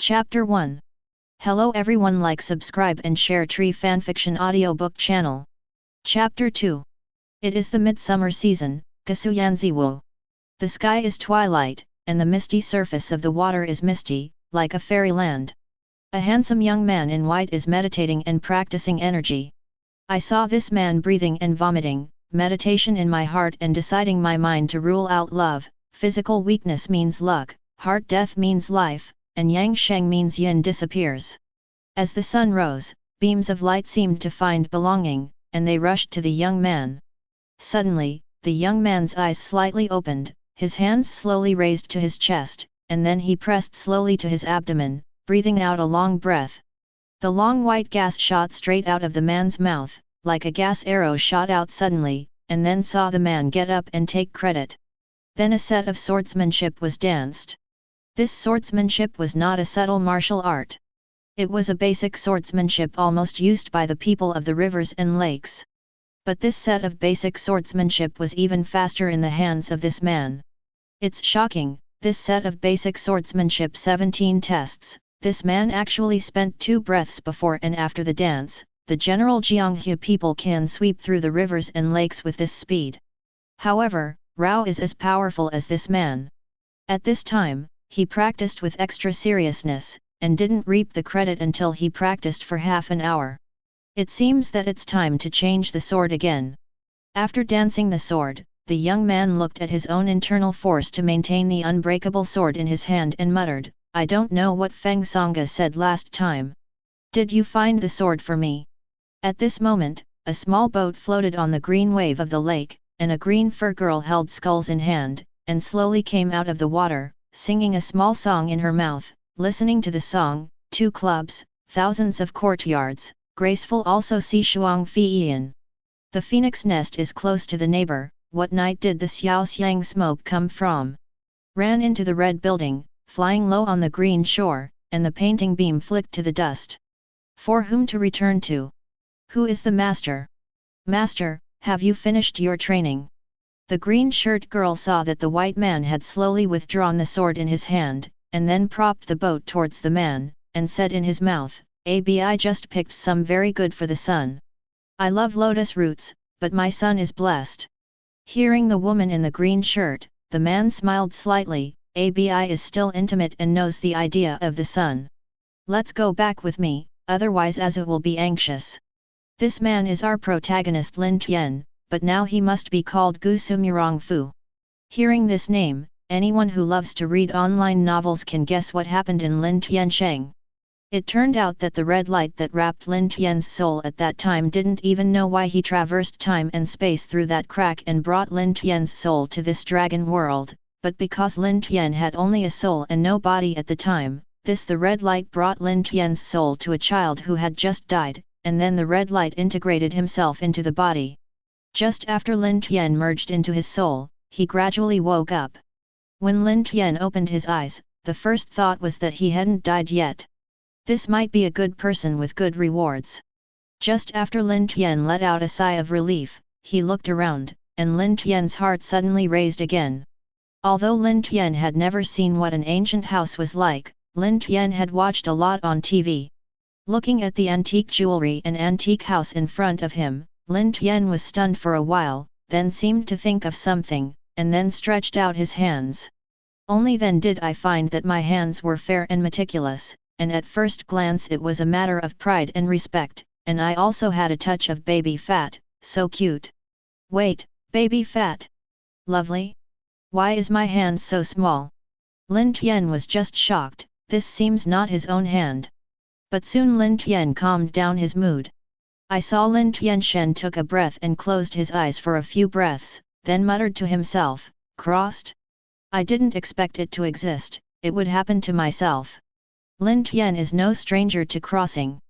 Chapter 1. Hello everyone, like, subscribe and share Tree Fanfiction audiobook channel. Chapter 2. It is the midsummer season, Kasuyanziwo. The sky is twilight, and the misty surface of the water is misty, like a fairyland. A handsome young man in white is meditating and practicing energy. I saw this man breathing and vomiting, meditation in my heart and deciding my mind to rule out love. Physical weakness means luck, heart death means life, and yang sheng means yin disappears. As the sun rose, beams of light seemed to find belonging, and they rushed to the young man. Suddenly, the young man's eyes slightly opened, his hands slowly raised to his chest, and then he pressed slowly to his abdomen, breathing out a long breath. The long white gas shot straight out of the man's mouth, like a gas arrow shot out suddenly, and then saw the man get up and take credit. Then a set of swordsmanship was danced. This swordsmanship was not a subtle martial art. It was a basic swordsmanship almost used by the people of the rivers and lakes. But this set of basic swordsmanship was even faster in the hands of this man. It's shocking, this set of basic swordsmanship 17 tests, this man actually spent 2 breaths before and after the dance. The general Jianghu people can sweep through the rivers and lakes with this speed. However, Rao is as powerful as this man. At this time, he practiced with extra seriousness, and didn't reap the credit until he practiced for half an hour. It seems that it's time to change the sword again. After dancing the sword, the young man looked at his own internal force to maintain the unbreakable sword in his hand and muttered, "I don't know what Feng Sangha said last time. Did you find the sword for me?" At this moment, a small boat floated on the green wave of the lake, and a green fur girl held sculls in hand, and slowly came out of the water, singing a small song in her mouth. Listening to the song, 2 clubs, thousands of courtyards, graceful also see Shuang Fiyan. The phoenix nest is close to the neighbor. What night did the Xiao Xiang smoke come from? Ran into the red building, flying low on the green shore, and the painting beam flicked to the dust. For whom to return to? Who is the master? Master, have you finished your training? The green shirt girl saw that the white man had slowly withdrawn the sword in his hand, and then propped the boat towards the man, and said in his mouth, "I just picked some very good for the son. I love lotus roots, but my son is blessed." Hearing the woman in the green shirt, the man smiled slightly. "Abi is still intimate and knows the idea of the son. Let's go back with me, otherwise Azu will be anxious." This man is our protagonist Lin Tian, but now he must be called Gu Sumurong Fu. Hearing this name, anyone who loves to read online novels can guess what happened in Lin Tiansheng. It turned out that the red light that wrapped Lin Tian's soul at that time didn't even know why he traversed time and space through that crack and brought Lin Tian's soul to this dragon world, but because Lin Tian had only a soul and no body at the time, the red light brought Lin Tian's soul to a child who had just died, and then the red light integrated himself into the body. Just after Lin Tian merged into his soul, he gradually woke up. When Lin Tian opened his eyes, the first thought was that he hadn't died yet. This might be a good person with good rewards. Just after Lin Tian let out a sigh of relief, he looked around, and Lin Tian's heart suddenly raised again. Although Lin Tian had never seen what an ancient house was like, Lin Tian had watched a lot on TV. Looking at the antique jewelry and antique house in front of him, Lin Tian was stunned for a while, then seemed to think of something, and then stretched out his hands. Only then did I find that my hands were fair and meticulous, and at first glance it was a matter of pride and respect, and I also had a touch of baby fat, so cute. Wait, baby fat? Lovely? Why is my hand so small? Lin Tian was just shocked, this seems not his own hand. But soon Lin Tian calmed down his mood. I saw Lin Tianshen took a breath and closed his eyes for a few breaths, then muttered to himself, "Crossed? I didn't expect it to exist, it would happen to myself." Lin Tian is no stranger to crossing.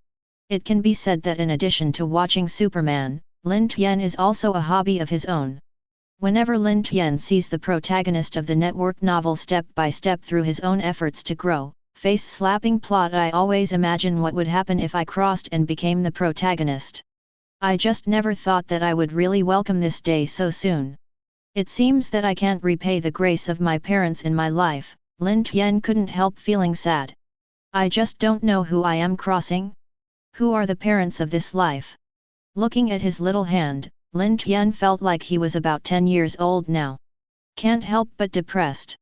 It can be said that in addition to watching Superman, Lin Tian is also a hobby of his own. Whenever Lin Tian sees the protagonist of the network novel step by step through his own efforts to grow, face-slapping plot, I always imagine what would happen if I crossed and became the protagonist. I just never thought that I would really welcome this day so soon. It seems that I can't repay the grace of my parents in my life. Lin Tian couldn't help feeling sad. I just don't know who I am crossing? Who are the parents of this life? Looking at his little hand, Lin Tian felt like he was about 10 years old now. Can't help but depressed.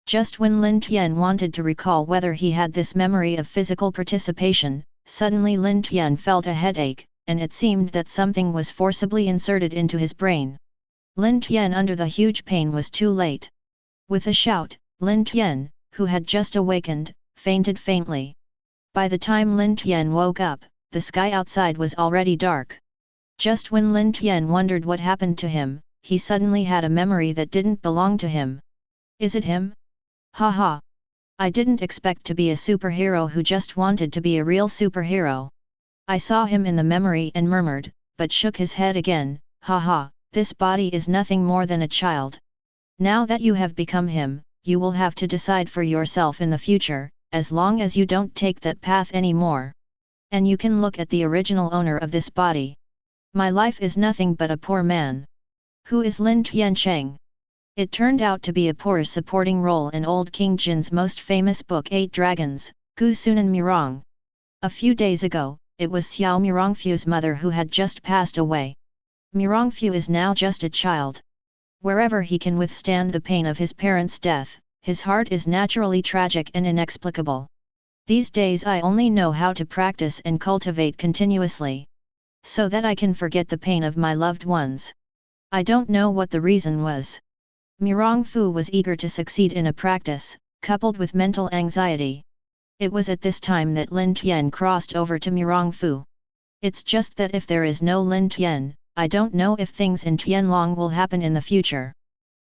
Just when Lin Tian wanted to recall whether he had this memory of physical participation, suddenly Lin Tian felt a headache, and it seemed that something was forcibly inserted into his brain. Lin Tian under the huge pain was too late. With a shout, Lin Tian, who had just awakened, fainted faintly. By the time Lin Tian woke up, the sky outside was already dark. Just when Lin Tian wondered what happened to him, he suddenly had a memory that didn't belong to him. Is it him? Haha! I didn't expect to be a superhero who just wanted to be a real superhero. I saw him in the memory and murmured, but shook his head again, haha, this body is nothing more than a child. Now that you have become him, you will have to decide for yourself in the future, as long as you don't take that path anymore. And you can look at the original owner of this body. My life is nothing but a poor man. Who is Lin Tiancheng? It turned out to be a poor supporting role in old King Jin's most famous book 8 Dragons, Gu Sunan Mirong. A few days ago, it was Xiao Mirongfu's mother who had just passed away. Mirongfu is now just a child. Wherever he can withstand the pain of his parents' death, his heart is naturally tragic and inexplicable. These days I only know how to practice and cultivate continuously, so that I can forget the pain of my loved ones. I don't know what the reason was. Mirongfu was eager to succeed in a practice, coupled with mental anxiety. It was at this time that Lin Tian crossed over to Mirongfu. It's just that if there is no Lin Tian, I don't know if things in Tianlong will happen in the future.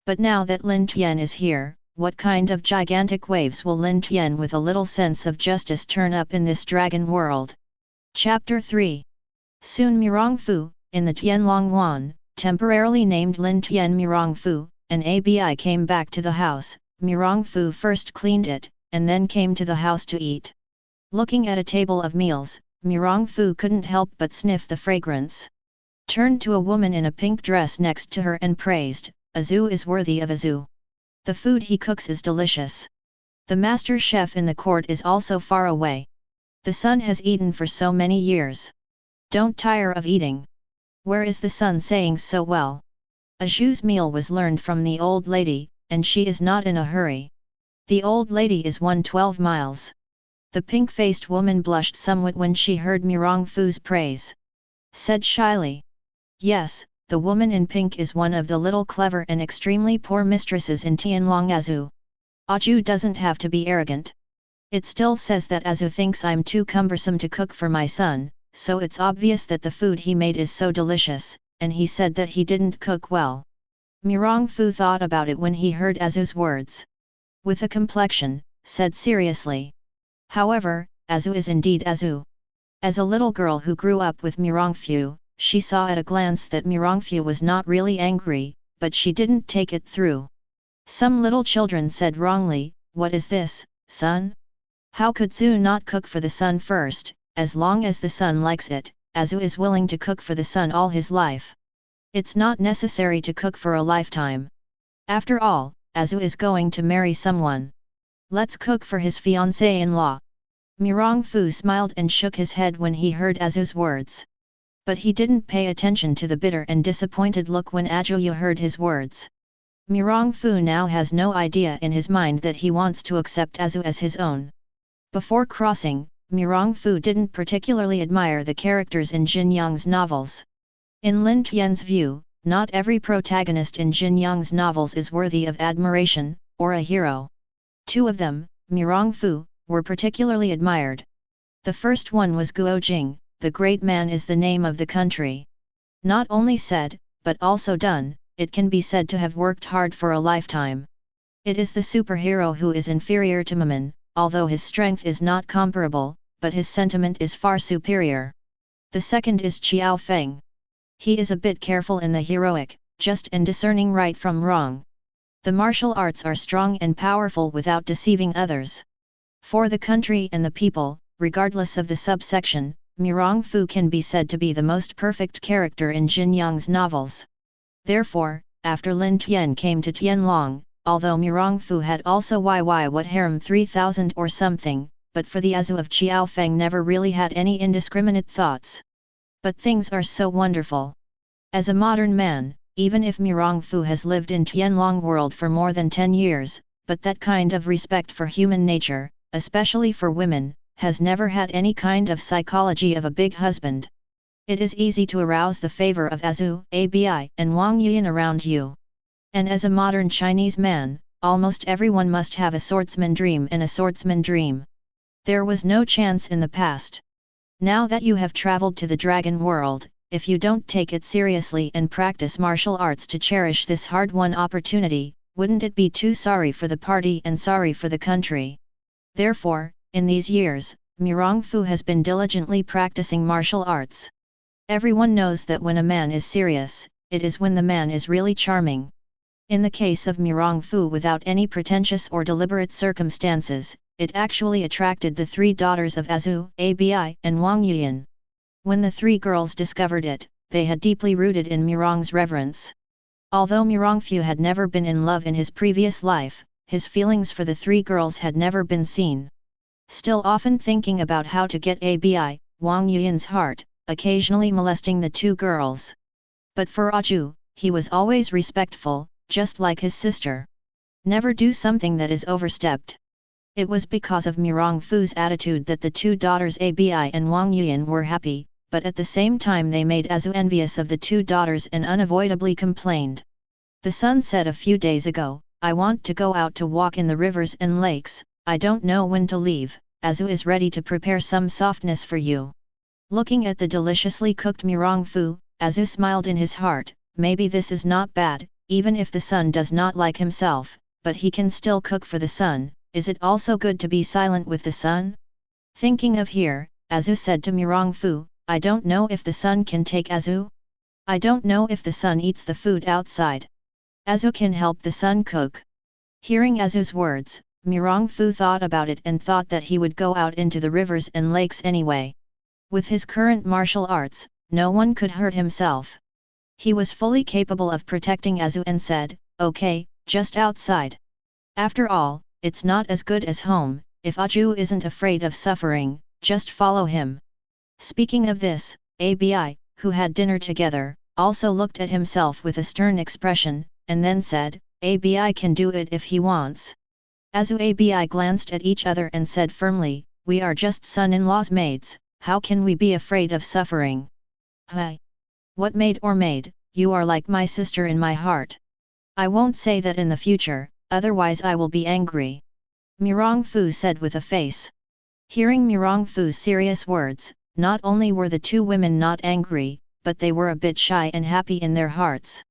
But now that Lin Tian is here, what kind of gigantic waves will Lin Tian with a little sense of justice turn up in this dragon world? Chapter 3. Soon Mirongfu, in the Tianlong Wan, temporarily named Lin Tian Mirongfu, an ABI came back to the house. Mirongfu first cleaned it, and then came to the house to eat. Looking at a table of meals, Mirongfu couldn't help but sniff the fragrance. Turned to a woman in a pink dress next to her and praised, Azu is worthy of Azu. The food he cooks is delicious. The master chef in the court is also far away. The son has eaten for so many years. Don't tire of eating. Where is the son saying so well? Azu's meal was learned from the old lady, and she is not in a hurry. The old lady is 112 miles. The pink-faced woman blushed somewhat when she heard Mirongfu's praise. Said shyly. Yes, the woman in pink is one of the little clever and extremely poor mistresses in Tianlong Azu. Azu doesn't have to be arrogant. It still says that Azu thinks I'm too cumbersome to cook for my son, so it's obvious that the food he made is so delicious, and he said that he didn't cook well. Mirongfu thought about it when he heard Azu's words. With a complexion, said seriously. However, Azu is indeed Azu. As a little girl who grew up with Mirongfu, she saw at a glance that Mirongfu was not really angry, but she didn't take it through. Some little children said wrongly, "What is this, son? How could Zu not cook for the son first? As long as the son likes it, Azu is willing to cook for the son all his life. It's not necessary to cook for a lifetime. After all, Azu is going to marry someone. Let's cook for his fiancée-in-law." Mirongfu smiled and shook his head when he heard Azu's words. But he didn't pay attention to the bitter and disappointed look when Ajuyu heard his words. Mirongfu now has no idea in his mind that he wants to accept Azu as his own. Before crossing, Mirongfu didn't particularly admire the characters in Jin Yang's novels. In Lin Tian's view, not every protagonist in Jin Yang's novels is worthy of admiration, or a hero. Two of them, Mirongfu, were particularly admired. The first one was Guo Jing. The great man is the name of the country. Not only said, but also done, it can be said to have worked hard for a lifetime. It is the superhero who is inferior to Mammon, although his strength is not comparable, but his sentiment is far superior. The second is Qiao Feng. He is a bit careful in the heroic, just and discerning right from wrong. The martial arts are strong and powerful without deceiving others. For the country and the people, regardless of the subsection, Mirongfu can be said to be the most perfect character in Jin Yang's novels. Therefore, after Lin Tian came to Tianlong, although Mirongfu had also what harem 3000 or something, but for the Azu of Qiaofeng never really had any indiscriminate thoughts. But things are so wonderful. As a modern man, even if Mirongfu has lived in Tianlong world for more than 10 years, but that kind of respect for human nature, especially for women, has never had any kind of psychology of a big husband. It is easy to arouse the favor of Azu, Abi, and Wang Yuan around you. And as a modern Chinese man, almost everyone must have a swordsman dream and a swordsman dream. There was no chance in the past. Now that you have traveled to the dragon world, if you don't take it seriously and practice martial arts to cherish this hard-won opportunity, wouldn't it be too sorry for the party and sorry for the country? Therefore, in these years, Mirongfu has been diligently practicing martial arts. Everyone knows that when a man is serious, it is when the man is really charming. In the case of Mirongfu, without any pretentious or deliberate circumstances, it actually attracted the 3 daughters of Azu, Abi, and Wang Yuan. When the 3 girls discovered it, they had deeply rooted in Mirong's reverence. Although Mirongfu had never been in love in his previous life, his feelings for the 3 girls had never been seen. Still often thinking about how to get Abi, Wang Yuan's heart, occasionally molesting the 2 girls. But for Aju, he was always respectful, just like his sister. Never do something that is overstepped. It was because of Mirongfu's attitude that the 2 daughters Abi and Wang Yuan were happy, but at the same time they made Azu envious of the 2 daughters and unavoidably complained. The son said a few days ago, "I want to go out to walk in the rivers and lakes, I don't know when to leave, Azu is ready to prepare some softness for you." Looking at the deliciously cooked Mirongfu, Azu smiled in his heart, maybe this is not bad, even if the son does not like himself, but he can still cook for the son. Is it also good to be silent with the son? Thinking of here, Azu said to Mirongfu, "I don't know if the son can take Azu? I don't know if the son eats the food outside. Azu can help the son cook." Hearing Azu's words, Mirongfu thought about it and thought that he would go out into the rivers and lakes anyway. With his current martial arts, no one could hurt himself. He was fully capable of protecting Azu and said, "Okay, just outside. After all, it's not as good as home, if Aju isn't afraid of suffering, just follow him." Speaking of this, Abi, who had dinner together, also looked at himself with a stern expression, and then said, "Abi can do it if he wants." Azu Abi glanced at each other and said firmly, "We are just son-in-law's maids, how can we be afraid of suffering?" "Hi! What maid or maid, you are like my sister in my heart. I won't say that in the future, otherwise I will be angry," Mirongfu said with a face. Hearing Mirongfu's serious words, not only were the 2 women not angry, but they were a bit shy and happy in their hearts.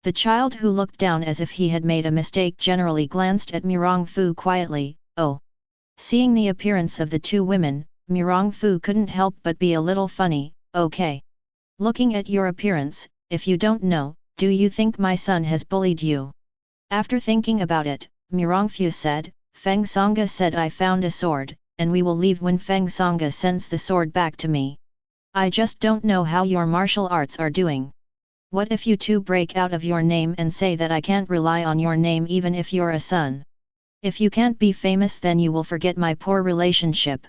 The child who looked down as if he had made a mistake generally glanced at Mirongfu quietly, "Oh." Seeing the appearance of the 2 women, Mirongfu couldn't help but be a little funny, "Okay. Looking at your appearance, if you don't know, do you think my son has bullied you?" After thinking about it, Mirongfu said, "Feng Sanga said I found a sword, and we will leave when Feng Sanga sends the sword back to me. I just don't know how your martial arts are doing. What if you 2 break out of your name and say that I can't rely on your name even if you're a son? If you can't be famous, then you will forget my poor relationship."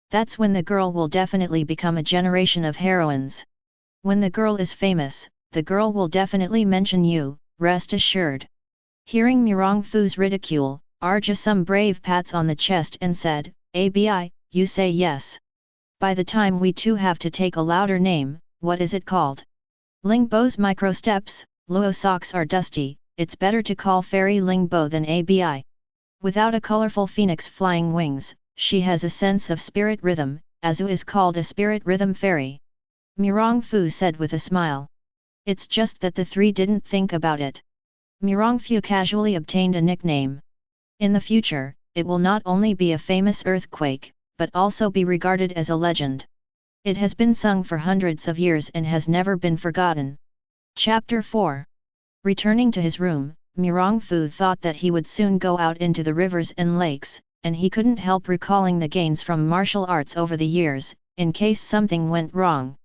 That's when the girl will definitely become a generation of heroines. When the girl is famous, the girl will definitely mention you, rest assured. Hearing Mirongfu's ridicule, Arja some brave pats on the chest and said, "Abi, you say yes. By the time we 2 have to take a louder name, what is it called? Lingbo's microsteps, Luo socks are dusty, it's better to call Fairy Lingbo than Abi. Without a colorful phoenix flying wings, she has a sense of spirit rhythm, Azu is called a spirit rhythm fairy," Mirongfu said with a smile. It's just that the 3 didn't think about it. Mirongfu casually obtained a nickname. In the future, it will not only be a famous earthquake, but also be regarded as a legend. It has been sung for hundreds of years and has never been forgotten. Chapter 4. Returning to his room, Mirongfu thought that he would soon go out into the rivers and lakes, and he couldn't help recalling the gains from martial arts over the years, in case something went wrong.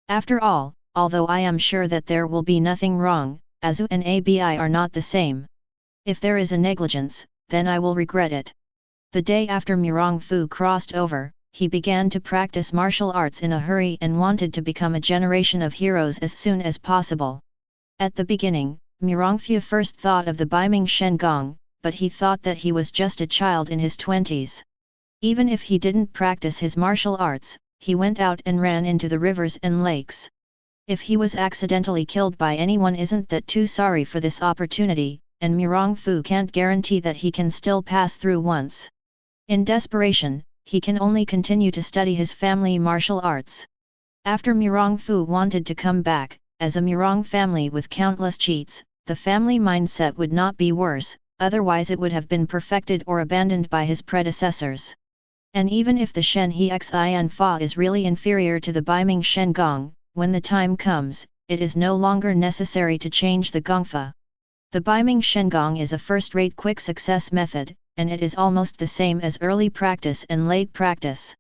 After all, although I am sure that there will be nothing wrong, Azu and Abi are not the same. If there is a negligence, then I will regret it. The day after Mirong Fu crossed over, he began to practice martial arts in a hurry and wanted to become a generation of heroes as soon as possible. At the beginning, Mirong Fu first thought of the Baiming Shen Gong, but he thought that he was just a child in his 20s. Even if he didn't practice his martial arts, he went out and ran into the rivers and lakes. If he was accidentally killed by anyone, isn't that too sorry for this opportunity, and Mirong Fu can't guarantee that he can still pass through once. In desperation, he can only continue to study his family martial arts. After Mirong Fu wanted to come back, as a Mirong family with countless cheats, the family mindset would not be worse, otherwise it would have been perfected or abandoned by his predecessors. And even if the Shen He Xian Fa is really inferior to the Baiming Shen Gong, when the time comes, it is no longer necessary to change the Gongfa. The Baiming Shen Gong is a first-rate quick success method, and it is almost the same as early practice and late practice.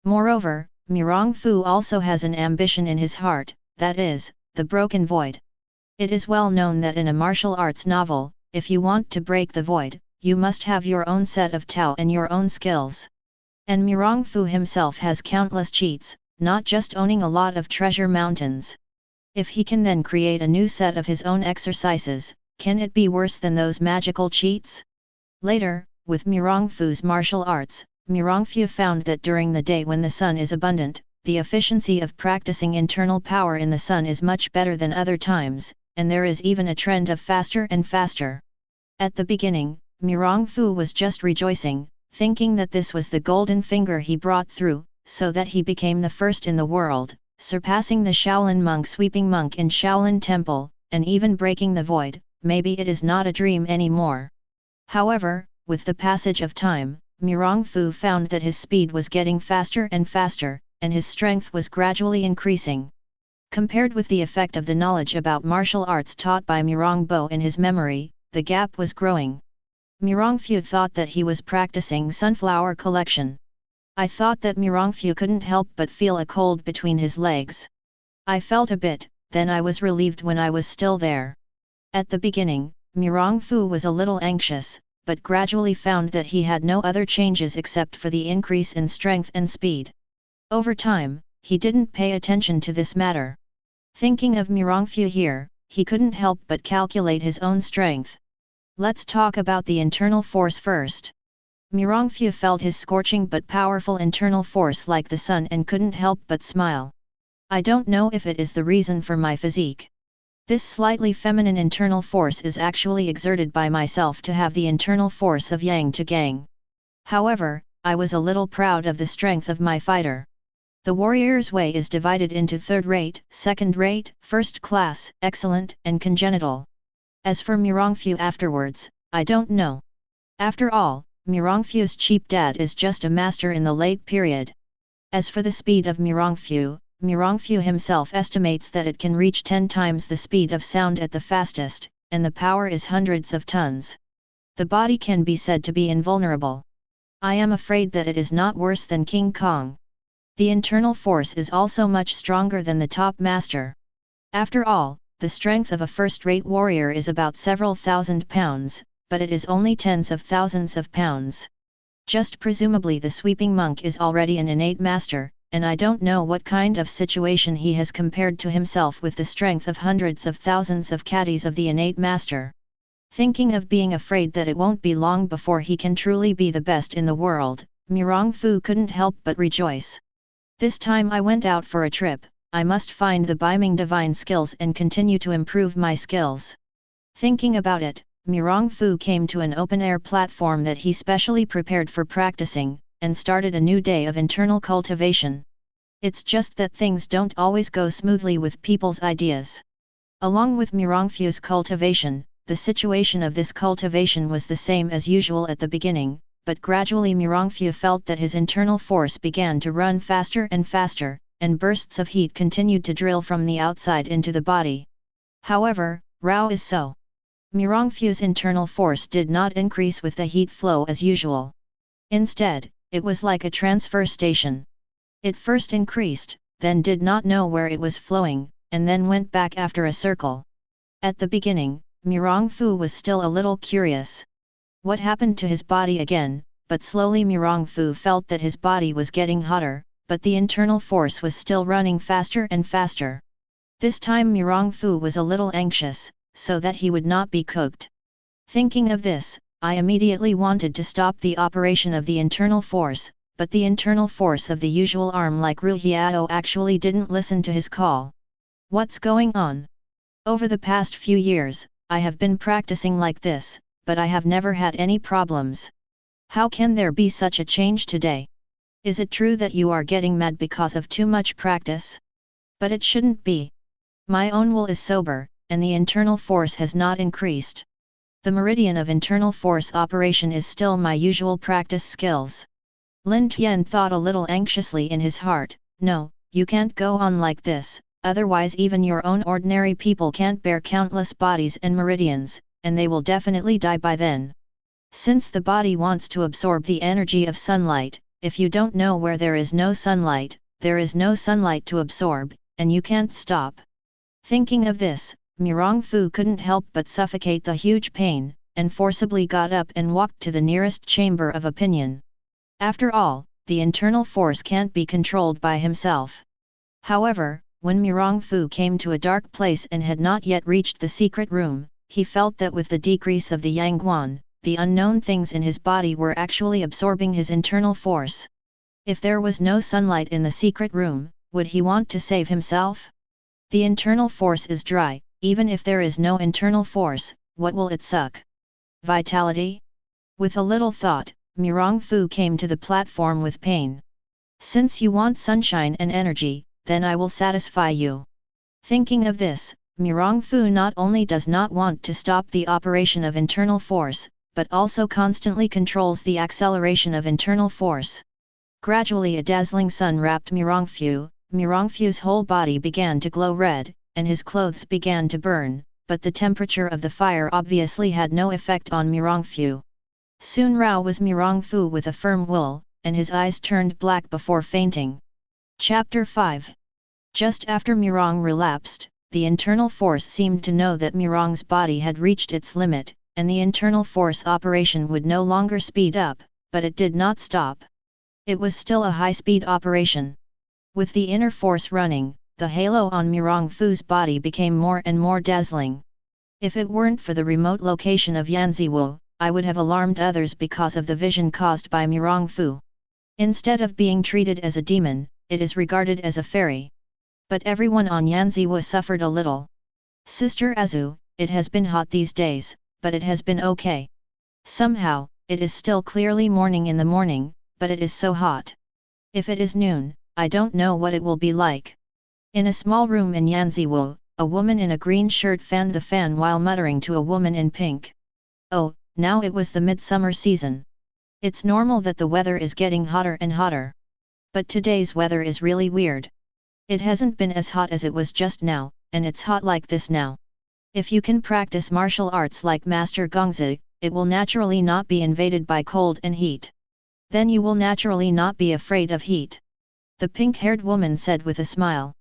Moreover, Mirong Fu also has an ambition in his heart, that is, the broken void. It is well known that in a martial arts novel, if you want to break the void, you must have your own set of Tao and your own skills. And Mirong Fu himself has countless cheats, not just owning a lot of treasure mountains. If he can then create a new set of his own exercises, can it be worse than those magical cheats? Later, with Mirong Fu's martial arts, Mirong Fu found that during the day when the sun is abundant, the efficiency of practicing internal power in the sun is much better than other times, and there is even a trend of faster and faster. At the beginning, Mirong Fu was just rejoicing, thinking that this was the golden finger he brought through, so that he became the first in the world, surpassing the Shaolin monk sweeping monk in Shaolin Temple, and even breaking the void. Maybe it is not a dream anymore. However, with the passage of time, Mirong Fu found that his speed was getting faster and faster, and his strength was gradually increasing. Compared with the effect of the knowledge about martial arts taught by Mirong Bo in his memory, the gap was growing. Mirong Fu thought that he was practicing sunflower collection. I thought that Mirong Fu couldn't help but feel a cold between his legs. I felt a bit, then I was relieved when I was still there. At the beginning, Mirong Fu was a little anxious, but gradually found that he had no other changes except for the increase in strength and speed. Over time, he didn't pay attention to this matter. Thinking of Mirong Fu here, he couldn't help but calculate his own strength. Let's talk about the internal force first. Mirong Fu felt his scorching but powerful internal force like the sun and couldn't help but smile. I don't know if it is the reason for my physique. This slightly feminine internal force is actually exerted by myself to have the internal force of yang to gang. However, I was a little proud of the strength of my fighter. The warrior's way is divided into third-rate, second-rate, first-class, excellent, and congenital. As for Mirong Fu afterwards, I don't know. After all, Mirong Fu's cheap dad is just a master in the late period. As for the speed of Mirong Fu himself estimates that it can reach 10 times the speed of sound at the fastest, and the power is hundreds of tons. The body can be said to be invulnerable. I am afraid that it is not worse than King Kong. The internal force is also much stronger than the top master. After all, the strength of a first-rate warrior is about several thousand pounds, but it is only tens of thousands of pounds. Just presumably the sweeping monk is already an innate master, and I don't know what kind of situation he has compared to himself with the strength of hundreds of thousands of caddies of the innate master. Thinking of being afraid that it won't be long before he can truly be the best in the world, Mirong Fu couldn't help but rejoice. This time I went out for a trip, I must find the Baiming divine skills and continue to improve my skills. Thinking about it, Mirong Fu came to an open-air platform that he specially prepared for practicing, and started a new day of internal cultivation. It's just that things don't always go smoothly with people's ideas. Along with Mirong Fu's cultivation, the situation of this cultivation was the same as usual at the beginning, but gradually Mirong Fu felt that his internal force began to run faster and faster, and bursts of heat continued to drill from the outside into the body. However, Rao is so. Mirong Fu's internal force did not increase with the heat flow as usual. Instead, it was like a transfer station. It first increased, then did not know where it was flowing, and then went back after a circle. At the beginning, Mirong Fu was still a little curious. What happened to his body again? but slowly Mirongfu felt that his body was getting hotter, but the internal force was still running faster and faster. This time Mirongfu was a little anxious, so that he would not be cooked. Thinking of this, I immediately wanted to stop the operation of the internal force, but the internal force of the usual arm like Ruhiao actually didn't listen to his call. What's going on? Over the past few years, I have been practicing like this, but I have never had any problems. How can there be such a change today? Is it true that you are getting mad because of too much practice? But it shouldn't be. My own will is sober, and the internal force has not increased. The meridian of internal force operation is still my usual practice skills. Lin Tian thought a little anxiously in his heart, no, you can't go on like this, otherwise even your own ordinary people can't bear countless bodies and meridians, and they will definitely die by then. Since the body wants to absorb the energy of sunlight, if you don't know where there is no sunlight, there is no sunlight to absorb, and you can't stop. Thinking of this, Mirongfu couldn't help but suffocate the huge pain, and forcibly got up and walked to the nearest chamber of opinion. After all, the internal force can't be controlled by himself. However, when Mirongfu came to a dark place and had not yet reached the secret room, he felt that with the decrease of the Yangguan, the unknown things in his body were actually absorbing his internal force. If there was no sunlight in the secret room, would he want to save himself? The internal force is dry, even if there is no internal force, what will it suck? Vitality? With a little thought, Mirongfu came to the platform with pain. Since you want sunshine and energy, then I will satisfy you. Thinking of this, Mirongfu not only does not want to stop the operation of internal force, but also constantly controls the acceleration of internal force. Gradually a dazzling sun wrapped Mirongfu, Mirongfu's whole body began to glow red, and his clothes began to burn, but the temperature of the fire obviously had no effect on Mirongfu. Soon Rao was Mirongfu with a firm will, and his eyes turned black before fainting. Chapter 5. Just after Mirong relapsed, the internal force seemed to know that Mirong's body had reached its limit, and the internal force operation would no longer speed up, but it did not stop. It was still a high-speed operation. With the inner force running, the halo on Mirongfu's body became more and more dazzling. If it weren't for the remote location of Yanziwu, I would have alarmed others because of the vision caused by Mirongfu. Instead of being treated as a demon, it is regarded as a fairy. But everyone on Yanziwu suffered a little. Sister Azu, it has been hot these days, but it has been okay. Somehow, it is still clearly morning in the morning, but it is so hot. If it is noon, I don't know what it will be like. In a small room in Yanziwu, a woman in a green shirt fanned the fan while muttering to a woman in pink. Oh, now it was the midsummer season. It's normal that the weather is getting hotter and hotter. But today's weather is really weird. It hasn't been as hot as it was just now, and it's hot like this now. If you can practice martial arts like Master Gongzi, it will naturally not be invaded by cold and heat. Then you will naturally not be afraid of heat. The pink-haired woman said with a smile.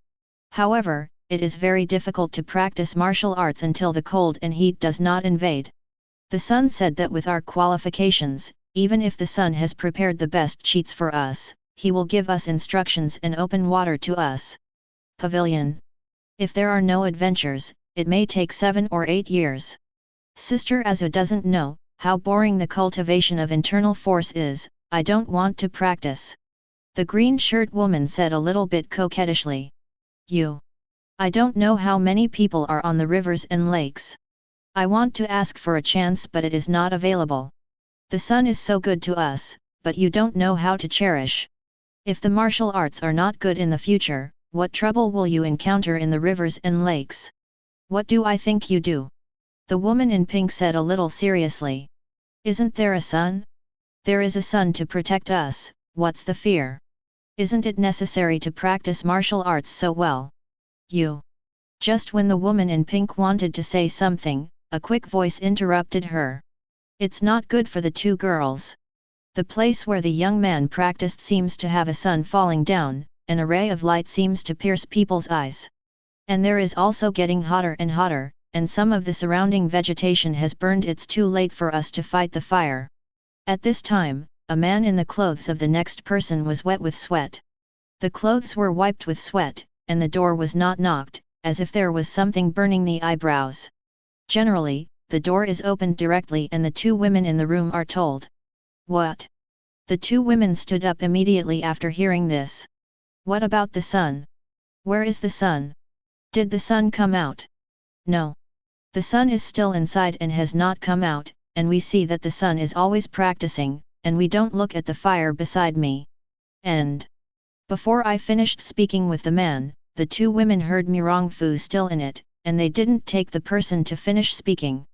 However, it is very difficult to practice martial arts until the cold and heat does not invade. The sun said that with our qualifications, even if the sun has prepared the best cheats for us, he will give us instructions and open water to us. Pavilion. If there are no adventures, it may take 7 or 8 years. Sister Azu doesn't know how boring the cultivation of internal force is. I don't want to practice. The green shirt woman said a little bit coquettishly. I don't know how many people are on the rivers and lakes. I want to ask for a chance, but it is not available. The sun is so good to us, but you don't know how to cherish. If the martial arts are not good in the future, what trouble will you encounter in the rivers and lakes? What do I think you do? The woman in pink said a little seriously. Isn't there a sun? There is a sun to protect us, what's the fear? Isn't it necessary to practice martial arts so well? Just when the woman in pink wanted to say something, a quick voice interrupted her. It's not good for the two girls. The place where the young man practiced seems to have a sun falling down, an array of light seems to pierce people's eyes. And there is also getting hotter and hotter, and some of the surrounding vegetation has burned. It's too late for us to fight the fire. At this time, a man in the clothes of the next person was wet with sweat. The clothes were wiped with sweat, and the door was not knocked, as if there was something burning the eyebrows. Generally, the door is opened directly and the two women in the room are told. What? The two women stood up immediately after hearing this. What about the sun? Where is the sun? Did the sun come out? No. The sun is still inside and has not come out, and we see that the sun is always practicing, and we don't look at the fire beside me. And before I finished speaking with the man, the two women heard Mirongfu still in it, and they didn't take the person to finish speaking.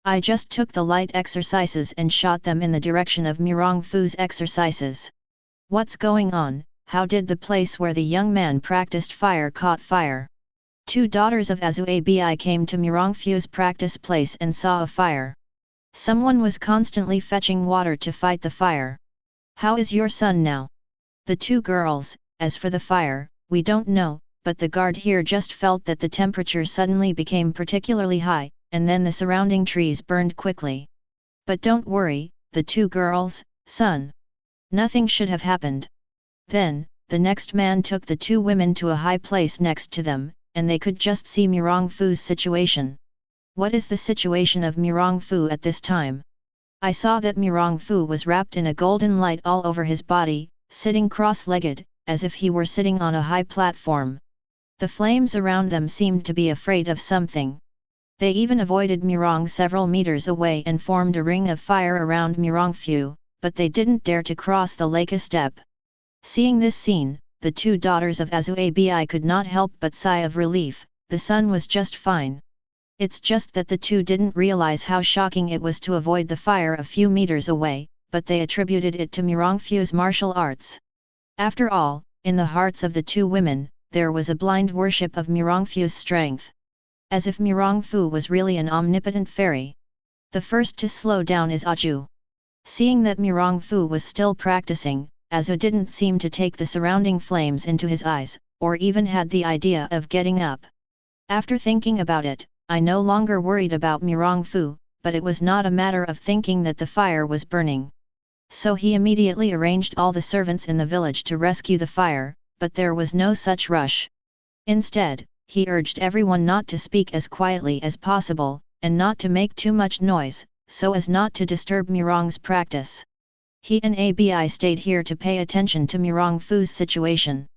I just took the light exercises and shot them in the direction of Mirongfu's exercises. What's going on? How did the place where the young man practiced fire caught fire? Two daughters of Azu Abi came to Mirongfu's practice place and saw a fire. Someone was constantly fetching water to fight the fire. How is your son now? The two girls, as for the fire, we don't know, but the guard here just felt that the temperature suddenly became particularly high, and then the surrounding trees burned quickly. But don't worry, the two girls, son. Nothing should have happened. Then, the next man took the two women to a high place next to them, and they could just see Mirongfu's situation. What is the situation of Mirongfu at this time? I saw that Mirongfu was wrapped in a golden light all over his body, sitting cross-legged, as if he were sitting on a high platform. The flames around them seemed to be afraid of something. They even avoided Mirong several meters away and formed a ring of fire around Mirongfu, but they didn't dare to cross the lake step. Seeing this scene, the two daughters of Azu Abi could not help but sigh of relief. The sun was just fine. It's just that the two didn't realize how shocking it was to avoid the fire a few meters away, but they attributed it to Mirongfu's martial arts. After all, in the hearts of the two women, there was a blind worship of Mirongfu's strength. As if Mirongfu was really an omnipotent fairy. The first to slow down is Aju. Seeing that Mirongfu was still practicing, Azu didn't seem to take the surrounding flames into his eyes, or even had the idea of getting up. After thinking about it, I no longer worried about Mirongfu, but it was not a matter of thinking that the fire was burning. So he immediately arranged all the servants in the village to rescue the fire, but there was no such rush. Instead, he urged everyone not to speak as quietly as possible, and not to make too much noise, so as not to disturb Mirong's practice. He and Abi stayed here to pay attention to Mirongfu's situation.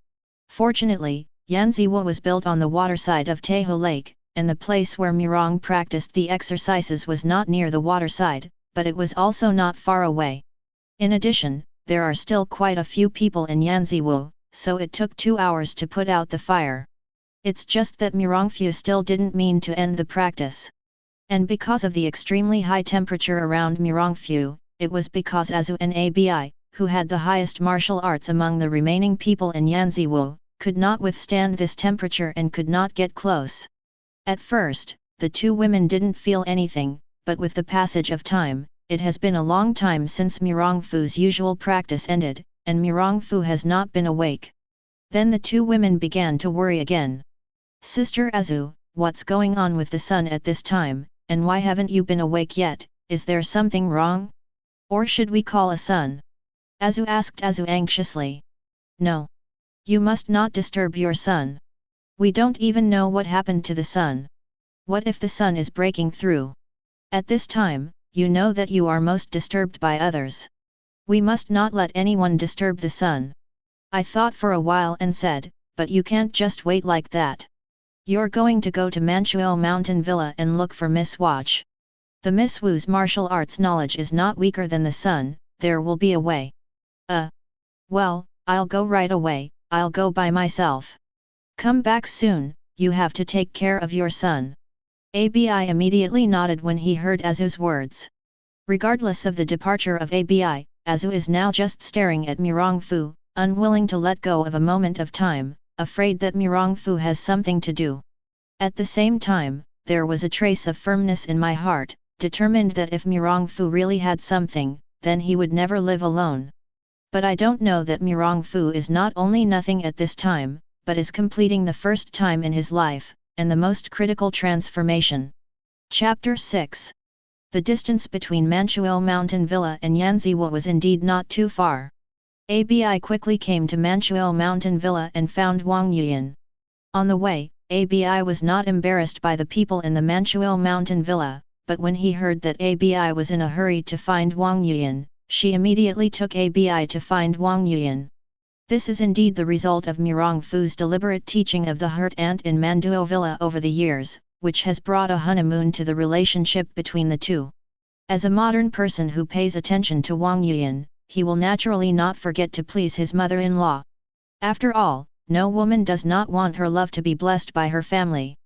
Fortunately, Yanziwa was built on the waterside of Taeho Lake, and the place where Mirong practiced the exercises was not near the waterside, but it was also not far away. In addition, there are still quite a few people in Yanziwa, so it took 2 hours to put out the fire. It's just that Mirongfu still didn't mean to end the practice. And because of the extremely high temperature around Mirongfu, it was because Azu and Abi, who had the highest martial arts among the remaining people in Yanziwo, could not withstand this temperature and could not get close. At first, the two women didn't feel anything, but with the passage of time, it has been a long time since Mirongfu's usual practice ended, and Mirongfu has not been awake. Then the two women began to worry again. Sister Azu, what's going on with the sun at this time, and why haven't you been awake yet? Is there something wrong? Or should we call a sun? Azu asked Azu anxiously. No. You must not disturb your son. We don't even know what happened to the sun. What if the sun is breaking through? At this time, you know that you are most disturbed by others. We must not let anyone disturb the sun. I thought for a while and said, but you can't just wait like that. You're going to go to Manchuo Mountain Villa and look for Miss Watch. The Miss Wu's martial arts knowledge is not weaker than the sun, there will be a way. Well, I'll go right away, I'll go by myself. Come back soon, you have to take care of your son. Abi immediately nodded when he heard Azu's words. Regardless of the departure of Abi, Azu is now just staring at Mirongfu, unwilling to let go of a moment of time, afraid that Mirongfu has something to do. At the same time, there was a trace of firmness in my heart, determined that if Mirongfu really had something, then he would never live alone. But I don't know that Mirongfu is not only nothing at this time, but is completing the first time in his life, and the most critical transformation. Chapter 6. The distance between Manchuo Mountain Villa and Yanziwa was indeed not too far. ABI quickly came to Manchuo Mountain Villa and found Wang Yuyan. On the way, ABI was not embarrassed by the people in the Manchuo Mountain Villa, but when he heard that ABI was in a hurry to find Wang Yuyan, she immediately took ABI to find Wang Yuyan. This is indeed the result of Mirong Fu's deliberate teaching of the heart ant in Manduo Villa over the years, which has brought a honeymoon to the relationship between the two. As a modern person who pays attention to Wang Yuyan, he will naturally not forget to please his mother-in-law. After all, no woman does not want her love to be blessed by her family.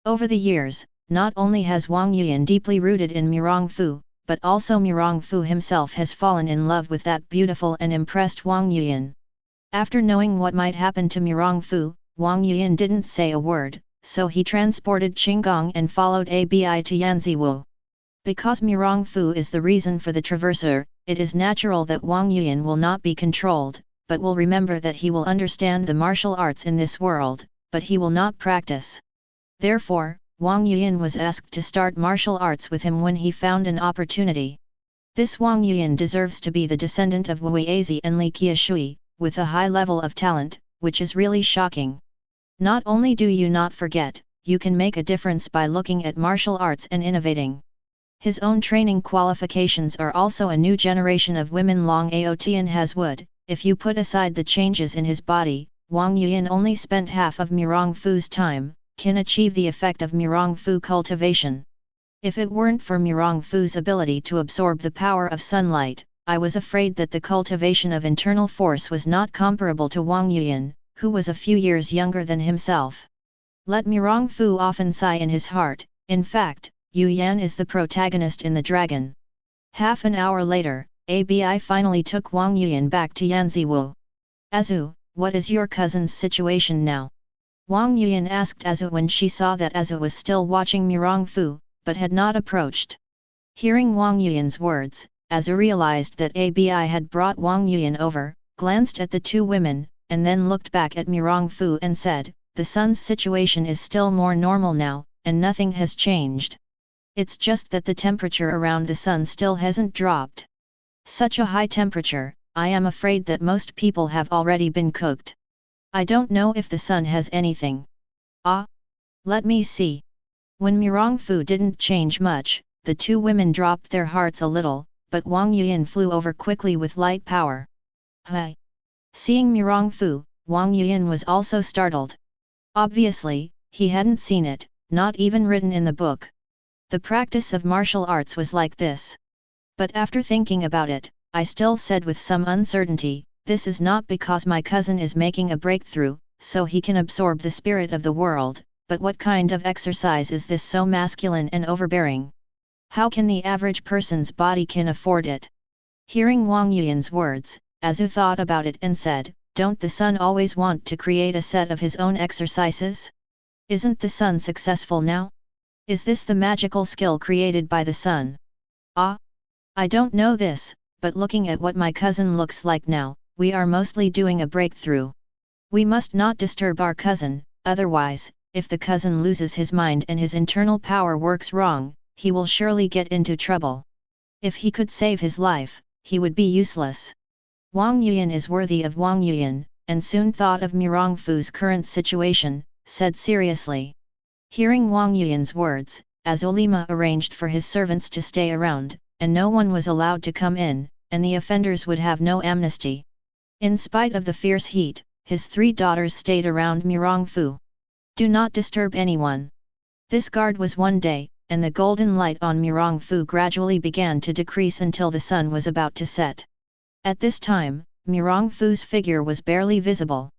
Over the years, not only has Wang Yuyan deeply rooted in Mirong Fu, but also Mirong Fu himself has fallen in love with that beautiful and impressed Wang Yuyan. After knowing what might happen to Mirong Fu, Wang Yuyan didn't say a word, so he transported Qinggong and followed ABI to Yanziwu. Because Mirong Fu is the reason for the traverser, it is natural that Wang Yuyan will not be controlled, but will remember that he will understand the martial arts in this world, but he will not practice. Therefore, Wang Yuyan was asked to start martial arts with him when he found an opportunity. This Wang Yuyan deserves to be the descendant of Wu Yizi and Li Qiushui, with a high level of talent, which is really shocking. Not only do you not forget, you can make a difference by looking at martial arts and innovating. His own training qualifications are also a new generation of women long Aotian has wood. If you put aside the changes in his body, Wang Yuyan only spent half of Mirong Fu's time, can achieve the effect of Mirong Fu cultivation. If it weren't for Mirong Fu's ability to absorb the power of sunlight, I was afraid that the cultivation of internal force was not comparable to Wang Yuyan, who was a few years younger than himself. Let Mirong Fu often sigh in his heart. In fact, Yu Yan is the protagonist in The Dragon. Half an hour later, ABI finally took Wang Yuyan back to Yanziwu. Azu, what is your cousin's situation now? Wang Yuyan asked Azu when she saw that Azu was still watching Mirong Fu, but had not approached. Hearing Wang Yuyan's words, Azu realized that ABI had brought Wang Yuyan over, glanced at the two women, and then looked back at Mirong Fu and said, "The sun's situation is still more normal now, and nothing has changed. It's just that the temperature around the sun still hasn't dropped. Such a high temperature, I am afraid that most people have already been cooked. I don't know if the sun has anything. Ah? Let me see." When Mirong Fu didn't change much, the two women dropped their hearts a little, but Wang Yuyan flew over quickly with light power. Hi! Seeing Mirong Fu, Wang Yuyan was also startled. Obviously, he hadn't seen it, not even written in the book. The practice of martial arts was like this. But after thinking about it, I still said with some uncertainty, this is not because my cousin is making a breakthrough, so he can absorb the spirit of the world, but what kind of exercise is this so masculine and overbearing? How can the average person's body can afford it? Hearing Wang Yuyan's words, Azu thought about it and said, don't the sun always want to create a set of his own exercises? Isn't the sun successful now? Is this the magical skill created by the sun? Ah? I don't know this, but looking at what my cousin looks like now, we are mostly doing a breakthrough. We must not disturb our cousin, otherwise, if the cousin loses his mind and his internal power works wrong, he will surely get into trouble. If he could save his life, he would be useless. Wang Yuyan is worthy of Wang Yuyan, and soon thought of Mirong Fu's current situation, said seriously. Hearing Wang Yuyan's words, Azulima arranged for his servants to stay around, and no one was allowed to come in, and the offenders would have no amnesty. In spite of the fierce heat, his three daughters stayed around Mirong Fu. Do not disturb anyone. This guard was one day, and the golden light on Mirong Fu gradually began to decrease until the sun was about to set. At this time, Mirong Fu's figure was barely visible.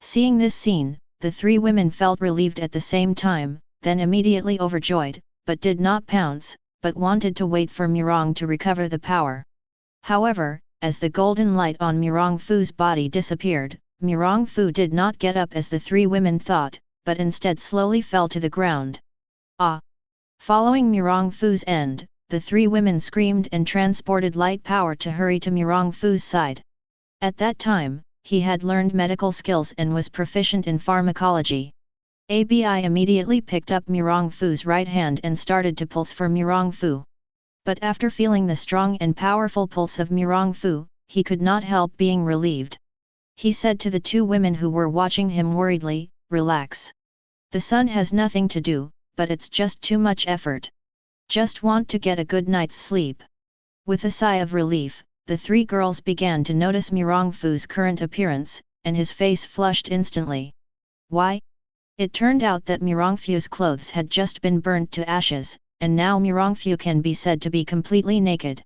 Seeing this scene, the three women felt relieved at the same time, then immediately overjoyed, but did not pounce, but wanted to wait for Mirong to recover the power. However, as the golden light on Mirong Fu's body disappeared, Mirong Fu did not get up as the three women thought, but instead slowly fell to the ground. Ah! Following Mirong Fu's end, the three women screamed and transported light power to hurry to Mirong Fu's side. At that time, he had learned medical skills and was proficient in pharmacology. ABI immediately picked up Mirong Fu's right hand and started to pulse for Mirong Fu. But after feeling the strong and powerful pulse of Mirong Fu, he could not help being relieved. He said to the two women who were watching him worriedly, "Relax. The sun has nothing to do, but it's just too much effort. Just want to get a good night's sleep." With a sigh of relief, the three girls began to notice Mirong Fu's current appearance, and his face flushed instantly. Why? It turned out that Mirong Fu's clothes had just been burnt to ashes, and now Mirong Fu can be said to be completely naked.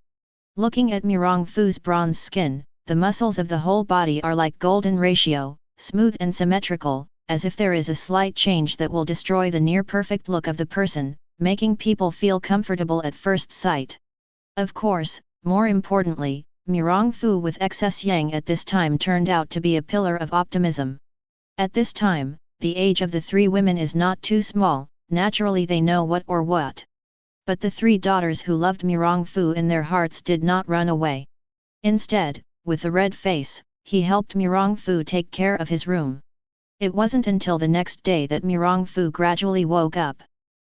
Looking at Mirong Fu's bronze skin, the muscles of the whole body are like golden ratio, smooth and symmetrical, as if there is a slight change that will destroy the near-perfect look of the person, making people feel comfortable at first sight. Of course, more importantly, Mirong Fu with excess yang at this time turned out to be a pillar of optimism. At this time, the age of the three women is not too small, naturally they know what or what. But the three daughters who loved Mirong Fu in their hearts did not run away. Instead, with a red face, he helped Mirong Fu take care of his room. It wasn't until the next day that Mirong Fu gradually woke up.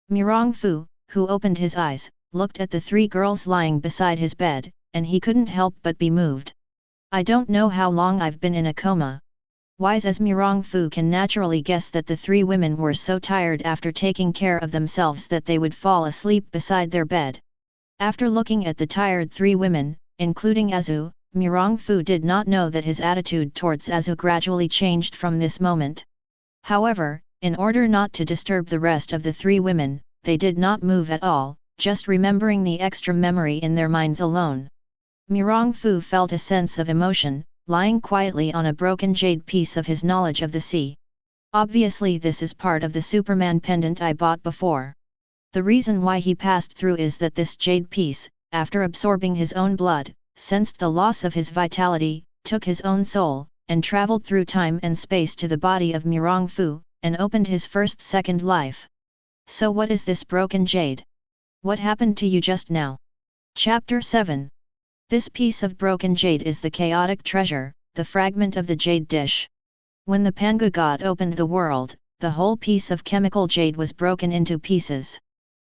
Mirong Fu, who opened his eyes, looked at the three girls lying beside his bed, and he couldn't help but be moved. "I don't know how long I've been in a coma." Wise as Mirong Fu can naturally guess that the three women were so tired after taking care of themselves that they would fall asleep beside their bed. After looking at the tired three women, including Azu, Mirong Fu did not know that his attitude towards Azu gradually changed from this moment. However, in order not to disturb the rest of the three women, they did not move at all, just remembering the extra memory in their minds alone. Mirong Fu felt a sense of emotion, lying quietly on a broken jade piece of his knowledge of the sea. Obviously this is part of the Superman pendant I bought before. The reason why he passed through is that this jade piece, after absorbing his own blood, sensed the loss of his vitality, took his own soul, and travelled through time and space to the body of Mirong Fu, and opened his second life. So what is this broken jade? What happened to you just now? Chapter 7. This piece of broken jade is the chaotic treasure, the fragment of the jade dish. When the Pangu god opened the world, the whole piece of chemical jade was broken into pieces.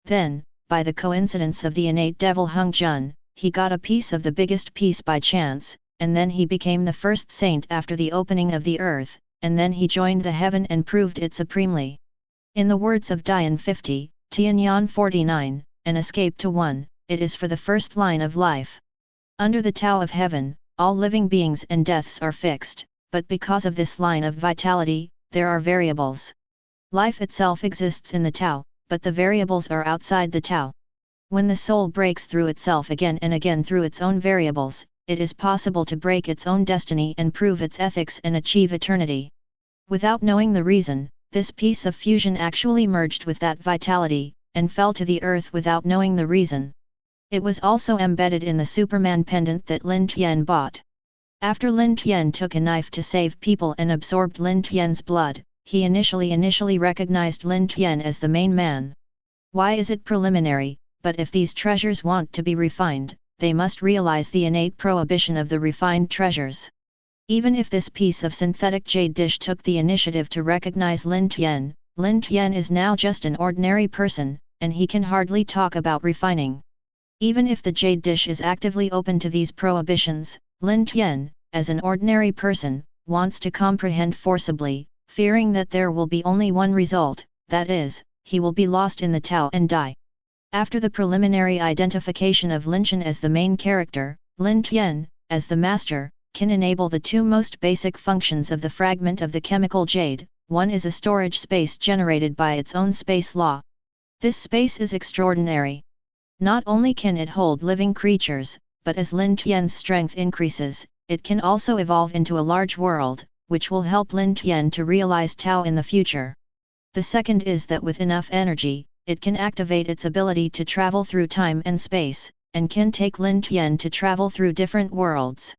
Then, by the coincidence of the innate devil Hung Jun, he got a piece of the biggest piece by chance, and then he became the first saint after the opening of the earth, and then he joined the heaven and proved it supremely. In the words of Dian 50, Tianyan 49, an escape to one, it is for the first line of life. Under the Tao of Heaven, all living beings and deaths are fixed, but because of this line of vitality, there are variables. Life itself exists in the Tao, but the variables are outside the Tao. When the soul breaks through itself again and again through its own variables, it is possible to break its own destiny and prove its ethics and achieve eternity. Without knowing the reason, this piece of fusion actually merged with that vitality, and fell to the earth without knowing the reason. It was also embedded in the Superman pendant that Lin Tian bought. After Lin Tian took a knife to save people and absorbed Lin Tian's blood, he initially recognized Lin Tian as the main man. Why is it preliminary? But if these treasures want to be refined, they must realize the innate prohibition of the refined treasures. Even if this piece of synthetic jade dish took the initiative to recognize Lin Tian is now just an ordinary person, and he can hardly talk about refining. Even if the jade dish is actively open to these prohibitions, Lin Tian, as an ordinary person, wants to comprehend forcibly, fearing that there will be only one result, that is, he will be lost in the Tao and die. After the preliminary identification of Lin Tian as the main character, Lin Tian, as the master, can enable the two most basic functions of the fragment of the chemical jade. One is a storage space generated by its own space law. This space is extraordinary. Not only can it hold living creatures, but as Lin Tian's strength increases, it can also evolve into a large world, which will help Lin Tian to realize Tao in the future. The second is that with enough energy, it can activate its ability to travel through time and space, and can take Lin Tian to travel through different worlds.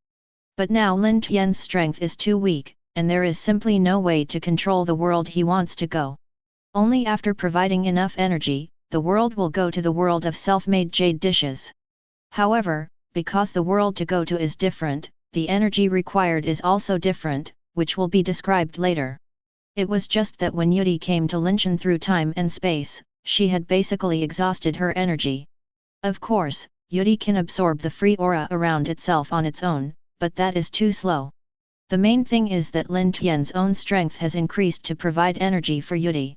But now Lin Tian's strength is too weak, and there is simply no way to control the world he wants to go. Only after providing enough energy, the world will go to the world of self-made jade dishes. However, because the world to go to is different, the energy required is also different, which will be described later. It was just that when Yudi came to Lin Tian through time and space, she had basically exhausted her energy. Of course, Yudi can absorb the free aura around itself on its own, but that is too slow. The main thing is that Lin Tian's own strength has increased to provide energy for Yudi.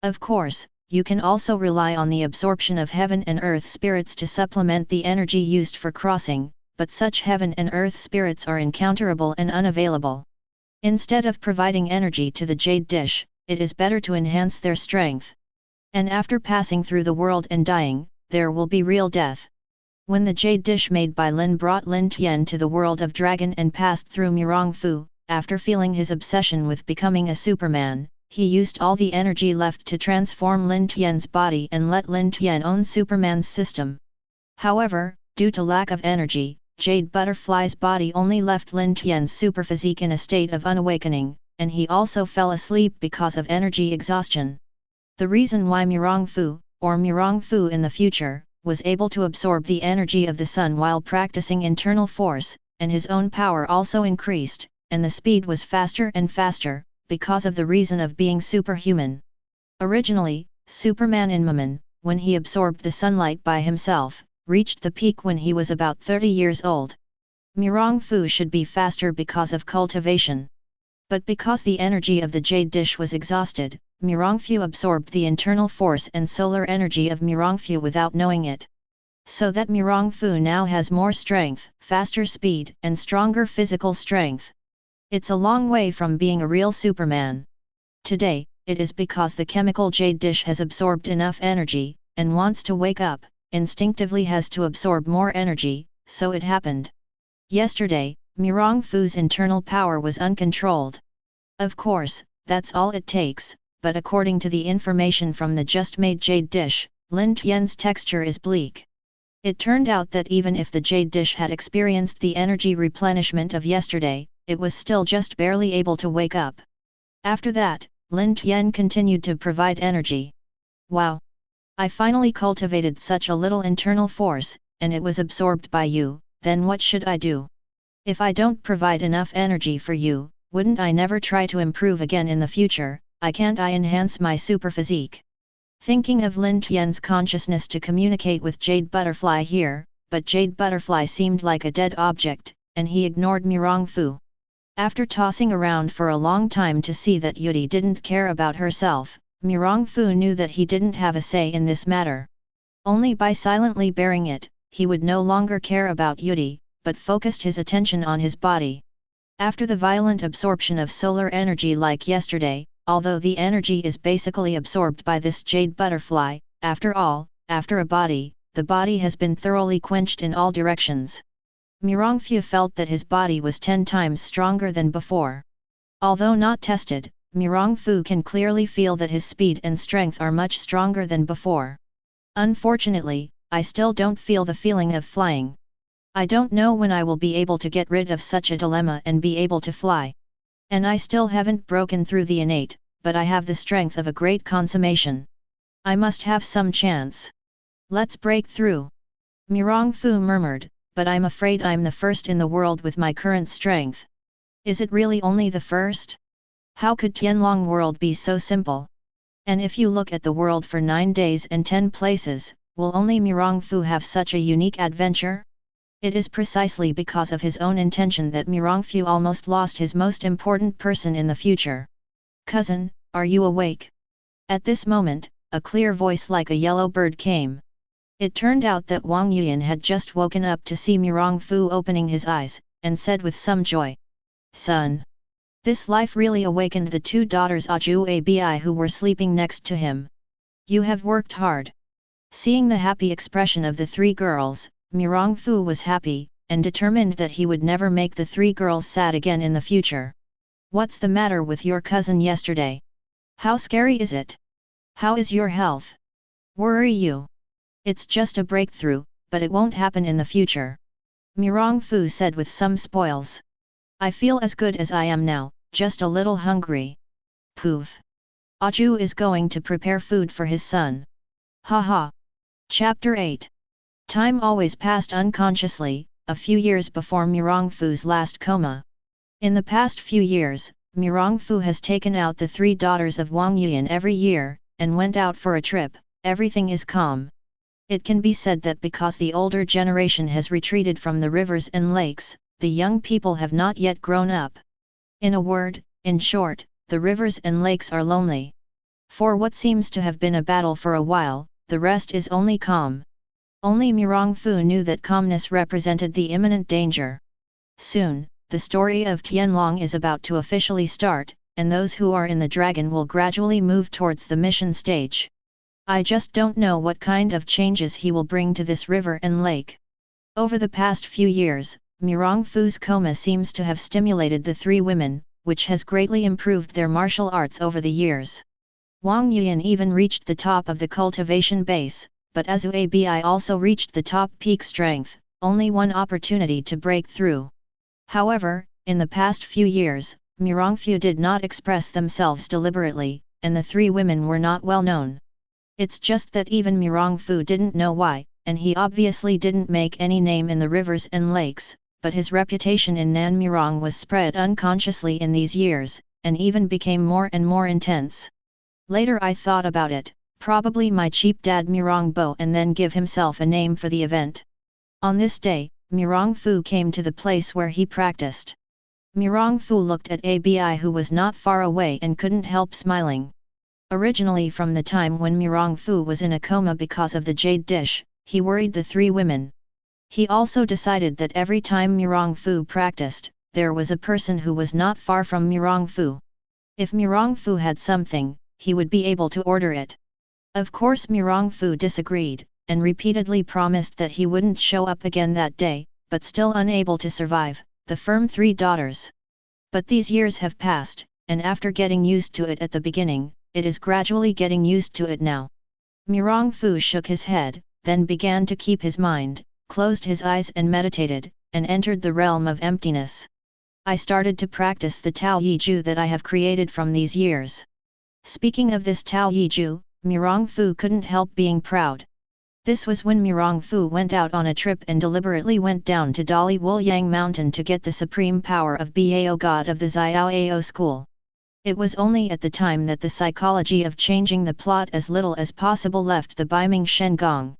Of course, you can also rely on the absorption of heaven and earth spirits to supplement the energy used for crossing, but such heaven and earth spirits are incounterable and unavailable. Instead of providing energy to the jade dish, it is better to enhance their strength. And after passing through the world and dying, there will be real death. When the jade dish made by Lin brought Lin Tian to the world of dragon and passed through Mirongfu, after feeling his obsession with becoming a Superman, he used all the energy left to transform Lin Tian's body and let Lin Tian own Superman's system. However, due to lack of energy, Jade Butterfly's body only left Lin Tian's superphysique in a state of unawakening, and he also fell asleep because of energy exhaustion. The reason why Mirongfu, or Mirongfu in the future, was able to absorb the energy of the sun while practicing internal force, and his own power also increased, and the speed was faster and faster, because of the reason of being superhuman. Originally, Superman Inmaman, when he absorbed the sunlight by himself, reached the peak when he was about 30 years old. Mirongfu should be faster because of cultivation. But because the energy of the jade dish was exhausted, Mirongfu absorbed the internal force and solar energy of Mirongfu without knowing it. So that Mirongfu now has more strength, faster speed, and stronger physical strength. It's a long way from being a real Superman. Today, it is because the chemical jade dish has absorbed enough energy, and wants to wake up, instinctively has to absorb more energy, so it happened. Yesterday, Mirongfu's internal power was uncontrolled. Of course, that's all it takes, but according to the information from the just-made jade dish, Lin Tian's texture is bleak. It turned out that even if the jade dish had experienced the energy replenishment of yesterday, it was still just barely able to wake up. After that, Lin Tian continued to provide energy. Wow! I finally cultivated such a little internal force, and it was absorbed by you, then what should I do? If I don't provide enough energy for you, wouldn't I never try to improve again in the future? Can't I enhance my superphysique? Thinking of Lin Tian's consciousness to communicate with Jade Butterfly here, but Jade Butterfly seemed like a dead object, and he ignored Mirongfu. After tossing around for a long time to see that Yudi didn't care about herself, Mirongfu knew that he didn't have a say in this matter. Only by silently bearing it, he would no longer care about Yudi, but focused his attention on his body. After the violent absorption of solar energy like yesterday, although the energy is basically absorbed by this jade butterfly, after all, after a body, the body has been thoroughly quenched in all directions. Mirongfu felt that his body was 10 times stronger than before. Although not tested, Mirongfu can clearly feel that his speed and strength are much stronger than before. Unfortunately, I still don't feel the feeling of flying. I don't know when I will be able to get rid of such a dilemma and be able to fly. And I still haven't broken through the innate, but I have the strength of a great consummation. I must have some chance. Let's break through. Mirongfu murmured, but I'm afraid I'm the first in the world with my current strength. Is it really only the first? How could Tianlong world be so simple? And if you look at the world for 9 days and 10 places, will only Mirongfu have such a unique adventure? It is precisely because of his own intention that Mirongfu almost lost his most important person in the future. Cousin, are you awake? At this moment, a clear voice like a yellow bird came. It turned out that Wang Yuan had just woken up to see Mirongfu opening his eyes, and said with some joy, "Son." This life really awakened the 2 daughters Aju Abi who were sleeping next to him. You have worked hard. Seeing the happy expression of the 3 girls, Mirongfu was happy, and determined that he would never make the 3 girls sad again in the future. What's the matter with your cousin yesterday? How scary is it? How is your health? Worry you? It's just a breakthrough, but it won't happen in the future. Mirongfu said with some spoils. I feel as good as I am now, just a little hungry. Poof. Aju is going to prepare food for his son. Ha ha. Chapter 8. Time always passed unconsciously, a few years before Mirongfu's last coma. In the past few years, Mirongfu has taken out the 3 daughters of Wang Yuan every year, and went out for a trip. Everything is calm. It can be said that because the older generation has retreated from the rivers and lakes, the young people have not yet grown up. In short, the rivers and lakes are lonely. For what seems to have been a battle for a while, the rest is only calm. Only Mirongfu knew that calmness represented the imminent danger. Soon, the story of Tianlong is about to officially start, and those who are in the dragon will gradually move towards the mission stage. I just don't know what kind of changes he will bring to this river and lake. Over the past few years, Mirongfu's coma seems to have stimulated the three women, which has greatly improved their martial arts over the years. Wang Yuan even reached the top of the cultivation base, but Azuabi also reached the top peak strength, only one opportunity to break through. However, in the past few years, Mirongfu did not express themselves deliberately, and the three women were not well known. It's just that even Mirongfu didn't know why, and he obviously didn't make any name in the rivers and lakes, but his reputation in Nan Mirong was spread unconsciously in these years, and even became more and more intense. Later I thought about it, probably my cheap dad Mirongbo and then give himself a name for the event. On this day, Mirongfu came to the place where he practiced. Mirongfu looked at Abi who was not far away and couldn't help smiling. Originally from the time when Mirongfu was in a coma because of the jade dish, he worried the three women. He also decided that every time Mirongfu practiced, there was a person who was not far from Mirongfu. If Mirongfu had something, he would be able to order it. Of course Mirongfu disagreed, and repeatedly promised that he wouldn't show up again that day, but still unable to survive, the firm three daughters. But these years have passed, and after getting used to it at the beginning, it is gradually getting used to it now. Mirongfu shook his head, then began to keep his mind, closed his eyes and meditated, and entered the realm of emptiness. I started to practice the Tao Yi Ju that I have created from these years. Speaking of this Tao Yi Ju, Mirongfu couldn't help being proud. This was when Mirongfu went out on a trip and deliberately went down to Dali Wuliang Mountain to get the supreme power of Bao God of the Xiaoao school. It was only at the time that the psychology of changing the plot as little as possible left the Beiming Shengong.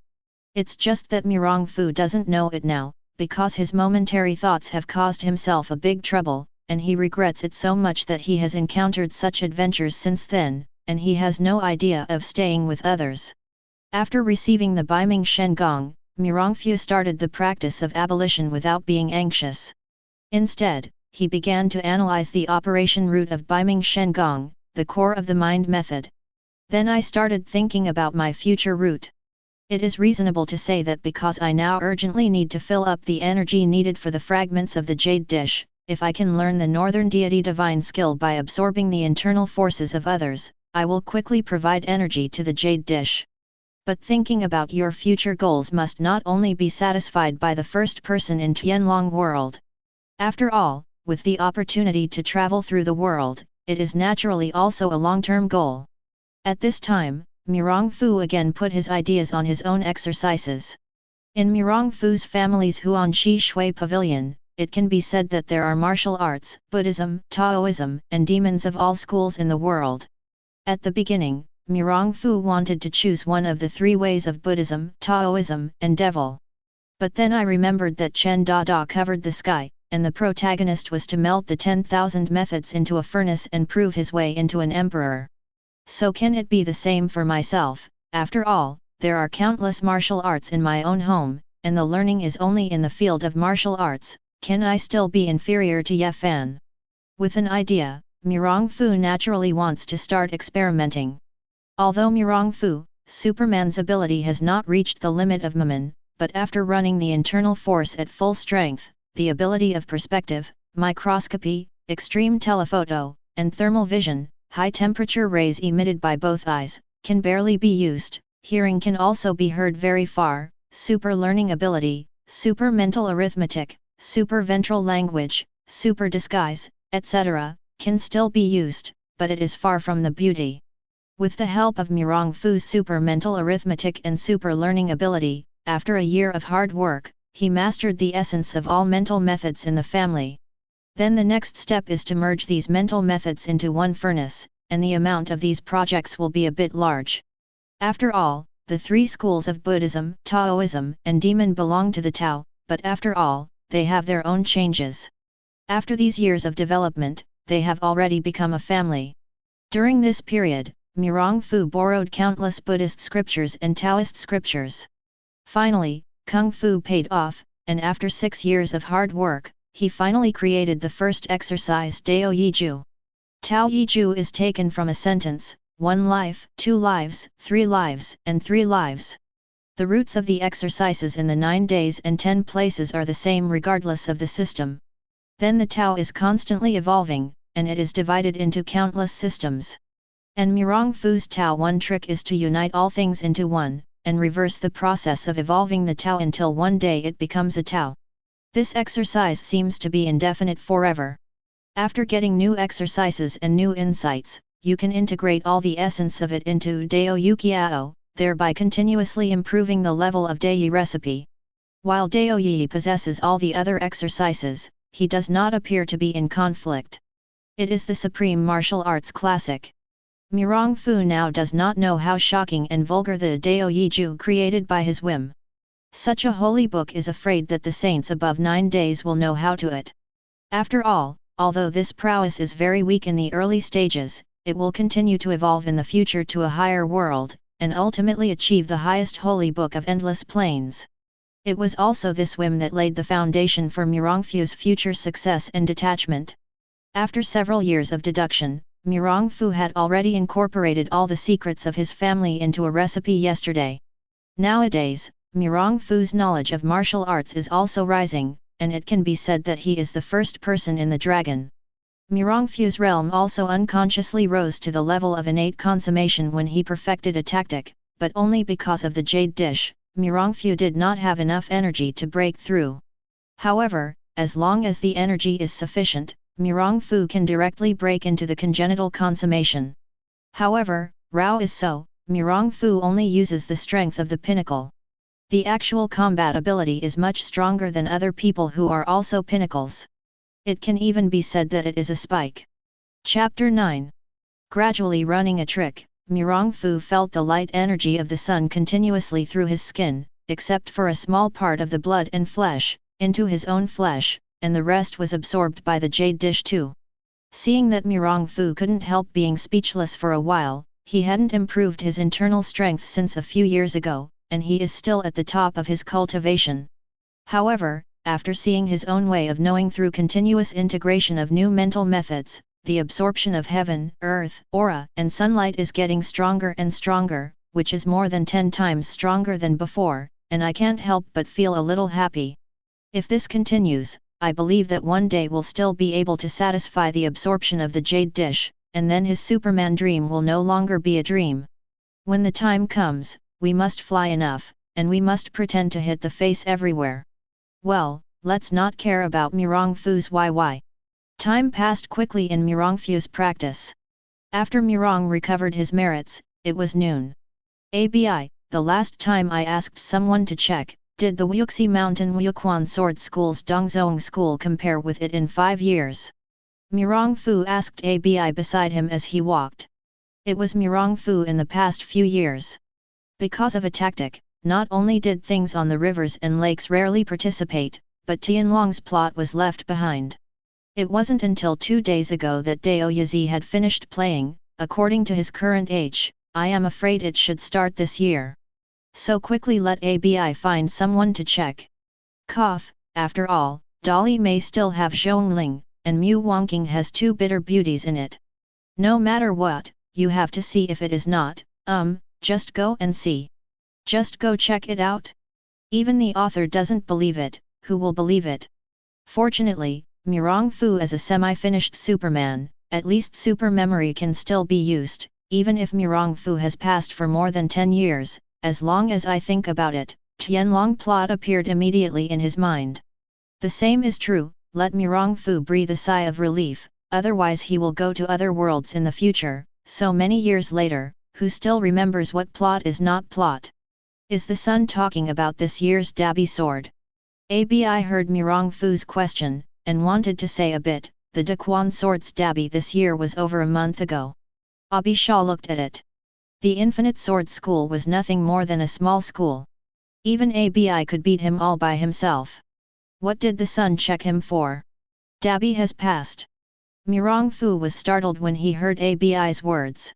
It's just that Mirongfu doesn't know it now, because his momentary thoughts have caused himself a big trouble, and he regrets it so much that he has encountered such adventures since then, and he has no idea of staying with others. After receiving the Beiming Shengong, Mirongfu started the practice of abolition without being anxious. Instead, he began to analyze the operation root of Beiming Shengong, the core of the mind method. Then I started thinking about my future route. It is reasonable to say that because I now urgently need to fill up the energy needed for the fragments of the jade dish, if I can learn the northern deity divine skill by absorbing the internal forces of others, I will quickly provide energy to the jade dish. But thinking about your future goals must not only be satisfied by the first person in Tianlong world. After all, with the opportunity to travel through the world, it is naturally also a long-term goal. At this time, Mirongfu again put his ideas on his own exercises. In Mirongfu's family's Huanxi Shui Pavilion, it can be said that there are martial arts, Buddhism, Taoism, and demons of all schools in the world. At the beginning, Mirongfu wanted to choose one of the three ways of Buddhism, Taoism, and devil. But then I remembered that Chen Dada covered the sky, and the protagonist was to melt the 10,000 methods into a furnace and prove his way into an emperor. So can it be the same for myself? After all, there are countless martial arts in my own home, and the learning is only in the field of martial arts. Can I still be inferior to Ye Fan? With an idea, Mirongfu naturally wants to start experimenting. Although Mirongfu, Superman's ability has not reached the limit of Maman, but after running the internal force at full strength, the ability of perspective, microscopy, extreme telephoto, and thermal vision, high-temperature rays emitted by both eyes, can barely be used. Hearing can also be heard very far. Super learning ability, super mental arithmetic, super ventral language, super disguise, etc., can still be used, but it is far from the beauty. With the help of Mirongfu's super mental arithmetic and super learning ability, after a year of hard work, he mastered the essence of all mental methods in the family. Then the next step is to merge these mental methods into one furnace, and the amount of these projects will be a bit large. After all, the three schools of Buddhism, Taoism, and Demon belong to the Tao, but after all, they have their own changes. After these years of development, they have already become a family. During this period, Mirongfu borrowed countless Buddhist scriptures and Taoist scriptures. Finally, Kung Fu paid off, and after 6 years of hard work, he finally created the first exercise Dao Yi Ju. Tao Yi Ju is taken from a sentence, 1 life, 2 lives, 3 lives, and 3 lives. The roots of the exercises in the 9 days and 10 places are the same regardless of the system. Then the Tao is constantly evolving, and it is divided into countless systems. And Mirongfu's Tao one trick is to unite all things into one, and reverse the process of evolving the Tao until one day it becomes a Tao. This exercise seems to be indefinite forever. After getting new exercises and new insights, you can integrate all the essence of it into Dao Yu Kiao, thereby continuously improving the level of Dai Yi recipe. While Dao Yi possesses all the other exercises, he does not appear to be in conflict. It is the supreme martial arts classic. Mirongfu now does not know how shocking and vulgar the Dao Yi Ju created by his whim. Such a holy book is afraid that the saints above 9 days will know how to it. After all, although this prowess is very weak in the early stages, it will continue to evolve in the future to a higher world, and ultimately achieve the highest holy book of endless planes. It was also this whim that laid the foundation for Mirongfu's future success and detachment. After several years of deduction, Mirongfu had already incorporated all the secrets of his family into a recipe yesterday. Nowadays, Mirongfu's knowledge of martial arts is also rising, and it can be said that he is the first person in the dragon. Mirongfu's realm also unconsciously rose to the level of innate consummation when he perfected a tactic, but only because of the jade dish, Mirongfu did not have enough energy to break through. However, as long as the energy is sufficient, Mirongfu can directly break into the congenital consummation. However, Rao is so, Mirongfu only uses the strength of the pinnacle. The actual combat ability is much stronger than other people who are also pinnacles. It can even be said that it is a spike. Chapter 9. Gradually running a trick, Mirongfu felt the light energy of the sun continuously through his skin, except for a small part of the blood and flesh, into his own flesh, and the rest was absorbed by the jade dish too. Seeing that Mirongfu couldn't help being speechless for a while, he hadn't improved his internal strength since a few years ago, and he is still at the top of his cultivation. However, after seeing his own way of knowing through continuous integration of new mental methods, the absorption of heaven, earth, aura, and sunlight is getting stronger and stronger, which is more than 10 times stronger than before, and I can't help but feel a little happy. If this continues, I believe that one day we'll still be able to satisfy the absorption of the jade dish, and then his Superman dream will no longer be a dream. When the time comes, we must fly enough, and we must pretend to hit the face everywhere. Well, let's not care about Mirongfu's YY. Time passed quickly in Mirongfu's practice. After Mirong recovered his merits, it was noon. ABI, the last time I asked someone to check, did the Wuxi Mountain Wuquan Sword School's Dongzhong School compare with it in 5 years? Mirongfu asked ABI beside him as he walked. It was Mirongfu in the past few years. Because of a tactic, not only did things on the rivers and lakes rarely participate, but Tianlong's plot was left behind. It wasn't until 2 days ago that Dao Yizi had finished playing. According to his current age, I am afraid it should start this year. So quickly let ABI find someone to check. Cough, after all, Dolly may still have Zhongling, and Mu Wangqing has 2 bitter beauties in it. No matter what, you have to see if it is not, just go and see. Just go check it out? Even the author doesn't believe it, who will believe it? Fortunately, Mirongfu is a semi-finished Superman, at least super memory can still be used, even if Mirongfu has passed for more than 10 years, as long as I think about it, Tianlong plot appeared immediately in his mind. The same is true, let Mirongfu breathe a sigh of relief, otherwise he will go to other worlds in the future, so many years later, who still remembers what plot is not plot? Is the sun talking about this year's Dabi sword? ABI heard Mirongfu's question, and wanted to say a bit. The Daquan sword's Dabi this year was over a month ago. Abisha looked at it. The Infinite Sword School was nothing more than a small school. Even Abi could beat him all by himself. What did the sun check him for? Dabi has passed. Mirong Fu was startled when he heard Abi's words.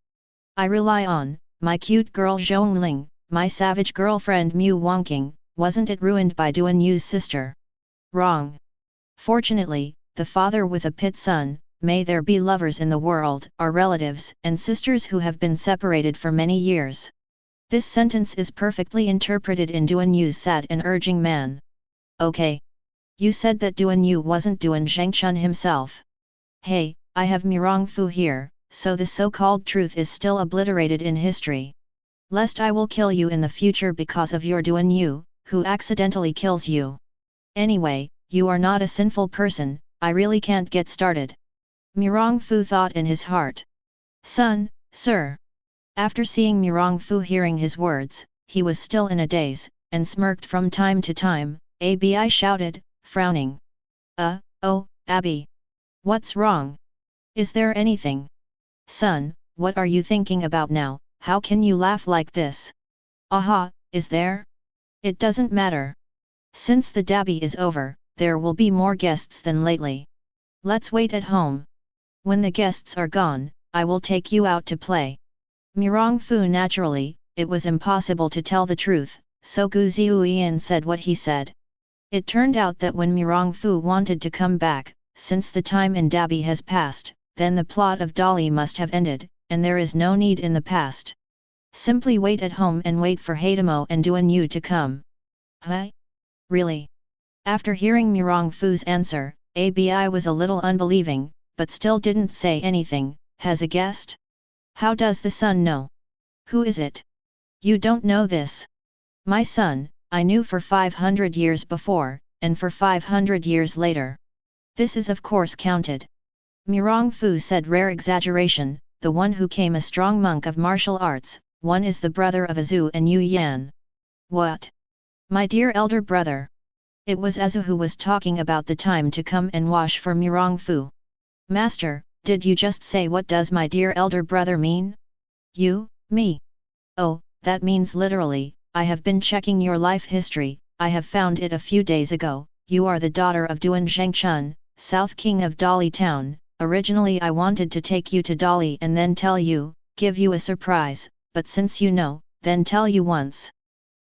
I rely on my cute girl Zhongling, my savage girlfriend Mu Wangqing, wasn't it ruined by Duan Yu's sister? Wrong. Fortunately, the father with a pit son, may there be lovers in the world, are relatives and sisters who have been separated for many years. This sentence is perfectly interpreted in Duan Yu's sad and urging man. Okay. You said that Duan Yu wasn't Duan Zhengchun himself. Hey, I have Mirong Fu here, so the so-called truth is still obliterated in history. Lest I will kill you in the future because of your Duan Yu, who accidentally kills you. Anyway, you are not a sinful person, I really can't get started. Mirong Fu thought in his heart. Son, sir. After seeing Mirong Fu hearing his words, he was still in a daze, and smirked from time to time. Abi shouted, frowning. Oh, Abi. What's wrong? Is there anything? Son, what are you thinking about now, how can you laugh like this? Aha, is there? It doesn't matter. Since the Dabi is over, there will be more guests than lately. Let's wait at home. When the guests are gone, I will take you out to play. Mirong Fu naturally, it was impossible to tell the truth, so Gu Ziuyan said what he said. It turned out that when Mirong Fu wanted to come back, since the time in Dabi has passed, then the plot of Dolly must have ended, and there is no need in the past. Simply wait at home and wait for Haidamo and Duan Yu to come. Huh? Really? After hearing Mirong Fu's answer, Abi was a little unbelieving, but still didn't say anything. Has a guest? How does the son know? Who is it? You don't know this. My son, I knew for 500 years before, and for 500 years later. This is of course counted. Mirong Fu said rare exaggeration, the one who came a strong monk of martial arts, one is the brother of Azu and Yu Yan. What? My dear elder brother. It was Azu who was talking about the time to come and wash for Mirong Fu. Master, did you just say what does my dear elder brother mean? You, me. Oh, that means literally, I have been checking your life history, I have found it a few days ago, you are the daughter of Duan Zhengchun, South King of Dali Town. Originally I wanted to take you to Dali and then tell you, give you a surprise, but since you know, then tell you once.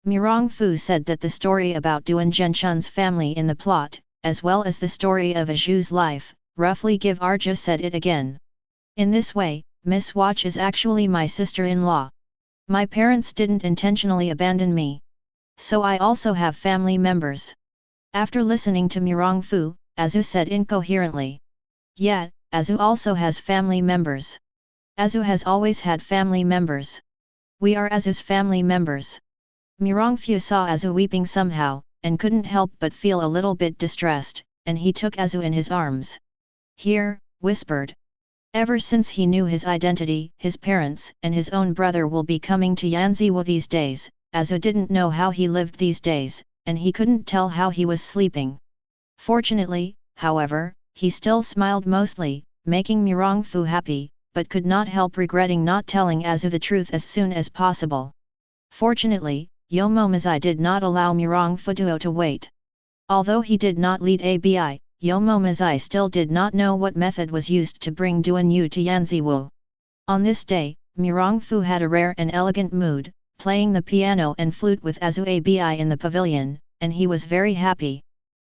Mirong Fu said that the story about Duan Zhengchun's family in the plot, as well as the story of Aju's life, roughly give Arja said it again. In this way, Miss Watch is actually my sister-in-law. My parents didn't intentionally abandon me. So I also have family members. After listening to Mirong Fu, Azu said incoherently. Yeah, Azu also has family members. Azu has always had family members. We are Azu's family members. Mirong Fu saw Azu weeping somehow, and couldn't help but feel a little bit distressed, and he took Azu in his arms. Here, whispered. Ever since he knew his identity, his parents and his own brother will be coming to Yanziwa these days, Azu didn't know how he lived these days, and he couldn't tell how he was sleeping. Fortunately, however, he still smiled mostly, making Mirong Fu happy, but could not help regretting not telling Azu the truth as soon as possible. Fortunately, Yomomazai did not allow Mirong Fu to wait. Although he did not lead Abi, Yomomazai still did not know what method was used to bring Duan Yu to Yanziwu. On this day, Mirong Fu had a rare and elegant mood, playing the piano and flute with Azu Abi in the pavilion, and he was very happy.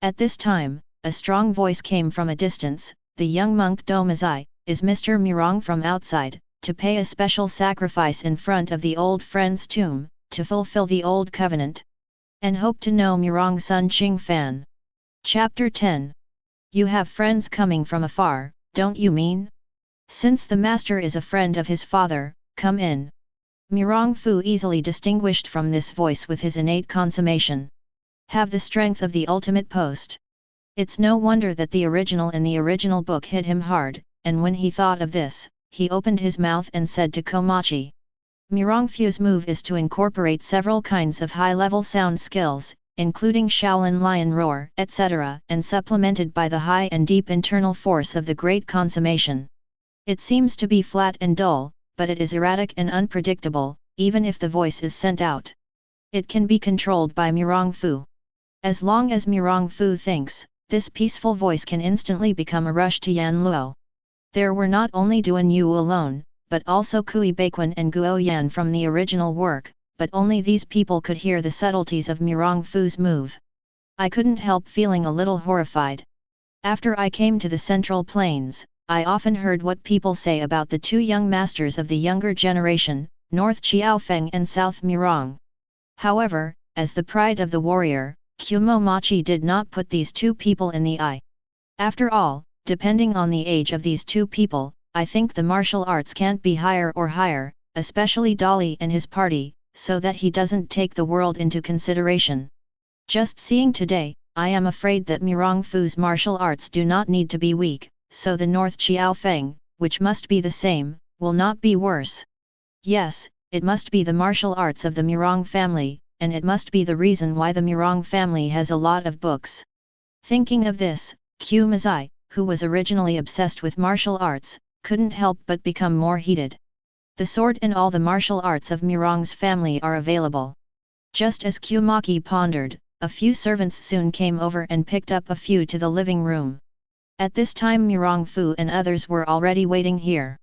At this time, a strong voice came from a distance, the young monk Domazai, is Mr. Mirong from outside, to pay a special sacrifice in front of the old friend's tomb, to fulfill the old covenant. And hope to know Mirong Sun Ching Fan. Chapter 10. You have friends coming from afar, don't you mean? Since the master is a friend of his father, come in. Mirong Fu easily distinguished from this voice with his innate consummation. Have the strength of the ultimate post. It's no wonder that the original in the original book hit him hard, and when he thought of this, he opened his mouth and said to Komachi. Mirong Fu's move is to incorporate several kinds of high-level sound skills, including Shaolin Lion Roar, etc., and supplemented by the high and deep internal force of the great consummation. It seems to be flat and dull, but it is erratic and unpredictable, even if the voice is sent out. It can be controlled by Mirong Fu. As long as Mirong Fu thinks, this peaceful voice can instantly become a rush to Yan Luo. There were not only Duan Yu alone, but also Kui Baiquan and Guo Yan from the original work, but only these people could hear the subtleties of Mirong Fu's move. I couldn't help feeling a little horrified. After I came to the Central Plains, I often heard what people say about the two young masters of the younger generation, North Qiaofeng and South Mirong. However, as the pride of the warrior, Kumomachi did not put these two people in the eye. After all, depending on the age of these two people, I think the martial arts can't be higher or higher, especially Dolly and his party, so that he doesn't take the world into consideration. Just seeing today, I am afraid that Mirong Fu's martial arts do not need to be weak, so the North Qiaofeng, which must be the same, will not be worse. Yes, it must be the martial arts of the Mirong family, and it must be the reason why the Mirong family has a lot of books. Thinking of this, Q Mazai, who was originally obsessed with martial arts, couldn't help but become more heated. The sword and all the martial arts of Mirong's family are available. Just as Kumaki pondered, a few servants soon came over and picked up a few to the living room. At this time Mirong Fu and others were already waiting here.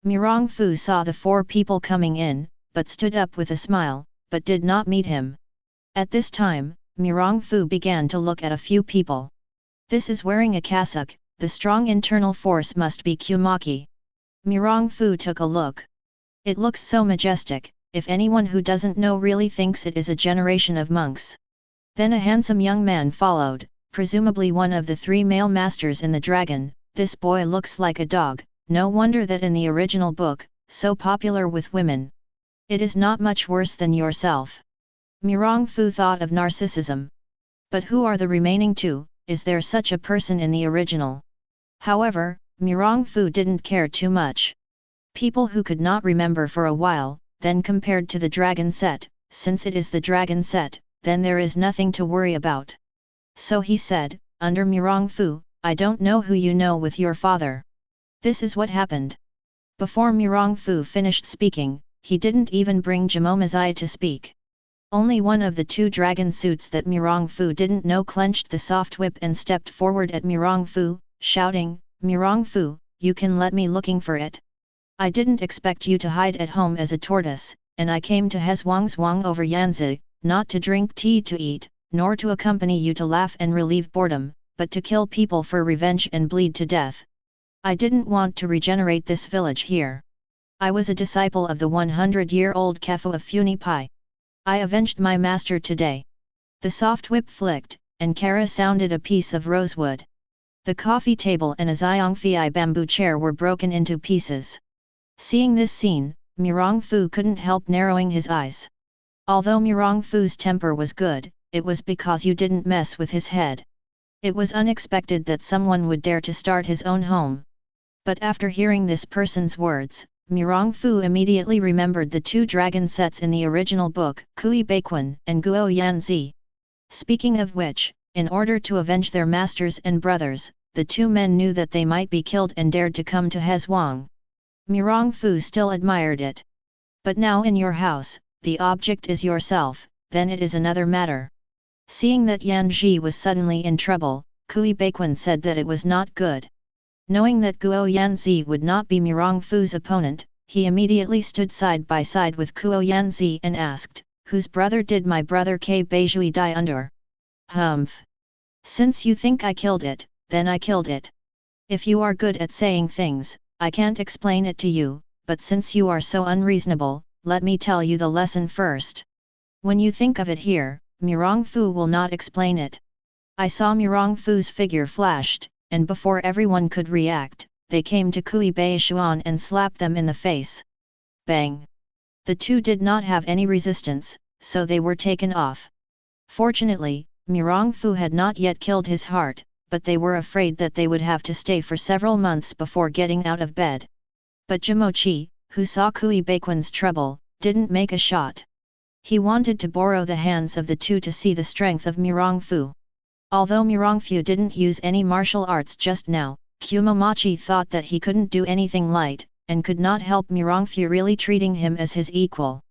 Mirong Fu saw the four people coming in, but stood up with a smile, but did not meet him. At this time, Mirong Fu began to look at a few people. This is wearing a cassock, the strong internal force must be Kumaki. Mirong Fu took a look. It looks so majestic, if anyone who doesn't know really thinks it is a generation of monks. Then a handsome young man followed, presumably one of the three male masters in the dragon. This boy looks like a dog, no wonder that in the original book, so popular with women. It is not much worse than yourself. Mirong Fu thought of narcissism. But who are the remaining two, is there such a person in the original? However, Mirong Fu didn't care too much. People who could not remember for a while, then compared to the dragon set, since it is the dragon set, then there is nothing to worry about. So he said, under Mirong Fu, I don't know who you know with your father. This is what happened. Before Mirong Fu finished speaking, he didn't even bring Jimomazai to speak. Only one of the two dragon suits that Mirong Fu didn't know clenched the soft whip and stepped forward at Mirong Fu, shouting, Mirong Fu, you can let me looking for it. I didn't expect you to hide at home as a tortoise, and I came to Hezwangzwang over Yanzi, not to drink tea to eat, nor to accompany you to laugh and relieve boredom, but to kill people for revenge and bleed to death. I didn't want to regenerate this village here. I was a disciple of the 100-year-old Kefu of Funipai. I avenged my master today. The soft whip flicked, and Kara sounded a piece of rosewood. The coffee table and a Xiongfei bamboo chair were broken into pieces. Seeing this scene, Mirong Fu couldn't help narrowing his eyes. Although Mirong Fu's temper was good, it was because you didn't mess with his head. It was unexpected that someone would dare to start his own home. But after hearing this person's words, Mirong Fu immediately remembered the two dragon sets in the original book, Kui Baiquan and Guo Yanzi. Speaking of which, in order to avenge their masters and brothers, the two men knew that they might be killed and dared to come to Hezwang. Mirong Fu still admired it. But now in your house, the object is yourself, then it is another matter. Seeing that Yan Ji was suddenly in trouble, Kui Baiquan said that it was not good. Knowing that Guo Yanzi would not be Mirong Fu's opponent, he immediately stood side by side with Guo Yanzi and asked, whose brother did my brother K Beijui die under? Humph. Since you think I killed it, then I killed it. If you are good at saying things, I can't explain it to you, but since you are so unreasonable, let me tell you the lesson first. When you think of it here, Mirong Fu will not explain it. I saw Mirong Fu's figure flashed, and before everyone could react, they came to Kui Baishuan and slapped them in the face. Bang! The two did not have any resistance, so they were taken off. Fortunately, Mirong Fu had not yet killed his heart, but they were afraid that they would have to stay for several months before getting out of bed. But Jimochi, who saw Kui Baiquan's trouble, didn't make a shot. He wanted to borrow the hands of the two to see the strength of Mirong Fu. Although Mirong Fu didn't use any martial arts just now, Kumomachi thought that he couldn't do anything light, and could not help Mirongfu really treating him as his equal.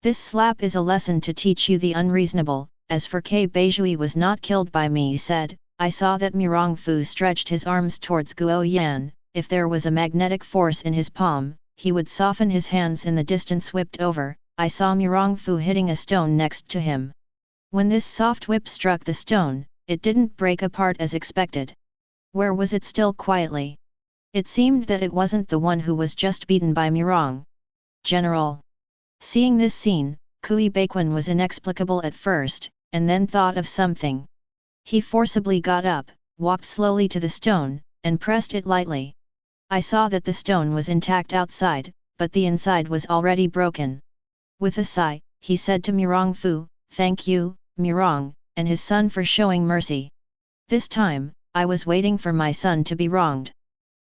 This slap is a lesson to teach you the unreasonable. As for K. Beijui was not killed by me, he said. I saw that Mirongfu stretched his arms towards Guo Yan. If there was a magnetic force in his palm, he would soften his hands in the distance whipped over. I saw Mirongfu hitting a stone next to him. When this soft whip struck the stone, it didn't break apart as expected. Where was it still quietly? It seemed that it wasn't the one who was just beaten by Mirong. General. Seeing this scene, Kui Baequan was inexplicable at first, and then thought of something. He forcibly got up, walked slowly to the stone, and pressed it lightly. I saw that the stone was intact outside, but the inside was already broken. With a sigh, he said to Mirongfu, "Thank you, Mirong, and his son for showing mercy. This time, I was waiting for my son to be wronged.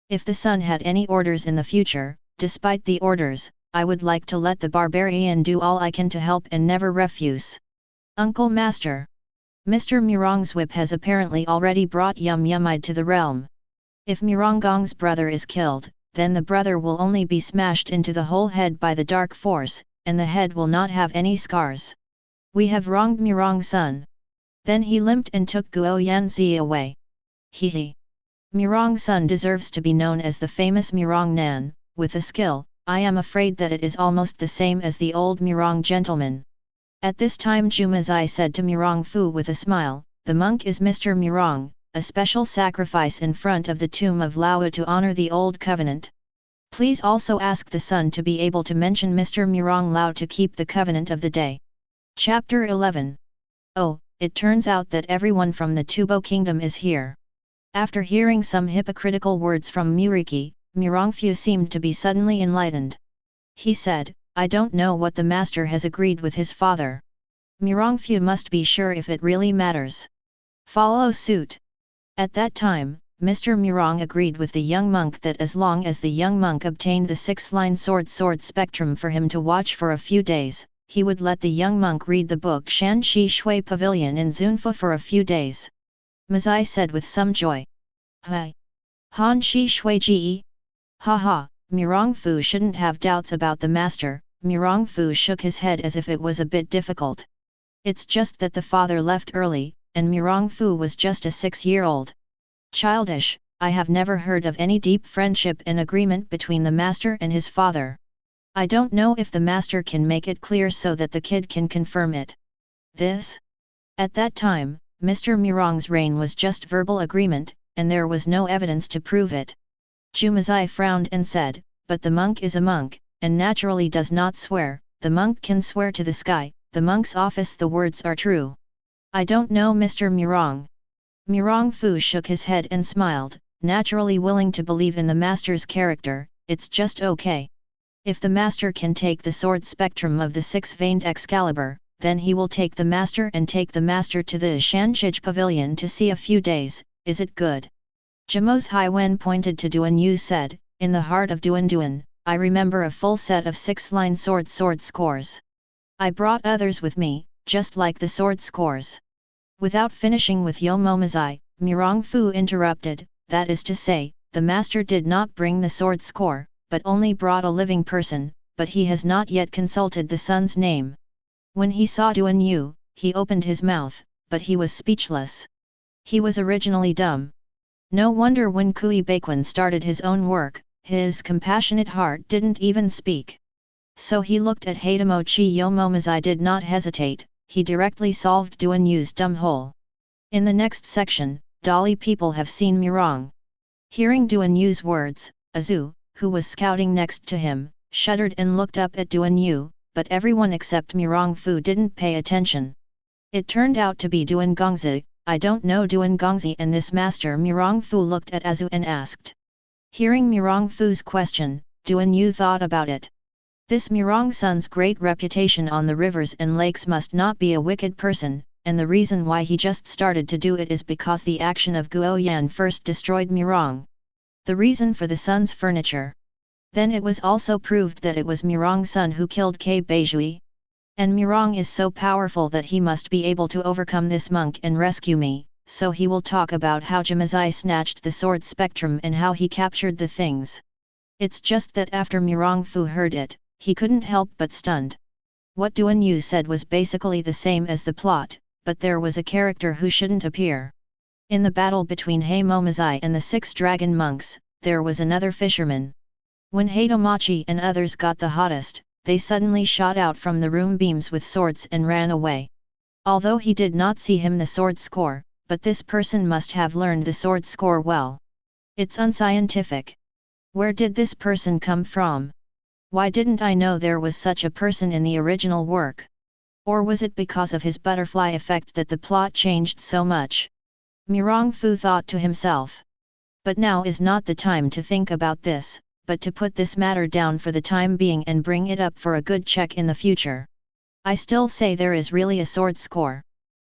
If the son had any orders in the future, despite the orders, I would like to let the barbarian do all I can to help and never refuse." Uncle Master. Mr. Mirong's whip has apparently already brought Yum Yumide to the realm. If Mirongong's brother is killed, then the brother will only be smashed into the whole head by the dark force, and the head will not have any scars. We have wronged Mirong's son. Then he limped and took Guo Yanzi away. He. Mirong's son deserves to be known as the famous Mirong Nan, with a skill. I am afraid that it is almost the same as the old Mirong gentleman. At this time Jumazai said to Mirongfu with a smile, "The monk is Mr. Mirong, a special sacrifice in front of the tomb of Lao to honor the old covenant. Please also ask the son to be able to mention Mr. Mirong Lao to keep the covenant of the day." Chapter 11. Oh, it turns out that everyone from the Tubo kingdom is here. After hearing some hypocritical words from Muriki, Mirongfu seemed to be suddenly enlightened. He said, "I don't know what the master has agreed with his father. Mirongfu must be sure if it really matters. Follow suit." At that time, Mr. Mirong agreed with the young monk that as long as the young monk obtained the 6-line sword spectrum for him to watch for a few days, he would let the young monk read the book Shan Shi Shui Pavilion in Zunfa for a few days. Mazai said with some joy. "Hai! Han Shi Shui Ji? Ha ha, Mirongfu shouldn't have doubts about the master." Mirongfu shook his head as if it was a bit difficult. It's just that the father left early, and Mirongfu was just a 6-year-old. Childish. I have never heard of any deep friendship and agreement between the master and his father. I don't know if the master can make it clear so that the kid can confirm it. This? At that time, Mr. Mirong's reign was just verbal agreement, and there was no evidence to prove it. Jumazai frowned and said, "But the monk is a monk, and naturally does not swear. The monk can swear to the sky, the monk's office the words are true." "I don't know Mr. Mirong." Mirongfu shook his head and smiled, naturally willing to believe in the master's character. "It's just okay. If the master can take the sword spectrum of the 6-veined Excalibur, then he will take the master and take the master to the Shanchij pavilion to see a few days. Is it good?" Jamos Haiwen pointed to Duan Yu said, "In the heart of Duan, I remember a full set of 6-line sword scores. I brought others with me, just like the sword scores." Without finishing with Yomomazai, Mirongfu interrupted, "That is to say, the master did not bring the sword score, but only brought a living person, but he has not yet consulted the son's name." When he saw Duan Yu, he opened his mouth, but he was speechless. He was originally dumb. No wonder when Kui Baequan started his own work, his compassionate heart didn't even speak. So he looked at Hatemochi Yomomazai did not hesitate, he directly solved Duan Yu's dumb hole. In the next section, Dolly people have seen Mirong. Hearing Duan Yu's words, Azu, who was scouting next to him, shuddered and looked up at Duan Yu, but everyone except Mirongfu didn't pay attention. It turned out to be Duan Gongzi. "I don't know Duan Gongzi and this master." Mirongfu looked at Azu and asked. Hearing Mirongfu's question, Duan Yu thought about it. This Mirong son's great reputation on the rivers and lakes must not be a wicked person, and the reason why he just started to do it is because the action of Guo Yan first destroyed Mirong. The reason for the son's furniture. Then it was also proved that it was Mirong's son who killed K. Beijui. And Mirong is so powerful that he must be able to overcome this monk and rescue me, so he will talk about how Jamazai snatched the sword spectrum and how he captured the things. It's just that after Mirong Fu heard it, he couldn't help but stunned. What Duan Yu said was basically the same as the plot, but there was a character who shouldn't appear. In the battle between Heimomazai and the 6 dragon monks, there was another fisherman. When Hitomachi and others got the hottest, they suddenly shot out from the room beams with swords and ran away. Although he did not see him the sword score, but this person must have learned the sword score well. It's unscientific. Where did this person come from? Why didn't I know there was such a person in the original work? Or was it because of his butterfly effect that the plot changed so much? Mirong Fu thought to himself. But now is not the time to think about this, but to put this matter down for the time being and bring it up for a good check in the future. I still say there is really a sword score.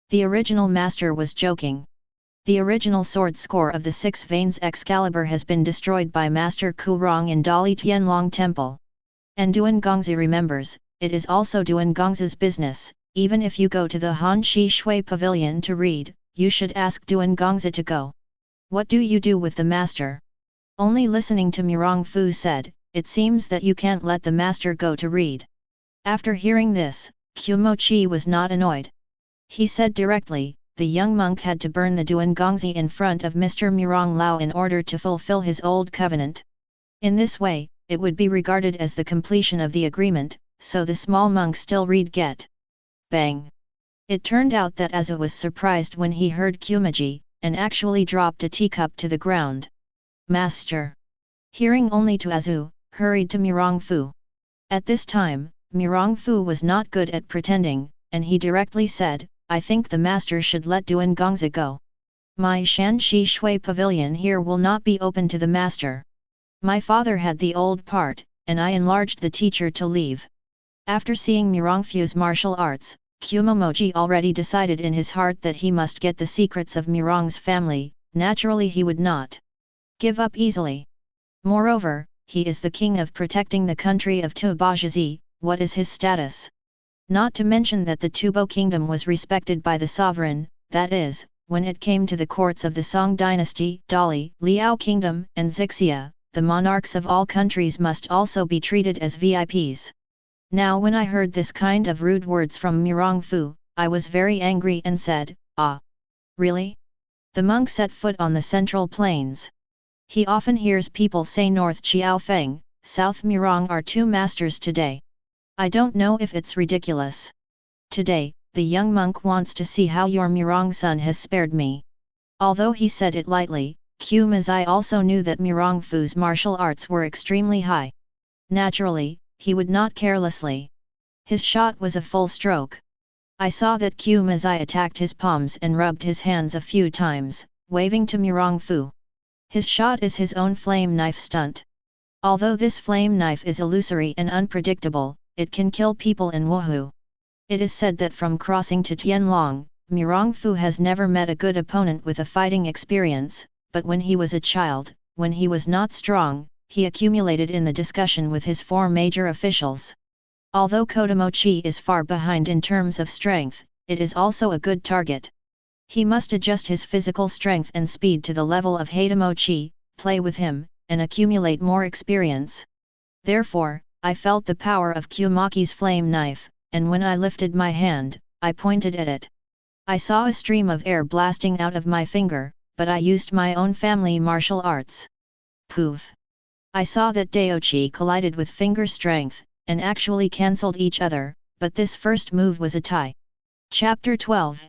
The original master was joking. The original sword score of the 6 veins Excalibur has been destroyed by Master Kurong in Dali Tianlong Temple. And Duan Gongzi remembers, it is also Duan Gongzi's business. Even if you go to the Han Shi Shui Pavilion to read, you should ask Duan Gongzi to go. What do you do with the master? Only listening to Mirong Fu said, it seems that you can't let the master go to read. After hearing this, Kumochi was not annoyed. He said directly, the young monk had to burn the Duan Gongzi in front of Mr. Mirong Lao in order to fulfill his old covenant. In this way, it would be regarded as the completion of the agreement, so the small monk still read get. Bang! It turned out that Azu was surprised when he heard Kumaji, and actually dropped a teacup to the ground. Master! Hearing only to Azu, hurried to Mirong Fu. At this time, Mirong Fu was not good at pretending, and he directly said, I think the master should let Duan Gongzi go. My Shan Shi Shui Pavilion here will not be open to the master. My father had the old part, and I enlarged the teacher to leave. After seeing Mirong Fu's martial arts, Kumomochi already decided in his heart that he must get the secrets of Mirong's family. Naturally he would not give up easily. Moreover, he is the king of protecting the country of Tubajazi. What is his status? Not to mention that the Tubo kingdom was respected by the sovereign, that is, when it came to the courts of the Song dynasty, Dali, Liao kingdom, and Xixia, the monarchs of all countries must also be treated as VIPs. Now when I heard this kind of rude words from Mirong Fu, I was very angry and said, ah! Really? The monk set foot on the central plains. He often hears people say North Qiaofeng, South Mirong are 2 masters today. I don't know if it's ridiculous. Today, the young monk wants to see how your Mirong son has spared me. Although he said it lightly, Kumazai also knew that Mirong Fu's martial arts were extremely high. Naturally, he would not carelessly. His shot was a full stroke. I saw that Kumazai attacked his palms and rubbed his hands a few times, waving to Mirong Fu. His shot is his own flame knife stunt. Although this flame knife is illusory and unpredictable, it can kill people in Wuhu. It is said that from crossing to Tianlong, Mirong Fu has never met a good opponent with a fighting experience, but when he was a child, when he was not strong, he accumulated in the discussion with his 4 major officials. Although Kodomochi is far behind in terms of strength, it is also a good target. He must adjust his physical strength and speed to the level of Hitomochi, play with him, and accumulate more experience. Therefore, I felt the power of Kumaki's flame knife, and when I lifted my hand, I pointed at it. I saw a stream of air blasting out of my finger, but I used my own family martial arts. Poof! I saw that Daochi collided with finger strength, and actually cancelled each other, but this first move was a tie. Chapter 12.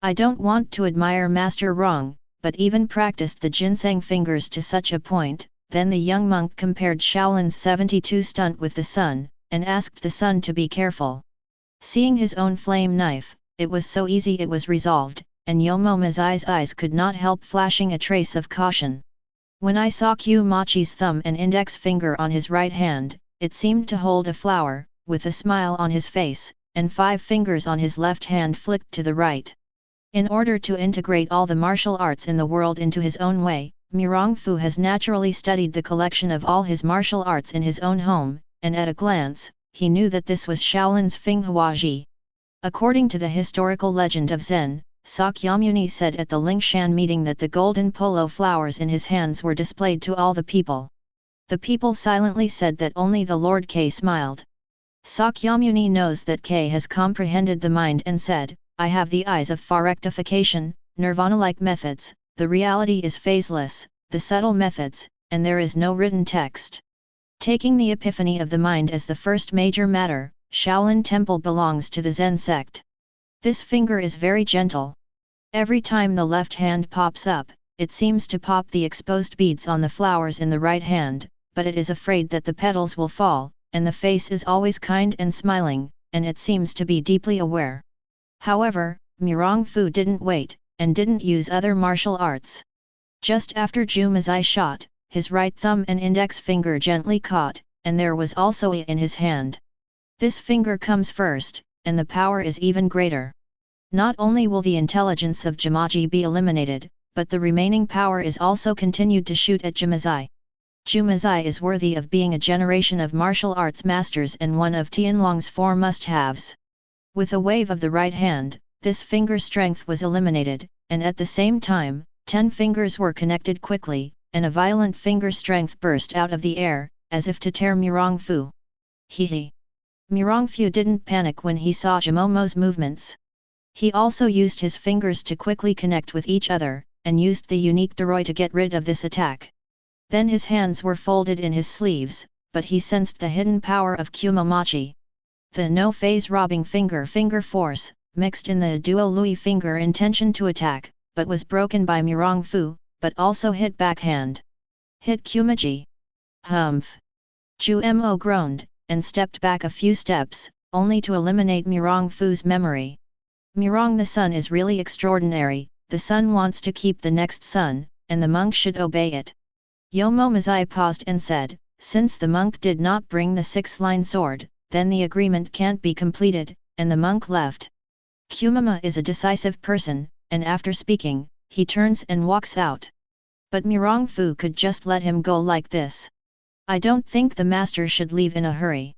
I don't want to admire Master Rong, but even practiced the ginseng fingers to such a point. Then the young monk compared Shaolin's 72 stunt with the sun, and asked the sun to be careful. Seeing his own flame knife, it was so easy it was resolved, and Yomomazai's eyes could not help flashing a trace of caution. When I saw Kumachi's thumb and index finger on his right hand, it seemed to hold a flower, with a smile on his face, and 5 fingers on his left hand flicked to the right. In order to integrate all the martial arts in the world into his own way, Mirong Fu has naturally studied the collection of all his martial arts in his own home, and at a glance, he knew that this was Shaolin's Finghua Ji. According to the historical legend of Zen, Sakyamuni said at the Lingshan meeting that the golden polo flowers in his hands were displayed to all the people. The people silently said that only the Lord K smiled. Sakyamuni knows that K has comprehended the mind and said, I have the eyes of far rectification, nirvana-like methods, the reality is phaseless, the subtle methods, and there is no written text. Taking the epiphany of the mind as the first major matter, Shaolin Temple belongs to the Zen sect. This finger is very gentle. Every time the left hand pops up, it seems to pop the exposed beads on the flowers in the right hand, but it is afraid that the petals will fall, and the face is always kind and smiling, and it seems to be deeply aware. However, Mirong Fu didn't wait, and didn't use other martial arts. Just after Jumazai shot, his right thumb and index finger gently caught, and there was also a in his hand. This finger comes first, and the power is even greater. Not only will the intelligence of Jamaji be eliminated, but the remaining power is also continued to shoot at Jumazai. Jumazai is worthy of being a generation of martial arts masters and one of Tianlong's 4 must-haves. With a wave of the right hand, this finger strength was eliminated, and at the same time, 10 fingers were connected quickly, and a violent finger strength burst out of the air, as if to tear Mirong Fu. Hee. Mirong Fu didn't panic when he saw Jamomo's movements. He also used his fingers to quickly connect with each other, and used the unique Doroi to get rid of this attack. Then his hands were folded in his sleeves, but he sensed the hidden power of Kumomachi. The no-phase robbing finger force, mixed in the duo Lui finger intention to attack, but was broken by Mirong Fu, but also hit backhand. Hit Kumaji. Humph. Ju Mo groaned, and stepped back a few steps, only to eliminate Mirong Fu's memory. Mirong the sun is really extraordinary, the sun wants to keep the next sun, and the monk should obey it. Yomo Mazai paused and said, since the monk did not bring the 6-line sword, then the agreement can't be completed, and the monk left. Kumama is a decisive person, and after speaking, he turns and walks out. But Mirong Fu could just let him go like this. I don't think the master should leave in a hurry.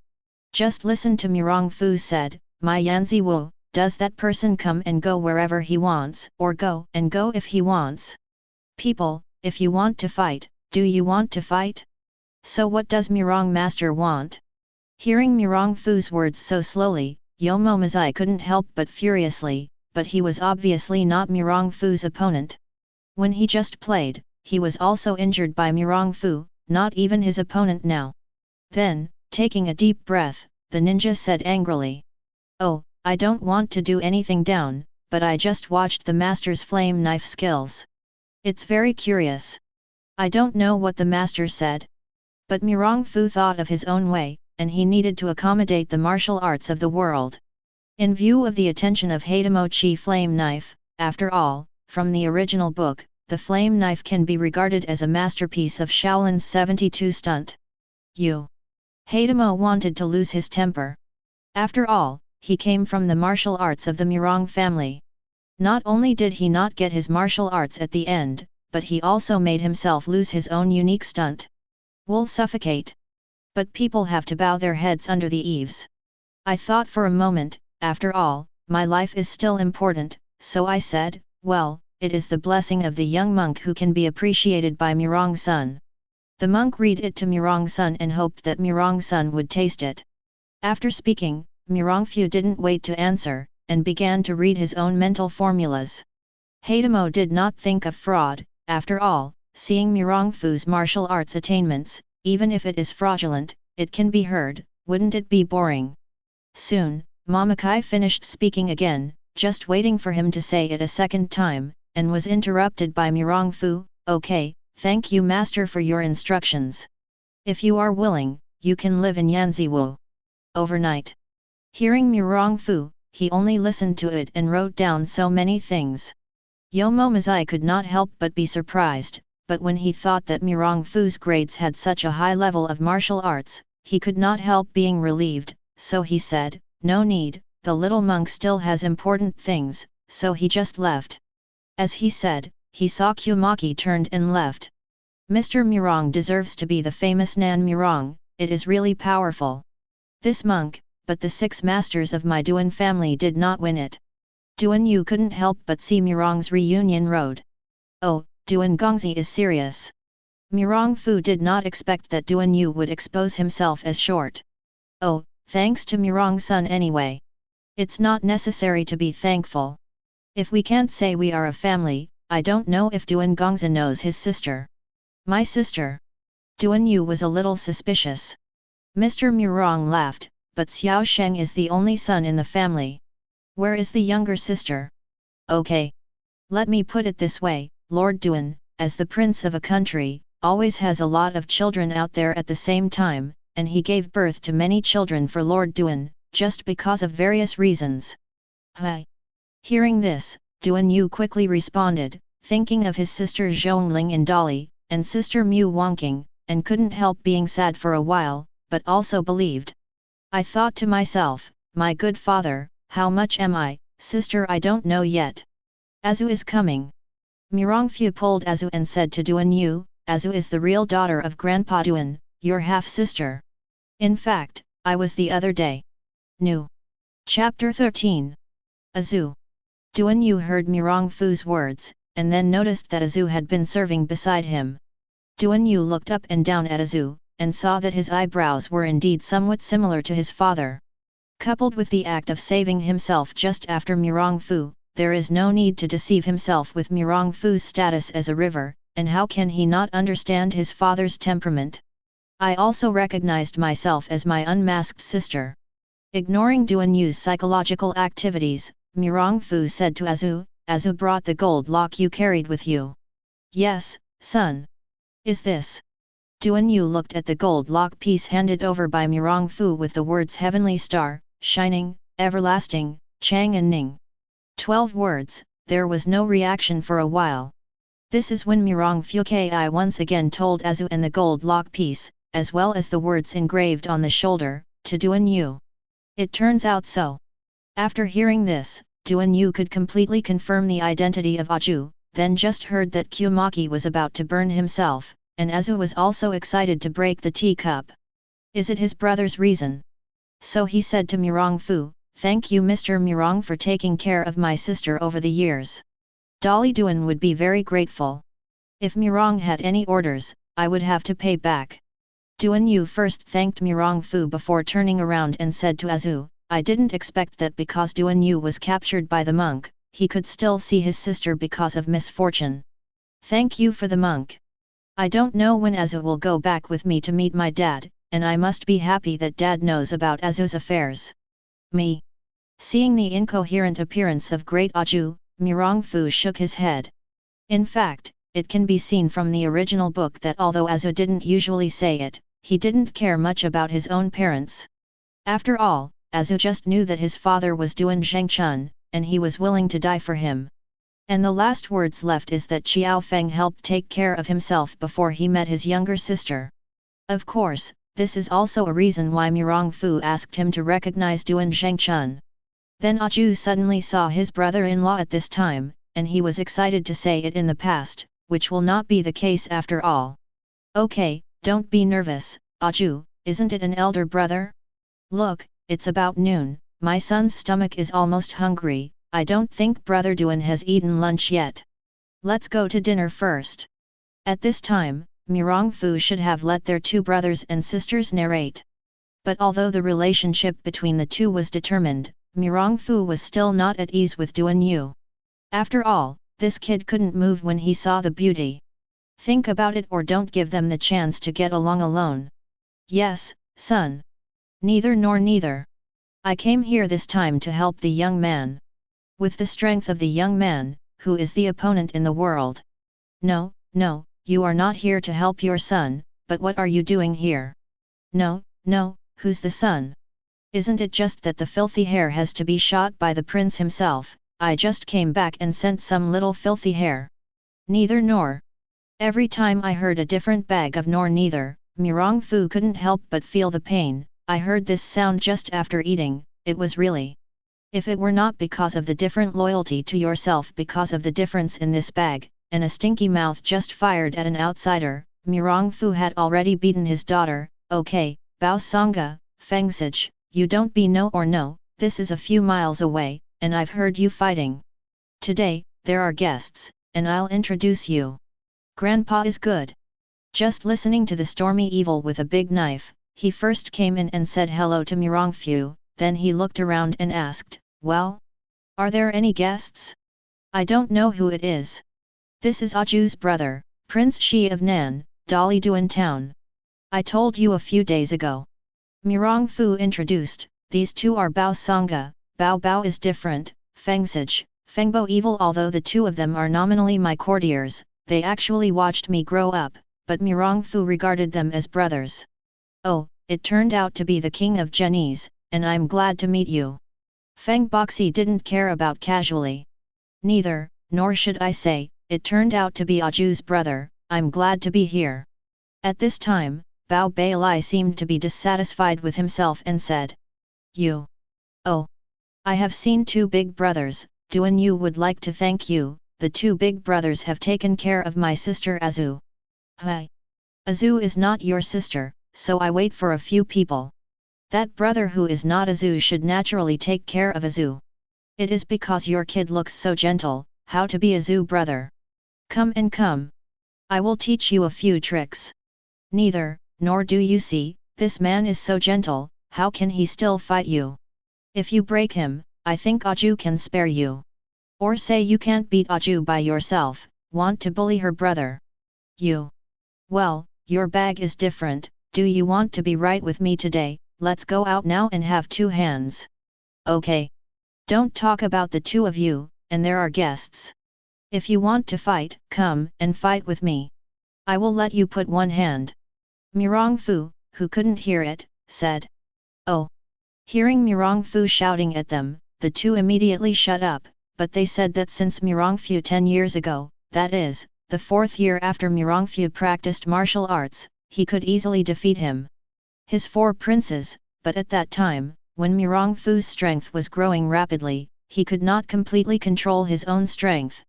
Just listen to Mirong Fu said, my Yanzi Wu, does that person come and go wherever he wants, or go and go if he wants? People, if you want to fight, do you want to fight? So what does Mirong master want? Hearing Mirong Fu's words so slowly, Yomo Mazai couldn't help but furiously, but he was obviously not Mirong Fu's opponent. When he just played, he was also injured by Mirong Fu, not even his opponent now. Then, taking a deep breath, the ninja said angrily. Oh, I don't want to do anything down, but I just watched the master's flame knife skills. It's very curious. I don't know what the master said. But Mirong Fu thought of his own way, and he needed to accommodate the martial arts of the world. In view of the attention of Haidamo-chi flame knife, after all, from the original book, the flame knife can be regarded as a masterpiece of Shaolin's 72 stunt. Haidamo wanted to lose his temper. After all, he came from the martial arts of the Mirong family. Not only did he not get his martial arts at the end, but he also made himself lose his own unique stunt. Will suffocate. But people have to bow their heads under the eaves. I thought for a moment, after all, my life is still important, so I said, well, it is the blessing of the young monk who can be appreciated by Mirong Sun. The monk read it to Mirong Sun and hoped that Mirong Sun would taste it. After speaking, Mirong Fu didn't wait to answer, and began to read his own mental formulas. Haidamo did not think of fraud, after all, seeing Mirong Fu's martial arts attainments, even if it is fraudulent, it can be heard, wouldn't it be boring? Soon, Mamakai finished speaking again, just waiting for him to say it a second time, and was interrupted by Mirong Fu, okay, thank you master for your instructions. If you are willing, you can live in Yanziwu overnight. Hearing Mirong Fu, he only listened to it and wrote down so many things. Yomo Mazai could not help but be surprised, but when he thought that Mirong Fu's grades had such a high level of martial arts, he could not help being relieved, so he said, no need, the little monk still has important things, so he just left. As he said, he saw Kumaki turned and left. Mr. Mirong deserves to be the famous Nan Mirong, it is really powerful. This monk, but the 6 masters of my Duan family did not win it. Duan Yu couldn't help but see Mirong's reunion road. Oh, Duan Gongzi is serious. Mirong Fu did not expect that Duan Yu would expose himself as short. Oh, thanks to Mirong Sun anyway. It's not necessary to be thankful. If we can't say we are a family, I don't know if Duan Gongzhen knows his sister. My sister? Duan Yu was a little suspicious. Mr. Mirong laughed, but Xiao Sheng is the only son in the family. Where is the younger sister? Okay. Let me put it this way, Lord Duan, as the prince of a country, always has a lot of children out there at the same time, and he gave birth to many children for Lord Duan, just because of various reasons. Hi. Hearing this, Duan Yu quickly responded, thinking of his sister Zhongling and Dolly, and sister Mu Wangqing, and couldn't help being sad for a while, but also believed. I thought to myself, my good father, how much am I, sister I don't know yet. Azu is coming. Mirong Fu pulled Azu and said to Duan Yu, Azu is the real daughter of Grandpa Duan, your half-sister. In fact, I was the other day. New. Chapter 13. Azu. Duan Yu heard Mirong Fu's words, and then noticed that Azu had been serving beside him. Duan Yu looked up and down at Azu, and saw that his eyebrows were indeed somewhat similar to his father. Coupled with the act of saving himself just after Mirong Fu, there is no need to deceive himself with Mirong Fu's status as a river, and how can he not understand his father's temperament? I also recognized myself as my unmasked sister. Ignoring Duan Yu's psychological activities, Mirong Fu said to Azu, Azu brought the gold lock you carried with you. Yes, son. Is this? Duan Yu looked at the gold lock piece handed over by Mirong Fu with the words Heavenly Star, Shining, Everlasting, Chang and Ning. 12 words, there was no reaction for a while. This is when Mirong Fu Ki once again told Azu and the gold lock piece, as well as the words engraved on the shoulder, to Duan Yu. It turns out so. After hearing this, Duan Yu could completely confirm the identity of Aju, then just heard that Kumaki was about to burn himself, and Azu was also excited to break the teacup. Is it his brother's reason? So he said to Mirong Fu, Thank you Mr. Mirong for taking care of my sister over the years. Dolly Duan would be very grateful. If Mirong had any orders, I would have to pay back. Duan Yu first thanked Mirong Fu before turning around and said to Azu, I didn't expect that because Duan Yu was captured by the monk, he could still see his sister because of misfortune. Thank you for the monk. I don't know when Azu will go back with me to meet my dad, and I must be happy that dad knows about Azu's affairs. Me. Seeing the incoherent appearance of great Aju, Mirong Fu shook his head. In fact, it can be seen from the original book that although Azu didn't usually say it, he didn't care much about his own parents. After all, Azu just knew that his father was Duan Zhengchun, and he was willing to die for him. And the last words left is that Xiao Feng helped take care of himself before he met his younger sister. Of course, this is also a reason why Mirong Fu asked him to recognize Duan Zhengchun. Then Aju suddenly saw his brother-in-law at this time, and he was excited to say it in the past, which will not be the case after all. Okay, don't be nervous, Aju, isn't it an elder brother? Look, it's about noon, my son's stomach is almost hungry, I don't think Brother Duan has eaten lunch yet. Let's go to dinner first. At this time, Mirong Fu should have let their two brothers and sisters narrate. But although the relationship between the two was determined, Mirong Fu was still not at ease with Duan Yu. After all, this kid couldn't move when he saw the beauty. Think about it or don't give them the chance to get along alone. Yes, son. Neither nor neither. I came here this time to help the young man. With the strength of the young man, who is the opponent in the world. No, no, you are not here to help your son, but what are you doing here? No, no, who's the son? Isn't it just that the filthy hair has to be shot by the prince himself? I just came back and sent some little filthy hair. Neither nor. Every time I heard a different bag of nor neither, Mirong Fu couldn't help but feel the pain. I heard this sound just after eating, it was really. If it were not because of the different loyalty to yourself because of the difference in this bag, and a stinky mouth just fired at an outsider, Mirong Fu had already beaten his daughter. Okay, Bao Sangha, Fengsich, you don't be no or no, this is a few miles away, and I've heard you fighting. Today, there are guests, and I'll introduce you. Grandpa is good. Just listening to the stormy evil with a big knife, he first came in and said hello to Mirongfu, then he looked around and asked, "Well? Are there any guests? I don't know who it is." "This is Aju's brother, Prince Shi of Nan, Dali Duan Town. I told you a few days ago." Mirongfu introduced, "These two are Bao Sangha, Bao Bao is different, Fengsage, Fengbo evil. Although the two of them are nominally my courtiers, they actually watched me grow up, but Mirongfu regarded them as brothers. Oh, it turned out to be the king of genies, and I'm glad to meet you." Feng Boxi didn't care about casually. "Neither, nor should I say, it turned out to be Aju's brother, I'm glad to be here." At this time, Bao Bailai seemed to be dissatisfied with himself and said, "You? Oh, I have seen two big brothers, Duan Yu would like to thank you, the two big brothers have taken care of my sister Azu." "Hi. Azu is not your sister, so I wait for a few people. That brother who is not Azu should naturally take care of Azu. It is because your kid looks so gentle, how to be Azu brother. Come and come. I will teach you a few tricks." "Neither, nor do you see, this man is so gentle, how can he still fight you? If you break him, I think Aju can spare you. Or say you can't beat Aju by yourself, want to bully her brother. You? Well, your bag is different, do you want to be right with me today? Let's go out now and have two hands." "Okay. Don't talk about the two of you, and there are guests. If you want to fight, come and fight with me. I will let you put one hand." Mirongfu, who couldn't hear it, said. "Oh." Hearing Mirongfu shouting at them, the two immediately shut up, but they said that since Mirongfu 10 years ago, that is, the 4th year after Mirongfu practiced martial arts, he could easily defeat him. His 4 princes, but at that time, when Mirongfu's strength was growing rapidly, he could not completely control his own strength.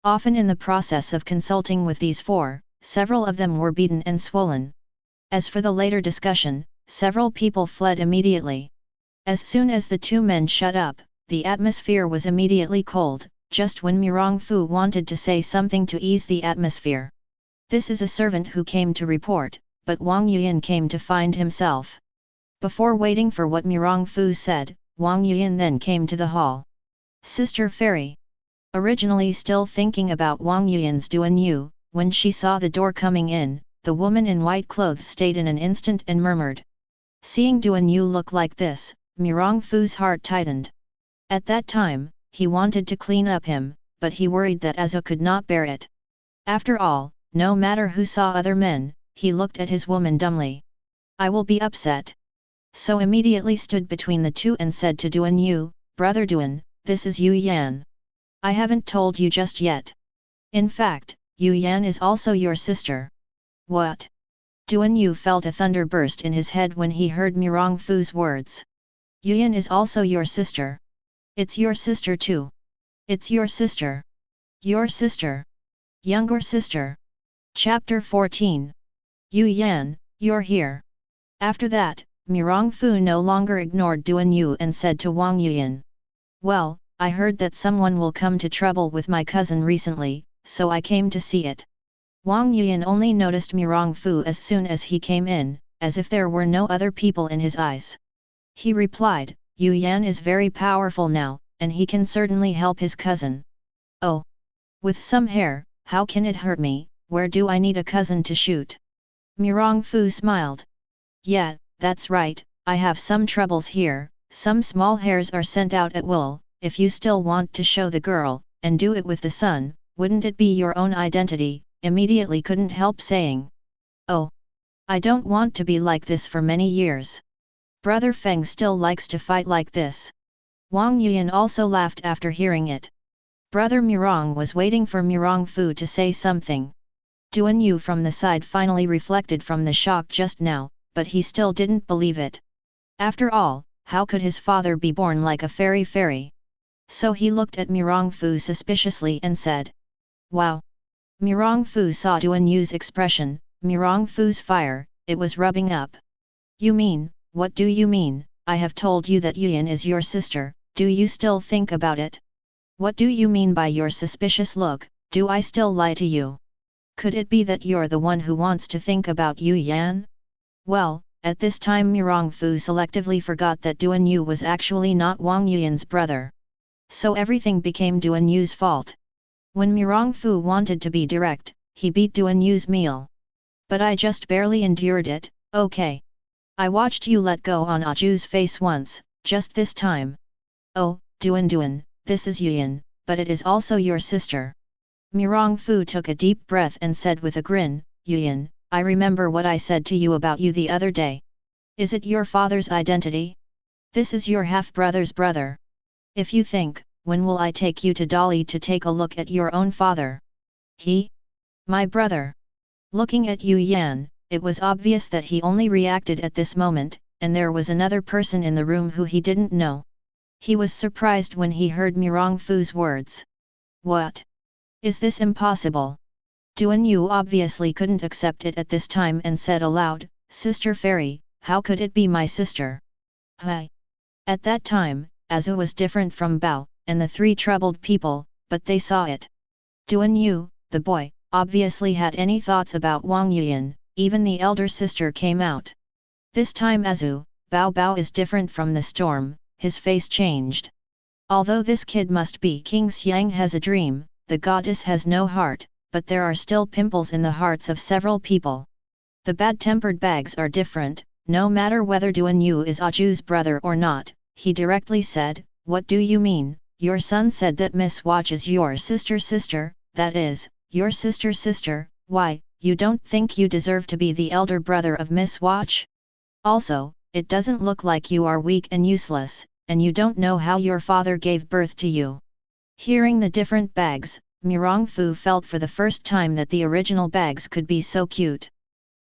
Often in the process of consulting with these 4, several of them were beaten and swollen. As for the later discussion, several people fled immediately. As soon as the two men shut up, the atmosphere was immediately cold, just when Mirongfu wanted to say something to ease the atmosphere. "This is a servant who came to report," but Wang Yuyan came to find himself. Before waiting for what Mirongfu said, Wang Yuyan then came to the hall. "Sister Fairy." Originally still thinking about Wang Yuyan's Duan Yu, when she saw the door coming in, the woman in white clothes stayed in an instant and murmured. Seeing Duan Yu look like this, Mirongfu's heart tightened. At that time, he wanted to clean up him, but he worried that Azu could not bear it. After all, no matter who saw other men, he looked at his woman dumbly. "I will be upset." So immediately stood between the two and said to Duan Yu, "Brother Duan, this is Yu Yan. I haven't told you just yet. In fact, Yu Yan is also your sister." "What?" Duan Yu felt a thunder burst in his head when he heard Mirongfu's words. "Yu Yan is also your sister. It's your sister too. It's your sister. Your sister. Younger sister." Chapter 14. "Yu Yan, you're here." After that, Mirongfu no longer ignored Duan Yu and said to Wang Yuyan. "Well, I heard that someone will come to trouble with my cousin recently, so I came to see it." Wang Yuyan only noticed Mirongfu as soon as he came in, as if there were no other people in his eyes. He replied, "Yu Yan is very powerful now, and he can certainly help his cousin." "Oh! With some hair, how can it hurt me? Where do I need a cousin to shoot?" Mirongfu smiled. "Yeah, that's right, I have some troubles here, some small hairs are sent out at will. If you still want to show the girl, and do it with the sun, wouldn't it be your own identity?" Immediately couldn't help saying. "Oh! I don't want to be like this for many years. Brother Feng still likes to fight like this." Wang Yuyan also laughed after hearing it. Brother Mirong was waiting for Mirongfu to say something. Duan Yu from the side finally reflected from the shock just now, but he still didn't believe it. After all, how could his father be born like a fairy? So he looked at Mirongfu suspiciously and said, "Wow!" Mirongfu saw Duan Yu's expression, Mirongfu's fire, it was rubbing up. "You mean, what do you mean? I have told you that Yuyan is your sister, do you still think about it? What do you mean by your suspicious look, do I still lie to you?" Could it be that you're the one who wants to think about Yu Yan? Well, at this time Mirongfu selectively forgot that Duan Yu was actually not Wang Yuyan's brother. So everything became Duan Yu's fault. When Mirongfu wanted to be direct, he beat Duan Yu's meal. But I just barely endured it, okay. I watched you let go on Aju's face once, just this time. Oh, Duan, this is Yuyan, but it is also your sister. Mirongfu took a deep breath and said with a grin, Yuyan, I remember what I said to you about you the other day. Is it your father's identity? This is your half-brother's brother. If you think, when will I take you to Dali to take a look at your own father? He? My brother. Looking at Yu Yan, it was obvious that he only reacted at this moment, and there was another person in the room who he didn't know. He was surprised when he heard Mirongfu's words. What? Is this impossible? Duan Yu obviously couldn't accept it at this time and said aloud, Sister Fairy, how could it be my sister? Hi. At that time, Azu was different from Bao, and the three troubled people, but they saw it. Duan Yu, the boy, obviously had any thoughts about Wang Yuyan, even the elder sister came out. This time Azu, Bao is different from the storm, his face changed. Although this kid must be King Xiang has a dream, the goddess has no heart, but there are still pimples in the hearts of several people. The bad-tempered bags are different, no matter whether Duan Yu is Aju's brother or not, he directly said, What do you mean? Your son said that Miss Watch is your sister, that is, your sister, why, you don't think you deserve to be the elder brother of Miss Watch? Also, it doesn't look like you are weak and useless, and you don't know how your father gave birth to you. Hearing the different bags, Mirongfu felt for the first time that the original bags could be so cute.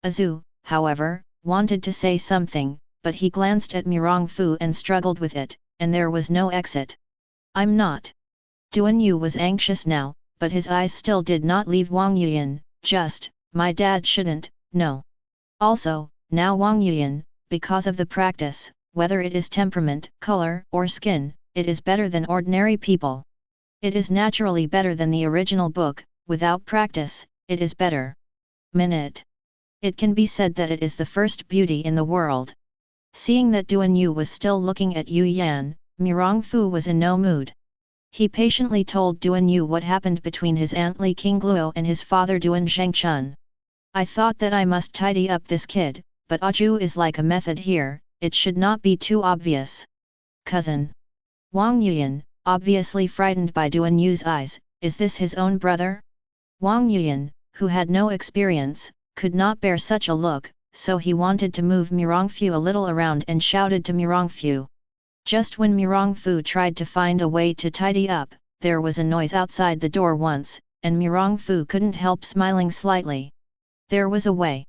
Azu, however, wanted to say something, but he glanced at Mirongfu and struggled with it, and there was no exit. I'm not. Duan Yu was anxious now, but his eyes still did not leave Wang Yuyan, just, my dad shouldn't, no. Also, now Wang Yuyan, because of the practice, whether it is temperament, color, or skin, it is better than ordinary people. It is naturally better than the original book, without practice, it is better. Minute. It can be said that it is the first beauty in the world. Seeing that Duan Yu was still looking at Yu Yan, Mirongfu was in no mood. He patiently told Duan Yu what happened between his aunt Li Qingluo and his father Duan Zhengchun. I thought that I must tidy up this kid, but Aju is like a method here, it should not be too obvious. Cousin. Wang Yuyan, obviously frightened by Duan Yu's eyes, is this his own brother? Wang Yuyan, who had no experience, could not bear such a look, so he wanted to move Mirongfu a little around and shouted to Mirongfu. Just when Mirongfu tried to find a way to tidy up, there was a noise outside the door once, and Mirongfu couldn't help smiling slightly. There was a way.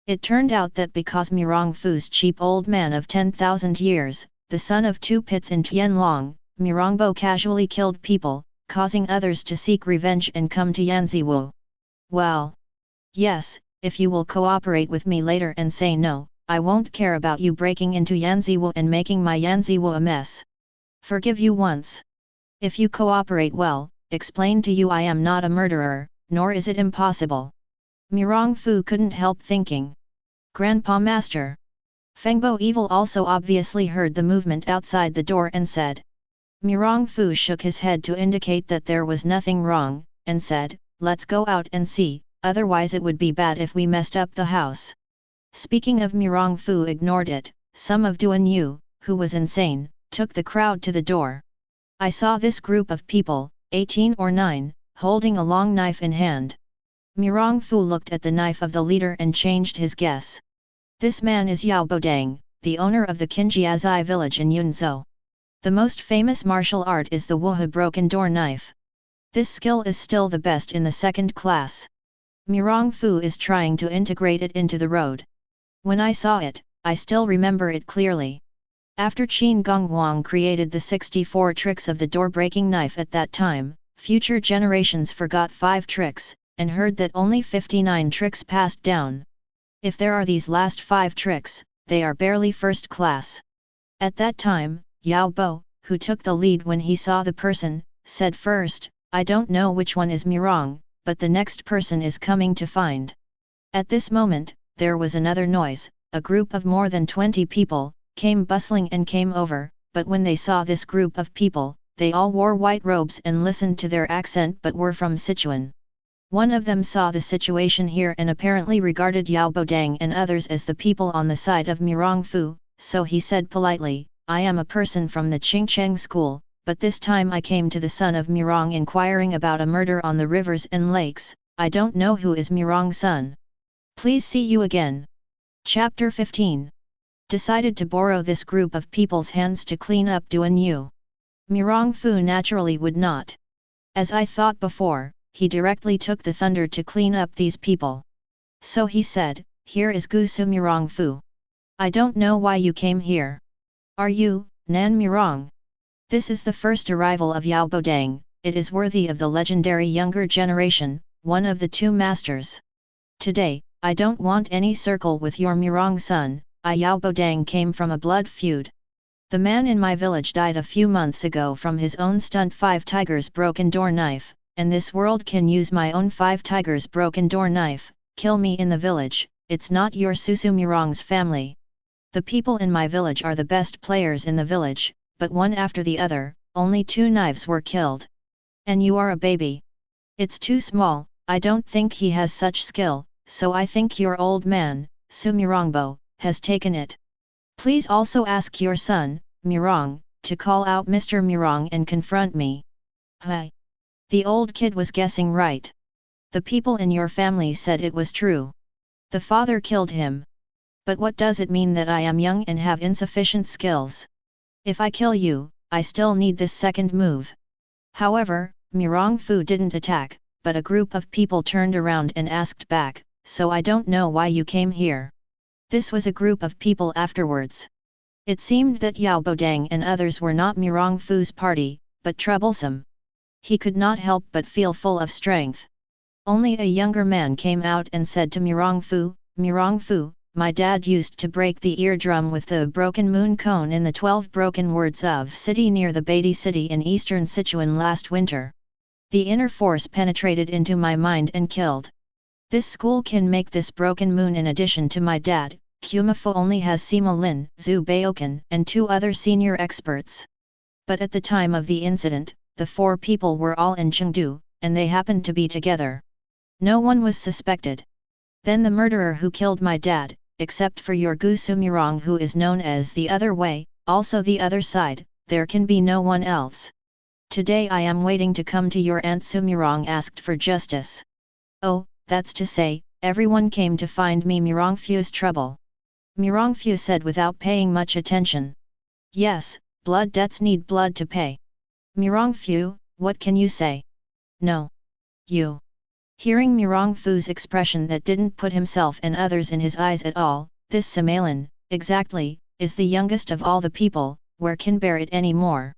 It turned out that because Mirongfu's cheap old man of 10,000 years, the son of two pits in Tianlong, Mirongbo casually killed people, causing others to seek revenge and come to Yanziwu. Well. Yes, if you will cooperate with me later and say no, I won't care about you breaking into Yanziwu and making my Yanziwu a mess. Forgive you once. If you cooperate well, explain to you I am not a murderer, nor is it impossible. Mirongfu couldn't help thinking. Grandpa Master. Fengbo Evil also obviously heard the movement outside the door and said. Mirongfu shook his head to indicate that there was nothing wrong, and said, let's go out and see, otherwise it would be bad if we messed up the house. Speaking of Mirongfu ignored it, some of Duan Yu, who was insane, took the crowd to the door. I saw this group of people, 18 or 9, holding a long knife in hand. Mirongfu looked at the knife of the leader and changed his guess. This man is Yao Bodang, the owner of the Qinjiazai village in Yunzhou. The most famous martial art is the Wuhe broken door knife. This skill is still the best in the second class. Mirongfu is trying to integrate it into the road. When I saw it, I still remember it clearly. After Qin Gongwang created the 64 tricks of the door-breaking knife at that time, future generations forgot 5 tricks, and heard that only 59 tricks passed down. If there are these last 5 tricks, they are barely first class. At that time, Yao Bo, who took the lead when he saw the person, said first, I don't know which one is Mirong, but the next person is coming to find. At this moment, there was another noise, a group of more than 20 people, came bustling and came over, but when they saw this group of people, they all wore white robes and listened to their accent but were from Sichuan. One of them saw the situation here and apparently regarded Yao Bodang and others as the people on the side of Mirong Fu, so he said politely, I am a person from the Qingcheng school, but this time I came to the son of Mirong inquiring about a murder on the rivers and lakes. I don't know who is Mirong's son. Please see you again. Chapter 15. Decided to borrow this group of people's hands to clean up Duan Yu. Mirong Fu naturally would not. As I thought before, he directly took the thunder to clean up these people. So he said, here is Gusu Mirong Fu. I don't know why you came here. Are you, Nan Mirong? This is the first arrival of Yao Bodang, it is worthy of the legendary younger generation, one of the two masters. Today, I don't want any circle with your Mirong son, Yao Bodang came from a blood feud. The man in my village died a few months ago from his own stunt 5 tigers broken door knife, and this world can use my own 5 tigers broken door knife, kill me in the village, it's not your Susu Mirong's family. The people in my village are the best players in the village, but one after the other, only 2 knives were killed. And you are a baby. It's too small, I don't think he has such skill, so I think your old man, Su Mirongbo, has taken it. Please also ask your son, Mirong, to call out Mr. Mirong and confront me. Hi. The old kid was guessing right. The people in your family said it was true. The father killed him. But what does it mean that I am young and have insufficient skills? If I kill you, I still need this second move. However, Mirong Fu didn't attack, but a group of people turned around and asked back, so I don't know why you came here. This was a group of people afterwards. It seemed that Yao Bodang and others were not Mirong Fu's party, but troublesome. He could not help but feel full of strength. Only a younger man came out and said to Mirong Fu, my dad used to break the eardrum with the broken moon cone in the 12 broken words of city near the Beatty city in eastern Sichuan last winter. The inner force penetrated into my mind and killed. This school can make this broken moon in addition to my dad, Kumafu only has Sima Lin, Zhu Baokan and 2 other senior experts. But at the time of the incident, the 4 people were all in Chengdu, and they happened to be together. No one was suspected. Then the murderer who killed my dad, except for your Gusu Mirong who is known as the other way, also the other side, there can be no one else. Today I am waiting to come to your aunt Su Mirong asked for justice. Oh, that's to say, everyone came to find me Mirong Fu's trouble. Mirong Fu said without paying much attention. Yes, blood debts need blood to pay. Mirong Fu, what can you say? No. You. Hearing Mirong Fu's expression that didn't put himself and others in his eyes at all, this Simalin, exactly, is the youngest of all the people, where can bear it any more.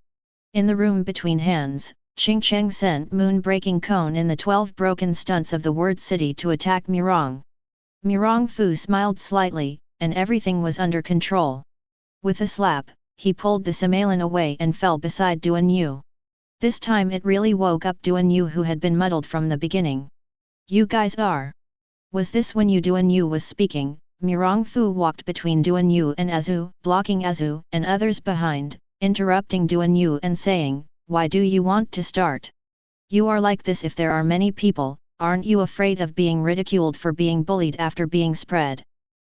In the room between hands, Ching Cheng sent moon-breaking cone in the 12 broken stunts of the word city to attack Mirong. Mirong Fu smiled slightly, and everything was under control. With a slap, he pulled the Simalin away and fell beside Duan Yu. This time it really woke up Duan Yu who had been muddled from the beginning. You guys are. Was this when you Duan Yu was speaking? Mirong Fu walked between Duan Yu and Azu, blocking Azu and others behind, interrupting Duan Yu and saying, why do you want to start? You are like this if there are many people, aren't you afraid of being ridiculed for being bullied after being spread?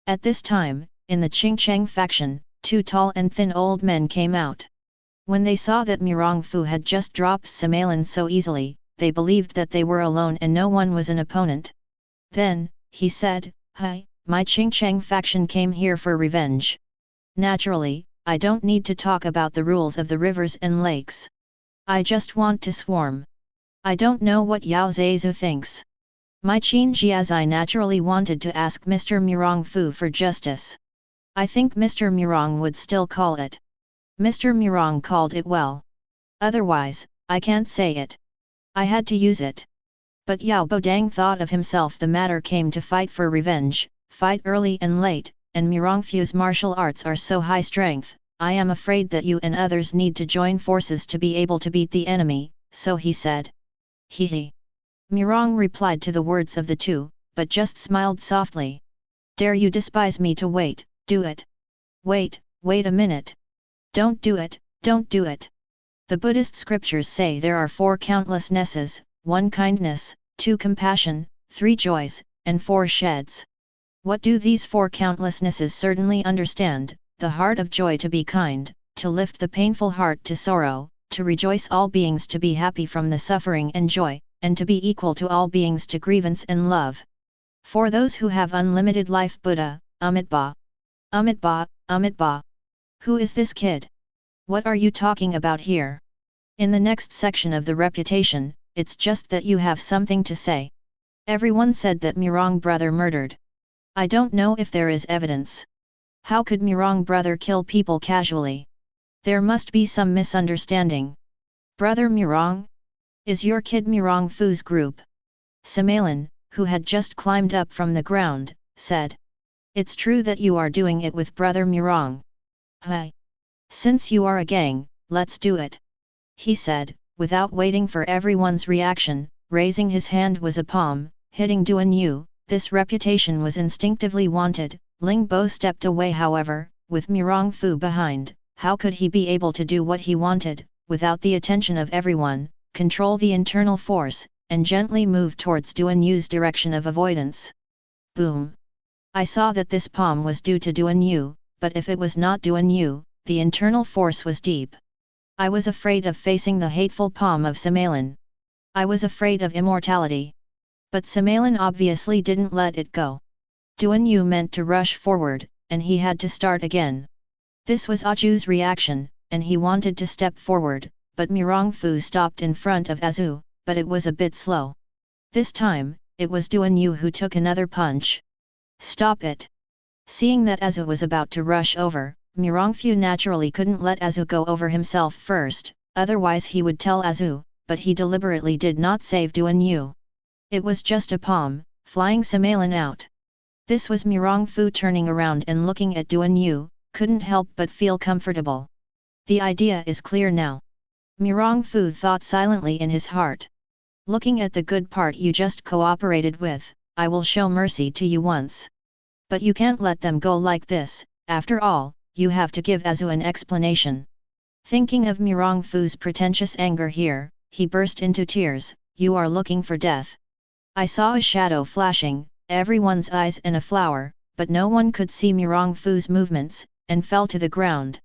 At this time, in the Qingcheng faction, 2 tall and thin old men came out. When they saw that Mirong Fu had just dropped Simalin so easily, they believed that they were alone and no one was an opponent. Then, he said, hi, my Qingcheng faction came here for revenge. Naturally, I don't need to talk about the rules of the rivers and lakes. I just want to swarm. I don't know what Yao Zhezu thinks. My Qin Jiazai naturally wanted to ask Mr. Mirong Fu for justice. I think Mr. Mirong would still call it. Mr. Mirong called it well. Otherwise, I can't say it. I had to use it. But Yao Bodang thought of himself the matter came to fight for revenge, fight early and late, and Mirong Fu's martial arts are so high strength, I am afraid that you and others need to join forces to be able to beat the enemy, so he said. Hee hee. Mirong replied to the words of the two, but just smiled softly. Dare you despise me to wait, do it. Wait a minute. Don't do it, don't do it. The Buddhist scriptures say there are 4 countlessnesses, 1 kindness, 2 compassion, 3 joys, and 4 sheds. What do these 4 countlessnesses certainly understand? The heart of joy to be kind, to lift the painful heart to sorrow, to rejoice all beings to be happy from the suffering and joy, and to be equal to all beings to grievance and love. For those who have unlimited life Buddha, Amitabha. Amitabha, Amitabha. Who is this kid? What are you talking about here? In the next section of the reputation, it's just that you have something to say. Everyone said that Mirong brother murdered. I don't know if there is evidence. How could Mirong brother kill people casually? There must be some misunderstanding. Brother Mirong? Is your kid Mirong Fu's group? Samaelin, who had just climbed up from the ground, said. It's true that you are doing it with brother Mirong. Hi. Since you are a gang, let's do it. He said, without waiting for everyone's reaction, raising his hand was a palm, hitting Duan Yu. This reputation was instinctively wanted. Ling Bo stepped away however, with Mirong Fu behind. How could he be able to do what he wanted, without the attention of everyone, control the internal force, and gently move towards Duan Yu's direction of avoidance? Boom! I saw that this palm was due to Duan Yu, but if it was not Duan Yu, the internal force was deep. I was afraid of facing the hateful palm of Samaelin. I was afraid of immortality. But Samaelin obviously didn't let it go. Duan Yu meant to rush forward, and he had to start again. This was Aju's reaction, and he wanted to step forward, but Mirong Fu stopped in front of Azu, but it was a bit slow. This time, it was Duan Yu who took another punch. Stop it! Seeing that Azu was about to rush over, Mirong Fu naturally couldn't let Azu go over himself first, otherwise he would tell Azu, but he deliberately did not save Duan Yu. It was just a palm, flying Samaelin out. This was Mirong Fu turning around and looking at Duan Yu, couldn't help but feel comfortable. The idea is clear now. Mirong Fu thought silently in his heart. Looking at the good part you just cooperated with, I will show mercy to you once. But you can't let them go like this, after all, you have to give Azu an explanation. Thinking of Mirong Fu's pretentious anger here, he burst into tears. You are looking for death. I saw a shadow flashing, everyone's eyes and a flower, but no one could see Mirong Fu's movements, and fell to the ground.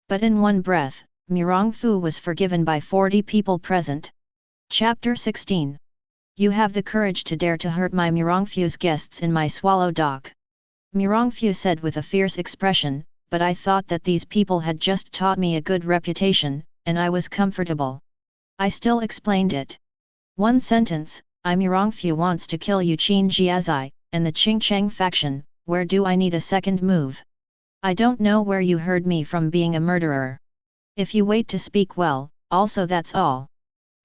But in one breath, Mirong Fu was forgiven by 40 people present. Chapter 16. You have the courage to dare to hurt my Mirong Fu's guests in my swallow dock. Mirong Fu said with a fierce expression, but I thought that these people had just taught me a good reputation, and I was comfortable. I still explained it. One sentence, I Mirong Fu wants to kill you Qin Jiazai, and the Qingchang faction, where do I need a second move? I don't know where you heard me from being a murderer. If you wait to speak well, also that's all.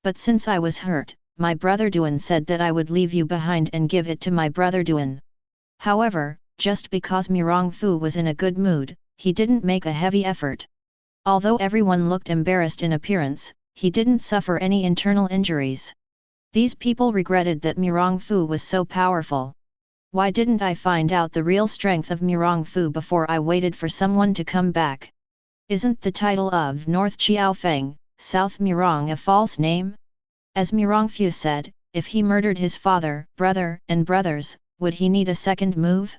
But since I was hurt, my brother Duan said that I would leave you behind and give it to my brother Duan. However, just because Mirong Fu was in a good mood, he didn't make a heavy effort. Although everyone looked embarrassed in appearance, he didn't suffer any internal injuries. These people regretted that Mirong Fu was so powerful. Why didn't I find out the real strength of Mirong Fu before I waited for someone to come back? Isn't the title of North Qiaofeng, South Mirong a false name? As Mirong Fu said, if he murdered his father, brother, and brothers, would he need a second move?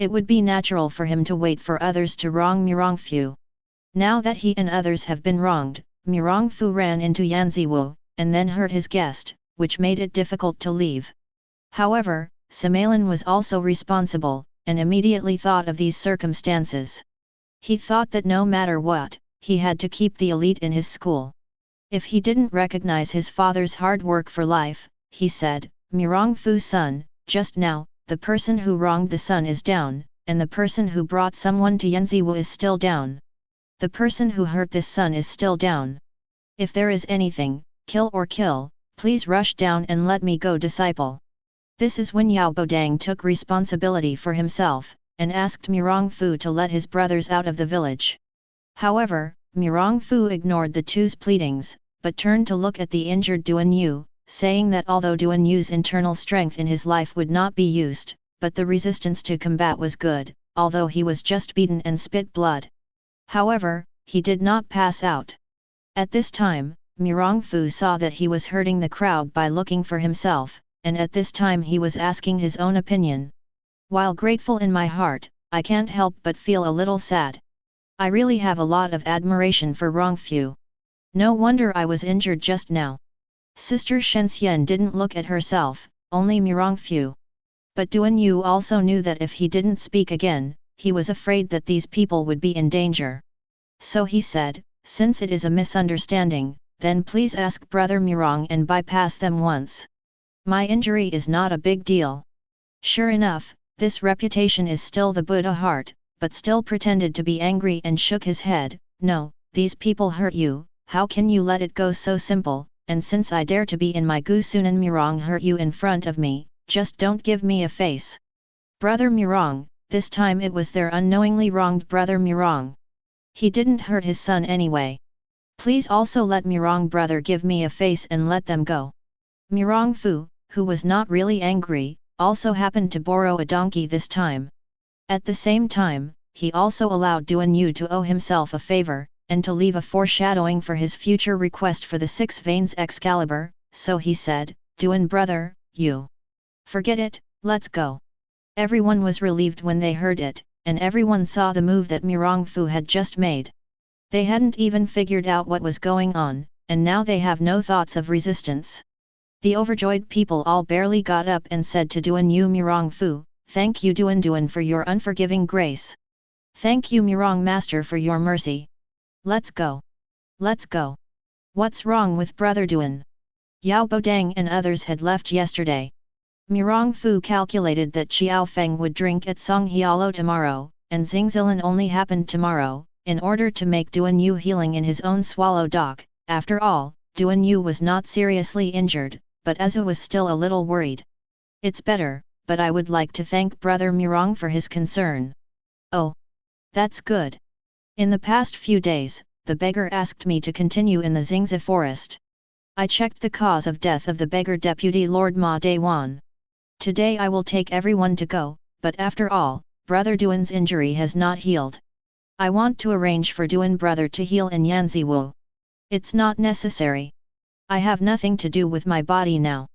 It would be natural for him to wait for others to wrong Mirong Fu. Now that he and others have been wronged, Mirong Fu ran into Yanziwu, and then hurt his guest, which made it difficult to leave. However, Samaelin was also responsible, and immediately thought of these circumstances. He thought that no matter what, he had to keep the elite in his school. If he didn't recognize his father's hard work for life, he said, Mirong Fu's son, just now, the person who wronged the son is down, and the person who brought someone to Yanziwu is still down. The person who hurt this son is still down. If there is anything, kill or kill, please rush down and let me go disciple. This is when Yao Bodang took responsibility for himself, and asked Mirong Fu to let his brothers out of the village. However, Mirong Fu ignored the two's pleadings, but turned to look at the injured Duan Yu, saying that although Duan Yu's internal strength in his life would not be used, but the resistance to combat was good, although he was just beaten and spit blood. However, he did not pass out. At this time, Mirongfu saw that he was hurting the crowd by looking for himself, and at this time he was asking his own opinion. While grateful in my heart, I can't help but feel a little sad. I really have a lot of admiration for Rongfu. No wonder I was injured just now. Sister Shenxian didn't look at herself, only Mirongfu. But Duan Yu also knew that if he didn't speak again, he was afraid that these people would be in danger. So he said, since it is a misunderstanding, then please ask Brother Mirong and bypass them once. My injury is not a big deal. Sure enough, this reputation is still the Buddha heart, but still pretended to be angry and shook his head. No, these people hurt you, how can you let it go so simple, and since I dare to be in my Gusunan Mirong hurt you in front of me, just don't give me a face. Brother Mirong, this time it was their unknowingly wronged Brother Mirong. He didn't hurt his son anyway. Please also let Mirong brother give me a face and let them go. Mirongfu, who was not really angry, also happened to borrow a donkey this time. At the same time, he also allowed Duan Yu to owe himself a favor, and to leave a foreshadowing for his future request for the 6 veins Excalibur, so he said, Duan brother, you. Forget it, let's go. Everyone was relieved when they heard it, and everyone saw the move that Mirongfu had just made. They hadn't even figured out what was going on, and now they have no thoughts of resistance. The overjoyed people all barely got up and said to Duan Yu Mirongfu, thank you Duan for your unforgiving grace. Thank you Mirong Master for your mercy. Let's go. Let's go. What's wrong with Brother Duan? Yao Bodang and others had left yesterday. Mirongfu calculated that Xiao Feng would drink at Songhialo tomorrow, and Xingzilin only happened tomorrow, in order to make Duan Yu healing in his own swallow dock. After all, Duan Yu was not seriously injured, but Azu was still a little worried. It's better, but I would like to thank Brother Mirong for his concern. Oh! That's good. In the past few days, the beggar asked me to continue in the Xingzi forest. I checked the cause of death of the beggar Deputy Lord Ma Daywan. Today I will take everyone to go, but after all, Brother Duan's injury has not healed. I want to arrange for Duan brother to heal in Yanziwu. It's not necessary. I have nothing to do with my body now.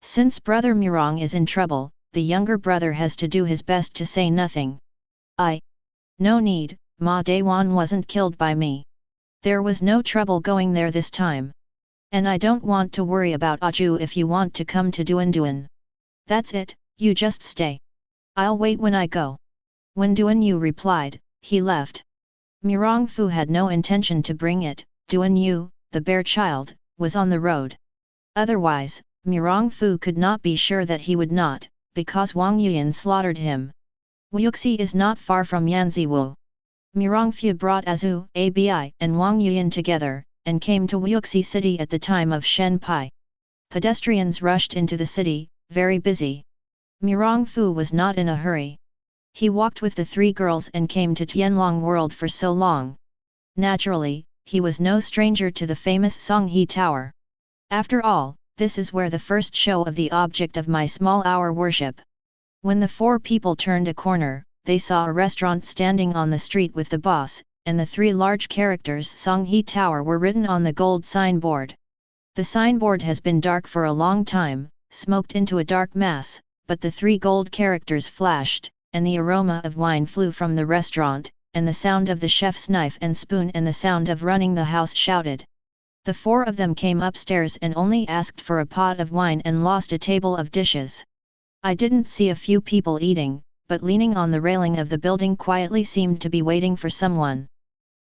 Since Brother Mirong is in trouble, the younger brother has to do his best to say nothing. No need, Ma Daywan wasn't killed by me. There was no trouble going there this time. And I don't want to worry about Aju if you want to come to Duan. That's it, you just stay. I'll wait when I go. When Duan Yu replied, he left. Mirongfu had no intention to bring it. Duan Yu, the bear child, was on the road. Otherwise, Mirongfu could not be sure that he would not, because Wang Yuan slaughtered him. Wuxi is not far from Yanziwu. Mirongfu brought Azu, Abi, and Wang Yuan together, and came to Wuxi city at the time of Shen Pai. Pedestrians rushed into the city, very busy. Mirongfu was not in a hurry. He walked with the 3 girls and came to Tianlong world for so long. Naturally, he was no stranger to the famous Songhe Tower. After all, this is where the first show of the object of my small hour worship. When the 4 people turned a corner, they saw a restaurant standing on the street with the boss, and the 3 large characters Songhe Tower were written on the gold signboard. The signboard has been dark for a long time, smoked into a dark mass, but the 3 gold characters flashed, and the aroma of wine flew from the restaurant, and the sound of the chef's knife and spoon and the sound of running the house shouted. The 4 of them came upstairs and only asked for a pot of wine and lost a table of dishes. I didn't see a few people eating, but leaning on the railing of the building quietly seemed to be waiting for someone.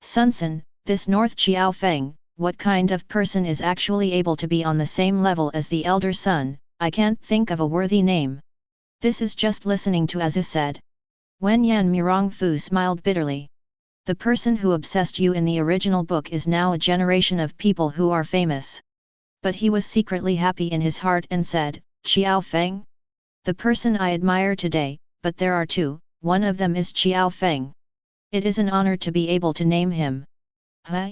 Sunsen, this North Xiao Feng, what kind of person is actually able to be on the same level as the elder son? I can't think of a worthy name. This is just listening to Azu said. Wen Yan Mirongfu smiled bitterly. The person who obsessed you in the original book is now a generation of people who are famous. But he was secretly happy in his heart and said, Xiao Feng? The person I admire today, but there are 2, one of them is Xiao Feng. It is an honor to be able to name him. Huh?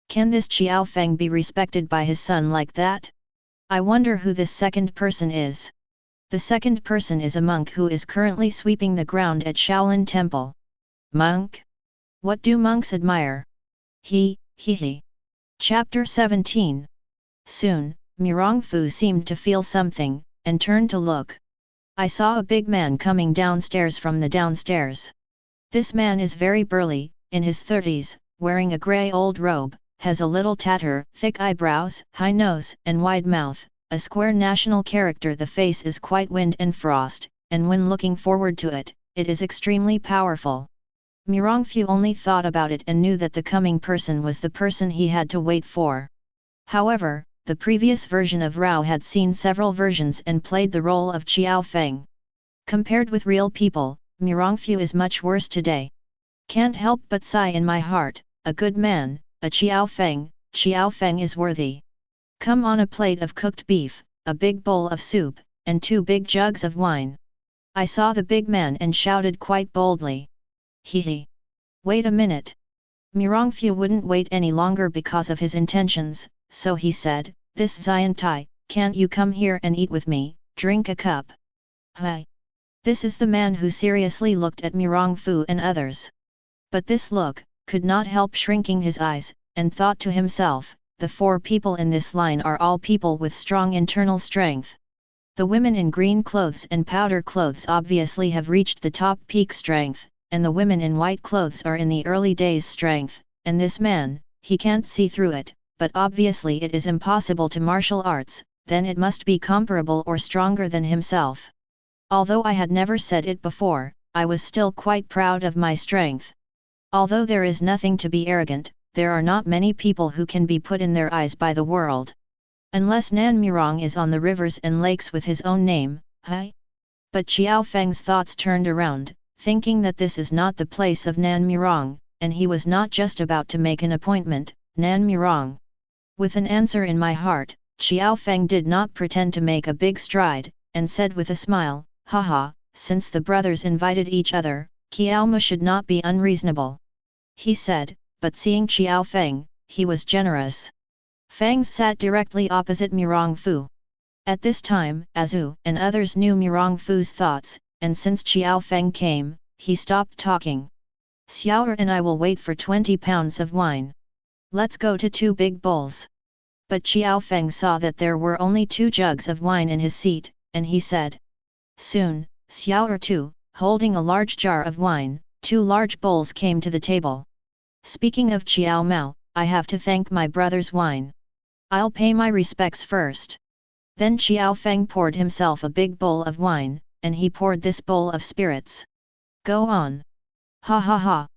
Can this Xiao Feng be respected by his son like that? I wonder who this second person is. The second person is a monk who is currently sweeping the ground at Shaolin Temple. Monk? What do monks admire? He. Chapter 17. Soon, Mirongfu seemed to feel something, and turned to look. I saw a big man coming downstairs from the downstairs. This man is very burly, in his 30s, wearing a grey old robe, has a little tatter, thick eyebrows, high nose, and wide mouth, a square national character. The face is quite wind and frost, and when looking forward to it, it is extremely powerful. Mirongfu only thought about it and knew that the coming person was the person he had to wait for. However, the previous version of Rao had seen several versions and played the role of Qiao Feng. Compared with real people, Mirongfu is much worse today. Can't help but sigh in my heart, a good man, a Qiao Feng is worthy. Come on, a plate of cooked beef, a big bowl of soup, and 2 big jugs of wine. I saw the big man and shouted quite boldly. Wait a minute. Mirongfu wouldn't wait any longer because of his intentions, so he said, this Xian Tai, can't you come here and eat with me, drink a cup? Hi. This is the man who seriously looked at Mirongfu and others. But this look could not help shrinking his eyes, and thought to himself, the 4 people in this line are all people with strong internal strength. The women in green clothes and powder clothes obviously have reached the top peak strength, and the women in white clothes are in the early days strength, and this man, he can't see through it, but obviously it is impossible to martial arts, then it must be comparable or stronger than himself. Although I had never said it before, I was still quite proud of my strength. Although there is nothing to be arrogant, there are not many people who can be put in their eyes by the world. Unless Nan Mirong is on the rivers and lakes with his own name, But Qiao Feng's thoughts turned around, thinking that this is not the place of Nan Mirong, and he was not just about to make an appointment, Nan Mirong. With an answer in my heart, Qiao Feng did not pretend to make a big stride, and said with a smile, haha, since the brothers invited each other, Qiaomu should not be unreasonable. He said, but seeing Qiao Feng, he was generous. Fangs sat directly opposite Mirongfu. At this time, Azu and others knew Mirongfu's thoughts, and since Qiao Feng came, he stopped talking. Xiao'er and I will wait for 20 pounds of wine. Let's go to 2 big bowls. But Qiao Feng saw that there were only 2 jugs of wine in his seat, and he said. Soon, Xiao'er too, holding a large jar of wine, 2 large bowls came to the table. Speaking of Qiao Mao, I have to thank my brother's wine. I'll pay my respects first. Then Qiao Feng poured himself a big bowl of wine, and he poured this bowl of spirits. Go on. Ha ha ha.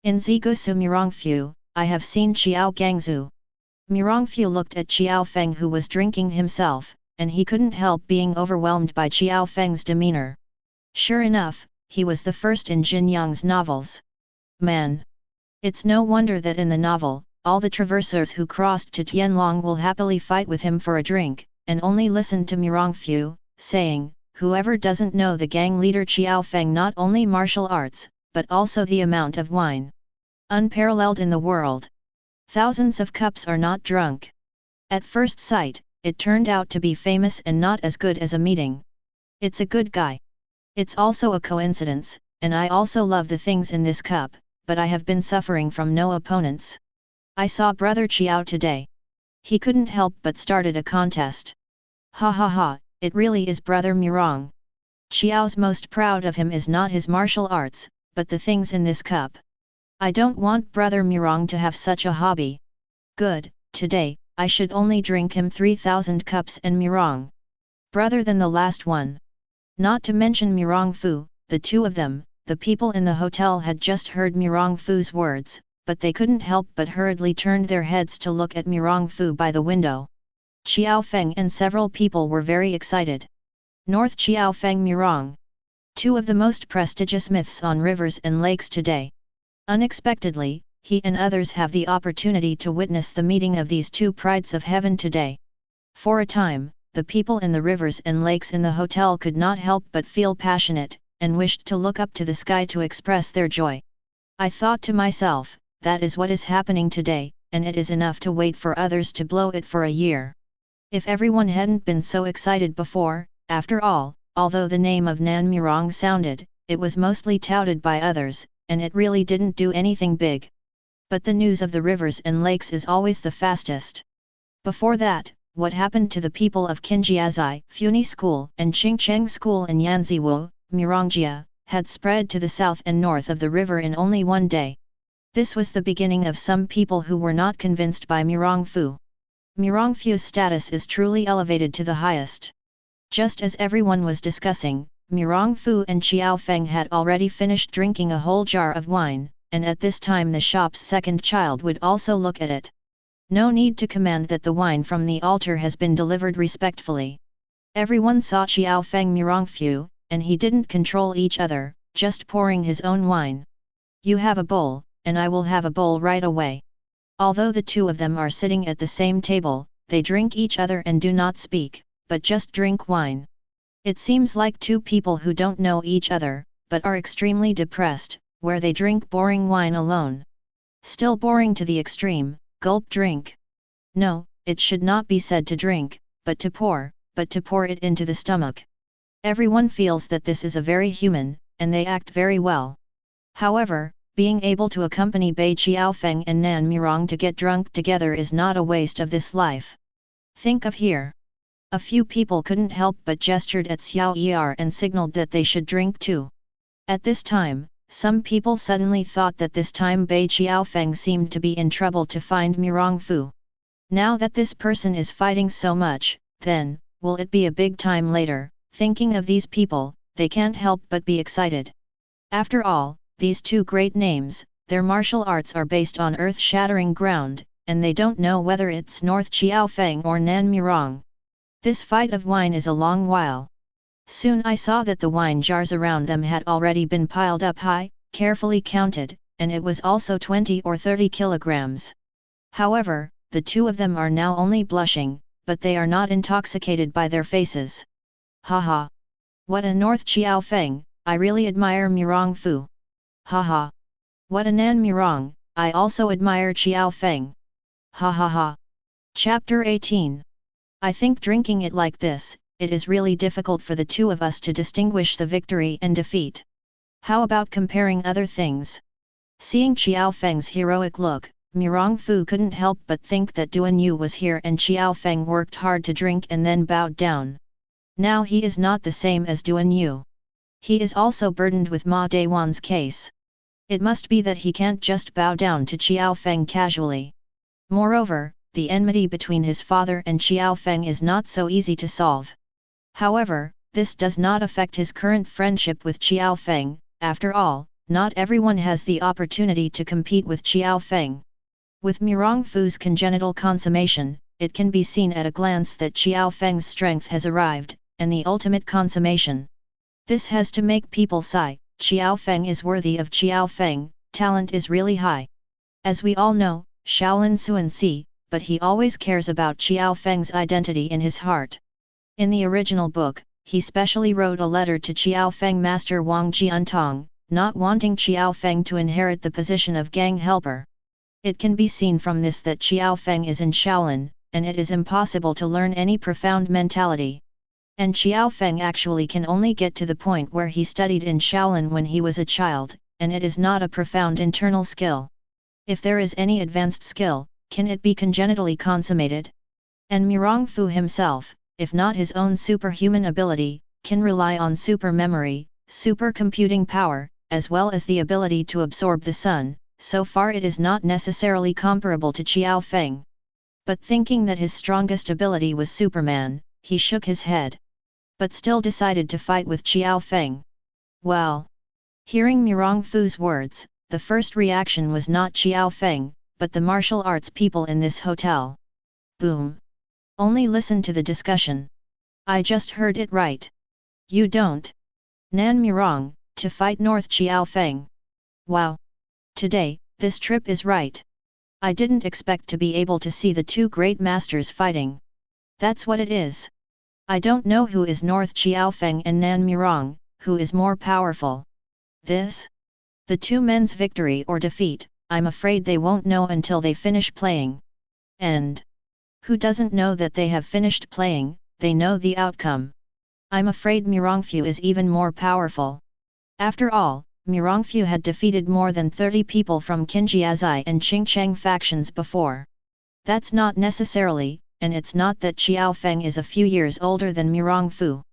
In Zigusu Mirongfu, I have seen Qiao Gangzu. Mirongfu looked at Qiao Feng who was drinking himself, and he couldn't help being overwhelmed by Qiao Feng's demeanor. Sure enough, he was the first in Jin Yang's novels. Man! It's no wonder that in the novel, all the traversers who crossed to Tianlong will happily fight with him for a drink, and only listen to Mirongfu, saying, whoever doesn't know the gang leader Qiao Feng not only martial arts, but also the amount of wine. Unparalleled in the world. Thousands of cups are not drunk. At first sight, it turned out to be famous and not as good as a meeting. It's a good guy. It's also a coincidence, and I also love the things in this cup, but I have been suffering from no opponents. I saw Brother Qiao today. He couldn't help but started a contest. Ha ha ha, it really is Brother Mirong. Qiao's most proud of him is not his martial arts, but the things in this cup. I don't want Brother Mirong to have such a hobby. Good, today, I should only drink him 3,000 cups and Mirong. Brother than the last one. Not to mention Mirongfu, the 2 of them, the people in the hotel had just heard Mirongfu's words, but they couldn't help but hurriedly turned their heads to look at Mirongfu by the window. Qiao Feng and several people were very excited. North Qiao Feng Mirong. 2 of the most prestigious myths on rivers and lakes today. Unexpectedly, he and others have the opportunity to witness the meeting of these 2 prides of heaven today. For a time, the people in the rivers and lakes in the hotel could not help but feel passionate, and wished to look up to the sky to express their joy. I thought to myself, that is what is happening today, and it is enough to wait for others to blow it for a year. If everyone hadn't been so excited before, after all, although the name of Nan Mirong sounded, it was mostly touted by others, and it really didn't do anything big. But the news of the rivers and lakes is always the fastest. Before that, what happened to the people of Qinjiazai, Funi School, and Qingcheng School in Yanziwu, Mirongjia, had spread to the south and north of the river in only one day. This was the beginning of some people who were not convinced by Mirongfu. Mirongfu's status is truly elevated to the highest. Just as everyone was discussing, Mirongfu and Xiaofeng had already finished drinking a whole jar of wine, and at this time the shop's second child would also look at it. No need to command that the wine from the altar has been delivered respectfully. Everyone saw Xiaofeng Mirongfu, and he didn't control each other, just pouring his own wine. You have a bowl, and I will have a bowl right away. Although the two of them are sitting at the same table, they drink each other and do not speak, but just drink wine. It seems like two people who don't know each other, but are extremely depressed, where they drink boring wine alone. Still boring to the extreme, gulp drink. No, it should not be said to drink, but to pour it into the stomach. Everyone feels that this is a very human, and they act very well. However, being able to accompany Bai Xiaofeng and Nan Mirong to get drunk together is not a waste of this life. Think of here. A few people couldn't help but gestured at Xiao Yi and signaled that they should drink too. At this time, some people suddenly thought that this time Bai Xiaofeng seemed to be in trouble to find Mirongfu. Now that this person is fighting so much, then, will it be a big time later? Thinking of these people, they can't help but be excited. After all, these two great names, their martial arts are based on earth-shattering ground, and they don't know whether it's North Xiaofeng or Nan Mirong. This fight of wine is a long while. Soon I saw that the wine jars around them had already been piled up high, carefully counted, and it was also 20 or 30 kilograms. However, the two of them are now only blushing, but they are not intoxicated by their faces. Haha! What a North Xiaofeng, I really admire Mirongfu. Haha! What a Nan Mirong, I also admire Xiaofeng. Ha ha ha! Chapter 18. I think drinking it like this, it is really difficult for the two of us to distinguish the victory and defeat. How about comparing other things? Seeing Xiaofeng's heroic look, Mirongfu couldn't help but think that Duan Yu was here and Xiaofeng worked hard to drink and then bowed down. Now he is not the same as Duan Yu. He is also burdened with Ma Dayuan's case. It must be that he can't just bow down to Xiaofeng casually. Moreover, the enmity between his father and Xiaofeng is not so easy to solve. However, this does not affect his current friendship with Xiaofeng. After all, not everyone has the opportunity to compete with Xiaofeng. With Mirongfu's congenital consummation, it can be seen at a glance that Xiaofeng's strength has arrived, and the ultimate consummation. This has to make people sigh. Xiaofeng is worthy of Xiaofeng, talent is really high. As we all know, Shaolin Suan Si, but he always cares about Xiaofeng's identity in his heart. In the original book, he specially wrote a letter to Xiaofeng Master Wang Jiantong, not wanting Xiaofeng to inherit the position of gang helper. It can be seen from this that Xiaofeng is in Shaolin, and it is impossible to learn any profound mentality. And Xiaofeng actually can only get to the point where he studied in Shaolin when he was a child, and it is not a profound internal skill. If there is any advanced skill, can it be congenitally consummated? And Mirongfu himself, if not his own superhuman ability, can rely on super memory, supercomputing power, as well as the ability to absorb the sun. So far it is not necessarily comparable to Xiaofeng. But thinking that his strongest ability was Superman, he shook his head. But still decided to fight with Xiaofeng. Well, hearing Mirongfu's words, the first reaction was not Xiaofeng, but the martial arts people in this hotel. Boom! Only listen to the discussion. I just heard it right. You don't? Nan Mirong, to fight North Xiaofeng. Wow! Today, this trip is right. I didn't expect to be able to see the two great masters fighting. That's what it is. I don't know who is North Xiaofeng and Nan Mirong, who is more powerful. This? The two men's victory or defeat, I'm afraid they won't know until they finish playing. End. Who doesn't know that they have finished playing? They know the outcome. I'm afraid Mirongfu is even more powerful. After all, Mirongfu had defeated more than 30 people from Qinjiazai and Qingcheng factions before. That's not necessarily, and it's not that Qiao Feng is a few years older than Mirongfu.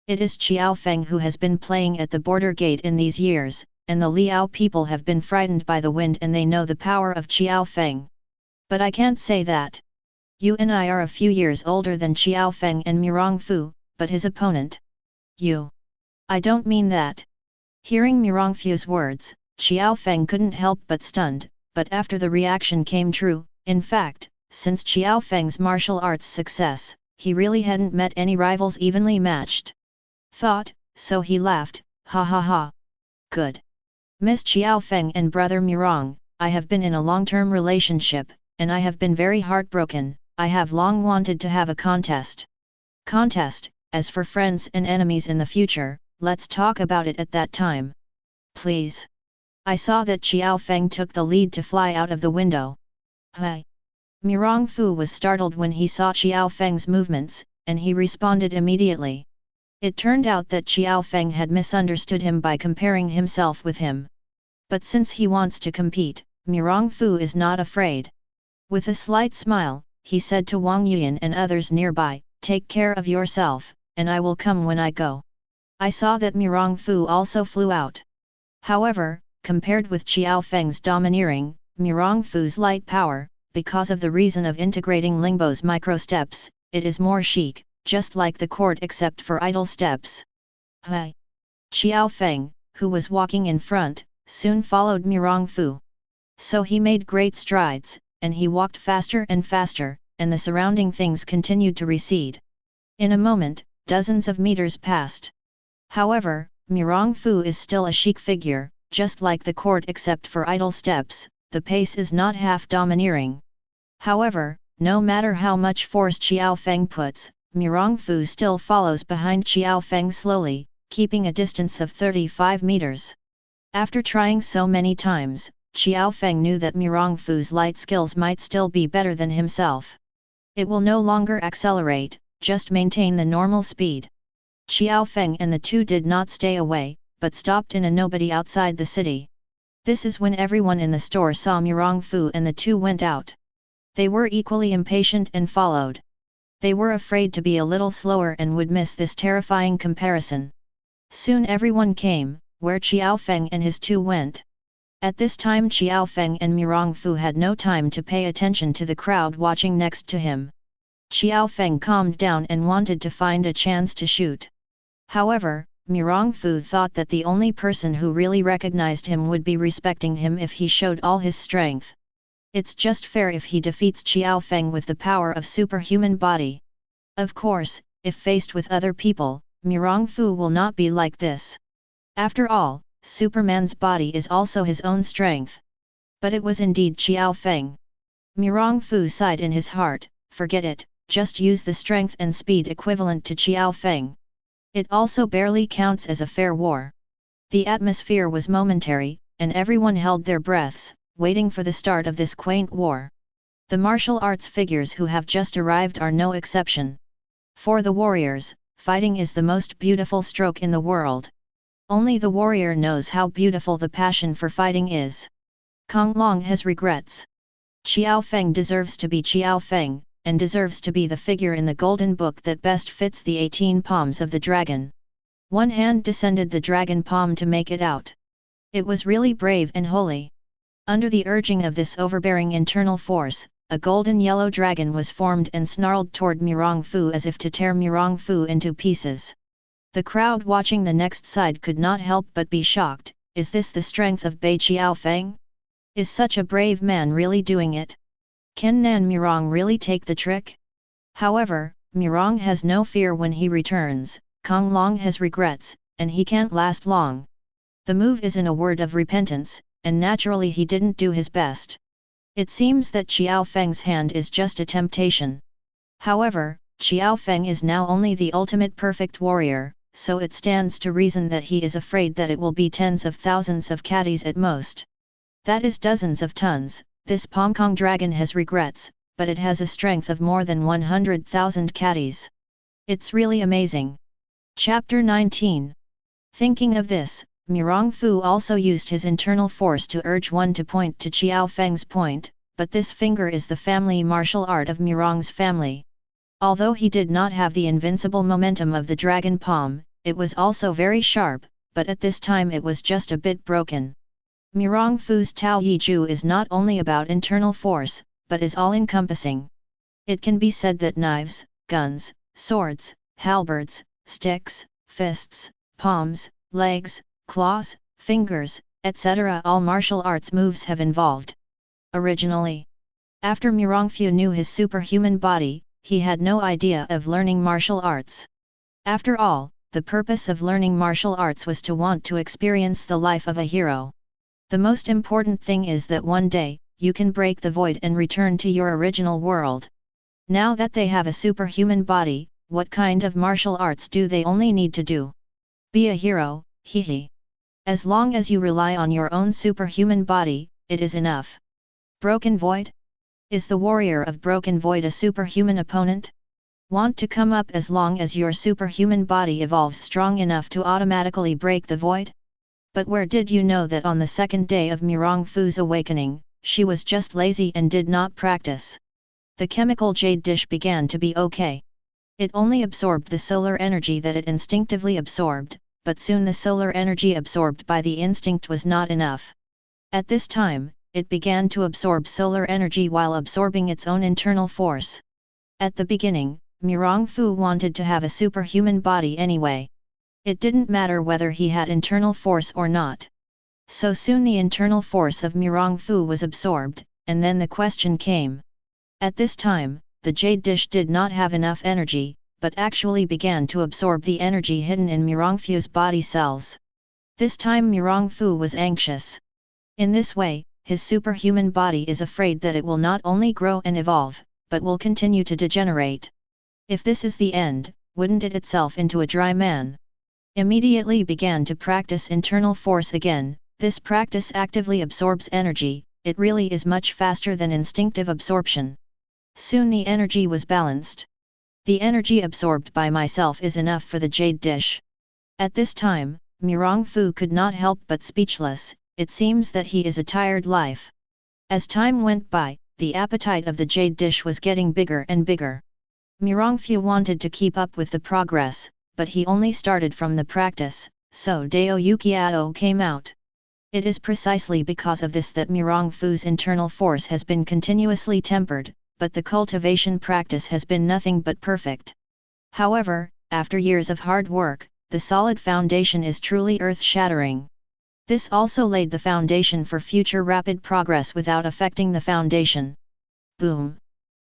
It is Qiao Feng who has been playing at the border gate in these years, and the Liao people have been frightened by the wind and they know the power of Qiao Feng. But I can't say that. You and I are a few years older than Qiao Feng and Mirongfu, but his opponent. You. I don't mean that. Hearing Mirongfu's words, Qiao Feng couldn't help but stunned, but after the reaction came true. In fact, since Qiao Feng's martial arts success, he really hadn't met any rivals evenly matched. So he laughed, ha ha ha. Good. Miss Qiao Feng and Brother Mirong, I have been in a long-term relationship, and I have been very heartbroken. I have long wanted to have a contest. As for friends and enemies in the future, let's talk about it at that time. Please. I saw that Qiao Feng took the lead to fly out of the window. Hi. Mirongfu was startled when he saw Qiao Feng's movements, and he responded immediately. It turned out that Qiao Feng had misunderstood him by comparing himself with him. But since he wants to compete, Mirongfu is not afraid. With a slight smile, he said to Wang Yuan and others nearby, "Take care of yourself, and I will come when I go." I saw that Mirongfu also flew out. However, compared with Qiao Feng's domineering, Mirongfu's light power, because of the reason of integrating Lingbo's micro-steps, it is more chic, just like the court except for idle steps. Hi! Qiao Feng, who was walking in front, soon followed Mirongfu. So he made great strides, and he walked faster and faster, and the surrounding things continued to recede. In a moment, dozens of meters passed. However, Mirongfu is still a chic figure, just like the court except for idle steps. The pace is not half domineering. However, no matter how much force Qiao Feng puts, Mirongfu still follows behind Qiao Feng slowly, keeping a distance of 35 meters. After trying so many times, Qiao Feng knew that Mirongfu's light skills might still be better than himself. It will no longer accelerate, just maintain the normal speed. Qiao Feng and the two did not stay away, but stopped in a nobody outside the city. This is when everyone in the store saw Mirongfu and the two went out. They were equally impatient and followed. They were afraid to be a little slower and would miss this terrifying comparison. Soon everyone came, where Qiao Feng and his two went. At this time Qiao Feng and Mirongfu had no time to pay attention to the crowd watching next to him. Qiao Feng calmed down and wanted to find a chance to shoot. However, Mirongfu thought that the only person who really recognized him would be respecting him if he showed all his strength. It's just fair if he defeats Qiao Feng with the power of superhuman body. Of course, if faced with other people, Mirongfu will not be like this. After all, Superman's body is also his own strength. But it was indeed Qiao Feng. Mirongfu sighed in his heart, forget it, just use the strength and speed equivalent to Qiao Feng. It also barely counts as a fair war. The atmosphere was momentary, and everyone held their breaths, waiting for the start of this quaint war. The martial arts figures who have just arrived are no exception. For the warriors, fighting is the most beautiful stroke in the world. Only the warrior knows how beautiful the passion for fighting is. Kong Long has regrets. Qiao Feng deserves to be Qiao Feng, and deserves to be the figure in the golden book that best fits the 18 palms of the dragon. One hand descended the dragon palm to make it out. It was really brave and holy. Under the urging of this overbearing internal force, a golden yellow dragon was formed and snarled toward Mirongfu as if to tear Mirongfu into pieces. The crowd watching the next side could not help but be shocked. Is this the strength of Bei Qiao Feng? Is such a brave man really doing it? Can Nan Mirong really take the trick? However, Mirong has no fear when he returns. Kong Long has regrets, and he can't last long. The move is in a word of repentance, and naturally he didn't do his best. It seems that Qiao Feng's hand is just a temptation. However, Qiao Feng is now only the ultimate perfect warrior, so it stands to reason that he is afraid that it will be tens of thousands of catties at most. That is dozens of tons. This Pomkong dragon has regrets, but it has a strength of more than 100,000 catties. It's really amazing. Chapter 19. Thinking of this, Mirongfu also used his internal force to urge one to point to Qiao Feng's point, but this finger is the family martial art of Mirong's family. Although he did not have the invincible momentum of the dragon palm, it was also very sharp, but at this time it was just a bit broken. Mirongfu's Tao Yi Ju is not only about internal force, but is all-encompassing. It can be said that knives, guns, swords, halberds, sticks, fists, palms, legs, claws, fingers, etc. all martial arts moves have involved. Originally, after Mirongfu knew his superhuman body, he had no idea of learning martial arts. After all, the purpose of learning martial arts was to want to experience the life of a hero. The most important thing is that one day, you can break the void and return to your original world. Now that they have a superhuman body, what kind of martial arts do they only need to do? Be a hero, hehe. As long as you rely on your own superhuman body, it is enough. Broken Void? Is the warrior of Broken Void a superhuman opponent? Want to come up as long as your superhuman body evolves strong enough to automatically break the void? But where did you know that on the second day of Mirongfu's awakening, she was just lazy and did not practice? The chemical jade dish began to be okay. It only absorbed the solar energy that it instinctively absorbed, but soon the solar energy absorbed by the instinct was not enough. At this time, it began to absorb solar energy while absorbing its own internal force. At the beginning, Mirongfu wanted to have a superhuman body anyway. It didn't matter whether he had internal force or not. So soon the internal force of Mirongfu was absorbed, and then the question came. At this time, the jade dish did not have enough energy, but actually began to absorb the energy hidden in Mirongfu's body cells. This time Mirongfu was anxious. In this way, his superhuman body is afraid that it will not only grow and evolve, but will continue to degenerate. If this is the end, wouldn't it itself into a dry man? Immediately began to practice internal force again. This practice actively absorbs energy, it really is much faster than instinctive absorption. Soon the energy was balanced. The energy absorbed by myself is enough for the jade dish. At this time, Mirongfu could not help but speechless. It seems that he is a tired life. As time went by, the appetite of the jade dish was getting bigger and bigger. Mirongfu wanted to keep up with the progress, but he only started from the practice, so Dao Yukiao came out. It is precisely because of this that Mirongfu's internal force has been continuously tempered, but the cultivation practice has been nothing but perfect. However, after years of hard work, the solid foundation is truly earth-shattering. This also laid the foundation for future rapid progress without affecting the foundation. Boom!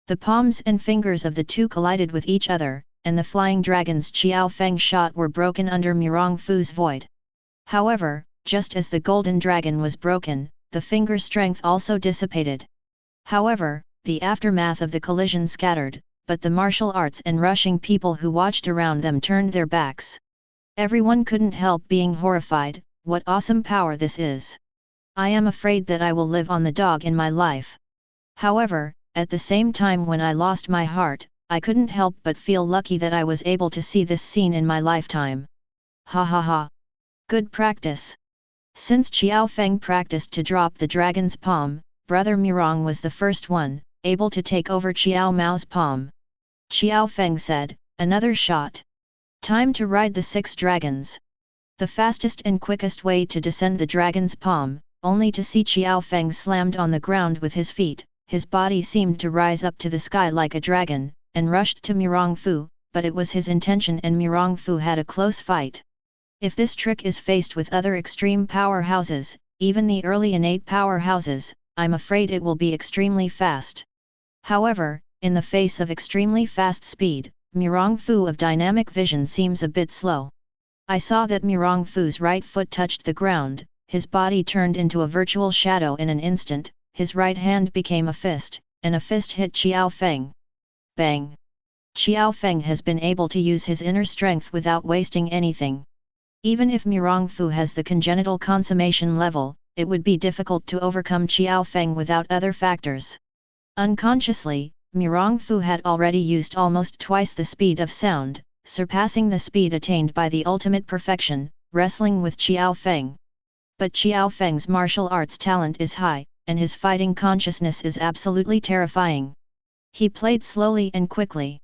The palms and fingers of the two collided with each other, and the flying dragon's Qiao Feng shot were broken under Mirongfu's void. However, just as the golden dragon was broken, the finger strength also dissipated. However, the aftermath of the collision scattered, but the martial arts and rushing people who watched around them turned their backs. Everyone couldn't help being horrified. What awesome power this is! I am afraid that I will live on the dog in my life. However, at the same time when I lost my heart, I couldn't help but feel lucky that I was able to see this scene in my lifetime. Ha ha ha! Good practice! Since Qiao Feng practiced to drop the dragon's palm, Brother Mirong was the first one, able to take over Qiao Mao's palm. Qiao Feng said, "Another shot. Time to ride the 6 dragons." The fastest and quickest way to descend the dragon's palm, only to see Qiao Feng slammed on the ground with his feet. His body seemed to rise up to the sky like a dragon, and rushed to Mirongfu, but it was his intention and Mirongfu had a close fight. If this trick is faced with other extreme powerhouses, even the early innate powerhouses, I'm afraid it will be extremely fast. However, in the face of extremely fast speed, Mirongfu of dynamic vision seems a bit slow. I saw that Mirongfu's right foot touched the ground, his body turned into a virtual shadow in an instant, his right hand became a fist, and a fist hit Qiao Feng. Bang! Qiao Feng has been able to use his inner strength without wasting anything. Even if Mirongfu has the congenital consummation level, it would be difficult to overcome Qiao Feng without other factors. Unconsciously, Mirong Fu had already used almost twice the speed of sound, surpassing the speed attained by the ultimate perfection, wrestling with Qiao Feng. But Qiao Feng's martial arts talent is high, and his fighting consciousness is absolutely terrifying. He played slowly and quickly.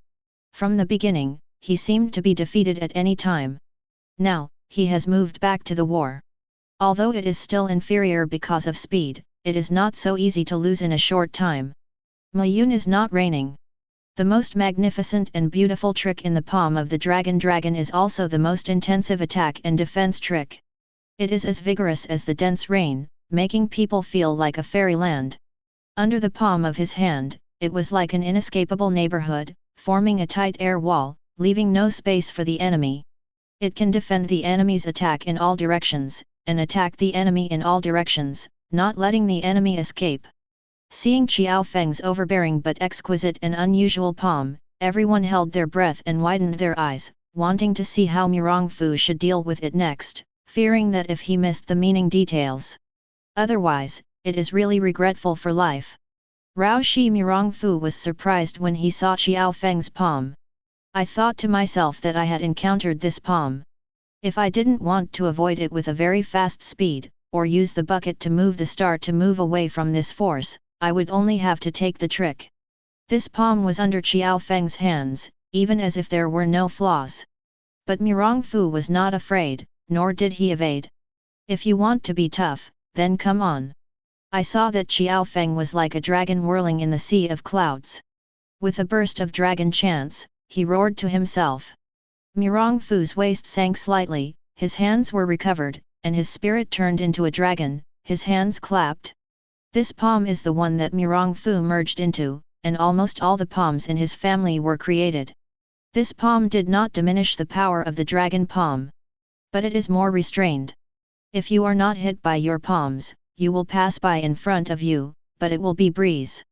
From the beginning, he seemed to be defeated at any time. Now, he has moved back to the war. Although it is still inferior because of speed, it is not so easy to lose in a short time. Ma Yun is not reigning. The most magnificent and beautiful trick in the palm of the dragon is also the most intensive attack and defense trick. It is as vigorous as the dense rain, making people feel like a fairyland. Under the palm of his hand, it was like an inescapable neighborhood, forming a tight air wall, leaving no space for the enemy. It can defend the enemy's attack in all directions, and attack the enemy in all directions, not letting the enemy escape. Seeing Qiao Feng's overbearing but exquisite and unusual palm, everyone held their breath and widened their eyes, wanting to see how Mirong Fu should deal with it next, fearing that if he missed the meaning details. Otherwise, it is really regretful for life. Rao Shi Mirong Fu was surprised when he saw Qiao Feng's palm. I thought to myself that I had encountered this palm. If I didn't want to avoid it with a very fast speed, or use the bucket to move the star to move away from this force, I would only have to take the trick. This palm was under Qiao Feng's hands, even as if there were no flaws. But Mirong Fu was not afraid, nor did he evade. If you want to be tough, then come on. I saw that Qiao Feng was like a dragon whirling in the sea of clouds. With a burst of dragon chants, he roared to himself. Mirong Fu's waist sank slightly, his hands were recovered, and his spirit turned into a dragon, his hands clapped. This palm is the one that Mirong Fu merged into, and almost all the palms in his family were created. This palm did not diminish the power of the dragon palm. But it is more restrained. If you are not hit by your palms, you will pass by in front of you, but it will be breeze.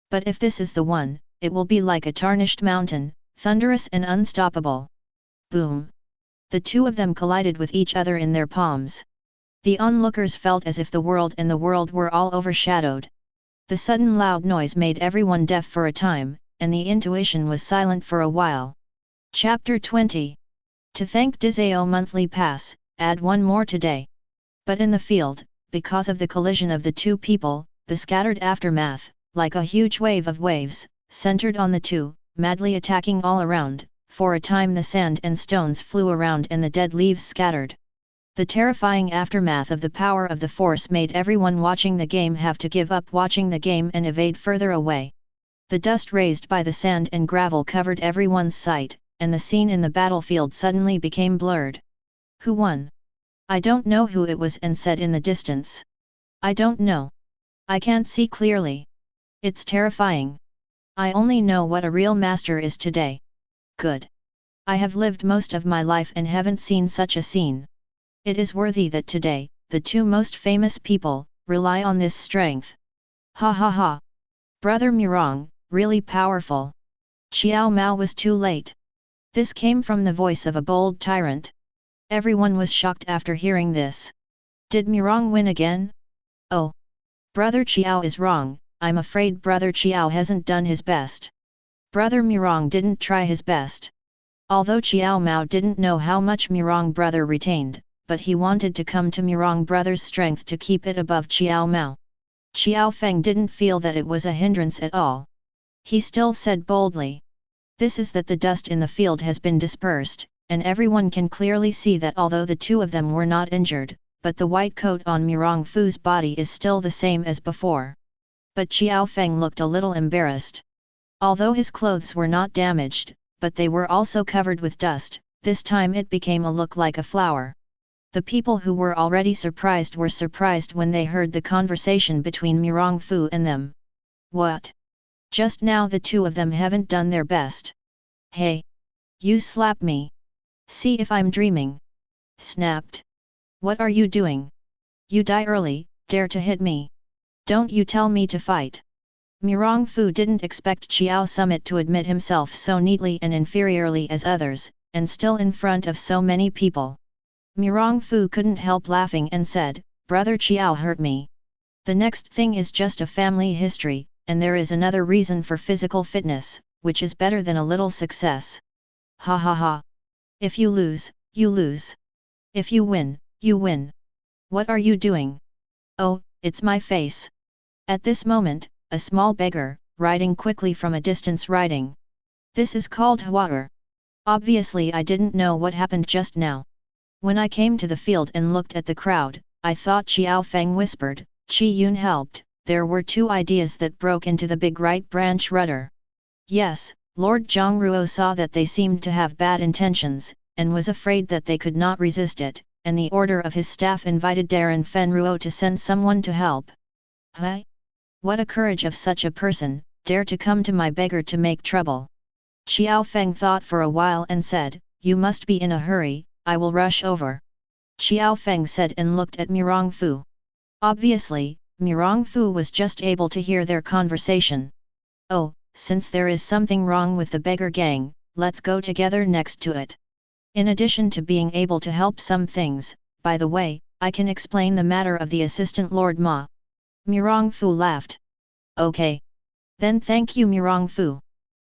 But if this is the one, it will be like a tarnished mountain, thunderous and unstoppable. Boom! The two of them collided with each other in their palms. The onlookers felt as if the world and the world were all overshadowed. The sudden loud noise made everyone deaf for a time, and the intuition was silent for a while. Chapter 20. To thank Dizao monthly pass, add one more today. But in the field, because of the collision of the two people, the scattered aftermath, like a huge wave of waves, centered on the two, madly attacking all around. For a time the sand and stones flew around and the dead leaves scattered. The terrifying aftermath of the power of the force made everyone watching the game have to give up watching the game and evade further away. The dust raised by the sand and gravel covered everyone's sight, and the scene in the battlefield suddenly became blurred. Who won? I don't know who it was, and said in the distance. I don't know. I can't see clearly. It's terrifying. I only know what a real master is today. Good. I have lived most of my life and haven't seen such a scene. It is worthy that today, the two most famous people, rely on this strength. Ha ha ha. Brother Mirong, really powerful. Qiao Mao was too late. This came from the voice of a bold tyrant. Everyone was shocked after hearing this. Did Mirong win again? Oh. Brother Qiao is wrong, I'm afraid Brother Qiao hasn't done his best. Brother Mirong didn't try his best. Although Qiao Mao didn't know how much Mirong brother retained, but he wanted to come to Mirong brother's strength to keep it above Qiao Mao. Qiao Feng didn't feel that it was a hindrance at all. He still said boldly. This is that the dust in the field has been dispersed, and everyone can clearly see that although the two of them were not injured, but the white coat on Mirong Fu's body is still the same as before. But Qiao Feng looked a little embarrassed. Although his clothes were not damaged, but they were also covered with dust, this time it became a look like a flower. The people who were already surprised were surprised when they heard the conversation between Mirong Fu and them. What? Just now the two of them haven't done their best. Hey! You slap me! See if I'm dreaming! Snapped! What are you doing? You die early, dare to hit me! Don't you tell me to fight! Mirong Fu didn't expect Qiao Summit to admit himself so neatly and inferiorly as others, and still in front of so many people. Mirong Fu couldn't help laughing and said, Brother Qiao hurt me. The next thing is just a family history, and there is another reason for physical fitness, which is better than a little success. Ha ha ha. If you lose, you lose. If you win, you win. What are you doing? Oh, it's my face. At this moment, a small beggar, riding quickly from a distance riding. This is called Hwaer. Obviously I didn't know what happened just now. When I came to the field and looked at the crowd, I thought Xiao Feng whispered, Qi Yun helped. There were two ideas that broke into the big right branch rudder. Yes, Lord Zhongruo saw that they seemed to have bad intentions, and was afraid that they could not resist it, and the order of his staff invited Darren Fenruo to send someone to help. Huh? What a courage of such a person, dare to come to my beggar to make trouble. Xiao Feng thought for a while and said, you must be in a hurry, I will rush over. Xiao Feng said and looked at Mirong Fu. Obviously, Mirong Fu was just able to hear their conversation. Oh, since there is something wrong with the beggar gang, let's go together next to it. In addition to being able to help some things, by the way, I can explain the matter of the assistant Lord Ma. Mirong Fu laughed. Okay. Then thank you Mirong Fu.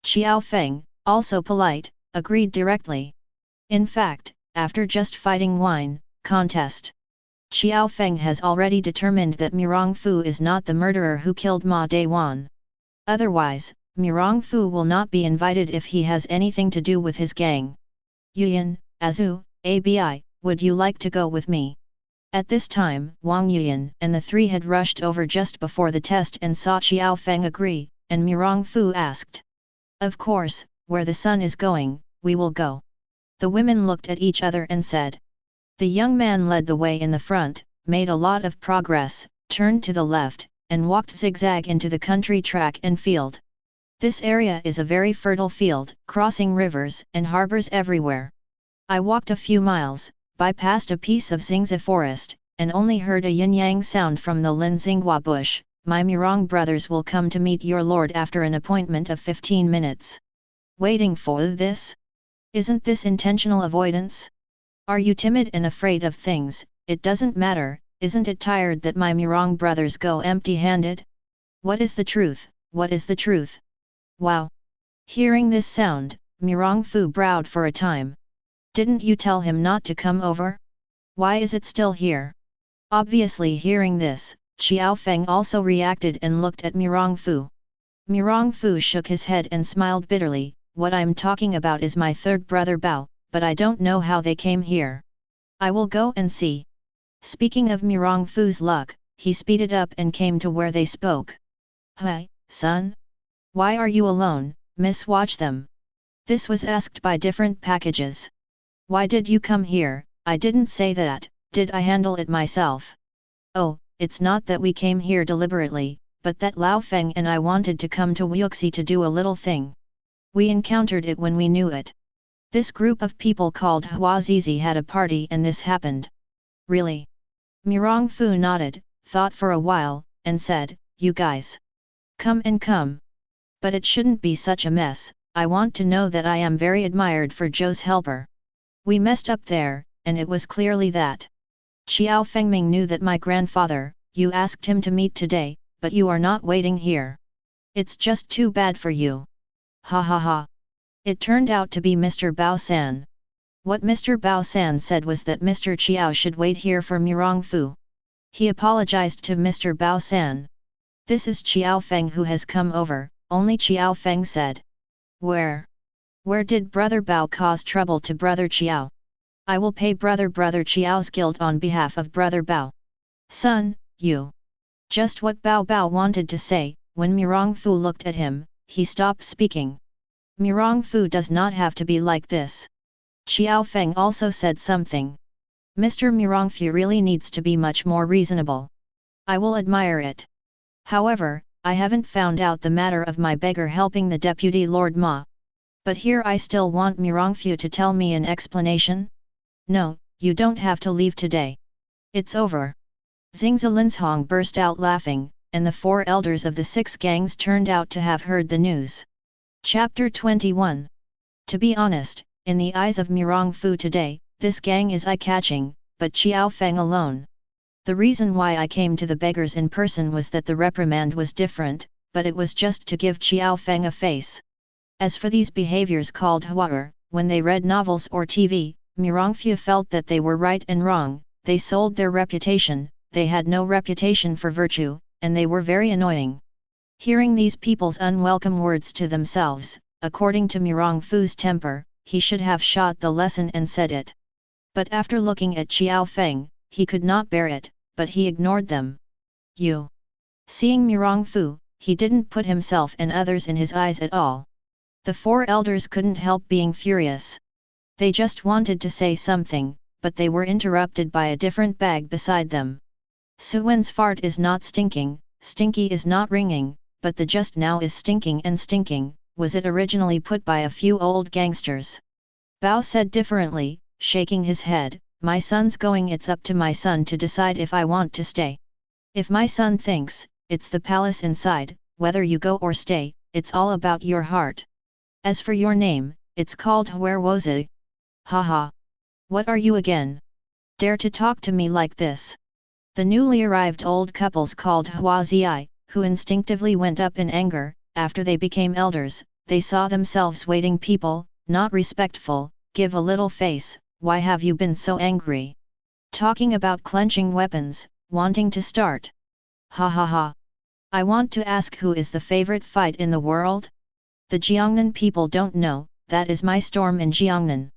Xiao Feng, also polite, agreed directly. In fact, after just fighting wine contest, Xiao Feng has already determined that Mirong Fu is not the murderer who killed Ma Dayuan. Otherwise, Mirong Fu will not be invited if he has anything to do with his gang. Yuyan, Azu, Abi, would you like to go with me? At this time, Wang Yuyan and the three had rushed over just before the test and saw Xiao Feng agree, and Mirong Fu asked. Of course, where the sun is going, we will go. The women looked at each other and said. The young man led the way in the front, made a lot of progress, turned to the left, and walked zigzag into the country track and field. This area is a very fertile field, crossing rivers and harbors everywhere. I walked a few miles, bypassed a piece of Xingzi forest, and only heard a yin-yang sound from the Lin Xinghua bush. My Mirong brothers will come to meet your lord after an appointment of 15 minutes. Waiting for this? Isn't this intentional avoidance? Are you timid and afraid of things? It doesn't matter, isn't it tired that my Mirong brothers go empty-handed? What is the truth, what is the truth? Wow! Hearing this sound, Mirong Fu browed for a time. Didn't you tell him not to come over? Why is it still here? Obviously hearing this, Xiao Feng also reacted and looked at Mirong Fu. Mirong Fu shook his head and smiled bitterly, what I'm talking about is my third brother Bao, but I don't know how they came here. I will go and see. Speaking of Mirong Fu's luck, he speeded up and came to where they spoke. Hi, son? Why are you alone, miss? Watch them. This was asked by different packages. Why did you come here? I didn't say that, did I handle it myself? Oh, it's not that we came here deliberately, but that Lao Feng and I wanted to come to Wuxi to do a little thing. We encountered it when we knew it. This group of people called Huazizi had a party and this happened. Really? Mirong Fu nodded, thought for a while, and said, you guys. Come and come. But it shouldn't be such a mess, I want to know that I am very admired for Zhou's helper. We messed up there, and it was clearly that. Xiao Fengming knew that my grandfather, you asked him to meet today, but you are not waiting here. It's just too bad for you. Ha ha ha. It turned out to be Mr. Bao San. What Mr. Bao San said was that Mr. Qiao should wait here for Mirong Fu. He apologized to Mr. Bao San. This is Xiao Feng who has come over, only Xiao Feng said. Where did Brother Bao cause trouble to Brother Qiao? I will pay Brother Qiao's guilt on behalf of Brother Bao. Son, you. Just what Bao Bao wanted to say, when Mirong Fu looked at him, he stopped speaking. Mirong Fu does not have to be like this. Xiao Feng also said something. Mr. Mirong Fu really needs to be much more reasonable. I will admire it. However, I haven't found out the matter of my beggar helping the Deputy Lord Ma. But here I still want Mirong Fu to tell me an explanation? No, you don't have to leave today. It's over. Xingzi Linzhong burst out laughing, and the four elders of the six gangs turned out to have heard the news. Chapter 21. To be honest, in the eyes of Mirong Fu today, this gang is eye-catching, but Xiao Feng alone. The reason why I came to the beggars in person was that the reprimand was different, but it was just to give Xiao Feng a face. As for these behaviors called huaer, when they read novels or TV, Mirongfu felt that they were right and wrong, they sold their reputation, they had no reputation for virtue, and they were very annoying. Hearing these people's unwelcome words to themselves, according to Mirongfu's temper, he should have shot the lesson and said it. But after looking at Xiao Feng, he could not bear it, but he ignored them. You. Seeing Mirongfu, he didn't put himself and others in his eyes at all. The four elders couldn't help being furious. They just wanted to say something, but they were interrupted by a different bag beside them. Suwen's fart is not stinking, stinky is not ringing, but the just now is stinking and stinking, was it originally put by a few old gangsters. Bao said differently, shaking his head, my son's going, it's up to my son to decide if I want to stay. If my son thinks, it's the palace inside, whether you go or stay, it's all about your heart. As for your name, it's called Huerwozi. Haha. What are you again? Dare to talk to me like this? The newly arrived old couples called Huazi, who instinctively went up in anger, after they became elders, they saw themselves waiting people, not respectful, give a little face, why have you been so angry? Talking about clenching weapons, wanting to start. Ha ha ha. I want to ask, who is the favorite fight in the world? The Jiangnan people don't know, that is my storm in Jiangnan.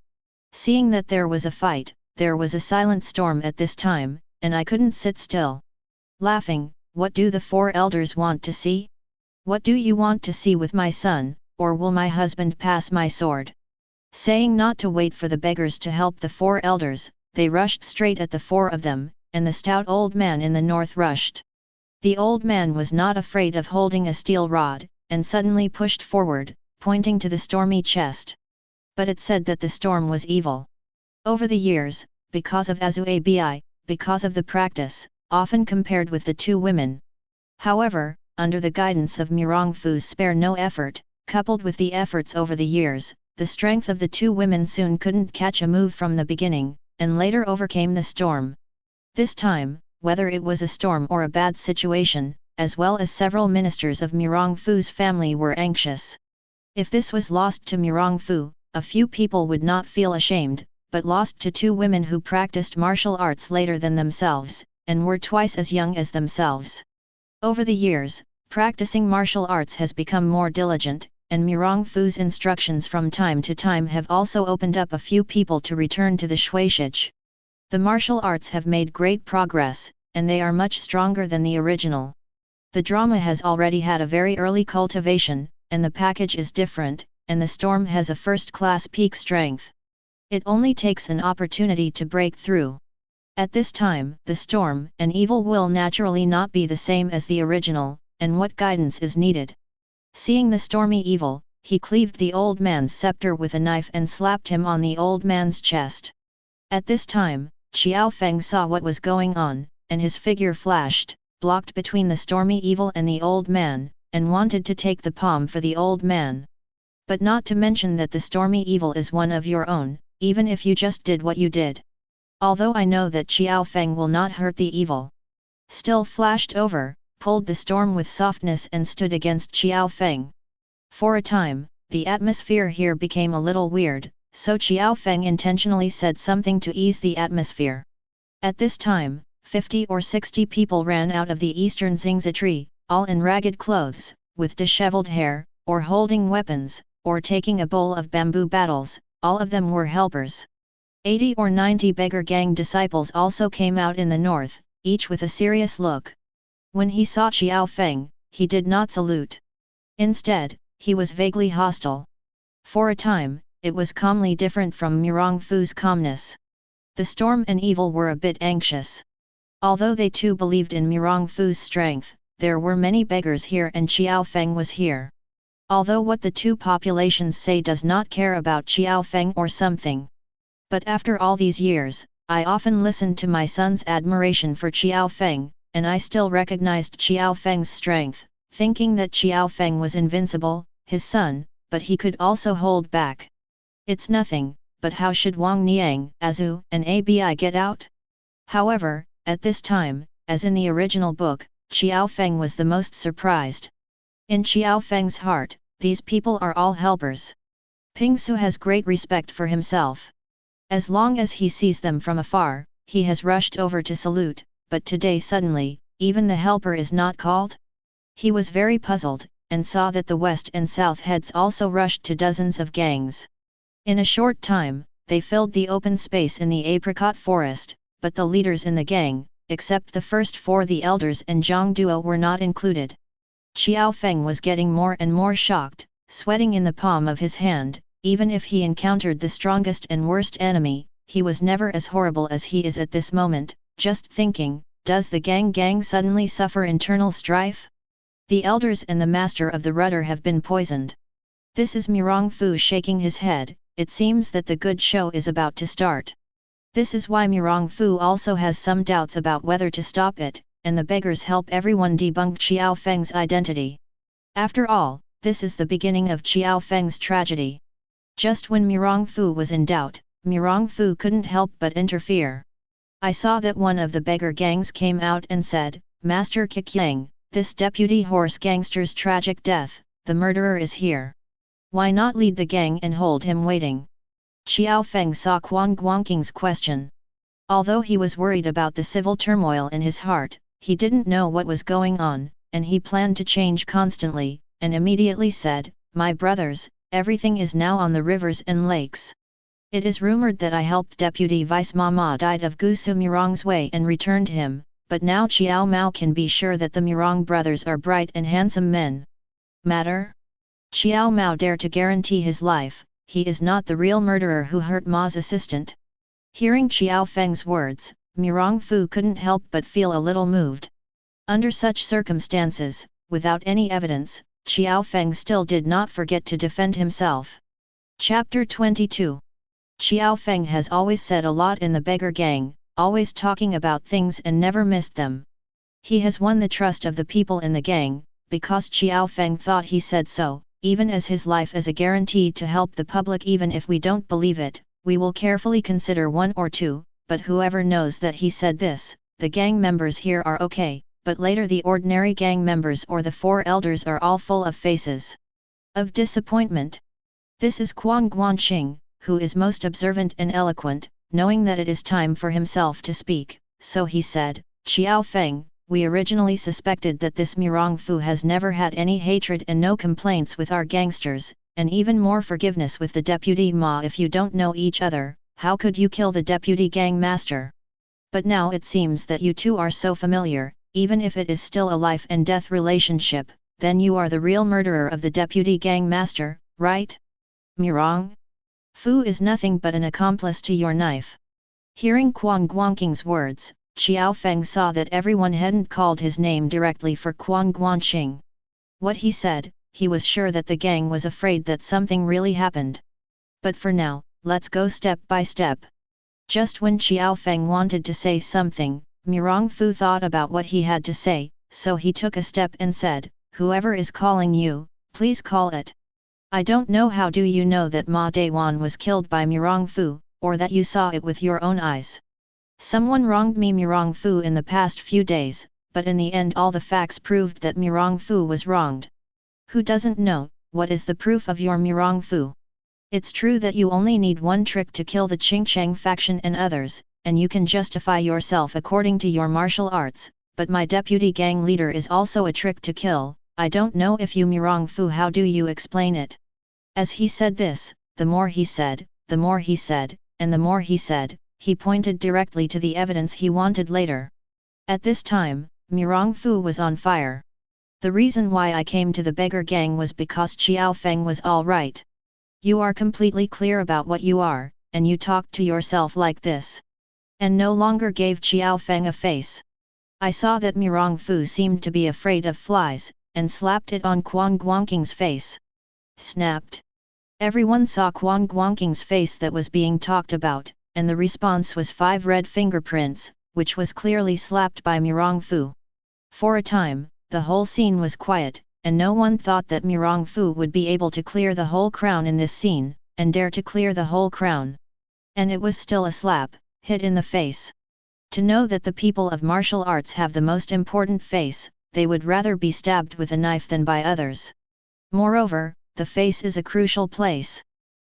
Seeing that there was a fight, there was a silent storm at this time, and I couldn't sit still. Laughing, what do the four elders want to see? What do you want to see with my son, or will my husband pass my sword? Saying not to wait for the beggars to help the four elders, they rushed straight at the four of them, and the stout old man in the north rushed. The old man was not afraid of holding a steel rod, and suddenly pushed forward, pointing to the stormy chest. But it said that the storm was evil. Over the years, because of Azuabi, because of the practice, often compared with the two women. However, under the guidance of Mirongfu's spare no effort, coupled with the efforts over the years, the strength of the two women soon couldn't catch a move from the beginning, and later overcame the storm. This time, whether it was a storm or a bad situation, as well as several ministers of Mirongfu's family were anxious. If this was lost to Mirongfu, a few people would not feel ashamed, but lost to two women who practiced martial arts later than themselves, and were twice as young as themselves. Over the years, practicing martial arts has become more diligent, and Mirongfu's instructions from time to time have also opened up a few people to return to the Shuishij. The martial arts have made great progress, and they are much stronger than the original. The drama has already had a very early cultivation, and the package is different, and the storm has a first-class peak strength. It only takes an opportunity to break through. At this time, the storm and evil will naturally not be the same as the original, and what guidance is needed? Seeing the stormy evil, he cleaved the old man's scepter with a knife and slapped him on the old man's chest. At this time, Xiao Feng saw what was going on, and his figure flashed, blocked between the stormy evil and the old man, and wanted to take the palm for the old man. But not to mention that the stormy evil is one of your own, even if you just did what you did. Although I know that Xiao Feng will not hurt the evil. Still flashed over, pulled the storm with softness and stood against Xiao Feng. For a time, the atmosphere here became a little weird, so Xiao Feng intentionally said something to ease the atmosphere. At this time, 50 or 60 people ran out of the eastern Xingzi tree, all in ragged clothes, with disheveled hair, or holding weapons, or taking a bowl of bamboo battles, all of them were helpers. 80 or 90 beggar gang disciples also came out in the north, each with a serious look. When he saw Xiao Feng, he did not salute. Instead, he was vaguely hostile. For a time, it was calmly different from Mirongfu's calmness. The storm and evil were a bit anxious. Although they too believed in Mirongfu's strength, there were many beggars here and Xiao Feng was here. Although what the two populations say does not care about Xiao Feng or something. But after all these years, I often listened to my son's admiration for Xiao Feng, and I still recognized Xiao Feng's strength, thinking that Xiao Feng was invincible, his son, but he could also hold back. It's nothing, but how should Wang Niang, Azu, and Abi get out? However, at this time, as in the original book, Xiao Feng was the most surprised. In Xiao Feng's heart, these people are all helpers. Ping Su has great respect for himself. As long as he sees them from afar, he has rushed over to salute, but today suddenly, even the helper is not called? He was very puzzled, and saw that the west and south heads also rushed to dozens of gangs. In a short time, they filled the open space in the apricot forest, but the leaders in the gang, except the first four, the elders and Zhang Duo, were not included. Xiao Feng was getting more and more shocked, sweating in the palm of his hand. Even if he encountered the strongest and worst enemy, he was never as horrible as he is at this moment, just thinking, does the gang suddenly suffer internal strife? The elders and the master of the rudder have been poisoned. This is Mirong Fu shaking his head. It seems that the good show is about to start. This is why Mirong Fu also has some doubts about whether to stop it, and the beggars help everyone debunk Xiao Feng's identity. After all, this is the beginning of Xiao Feng's tragedy. Just when Mirong Fu was in doubt, Mirong Fu couldn't help but interfere. I saw that one of the beggar gangs came out and said, Master Kikyang, this deputy horse gangster's tragic death, the murderer is here. Why not lead the gang and hold him waiting? Xiao Feng saw Quan Guangqing's question. Although he was worried about the civil turmoil in his heart, he didn't know what was going on, and he planned to change constantly, and immediately said, My brothers, everything is now on the rivers and lakes. It is rumored that I helped Deputy Vice Mama died of Gusu Mirong's way and returned him, but now Chiao Mao can be sure that the Mirong brothers are bright and handsome men. Matter? Chiao Mao dare to guarantee his life, he is not the real murderer who hurt Ma's assistant. Hearing Xiao Feng's words, Mirong Fu couldn't help but feel a little moved. Under such circumstances, without any evidence, Xiao Feng still did not forget to defend himself. Chapter 22. Xiao Feng has always said a lot in the beggar gang, always talking about things and never missed them. He has won the trust of the people in the gang, because Xiao Feng thought he said so, even as his life is a guarantee to help the public. Even if we don't believe it, we will carefully consider one or two, but whoever knows that he said this, the gang members here are okay, but later the ordinary gang members or the four elders are all full of faces of disappointment. This is Quan Guangqing, who is most observant and eloquent, knowing that it is time for himself to speak, so he said, Xiao Feng, we originally suspected that this Mirong Fu has never had any hatred and no complaints with our gangsters, and even more forgiveness with the deputy Ma. If you don't know each other, how could you kill the deputy gang master? But now it seems that you two are so familiar, even if it is still a life and death relationship, then you are the real murderer of the deputy gang master, right? Mirong Fu is nothing but an accomplice to your knife. Hearing Quan Guangqing's words, Xiao Feng saw that everyone hadn't called his name directly for Quan Guangqing. What he said, he was sure that the gang was afraid that something really happened. But for now, let's go step by step. Just when Xiao Feng wanted to say something, Mirong Fu thought about what he had to say, so he took a step and said, Whoever is calling you, please call it. I don't know how do you know that Ma Dayuan was killed by Mirong Fu, or that you saw it with your own eyes. Someone wronged me Mirong Fu in the past few days, but in the end all the facts proved that Mirong Fu was wronged. Who doesn't know, what is the proof of your Mirong Fu? It's true that you only need one trick to kill the Qingcheng faction and others, and you can justify yourself according to your martial arts, but my deputy gang leader is also a trick to kill. I don't know if you Mirong Fu, how do you explain it? As he said this, the more he said, the more he said, and the more he said, he pointed directly to the evidence he wanted later. At this time, Mirong Fu was on fire. The reason why I came to the beggar gang was because Xiao Feng was all right. You are completely clear about what you are, and you talked to yourself like this. And no longer gave Xiao Feng a face. I saw that Mirong Fu seemed to be afraid of flies, and slapped it on Quan Guangqing's face. Snapped. Everyone saw Quan Guangqing's face that was being talked about, and the response was 5 red fingerprints, which was clearly slapped by Mirong Fu. For a time, the whole scene was quiet, and no one thought that Mirong Fu would be able to clear the whole crown in this scene, and dare to clear the whole crown. And it was still a slap, hit in the face. To know that the people of martial arts have the most important face, they would rather be stabbed with a knife than by others. Moreover, the face is a crucial place.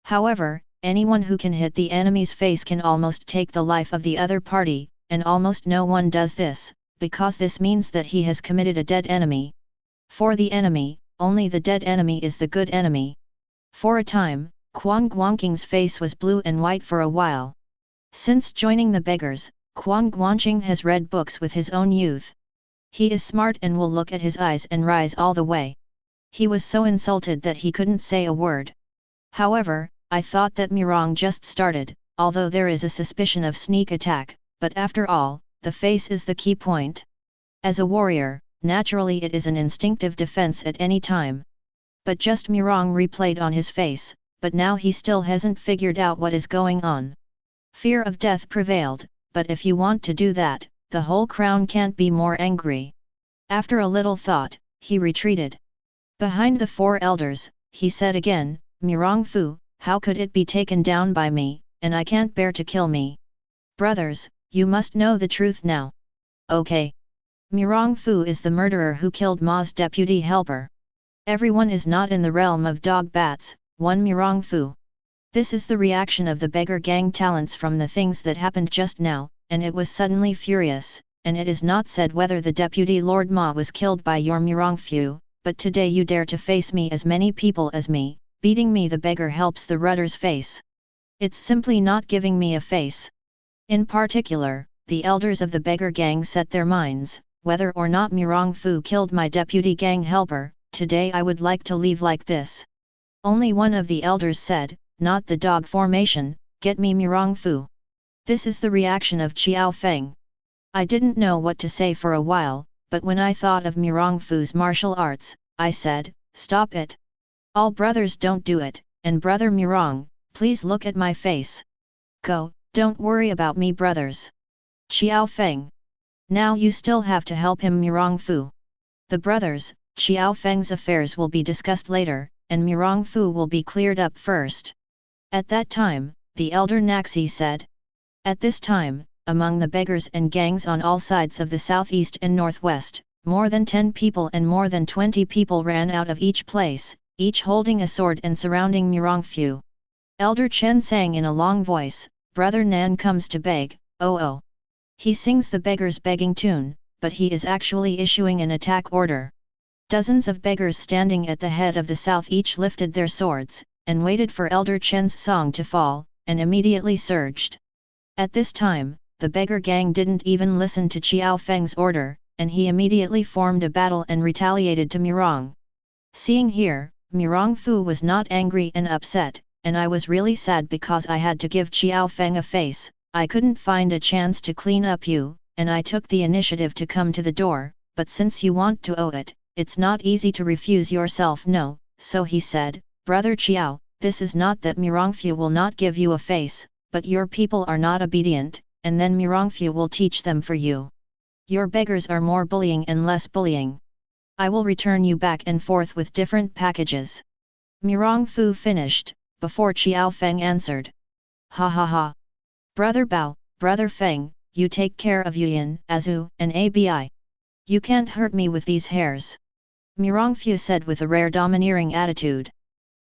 However, anyone who can hit the enemy's face can almost take the life of the other party, and almost no one does this, because this means that he has committed a dead enemy. For the enemy, only the dead enemy is the good enemy. For a time, Kwang Guangqing's face was blue and white for a while. Since joining the beggars, Kwang Guangqing has read books with his own youth. He is smart and will look at his eyes and rise all the way. He was so insulted that he couldn't say a word. However, I thought that Mirong just started, although there is a suspicion of sneak attack, but after all, the face is the key point. As a warrior, naturally it is an instinctive defense at any time. But just Mirong replayed on his face, but now he still hasn't figured out what is going on. Fear of death prevailed, but if you want to do that, the whole crown can't be more angry. After a little thought, he retreated. Behind the four elders, he said again, Mirong Fu, how could it be taken down by me, and I can't bear to kill me? Brothers, you must know the truth now. Okay. Mirong Fu is the murderer who killed Ma's deputy helper. Everyone is not in the realm of dog bats, one Mirong Fu. This is the reaction of the beggar gang talents from the things that happened just now, and it was suddenly furious, and it is not said whether the deputy Lord Ma was killed by your Mirong Fu, but today you dare to face me as many people as me, beating me the beggar helps the rudder's face. It's simply not giving me a face. In particular, the elders of the beggar gang set their minds, whether or not Mirong Fu killed my deputy gang helper, today I would like to leave like this. Only one of the elders said, not the dog formation, get me Mirong Fu. This is the reaction of Qiao Feng. I didn't know what to say for a while, but when I thought of Mirong Fu's martial arts, I said, stop it. All brothers don't do it, and brother Mirong, please look at my face. Go, don't worry about me brothers. Qiao Feng. Now you still have to help him Mirong Fu. The brothers, Qiao Feng's affairs will be discussed later, and Mirong Fu will be cleared up first. At that time, the elder Naxi said. At this time, among the beggars and gangs on all sides of the southeast and northwest, more than 10 people and more than 20 people ran out of each place, each holding a sword and surrounding Mirong Fu. Elder Chen sang in a long voice, Brother Nan comes to beg, oh oh. He sings the beggar's begging tune, but he is actually issuing an attack order. Dozens of beggars standing at the head of the south each lifted their swords, and waited for Elder Chen's song to fall, and immediately surged. At this time, the beggar gang didn't even listen to Qiao Feng's order, and he immediately formed a battle and retaliated to Mirong. Seeing here, Mirong Fu was not angry and upset, and I was really sad because I had to give Qiao Feng a face. I couldn't find a chance to clean up you, and I took the initiative to come to the door, but since you want to owe it, it's not easy to refuse yourself no, so he said, Brother Qiao, this is not that Mirong Fu will not give you a face, but your people are not obedient, and then Mirong Fu will teach them for you. Your beggars are more bullying and less bullying. I will return you back and forth with different packages. Mirong Fu finished, before Qiao Feng answered. Ha ha ha. Brother Bao, Brother Feng, you take care of Yuyan, Azu, and Abi. You can't hurt me with these hairs. Mirong Fu said with a rare domineering attitude.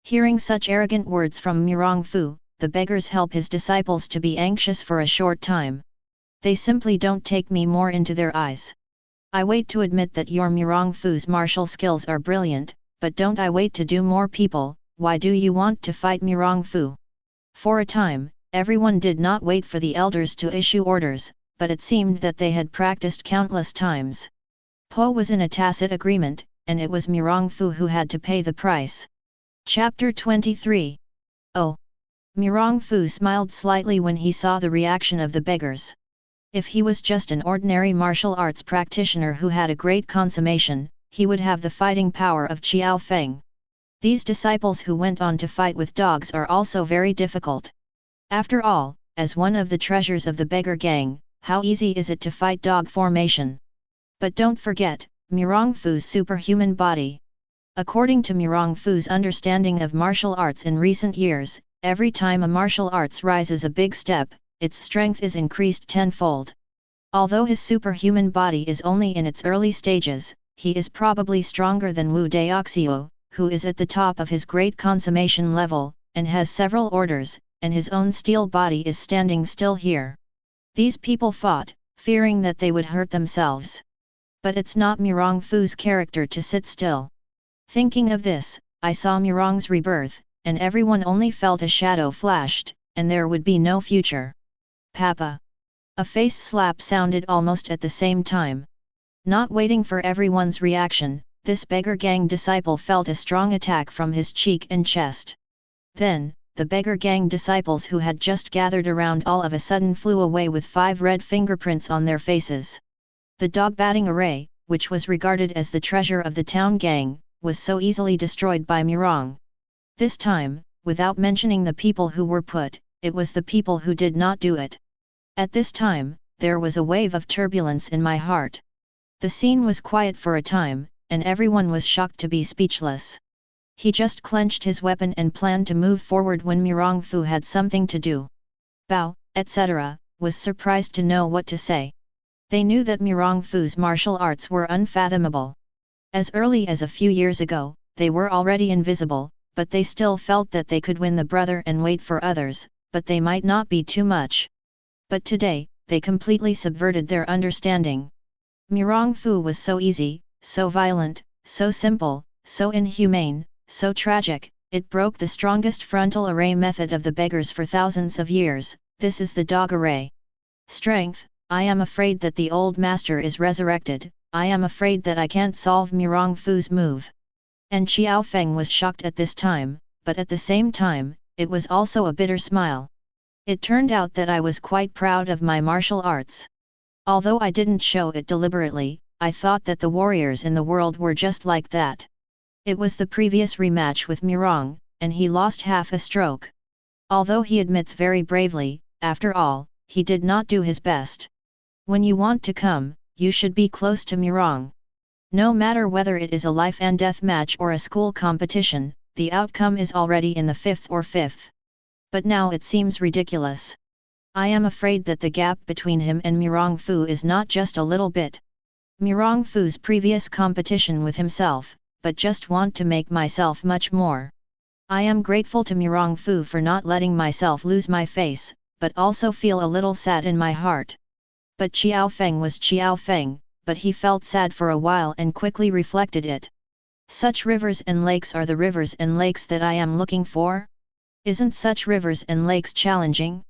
Hearing such arrogant words from Mirong Fu, the beggars help his disciples to be anxious for a short time. They simply don't take me more into their eyes. I wait to admit that your Mirong Fu's martial skills are brilliant, but don't I wait to do more people, why do you want to fight Mirong Fu? For a time, everyone did not wait for the elders to issue orders, but it seemed that they had practiced countless times. Po was in a tacit agreement, and it was Mirong Fu who had to pay the price. Chapter 23. Oh! Mirong Fu smiled slightly when he saw the reaction of the beggars. If he was just an ordinary martial arts practitioner who had a great consummation, he would have the fighting power of Qiao Feng. These disciples who went on to fight with dogs are also very difficult. After all, as one of the treasures of the beggar gang, how easy is it to fight dog formation? But don't forget, Mirong Fu's superhuman body. According to Mirong Fu's understanding of martial arts in recent years, every time a martial arts rises a big step, its strength is increased tenfold. Although his superhuman body is only in its early stages, he is probably stronger than Wu Daoxiu, who is at the top of his great consummation level, and has several orders, and his own steel body is standing still here. These people fought, fearing that they would hurt themselves. But it's not Mirong Fu's character to sit still. Thinking of this, I saw Mirong's rebirth, and everyone only felt a shadow flashed, and there would be no future. Papa! A face slap sounded almost at the same time. Not waiting for everyone's reaction, this beggar gang disciple felt a strong attack from his cheek and chest. Then, the beggar gang disciples who had just gathered around all of a sudden flew away with 5 red fingerprints on their faces. The dog batting array, which was regarded as the treasure of the town gang, was so easily destroyed by Mirong. This time, without mentioning the people who were put, it was the people who did not do it. At this time, there was a wave of turbulence in my heart. The scene was quiet for a time, and everyone was shocked to be speechless. He just clenched his weapon and planned to move forward when Mirong Fu had something to do. Bao, etc., was surprised to know what to say. They knew that Mirong Fu's martial arts were unfathomable. As early as a few years ago, they were already invisible, but they still felt that they could win the brother and wait for others, but they might not be too much. But today, they completely subverted their understanding. Mirong Fu was so easy, so violent, so simple, so inhumane, so tragic, it broke the strongest frontal array method of the beggars for thousands of years. This is the dog array. Strength, I am afraid that the old master is resurrected, I am afraid that I can't solve Mirong Fu's move. And Xiao Feng was shocked at this time, but at the same time, it was also a bitter smile. It turned out that I was quite proud of my martial arts. Although I didn't show it deliberately, I thought that the warriors in the world were just like that. It was the previous rematch with Mirong, and he lost half a stroke. Although he admits very bravely, after all, he did not do his best. When you want to come, you should be close to Mirong. No matter whether it is a life and death match or a school competition, the outcome is already in the 5th or 5th. But now it seems ridiculous. I am afraid that the gap between him and Mirong Fu is not just a little bit. Mirong Fu's previous competition with himself, but just want to make myself much more. I am grateful to Mirong Fu for not letting myself lose my face, but also feel a little sad in my heart. But Xiao Feng was Xiao Feng, but he felt sad for a while and quickly reflected it. Such rivers and lakes are the rivers and lakes that I am looking for? Isn't such rivers and lakes challenging?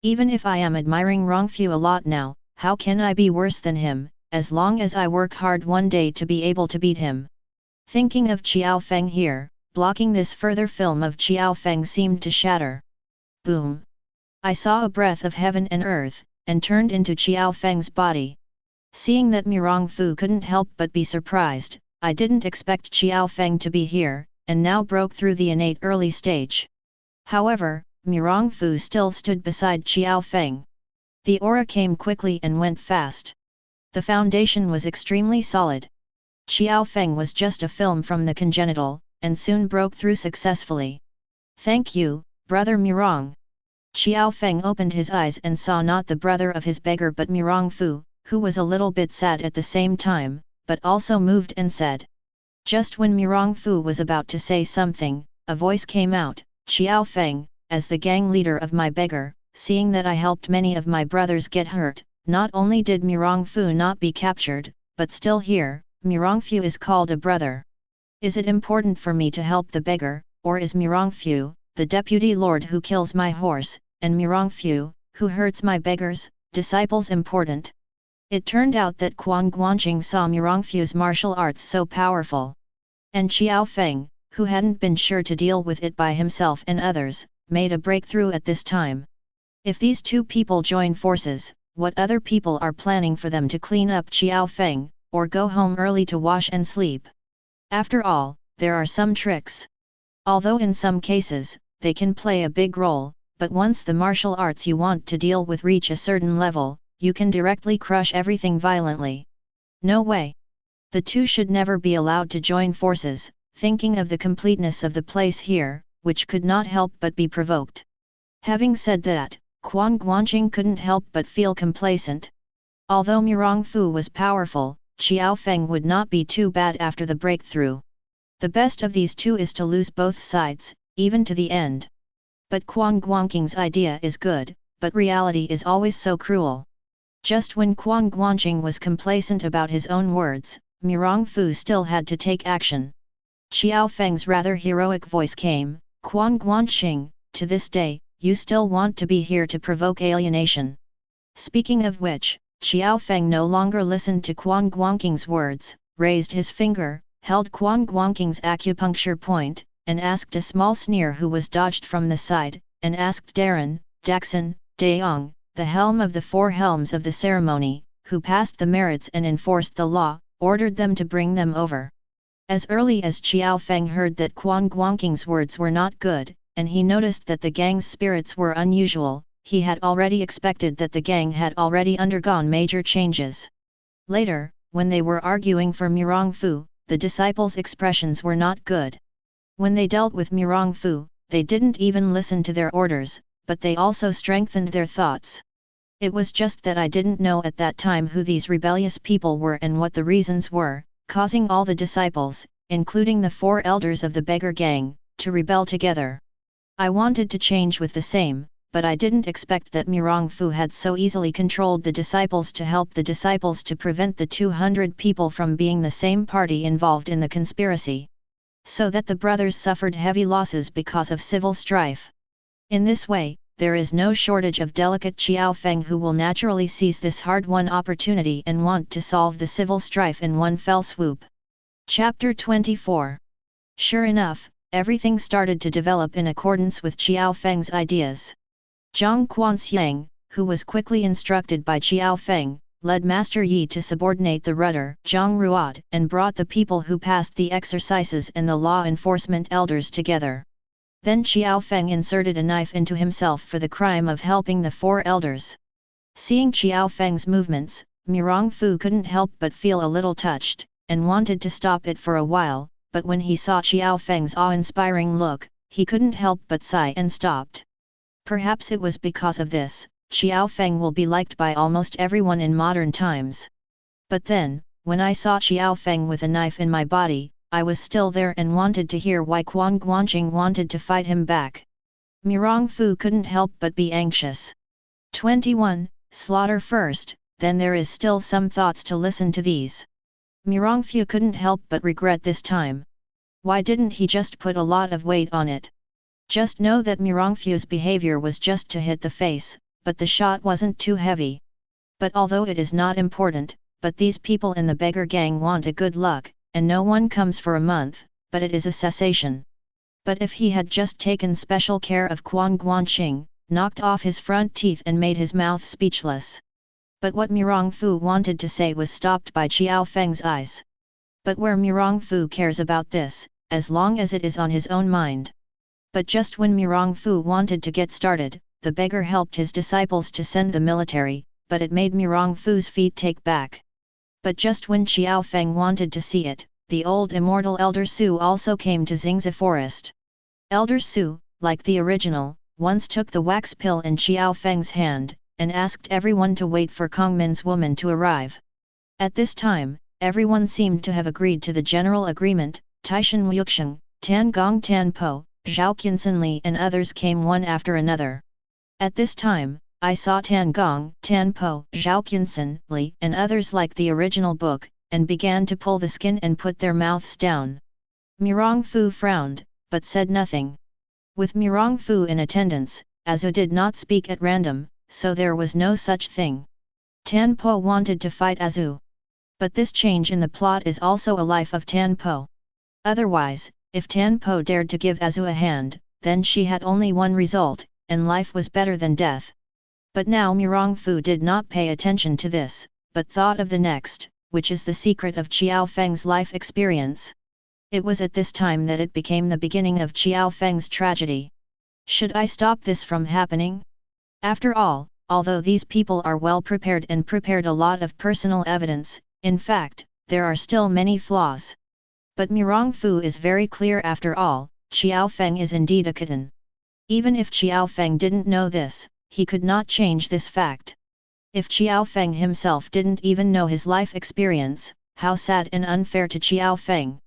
Even if I am admiring Rongfu a lot now, how can I be worse than him, as long as I work hard one day to be able to beat him? Thinking of Xiao Feng here, blocking this further film of Xiao Feng seemed to shatter. Boom! I saw a breath of heaven and earth, and turned into Xiao Feng's body. Seeing that Mirong Fu couldn't help but be surprised, I didn't expect Xiao Feng to be here, and now broke through the innate early stage. However, Mirong Fu still stood beside Xiao Feng. The aura came quickly and went fast. The foundation was extremely solid. Xiao Feng was just a film from the congenital, and soon broke through successfully. Thank you, brother Mirong. Xiao Feng opened his eyes and saw not the brother of his beggar but Mirong Fu, who was a little bit sad at the same time, but also moved and said. Just when Mirong Fu was about to say something, a voice came out, Xiao Feng, as the gang leader of my beggar, seeing that I helped many of my brothers get hurt, not only did Mirong Fu not be captured, but still here, Mirong Fu is called a brother. Is it important for me to help the beggar, or is Mirong Fu, the deputy lord who kills my horse, and Mirong Fu, who hurts my beggars, disciples important? It turned out that Quan Guanqing saw Mirong Fu's martial arts so powerful. And Xiao Feng, who hadn't been sure to deal with it by himself and others, made a breakthrough at this time. If these two people join forces, what other people are planning for them to clean up Xiao Feng, or go home early to wash and sleep? After all, there are some tricks. Although in some cases, they can play a big role, but once the martial arts you want to deal with reach a certain level, you can directly crush everything violently. No way. The two should never be allowed to join forces, thinking of the completeness of the place here, which could not help but be provoked. Having said that, Quan Guanqing couldn't help but feel complacent. Although Mirong Fu was powerful, Xiao Feng would not be too bad after the breakthrough. The best of these two is to lose both sides, even to the end. But Quang Guangqing's idea is good, but reality is always so cruel. Just when Quang Guangqing was complacent about his own words, Mirong Fu still had to take action. Xiao Feng's rather heroic voice came, "Quang Guangqing, to this day, you still want to be here to provoke alienation." Speaking of which, Xiao Feng no longer listened to Quang Guangqing's words, raised his finger, held Quang Guangqing's acupuncture point, and asked a small sneer who was dodged from the side, and asked Darren, Daxin, Dayong, the helm of the four helms of the ceremony, who passed the merits and enforced the law, ordered them to bring them over. As early as Xiao Feng heard that Quang Guangqing's words were not good, and he noticed that the gang's spirits were unusual, he had already expected that the gang had already undergone major changes. Later, when they were arguing for Mirong Fu, the disciples' expressions were not good. When they dealt with Mirong Fu, they didn't even listen to their orders, but they also strengthened their thoughts. It was just that I didn't know at that time who these rebellious people were and what the reasons were, causing all the disciples, including the four elders of the beggar gang, to rebel together. I wanted to change with the same, but I didn't expect that Mirong Fu had so easily controlled the disciples to help the disciples to prevent the 200 people from being the same party involved in the conspiracy. So that the brothers suffered heavy losses because of civil strife. In this way, there is no shortage of delicate Xiao Feng who will naturally seize this hard-won opportunity and want to solve the civil strife in one fell swoop. Chapter 24. Sure enough, everything started to develop in accordance with Xiao Feng's ideas. Zhang Quanxiang, who was quickly instructed by Xiao Feng, led Master Yi to subordinate the rudder, Zhang Ruod, and brought the people who passed the exercises and the law enforcement elders together. Then Xiao Feng inserted a knife into himself for the crime of helping the four elders. Seeing Xiao Feng's movements, Mirong Fu couldn't help but feel a little touched, and wanted to stop it for a while, but when he saw Xiao Feng's awe-inspiring look, he couldn't help but sigh and stopped. Perhaps it was because of this, Xiao Feng will be liked by almost everyone in modern times. But then, when I saw Xiao Feng with a knife in my body, I was still there and wanted to hear why Quang Guangqing wanted to fight him back. Mirong Fu couldn't help but be anxious. 21. Slaughter first, then there is still some thoughts to listen to these. Mirong Fu couldn't help but regret this time. Why didn't he just put a lot of weight on it? Just know that Mirong Fu's behavior was just to hit the face, but the shot wasn't too heavy. But although it is not important, but these people in the beggar gang want a good luck, and no one comes for a month, but it is a cessation. But if he had just taken special care of Quang Guangqing, knocked off his front teeth and made his mouth speechless. But what Mirong Fu wanted to say was stopped by Xiao Feng's eyes. But where Mirong Fu cares about this, as long as it is on his own mind. But just when Mirong Fu wanted to get started, the beggar helped his disciples to send the military, but it made Mirong Fu's feet take back. But just when Xiao Feng wanted to see it, the old immortal Elder Su also came to Xingzi Forest. Elder Su, like the original, once took the wax pill in Xiao Feng's hand, and asked everyone to wait for Kongmin's woman to arrive. At this time, everyone seemed to have agreed to the general agreement. Taishan Wuxiang, Tan Gong Tan Po, Zhao Qianxin Li and others came one after another. At this time, I saw Tan Gong, Tan Po, Zhao Qianxin Li and others like the original book, and began to pull the skin and put their mouths down. Mirong Fu frowned, but said nothing. With Mirong Fu in attendance, Azu did not speak at random, so there was no such thing. Tan Po wanted to fight Azu. But this change in the plot is also a life of Tan Po. Otherwise, if Tan Po dared to give Azu a hand, then she had only one result, and life was better than death. But now Mirong Fu did not pay attention to this, but thought of the next, which is the secret of Xiao Feng's life experience. It was at this time that it became the beginning of Xiao Feng's tragedy. Should I stop this from happening? After all, although these people are well prepared and prepared a lot of personal evidence, in fact, there are still many flaws. But Mirong Fu is very clear after all, Xiao Feng is indeed a kitten. Even if Xiao Feng didn't know this, he could not change this fact. If Xiao Feng himself didn't even know his life experience, how sad and unfair to Qiao Feng.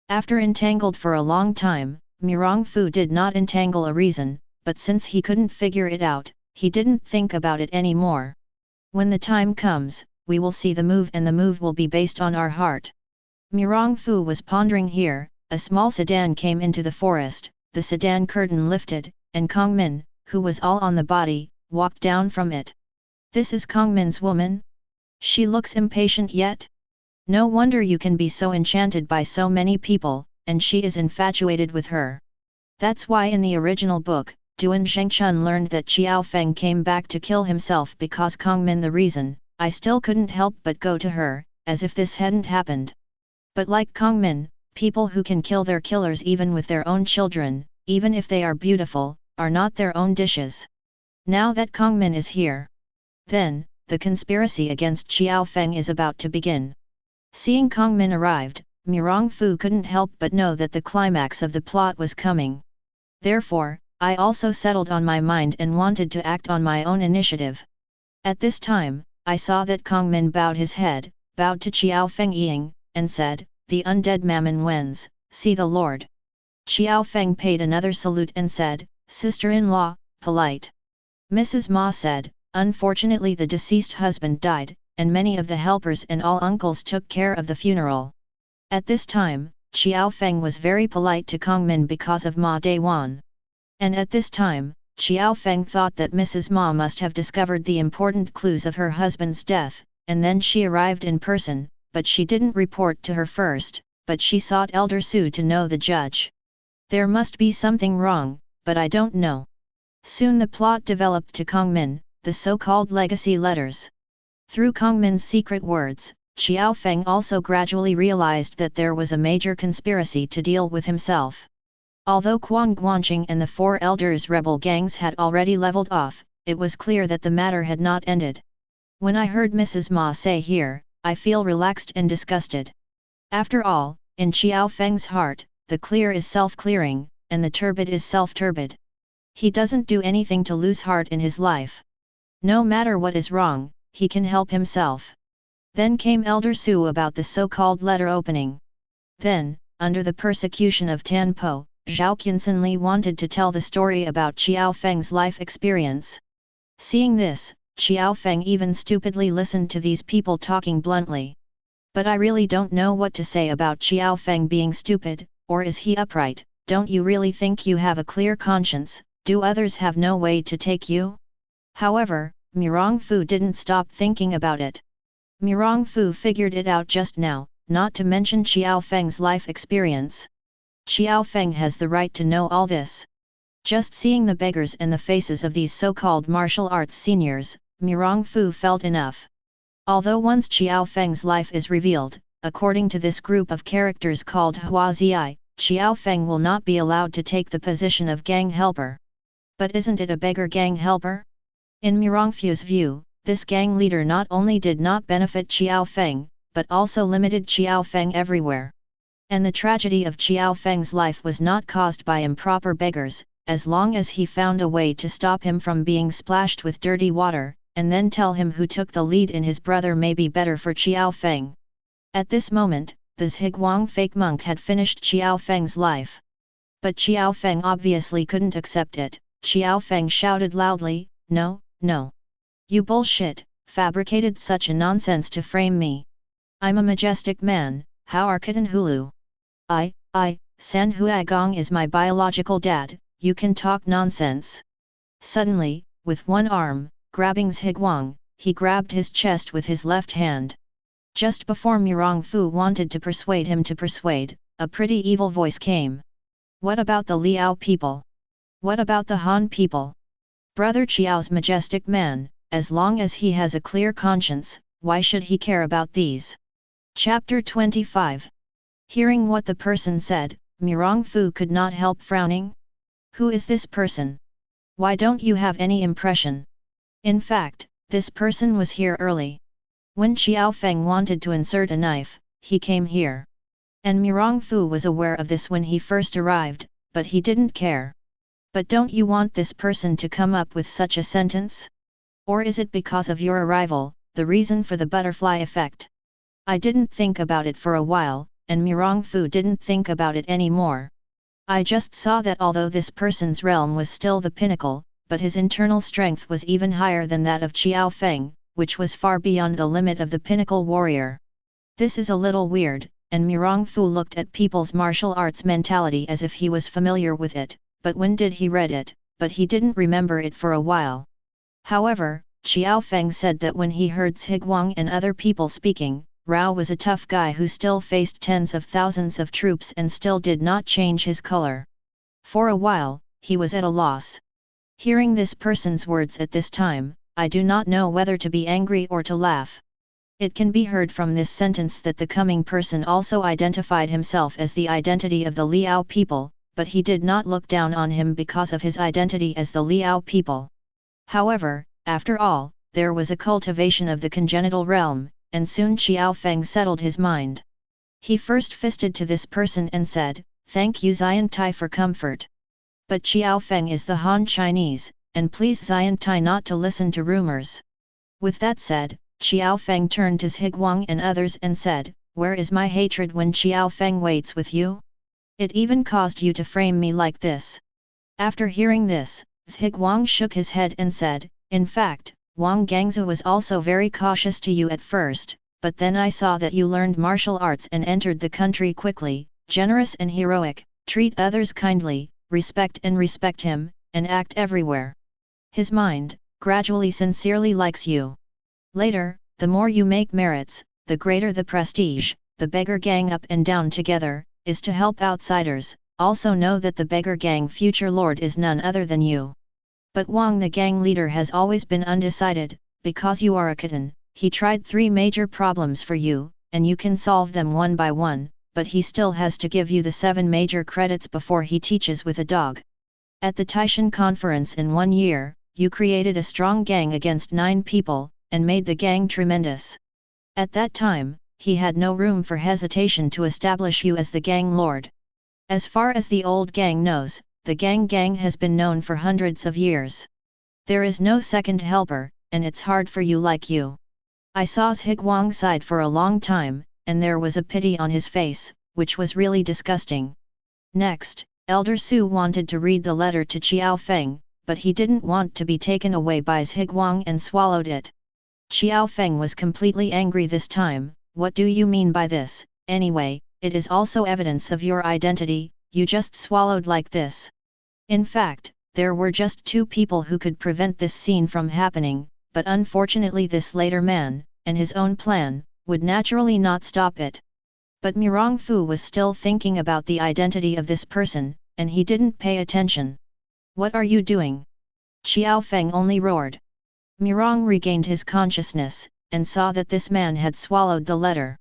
After entangled for a long time, Mirongfu did not entangle a reason, but since he couldn't figure it out, he didn't think about it anymore. When the time comes, we will see the move, and the move will be based on our heart. Mirongfu was pondering here. A small sedan came into the forest, the sedan curtain lifted, and Kongmin, who was all on the body, walked down from it. This is Kongmin's woman? She looks impatient yet? No wonder you can be so enchanted by so many people, and she is infatuated with her. That's why in the original book, Duan Zhengchun learned that Qiao Feng came back to kill himself because Kongmin the reason. I still couldn't help but go to her, as if this hadn't happened. But like Kongmin, people who can kill their killers even with their own children, even if they are beautiful, are not their own dishes. Now that Kongmin is here, then, the conspiracy against Qiao Feng is about to begin. Seeing Kongmin arrived, Mirongfu couldn't help but know that the climax of the plot was coming. Therefore, I also settled on my mind and wanted to act on my own initiative. At this time, I saw that Kongmin bowed his head, bowed to Qiao Feng Ying, and said, "The undead Mammon wins, see the Lord." Qiao Feng paid another salute and said, "Sister-in-law, polite." Mrs. Ma said, "Unfortunately the deceased husband died, and many of the helpers and all uncles took care of the funeral." At this time, Qiao Feng was very polite to Kongmin because of Ma Dayuan. And at this time, Qiao Feng thought that Mrs. Ma must have discovered the important clues of her husband's death, and then she arrived in person, but she didn't report to her first, but she sought Elder Su to know the judge. There must be something wrong, but I don't know. Soon the plot developed to Kongmin, the so-called legacy letters. Through Kongmin's secret words, Qiao Feng also gradually realized that there was a major conspiracy to deal with himself. Although Quang Guanqing and the four elders' rebel gangs had already leveled off, it was clear that the matter had not ended. When I heard Mrs. Ma say here, I feel relaxed and disgusted. After all, in Qiao Feng's heart, the clear is self-clearing, and the turbid is self-turbid. He doesn't do anything to lose heart in his life. No matter what is wrong, he can help himself. Then came Elder Su about the so-called letter opening. Then, under the persecution of Tan Po, Zhao Qianxinli wanted to tell the story about Qiao Feng's life experience. Seeing this, Qiao Feng even stupidly listened to these people talking bluntly. But I really don't know what to say about Qiao Feng being stupid, or is he upright? Don't you really think you have a clear conscience? Do others have no way to take you? However, Mirongfu didn't stop thinking about it. Mirongfu figured it out just now, not to mention Qiao Feng's life experience. Qiao Feng has the right to know all this. Just seeing the beggars and the faces of these so-called martial arts seniors, Mirongfu felt enough. Although once Qiao Feng's life is revealed, according to this group of characters called Huazi, Qiao Feng will not be allowed to take the position of gang helper. But isn't it a beggar gang helper? In Mirongfu's view, this gang leader not only did not benefit Qiao Feng, but also limited Qiao Feng everywhere. And the tragedy of Qiao Feng's life was not caused by improper beggars, as long as he found a way to stop him from being splashed with dirty water, and then tell him who took the lead in his brother may be better for Qiao Feng. At this moment, the Zhiguang fake monk had finished Qiao Feng's life. But Qiao Feng obviously couldn't accept it. Qiao Feng shouted loudly, "No, no. You bullshit, fabricated such a nonsense to frame me. I'm a majestic man, how are Kitten Hulu? San Huagong is my biological dad, you can talk nonsense." Suddenly, with one arm, grabbing Zhiguang, he grabbed his chest with his left hand. Just before Mirongfu wanted to persuade him to persuade, a pretty evil voice came. "What about the Liao people? What about the Han people? Brother Qiao's majestic man, as long as he has a clear conscience, why should he care about these?" Chapter 25. Hearing what the person said, Mirongfu could not help frowning. Who is this person? Why don't you have any impression? In fact, this person was here early. When Qiao Feng wanted to insert a knife, he came here. And Mirongfu was aware of this when he first arrived, but he didn't care. But don't you want this person to come up with such a sentence? Or is it because of your arrival, the reason for the butterfly effect? I didn't think about it for a while, and Mirongfu didn't think about it anymore. I just saw that although this person's realm was still the pinnacle, but his internal strength was even higher than that of Qiao Feng, which was far beyond the limit of the pinnacle warrior. This is a little weird, and Mirongfu looked at people's martial arts mentality as if he was familiar with it, but when did he read it, but he didn't remember it for a while. However, Qiao Feng said that when he heard Zhiguang and other people speaking, Rao was a tough guy who still faced tens of thousands of troops and still did not change his color. For a while, he was at a loss. Hearing this person's words at this time, I do not know whether to be angry or to laugh. It can be heard from this sentence that the coming person also identified himself as the identity of the Liao people, but he did not look down on him because of his identity as the Liao people. However, after all, there was a cultivation of the congenital realm, and soon Qiao Feng settled his mind. He first fisted to this person and said, "Thank you Xiantai for comfort. But Qiao Feng is the Han Chinese, and please Xiantai not to listen to rumors." With that said, Qiao Feng turned to Zhiguang and others and said, "Where is my hatred when Qiao Feng waits with you? It even caused you to frame me like this." After hearing this, Zhiguang shook his head and said, "In fact, Wang Gangzu was also very cautious to you at first, but then I saw that you learned martial arts and entered the country quickly, generous and heroic, treat others kindly, respect him, and act everywhere. His mind, gradually sincerely likes you. Later, the more you make merits, the greater the prestige. The beggar gang up and down together, is to help outsiders, also know that the beggar gang future lord is none other than you. But Wang the gang leader has always been undecided, because you are a kitten. He tried 3 major problems for you, and you can solve them one by one, but he still has to give you the 7 major credits before he teaches with a dog. At the Taishan conference in 1 year, you created a strong gang against 9 people, and made the gang tremendous. At that time, he had no room for hesitation to establish you as the gang lord. As far as the old gang knows, the gang has been known for hundreds of years. There is no second helper, and it's hard for you like you." I saw Zhiguang sighed for a long time, and there was a pity on his face, which was really disgusting. Next, Elder Su wanted to read the letter to Qiao Feng, but he didn't want to be taken away by Zhiguang and swallowed it. Qiao Feng was completely angry this time. "What do you mean by this? Anyway, it is also evidence of your identity, you just swallowed like this." In fact, there were just 2 people who could prevent this scene from happening, but unfortunately this later man, and his own plan, would naturally not stop it. But Mirongfu was still thinking about the identity of this person, and he didn't pay attention. "What are you doing?" Qiao Feng only roared. Mirong regained his consciousness, and saw that this man had swallowed the letter.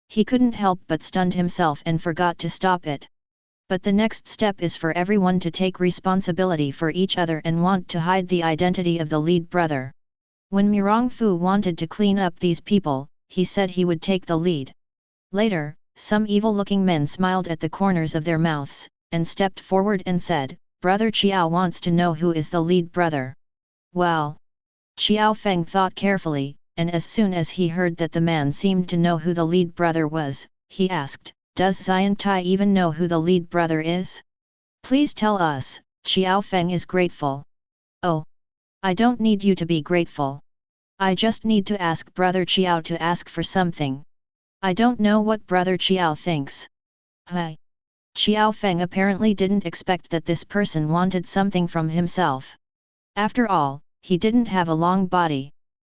He couldn't help but stunned himself and forgot to stop it. But the next step is for everyone to take responsibility for each other and want to hide the identity of the lead brother. When Mirongfu wanted to clean up these people, he said he would take the lead. Later, some evil-looking men smiled at the corners of their mouths, and stepped forward and said, "Brother Qiao wants to know who is the lead brother." Well, Qiao Feng thought carefully, and as soon as he heard that the man seemed to know who the lead brother was, he asked, "Does Xiantai even know who the lead brother is? Please tell us." Qiao Feng is grateful. "Oh, I don't need you to be grateful. I just need to ask Brother Qiao to ask for something. I don't know what Brother Qiao thinks." Hi. Qiao Feng apparently didn't expect that this person wanted something from himself. After all, he didn't have a long body.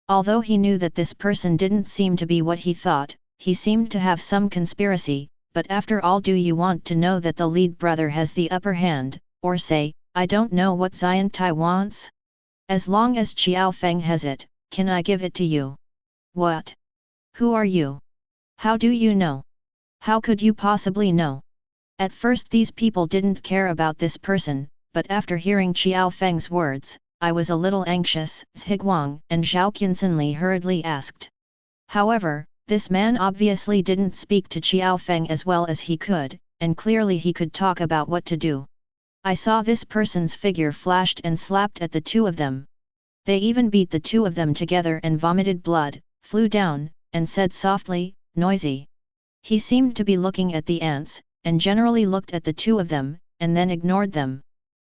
Although he knew that this person didn't seem to be what he thought, he seemed to have some conspiracy. But after all, do you want to know that the lead brother has the upper hand, or say, "I don't know what Xiantai wants"? As long as Qiao Feng has it, can I give it to you? What? Who are you? How do you know? How could you possibly know? At first these people didn't care about this person, but after hearing Qiao Feng's words, I was a little anxious. Zhiguang and Zhao Qianxinli hurriedly asked. However, this man obviously didn't speak to Qiao Feng as well as he could, and clearly he could talk about what to do. I saw this person's figure flashed and slapped at the 2 of them. They even beat the 2 of them together and vomited blood, flew down, and said softly, noisy. He seemed to be looking at the ants, and generally looked at the two of them, and then ignored them.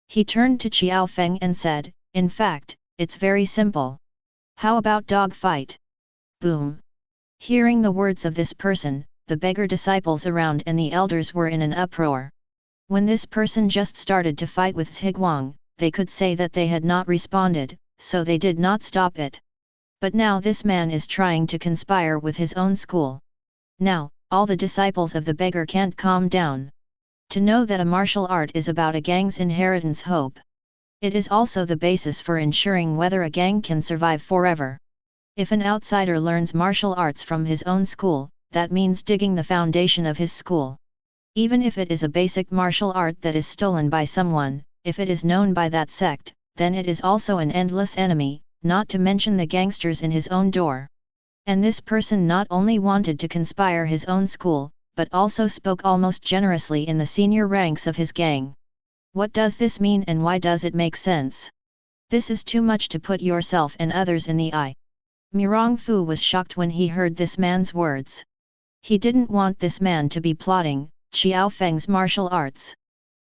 He turned to Qiao Feng and said, "In fact, it's very simple. How about dog fight?" Boom! Hearing the words of this person, the beggar disciples around and the elders were in an uproar. When this person just started to fight with Zhiguang, they could say that they had not responded, so they did not stop it. But now this man is trying to conspire with his own school. Now, all the disciples of the beggar can't calm down. To know that a martial art is about a gang's inheritance hope. It is also the basis for ensuring whether a gang can survive forever. If an outsider learns martial arts from his own school, that means digging the foundation of his school. Even if it is a basic martial art that is stolen by someone, if it is known by that sect, then it is also an endless enemy, not to mention the gangsters in his own door. And this person not only wanted to conspire his own school, but also spoke almost generously in the senior ranks of his gang. What does this mean and why does it make sense? This is too much to put yourself and others in the eye. Mirong Fu was shocked when he heard this man's words. He didn't want this man to be plotting Qiao Feng's martial arts.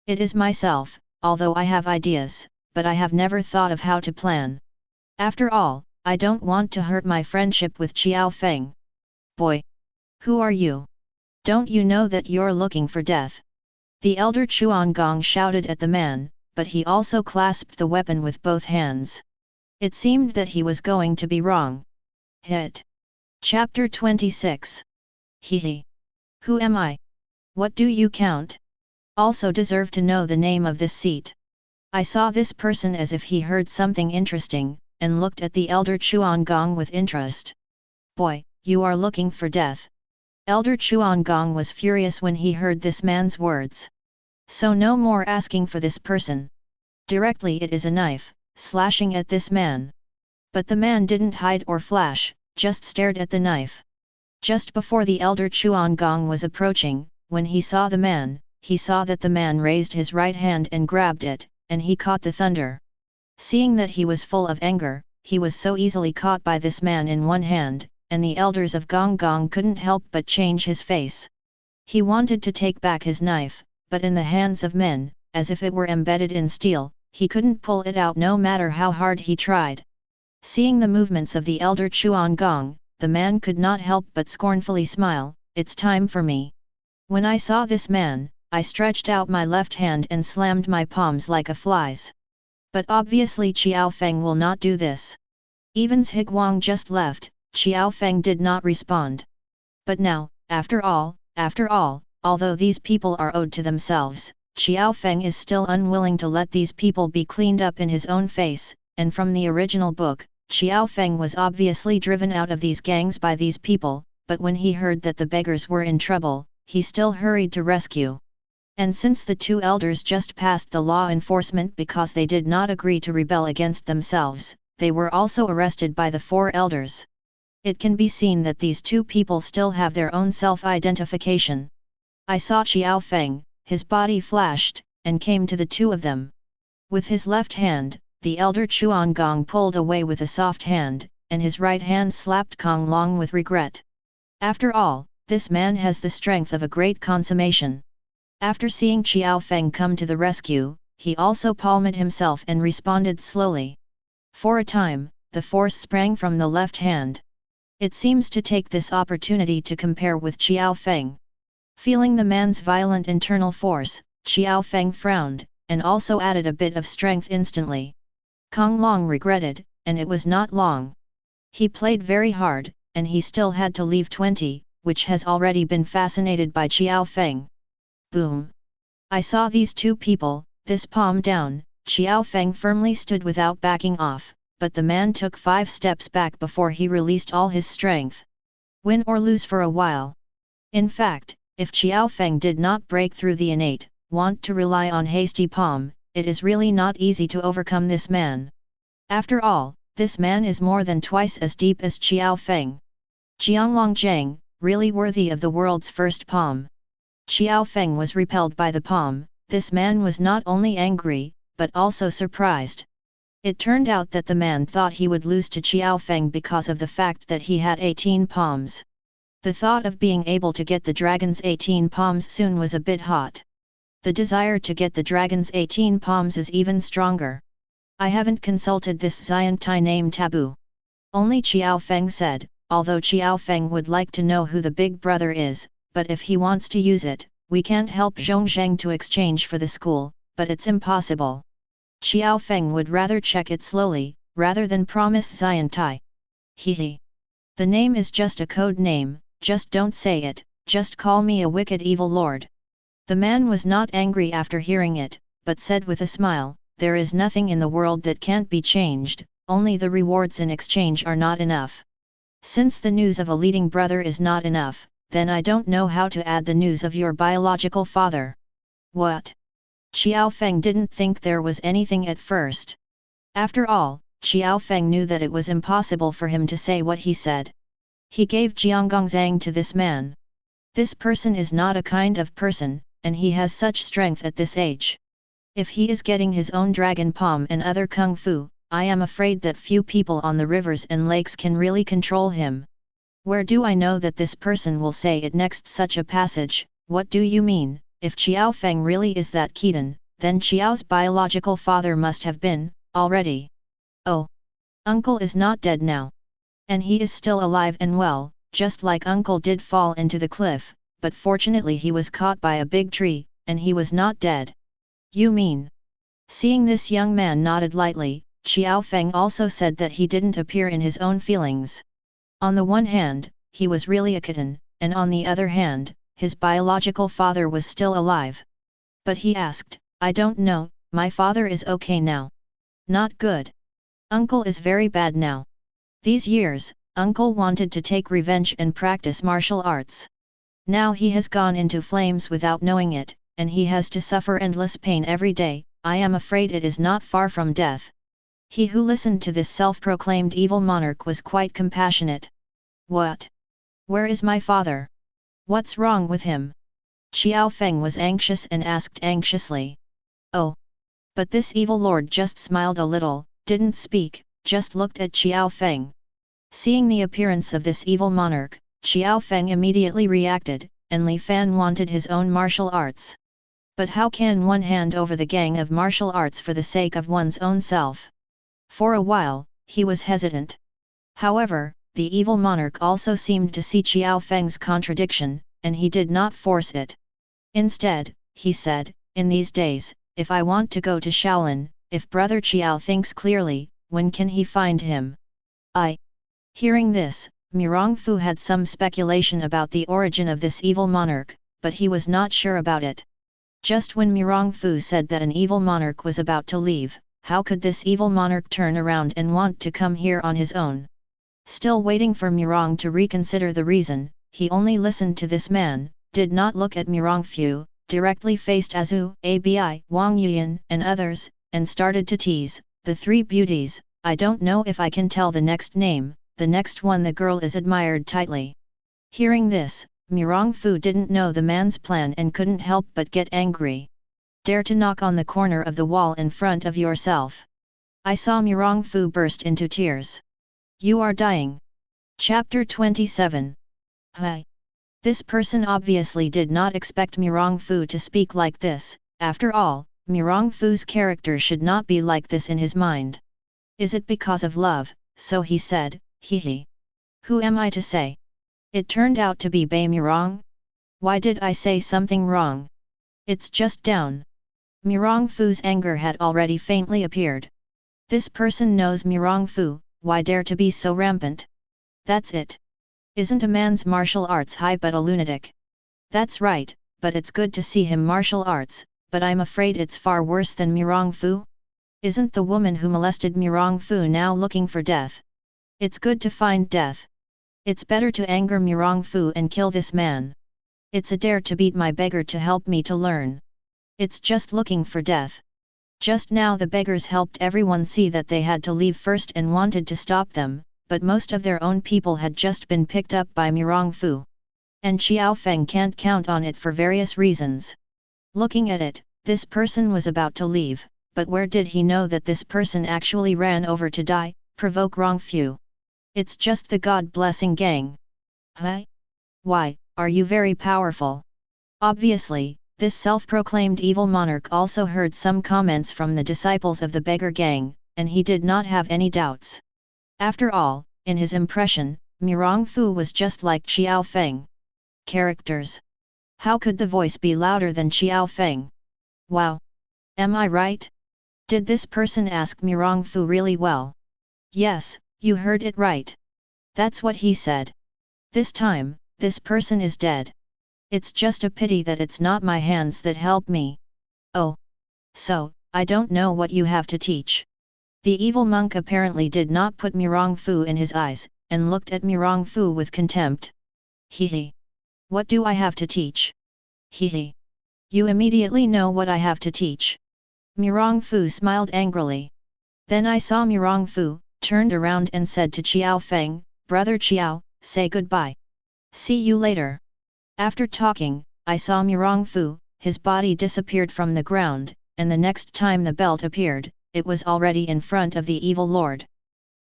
It is myself, although I have ideas, but I have never thought of how to plan. After all, I don't want to hurt my friendship with Qiao Feng. Boy! Who are you? Don't you know that you're looking for death? The elder Chuangong shouted at the man, but he also clasped the weapon with both hands. It seemed that he was going to be wrong. Hit. Chapter 26. Hehe. Who am I? What do you count? Also deserve to know the name of this seat. I saw this person as if he heard something interesting, and looked at the elder Chuangong with interest. Boy, you are looking for death. Elder Chuangong was furious when he heard this man's words. So no more asking for this person. Directly it is a knife, slashing at this man. But the man didn't hide or flash, just stared at the knife. Just before the elder Chuangong was approaching, when he saw the man, he saw that the man raised his right hand and grabbed it, and he caught the thunder. Seeing that he was full of anger, he was so easily caught by this man in one hand, and the elders of Gong Gong couldn't help but change his face. He wanted to take back his knife, but in the hands of men, as if it were embedded in steel, he couldn't pull it out no matter how hard he tried. Seeing the movements of the elder Chuangong, the man could not help but scornfully smile. It's time for me. When I saw this man, I stretched out my left hand and slammed my palms like a fly's. But obviously Qiao Feng will not do this. Even Zhiguang just left, Qiao Feng did not respond. But now, after all, although these people are owed to themselves, Qiao Feng is still unwilling to let these people be cleaned up in his own face, and from the original book, Qiao Feng was obviously driven out of these gangs by these people, but when he heard that the beggars were in trouble, he still hurried to rescue. And since the two elders just passed the law enforcement because they did not agree to rebel against themselves, they were also arrested by the four elders. It can be seen that these two people still have their own self-identification. I saw Qiao Feng, his body flashed, and came to the two of them. With his left hand, the elder Chuangong pulled away with a soft hand, and his right hand slapped Kong Long with regret. After all, this man has the strength of a great consummation. After seeing Qiao Feng come to the rescue, he also palmed himself and responded slowly. For a time, the force sprang from the left hand. It seems to take this opportunity to compare with Qiao Feng. Feeling the man's violent internal force, Qiao Feng frowned, and also added a bit of strength instantly. Kong Long regretted, and it was not long. He played very hard, and he still had to leave 20, which has already been fascinated by Qiao Feng. Boom! I saw these two people, this palm down, Qiao Feng firmly stood without backing off, but the man took 5 steps back before he released all his strength. Win or lose for a while. In fact, if Qiao Feng did not break through the innate want to rely on hasty palm, it is really not easy to overcome this man. After all, this man is more than twice as deep as Qiao Feng. Jianglong Zhang, really worthy of the world's first palm. Qiao Feng was repelled by the palm. This man was not only angry, but also surprised. It turned out that the man thought he would lose to Qiao Feng because of the fact that he had 18 palms. The thought of being able to get the dragon's 18 palms soon was a bit hot. The desire to get the dragon's 18 palms is even stronger. I haven't consulted this Xiantai name taboo. Only Qiao Feng said, although Qiao Feng would like to know who the big brother is, but if he wants to use it, we can't help Zhongzheng to exchange for the school, but it's impossible. Qiao Feng would rather check it slowly, rather than promise Xiantai. Hehe. The name is just a code name, just don't say it, just call me a wicked evil lord. The man was not angry after hearing it, but said with a smile, there is nothing in the world that can't be changed, only the rewards in exchange are not enough. Since the news of a leading brother is not enough, then I don't know how to add the news of your biological father. What? Qiao Feng didn't think there was anything at first. After all, Qiao Feng knew that it was impossible for him to say what he said. He gave Jianggongzhang to this man. This person is not a kind of person, and he has such strength at this age. If he is getting his own dragon palm and other kung fu, I am afraid that few people on the rivers and lakes can really control him. Where do I know that this person will say it next? Such a passage, what do you mean? If Qiao Feng really is that Keaton, then Qiao's biological father must have been, already. Oh! Uncle is not dead now. And he is still alive and well, just like Uncle did fall into the cliff, but fortunately he was caught by a big tree, and he was not dead. You mean? Seeing this young man nodded lightly, Qiao Feng also said that he didn't appear in his own feelings. On the one hand, he was really a kitten, and on the other hand, his biological father was still alive. But he asked, I don't know, my father is okay now. Not good. Uncle is very bad now. These years, Uncle wanted to take revenge and practice martial arts. Now he has gone into flames without knowing it, and he has to suffer endless pain every day. I am afraid it is not far from death. He who listened to this self-proclaimed evil monarch was quite compassionate. What? Where is my father? What's wrong with him? Qiao Feng was anxious and asked anxiously. Oh! But this evil lord just smiled a little, didn't speak, just looked at Qiao Feng. Seeing the appearance of this evil monarch, Qiao Feng immediately reacted, and Li Fan wanted his own martial arts. But how can one hand over the gang of martial arts for the sake of one's own self? For a while, he was hesitant. However, the evil monarch also seemed to see Qiao Feng's contradiction, and he did not force it. Instead, he said, in these days, if I want to go to Shaolin, if Brother Qiao thinks clearly, when can he find him? Hearing this, Mirongfu had some speculation about the origin of this evil monarch, but he was not sure about it. Just when Mirongfu said that an evil monarch was about to leave, how could this evil monarch turn around and want to come here on his own? Still waiting for Mirong to reconsider the reason, he only listened to this man, did not look at Mirongfu, directly faced Azu, Abi, Wang Yuan, and others, and started to tease, the three beauties. I don't know if I can tell the next name, the next one the girl is admired tightly. Hearing this, Mirongfu didn't know the man's plan and couldn't help but get angry. Dare to knock on the corner of the wall in front of yourself. I saw Mirongfu burst into tears. You are dying. Chapter 27. Hi. This person obviously did not expect Mirongfu to speak like this. After all, Mirongfu's character should not be like this in his mind. Is it because of love? So he said, Hehe. Who am I to say? It turned out to be Bei Mirong? Why did I say something wrong? It's just down. Mirongfu's anger had already faintly appeared. This person knows Mirongfu, why dare to be so rampant? That's it. Isn't a man's martial arts high but a lunatic? That's right, but it's good to see him martial arts, but I'm afraid it's far worse than Mirongfu. Isn't the woman who molested Mirongfu now looking for death? It's good to find death. It's better to anger Mirongfu and kill this man. It's a dare to beat my beggar to help me to learn. It's just looking for death. Just now the beggars helped everyone see that they had to leave first and wanted to stop them, but most of their own people had just been picked up by Mirongfu. And Qiao Feng can't count on it for various reasons. Looking at it, this person was about to leave, but where did he know that this person actually ran over to die, provoke Rongfu? It's just the God-blessing gang. Huh? Why, are you very powerful? Obviously, this self-proclaimed evil monarch also heard some comments from the disciples of the beggar gang, and he did not have any doubts. After all, in his impression, Mirong Fu was just like Xiao Feng. Characters. How could the voice be louder than Xiao Feng? Wow! Am I right? Did this person ask Mirong Fu really well? Yes, you heard it right. That's what he said. This time, this person is dead. It's just a pity that it's not my hands that help me. Oh. So, I don't know what you have to teach. The evil monk apparently did not put Mirong Fu in his eyes, and looked at Mirong Fu with contempt. Hehe. What do I have to teach? Hehe. You immediately know what I have to teach. Mirong Fu smiled angrily. Then I saw Mirong Fu, turned around and said to Xiao Feng, Brother Xiao, say goodbye. See you later. After talking, I saw Mirong Fu, his body disappeared from the ground, and the next time the belt appeared, it was already in front of the evil lord.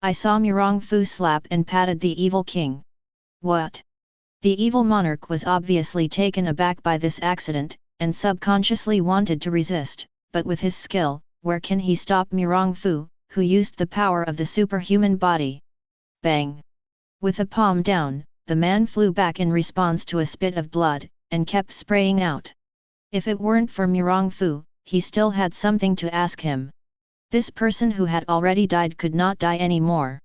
I saw Mirong Fu slap and patted the evil king. What? The evil monarch was obviously taken aback by this accident, and subconsciously wanted to resist, but with his skill, where can he stop Mirong Fu, who used the power of the superhuman body? Bang! With a palm down, the man flew back in response to a spit of blood, and kept spraying out. If it weren't for Mirong Fu, he still had something to ask him. This person who had already died could not die anymore.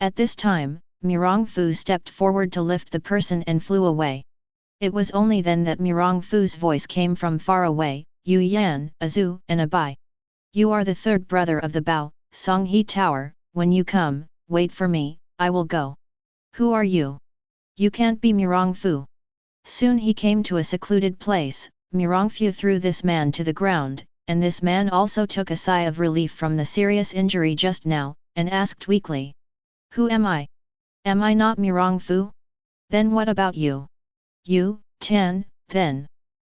At this time, Mirong Fu stepped forward to lift the person and flew away. It was only then that Mirong Fu's voice came from far away, Yu Yan, Azu, and Abai. You are the third brother of the Bao, Songhe Tower, when you come, wait for me, I will go. Who are you? You can't be Mirong Fu. Soon he came to a secluded place. Mirong Fu threw this man to the ground, and this man also took a sigh of relief from the serious injury just now, and asked weakly. Who am I? Am I not Mirong Fu? Then what about you? You, Tan, then.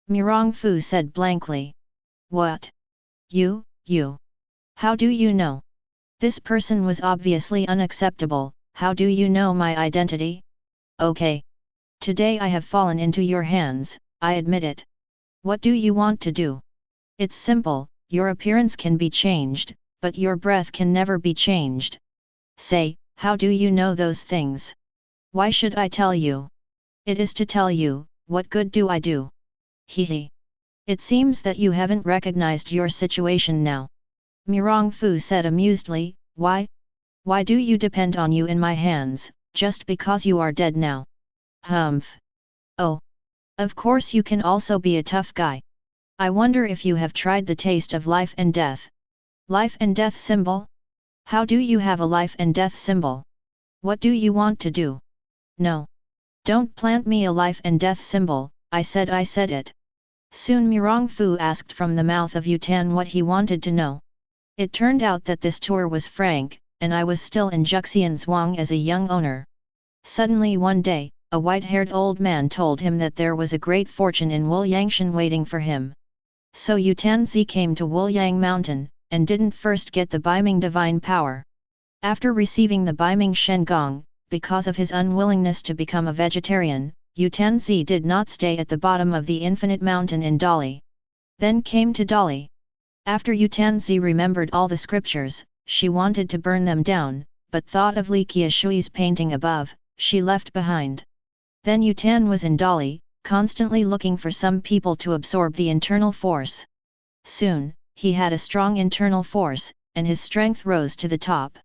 Mirong Fu said blankly. What? You? How do you know? This person was obviously unacceptable. How do you know my identity? Okay. Today I have fallen into your hands, I admit it. What do you want to do? It's simple, your appearance can be changed, but your breath can never be changed. Say, how do you know those things? Why should I tell you? It is to tell you, what good do I do? Hehe. It seems that you haven't recognized your situation now. Mirong Fu said amusedly, why? Why do you depend on you in my hands, just because you are dead now? Humph. Oh. Of course you can also be a tough guy. I wonder if you have tried the taste of life and death. Life and death symbol? How do you have a life and death symbol? What do you want to do? No. Don't plant me a life and death symbol, I said it. Soon Mirong Fu asked from the mouth of Yutan what he wanted to know. It turned out that this tour was frank, and I was still in Juxianzhuang as a young owner. Suddenly one day, a white-haired old man told him that there was a great fortune in Wulyangshan waiting for him. So Yutanzi came to Wulyang Mountain, and didn't first get the Baiming divine power. After receiving the Baiming Shengong, because of his unwillingness to become a vegetarian, Yutanzi did not stay at the bottom of the infinite mountain in Dali. Then came to Dali. After Yutanzi remembered all the scriptures, she wanted to burn them down, but thought of Li Qiushui's painting above, she left behind. Then Yutan was in Dali, constantly looking for some people to absorb the internal force. Soon, he had a strong internal force, and his strength rose to the top.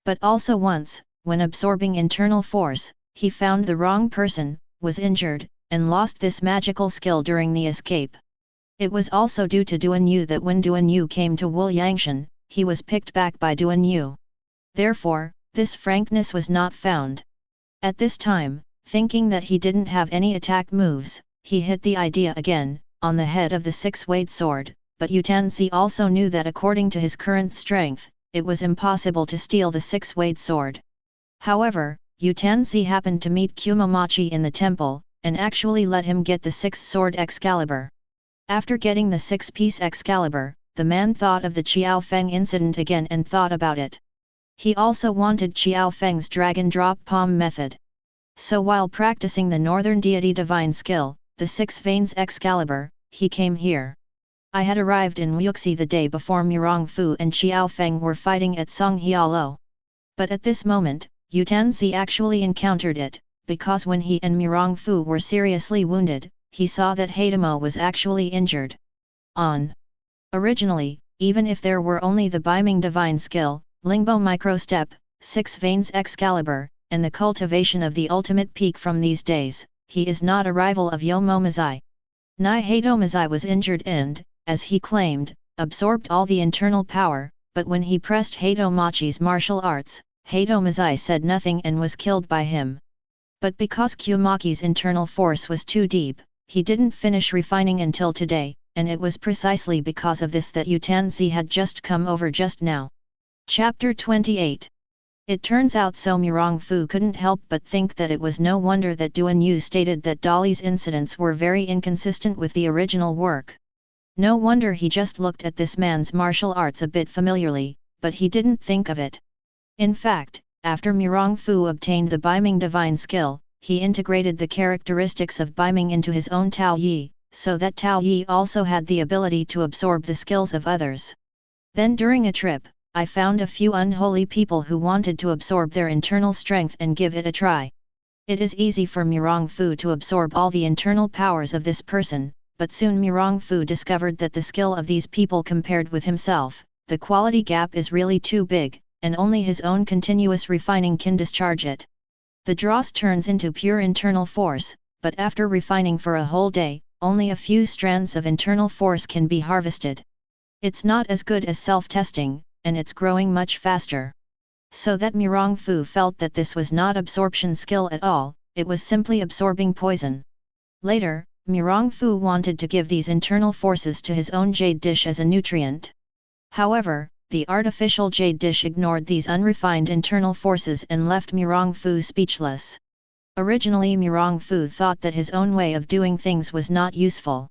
But also once, when absorbing internal force, he found the wrong person, was injured, and lost this magical skill during the escape. It was also due to Duan Yu that when Duan Yu came to Wulyangshan, he was picked back by Duan Yu. Therefore, this frankness was not found. At this time, thinking that he didn't have any attack moves, he hit the idea again, on the head of the six-weight sword, but Yutanzi also knew that according to his current strength, it was impossible to steal the six-weight sword. However, Yutanzi happened to meet Kumomachi in the temple, and actually let him get the six-sword Excalibur. After getting the six-piece Excalibur, the man thought of the Qiao Feng incident again and thought about it. He also wanted Qiao Feng's dragon drop palm method. So while practicing the northern deity divine skill, the 6 veins Excalibur, he came here. I had arrived in Wuxi the day before Mirong Fu and Xiao Feng were fighting at Songhialo. But at this moment, Yu Tanzi actually encountered it, because when he and Mirong Fu were seriously wounded, he saw that Haidamo was actually injured. Originally, even if there were only the Biming divine skill, Lingbo microstep, 6 veins Excalibur, and the cultivation of the ultimate peak from these days, he is not a rival of Yomomazai. Nai Hadomazai was injured and, as he claimed, absorbed all the internal power, but when he pressed Hadomachi's martial arts, Hadomazai said nothing and was killed by him. But because Kyumaki's internal force was too deep, he didn't finish refining until today, and it was precisely because of this that Yu Tanzi had just come over just now. Chapter 28. It turns out so Mirong Fu couldn't help but think that it was no wonder that Duan Yu stated that Dali's incidents were very inconsistent with the original work. No wonder he just looked at this man's martial arts a bit familiarly, but he didn't think of it. In fact, after Mirong Fu obtained the Biming divine skill, he integrated the characteristics of Biming into his own Tao Yi, so that Tao Yi also had the ability to absorb the skills of others. Then during a trip, I found a few unholy people who wanted to absorb their internal strength and give it a try. It is easy for Mirong Fu to absorb all the internal powers of this person, but soon Mirong Fu discovered that the skill of these people compared with himself, the quality gap is really too big, and only his own continuous refining can discharge it. The dross turns into pure internal force, but after refining for a whole day, only a few strands of internal force can be harvested. It's not as good as self-testing, and it's growing much faster. So that Mirong Fu felt that this was not absorption skill at all, it was simply absorbing poison. Later, Mirong Fu wanted to give these internal forces to his own jade dish as a nutrient. However, the artificial jade dish ignored these unrefined internal forces and left Mirong Fu speechless. Originally Mirong Fu thought that his own way of doing things was not useful.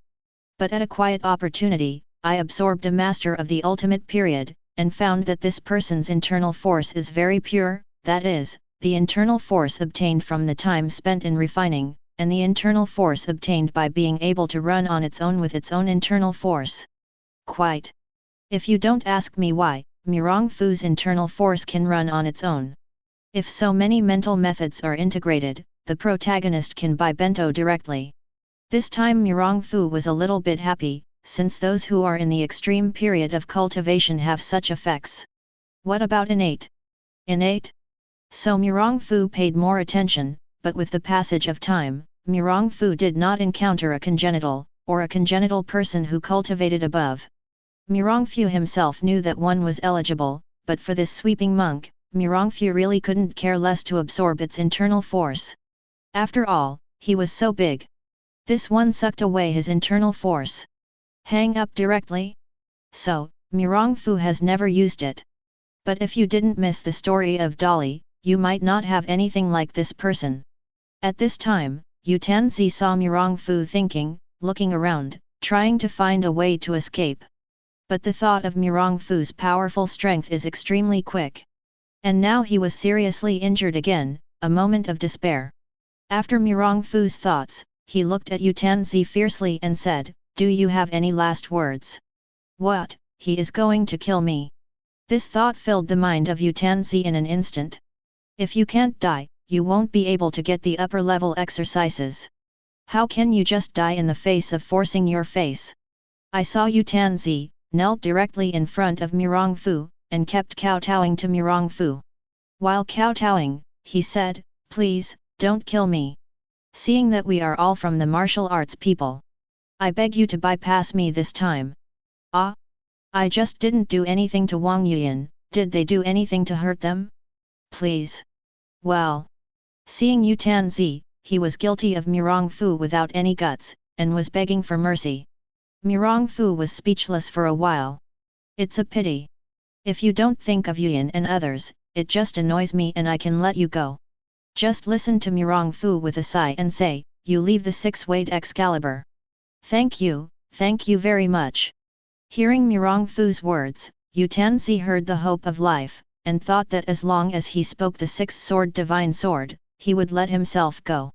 But at a quiet opportunity, I absorbed a master of the ultimate period, and found that this person's internal force is very pure, that is, the internal force obtained from the time spent in refining, and the internal force obtained by being able to run on its own with its own internal force. Quite. If you don't ask me why, Mirong Fu's internal force can run on its own. If so many mental methods are integrated, the protagonist can buy bento directly. This time Mirong Fu was a little bit happy, since those who are in the extreme period of cultivation have such effects. What about innate? Innate? So Mirong Fu paid more attention, but with the passage of time, Mirong Fu did not encounter a congenital person who cultivated above. Mirong Fu himself knew that one was eligible, but for this sweeping monk, Mirong Fu really couldn't care less to absorb its internal force. After all, he was so big. This one sucked away his internal force. Hang up directly? So, Mirong Fu has never used it. But if you didn't miss the story of Dali, you might not have anything like this person. At this time, Yu Tanzi saw Mirong Fu thinking, looking around, trying to find a way to escape. But the thought of Mirong Fu's powerful strength is extremely quick. And now he was seriously injured again, a moment of despair. After Mirong Fu's thoughts, he looked at Yu Tanzi fiercely and said, "Do you have any last words?" "What, he is going to kill me?" This thought filled the mind of Yu Tanzi in an instant. If you can't die, you won't be able to get the upper level exercises. How can you just die in the face of forcing your face? I saw Yu Tanzi, knelt directly in front of Mirong Fu, and kept kowtowing to Mirong Fu. While kowtowing, he said, "Please, don't kill me. Seeing that we are all from the martial arts people, I beg you to bypass me this time." "Ah? I just didn't do anything to Wang Yuan, did they do anything to hurt them? Please." Well. Seeing Yu Tanzi, he was guilty of Mirong Fu without any guts, and was begging for mercy. Mirong Fu was speechless for a while. "It's a pity. If you don't think of Yuan and others, it just annoys me and I can let you go. Just listen to Mirong Fu with a sigh and say, you leave the 6-weight Excalibur." Thank you very much." Hearing Mirong Fu's words, Yu Tanzi heard the hope of life, and thought that as long as he spoke the 6th sword divine sword, he would let himself go.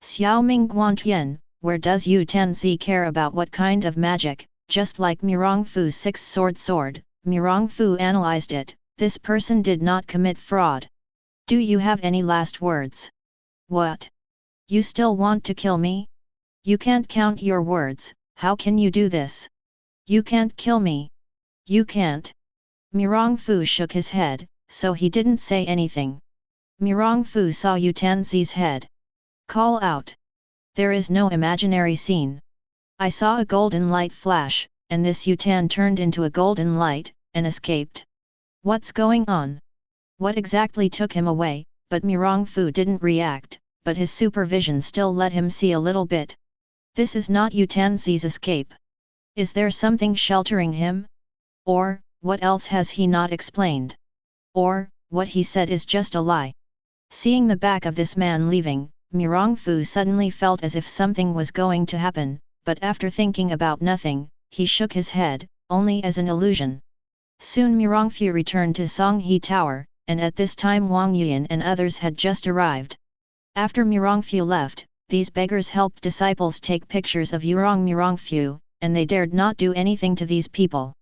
Xiao Ming Guantian, where does Yu Tanzi care about what kind of magic? Just like Mirong Fu's six-sword sword, Mirong Fu analyzed it, this person did not commit fraud. Do you have any last words? What? You still want to kill me? You can't count your words, how can you do this? You can't kill me. You can't. Mirong Fu shook his head, so he didn't say anything. Mirong Fu saw Yu Tanzi's head. Call out. There is no imaginary scene. I saw a golden light flash, and this Yu Tan turned into a golden light, and escaped. What's going on? What exactly took him away? But Mirong Fu didn't react, but his supervision still let him see a little bit. This is not Yu Tanzi's escape. Is there something sheltering him? Or, what else has he not explained? Or, what he said is just a lie? Seeing the back of this man leaving, Mirong Fu suddenly felt as if something was going to happen, but after thinking about nothing, he shook his head, only as an illusion. Soon Mirong Fu returned to Songhe Tower, and at this time Wang Yuan and others had just arrived. After Mirong Fu left, these beggars helped disciples take pictures of Mirong Fu, and they dared not do anything to these people.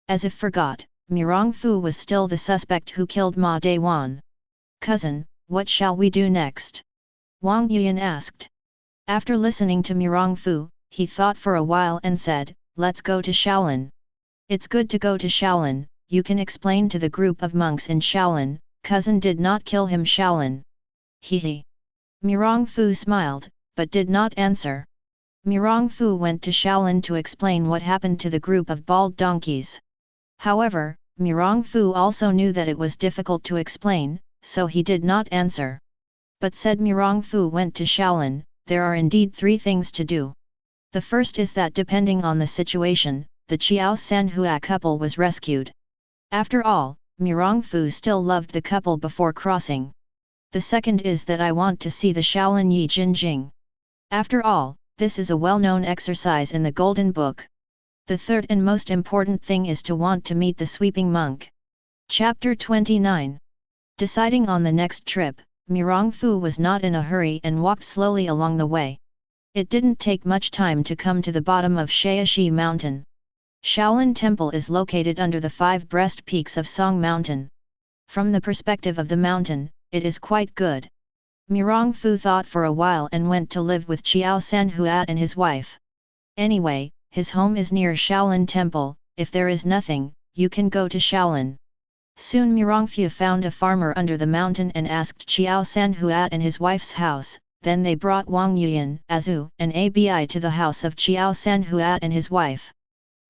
As if forgot, Mirong Fu was still the suspect who killed Ma Dayuan. Cousin, what shall we do next? Wang Yuan asked. After listening to Mirong Fu, he thought for a while and said, let's go to Shaolin. It's good to go to Shaolin, you can explain to the group of monks in Shaolin, cousin did not kill him Shaolin. He. Mirong Fu smiled, but did not answer. Mirong Fu went to Shaolin to explain what happened to the group of bald donkeys. However, Mirong Fu also knew that it was difficult to explain, so he did not answer. But said Mirong Fu went to Shaolin, there are indeed 3 things to do. The first is that depending on the situation, the Chiao Sanhua couple was rescued. After all, Mirong Fu still loved the couple before crossing. The second is that I want to see the Shaolin Yi Jinjing. After all, this is a well-known exercise in the Golden Book. The third and most important thing is to want to meet the sweeping monk. Chapter 29. Deciding on the next trip, Mirong Fu was not in a hurry and walked slowly along the way. It didn't take much time to come to the bottom of Shaoxi Mountain. Shaolin Temple is located under the 5 breast peaks of Song Mountain. From the perspective of the mountain, it is quite good. Mirong Fu thought for a while and went to live with Chiao Sanhua and his wife. Anyway, his home is near Shaolin Temple, if there is nothing, you can go to Shaolin. Soon Mirong Fu found a farmer under the mountain and asked Chiao Sanhua and his wife's house, then they brought Wang Yuan, Azu, and Abi to the house of Chiao Sanhua and his wife.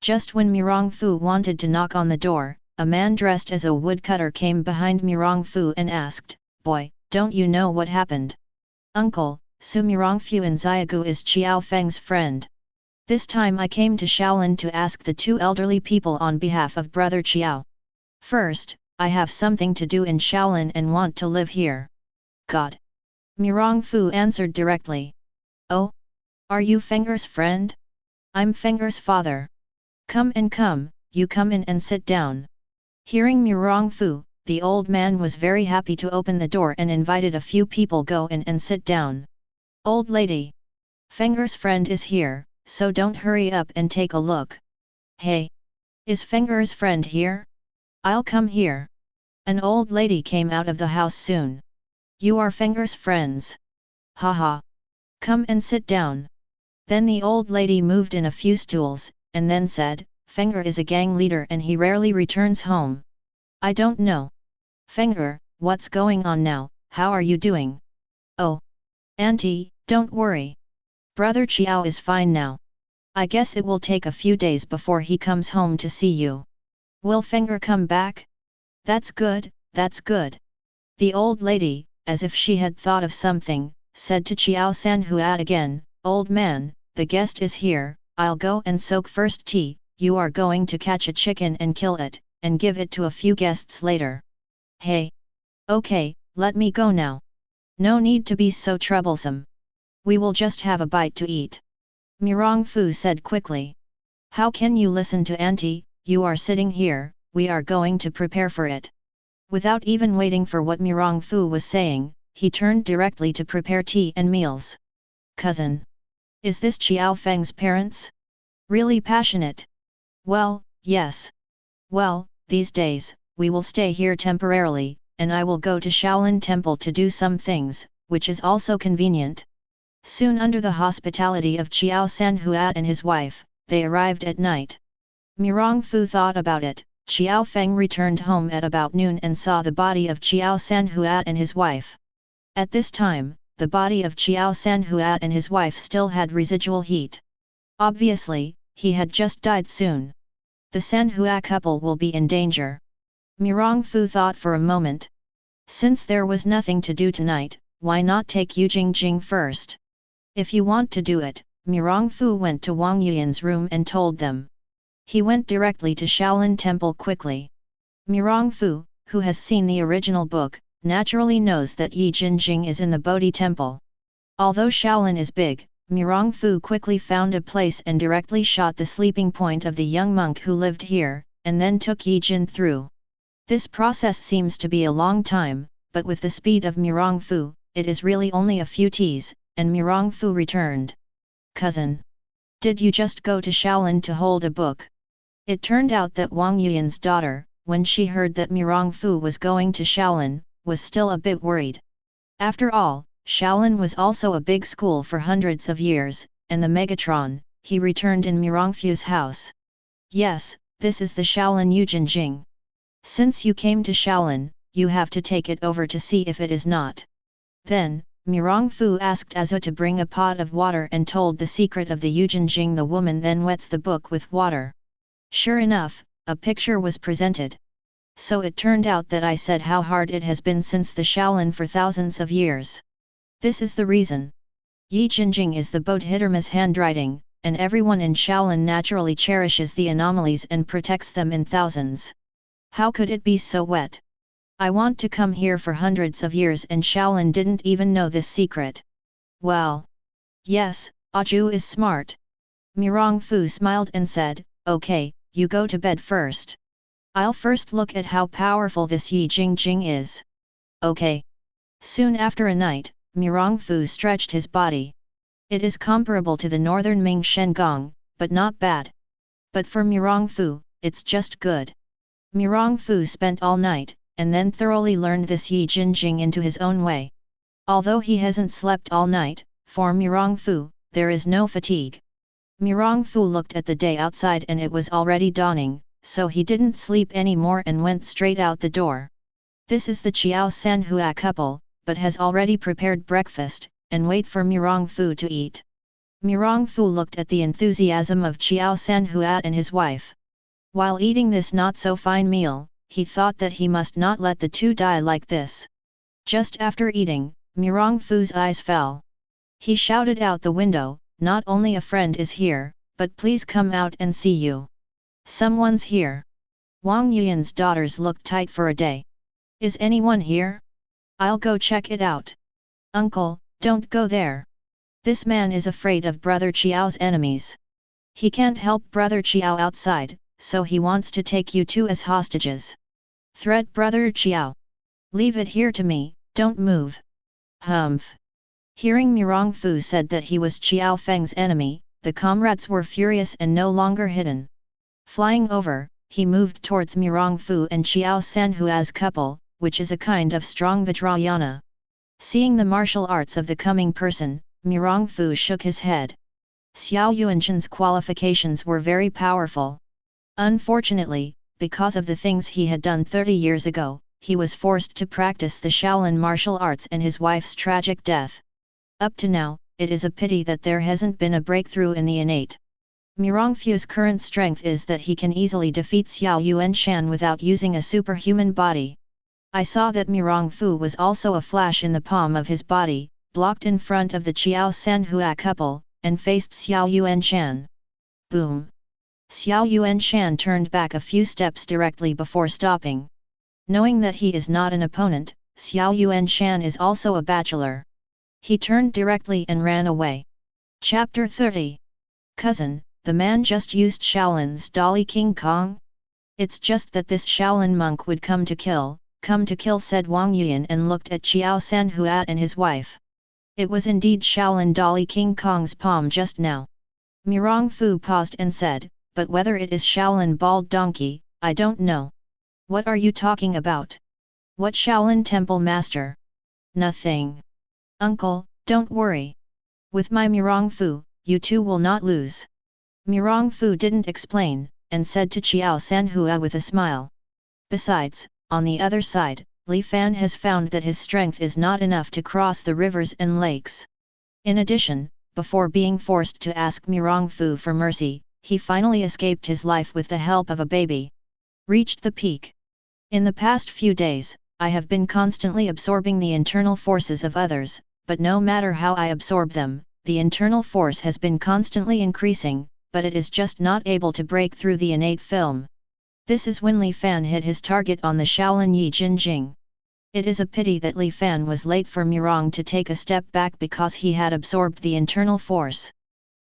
Just when Mirong Fu wanted to knock on the door, a man dressed as a woodcutter came behind Mirong Fu and asked, "Boy, don't you know what happened?" "Uncle, Su Mirong Fu and Xiaogu is Chiao Feng's friend. This time I came to Shaolin to ask the 2 elderly people on behalf of brother Chiao. First, I have something to do in Shaolin and want to live here." "God!" Mirong Fu answered directly. "Oh? Are you Fenger's friend? I'm Fenger's father. Come and come, you come in and sit down." Hearing Mirong Fu, the old man was very happy to open the door and invited a few people go in and sit down. "Old lady. Fenger's friend is here, so don't hurry up and take a look." "Hey! Is Fenger's friend here? I'll come here." An old lady came out of the house soon. "You are Fenger's friends. Haha. Come and sit down." Then the old lady moved in a few stools, and then said, "Fenger is a gang leader and he rarely returns home." "I don't know. Fenger, what's going on now, how are you doing?" "Oh. Auntie, don't worry. Brother Chiao is fine now. I guess it will take a few days before he comes home to see you." "Will Fenger come back?" That's good, that's good." The old lady, as if she had thought of something, said to Chiao Sanhua again, "Old man, the guest is here, I'll go and soak first tea, you are going to catch a chicken and kill it, and give it to a few guests later." "Hey! Okay, let me go now. No need to be so troublesome. We will just have a bite to eat." Mirong Fu said quickly. "How can you listen to auntie, you are sitting here, we are going to prepare for it." Without even waiting for what Mirong Fu was saying, he turned directly to prepare tea and meals. Cousin. Is this Qiao Feng's parents? Really passionate? Well, yes. Well, these days, we will stay here temporarily, and I will go to Shaolin Temple to do some things, which is also convenient. Soon under the hospitality of Qiao Sanhuat and his wife, they arrived at night. Mirong Fu thought about it. Qiao Feng returned home at about noon and saw the body of Qiao Sanhuat and his wife. At this time, the body of Qiao Sanhuat and his wife still had residual heat. Obviously, he had just died soon. The Sanhua couple will be in danger. Mirong Fu thought for a moment. Since there was nothing to do tonight, why not take Yu Jingjing first? If you want to do it, Mirong Fu went to Wang Yuan's room and told them. He went directly to Shaolin Temple quickly. Mirong Fu, who has seen the original book, naturally knows that Yi Jingjing is in the Bodhi Temple. Although Shaolin is big, Mirong Fu quickly found a place and directly shot the sleeping point of the young monk who lived here, and then took Yi Jin through. This process seems to be a long time, but with the speed of Mirong Fu, it is really only a few teas, and Mirong Fu returned. Cousin. Did you just go to Shaolin to hold a book? It turned out that Wang Yuan's daughter, when she heard that Mirong Fu was going to Shaolin, was still a bit worried. After all, Shaolin was also a big school for hundreds of years, and the Megatron, he returned in Mirong Fu's house. Yes, this is the Shaolin Yu Jingjing. Since you came to Shaolin, you have to take it over to see if it is not. Then, Mirong Fu asked Azu to bring a pot of water and told the secret of the Yu Jingjing. The woman then wets the book with water. Sure enough, a picture was presented. So it turned out that I said how hard it has been since the Shaolin for thousands of years. This is the reason. Yi Jingjing is the Bodhidharma's handwriting, and everyone in Shaolin naturally cherishes the anomalies and protects them in thousands. How could it be so wet? I want to come here for hundreds of years and Shaolin didn't even know this secret. Well. Yes, Aju is smart. Mirong Fu smiled and said, okay, you go to bed first. I'll first look at how powerful this Yi Jingjing is. Okay. Soon after a night, Mirong Fu stretched his body. It is comparable to the northern Ming Shen Gong, but not bad. But for Mirong Fu, it's just good. Mirong Fu spent all night, and then thoroughly learned this Yi Jingjing into his own way. Although he hasn't slept all night, for Mirong Fu, there is no fatigue. Mirong Fu looked at the day outside and it was already dawning, so he didn't sleep anymore and went straight out the door. This is the Qiao Sanhua couple, but has already prepared breakfast, and wait for Mirong Fu to eat. Mirong Fu looked at the enthusiasm of Qiao Sanhuat and his wife. While eating this not-so-fine meal, he thought that he must not let the two die like this. Just after eating, Mirong Fu's eyes fell. He shouted out the window, not only a friend is here, but please come out and see you. Someone's here. Wang Yuan's daughters looked tight for a day. Is anyone here? I'll go check it out. Uncle, don't go there. This man is afraid of Brother Qiao's enemies. He can't help Brother Qiao outside, so he wants to take you two as hostages. Threat Brother Qiao. Leave it here to me, don't move. Humph. Hearing Mirong Fu said that he was Qiao Feng's enemy, the comrades were furious and no longer hidden. Flying over, he moved towards Mirong Fu and Qiao Sanhua's couple, which is a kind of strong Vajrayana. Seeing the martial arts of the coming person, Mirong Fu shook his head. Xiao Yuanshan's qualifications were very powerful. Unfortunately, because of the things he had done 30 years ago, he was forced to practice the Shaolin martial arts and his wife's tragic death. Up to now, it is a pity that there hasn't been a breakthrough in the innate. Mirong Fu's current strength is that he can easily defeat Xiao Yuanshan without using a superhuman body. I saw that Mirong Fu was also a flash in the palm of his body, blocked in front of the Qiao Sanhua couple, and faced Xiao Yuanshan. Boom! Xiao Yuanshan turned back a few steps directly before stopping. Knowing that he is not an opponent, Xiao Yuanshan is also a bachelor. He turned directly and ran away. Chapter 30. Cousin, the man just used Shaolin's Dolly King Kong? It's just that this Shaolin monk would come to kill, come to kill, said Wang Yuan, and looked at Xiao Sanhua and his wife. It was indeed Shaolin Dolly King Kong's palm just now. Mirong Fu paused and said, but whether it is Shaolin Bald Donkey, I don't know. What are you talking about? What Shaolin Temple Master? Nothing. Uncle, don't worry. With my Mirong Fu, you two will not lose. Mirong Fu didn't explain, and said to Xiao Sanhua with a smile. Besides, on the other side, Li Fan has found that his strength is not enough to cross the rivers and lakes. In addition, before being forced to ask Mirong Fu for mercy, he finally escaped his life with the help of a baby. Reached the peak. In the past few days, I have been constantly absorbing the internal forces of others, but no matter how I absorb them, the internal force has been constantly increasing, but it is just not able to break through the innate film. This is when Li Fan hit his target on the Shaolin Yi Jinjing. It is a pity that Li Fan was late for Mirong to take a step back because he had absorbed the internal force.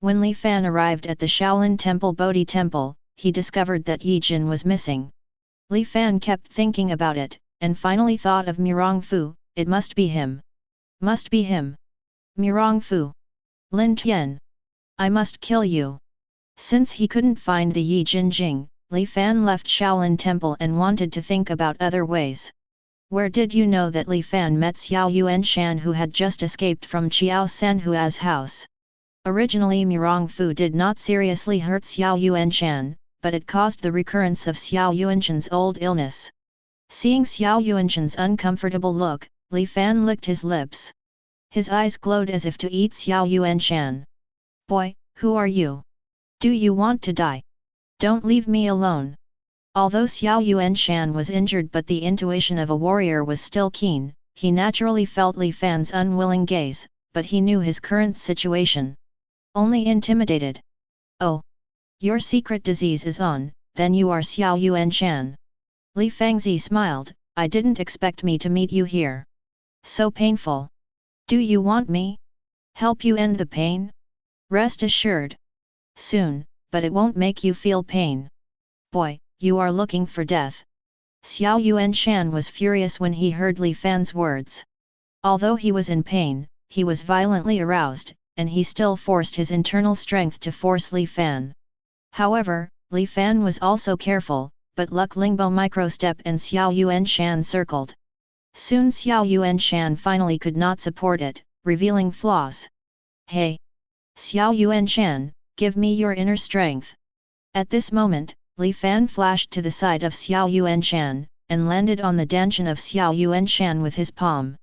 When Li Fan arrived at the Shaolin Temple Bodhi Temple, he discovered that Yi Jin was missing. Li Fan kept thinking about it, and finally thought of Mirong Fu. It must be him. Must be him. Mirong Fu. Lin Tian. I must kill you. Since he couldn't find the Yi Jinjing, Li Fan left Shaolin Temple and wanted to think about other ways. Where did you know that Li Fan met Xiao Yuanshan, who had just escaped from Xiao Sanhua's house? Originally Mirong Fu did not seriously hurt Xiao Yuanshan, but it caused the recurrence of Xiao Yuanshan's old illness. Seeing Xiao Yuanshan's uncomfortable look, Li Fan licked his lips. His eyes glowed as if to eat Xiao Yuanshan. Boy, who are you? Do you want to die? Don't leave me alone. Although Xiao Yuanshan was injured but the intuition of a warrior was still keen, he naturally felt Li Fan's unwilling gaze, but he knew his current situation. Only intimidated. Oh. Your secret disease is on, then you are Xiao Yuanshan. Li Fangzi smiled, I didn't expect me to meet you here. So painful. Do you want me? Help you end the pain? Rest assured. Soon, but it won't make you feel pain. Boy, you are looking for death. Xiao Yuanshan was furious when he heard Li Fan's words. Although he was in pain, he was violently aroused, and he still forced his internal strength to force Li Fan. However, Li Fan was also careful, but Luck Lingbo microstep and Xiao Yuanshan circled. Soon Xiao Yuanshan finally could not support it, revealing flaws. Hey! Xiao Yuanshan, give me your inner strength. At this moment, Li Fan flashed to the side of Xiao Yuanshan, and landed on the dantian of Xiao Yuanshan with his palm.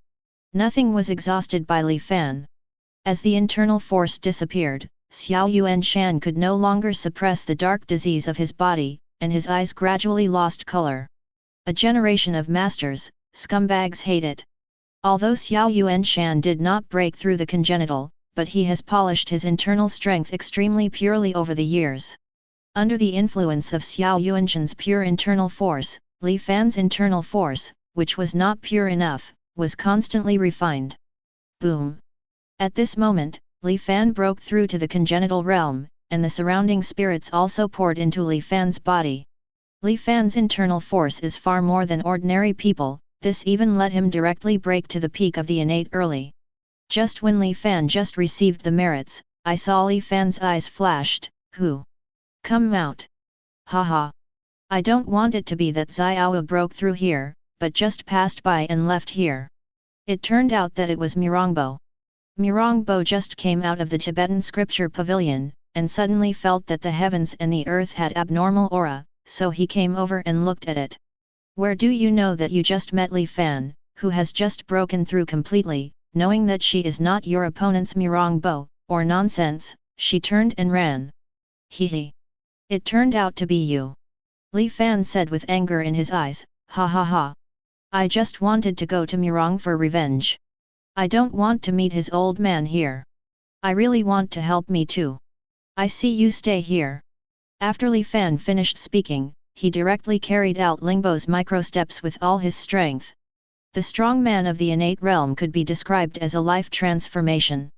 Nothing was exhausted by Li Fan. As the internal force disappeared, Xiao Yuanshan could no longer suppress the dark disease of his body, and his eyes gradually lost color. A generation of masters, scumbags hate it. Although Xiao Yuanshan did not break through the congenital, but he has polished his internal strength extremely purely over the years. Under the influence of Xiao Yuanshan's pure internal force, Li Fan's internal force, which was not pure enough, was constantly refined. Boom! At this moment, Li Fan broke through to the congenital realm, and the surrounding spirits also poured into Li Fan's body. Li Fan's internal force is far more than ordinary people, this even let him directly break to the peak of the innate early. Just when Li Fan just received the merits, I saw Li Fan's eyes flashed, who? Come out. Haha. I don't want it to be that Xiao broke through here, but just passed by and left here. It turned out that it was Mirongbo. Mirongbo just came out of the Tibetan scripture pavilion, and suddenly felt that the heavens and the earth had abnormal aura, so he came over and looked at it. Where do you know that you just met Li Fan, who has just broken through completely, knowing that she is not your opponent's Mirongbo, or nonsense, she turned and ran. Hee. It turned out to be you. Li Fan said with anger in his eyes, ha ha ha. I just wanted to go to Mirong for revenge. I don't want to meet his old man here. I really want to help me too. I see you stay here. After Li Fan finished speaking, he directly carried out Lingbo's microsteps with all his strength. The strong man of the innate realm could be described as a life transformation.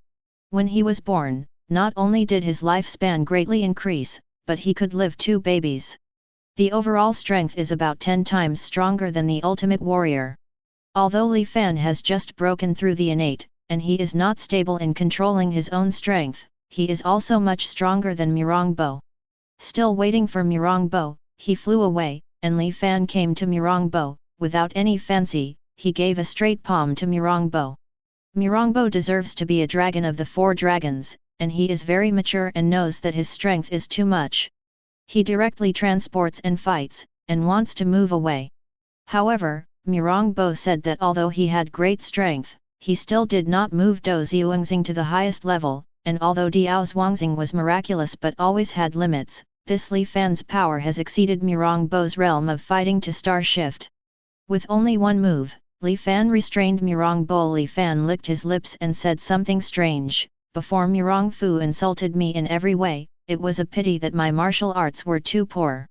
When he was born, not only did his lifespan greatly increase, but he could live 2 babies. The overall strength is about 10 times stronger than the ultimate warrior. Although Li Fan has just broken through the innate, and he is not stable in controlling his own strength, he is also much stronger than Mirongbo. Still waiting for Mirongbo, he flew away, and Li Fan came to Mirongbo. Without any fancy, he gave a straight palm to Mirongbo. Mirongbo deserves to be a dragon of the 4 dragons, and he is very mature and knows that his strength is too much. He directly transports and fights, and wants to move away. However, Mirongbo said that although he had great strength, he still did not move Dou Zhuangxing to the highest level, and although Diao Zhuangxing was miraculous but always had limits, this Li Fan's power has exceeded Mirongbo's realm of fighting to star shift. With only one move, Li Fan restrained Mirongbo. Li Fan licked his lips and said something strange. Before Mirongfu insulted me in every way, it was a pity that my martial arts were too poor.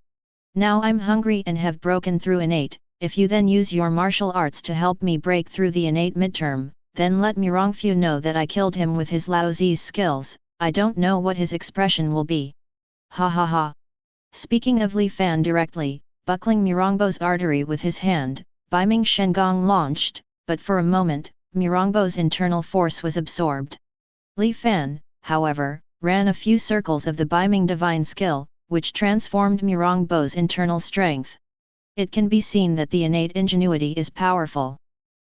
Now I'm hungry and have broken through innate. If you then use your martial arts to help me break through the innate midterm, then let Mirongfu know that I killed him with his Laozi's skills. I don't know what his expression will be. Ha ha ha. Speaking of Li Fan directly, buckling Mirongbo's artery with his hand, Baiming Shengong launched, but for a moment, Mirongbo's internal force was absorbed. Li Fan, however, ran a few circles of the Baiming divine skill, which transformed Mirongbo's internal strength. It can be seen that the innate ingenuity is powerful.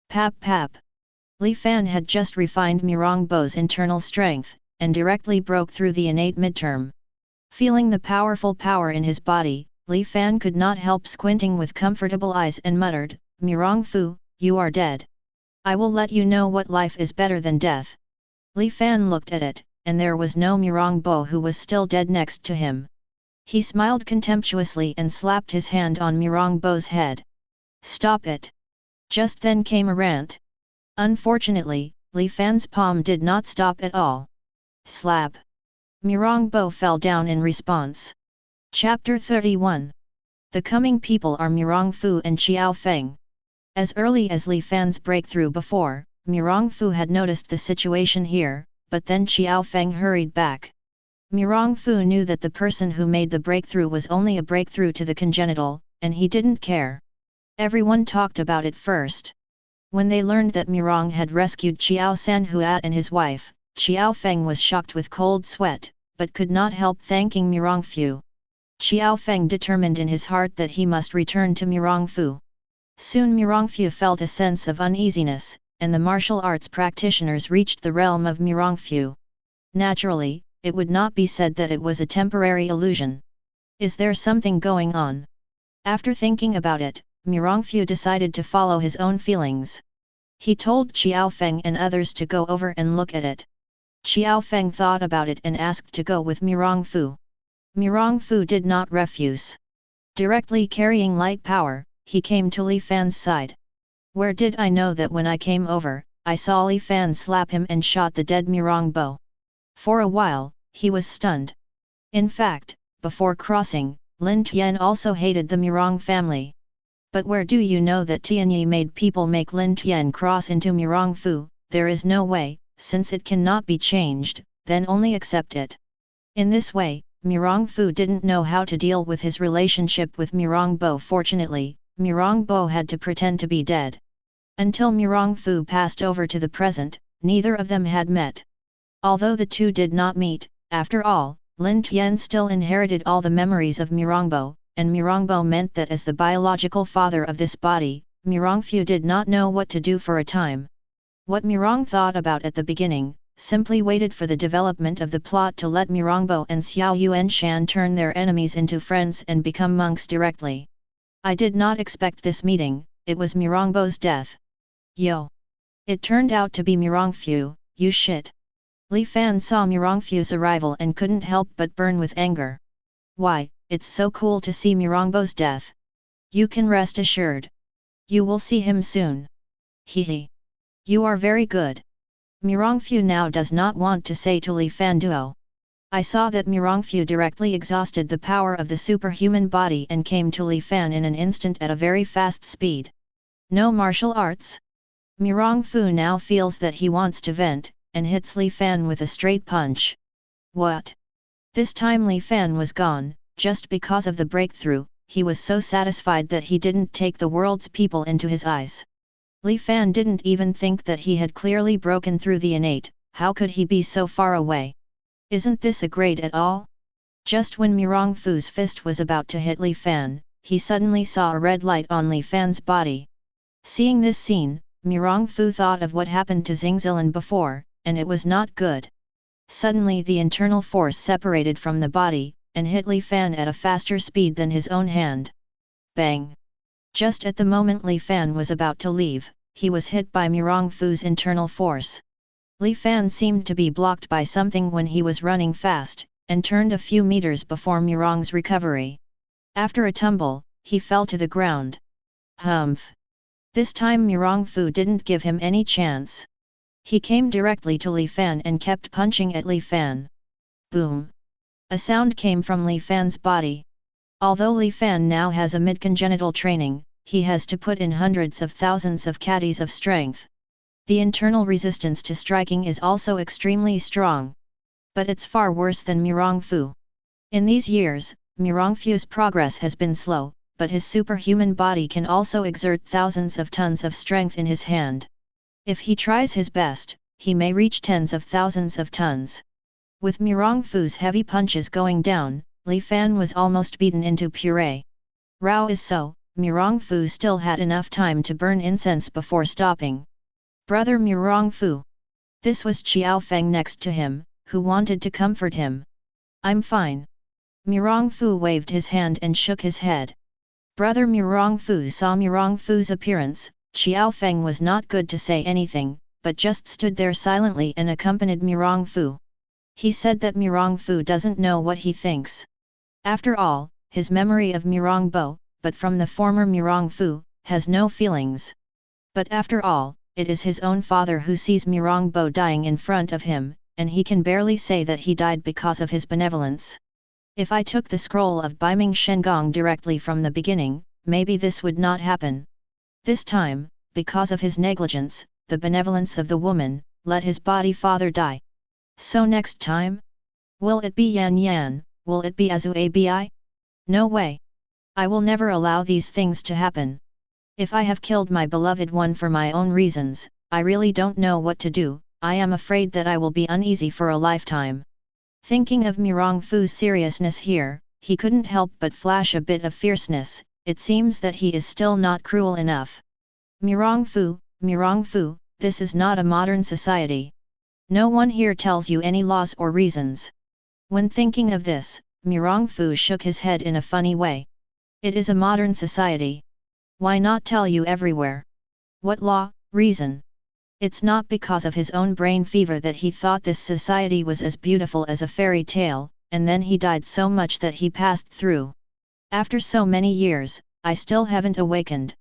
Pap pap. Li Fan had just refined Mirongbo's internal strength, and directly broke through the innate midterm. Feeling the powerful power in his body, Li Fan could not help squinting with comfortable eyes and muttered, Mirongfu, you are dead. I will let you know what life is better than death. Li Fan looked at it, and there was no Mirongbo who was still dead next to him. He smiled contemptuously and slapped his hand on Mirongbo's head. Stop it! Just then came a rant. Unfortunately, Li Fan's palm did not stop at all. Slap! Mirongbo fell down in response. Chapter 31. The coming people are Mirongfu and Xiao Feng. As early as Li Fan's breakthrough before, Mirongfu had noticed the situation here, but then Xiao Feng hurried back. Mirongfu knew that the person who made the breakthrough was only a breakthrough to the congenital, and he didn't care. Everyone talked about it first. When they learned that Mirong had rescued Xiao Sanhuat and his wife, Xiao Feng was shocked with cold sweat, but could not help thanking Mirongfu. Xiao Feng determined in his heart that he must return to Mirongfu. Soon Mirongfu felt a sense of uneasiness, and the martial arts practitioners reached the realm of Mirongfu. Naturally, it would not be said that it was a temporary illusion. Is there something going on? After thinking about it, Mirongfu decided to follow his own feelings. He told Xiao Feng and others to go over and look at it. Xiao Feng thought about it and asked to go with Mirongfu. Mirongfu did not refuse. Directly carrying light power, he came to Li Fan's side. Where did I know that when I came over, I saw Li Fan slap him and shot the dead Mirongbo? For a while, he was stunned. In fact, before crossing, Lin Tian also hated the Mirong family. But where do you know that Tianyi made people make Lin Tian cross into Mirongfu? There is no way, since it cannot be changed, then only accept it. In this way, Mirongfu didn't know how to deal with his relationship with Mirongbo. Fortunately, Mirongbo had to pretend to be dead. Until Mirongfu passed over to the present, neither of them had met. Although the two did not meet, after all, Lin Tian still inherited all the memories of Mirongbo, and Mirongbo meant that as the biological father of this body, Mirongfu did not know what to do for a time. What Mirong thought about at the beginning, simply waited for the development of the plot to let Mirongbo and Xiao Yuanshan turn their enemies into friends and become monks directly. I did not expect this meeting, it was Mirongbo's death. Yo! It turned out to be Mirongfu, you shit! Li Fan saw Mirongfu's arrival and couldn't help but burn with anger. Why, it's so cool to see Mirongbo's death. You can rest assured. You will see him soon. Hehe. You are very good. Mirongfu now does not want to say to Li Fan duo. I saw that Mirongfu directly exhausted the power of the superhuman body and came to Li Fan in an instant at a very fast speed. No martial arts? Mirongfu now feels that he wants to vent, and hits Li Fan with a straight punch. What? This time Li Fan was gone, just because of the breakthrough, he was so satisfied that he didn't take the world's people into his eyes. Li Fan didn't even think that he had clearly broken through the innate. How could he be so far away? Isn't this a grade at all? Just when Mirong Fu's fist was about to hit Li Fan, he suddenly saw a red light on Li Fan's body. Seeing this scene, Mirong Fu thought of what happened to Xingzilan before, and it was not good. Suddenly the internal force separated from the body, and hit Li Fan at a faster speed than his own hand. Bang! Just at the moment Li Fan was about to leave, he was hit by Mirong Fu's internal force. Li Fan seemed to be blocked by something when he was running fast, and turned a few meters before Mirong's recovery. After a tumble, he fell to the ground. Humph! This time Mirong Fu didn't give him any chance. He came directly to Li Fan and kept punching at Li Fan. Boom! A sound came from Li Fan's body. Although Li Fan now has a mid-congenital training, he has to put in hundreds of thousands of catties of strength. The internal resistance to striking is also extremely strong. But it's far worse than Mirong Fu. In these years, Mirong Fu's progress has been slow, but his superhuman body can also exert thousands of tons of strength in his hand. If he tries his best, he may reach tens of thousands of tons. With Mirong Fu's heavy punches going down, Li Fan was almost beaten into puree. Rao is so, Mirong Fu still had enough time to burn incense before stopping. Brother Mirong Fu. This was Xiao Feng next to him, who wanted to comfort him. I'm fine. Mirong Fu waved his hand and shook his head. Brother Mirong Fu saw Mirong Fu's appearance. Xiao Feng was not good to say anything, but just stood there silently and accompanied Mirong Fu. He said that Mirong Fu doesn't know what he thinks. After all, his memory of Mirong Bo, but from the former Mirong Fu, has no feelings. But after all, it is his own father who sees Mirong Bo dying in front of him, and he can barely say that he died because of his benevolence. If I took the scroll of Baiming Shengong directly from the beginning, maybe this would not happen. This time, because of his negligence, the benevolence of the woman, let his body father die. So next time? Will it be Yan Yan, will it be Azu Abi? No way. I will never allow these things to happen. If I have killed my beloved one for my own reasons, I really don't know what to do. I am afraid that I will be uneasy for a lifetime. Thinking of Mirong Fu's seriousness here, he couldn't help but flash a bit of fierceness. It seems that he is still not cruel enough. Mirong Fu, this is not a modern society. No one here tells you any laws or reasons. When thinking of this, Mirong Fu shook his head in a funny way. It is a modern society. Why not tell you everywhere? What law, reason? It's not because of his own brain fever that he thought this society was as beautiful as a fairy tale, and then he died so much that he passed through. After so many years, I still haven't awakened.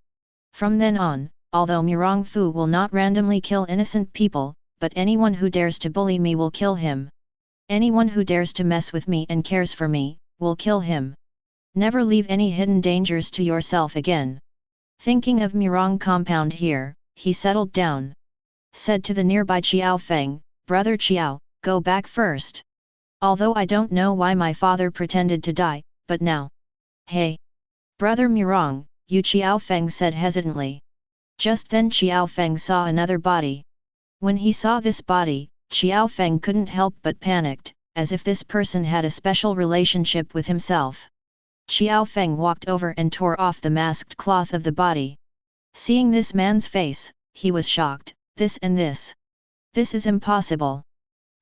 From then on, although Mirong Fu will not randomly kill innocent people, but anyone who dares to bully me will kill him. Anyone who dares to mess with me and cares for me, will kill him. Never leave any hidden dangers to yourself again. Thinking of Mirong compound here, he settled down. Said to the nearby Xiao Feng, Brother Xiao, go back first. Although I don't know why my father pretended to die, but now. Hey! Brother Mirong, you Xiao Feng said hesitantly. Just then Xiao Feng saw another body. When he saw this body, Xiao Feng couldn't help but panicked, as if this person had a special relationship with himself. Xiao Feng walked over and tore off the masked cloth of the body. Seeing this man's face, he was shocked. This and this. This is impossible.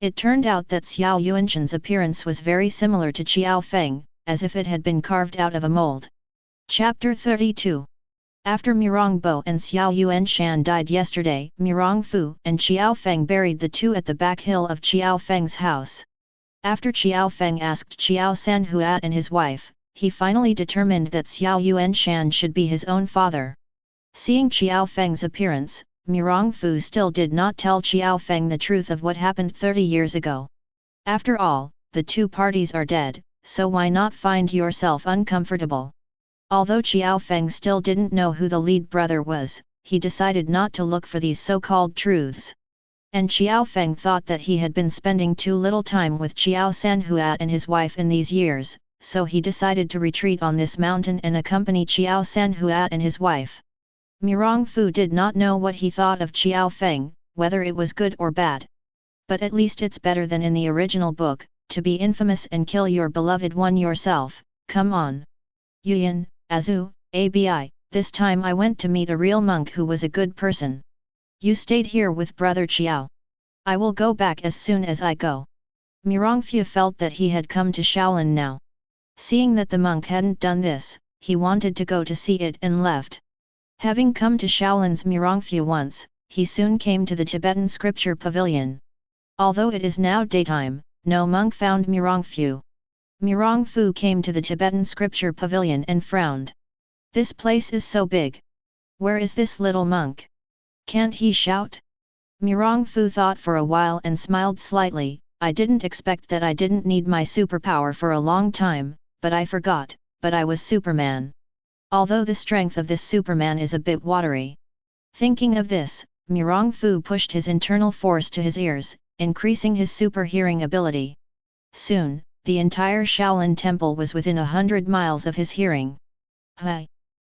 It turned out that Xiao Yuanshan's appearance was very similar to Xiao Feng, as if it had been carved out of a mold. Chapter 32. After Mirong Bo and Xiao Yuanshan died yesterday, Mirong Fu and Xiao Feng buried the two at the back hill of Xiao Feng's house. After Xiao Feng asked Xiao Sanhuat and his wife, he finally determined that Xiao Yuanshan should be his own father. Seeing Xiao Feng's appearance, Mirong Fu still did not tell Xiao Feng the truth of what happened 30 years ago. After all, the two parties are dead, so why not find yourself uncomfortable? Although Xiao Feng still didn't know who the lead brother was, he decided not to look for these so-called truths. And Xiao Feng thought that he had been spending too little time with Xiao Sanhuat and his wife in these years, so he decided to retreat on this mountain and accompany Qiao Sanhuat and his wife. Mirong Fu did not know what he thought of Qiao Feng, whether it was good or bad. But at least it's better than in the original book, to be infamous and kill your beloved one yourself. Come on. Yuyan, Azu, Abi, this time I went to meet a real monk who was a good person. You stayed here with brother Qiao. I will go back as soon as I go. Mirongfu felt that he had come to Shaolin now. Seeing that the monk hadn't done this, he wanted to go to see it and left. Having come to Shaolin's Mirongfu once, he soon came to the Tibetan scripture pavilion. Although it is now daytime, no monk found Mirongfu. Mirongfu came to the Tibetan scripture pavilion and frowned. This place is so big. Where is this little monk? Can't he shout? Mirongfu thought for a while and smiled slightly. I didn't expect that I didn't need my superpower for a long time, but I forgot, but I was Superman. Although the strength of this Superman is a bit watery. Thinking of this, Mirongfu pushed his internal force to his ears, increasing his super hearing ability. Soon, the entire Shaolin temple was within 100 miles of his hearing. Hi!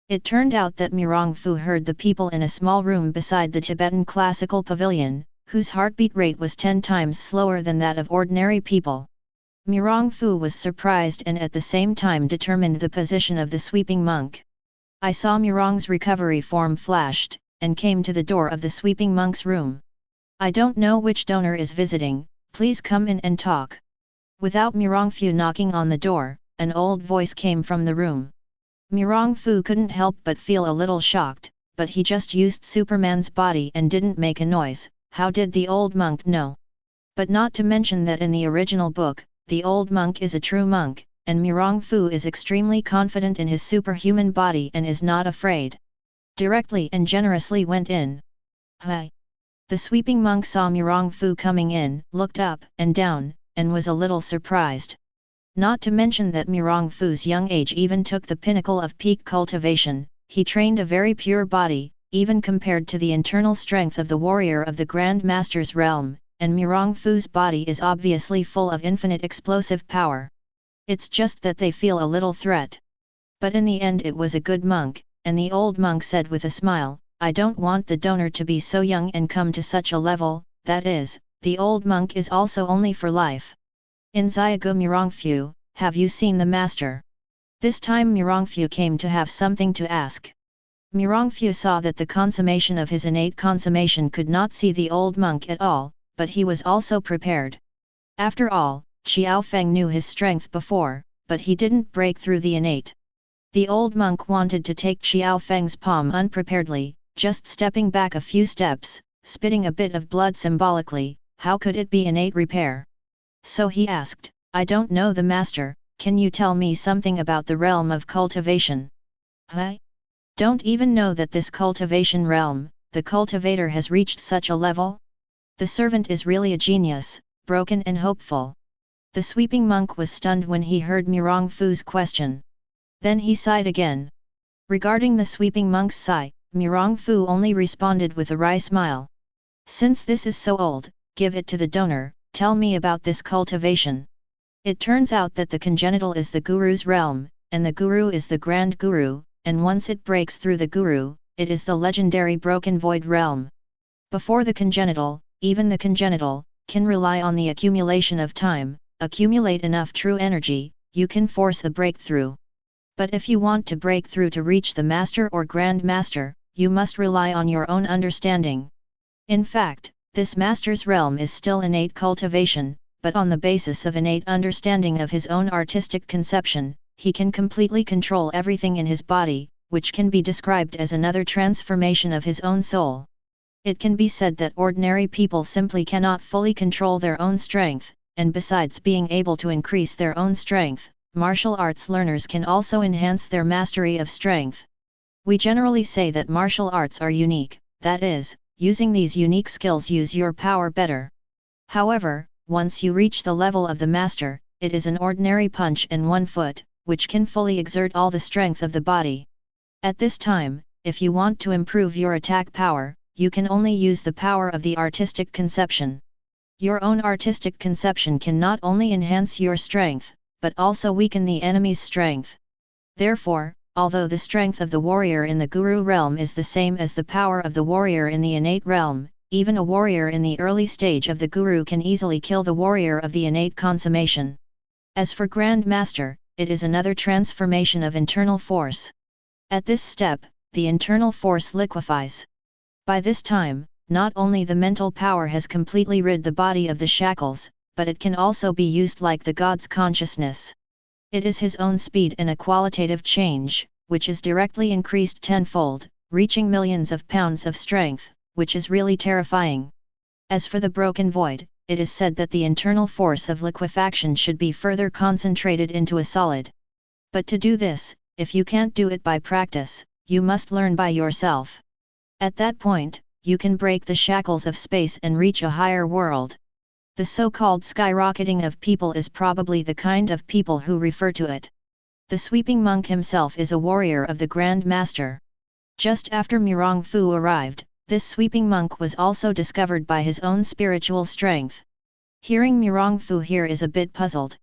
It turned out that Mirongfu heard the people in a small room beside the Tibetan classical pavilion, whose heartbeat rate was 10 times slower than that of ordinary people. Mirongfu was surprised and at the same time determined the position of the sweeping monk. I saw Mirong's recovery form flashed, and came to the door of the sweeping monk's room. I don't know which donor is visiting, please come in and talk. Without Mirongfu knocking on the door, an old voice came from the room. Mirongfu couldn't help but feel a little shocked, but he just used Superman's body and didn't make a noise. How did the old monk know? But not to mention that in the original book, the old monk is a true monk, and Mirongfu is extremely confident in his superhuman body and is not afraid. Directly and generously went in. Hi! The sweeping monk saw Mirongfu coming in, looked up and down, and was a little surprised. Not to mention that Mirongfu's young age even took the pinnacle of peak cultivation, he trained a very pure body, even compared to the internal strength of the warrior of the Grand Master's realm, and Mirongfu's body is obviously full of infinite explosive power. It's just that they feel a little threat. But in the end it was a good monk, and the old monk said with a smile, I don't want the donor to be so young and come to such a level, that is, the old monk is also only for life. In Xiaogu Mirongfu, have you seen the master? This time Mirongfu came to have something to ask. Mirongfu saw that the consummation of his innate consummation could not see the old monk at all, but he was also prepared. After all, Qiao Feng knew his strength before, but he didn't break through the innate. The old monk wanted to take Qiao Feng's palm unpreparedly, just stepping back a few steps, spitting a bit of blood symbolically. How could it be innate repair? So he asked, I don't know the master, can you tell me something about the realm of cultivation? Huh? Don't even know that this cultivation realm, the cultivator has reached such a level? The servant is really a genius, broken and hopeful. The sweeping monk was stunned when he heard Mirongfu's question. Then he sighed again. Regarding the sweeping monk's sigh, Mirongfu only responded with a wry smile. Since this is so old, give it to the donor, tell me about this cultivation. It turns out that the congenital is the guru's realm, and the guru is the grand guru, and once it breaks through the guru, it is the legendary broken void realm. Before the congenital, even the congenital, can rely on the accumulation of time, accumulate enough true energy, you can force a breakthrough. But if you want to break through to reach the master or grand master, you must rely on your own understanding. In fact, this master's realm is still innate cultivation, but on the basis of innate understanding of his own artistic conception, he can completely control everything in his body, which can be described as another transformation of his own soul. It can be said that ordinary people simply cannot fully control their own strength, and besides being able to increase their own strength, martial arts learners can also enhance their mastery of strength. We generally say that martial arts are unique, that is, using these unique skills use your power better. However, once you reach the level of the master, it is an ordinary punch and one foot, which can fully exert all the strength of the body. At this time, if you want to improve your attack power, you can only use the power of the artistic conception. Your own artistic conception can not only enhance your strength, but also weaken the enemy's strength. Therefore, although the strength of the warrior in the Guru realm is the same as the power of the warrior in the innate realm, even a warrior in the early stage of the Guru can easily kill the warrior of the innate consummation. As for Grand Master, it is another transformation of internal force. At this step, the internal force liquefies. By this time, not only the mental power has completely rid the body of the shackles, but it can also be used like the God's consciousness. It is his own speed and a qualitative change, which is directly increased tenfold, reaching millions of pounds of strength, which is really terrifying. As for the broken void, it is said that the internal force of liquefaction should be further concentrated into a solid. But to do this, if you can't do it by practice, you must learn by yourself. At that point, you can break the shackles of space and reach a higher world. The so-called skyrocketing of people is probably the kind of people who refer to it. The sweeping monk himself is a warrior of the Grand Master. Just after Mirong Fu arrived, this sweeping monk was also discovered by his own spiritual strength. Hearing Mirong Fu here is a bit puzzled.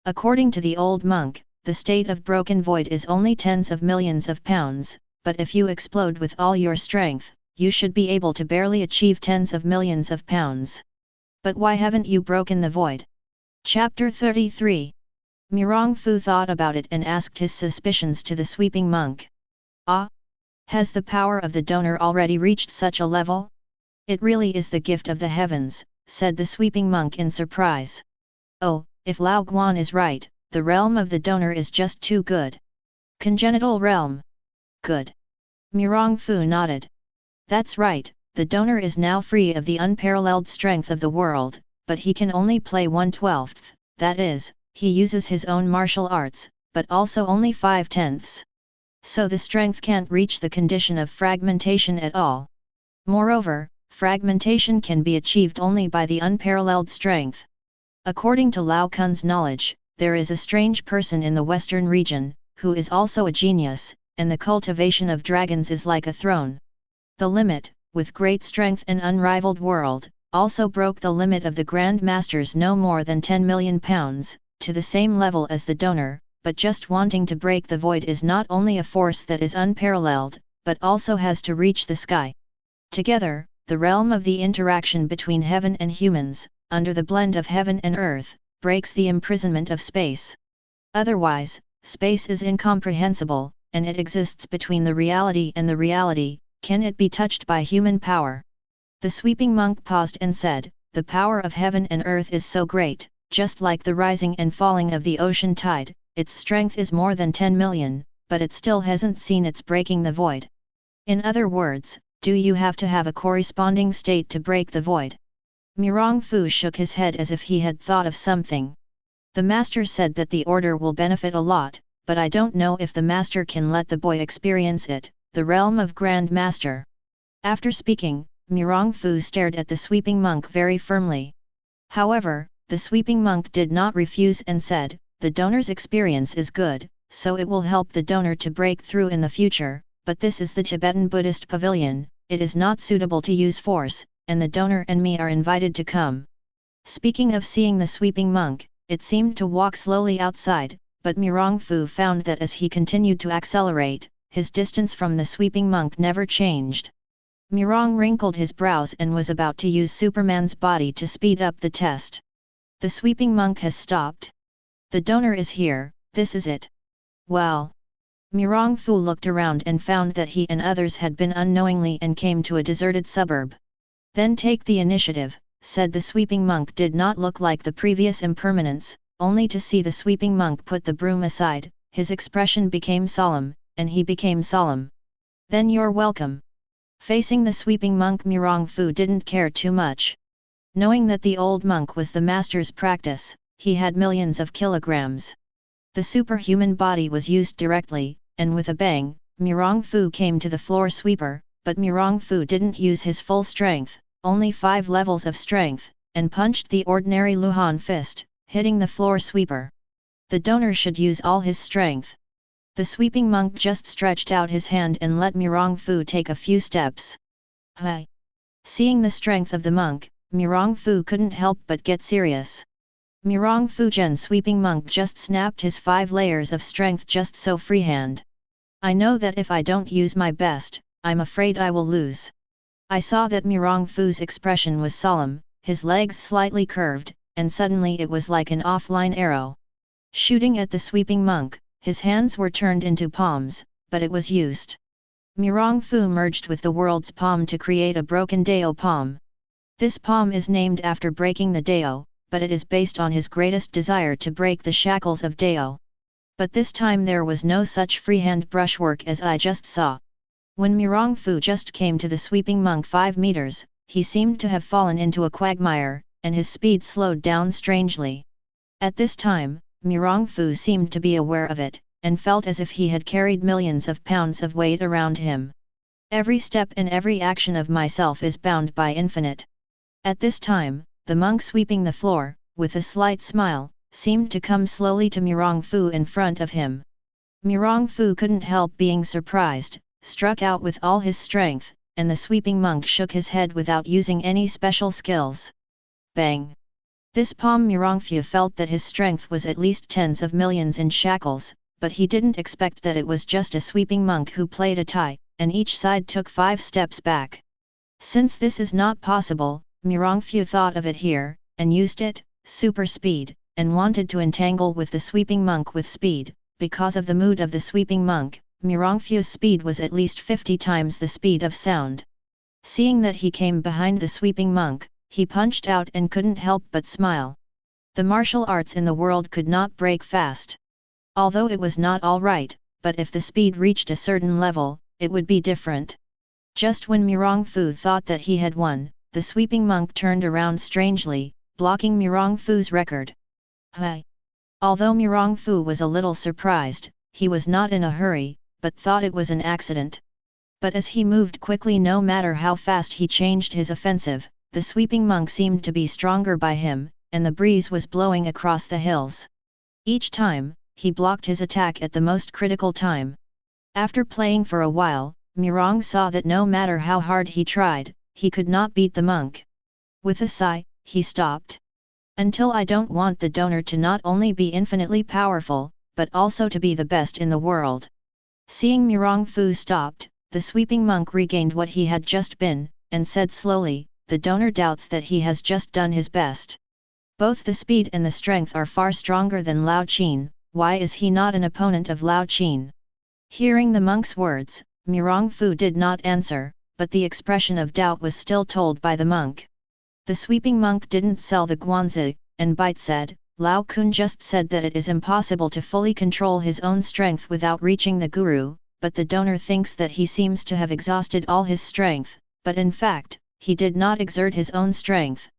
According to the old monk, the state of broken void is only tens of millions of pounds, but if you explode with all your strength, you should be able to barely achieve tens of millions of pounds. But why haven't you broken the void? Chapter 33. Mirong Fu thought about it and asked his suspicions to the sweeping monk. Ah! Has the power of the donor already reached such a level? It really is the gift of the heavens, said the sweeping monk in surprise. Oh, if Lao Guan is right, the realm of the donor is just too good. Congenital realm. Good. Mirong Fu nodded. That's right, the donor is now free of the unparalleled strength of the world, but he can only play 1/12, that is, he uses his own martial arts, but also only 5/10. So the strength can't reach the condition of fragmentation at all. Moreover, fragmentation can be achieved only by the unparalleled strength. According to Lao Kun's knowledge, there is a strange person in the western region, who is also a genius, and the cultivation of dragons is like a throne. The limit, with great strength and unrivaled world, also broke the limit of the Grand Masters no more than 10 million pounds, to the same level as the donor, but just wanting to break the void is not only a force that is unparalleled, but also has to reach the sky. Together, the realm of the interaction between heaven and humans, under the blend of heaven and earth, breaks the imprisonment of space. Otherwise, space is incomprehensible, and it exists between the reality and the reality. Can it be touched by human power? The sweeping monk paused and said, the power of heaven and earth is so great, just like the rising and falling of the ocean tide, its strength is more than 10 million, but it still hasn't seen its breaking the void. In other words, do you have to have a corresponding state to break the void? Mirong Fu shook his head as if he had thought of something. The master said that the order will benefit a lot, but I don't know if the master can let the boy experience it, the realm of Grand Master. After speaking, Mirong Fu stared at the sweeping monk very firmly. However, the sweeping monk did not refuse and said, the donor's experience is good, so it will help the donor to break through in the future, but this is the Tibetan Buddhist pavilion, it is not suitable to use force, and the donor and me are invited to come. Speaking of seeing the sweeping monk, it seemed to walk slowly outside, but Mirong Fu found that as he continued to accelerate, his distance from the sweeping monk never changed. Mirong wrinkled his brows and was about to use Superman's body to speed up the test. The sweeping monk has stopped. The donor is here, this is it. Well. Mirong Fu looked around and found that he and others had been unknowingly and came to a deserted suburb. Then take the initiative, said the sweeping monk. Did not look like the previous impermanence, only to see the sweeping monk put the broom aside, his expression became solemn, and he became solemn. Then you're welcome. Facing the sweeping monk, Mirong Fu didn't care too much. Knowing that the old monk was the master's practice, he had millions of kilograms. The superhuman body was used directly, and with a bang, Mirong Fu came to the floor sweeper, but Mirong Fu didn't use his full strength, only 5 levels of strength, and punched the ordinary Luhan fist, hitting the floor sweeper. The donor should use all his strength. The sweeping monk just stretched out his hand and let Mirong Fu take a few steps. Hi! Seeing the strength of the monk, Mirong Fu couldn't help but get serious. Mirong Fujian sweeping monk just snapped his 5 layers of strength just so freehand. I know that if I don't use my best, I'm afraid I will lose. I saw that Mirong Fu's expression was solemn, his legs slightly curved, and suddenly it was like an offline arrow. Shooting at the sweeping monk, his hands were turned into palms, but it was used. Mirong Fu merged with the world's palm to create a broken Dao palm. This palm is named after breaking the Dao, but it is based on his greatest desire to break the shackles of Dao. But this time there was no such freehand brushwork as I just saw. When Mirong Fu just came to the sweeping monk 5 meters, he seemed to have fallen into a quagmire, and his speed slowed down strangely. At this time, Mirong Fu seemed to be aware of it, and felt as if he had carried millions of pounds of weight around him. Every step and every action of myself is bound by infinite. At this time, the monk sweeping the floor, with a slight smile, seemed to come slowly to Mirong Fu in front of him. Mirong Fu couldn't help being surprised, struck out with all his strength, and the sweeping monk shook his head without using any special skills. Bang! This palm Mirong Fu felt that his strength was at least tens of millions in shackles, but he didn't expect that it was just a sweeping monk who played a tie, and each side took 5 steps back. Since this is not possible, Mirong Fu thought of it here, and used it, super speed, and wanted to entangle with the sweeping monk with speed. Because of the mood of the sweeping monk, Mirong Fu's speed was at least 50 times the speed of sound. Seeing that he came behind the sweeping monk, he punched out and couldn't help but smile. The martial arts in the world could not break fast. Although it was not all right, but if the speed reached a certain level, it would be different. Just when Mirong Fu thought that he had won, the sweeping monk turned around strangely, blocking Mirong Fu's record. Hi! Although Mirong Fu was a little surprised, he was not in a hurry, but thought it was an accident. But as he moved quickly, no matter how fast he changed his offensive, the sweeping monk seemed to be stronger by him, and the breeze was blowing across the hills. Each time, he blocked his attack at the most critical time. After playing for a while, Mirong saw that no matter how hard he tried, he could not beat the monk. With a sigh, he stopped. Until I don't want the donor to not only be infinitely powerful, but also to be the best in the world. Seeing Mirong Fu stopped, the sweeping monk regained what he had just been, and said slowly, the donor doubts that he has just done his best. Both the speed and the strength are far stronger than Lao Qin, why is he not an opponent of Lao Qin? Hearing the monk's words, Mirong Fu did not answer, but the expression of doubt was still told by the monk. The sweeping monk didn't sell the guanzi, and Bite said, Lao Kun just said that it is impossible to fully control his own strength without reaching the guru, but the donor thinks that he seems to have exhausted all his strength, but in fact, he did not exert his own strength.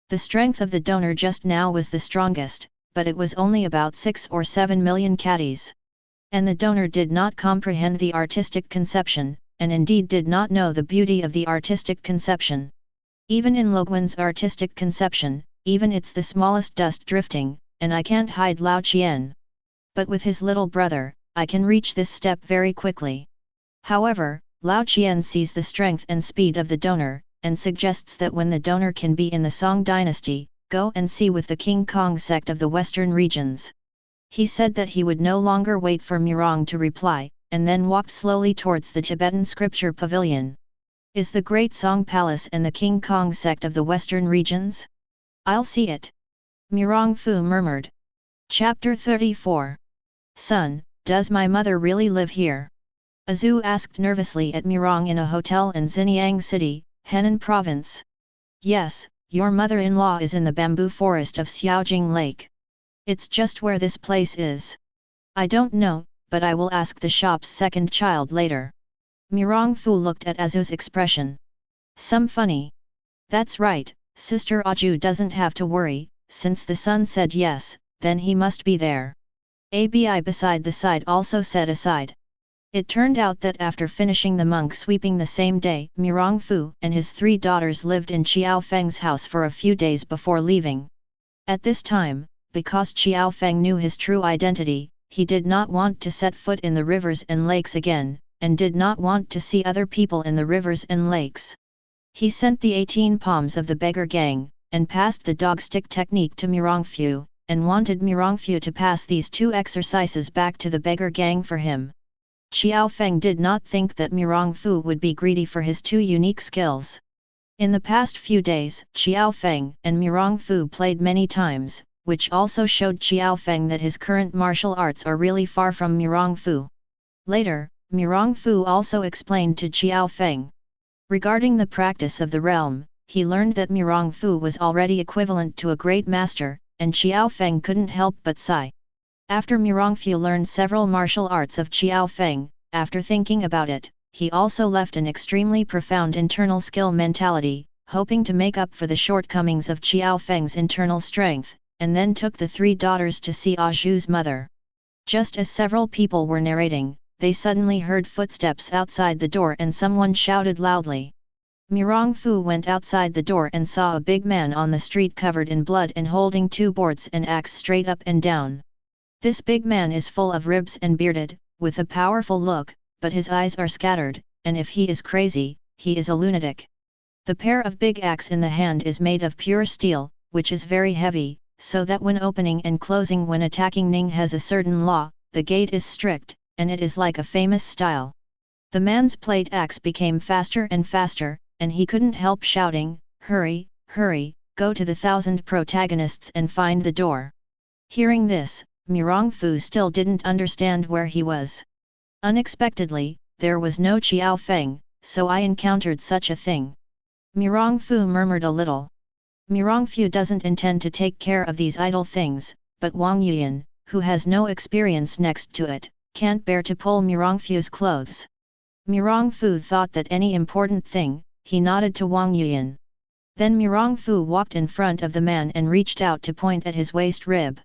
The strength of the donor just now was the strongest, but it was only about 6 or 7 million catties. And the donor did not comprehend the artistic conception, and indeed did not know the beauty of the artistic conception. Even in Loguan's artistic conception, even it's the smallest dust drifting, and I can't hide Lao Qian. But with his little brother, I can reach this step very quickly. However, Lao Qian sees the strength and speed of the donor, and suggests that when the donor can be in the Song dynasty, go and see with the King Kong sect of the western regions. He said that he would no longer wait for Mirong to reply, and then walked slowly towards the Tibetan scripture pavilion. Is the Great Song Palace and the King Kong sect of the western regions? I'll see it. Mirong Fu murmured. Chapter 34. Son, does my mother really live here? Azu asked nervously at Mirong in a hotel in Xinjiang City, Henan Province. Yes, your mother-in-law is in the bamboo forest of Xiaojing Lake. It's just where this place is. I don't know, but I will ask the shop's second child later. Mirong Fu looked at Azu's expression. Some funny. That's right, Sister Aju doesn't have to worry, since the son said yes, then he must be there. Abi beside the side also said aside. It turned out that after finishing the monk sweeping the same day, Mirong Fu and his 3 daughters lived in Qiao Feng's house for a few days before leaving. At this time, because Qiao Feng knew his true identity, he did not want to set foot in the rivers and lakes again, and did not want to see other people in the rivers and lakes. He sent the 18 palms of the beggar gang, and passed the dog stick technique to Mirong Fu, and wanted Mirongfu to pass these 2 exercises back to the beggar gang for him. Xiao Feng did not think that Mirongfu would be greedy for his 2 unique skills. In the past few days, Xiao Feng and Mirongfu played many times, which also showed Xiao Feng that his current martial arts are really far from Mirongfu. Later, Mirongfu also explained to Xiao Feng. Regarding the practice of the realm, he learned that Mirongfu was already equivalent to a great master, and Xiao Feng couldn't help but sigh. After Mirongfu learned several martial arts of Xiao Feng, after thinking about it, he also left an extremely profound internal skill mentality, hoping to make up for the shortcomings of Xiao Feng's internal strength, and then took the 3 daughters to see Zhu's mother. Just as several people were narrating, they suddenly heard footsteps outside the door and someone shouted loudly. Mirongfu went outside the door and saw a big man on the street covered in blood and holding 2 boards and axe straight up and down. This big man is full of ribs and bearded, with a powerful look, but his eyes are scattered, and if he is crazy, he is a lunatic. The pair of big axe in the hand is made of pure steel, which is very heavy, so that when opening and closing when attacking Ning has a certain law, the gate is strict, and it is like a famous style. The man's plate axe became faster and faster, and he couldn't help shouting, "Hurry, hurry, go to the 1,000 protagonists and find the door." Hearing this, Mirongfu still didn't understand where he was. Unexpectedly, there was no Xiao Feng, so I encountered such a thing. Mirongfu murmured a little. Mirongfu doesn't intend to take care of these idle things, but Wang Yuan, who has no experience next to it, can't bear to pull Mirongfu's clothes. Mirongfu thought that any important thing, he nodded to Wang Yuan. Then Mirongfu walked in front of the man and reached out to point at his waist rib.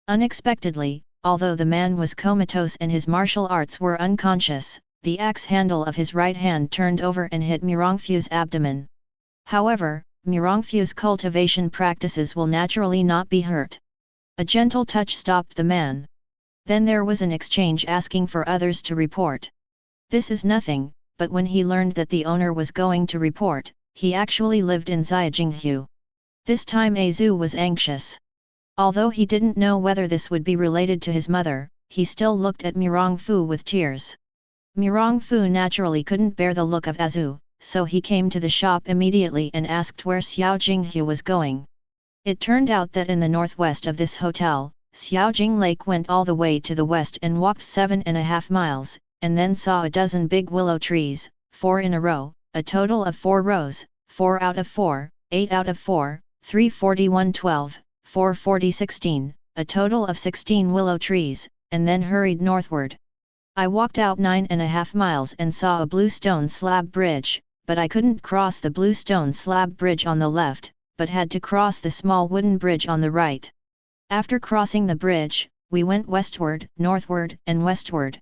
Unexpectedly, although the man was comatose and his martial arts were unconscious, the axe handle of his right hand turned over and hit Mirongfu's abdomen. However, Mirongfu's cultivation practices will naturally not be hurt. A gentle touch stopped the man. Then there was an exchange asking for others to report. This is nothing, but when he learned that the owner was going to report, he actually lived in Xiajinghu. This time Zhu was anxious. Although he didn't know whether this would be related to his mother, he still looked at Mirongfu with tears. Mirongfu naturally couldn't bear the look of Zhu, so he came to the shop immediately and asked where Xiaojinghu was going. It turned out that in the northwest of this hotel, Xiaojing Lake went all the way to the west and walked 7.5 miles, and then saw a dozen big willow trees, 4 in a row, a total of 4 rows, 4 out of 4, 8 out of 4, 341 12, 440 16, a total of 16 willow trees, and then hurried northward. I walked out 9.5 miles and saw a blue stone slab bridge, but I couldn't cross the blue stone slab bridge on the left, but had to cross the small wooden bridge on the right. After crossing the bridge, we went westward, northward, and westward.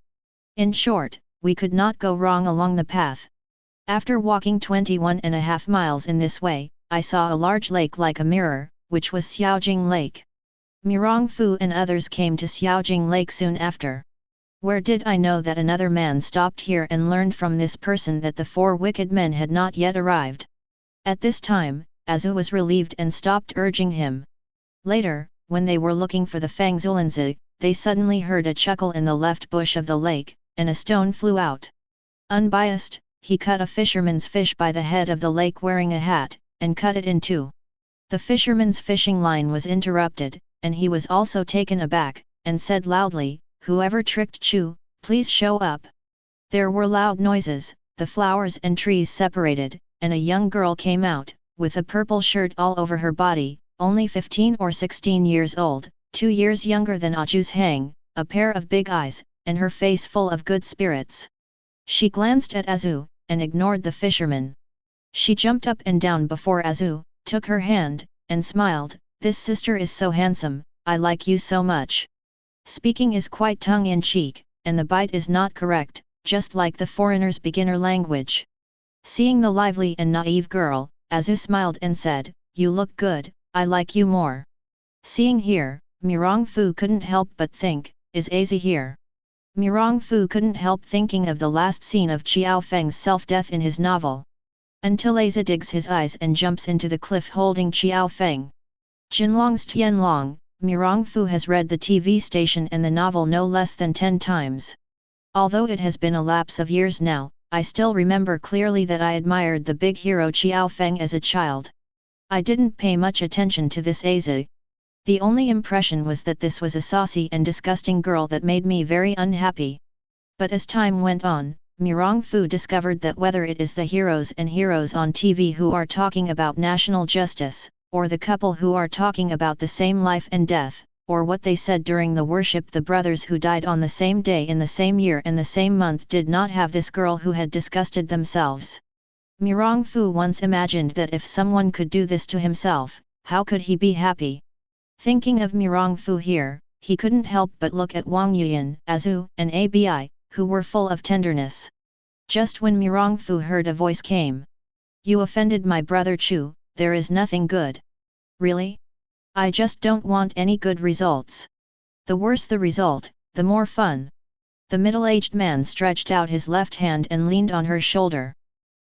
In short, we could not go wrong along the path. After walking 21.5 miles in this way, I saw a large lake like a mirror, which was Xiaojing Lake. Mirongfu and others came to Xiaojing Lake soon after. Where did I know that another man stopped here and learned from this person that the 4 wicked men had not yet arrived. At this time, Zhu was relieved and stopped urging him. Later, when they were looking for the Fangzulanzi, they suddenly heard a chuckle in the left bush of the lake, and a stone flew out. Unbiased, he cut a fisherman's fish by the head of the lake wearing a hat, and cut it in 2. The fisherman's fishing line was interrupted, and he was also taken aback, and said loudly, "Whoever tricked Chu, please show up." There were loud noises, the flowers and trees separated, and a young girl came out, with a purple shirt all over her body, only 15 or 16 years old, 2 years younger than Zhu's Hang, a pair of big eyes, and her face full of good spirits. She glanced at Zhu, and ignored the fisherman. She jumped up and down before Zhu, took her hand, and smiled, "This sister is so handsome, I like you so much." Speaking is quite tongue-in-cheek, and the bite is not correct, just like the foreigner's beginner language. Seeing the lively and naive girl, Zhu smiled and said, "You look good, I like you more." Seeing here, Mirongfu couldn't help but think, is Azi here? Mirongfu couldn't help thinking of the last scene of Xiao Feng's self-death in his novel. Until Azi digs his eyes and jumps into the cliff holding Xiao Feng. Jinlong's Tianlong, Mirongfu has read the TV station and the novel no less than 10 times. Although it has been a lapse of years now, I still remember clearly that I admired the big hero Qiao Feng as a child. I didn't pay much attention to this usse. The only impression was that this was a saucy and disgusting girl that made me very unhappy. But as time went on, Mirongfu discovered that whether it is the heroes and heroes on TV who are talking about national justice, or the couple who are talking about the same life and death, or what they said during the worship, the brothers who died on the same day in the same year and the same month did not have this girl who had disgusted themselves. Mirongfu once imagined that if someone could do this to himself, how could he be happy? Thinking of Mirongfu here, he couldn't help but look at Wang Yuyan, Azu, and Abi, who were full of tenderness. Just when Mirongfu heard a voice came. "You offended my brother Chu, there is nothing good." "Really? I just don't want any good results. The worse the result, the more fun." The middle-aged man stretched out his left hand and leaned on her shoulder.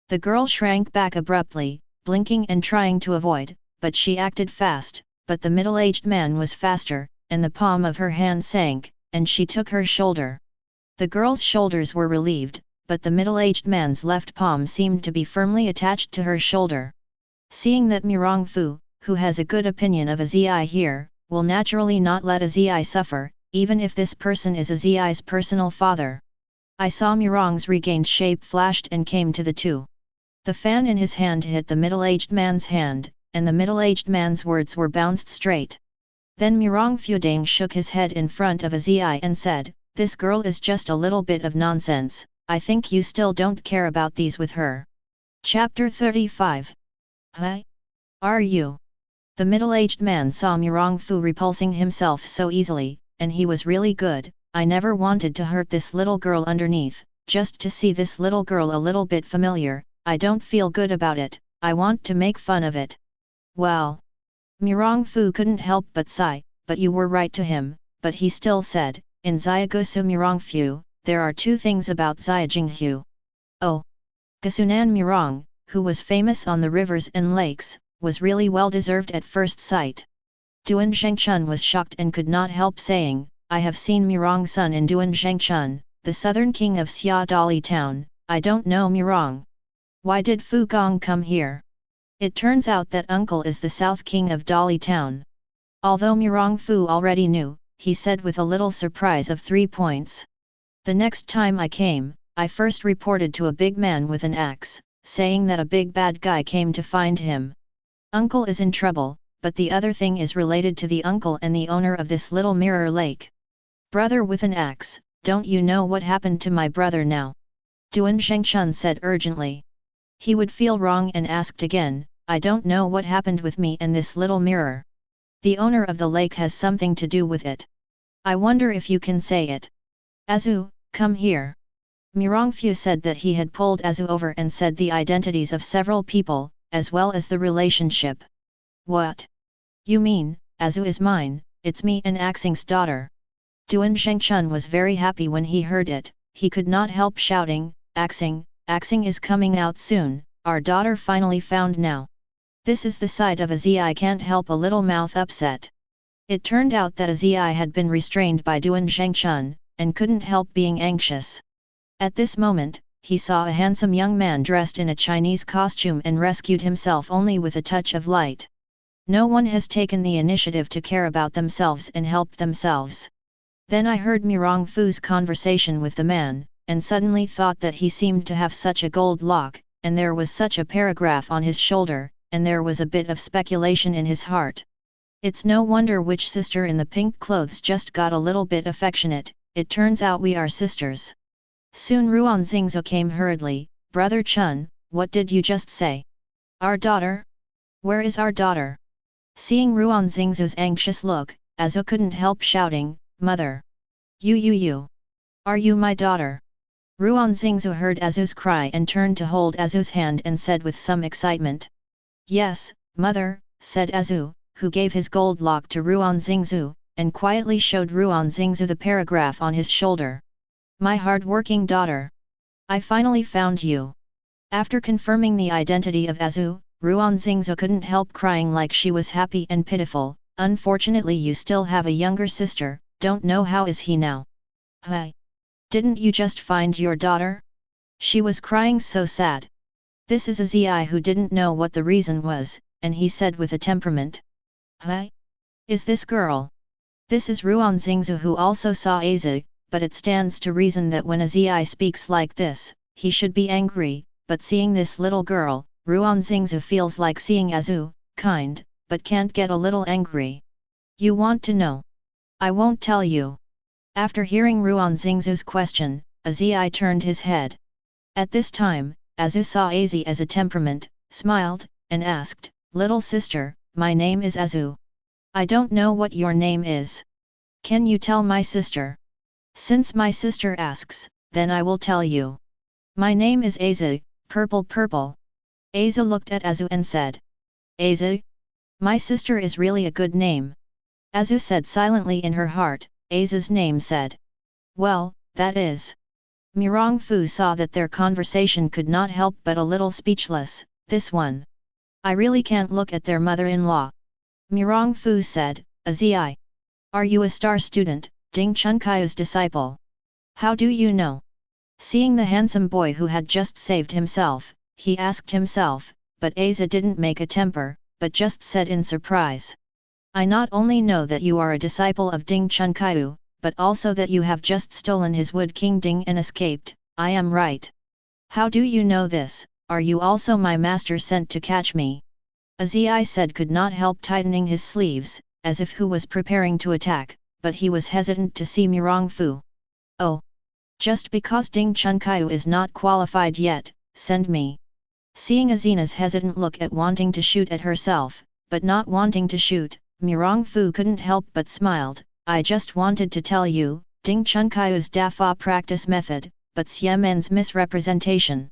The girl shrank back abruptly, blinking and trying to avoid, but she acted fast, but the middle-aged man was faster, and the palm of her hand sank, and she took her shoulder. The girl's shoulders were relieved, but the middle-aged man's left palm seemed to be firmly attached to her shoulder. Seeing that Mirongfu, who has a good opinion of a Zi here, will naturally not let a Zi suffer, even if this person is a Zi's personal father. I saw Mirong's regained shape flashed and came to the two. The fan in his hand hit the middle-aged man's hand, and the middle-aged man's words were bounced straight. Then Mirongfu Dang shook his head in front of a Zi and said, "This girl is just a little bit of nonsense, I think you still don't care about these with her." Chapter 35. Huh? Are you? The middle-aged man saw Mirongfu repulsing himself so easily, and he was really good. "I never wanted to hurt this little girl underneath, just to see this little girl a little bit familiar, I don't feel good about it, I want to make fun of it." "Well." Mirongfu couldn't help but sigh, "But you were right to him," but he still said, "In Xiagosu Mirongfu, there are two things about Xiajinghu. Oh." Kasunan Mirong, who was famous on the rivers and lakes, was really well deserved at first sight. Duan Zhengchun was shocked and could not help saying, "I have seen Mirong's son in Duan Zhengchun, the southern king of Xia Dali town, I don't know Mirong. Why did Fu Gong come here?" It turns out that uncle is the south king of Dali town. Although Mirongfu already knew, he said with a little surprise of 3 points. "The next time I came, I first reported to a big man with an axe, saying that a big bad guy came to find him. Uncle is in trouble, but the other thing is related to the uncle and the owner of this little mirror lake." "Brother with an axe, don't you know what happened to my brother now?" Duan Zhengchun said urgently. He would feel wrong and asked again, "I don't know what happened with me and this little mirror. The owner of the lake has something to do with it. I wonder if you can say it." "Azu, come here." Mirongfu said that he had pulled Azu over and said the identities of several people, as well as the relationship. "What? You mean, Azu is mine, it's me and Axing's daughter?" Duan Zhengchun was very happy when he heard it, he could not help shouting, Axing is coming out soon, our daughter finally found now." This is the side of a Zi can't help a little mouth upset. It turned out that a Zi had been restrained by Duan Zhengchun, and couldn't help being anxious. At this moment, he saw a handsome young man dressed in a Chinese costume and rescued himself only with a touch of light. No one has taken the initiative to care about themselves and help themselves. Then I heard Mirongfu's conversation with the man, and suddenly thought that he seemed to have such a gold lock, and there was such a paragraph on his shoulder, and there was a bit of speculation in his heart. It's no wonder which sister in the pink clothes just got a little bit affectionate, it turns out we are sisters. Soon Ruan Xingzhou came hurriedly, "Brother Chun, what did you just say? Our daughter? Where is our daughter?" Seeing Ruan Xingzhou's anxious look, Azu couldn't help shouting, "Mother! You! Are you my daughter?" Ruan Xingzhou heard Azu's cry and turned to hold Azu's hand and said with some excitement. "Yes, mother," said Azu, who gave his gold lock to Ruan Xingzhou, and quietly showed Ruan Xingzhou the paragraph on his shoulder. "My hard-working daughter! I finally found you." After confirming the identity of Azu, Ruan Xingzhou couldn't help crying like she was happy and pitiful, unfortunately you still have a younger sister, don't know how is he now. Hey! Didn't you just find your daughter? She was crying so sad. This is a Zi who didn't know what the reason was, and he said with a temperament. Hey! Is this girl? This is Ruan Xingzu who also saw Aza, but it stands to reason that when a Zi speaks like this, he should be angry, but seeing this little girl, Ruan Xingzu feels like seeing Azu, kind, but can't get a little angry. You want to know? I won't tell you. After hearing Ruan Xingzu's question, Azi turned his head. At this time, Azu saw Azi as a temperament, smiled, and asked, "Little sister, my name is Azu. I don't know what your name is. Can you tell my sister?" "Since my sister asks, then I will tell you. My name is Aza, purple purple." Aza looked at Azu and said, "Aza? My sister is really a good name." Azu said silently in her heart, Aza's name said. "Well, that is." Mirong Fu saw that their conversation could not help but a little speechless. "This one. I really can't look at their mother-in-law." Mirong Fu said, "Azi, are you a star student, Ding Chunkai's disciple? How do you know?" Seeing the handsome boy who had just saved himself, he asked himself, but Aza didn't make a temper, but just said in surprise. "I not only know that you are a disciple of Ding Chunkaiu, but also that you have just stolen his wood king Ding and escaped. I am right. How do you know this? Are you also my master sent to catch me?" Azi said could not help tightening his sleeves, as if who was preparing to attack, but he was hesitant to see Mirong Fu. "Oh! Just because Ding Chunkaiu is not qualified yet, send me." Seeing Azina's hesitant look at wanting to shoot at herself, but not wanting to shoot, Mirong Fu couldn't help but smiled. "I just wanted to tell you, Ding Chunkaiu's Dafa practice method, but Xiamen's misrepresentation.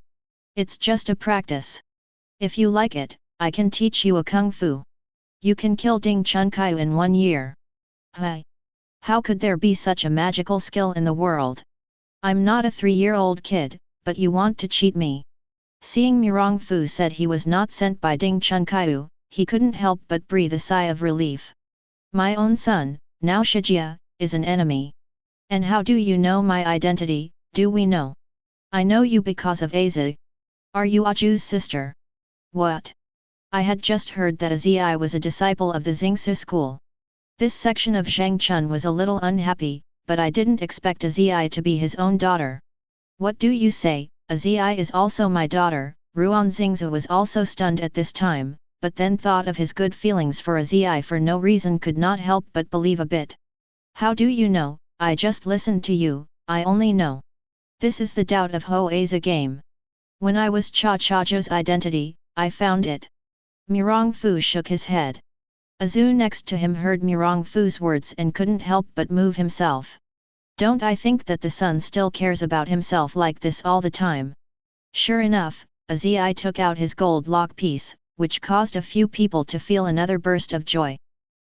It's just a practice. If you like it, I can teach you a kung fu. You can kill Ding Chunkaiu in 1 year." "Hey! How could there be such a magical skill in the world? I'm not a 3-year-old kid, but you want to cheat me." Seeing Mirong Fu said he was not sent by Ding Chunkaiu, he couldn't help but breathe a sigh of relief. "My own son, now Shijia, is an enemy. And how do you know my identity, do we know? I know you because of Aza. Are you Aju's sister?" "What? I had just heard that Azi was a disciple of the Xingsu school." This section of Zhang Chun was a little unhappy, but I didn't expect Azi to be his own daughter. "What do you say? Azi is also my daughter." Ruan Xingzu was also stunned at this time, but then thought of his good feelings for Azi for no reason could not help but believe a bit. "How do you know? I just listened to you, I only know. This is the doubt of Ho Aza game. When I was Cha-Cha-Jo's identity, I found it." Mirong Fu shook his head. Azu next to him heard Mirong Fu's words and couldn't help but move himself. "Don't I think that the son still cares about himself like this all the time?" Sure enough, Azi took out his gold lock piece, which caused a few people to feel another burst of joy.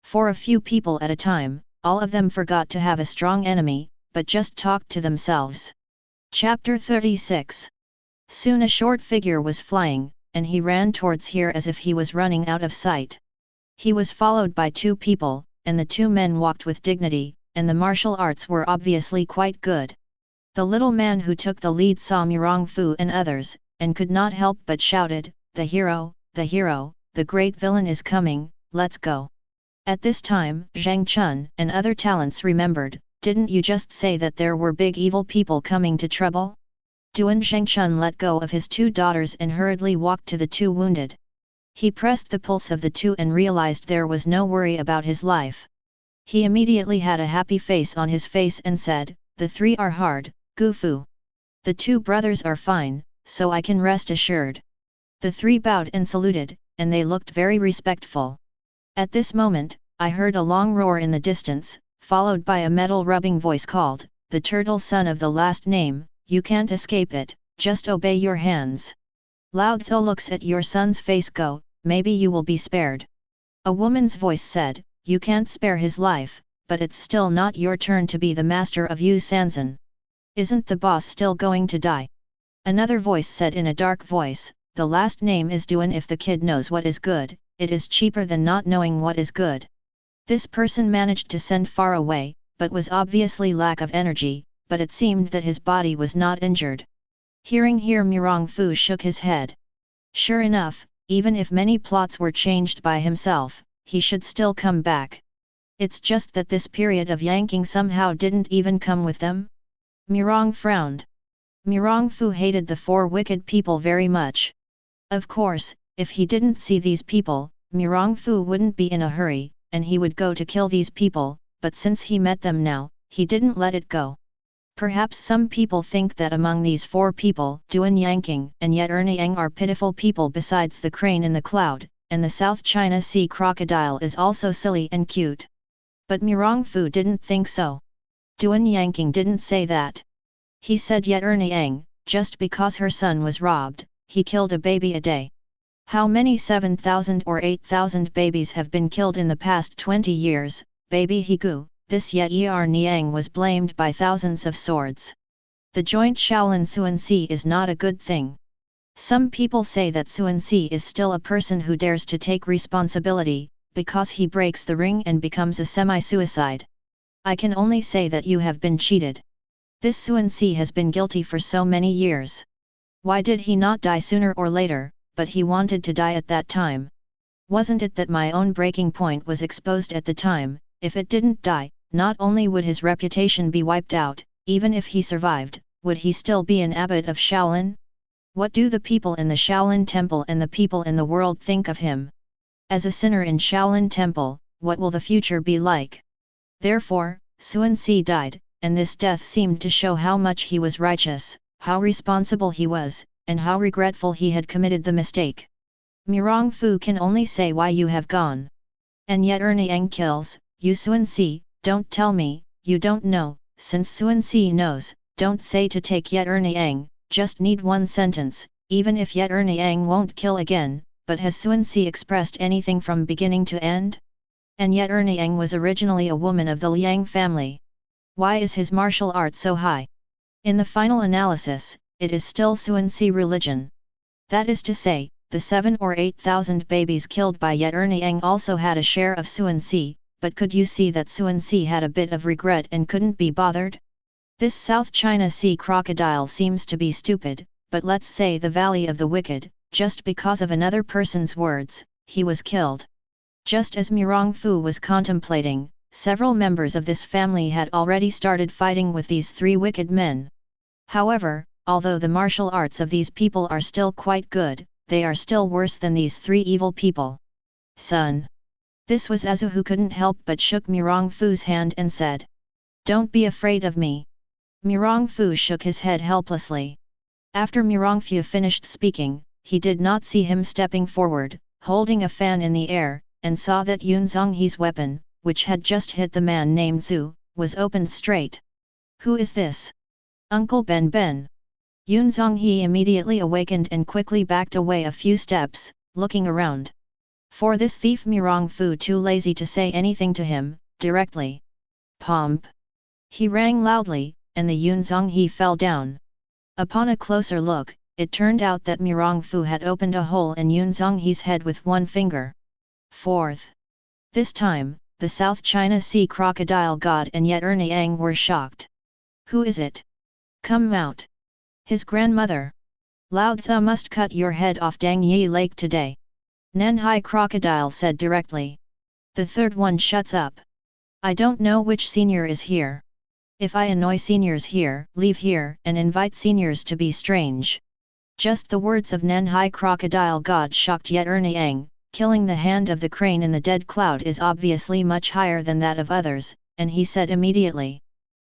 For a few people at a time, all of them forgot to have a strong enemy, but just talked to themselves. Chapter 36. Soon a short figure was flying, and he ran towards here as if he was running out of sight. He was followed by 2 people, and the 2 men walked with dignity, and the martial arts were obviously quite good. The little man who took the lead saw Mirong Fu and others, and could not help but shouted, the hero, the great villain is coming, let's go." At this time, Zhang Chun and other talents remembered, "Didn't you just say that there were big evil people coming to trouble?" Duan Zhengchun let go of his 2 daughters and hurriedly walked to the 2 wounded. He pressed the pulse of the 2 and realized there was no worry about his life. He immediately had a happy face on his face and said, "The 3 are hard, Gu Fu. The 2 brothers are fine, so I can rest assured." The 3 bowed and saluted, and they looked very respectful. At this moment, I heard a long roar in the distance, followed by a metal-rubbing voice called, "The turtle son of the last name, you can't escape it, just obey your hands. Lao Tzu looks at your son's face go, maybe you will be spared." A woman's voice said, "You can't spare his life, but it's still not your turn to be the master of Yu Sanzan. Isn't the boss still going to die?" Another voice said in a dark voice, "The last name is Duan. If the kid knows what is good, it is cheaper than not knowing what is good." This person managed to send far away, but was obviously lack of energy, but it seemed that his body was not injured. Hearing here Mirongfu shook his head. Sure enough, even if many plots were changed by himself, he should still come back. It's just that this period of yanking somehow didn't even come with them? Mirong frowned. Mirongfu hated the four wicked people very much. Of course, if he didn't see these people, Mirongfu wouldn't be in a hurry, and he would go to kill these people, but since he met them now, he didn't let it go. Perhaps some people think that among these four people, Duan Yanking and Yet Erniang are pitiful people besides the crane in the cloud, and the South China Sea crocodile is also silly and cute. But Mirongfu didn't think so. Duan Yanking didn't say that. He said Yet Erniang, just because her son was robbed, he killed a baby a day. How many 7,000 or 8,000 babies have been killed in the past 20 years, baby Higu, this Yet Erniang was blamed by thousands of swords. The joint Shaolin Suansi is not a good thing. Some people say that Suansi is still a person who dares to take responsibility, because he breaks the ring and becomes a semi-suicide. I can only say that you have been cheated. This Suansi has been guilty for so many years. Why did he not die sooner or later, but he wanted to die at that time? Wasn't it that my own breaking point was exposed at the time? If it didn't die, not only would his reputation be wiped out, even if he survived, would he still be an abbot of Shaolin? What do the people in the Shaolin Temple and the people in the world think of him? As a sinner in Shaolin Temple, what will the future be like? Therefore, Suansi died, and this death seemed to show how much he was righteous, how responsible he was, and how regretful he had committed the mistake. Mirongfu can only say why you have gone. And Yet Erniang kills, you Suansi, don't tell me, you don't know, since Suansi knows, don't say to take Yet Erniang, just need one sentence, even if Yet Erniang won't kill again, but has Suansi expressed anything from beginning to end? And Yet Erniang was originally a woman of the Liang family. Why is his martial art so high? In the final analysis, it is still Suansi religion. That is to say, the 7 or 8,000 babies killed by Yet Erniang also had a share of Suansi, but could you see that Suansi had a bit of regret and couldn't be bothered? This South China Sea crocodile seems to be stupid, but let's say the Valley of the Wicked, just because of another person's words, he was killed. Just as Mirongfu was contemplating, several members of this family had already started fighting with these three wicked men. However, although the martial arts of these people are still quite good, they are still worse than these three evil people. Son. This was Azu who couldn't help but shook Mirongfu's hand and said, "Don't be afraid of me." Mirongfu shook his head helplessly. After Mirongfu finished speaking, he did not see him stepping forward, holding a fan in the air, and saw that Yun Zhonghe's weapon, which had just hit the man named Zhu, was opened straight. "Who is this? Uncle Ben Ben?" Yun Zhonghe immediately awakened and quickly backed away a few steps, looking around. For this thief Mirongfu too lazy to say anything to him, directly. Pomp! He rang loudly, and the Yun Zhonghe fell down. Upon a closer look, it turned out that Mirongfu had opened a hole in Yun Zhonghe's head with one finger. Fourth. This time, the South China Sea crocodile god and Yet Erniang were shocked. "Who is it? Come out." "His grandmother. Lao Tzu must cut your head off Dang Yi Lake today." Nanhai crocodile said directly. The third one shuts up. "I don't know which senior is here. If I annoy seniors here, leave here and invite seniors to be strange." Just the words of Nanhai crocodile god shocked Yet Erniang. Killing the hand of the crane in the dead cloud is obviously much higher than that of others, and he said immediately.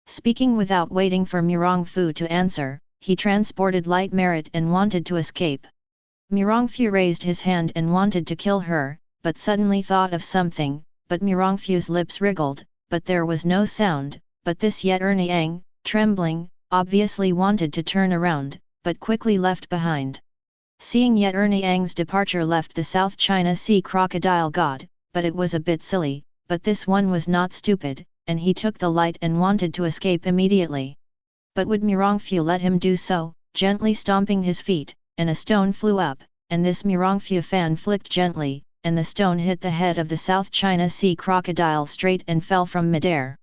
Speaking without waiting for Mirongfu to answer, he transported Light Merit and wanted to escape. Mirongfu raised his hand and wanted to kill her, but suddenly thought of something, but Mirongfu's lips wriggled, but there was no sound, but this Yet Erniang, trembling, obviously wanted to turn around, but quickly left behind. Seeing Yet Erniang's departure left the South China Sea crocodile god, but it was a bit silly, but this one was not stupid, and he took the light and wanted to escape immediately. But would Mirongfu let him do so? Gently stomping his feet, and a stone flew up, and this Mirongfu fan flicked gently, and the stone hit the head of the South China Sea crocodile straight and fell from midair.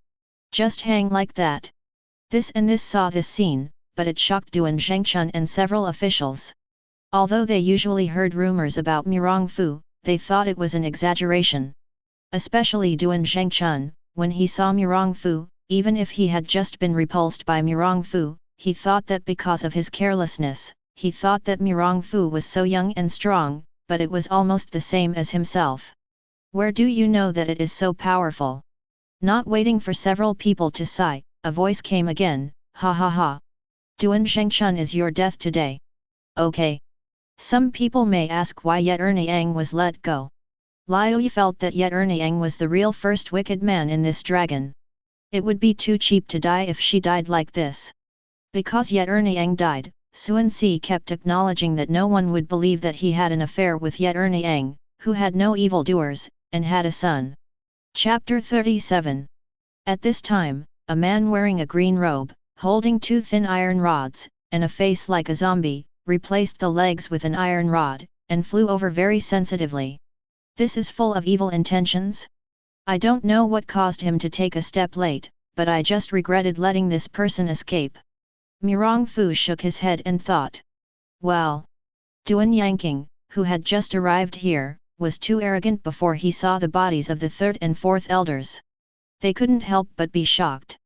Just hang like that. This saw this scene, but it shocked Duan Zhengchun and several officials. Although they usually heard rumors about Mirongfu, they thought it was an exaggeration. Especially Duan Zhengchun, when he saw Mirongfu, even if he had just been repulsed by Mirongfu, he thought that because of his carelessness, he thought that Mirongfu was so young and strong, but it was almost the same as himself. Where do you know that it is so powerful? Not waiting for several people to sigh, a voice came again, ha ha ha. Duan Zhengchun is your death today. Okay. Some people may ask why Ye Erniang was let go. Liu Yi felt that Ye Erniang was the real first wicked man in this dragon. It would be too cheap to die if she died like this. Because Ye Erniang died, Sun Si kept acknowledging that no one would believe that he had an affair with Ye Erniang, who had no evildoers, and had a son. Chapter 37. At this time, a man wearing a green robe, holding two thin iron rods, and a face like a zombie, replaced the legs with an iron rod, and flew over very sensitively. This is full of evil intentions? I don't know what caused him to take a step late, but I just regretted letting this person escape. Mirongfu shook his head and thought. Well. Duan Yanqing, who had just arrived here, was too arrogant before he saw the bodies of the third and fourth elders. They couldn't help but be shocked.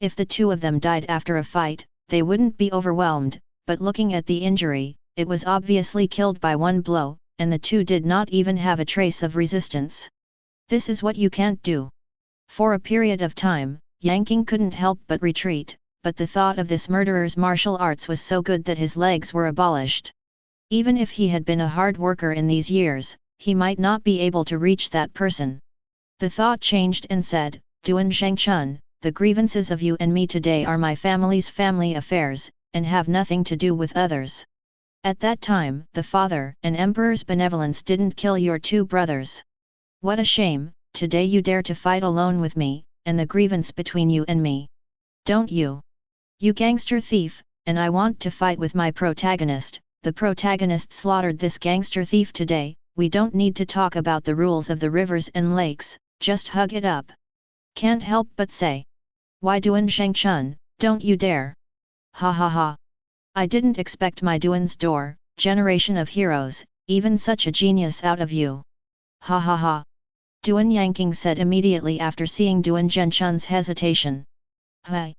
If the two of them died after a fight, they wouldn't be overwhelmed, but looking at the injury, it was obviously killed by one blow, and the two did not even have a trace of resistance. This is what you can't do. For a period of time, Yanqing couldn't help but retreat, but the thought of this murderer's martial arts was so good that his legs were abolished. Even if he had been a hard worker in these years, he might not be able to reach that person. The thought changed and said, Duan Zhengchun, the grievances of you and me today are my family's family affairs, and have nothing to do with others. At that time, the father and emperor's benevolence didn't kill your two brothers. What a shame, today you dare to fight alone with me, and the grievance between you and me. Don't you? You gangster thief, and I want to fight with my protagonist. The protagonist slaughtered this gangster thief today. We don't need to talk about the rules of the rivers and lakes, just hug it up. Can't help but say. Why Duan Zhengchun, don't you dare. Ha ha ha. I didn't expect my Duan's door, generation of heroes, even such a genius out of you. Ha ha ha. Duan Yanqing said immediately after seeing Duan Zhengchun's hesitation. Hi.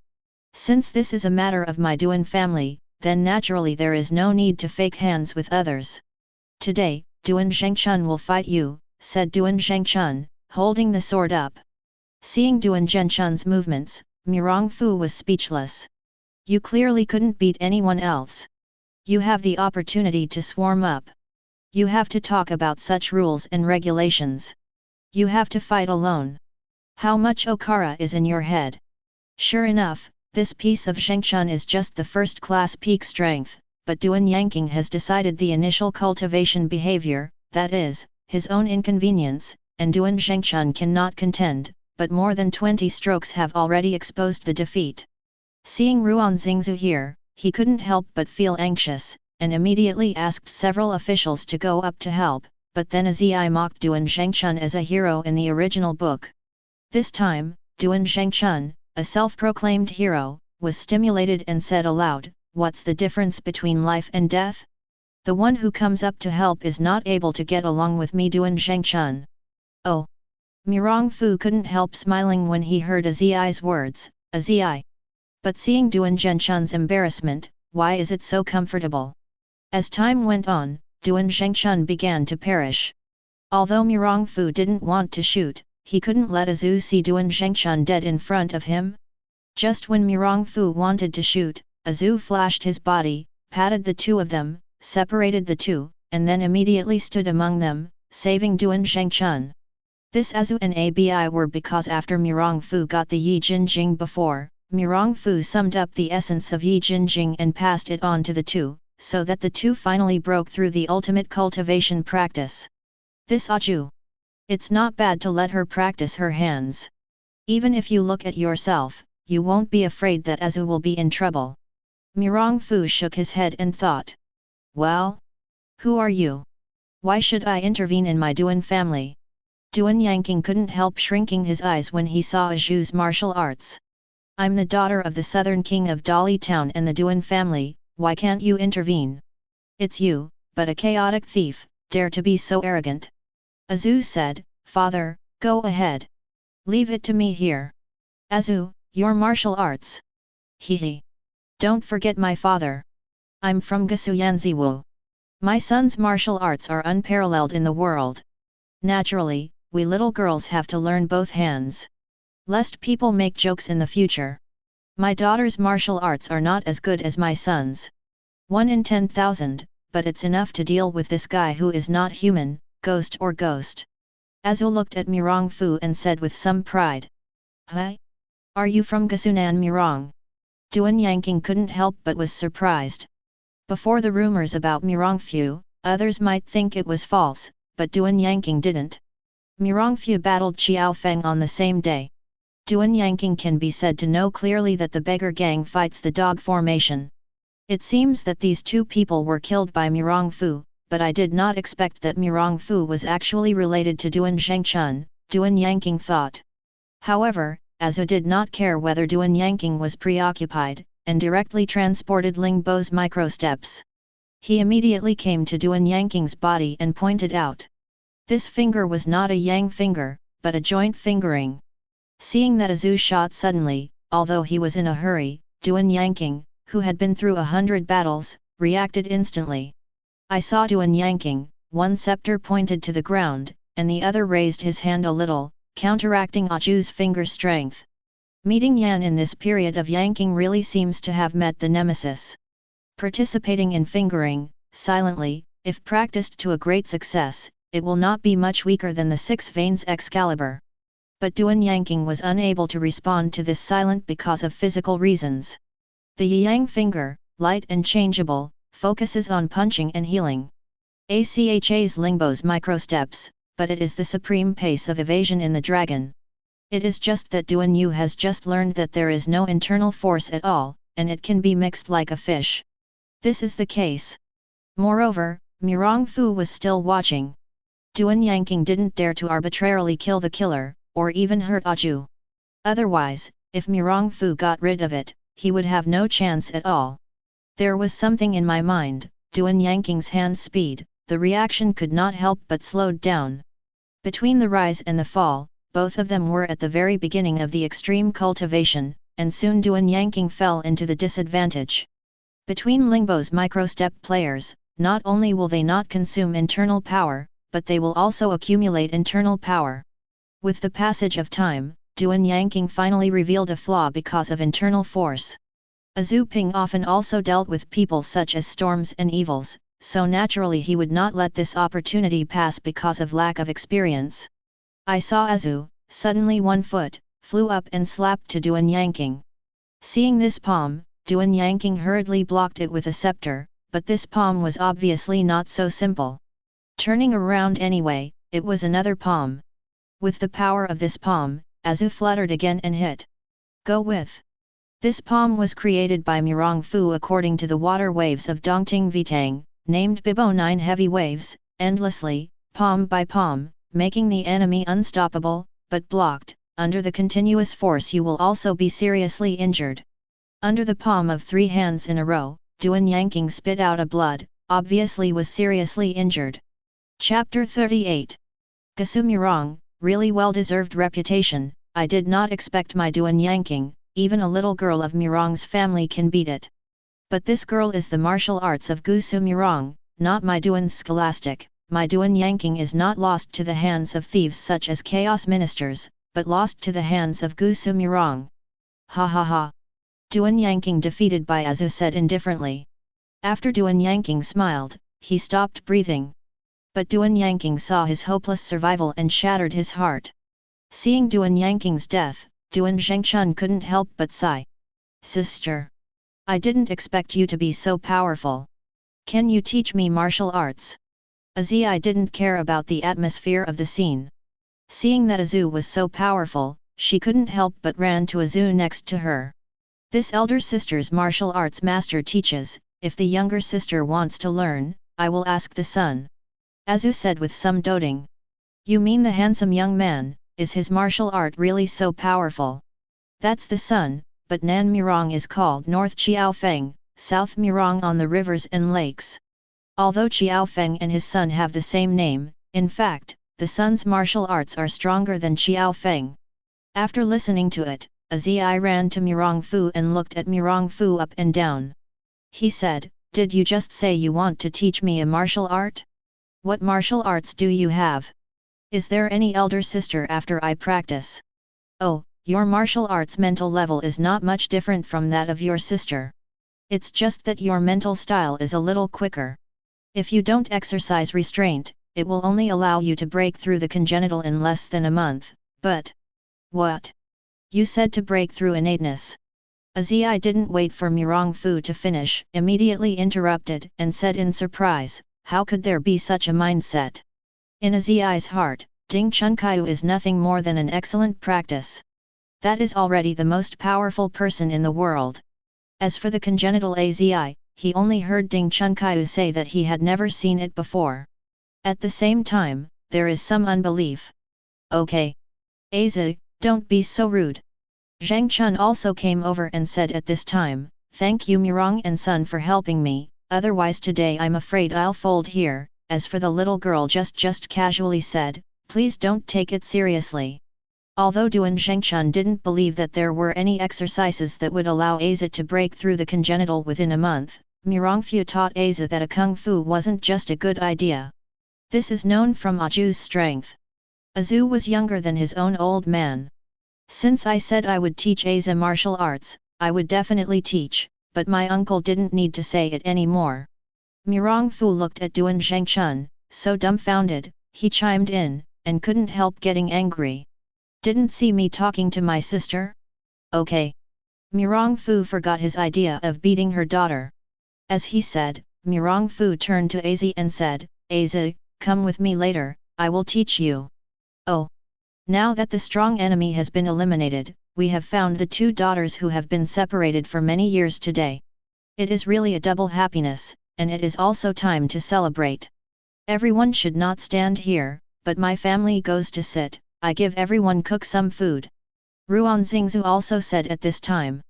Since this is a matter of my Duan family, then naturally there is no need to fake hands with others. Today, Duan Zhengchun will fight you, said Duan Zhengchun, holding the sword up. Seeing Duan Zhengchun's movements, Mirongfu was speechless. You clearly couldn't beat anyone else. You have the opportunity to swarm up. You have to talk about such rules and regulations. You have to fight alone. How much okara is in your head? Sure enough, this piece of Zhengchun is just the first-class peak strength, but Duan Yanqing has decided the initial cultivation behavior, that is, his own inconvenience, and Duan Zhengchun cannot contend, but more than 20 strokes have already exposed the defeat. Seeing Ruan Xingzu here, he couldn't help but feel anxious, and immediately asked several officials to go up to help, but then Azai mocked Duan Zhengchun as a hero in the original book. This time, Duan Zhengchun, a self-proclaimed hero, was stimulated and said aloud, what's the difference between life and death? The one who comes up to help is not able to get along with me, Duan Zhengchun. Oh! Mirongfu couldn't help smiling when he heard Azai's words, Azai. But seeing Duan Zhengchun's embarrassment, why is it so comfortable? As time went on, Duan Zhengchun began to perish. Although Mirongfu didn't want to shoot, he couldn't let Azu see Duan Zhengchun dead in front of him. Just when Mirongfu wanted to shoot, Azu flashed his body, patted the two of them, separated the two, and then immediately stood among them, saving Duan Zhengchun. This Azu and Abi were because after Mirongfu got the Yi Jinjing before, Mirongfu summed up the essence of Yi Jinjing and passed it on to the two, so that the two finally broke through the ultimate cultivation practice. This Aju. It's not bad to let her practice her hands. Even if you look at yourself, you won't be afraid that Azu will be in trouble. Mirongfu shook his head and thought. Well? Who are you? Why should I intervene in my Duan family? Duan Yanqing couldn't help shrinking his eyes when he saw Azu's martial arts. I'm the daughter of the southern king of Dali town and the Duan family, why can't you intervene? It's you, but a chaotic thief, dare to be so arrogant. Azu said, Father, go ahead. Leave it to me here. Azu, your martial arts. Hehe. Don't forget my father. I'm from Gusuyanziwu. My son's martial arts are unparalleled in the world. Naturally, we little girls have to learn both hands. Lest people make jokes in the future. My daughter's martial arts are not as good as my son's. 1 in 10,000, but it's enough to deal with this guy who is not human, ghost or ghost. Azu looked at Mirong Fu and said with some pride. Huh? Are you from Gasunan Mirong? Duan Yanqing couldn't help but was surprised. Before the rumors about Mirong Fu, others might think it was false, but Duan Yanqing didn't. Mirong Fu battled Xiao Feng on the same day. Duan Yanqing can be said to know clearly that the beggar gang fights the dog formation. It seems that these two people were killed by Mirong Fu, but I did not expect that Mirong Fu was actually related to Duan Zhengchun, Duan Yanqing thought. However, Azu did not care whether Duan Yanqing was preoccupied, and directly transported Ling Bo's microsteps. He immediately came to Duan Yanqing's body and pointed out. This finger was not a yang finger, but a joint fingering. Seeing that Azu shot suddenly, although he was in a hurry, Duan Yanqing, who had been through 100 battles, reacted instantly. I saw Duan Yanqing, one scepter pointed to the ground, and the other raised his hand a little, counteracting Azu's finger strength. Meeting Yan in this period of yanking really seems to have met the nemesis. Participating in fingering, silently, if practiced to a great success, it will not be much weaker than the 6 veins Excalibur. But Duan Yanqing was unable to respond to this silent because of physical reasons. The Yang finger, light and changeable, focuses on punching and healing. ACHA's Lingbo's microsteps, but it is the supreme pace of evasion in the dragon. It is just that Duan Yu has just learned that there is no internal force at all, and it can be mixed like a fish. This is the case. Moreover, Mirong Fu was still watching. Duan Yanqing didn't dare to arbitrarily kill the killer, or even hurt Azu. Otherwise, if Mirong Fu got rid of it, he would have no chance at all. There was something in my mind, Duan Yanqing's hand speed, the reaction could not help but slowed down. Between the rise and the fall, both of them were at the very beginning of the extreme cultivation, and soon Duan Yanqing fell into the disadvantage. Between Lingbo's microstep players, not only will they not consume internal power, but they will also accumulate internal power. With the passage of time, Duan Yanqing finally revealed a flaw because of internal force. Azu Ping often also dealt with people such as storms and evils, so naturally he would not let this opportunity pass because of lack of experience. I saw Azu, suddenly one foot, flew up and slapped to Duan Yanqing. Seeing this palm, Duan Yanqing hurriedly blocked it with a scepter, but this palm was obviously not so simple. Turning around anyway, it was another palm. With the power of this palm, Azu fluttered again and hit. Go with. This palm was created by Mirong Fu according to the water waves of Dongting Vitang, named Bibo 9 heavy waves, endlessly, palm by palm, making the enemy unstoppable, but blocked. Under the continuous force you will also be seriously injured. Under the palm of 3 hands in a row, Duan Yanqing spit out a blood, obviously was seriously injured. Chapter 38. Gasu Mirong, really well-deserved reputation. I did not expect my Duan Yanqing, even a little girl of Mirong's family can beat it. But this girl is the martial arts of Gusu Mirong, not my Duan's scholastic. My Duan Yanqing is not lost to the hands of thieves such as chaos ministers, but lost to the hands of Gusu Mirong. Ha ha ha. Duan Yanqing defeated by Azu said indifferently. After Duan Yanqing smiled, he stopped breathing. But Duan Yanqing saw his hopeless survival and shattered his heart. Seeing Duan Yanqing's death, Duan Zhengchun couldn't help but sigh. Sister! I didn't expect you to be so powerful. Can you teach me martial arts? I didn't care about the atmosphere of the scene. Seeing that Azu was so powerful, she couldn't help but ran to Azu next to her. This elder sister's martial arts master teaches, if the younger sister wants to learn, I will ask the son. Azu said with some doubting. You mean the handsome young man, is his martial art really so powerful? That's the son, but Nan Murong is called North Qiaofeng, South Murong on the rivers and lakes. Although Qiaofeng and his son have the same name, in fact, the son's martial arts are stronger than Qiaofeng. After listening to it, Azai ran to Murong Fu and looked at Murong Fu up and down. He said, "Did you just say you want to teach me a martial art? What martial arts do you have? Is there any elder sister after I practice?" "Oh, your martial arts mental level is not much different from that of your sister. It's just that your mental style is a little quicker. If you don't exercise restraint, it will only allow you to break through the congenital in less than a month, but..." "What? You said to break through innateness." Azai didn't wait for Murong Fu to finish, immediately interrupted and said in surprise, "How could there be such a mindset?" In Azai's heart, Ding Chunkayu is nothing more than an excellent practice. That is already the most powerful person in the world. As for the congenital Azai, he only heard Ding Chunkayu say that he had never seen it before. At the same time, there is some unbelief. "Okay. Azai, don't be so rude." Zhang Chun also came over and said at this time, "Thank you Murong and Sun for helping me, otherwise today I'm afraid I'll fold here." As for the little girl just casually said, "Please don't take it seriously." Although Duan Zhengchun didn't believe that there were any exercises that would allow Aza to break through the congenital within a month, Murongfu taught Aza that a kung fu wasn't just a good idea. This is known from Aju's strength. Azu was younger than his own old man. "Since I said I would teach Aza martial arts, I would definitely teach, but my uncle didn't need to say it anymore." Murongfu looked at Duan Zhengchun, so dumbfounded, he chimed in, and couldn't help getting angry. "Didn't see me talking to my sister? Okay." Murongfu forgot his idea of beating her daughter. As he said, Murongfu turned to Azi and said, "Azi, come with me later, I will teach you." "Oh! Now that the strong enemy has been eliminated, we have found the two daughters who have been separated for many years today. It is really a double happiness, and it is also time to celebrate. Everyone should not stand here, but my family goes to sit. I give everyone cook some food." Ruan Xingzu also said at this time.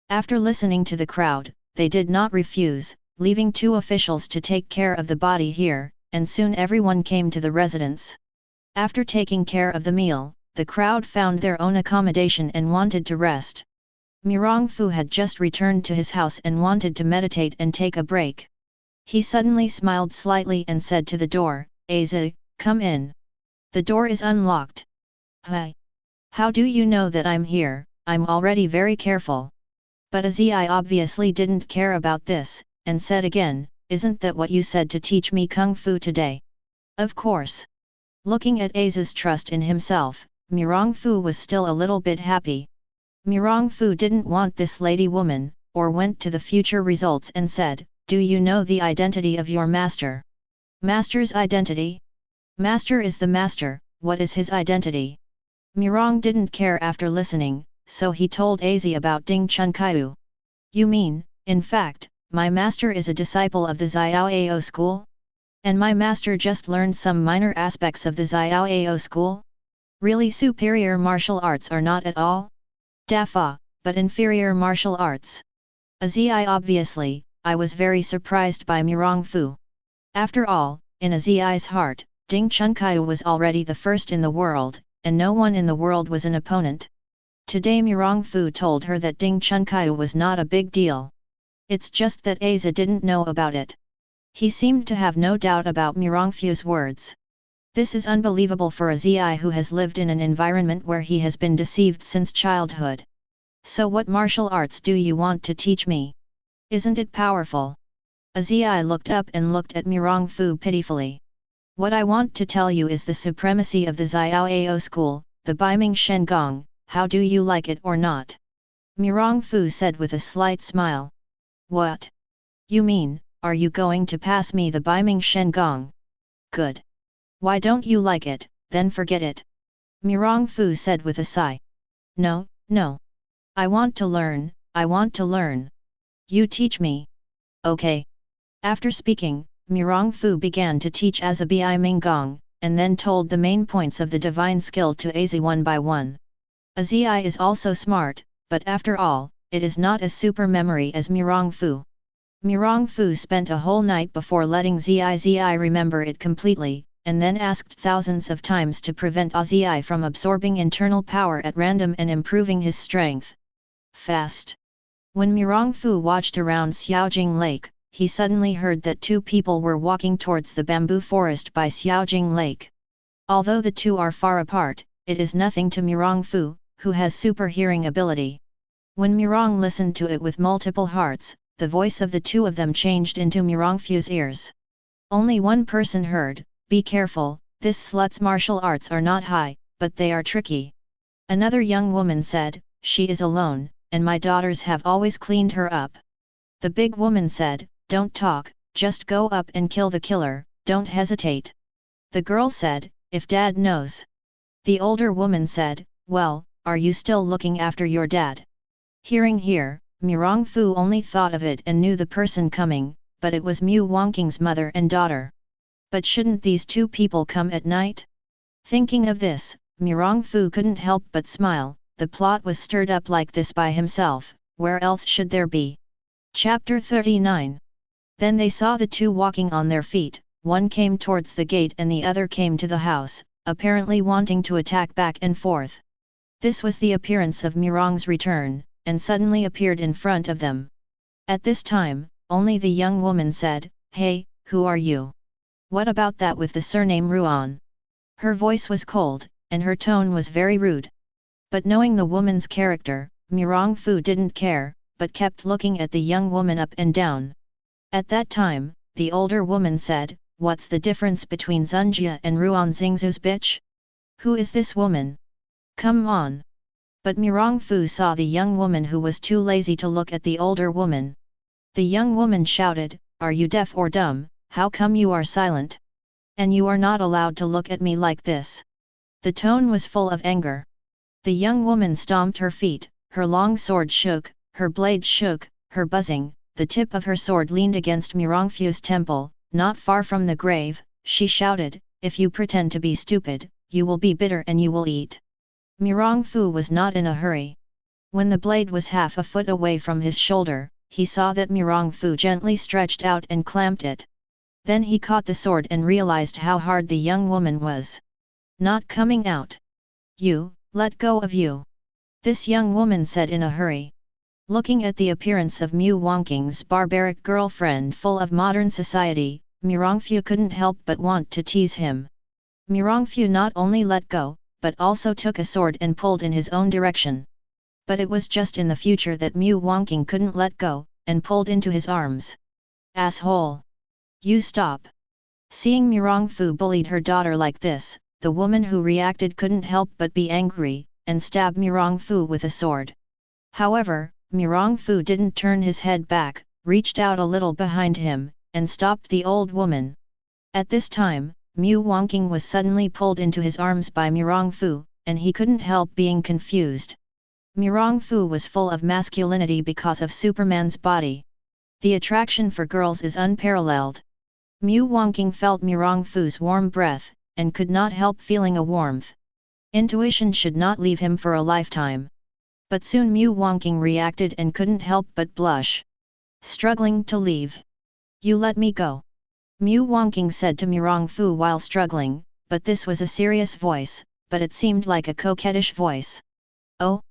After listening to the crowd, they did not refuse, leaving two officials to take care of the body here, and soon everyone came to the residence. After taking care of the meal, the crowd found their own accommodation and wanted to rest. Murongfu had just returned to his house and wanted to meditate and take a break. He suddenly smiled slightly and said to the door, "Aza, come in. The door is unlocked." "Hi. How do you know that I'm here? I'm already very careful." But Azai obviously didn't care about this, and said again, "Isn't that what you said to teach me kung fu today?" "Of course." Looking at Aza's trust in himself, Murongfu was still a little bit happy. Murongfu didn't want this lady woman, or went to the future results and said, "Do you know the identity of your master?" "Master's identity? Master is the master, what is his identity?" Murong didn't care after listening, so he told Azi about Ding Chunkayu. "You mean, in fact, my master is a disciple of the Xiaoao school? And my master just learned some minor aspects of the Xiaoao school? Really superior martial arts are not at all? Dafa, but inferior martial arts." Azai obviously, I was very surprised by Murongfu. After all, in Azai's heart, Ding Chunkayu was already the first in the world, and no one in the world was an opponent. Today Murongfu told her that Ding Chunkayu was not a big deal. It's just that Aza didn't know about it. He seemed to have no doubt about Murongfu's words. This is unbelievable for Azai who has lived in an environment where he has been deceived since childhood. "So what martial arts do you want to teach me? Isn't it powerful?" Azai looked up and looked at Murongfu pitifully. "What I want to tell you is the supremacy of the Xiaoao school, the Baiming Shen Gong, how do you like it or not?" Murongfu said with a slight smile. "What? You mean, are you going to pass me the Baiming Shen Gong? Good. Why don't you like it, then forget it." Murongfu said with a sigh. No. I want to learn. You teach me." "Okay." After speaking, Mirongfu began to teach Azabi Minggong, and then told the main points of the divine skill to Azi one by one. Azi is also smart, but after all, it is not as super memory as Mirongfu. Mirongfu spent a whole night before letting Zi remember it completely, and then asked thousands of times to prevent Zi from absorbing internal power at random and improving his strength. Fast. When Mirongfu watched around Xiaojing Lake, he suddenly heard that two people were walking towards the bamboo forest by Xiaojing Lake. Although the two are far apart, it is nothing to Mirongfu, who has super hearing ability. When Mirong listened to it with multiple hearts, the voice of the two of them changed into Mirongfu's ears. Only one person heard, "Be careful, this slut's martial arts are not high, but they are tricky." Another young woman said, "She is alone, and my daughters have always cleaned her up." The big woman said, "Don't talk, just go up and kill the killer, don't hesitate." The girl said, "If dad knows." The older woman said, "Well, are you still looking after your dad?" Hearing here, Mirongfu only thought of it and knew the person coming, but it was Mu Wangqing's mother and daughter. But shouldn't these two people come at night? Thinking of this, Mirongfu couldn't help but smile. The plot was stirred up like this by himself, where else should there be? Chapter 39. Then they saw the two walking on their feet, one came towards the gate and the other came to the house, apparently wanting to attack back and forth. This was the appearance of Mirong's return, and suddenly appeared in front of them. At this time, only the young woman said, "Hey, who are you? What about that with the surname Ruan?" Her voice was cold, and her tone was very rude. But knowing the woman's character, Mirongfu didn't care, but kept looking at the young woman up and down. At that time, the older woman said, "What's the difference between Zunjia and Ruan Xingzu's bitch? Who is this woman? Come on." But Mirongfu saw the young woman who was too lazy to look at the older woman. The young woman shouted, "Are you deaf or dumb? How come you are silent? And you are not allowed to look at me like this." The tone was full of anger. The young woman stomped her feet, her long sword shook, her blade shook, her buzzing, the tip of her sword leaned against Mirongfu's temple, not far from the grave. She shouted, "If you pretend to be stupid, you will be bitter and you will eat." Mirongfu was not in a hurry. When the blade was half a foot away from his shoulder, he saw that Mirongfu gently stretched out and clamped it. Then he caught the sword and realized how hard the young woman was. Not coming out. "You, let go of you," this young woman said in a hurry. Looking at the appearance of Mu Wangqing's barbaric girlfriend full of modern society, Mirongfu couldn't help but want to tease him. Mirongfu not only let go, but also took a sword and pulled in his own direction. But it was just in the future that Mu Wangqing couldn't let go, and pulled into his arms. "Asshole! You stop!" Seeing Mirongfu bullied her daughter like this, the woman who reacted couldn't help but be angry, and stabbed Mirongfu with a sword. However, Mirongfu didn't turn his head back, reached out a little behind him, and stopped the old woman. At this time, Mu Wangqing was suddenly pulled into his arms by Mirongfu, and he couldn't help being confused. Mirongfu was full of masculinity because of Superman's body. The attraction for girls is unparalleled. Mu Wangqing felt Mirongfu's warm breath, and could not help feeling a warmth. Intuition should not leave him for a lifetime. But soon Mu Wangqing reacted and couldn't help but blush. Struggling to leave. "You let me go," Mu Wangqing said to Mirongfu while struggling, but this was a serious voice, but it seemed like a coquettish voice. "Oh?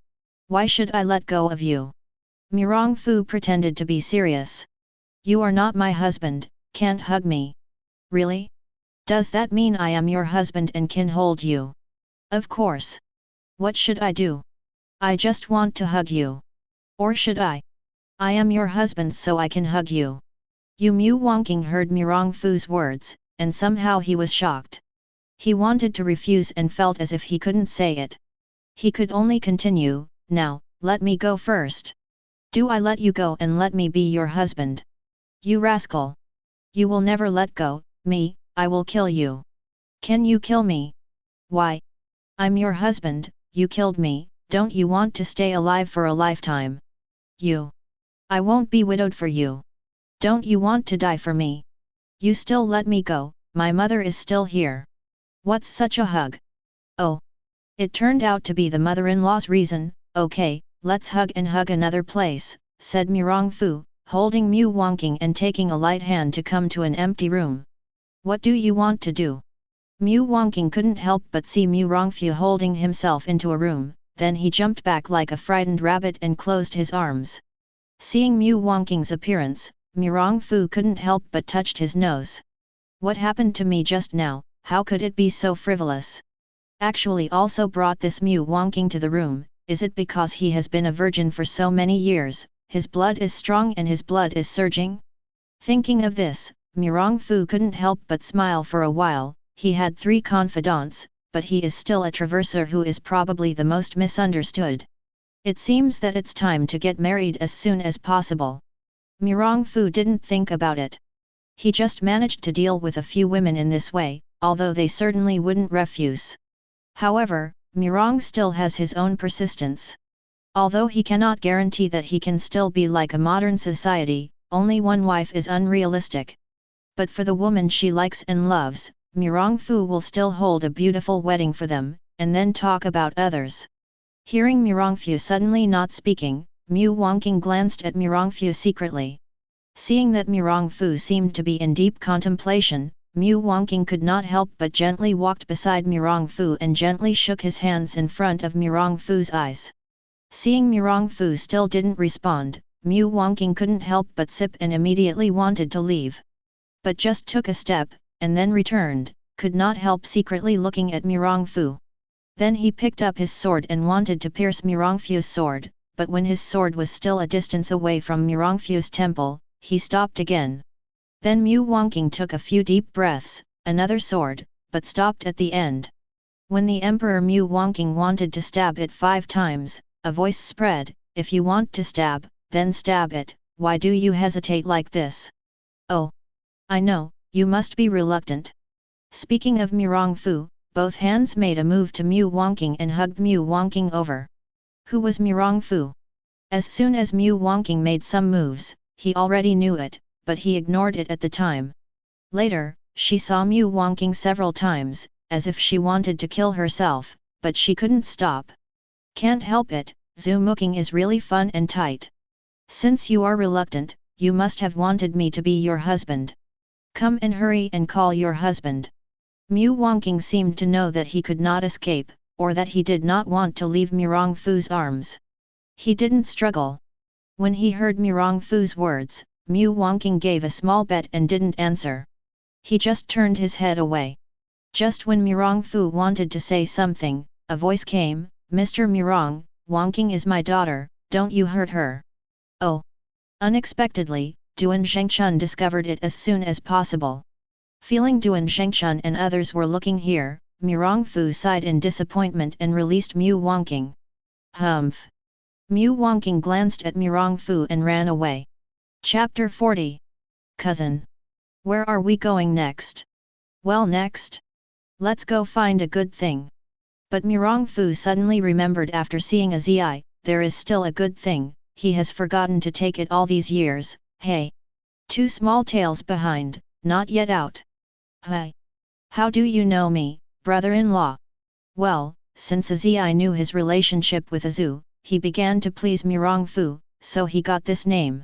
Why should I let go of you?" Mirongfu pretended to be serious. "You are not my husband, can't hug me." "Really? Does that mean I am your husband and can hold you?" "Of course. What should I do? I just want to hug you. Or should I? I am your husband so I can hug you." Mu Wangqing heard Mirongfu's words, and somehow he was shocked. He wanted to refuse and felt as if he couldn't say it. He could only continue, "Now, let me go first. Do I let you go and let me be your husband? You rascal! You will never let go, me, I will kill you." "Can you kill me?" "Why? I'm your husband, you killed me, don't you want to stay alive for a lifetime? I won't be widowed for you. Don't you want to die for me?" You still let me go, my mother is still here. What's such a hug? Oh. It turned out to be the mother-in-law's reason. Okay, let's hug and hug another place, said Mirongfu, holding Mu Wangking and taking a light hand to come to an empty room. What do you want to do? Mu Wangking couldn't help but see Mirongfu holding himself into a room, then he jumped back like a frightened rabbit and closed his arms. Seeing Mu Wangking's appearance, Mirongfu couldn't help but touched his nose. What happened to me just now, how could it be so frivolous? Actually also brought this Mu Wangking to the room, is it because he has been a virgin for so many years, his blood is strong and his blood is surging? Thinking of this, Mirongfu couldn't help but smile for a while. He had 3 confidants, but he is still a traverser who is probably the most misunderstood. It seems that it's time to get married as soon as possible. Mirongfu didn't think about it. He just managed to deal with a few women in this way, although they certainly wouldn't refuse. However, Mirong still has his own persistence. Although he cannot guarantee that he can still be like a modern society, only one wife is unrealistic. But for the woman she likes and loves, Mirongfu will still hold a beautiful wedding for them, and then talk about others. Hearing Mirongfu suddenly not speaking, Mu Wangking glanced at Mirongfu secretly. Seeing that Mirongfu seemed to be in deep contemplation, Mu Wangking could not help but gently walked beside Mirongfu and gently shook his hands in front of Mirongfu's eyes. Seeing Mirongfu still didn't respond, Mu Wangking couldn't help but sip and immediately wanted to leave. But just took a step, and then returned, could not help secretly looking at Mirongfu. Then he picked up his sword and wanted to pierce Mirongfu's sword, but when his sword was still a distance away from Mirongfu's temple, he stopped again. Then Mu Wangking took a few deep breaths, another sword, but stopped at the end. When the Emperor Mu Wangking wanted to stab it 5 times, a voice spread, "If you want to stab, then stab it, why do you hesitate like this? Oh! I know, you must be reluctant." Speaking of Mirongfu, both hands made a move to Mu Wangking and hugged Mu Wangking over. Who was Mirongfu? As soon as Mu Wangking made some moves, he already knew it, but he ignored it at the time. Later, she saw Mu Wangking several times, as if she wanted to kill herself, but she couldn't stop. Can't help it, Zumuking is really fun and tight. Since you are reluctant, you must have wanted me to be your husband. Come and hurry and call your husband. Mu Wangking seemed to know that he could not escape, or that he did not want to leave Mirongfu's arms. He didn't struggle. When he heard Mirongfu's words, Mu Wangking gave a small bet and didn't answer. He just turned his head away. Just when Mirongfu wanted to say something, a voice came, "Mr. Mirong, Wangking is my daughter, don't you hurt her." Oh! Unexpectedly, Duan Zhengchun discovered it as soon as possible. Feeling Duan Zhengchun and others were looking here, Mirongfu sighed in disappointment and released Mu Wangking. Humph! Mu Wangking glanced at Mirongfu and ran away. Chapter 40. Cousin. Where are we going next? Well, next? Let's go find a good thing. But Mirongfu suddenly remembered after seeing a Zi, there is still a good thing, he has forgotten to take it all these years. Hey! 2 small tails behind, not yet out. Hey! How do you know me, brother-in-law? Well, since Zi knew his relationship with Azu, he began to please Mirongfu, so he got this name.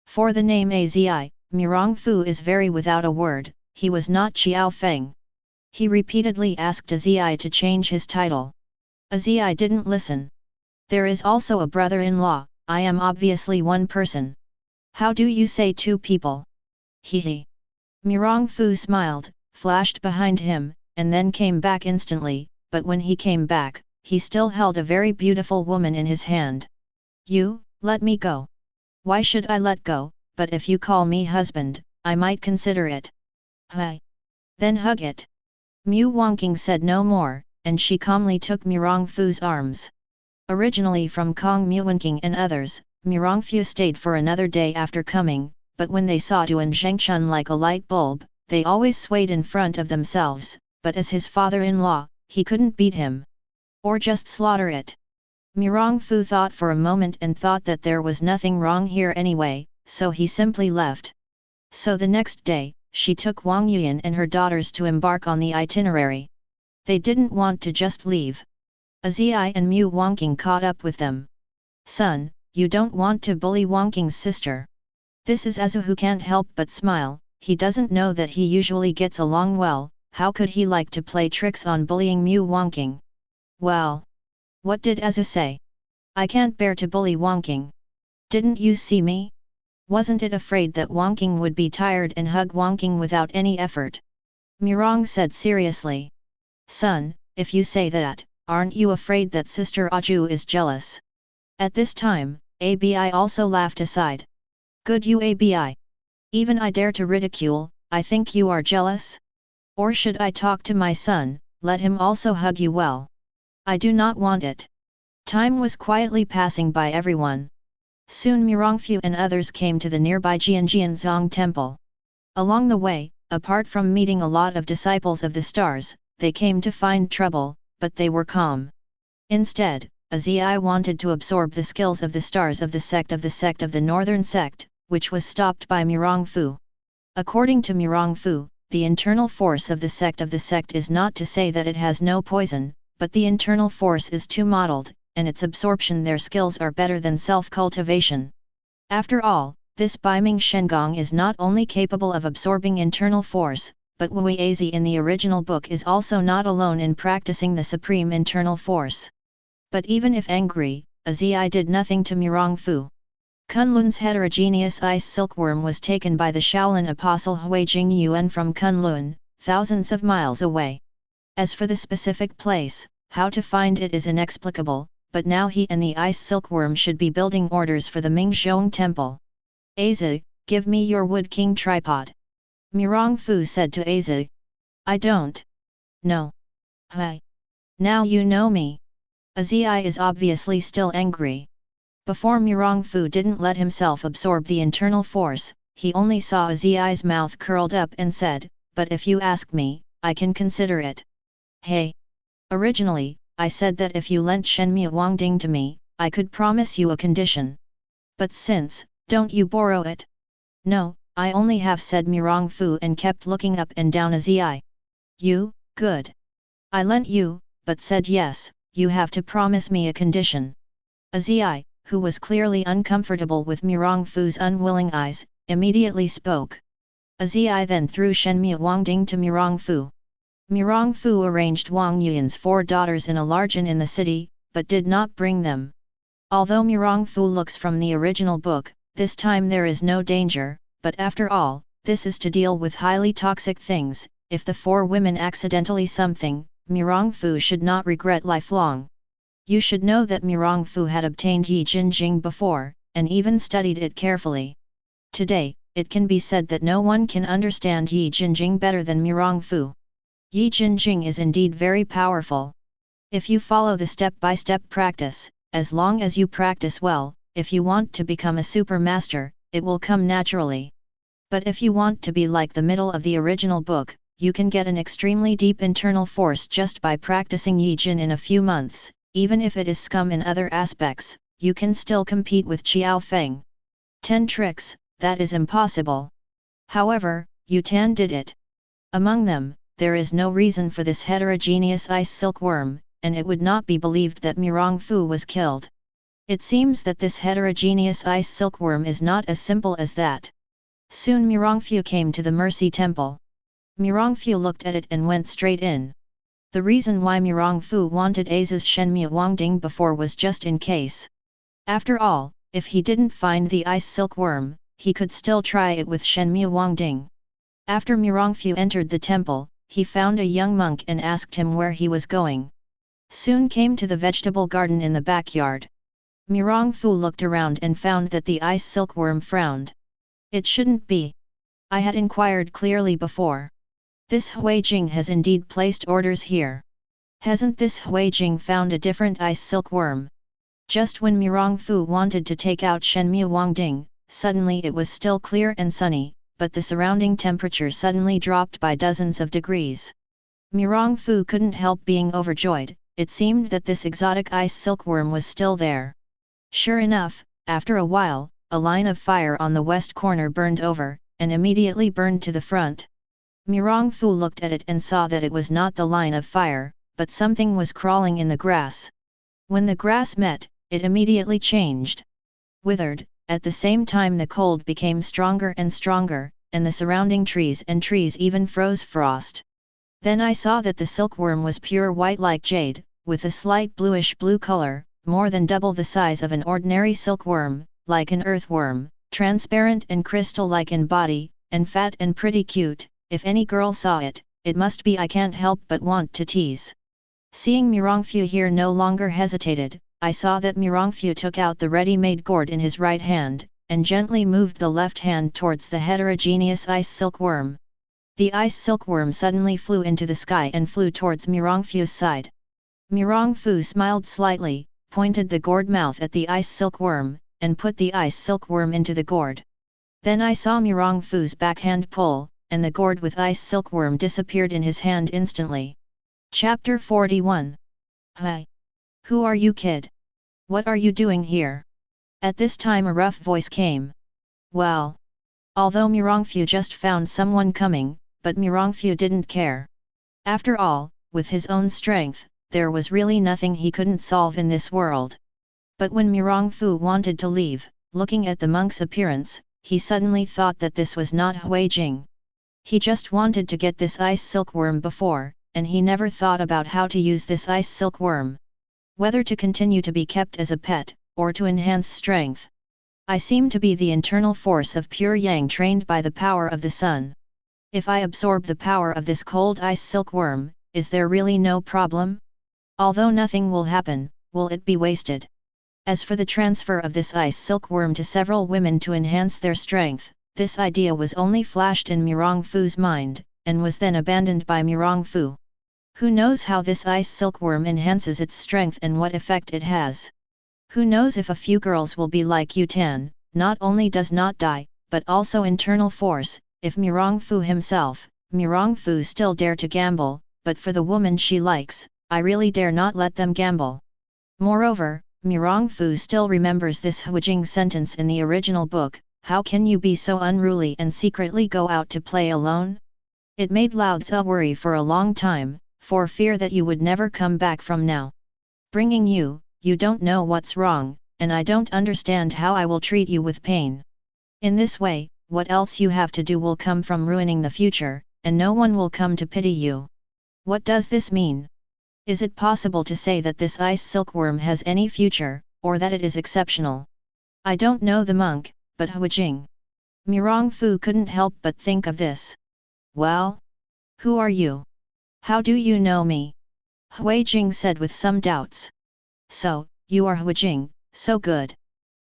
For the name Azi, Mirongfu is very without a word, he was not Xiao Feng. He repeatedly asked Azi to change his title. Azi didn't listen. There is also a brother-in-law, I am obviously one person. How do you say 2 people? Hehe. Mirongfu smiled, flashed behind him, and then came back instantly, but when he came back, he still held a very beautiful woman in his hand. You, let me go. Why should I let go, but if you call me husband, I might consider it. Hi. Then hug it. Mu Wangking said no more, and she calmly took Mirongfu's arms. Originally from Kong Muwenking and others, Mirongfu stayed for another day after coming, but when they saw Duan Zhengchun like a light bulb, they always swayed in front of themselves, but as his father-in-law, he couldn't beat him. Or just slaughter it. Mirongfu thought for a moment and thought that there was nothing wrong here anyway, so he simply left. So the next day, she took Wang Yuan and her daughters to embark on the itinerary. They didn't want to just leave. Zi and Mu Wangking caught up with them. "Son, you don't want to bully Wangking's sister." This is Azu, who can't help but smile. He doesn't know that he usually gets along well. How could he like to play tricks on bullying Mu Wangking? "Well, what did Azu say? I can't bear to bully Wangking. Didn't you see me? Wasn't it afraid that Wangking would be tired and hug Wangking without any effort?" Mirong said seriously. "Son, if you say that, aren't you afraid that Sister Aju is jealous?" At this time, Abi also laughed aside. "Good you Abi. Even I dare to ridicule, I think you are jealous? Or should I talk to my son, let him also hug you well? I do not want it." Time was quietly passing by everyone. Soon Mirongfu and others came to the nearby Jianjianzong temple. Along the way, apart from meeting a lot of disciples of the stars, they came to find trouble, but they were calm. Instead, Zi wanted to absorb the skills of the stars of the sect of the northern sect, which was stopped by Mirongfu. According to Mirongfu, the internal force of the sect is not to say that it has no poison, but the internal force is too modeled, and its absorption their skills are better than self-cultivation. After all, this Baiming Shengong is not only capable of absorbing internal force, but Wei Azi in the original book is also not alone in practicing the supreme internal force. But even if angry, Azi did nothing to Mirongfu. Kunlun's heterogeneous ice silkworm was taken by the Shaolin apostle Hui Jingyuan from Kunlun, thousands of miles away. As for the specific place, how to find it is inexplicable, but now he and the ice silkworm should be building orders for the Mingzhong temple. "Azi, give me your wood king tripod." Mirongfu said to Azi. "I don't know." "Hi. Now you know me." Azi is obviously still angry. Before Mirongfu didn't let himself absorb the internal force, he only saw Azi's mouth curled up and said, "But if you ask me, I can consider it." "Hey! Originally, I said that if you lent Shenmue Wangding to me, I could promise you a condition. But since, don't you borrow it?" "No, I only have," said Mirongfu and kept looking up and down Azi. "You, good. I lent you, but said yes, you have to promise me a condition." Azi, who was clearly uncomfortable with Mirongfu's unwilling eyes, immediately spoke. Azi then threw Shenmue Wangding to Mirongfu. Mirongfu arranged Wang Yuan's 4 daughters in a large inn in the city, but did not bring them. Although Mirongfu looks from the original book, this time there is no danger, but after all, this is to deal with highly toxic things. If the 4 women accidentally something, Mirongfu should not regret lifelong. You should know that Mirongfu had obtained Yi Jinjing before, and even studied it carefully. Today, it can be said that no one can understand Yi Jinjing better than Mirongfu. Yi Jinjing is indeed very powerful. If you follow the step-by-step practice, as long as you practice well, if you want to become a super master, it will come naturally. But if you want to be like the middle of the original book, you can get an extremely deep internal force just by practicing Yi Jin in a few months. Even if it is scum in other aspects, you can still compete with Qiao Feng. 10 tricks, that is impossible. However, Yu Tan did it. Among them, there is no reason for this heterogeneous ice silkworm, and it would not be believed that Mirongfu was killed. It seems that this heterogeneous ice silkworm is not as simple as that. Soon Mirongfu came to the Mercy Temple. Mirongfu looked at it and went straight in. The reason why Mirongfu wanted Azi's Shenmue Wangding before was just in case. After all, if he didn't find the ice silkworm, he could still try it with Shenmue Wangding. After Mirongfu entered the temple, he found a young monk and asked him where he was going. Soon came to the vegetable garden in the backyard. Mirongfu looked around and found that the ice silkworm frowned. "It shouldn't be. I had inquired clearly before. This Hui Jing has indeed placed orders here. Hasn't this Hui Jing found a different ice silkworm?" Just when Mirongfu wanted to take out Shenmue Wangding, suddenly it was still clear and sunny, but the surrounding temperature suddenly dropped by dozens of degrees. Mirongfu couldn't help being overjoyed. It seemed that this exotic ice silkworm was still there. Sure enough, after a while, a line of fire on the west corner burned over, and immediately burned to the front. Mirong Fu looked at it and saw that it was not the line of fire, but something was crawling in the grass. When the grass met, it immediately changed. Withered, at the same time the cold became stronger and stronger, and the surrounding trees even froze frost. Then I saw that the silkworm was pure white like jade, with a slight bluish-blue color, more than double the size of an ordinary silkworm, like an earthworm, transparent and crystal-like in body, and fat and pretty cute. If any girl saw it, it must be I can't help but want to tease. Seeing Mirongfu here no longer hesitated, I saw that Mirongfu took out the ready-made gourd in his right hand, and gently moved the left hand towards the heterogeneous ice silkworm. The ice silkworm suddenly flew into the sky and flew towards Mirongfu's side. Mirongfu smiled slightly, pointed the gourd mouth at the ice silkworm, and put the ice silkworm into the gourd. Then I saw Mirongfu's backhand pull, and the gourd with ice silkworm disappeared in his hand instantly. Chapter 41. Hi! Who are you, kid? What are you doing here? At this time a rough voice came. Well. Although Mirongfu just found someone coming, but Mirongfu didn't care. After all, with his own strength, there was really nothing he couldn't solve in this world. But when Mirongfu wanted to leave, looking at the monk's appearance, he suddenly thought that this was not Hui Jing. He just wanted to get this ice silkworm before, and he never thought about how to use this ice silkworm. Whether to continue to be kept as a pet, or to enhance strength. I seem to be the internal force of pure yang trained by the power of the sun. If I absorb the power of this cold ice silkworm, is there really no problem? Although nothing will happen, will it be wasted? As for the transfer of this ice silkworm to several women to enhance their strength, this idea was only flashed in Mirongfu's mind, and was then abandoned by Mirongfu. Who knows how this ice silkworm enhances its strength and what effect it has? Who knows if a few girls will be like Yutan, not only does not die, but also internal force. If Mirongfu himself, Mirongfu still dare to gamble, but for the woman she likes, I really dare not let them gamble. Moreover, Mirongfu still remembers this Huijing sentence in the original book, how can you be so unruly and secretly go out to play alone? It made Lao Tzu worry for a long time, for fear that you would never come back from now. Bringing you, you don't know what's wrong, and I don't understand how I will treat you with pain. In this way, what else you have to do will come from ruining the future, and no one will come to pity you. What does this mean? Is it possible to say that this ice silkworm has any future, or that it is exceptional? I don't know the monk, but Huijing. Mirongfu couldn't help but think of this. Well? Who are you? How do you know me? Huijing said with some doubts. So, you are Huijing, so good.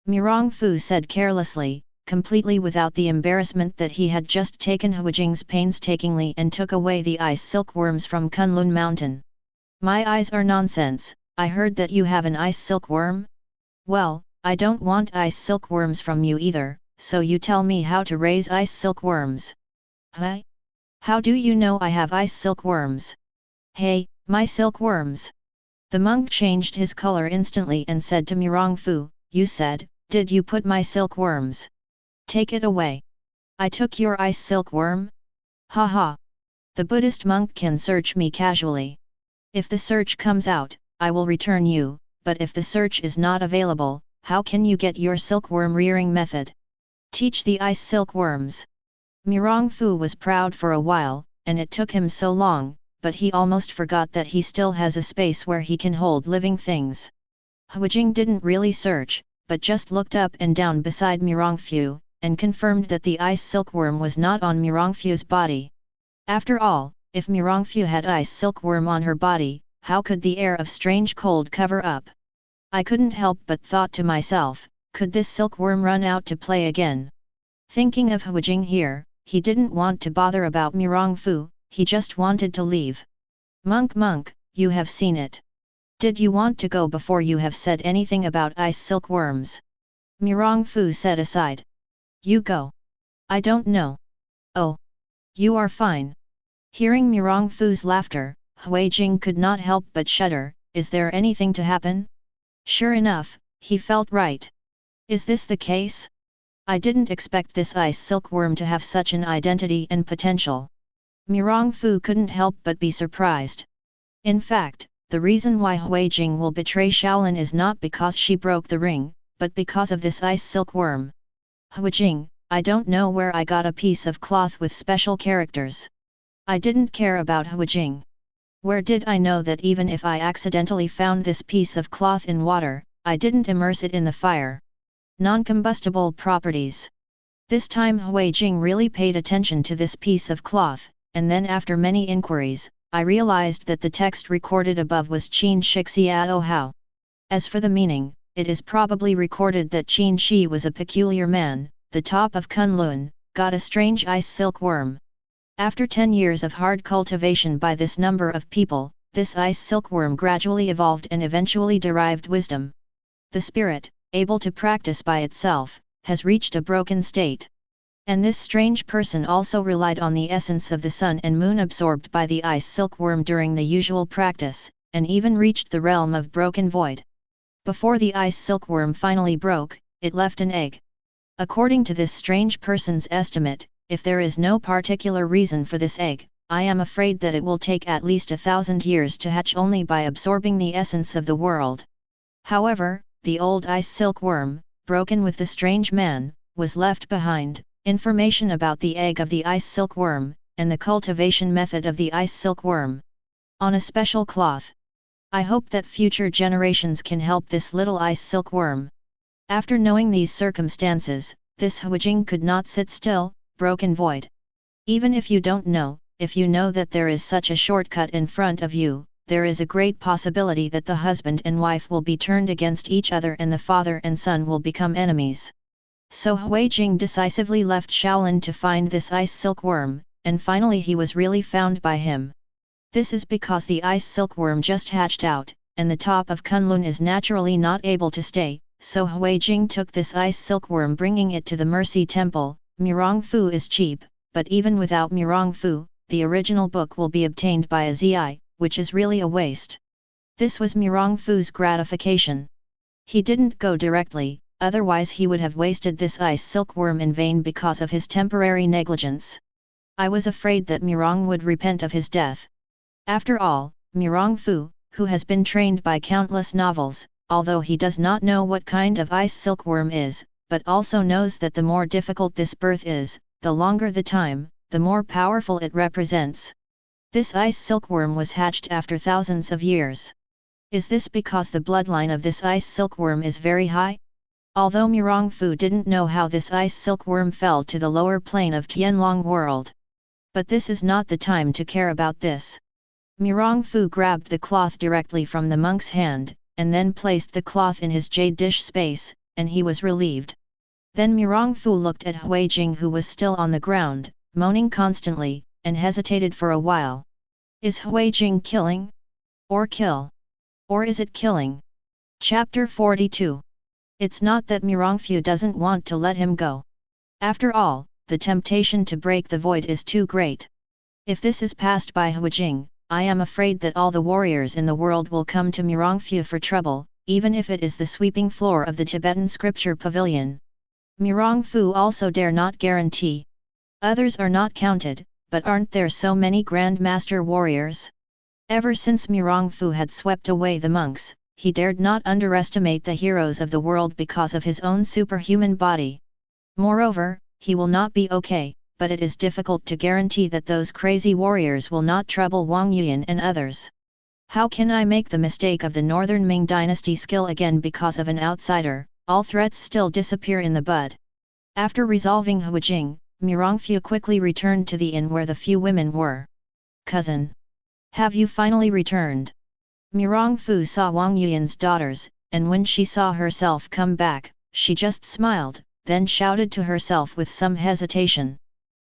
Mirongfu said carelessly, completely without the embarrassment that he had just taken Huijing's painstakingly and took away the ice silkworms from Kunlun Mountain. My eyes are nonsense, I heard that you have an ice silkworm? Well, I don't want ice silkworms from you either, so you tell me how to raise ice silkworms. Huh? How do you know I have ice silkworms? Hey, my silkworms! The monk changed his color instantly and said to Mirongfu, you said, did you put my silkworms? Take it away. I took your ice silkworm? Ha ha! The Buddhist monk can search me casually. If the search comes out, I will return you, but if the search is not available, how can you get your silkworm rearing method? Teach the ice silkworms. Mirongfu was proud for a while, and it took him so long, but he almost forgot that he still has a space where he can hold living things. Huijing didn't really search, but just looked up and down beside Mirongfu, and confirmed that the ice silkworm was not on Mirongfu's body. After all, if Mirongfu had ice silkworm on her body, how could the air of strange cold cover up? I couldn't help but thought to myself, could this silkworm run out to play again? Thinking of Huijing here, he didn't want to bother about Mirongfu, he just wanted to leave. Monk, you have seen it. Did you want to go before you have said anything about ice silkworms? Mirongfu said aside. You go. I don't know. Oh. You are fine. Hearing Mirongfu's laughter, Huijing could not help but shudder. Is there anything to happen? Sure enough, he felt right. Is this the case? I didn't expect this ice silkworm to have such an identity and potential. Mirong Fu couldn't help but be surprised. In fact, the reason why Huijing will betray Shaolin is not because she broke the ring, but because of this ice silkworm. Huijing, I don't know where I got a piece of cloth with special characters. I didn't care about Huijing. Where did I know that even if I accidentally found this piece of cloth in water, I didn't immerse it in the fire? Non-combustible properties. This time Huijing really paid attention to this piece of cloth, and then after many inquiries, I realized that the text recorded above was Qin Shixiao Hao. As for the meaning, it is probably recorded that Qin Shi was a peculiar man, the top of Kunlun, got a strange ice silkworm. After 10 years of hard cultivation by this number of people, this ice silkworm gradually evolved and eventually derived wisdom. The spirit, able to practice by itself, has reached a broken state. And this strange person also relied on the essence of the sun and moon absorbed by the ice silkworm during the usual practice, and even reached the realm of broken void. Before the ice silkworm finally broke, it left an egg. According to this strange person's estimate, if there is no particular reason for this egg, I am afraid that it will take at least 1,000 years to hatch only by absorbing the essence of the world. However, the old ice silkworm, broken with the strange man, was left behind, information about the egg of the ice silkworm, and the cultivation method of the ice silkworm. On a special cloth. I hope that future generations can help this little ice silkworm. After knowing these circumstances, this Huijing could not sit still, broken void. Even if you don't know, if you know that there is such a shortcut in front of you, there is a great possibility that the husband and wife will be turned against each other and the father and son will become enemies. So Huijing decisively left Shaolin to find this ice silkworm, and finally he was really found by him. This is because the ice silkworm just hatched out, and the top of Kunlun is naturally not able to stay, so Huijing took this ice silkworm bringing it to the Mercy Temple. Mirong Fu is cheap, but even without Mirong Fu, the original book will be obtained by a Zi, which is really a waste. This was Mirong Fu's gratification. He didn't go directly, otherwise he would have wasted this ice silkworm in vain because of his temporary negligence. I was afraid that Mirong would repent of his death. After all, Mirong Fu, who has been trained by countless novels, although he does not know what kind of ice silkworm is, but also knows that the more difficult this birth is, the longer the time, the more powerful it represents. This ice silkworm was hatched after thousands of years. Is this because the bloodline of this ice silkworm is very high? Although Mirong Fu didn't know how this ice silkworm fell to the lower plane of Tianlong world. But this is not the time to care about this. Mirong Fu grabbed the cloth directly from the monk's hand, and then placed the cloth in his jade dish space, and he was relieved. Then Mirong Fu looked at Huijing who was still on the ground, moaning constantly, and hesitated for a while. Is Huijing killing? Or kill? Or is it killing? Chapter 42. It's not that Mirong Fu doesn't want to let him go. After all, the temptation to break the void is too great. If this is passed by Huijing, I am afraid that all the warriors in the world will come to Mirong Fu for trouble, even if it is the sweeping floor of the Tibetan scripture pavilion. Mirong Fu also dare not guarantee. Others are not counted, but aren't there so many Grand Master warriors? Ever since Mirong Fu had swept away the monks, he dared not underestimate the heroes of the world because of his own superhuman body. Moreover, he will not be okay, but it is difficult to guarantee that those crazy warriors will not trouble Wang Yuan and others. How can I make the mistake of the Northern Ming dynasty skill again because of an outsider? All threats still disappear in the bud. After resolving Huijing, Mirong Fu quickly returned to the inn where the few women were. Cousin. Have you finally returned? Mirong Fu saw Wang Yuan's daughters, and when she saw herself come back, she just smiled, then shouted to herself with some hesitation.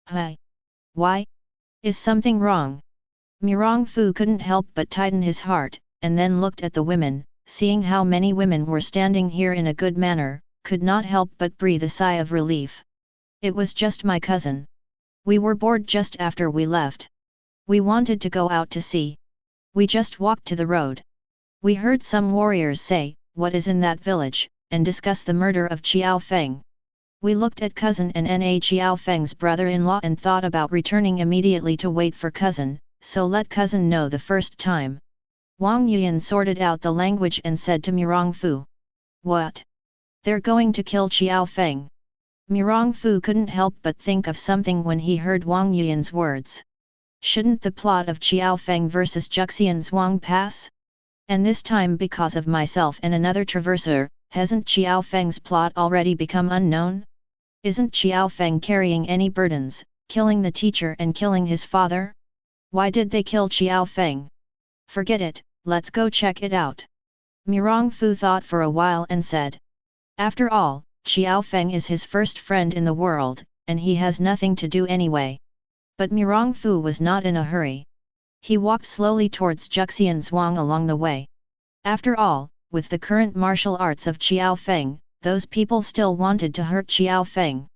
Hi! Why? Is something wrong? Mirong Fu couldn't help but tighten his heart, and then looked at the women, seeing how many women were standing here in a good manner, could not help but breathe a sigh of relief. It was just my cousin. We were bored just after we left. We wanted to go out to sea. We just walked to the road. We heard some warriors say, "What is in that village?" and discuss the murder of Qiao Feng. We looked at cousin and Na Xiao Feng's brother-in-law and thought about returning immediately to wait for cousin, so let cousin know the first time. Wang Yuan sorted out the language and said to Mirong Fu. What? They're going to kill Xiao Feng. Mirong Fu couldn't help but think of something when he heard Wang Yuan's words. Shouldn't the plot of Xiao Feng versus Juxian Zhuang pass? And this time because of myself and another traverser, hasn't Xiao Feng's plot already become unknown? Isn't Xiao Feng carrying any burdens, killing the teacher and killing his father? Why did they kill Xiao Feng? Forget it, let's go check it out. Mirong Fu thought for a while and said. After all, Xiao Feng is his first friend in the world, and he has nothing to do anyway. But Mirong Fu was not in a hurry. He walked slowly towards Juxian Zhuang along the way. After all, with the current martial arts of Xiao Feng, those people still wanted to hurt Xiao Feng.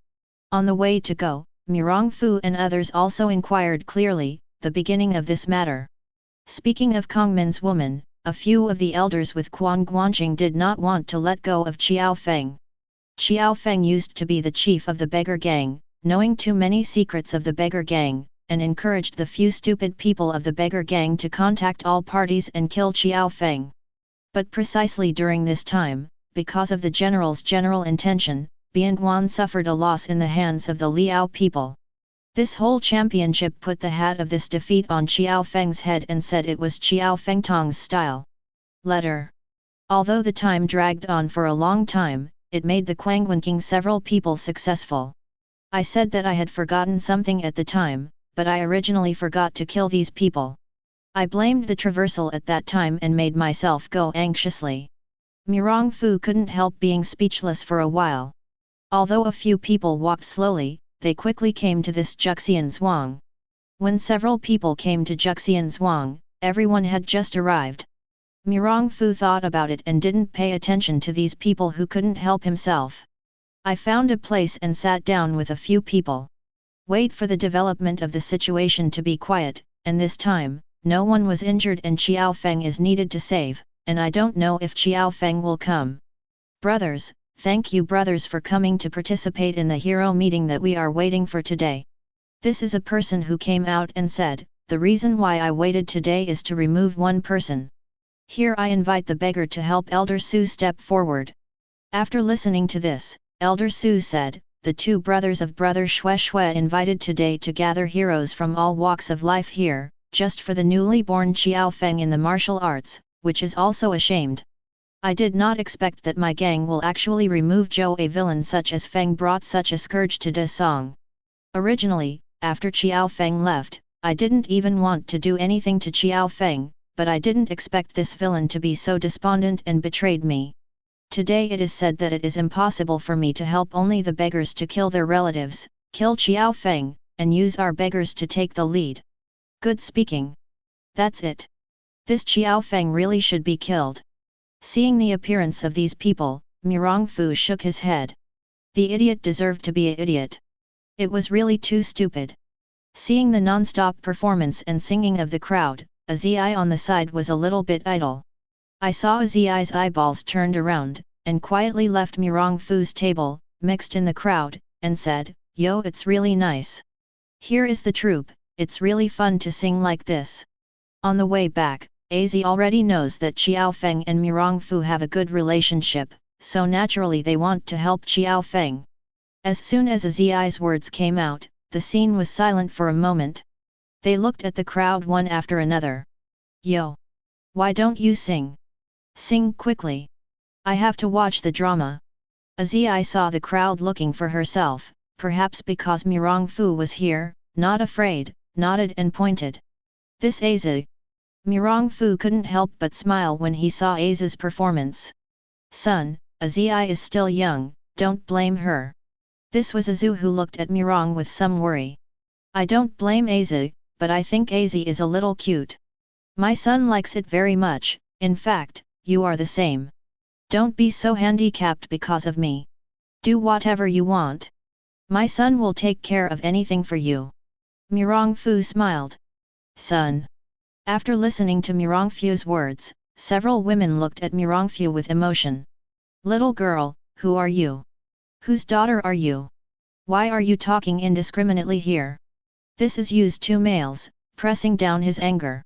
On the way to go, Mirong Fu and others also inquired clearly the beginning of this matter. Speaking of Kongmin's woman, a few of the elders with Quan Guanqing did not want to let go of Xiao Feng. Xiao Feng used to be the chief of the beggar gang, knowing too many secrets of the beggar gang, and encouraged the few stupid people of the beggar gang to contact all parties and kill Xiao Feng. But precisely during this time, because of the general's general intention, Bianguan suffered a loss in the hands of the Liao people. This whole championship put the hat of this defeat on Xiao Feng's head and said it was Xiao Fengtong's style. Letter. Although the time dragged on for a long time, it made the Quangwanking several people successful. I said that I had forgotten something at the time, but I originally forgot to kill these people. I blamed the traversal at that time and made myself go anxiously. Mirong Fu couldn't help being speechless for a while. Although a few people walked slowly, they quickly came to this Juxian Zhuang. When several people came to Juxian Zhuang, everyone had just arrived. Mirong Fu thought about it and didn't pay attention to these people who couldn't help himself. I found a place and sat down with a few people. Wait for the development of the situation to be quiet, and this time, no one was injured and Xiao Feng is needed to save, and I don't know if Xiao Feng will come. Brothers, thank you brothers for coming to participate in the hero meeting that we are waiting for today. This is a person who came out and said, the reason why I waited today is to remove one person. Here I invite the beggar to help Elder Su step forward. After listening to this, Elder Su said, the two brothers of Brother Xue Xue invited today to gather heroes from all walks of life here, just for the newly born Xiao Feng in the martial arts, which is also ashamed. I did not expect that my gang will actually remove Zhou, a villain such as Feng brought such a scourge to De Song. Originally, after Xiao Feng left, I didn't even want to do anything to Xiao Feng, but I didn't expect this villain to be so despondent and betrayed me. Today it is said that it is impossible for me to help only the beggars to kill their relatives, kill Xiao Feng, and use our beggars to take the lead. Good speaking. That's it. This Xiao Feng really should be killed. Seeing the appearance of these people, Mirong Fu shook his head. The idiot deserved to be an idiot. It was really too stupid. Seeing the non-stop performance and singing of the crowd, a Zi on the side was a little bit idle. I saw a Zi's eyeballs turned around, and quietly left Mirong Fu's table, mixed in the crowd, and said, Yo, it's really nice. Here is the troupe, it's really fun to sing like this. On the way back, Az already knows that Xiao Feng and Mirong Fu have a good relationship, so naturally they want to help Xiao Feng. As soon as Zi's words came out, the scene was silent for a moment. They looked at the crowd one after another. Yo! Why don't you sing? Sing quickly. I have to watch the drama. Zi saw the crowd looking for herself, perhaps because Mirong Fu was here, not afraid, nodded and pointed. This Az. Mirong Fu couldn't help but smile when he saw Az's performance. Son, Zi is still young, don't blame her. This was Azu who looked at Mirong with some worry. I don't blame Az, but I think Az is a little cute. My son likes it very much, in fact, you are the same. Don't be so handicapped because of me. Do whatever you want. My son will take care of anything for you. Mirong Fu smiled. Son. After listening to Mirong Fu's words, several women looked at Mirong Fu with emotion. Little girl, who are you? Whose daughter are you? Why are you talking indiscriminately here? This is used two males, pressing down his anger.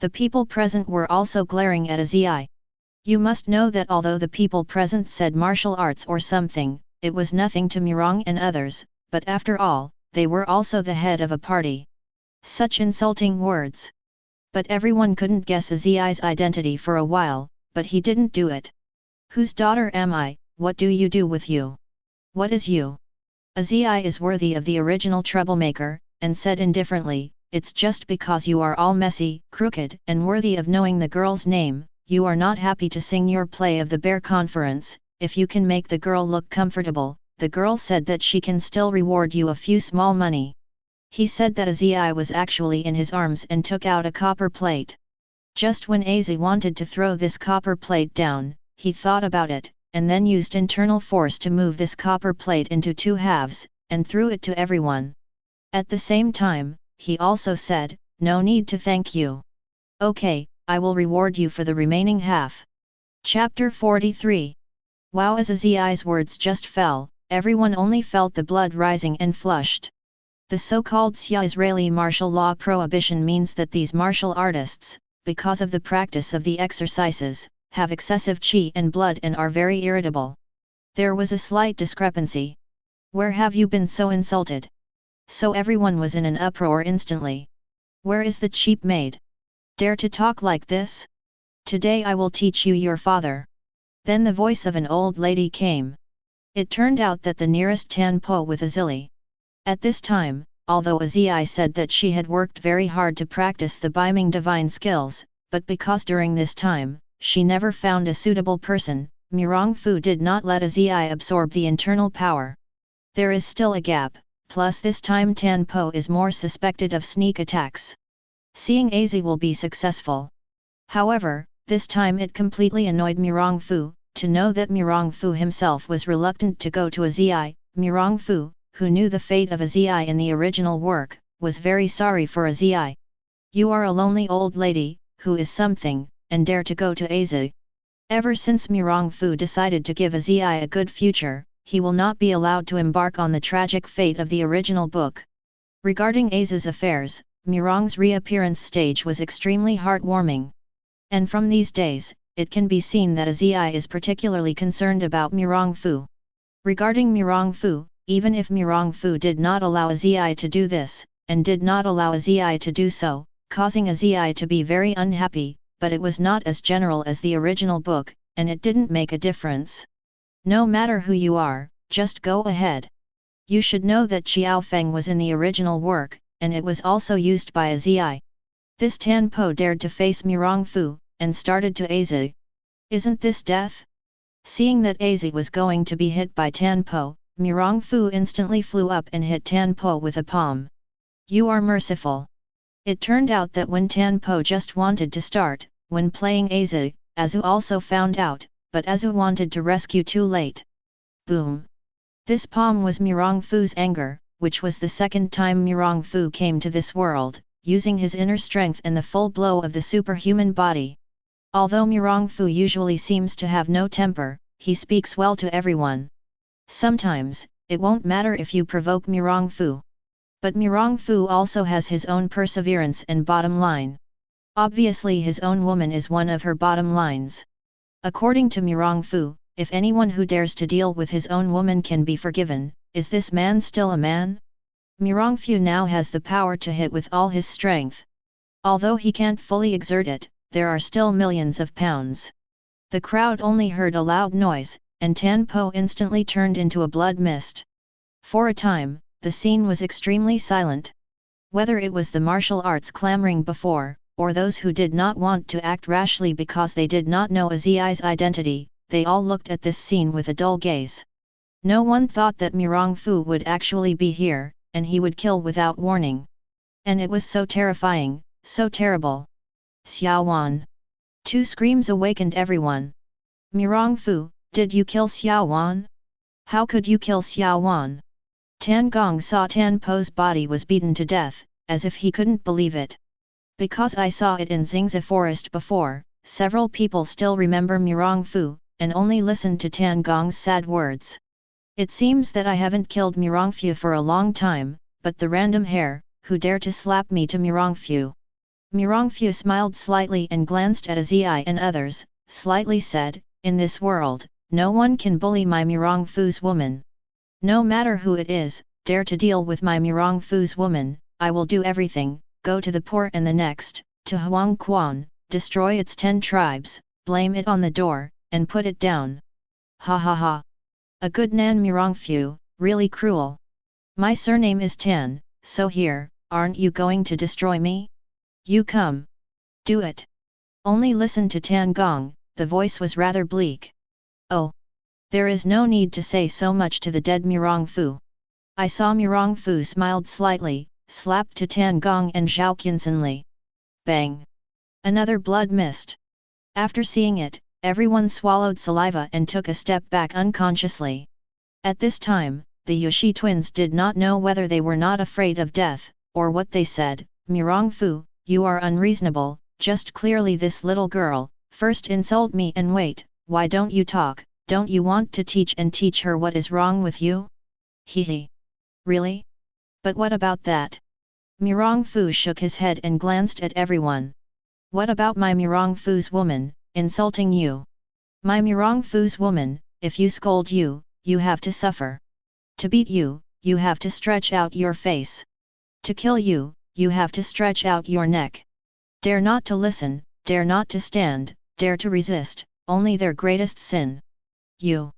The people present were also glaring at Usse. You must know that although the people present said martial arts or something, it was nothing to Mirong and others, but after all, they were also the head of a party. Such insulting words. But everyone couldn't guess Usse's identity for a while, but he didn't do it. Whose daughter am I? What do you do with you? What is you? Usse is worthy of the original troublemaker, and said indifferently, it's just because you are all messy, crooked, and worthy of knowing the girl's name, you are not happy to sing your play of the bear conference. If you can make the girl look comfortable, the girl said that she can still reward you a few small money. He said that Usse was actually in his arms and took out a copper plate. Just when Usse wanted to throw this copper plate down, he thought about it, and then used internal force to move this copper plate into two halves, and threw it to everyone. At the same time, he also said, no need to thank you. Okay, I will reward you for the remaining half. Chapter 43. Wow, as Usse's words just fell, everyone only felt the blood rising and flushed. The so-called Israeli martial law prohibition means that these martial artists, because of the practice of the exercises, have excessive qi and blood and are very irritable. There was a slight discrepancy. Where have you been so insulted? So everyone was in an uproar instantly. Where is the cheap maid? Dare to talk like this? Today I will teach you your father. Then the voice of an old lady came. It turned out that the nearest Tanpo with Usse. At this time, although Usse said that she had worked very hard to practice the Biming divine skills, but because during this time, she never found a suitable person, Mirong Fu did not let Usse absorb the internal power. There is still a gap, plus this time Tanpo is more suspected of sneak attacks. Seeing Usse will be successful. However, this time it completely annoyed Mirong Fu, to know that Mirong Fu himself was reluctant to go to Usse. Mirong Fu, who knew the fate of Usse in the original work, was very sorry for Usse. You are a lonely old lady, who is something, and dare to go to Usse. Ever since Mirong Fu decided to give Usse a good future, he will not be allowed to embark on the tragic fate of the original book. Regarding Usse's affairs, Mirong's reappearance stage was extremely heartwarming. And from these days, it can be seen that Usse is particularly concerned about Mirong Fu. Regarding Mirong Fu, even if Mirong Fu did not allow Usse to do this, and did not allow Usse to do so, causing Usse to be very unhappy, but it was not as general as the original book, and it didn't make a difference. No matter who you are, just go ahead. You should know that Xiao Feng was in the original work, and it was also used by Usse. This Tanpo dared to face Mirong Fu, and started to Usse. Isn't this death? Seeing that Usse was going to be hit by Tanpo, Mirong Fu instantly flew up and hit Tanpo with a palm. You are merciful. It turned out that when Tanpo just wanted to start, when playing Usse, Usse also found out, but Usse wanted to rescue too late. Boom! This palm was Mirong Fu's anger, which was the second time Mirong Fu came to this world, using his inner strength and the full blow of the superhuman body. Although Mirong Fu usually seems to have no temper, he speaks well to everyone. Sometimes, it won't matter if you provoke Mirong Fu. But Mirong Fu also has his own perseverance and bottom line. Obviously his own woman is one of her bottom lines. According to Mirong Fu, if anyone who dares to deal with his own woman can be forgiven, is this man still a man? Mirong Fu now has the power to hit with all his strength. Although he can't fully exert it, there are still millions of pounds. The crowd only heard a loud noise, and Tanpo instantly turned into a blood mist. For a time, the scene was extremely silent. Whether it was the martial arts clamoring before, or those who did not want to act rashly because they did not know Usse's identity, they all looked at this scene with a dull gaze. No one thought that Mirong Fu would actually be here, and he would kill without warning. And it was so terrifying, so terrible. Xiao Wan! Two screams awakened everyone. Mirong Fu, did you kill Xiao Wan? How could you kill Xiao Wan? Tan Gong saw Tanpo's body was beaten to death, as if he couldn't believe it. Because I saw it in Xingzi forest before, several people still remember Mirong Fu, and only listened to Tan Gong's sad words. It seems that I haven't killed Mirongfu for a long time, but the random hare, who dare to slap me to Mirongfu. Mirongfu smiled slightly and glanced at Zi and others, slightly said, in this world, no one can bully my Mirongfu's woman. No matter who it is, dare to deal with my Mirongfu's woman, I will do everything, go to the poor and the next, to Huang Quan, destroy its 10 tribes, blame it on the door, and put it down. Ha ha ha. A good Nan Mirongfu, really cruel. My surname is Tan, so here, aren't you going to destroy me? You come. Do it. Only listen to Tan Gong, the voice was rather bleak. Oh. There is no need to say so much to the dead Mirongfu. I saw Mirongfu smiled slightly, slapped to Tan Gong and Zhao Qianxinli. Bang! Another blood mist. After seeing it, everyone swallowed saliva and took a step back unconsciously. At this time, the Yushi twins did not know whether they were not afraid of death, or what they said. Mirongfu, you are unreasonable, just clearly this little girl, first insult me and wait, why don't you talk? Don't you want to teach her what is wrong with you? Hee. Really? But what about that? Mirongfu shook his head and glanced at everyone. What about my Mirongfu's woman, insulting you? My Mirongfu's woman, if you scold you, you have to suffer. To beat you, you have to stretch out your face. To kill you, you have to stretch out your neck. Dare not to listen, dare not to stand, dare to resist, only their greatest sin. You.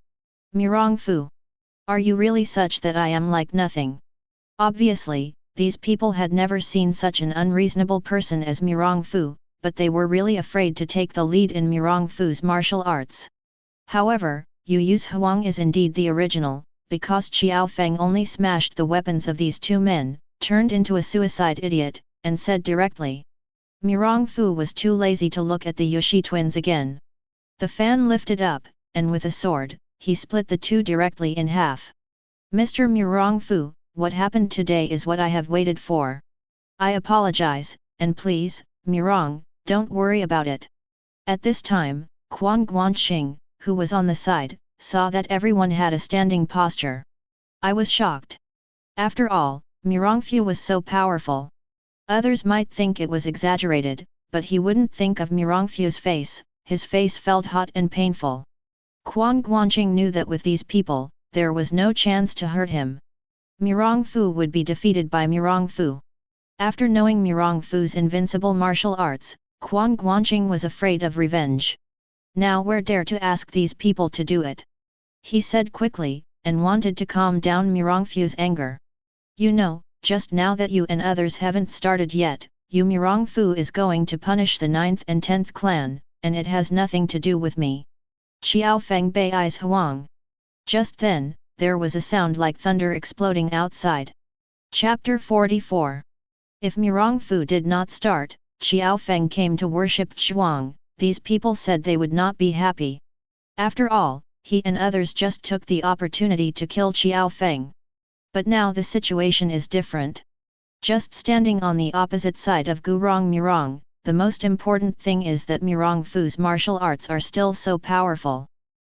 Mirongfu. Are you really such that I am like nothing? Obviously, these people had never seen such an unreasonable person as Mirongfu, but they were really afraid to take the lead in Mirongfu's martial arts. However, Yu's Huang is indeed the original, because Qiao Feng only smashed the weapons of these two men, turned into a suicide idiot, and said directly. Mirongfu was too lazy to look at the Yushi twins again. The fan lifted up, and with a sword, he split the two directly in half. Mr. Mirongfu, what happened today is what I have waited for. I apologize, and please, Mirong, don't worry about it. At this time, Quan Guanqing, who was on the side, saw that everyone had a standing posture. I was shocked. After all, Mirongfu was so powerful. Others might think it was exaggerated, but he wouldn't think of Mirongfu's face, his face felt hot and painful. Quan Guanqing knew that with these people, there was no chance to hurt him. Mirongfu would be defeated by Mirongfu. After knowing Mirongfu's invincible martial arts, Quan Guanqing was afraid of revenge. Now where dare to ask these people to do it? He said quickly, and wanted to calm down Mirongfu's anger. You know, just now that you and others haven't started yet, Mirongfu is going to punish the 9th and 10th clan, and it has nothing to do with me. Qiao Feng Bai's Huang. Just then, there was a sound like thunder exploding outside. Chapter 44. If Mirongfu did not start, Qiao Feng came to worship Chuang. These people said they would not be happy. After all, he and others just took the opportunity to kill Qiao Feng. But now the situation is different. Just standing on the opposite side of Gurong Mirong, the most important thing is that Mirongfu's martial arts are still so powerful.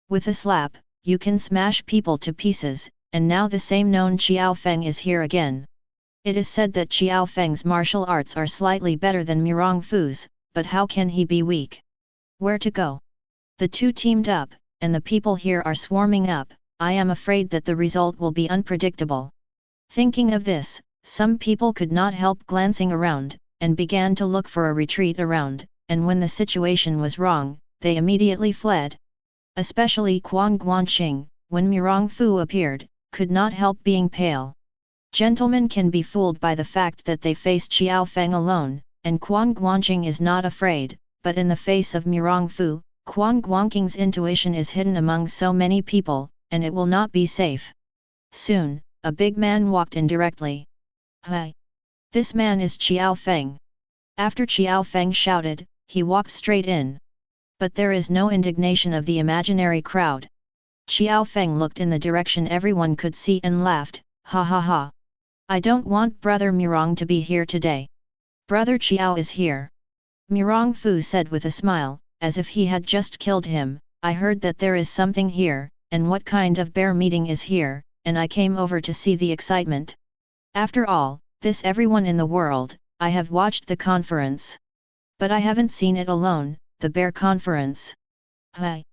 With a slap, you can smash people to pieces, and now the same known Qiao Feng is here again. It is said that Qiao Feng's martial arts are slightly better than Mirongfu's, but how can he be weak? Where to go? The two teamed up, and the people here are swarming up. I am afraid that the result will be unpredictable. Thinking of this, some people could not help glancing around, and began to look for a retreat around, and when the situation was wrong, they immediately fled. Especially Quan Guanqing, when Mirongfu appeared, could not help being pale. Gentlemen can be fooled by the fact that they face Qiao Feng alone, and Quan Guanqing is not afraid, but in the face of Mirongfu, Quan Guanqing's intuition is hidden among so many people, and it will not be safe. Soon, a big man walked in directly. Hi! This man is Qiao Feng. After Qiao Feng shouted, he walked straight in. But there is no indignation of the imaginary crowd. Qiao Feng looked in the direction everyone could see and laughed, ha ha ha. I don't want Brother Mirong to be here today. Brother Qiao is here. Mirongfu said with a smile, as if he had just killed him. I heard that there is something here, and what kind of bear meeting is here, and I came over to see the excitement. After all, this everyone in the world, I have watched the conference. But I haven't seen it alone, the bear conference. Hi.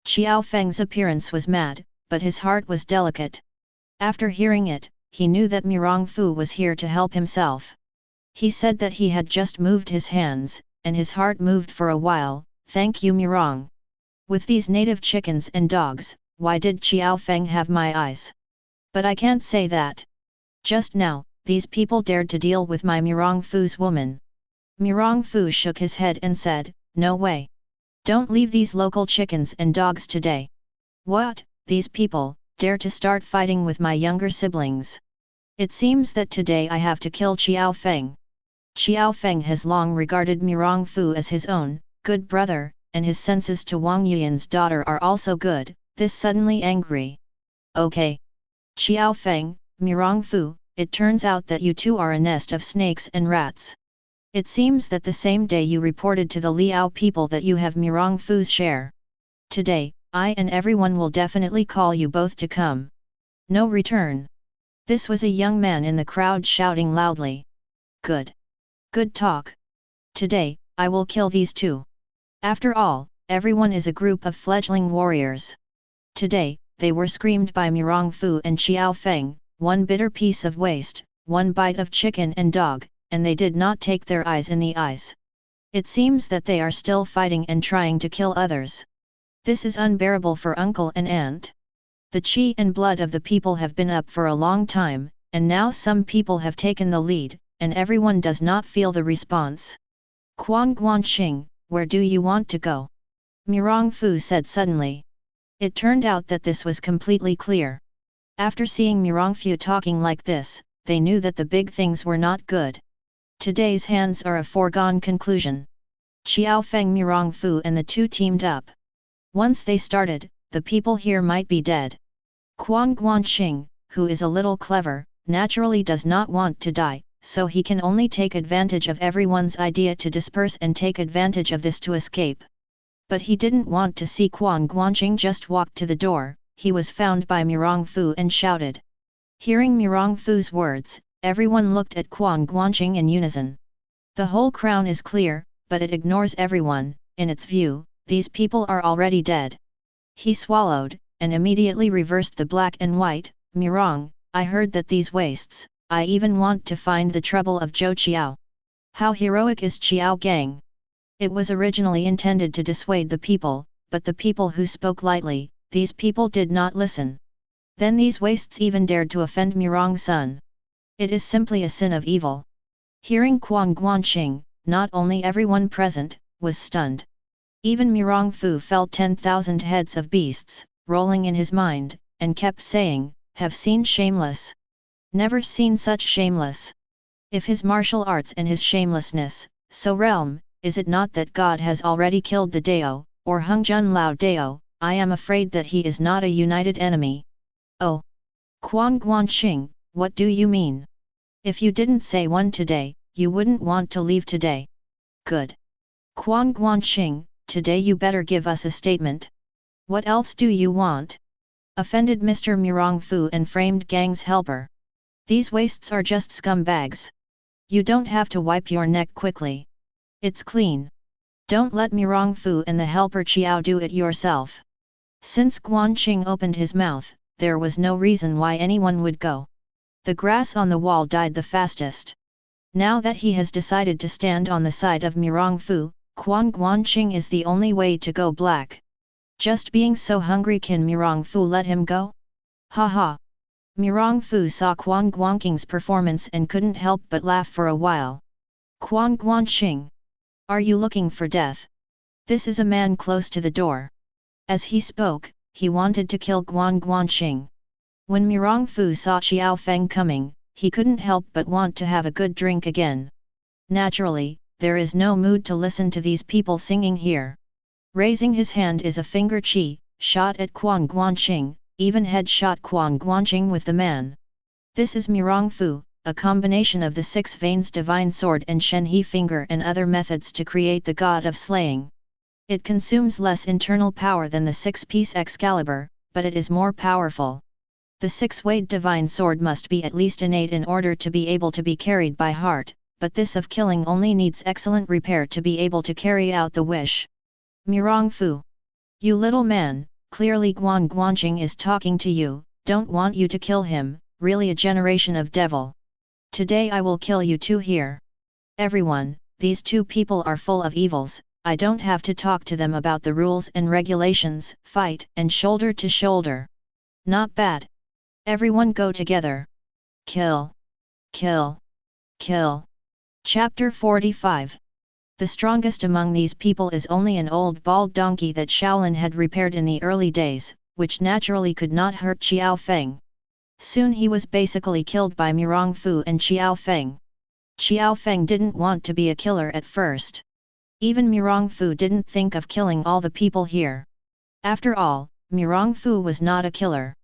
Xiao Feng's appearance was mad, but his heart was delicate. After hearing it, he knew that Mirong Fu was here to help himself. He said that he had just moved his hands, and his heart moved for a while. Thank you, Mirong. With these native chickens and dogs, why did Xiao Feng have my eyes? But I can't say that. Just now, these people dared to deal with my Mirong Fu's woman. Mirong Fu shook his head and said, no way. Don't leave these local chickens and dogs today. What, these people, dare to start fighting with my younger siblings? It seems that today I have to kill Xiao Feng. Xiao Feng has long regarded Mirong Fu as his own, good brother, and his senses to Wang Yuan's daughter are also good. This suddenly angry. Okay. Xiao Feng, Mirong Fu, it turns out that you two are a nest of snakes and rats. It seems that the same day you reported to the Liao people that you have Mirong Fu's share. Today, I and everyone will definitely call you both to come. No return. This was a young man in the crowd shouting loudly. Good. Good talk. Today, I will kill these two. After all, everyone is a group of fledgling warriors. Today, they were screamed by Mirong Fu and Xiao Feng, one bitter piece of waste, one bite of chicken and dog, and they did not take their eyes in the eyes. It seems that they are still fighting and trying to kill others. This is unbearable for uncle and aunt. The qi and blood of the people have been up for a long time, and now some people have taken the lead, and everyone does not feel the response. Quan Guanqing, where do you want to go? Mirong Fu said suddenly. It turned out that this was completely clear. After seeing Mirong Fu talking like this, they knew that the big things were not good. Today's hands are a foregone conclusion. Xiao Feng, Mirong Fu and the two teamed up. Once they started, the people here might be dead. Quan Guanqing, who is a little clever, naturally does not want to die, so he can only take advantage of everyone's idea to disperse and take advantage of this to escape. But he didn't want to see Quan Guanqing just walk to the door. He was found by Mirong Fu and shouted. Hearing Mirong Fu's words, everyone looked at Quan Guanqing in unison. The whole crown is clear, but it ignores everyone. In its view, these people are already dead. He swallowed, and immediately reversed the black and white. Mirong, I heard that these wastes, I even want to find the trouble of Zhou Qiao. How heroic is Qiao Gang? It was originally intended to dissuade the people, but the people who spoke lightly, these people did not listen. Then these wastes even dared to offend Mirong's son. It is simply a sin of evil. Hearing Quan Guanqing, not only everyone present, was stunned. Even Mirong Fu felt 10,000 heads of beasts, rolling in his mind, and kept saying, have seen shameless. Never seen such shameless. If his martial arts and his shamelessness, so realm, is it not that God has already killed the Dao, or Hung Jun Lao Dao? I am afraid that he is not a united enemy. Oh! Quan Guanqing, what do you mean? If you didn't say one today, you wouldn't want to leave today. Good. Quan Guanqing, today you better give us a statement. What else do you want? Offended Mr. Mirong Fu and framed gang's helper. These wastes are just scumbags. You don't have to wipe your neck quickly. It's clean. Don't let Mirong Fu and the helper Qiao do it yourself. Since Guanqing opened his mouth, there was no reason why anyone would go. The grass on the wall died the fastest. Now that he has decided to stand on the side of Mirong Fu, Quan Guanqing is the only way to go black. Just being so hungry, can Mirong Fu let him go? Ha ha! Mirong Fu saw Quan Guanqing's performance and couldn't help but laugh for a while. Quan Guanqing! Are you looking for death? This is a man close to the door. As he spoke, he wanted to kill Quan Guanqing. When Mirong Fu saw Xiao Feng coming, he couldn't help but want to have a good drink again. Naturally, there is no mood to listen to these people singing here. Raising his hand is a finger qi, shot at Quan Guanqing, even headshot Quan Guanqing with the man. This is Mirong Fu, a combination of the 6 veins divine sword and Shen He finger and other methods to create the god of slaying. It consumes less internal power than the 6-piece Excalibur, but it is more powerful. The six-weight divine sword must be at least innate in order to be able to be carried by heart, but this of killing only needs excellent repair to be able to carry out the wish. Mirong Fu. You little man, clearly Guan Guanqing is talking to you, don't want you to kill him, really a generation of devil. Today I will kill you too here. Everyone, these two people are full of evils, I don't have to talk to them about the rules and regulations, fight and shoulder to shoulder. Not bad. Everyone go together. Kill. Kill. Kill. Chapter 45. The strongest among these people is only an old bald donkey that Shaolin had repaired in the early days, which naturally could not hurt Xiao Feng. Soon he was basically killed by Mirong Fu and Xiao Feng. Xiao Feng didn't want to be a killer at first. Even Mirong Fu didn't think of killing all the people here. After all, Mirong Fu was not a killer.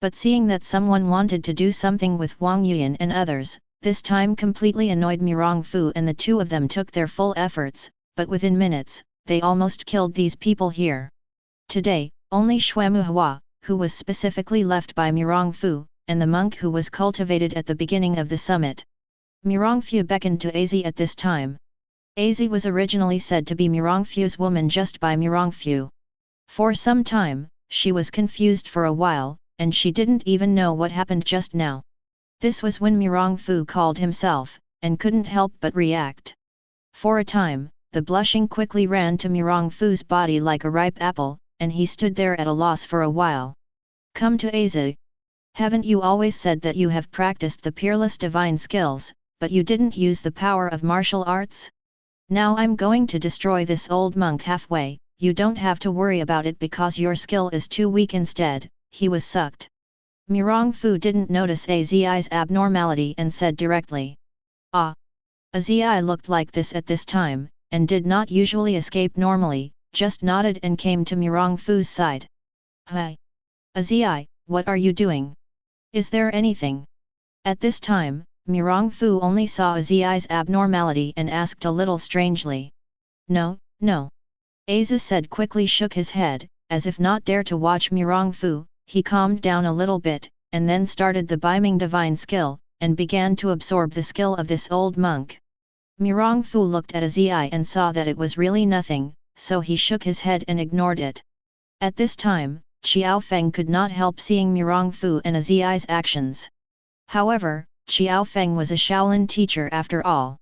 But seeing that someone wanted to do something with Wang Yuan and others, this time completely annoyed Mirong Fu, and the two of them took their full efforts, but within minutes, they almost killed these people here. Today, only Xuemuhua, who was specifically left by Mirong Fu, and the monk who was cultivated at the beginning of the summit. Mirong Fu beckoned to Az at this time. Az was originally said to be Mirong Fu's woman just by Mirong Fu. For some time, she was confused for a while, and she didn't even know what happened just now. This was when Mirong Fu called himself, and couldn't help but react. For a time, the blushing quickly ran to Mirong Fu's body like a ripe apple, and he stood there at a loss for a while. Come to Az. Haven't you always said that you have practiced the peerless divine skills, but you didn't use the power of martial arts? Now I'm going to destroy this old monk halfway, you don't have to worry about it because your skill is too weak instead, he was sucked. Mirong Fu didn't notice Az's abnormality and said directly. Ah! Azi looked like this at this time, and did not usually escape normally, just nodded and came to Mirong Fu's side. Hi! Azi, what are you doing? Is there anything? At this time, Mirong Fu only saw Azi's abnormality and asked a little strangely. No, no. Az said quickly, shook his head, as if not dare to watch Mirong Fu. He calmed down a little bit, and then started the Biming divine skill, and began to absorb the skill of this old monk. Mirong Fu looked at Azi and saw that it was really nothing, so he shook his head and ignored it. At this time, Xiao Feng could not help seeing Mirong Fu and Azi's actions. However, Xiao Feng was a Shaolin teacher after all.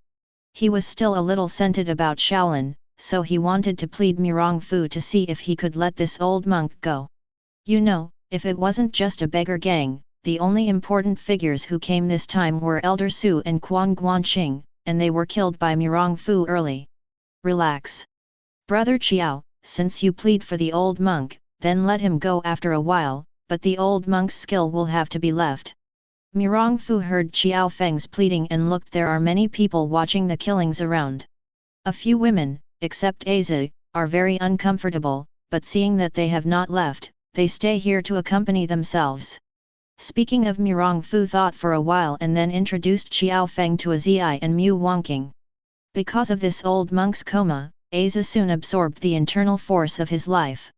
He was still a little scented about Shaolin, so he wanted to plead Mirong Fu to see if he could let this old monk go. You know, if it wasn't just a beggar gang, the only important figures who came this time were Elder Su and Quan Guanqing, and they were killed by Mirong Fu early. Relax. Brother Qiao, since you plead for the old monk, then let him go after a while, but the old monk's skill will have to be left. Mirong Fu heard Xiao Feng's pleading and looked. There are many people watching the killings around. A few women, except Az, are very uncomfortable, but seeing that they have not left, they stay here to accompany themselves. Speaking of, Mirong Fu thought for a while and then introduced Xiao Feng to Azi and Mu Wangqing. Because of this old monk's coma, Az soon absorbed the internal force of his life.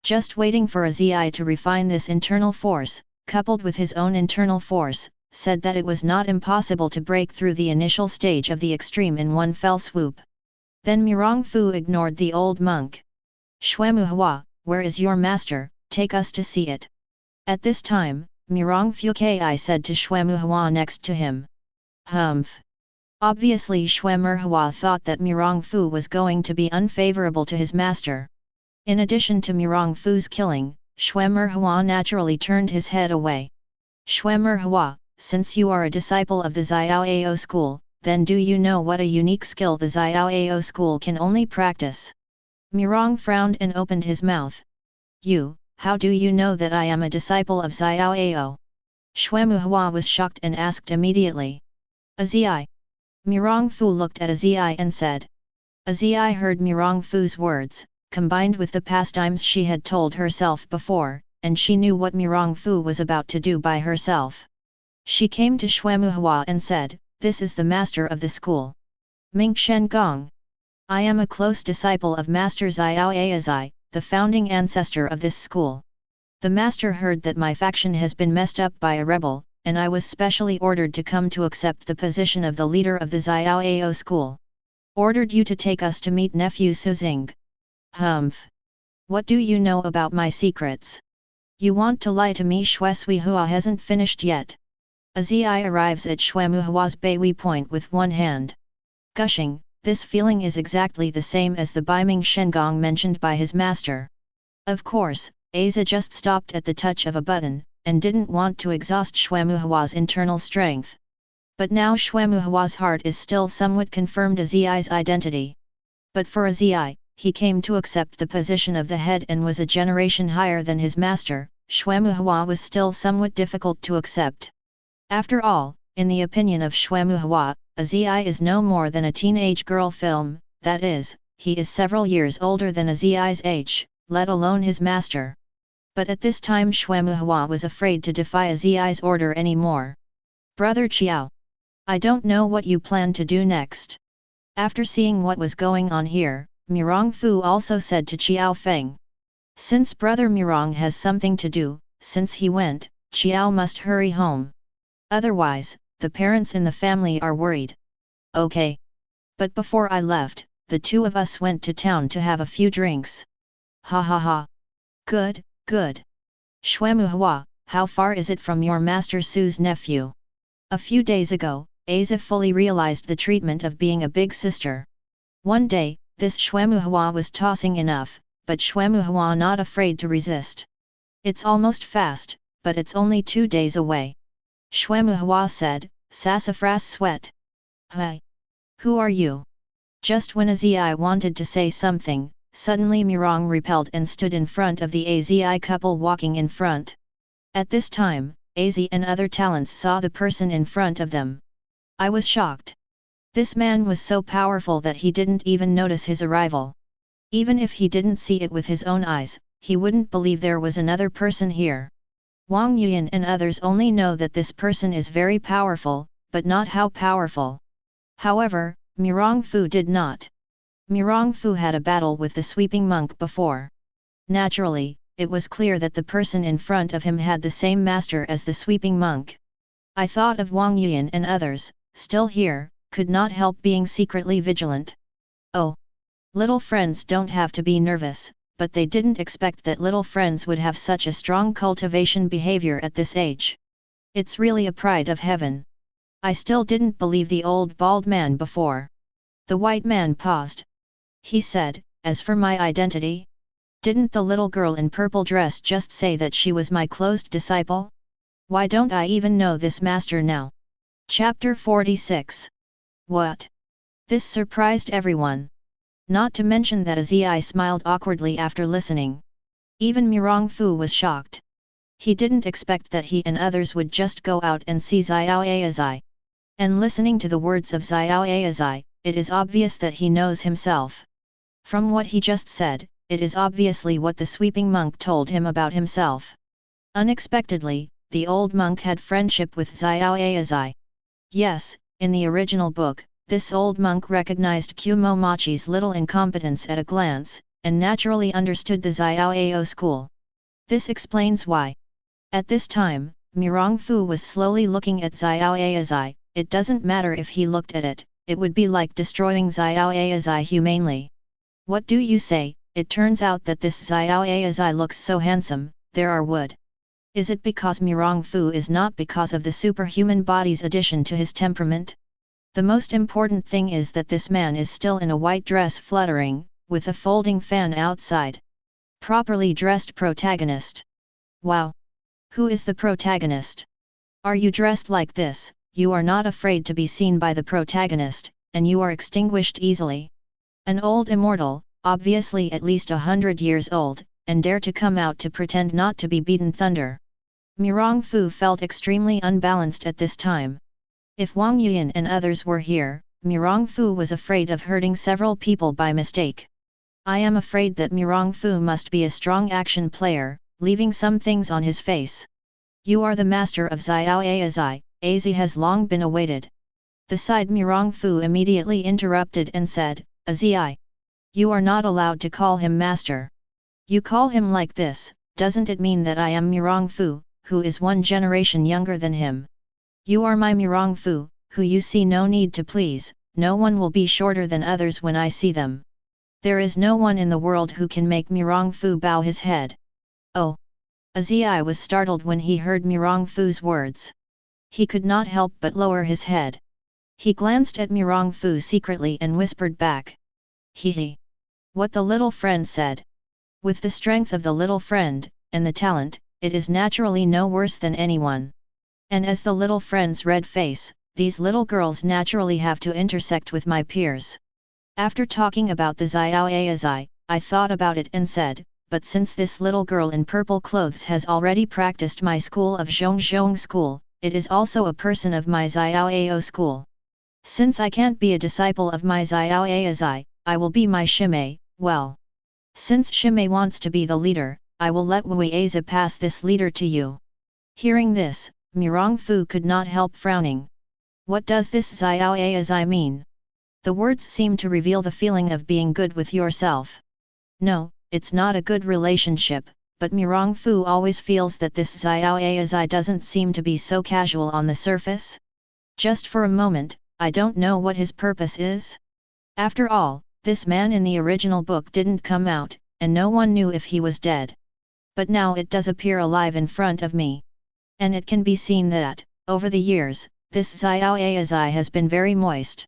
Just waiting for Azi to refine this internal force, coupled with his own internal force, said that it was not impossible to break through the initial stage of the extreme in one fell swoop. Then Mirong Fu ignored the old monk. Xuemuhua, where is your master? Take us to see it. At this time, Mirong Fu Ki said to Xuemuhua next to him. Humph. Obviously Xuemuhua thought that Mirong Fu was going to be unfavorable to his master. In addition to Mirong Fu's killing, Xuemuhua naturally turned his head away. Xuemuhua, since you are a disciple of the Xiao Ao school, then do you know what a unique skill the Xiao Ao school can only practice? Mirong frowned and opened his mouth. You, how do you know that I am a disciple of Xiao Ao? Xuemuhua was shocked and asked immediately. Azi. Mirong Fu looked at Azi and said. Azi heard Mirong Fu's words, combined with the pastimes she had told herself before, and she knew what Mirong Fu was about to do by herself. She came to Xuemuhua and said, this is the master of the school. Ming Shen Gong. I am a close disciple of Master Xiao Azi, the founding ancestor of this school. The master heard that my faction has been messed up by a rebel, and I was specially ordered to come to accept the position of the leader of the Xiaoao school. Ordered you to take us to meet nephew Suzing. Humph. What do you know about my secrets? You want to lie to me? Shuesuihua hasn't finished yet. Azai arrives at Shuemuhua's Baihui point with one hand. Gushing, this feeling is exactly the same as the Beiming Shengong mentioned by his master. Of course, Aza just stopped at the touch of a button, and didn't want to exhaust Shuemuhua's internal strength. But now Shuemuhua's heart is still somewhat confirmed Azai's identity. But for Azai, he came to accept the position of the head and was a generation higher than his master. Shuemuhua was still somewhat difficult to accept. After all, in the opinion of Shuemuhua, Azai is no more than a teenage girl film, that is, he is several years older than Azai's age, let alone his master. But at this time Shuemuhua was afraid to defy Azai's order anymore. Brother Qiao, I don't know what you plan to do next. After seeing what was going on here, Mirong Fu also said to Qiao Feng. Since Brother Mirong has something to do, since he went, Qiao must hurry home. Otherwise, the parents in the family are worried. Okay. But before I left, the two of us went to town to have a few drinks. Ha ha ha. Good, good. Shuemuhua, how far is it from your master Su's nephew? A few days ago, Aza fully realized the treatment of being a big sister. One day, this Shuemuhua was tossing enough, but Shuemuhua not afraid to resist. It's almost fast, but it's only 2 days away. Shuemuhua said, sassafras sweat. Hi. Who are you? Just when Azai wanted to say something, suddenly Mirong repelled and stood in front of the Azai couple walking in front. At this time, Azai and other talents saw the person in front of them. I was shocked. This man was so powerful that he didn't even notice his arrival. Even if he didn't see it with his own eyes, he wouldn't believe there was another person here. Wang Yuan and others only know that this person is very powerful, but not how powerful. However, Mirong Fu did not. Mirong Fu had a battle with the sweeping monk before. Naturally, it was clear that the person in front of him had the same master as the sweeping monk. I thought of Wang Yuan and others, still here, could not help being secretly vigilant. Oh! Little friends don't have to be nervous, but they didn't expect that little friends would have such a strong cultivation behavior at this age. It's really a pride of heaven. I still didn't believe the old bald man before. The white man paused. He said, as for my identity? Didn't the little girl in purple dress just say that she was my closed disciple? Why don't I even know this master now? Chapter 46. What? This surprised everyone. Not to mention that Azai smiled awkwardly after listening. Even Mirong Fu was shocked. He didn't expect that he and others would just go out and see Xiao Azai. And listening to the words of Xiao Azai, it is obvious that he knows himself. From what he just said, it is obviously what the sweeping monk told him about himself. Unexpectedly, the old monk had friendship with Xiao Azai. Yes, in the original book, this old monk recognized Kumomachi's little incompetence at a glance, and naturally understood the Xiaoao school. This explains why. At this time, Mirong Fu was slowly looking at Xiao Azai. It doesn't matter if he looked at it, it would be like destroying Xiao Azai humanely. What do you say? It turns out that this Xiao Azai looks so handsome, there are wood. Is it because Mirong Fu is not because of the superhuman body's addition to his temperament? The most important thing is that this man is still in a white dress fluttering, with a folding fan outside. Properly dressed protagonist. Wow! Who is the protagonist? Are you dressed like this? You are not afraid to be seen by the protagonist, and you are extinguished easily. An old immortal, obviously at least 100 years old, and dare to come out to pretend not to be beaten thunder. Mirong Fu felt extremely unbalanced at this time. If Wang Yuan and others were here, Mirong Fu was afraid of hurting several people by mistake. I am afraid that Mirong Fu must be a strong action player, leaving some things on his face. You are the master of Xiao Azai, Azai has long been awaited. The side Mirong Fu immediately interrupted and said, Azai. You are not allowed to call him master. You call him like this, doesn't it mean that I am Mirongfu, who is 1 generation younger than him? You are my Mirongfu, who you see no need to please, no one will be shorter than others when I see them. There is no one in the world who can make Mirongfu bow his head. Oh! Azai was startled when he heard Mirongfu's words. He could not help but lower his head. He glanced at Mirongfu secretly and whispered back. Hee. What the little friend said. With the strength of the little friend, and the talent, it is naturally no worse than anyone. And as the little friend's red face, these little girls naturally have to intersect with my peers. After talking about the Xiao Azai, I thought about it and said, but since this little girl in purple clothes has already practiced my school of Zhongzhong school, it is also a person of my Xiao Ao school. Since I can't be a disciple of my Xiao Azai, I will be my Shimei. Well. Since Shimei wants to be the leader, I will let Wei Aza pass this leader to you. Hearing this, Mirongfu could not help frowning. What does this Xiao Azai mean? The words seem to reveal the feeling of being good with yourself. No, it's not a good relationship, but Mirongfu always feels that this Xiao Azai doesn't seem to be so casual on the surface. Just for a moment, I don't know what his purpose is. After all, this man in the original book didn't come out, and no one knew if he was dead. But now it does appear alive in front of me. And it can be seen that, over the years, this Xiao Azai has been very moist.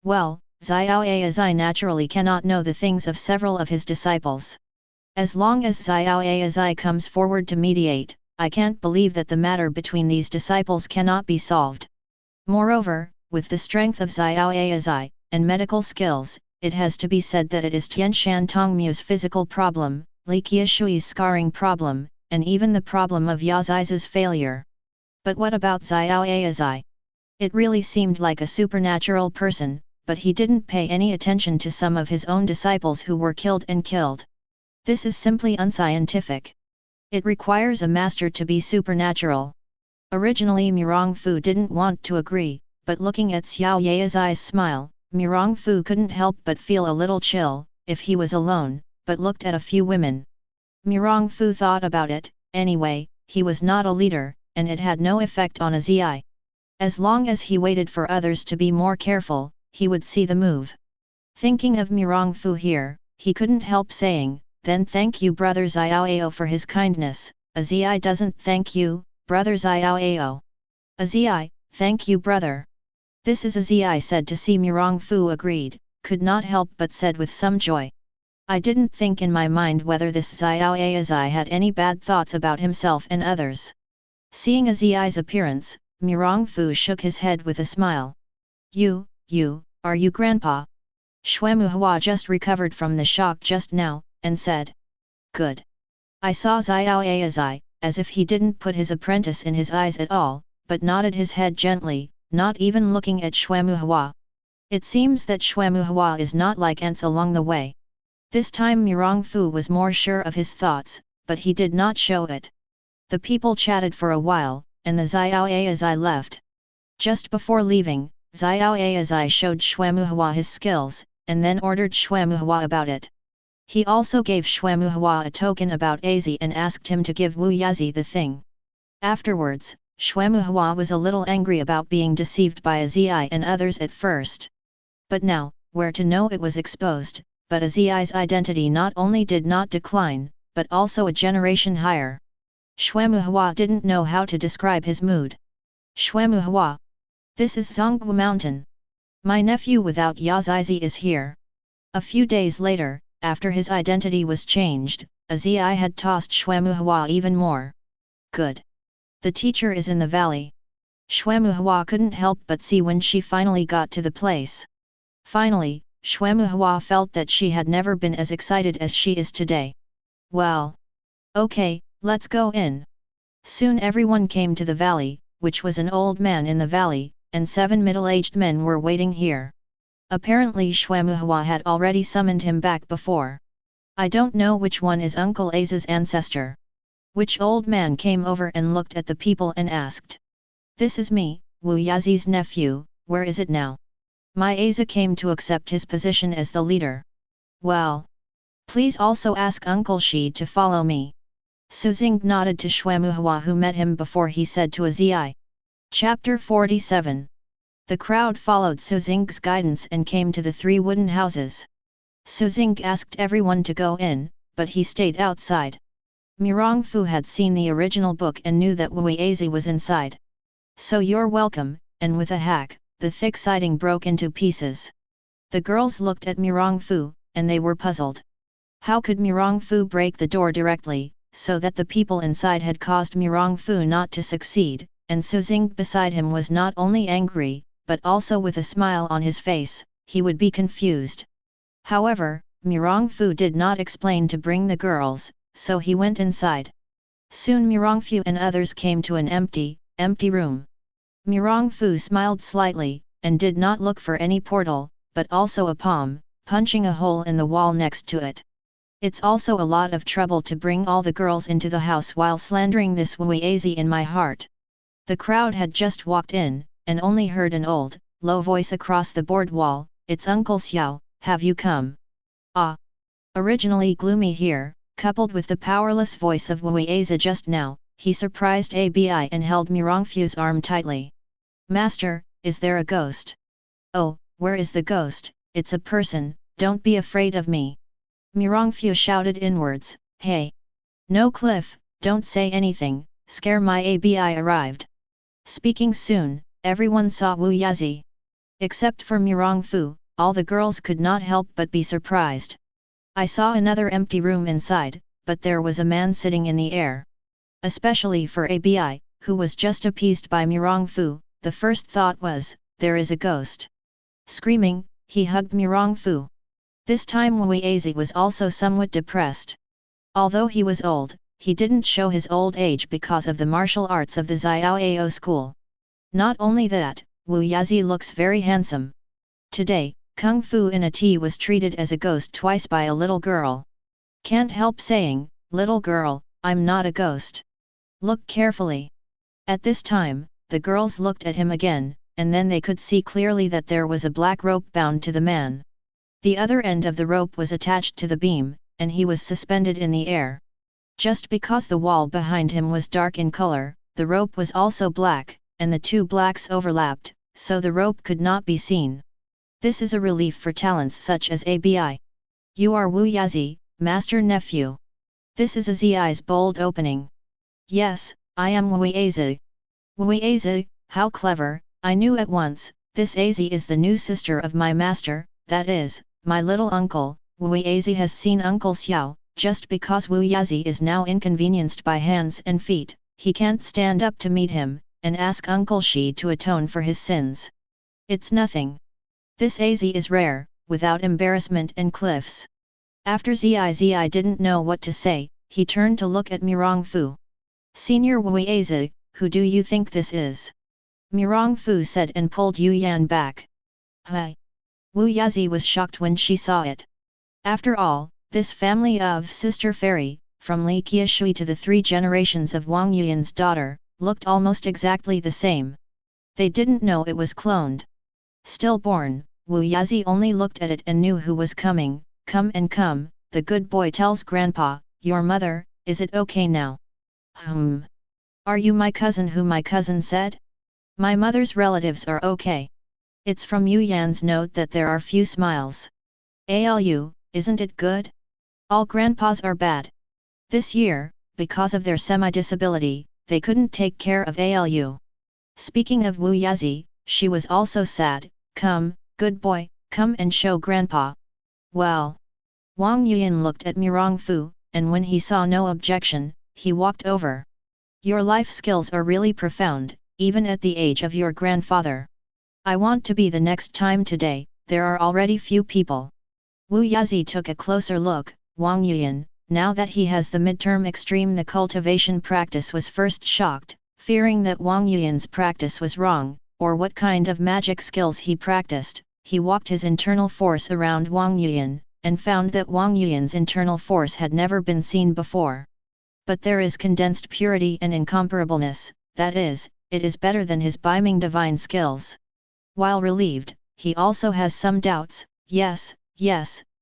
Well, Xiao Azai naturally cannot know the things of several of his disciples. As long as Xiao Azai comes forward to mediate, I can't believe that the matter between these disciples cannot be solved. Moreover, with the strength of Xiao Azai, and medical skills, it has to be said that it is Tian Shan Tongmu's physical problem, Li Qiushui's scarring problem, and even the problem of Yazai's failure. But what about Xiao Azai? It really seemed like a supernatural person, but he didn't pay any attention to some of his own disciples who were killed. This is simply unscientific. It requires a master to be supernatural. Originally Mirongfu didn't want to agree, but looking at Xiao Azai's smile, Mirongfu couldn't help but feel a little chill, if he was alone, but looked at a few women. Mirongfu thought about it, anyway, he was not a leader, and it had no effect on Azai. As long as he waited for others to be more careful, he would see the move. Thinking of Mirongfu here, he couldn't help saying, then thank you brother Xiao Ao for his kindness. Azai doesn't thank you, brother Xiao Ao. Azai, thank you brother. This is Azai said to see Mirongfu agreed, could not help but said with some joy. I didn't think in my mind whether this Xiao Azai had any bad thoughts about himself and others. Seeing Azai's appearance, Mirongfu shook his head with a smile. You, are you grandpa? Xuemuhua just recovered from the shock just now, and said. Good. I saw Xiao Azai, as if he didn't put his apprentice in his eyes at all, but nodded his head gently, not even looking at Xuemuhua. It seems that Xuemuhua is not like ants along the way. This time Mirongfu was more sure of his thoughts, but he did not show it. The people chatted for a while, and the Xiao Azai left. Just before leaving, Xiao Azai showed Xuemuhua his skills, and then ordered Xuemuhua about it. He also gave Xuemuhua a token about Azi and asked him to give Wu Yazi the thing. Afterwards, Xuemuhua was a little angry about being deceived by Azai and others at first. But now, where to know it was exposed, but Azai's identity not only did not decline, but also a generation higher. Xuemuhua didn't know how to describe his mood. Xuemuhua. This is Zonggu Mountain. My nephew without Yazaizi is here. A few days later, after his identity was changed, Azai had tossed Xuemuhua even more. Good. The teacher is in the valley. Xuemuhua couldn't help but see when she finally got to the place. Finally, Xuemuhua felt that she had never been as excited as she is today. Well. Okay, let's go in. Soon everyone came to the valley, which was an old man in the valley, and 7 middle-aged men were waiting here. Apparently Xuemuhua had already summoned him back before. I don't know which one is Uncle Aza's ancestor. Which old man came over and looked at the people and asked. This is me, Wu Yazi's nephew, where is it now? My Aza came to accept his position as the leader. Well. Please also ask Uncle Shi to follow me. Suzing nodded to Xuemuhua who met him before he said to Azai. Chapter 47. The crowd followed Suzing's guidance and came to the 3 wooden houses. Suzing asked everyone to go in, but he stayed outside. Mirongfu had seen the original book and knew that Wuiazi was inside. So you're welcome, and with a hack, the thick siding broke into pieces. The girls looked at Mirongfu, and they were puzzled. How could Mirongfu break the door directly, so that the people inside had caused Mirongfu not to succeed, and Suzing beside him was not only angry, but also with a smile on his face, he would be confused. However, Mirongfu did not explain to bring the girls, so he went inside. Soon Mirongfu and others came to an empty room. Mirongfu smiled slightly, and did not look for any portal, but also a palm, punching a hole in the wall next to it. It's also a lot of trouble to bring all the girls into the house while slandering this Wuiazi in my heart. The crowd had just walked in, and only heard an old, low voice across the board wall, "It's Uncle Xiao, have you come?" Ah! Originally gloomy here, coupled with the powerless voice of Wuiazi just now, he surprised Abi and held Mirongfu's arm tightly. "Master, is there a ghost?" "Oh, where is the ghost? It's a person, don't be afraid of me." Mirongfu shouted inwards, "Hey! No Cliff, don't say anything, scare my Abi arrived." Speaking soon, everyone saw Wuiazi. Except for Mirongfu, all the girls could not help but be surprised. I saw another empty room inside, but there was a man sitting in the air. Especially for Abi, who was just appeased by Mirongfu, the first thought was, there is a ghost. Screaming, he hugged Mirongfu. This time Wuiazi was also somewhat depressed. Although he was old, he didn't show his old age because of the martial arts of the Xiaoao school. Not only that, Wuiazi looks very handsome. Today, Kung Fu in a tea was treated as a ghost twice by a little girl. Can't help saying, "Little girl, I'm not a ghost. Look carefully." At this time, the girls looked at him again, and then they could see clearly that there was a black rope bound to the man. The other end of the rope was attached to the beam, and he was suspended in the air. Just because the wall behind him was dark in color, the rope was also black, and the 2 blacks overlapped, so the rope could not be seen. This is a relief for talents such as Abi. "You are Wuiazi, master nephew." This is Azi's bold opening. "Yes, I am Wuiazi." "Wuiazi, how clever, I knew at once, this Azi is the new sister of my master, that is, my little uncle." Wuiazi has seen Uncle Xiao, just because Wuiazi is now inconvenienced by hands and feet, he can't stand up to meet him, and ask Uncle Shi to atone for his sins. It's nothing. This Azi is rare, without embarrassment and cliffs. After Zi didn't know what to say, he turned to look at Mirongfu. "Senior Wuiazi, who do you think this is?" Mirongfu said and pulled Yu Yan back. "Hi!" Wuiazi was shocked when she saw it. After all, this family of Sister Fairy, from Li Qiushui to the 3 generations of Wang Yuyan's daughter, looked almost exactly the same. They didn't know it was cloned. Stillborn, Wuiazi only looked at it and knew who was coming. "Come and come," the good boy tells Grandpa, "your mother, is it okay now?" "Are you my cousin?" Who my cousin said? "My mother's relatives are okay." It's from Yu Yan's note that there are few smiles. "Alu, isn't it good? All grandpas are bad." This year, because of their semi-disability, they couldn't take care of Alu. Speaking of Wuiazi, she was also sad. "Come, good boy, come and show grandpa." Well. Wang Yuyan looked at Mirongfu, and when he saw no objection, he walked over. "Your life skills are really profound, even at the age of your grandfather. I want to be the next time today, there are already few people." Wuiazi took a closer look. Wang Yuyan, now that he has the midterm extreme the cultivation practice, was first shocked, fearing that Wang Yuyan's practice was wrong, or what kind of magic skills he practiced. He walked his internal force around Wang Yuyan, and found that Wang Yuyan's internal force had never been seen before. But there is condensed purity and incomparableness, that is, it is better than his Beiming divine skills. While relieved, he also has some doubts. Yes,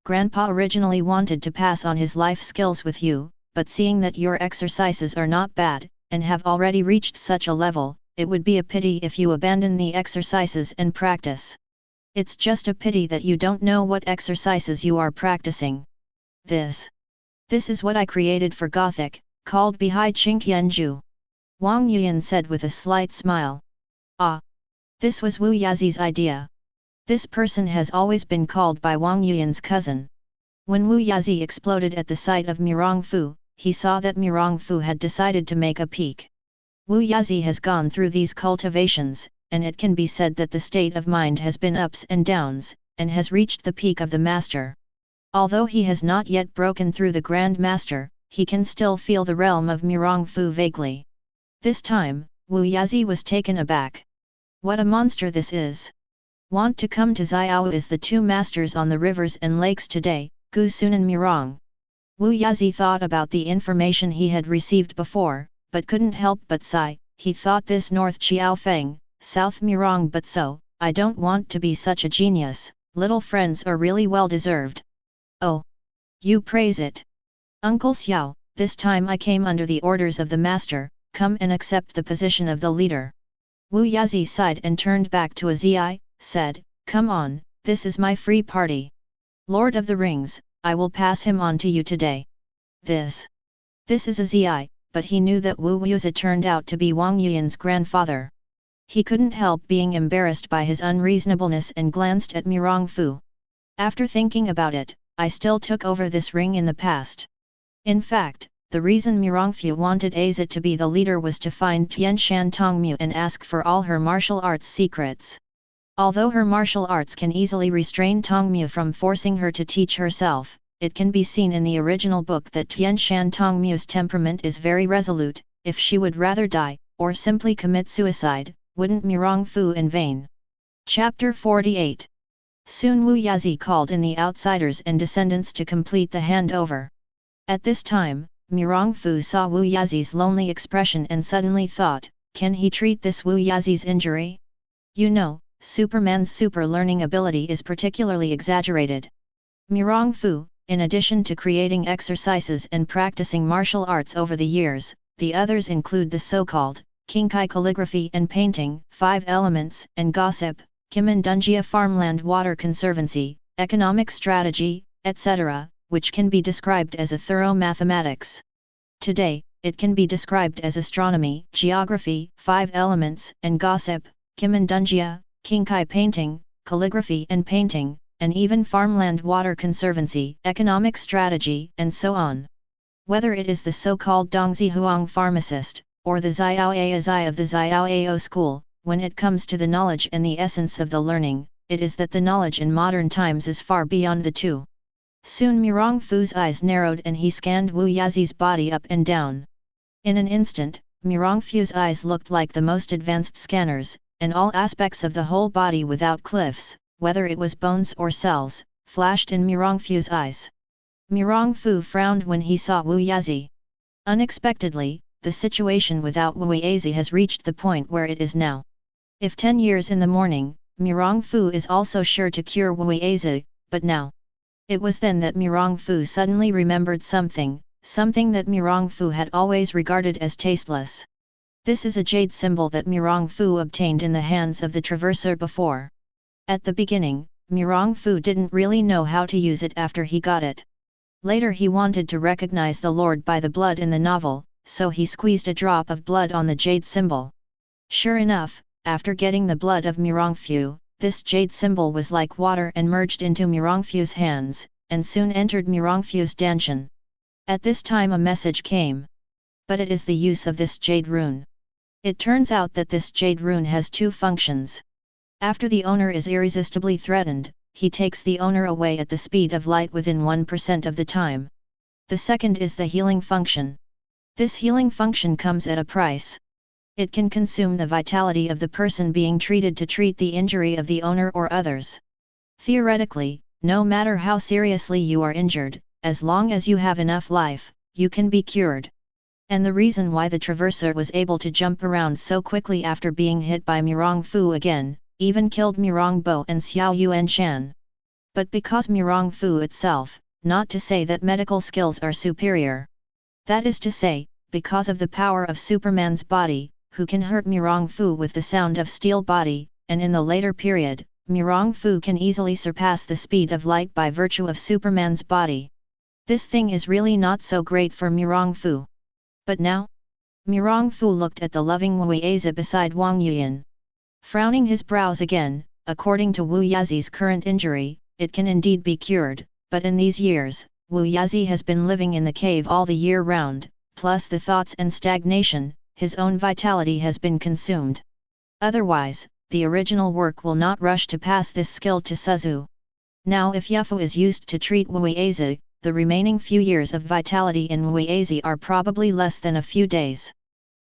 Grandpa originally wanted to pass on his life skills with you, but seeing that your exercises are not bad, and have already reached such a level, it would be a pity if you abandon the exercises and practice. It's just a pity that you don't know what exercises you are practicing. This is what I created for Gothic, called Bihai Qingtianju. Wang Yuyan said with a slight smile. Ah! This was Wu Yazi's idea. This person has always been called by Wang Yuyan's cousin. When Wu Yazi exploded at the sight of Mirong Fu, he saw that Mirong Fu had decided to make a peak. Wu Yazi has gone through these cultivations, and it can be said that the state of mind has been ups and downs, and has reached the peak of the master. Although he has not yet broken through the Grand Master, he can still feel the realm of Mirong Fu vaguely. This time, Wu Yazi was taken aback. What a monster this is! Want to come to Xiao is the two masters on the rivers and lakes today, Gu Sun and Mirong. Wu Yazi thought about the information he had received before, but couldn't help but sigh. He thought this North Qiaofeng, South Mirong, but so, I don't want to be such a genius, little friends are really well deserved. Oh! You praise it. Uncle Xiao, this time I came under the orders of the master, come and accept the position of the leader. Wu Yazi sighed and turned back to Azai, said, come on, this is my free party. Lord of the Rings, I will pass him on to you today. This is Azai, but he knew that Wu Yuzi turned out to be Wang Yuyan's grandfather. He couldn't help being embarrassed by his unreasonableness and glanced at Mirong Fu. After thinking about it, I still took over this ring in the past. In fact, the reason Mirong Fu wanted Azit to be the leader was to find Tian Shan Tongmu and ask for all her martial arts secrets. Although her martial arts can easily restrain Tongmu from forcing her to teach herself, it can be seen in the original book that Tian Shan Tongmu's temperament is very resolute. If she would rather die, or simply commit suicide, wouldn't Mirong Fu in vain. Chapter 48. Soon Wu Yazi called in the outsiders and descendants to complete the handover. At this time, Mirong Fu saw Wu Yazi's lonely expression and suddenly thought, can he treat this Wu Yazi's injury? You know, Superman's super learning ability is particularly exaggerated. Mirong Fu, in addition to creating exercises and practicing martial arts over the years, the others include the so-called Qingkai calligraphy and painting, 5 elements, and gossip, Kimandungia farmland water conservancy, economic strategy, etc., which can be described as a thorough mathematics. Today, it can be described as astronomy, geography, 5 elements, and gossip, Kimandungia, Qingkai painting, calligraphy and painting, and even farmland water conservancy, economic strategy, and so on. Whether it is the so-called Dongzi Huang pharmacist, or the Xiao Azai of the Xiao Ao school, when it comes to the knowledge and the essence of the learning, it is that the knowledge in modern times is far beyond the two. Soon Mirong Fu's eyes narrowed and he scanned Wu Yazi's body up and down. In an instant, Mirong Fu's eyes looked like the most advanced scanners, and all aspects of the whole body without cliffs, whether it was bones or cells, flashed in Mirong Fu's eyes. Mirong Fu frowned when he saw Wu Yazi. Unexpectedly, the situation without Wu Yazi has reached the point where it is now. If 10 years in the morning, Mirong Fu is also sure to cure Wu Yazi, but now. It was then that Mirong Fu suddenly remembered something that Mirong Fu had always regarded as tasteless. This is a jade symbol that Mirong Fu obtained in the hands of the Traverser before. At the beginning, Mirong Fu didn't really know how to use it after he got it. Later he wanted to recognize the Lord by the blood in the novel, so he squeezed a drop of blood on the jade symbol. Sure enough, after getting the blood of Mirong Fu, this jade symbol was like water and merged into Mirong Fu's hands, and soon entered Mirong Fu's danshan. At this time a message came. But it is the use of this jade rune. It turns out that this jade rune has 2 functions. After the owner is irresistibly threatened, he takes the owner away at the speed of light within 1% of the time. The second is the healing function. This healing function comes at a price. It can consume the vitality of the person being treated to treat the injury of the owner or others. Theoretically, no matter how seriously you are injured, as long as you have enough life, you can be cured. And the reason why the Traverser was able to jump around so quickly after being hit by Mirong Fu again, even killed Mirong Bo and Xiao Yuan Shan. But because Mirong Fu itself, not to say that medical skills are superior. That is to say, because of the power of Superman's body, who can hurt Mirongfu with the sound of steel body, and in the later period, Mirongfu can easily surpass the speed of light by virtue of Superman's body. This thing is really not so great for Mirongfu. But now? Mirongfu looked at the loving Wu Yazi beside Wang Yuyan. Frowning his brows again, according to Wu Yazi's current injury, it can indeed be cured, but in these years, Wu Yazi has been living in the cave all the year round, plus the thoughts and stagnation, his own vitality has been consumed. Otherwise, the original work will not rush to pass this skill to Suzu. Now if Yufu is used to treat Wu Yazi, the remaining few years of vitality in Wu Yazi are probably less than a few days.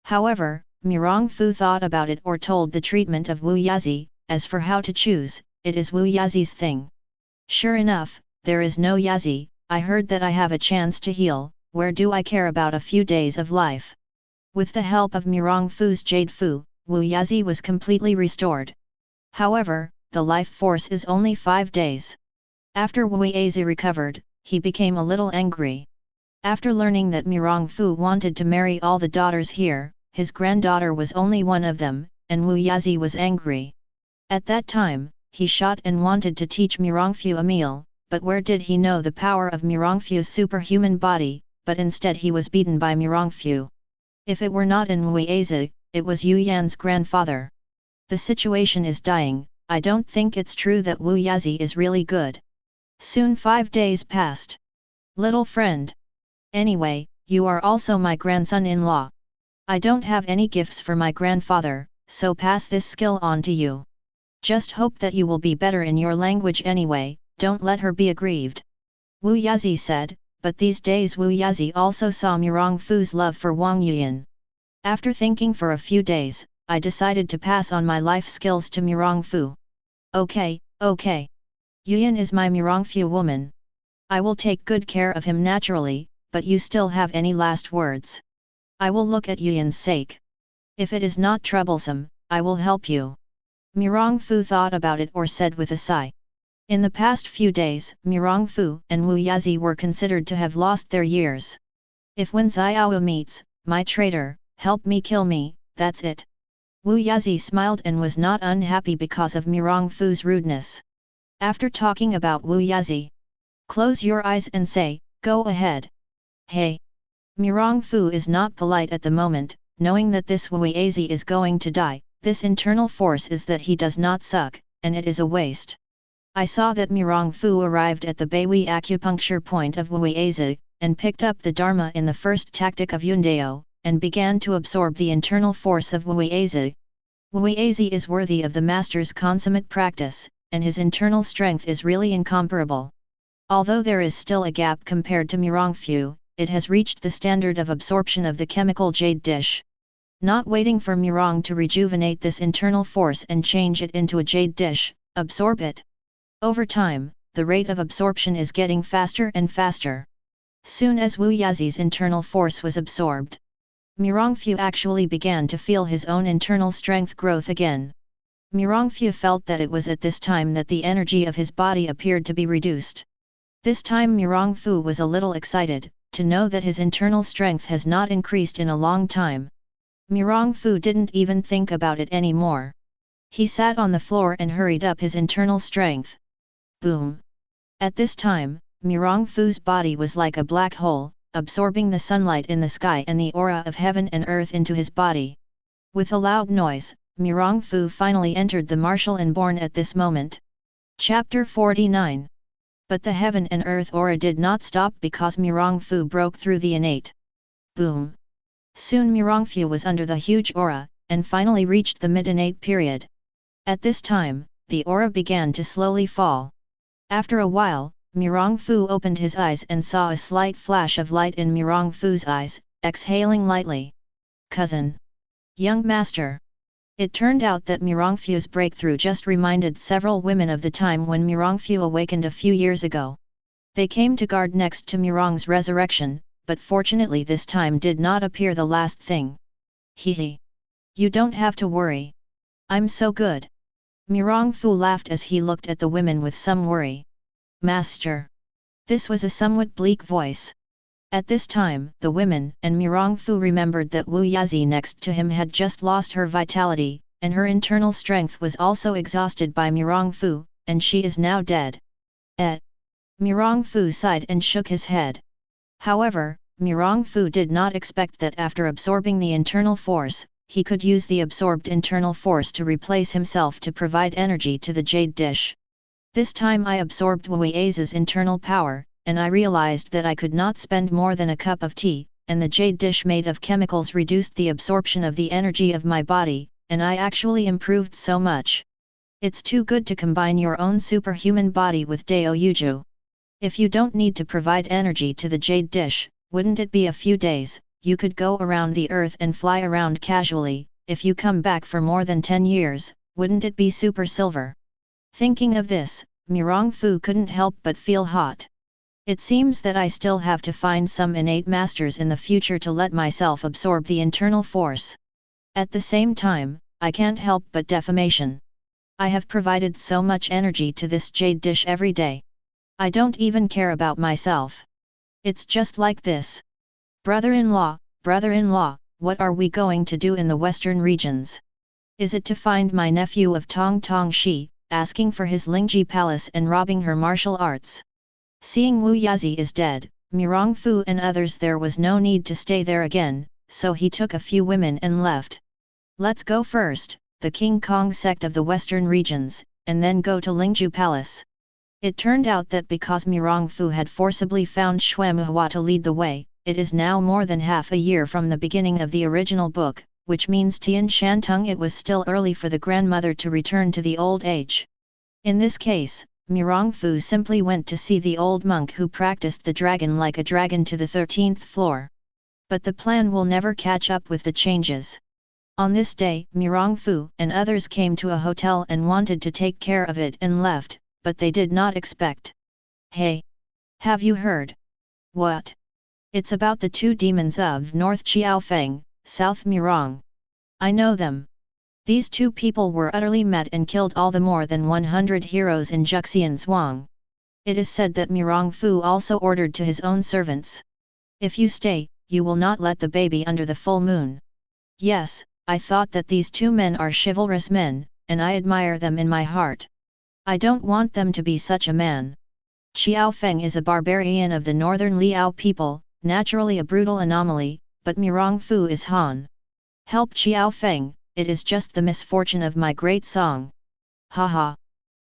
However, Mirongfu thought about it or told the treatment of Wu Yazi, as for how to choose, it is Wu Yazi's thing. Sure enough, there is no Yazi, I heard that I have a chance to heal, where do I care about a few days of life? With the help of Mirongfu's Jade Fu, Wu Yazi was completely restored. However, the life force is only 5 days. After Wu Yazi recovered, he became a little angry. After learning that Mirongfu wanted to marry all the daughters here, his granddaughter was only one of them, and Wu Yazi was angry. At that time, he shot and wanted to teach Mirongfu a meal, but where did he know the power of Mirongfu's superhuman body, but instead he was beaten by Mirongfu. If it were not in Wu Yazi, it was Yu Yan's grandfather. The situation is dying, I don't think it's true that Wu Yazi is really good. Soon 5 days passed. Little friend. Anyway, you are also my grandson-in-law. I don't have any gifts for my grandfather, so pass this skill on to you. Just hope that you will be better in your language anyway, don't let her be aggrieved. Wu Yazi said, but these days Wu Yazi also saw Mirongfu's love for Wang Yuyan. After thinking for a few days, I decided to pass on my life skills to Mirongfu. Okay. Yuyan is my Mirongfu woman. I will take good care of him naturally, but you still have any last words? I will look at Yuyan's sake. If it is not troublesome, I will help you. Mirongfu thought about it or said with a sigh. In the past few days, Mirongfu and Wu Yazi were considered to have lost their years. If when Xiao meets, my traitor, help me kill me, that's it. Wu Yazi smiled and was not unhappy because of Mirongfu's rudeness. After talking about Wu Yazi, close your eyes and say, go ahead. Hey! Mirongfu is not polite at the moment, knowing that this Wu Yazi is going to die, this internal force is that he does not suck, and it is a waste. I saw that Mirongfu arrived at the Beihui acupuncture point of Wu Yazi, and picked up the Dharma in the first tactic of Yundao, and began to absorb the internal force of Wu Yazi. Wu Yazi is worthy of the master's consummate practice, and his internal strength is really incomparable. Although there is still a gap compared to Mirongfu, it has reached the standard of absorption of the chemical jade dish. Not waiting for Mirong to rejuvenate this internal force and change it into a jade dish, absorb it. Over time, the rate of absorption is getting faster and faster. Soon as Wu Yazi's internal force was absorbed, Mirongfu actually began to feel his own internal strength growth again. Mirongfu felt that it was at this time that the energy of his body appeared to be reduced. This time Mirongfu was a little excited, to know that his internal strength has not increased in a long time. Mirongfu didn't even think about it anymore. He sat on the floor and hurried up his internal strength. Boom! At this time, Mirongfu's body was like a black hole, absorbing the sunlight in the sky and the aura of heaven and earth into his body. With a loud noise, Mirongfu finally entered the martial and born at this moment. Chapter 49. But the heaven and earth aura did not stop because Mirongfu broke through the innate. Boom! Soon Mirongfu was under the huge aura, and finally reached the mid-innate period. At this time, the aura began to slowly fall. After a while, Mirongfu opened his eyes and saw a slight flash of light in Mirongfu's eyes, exhaling lightly. Cousin! Young master! It turned out that Mirongfu's breakthrough just reminded several women of the time when Mirongfu awakened a few years ago. They came to guard next to Mirong's resurrection, but fortunately this time did not appear the last thing. Hee. You don't have to worry. I'm so good. Mirongfu laughed as he looked at the women with some worry. Master! This was a somewhat bleak voice. At this time, the women and Mirong Fu remembered that Wu Yazi next to him had just lost her vitality, and her internal strength was also exhausted by Mirong Fu, and she is now dead. Mirong Fu sighed and shook his head. However, Mirong Fu did not expect that after absorbing the internal force, he could use the absorbed internal force to replace himself to provide energy to the jade dish. This time I absorbed Wu Yazi's internal power, and I realized that I could not spend more than a cup of tea, and the jade dish made of chemicals reduced the absorption of the energy of my body, and I actually improved so much. It's too good to combine your own superhuman body with Dao Yuju. If you don't need to provide energy to the jade dish, wouldn't it be a few days, you could go around the earth and fly around casually. If you come back for more than 10 years, wouldn't it be super silver? Thinking of this, Mirong Fu couldn't help but feel hot. It seems that I still have to find some innate masters in the future to let myself absorb the internal force. At the same time, I can't help but defamation. I have provided so much energy to this jade dish every day. I don't even care about myself. It's just like this. Brother-in-law, what are we going to do in the western regions? Is it to find my nephew of Tong Tong Shi, asking for his Lingji palace and robbing her martial arts? Seeing Wu Yazi is dead, Mirong Fu and others, there was no need to stay there again, so he took a few women and left. Let's go first, the King Kong sect of the western regions, and then go to Lingju palace. It turned out that because Mirong Fu had forcibly found Xuemuhua to lead the way, it is now more than half a year from the beginning of the original book, which means Tian Shantung it was still early for the grandmother to return to the old age. In this case, Mirong Fu simply went to see the old monk who practiced the dragon like a dragon to the 13th floor. But the plan will never catch up with the changes. On this day, Mirong Fu and others came to a hotel and wanted to take care of it and left, but they did not expect. Hey! Have you heard? What? It's about the two demons of North Qiaofeng, South Mirong. I know them. These two people were utterly mad and killed all the more than 100 heroes in Juxian Zhuang. It is said that Mirong Fu also ordered to his own servants. If you stay, you will not let the baby under the full moon. Yes, I thought that these two men are chivalrous men, and I admire them in my heart. I don't want them to be such a man. Qiaofeng is a barbarian of the northern Liao people, naturally a brutal anomaly, but Mirong Fu is Han. Help Qiaofeng, it is just the misfortune of my great song. Haha.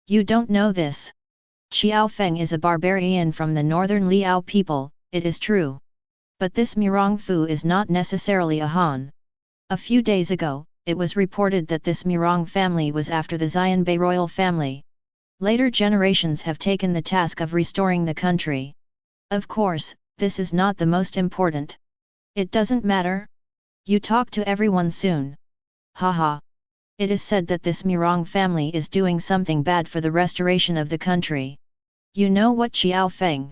You don't know this. Qiaofeng is a barbarian from the northern Liao people, it is true. But this Mirong Fu is not necessarily a Han. A few days ago, it was reported that this Mirong family was after the Xianbei royal family. Later generations have taken the task of restoring the country. Of course, this is not the most important. It doesn't matter. You talk to everyone soon. Haha. It is said that this Mirong family is doing something bad for the restoration of the country. You know what Qiaofeng?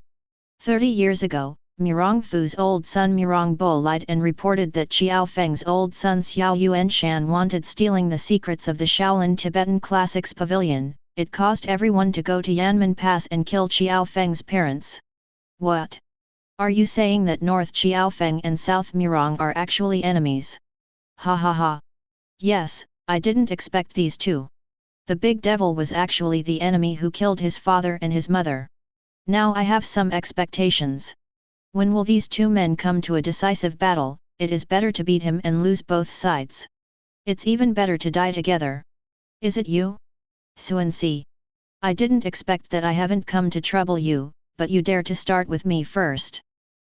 30 years ago, Mirong Fu's old son Mirong Bo lied and reported that Qiaofeng's old son Xiao Yuanshan wanted stealing the secrets of the Shaolin Tibetan Classics Pavilion. It caused everyone to go to Yanmen Pass and kill Qiaofeng's parents. What? Are you saying that North Qiaofeng and South Mirong are actually enemies? Ha ha ha. Yes, I didn't expect these two. The big devil was actually the enemy who killed his father and his mother. Now I have some expectations. When will these two men come to a decisive battle? It is better to beat him and lose both sides. It's even better to die together. Is it you? Xuanxi. I didn't expect that. I haven't come to trouble you, but you dare to start with me first.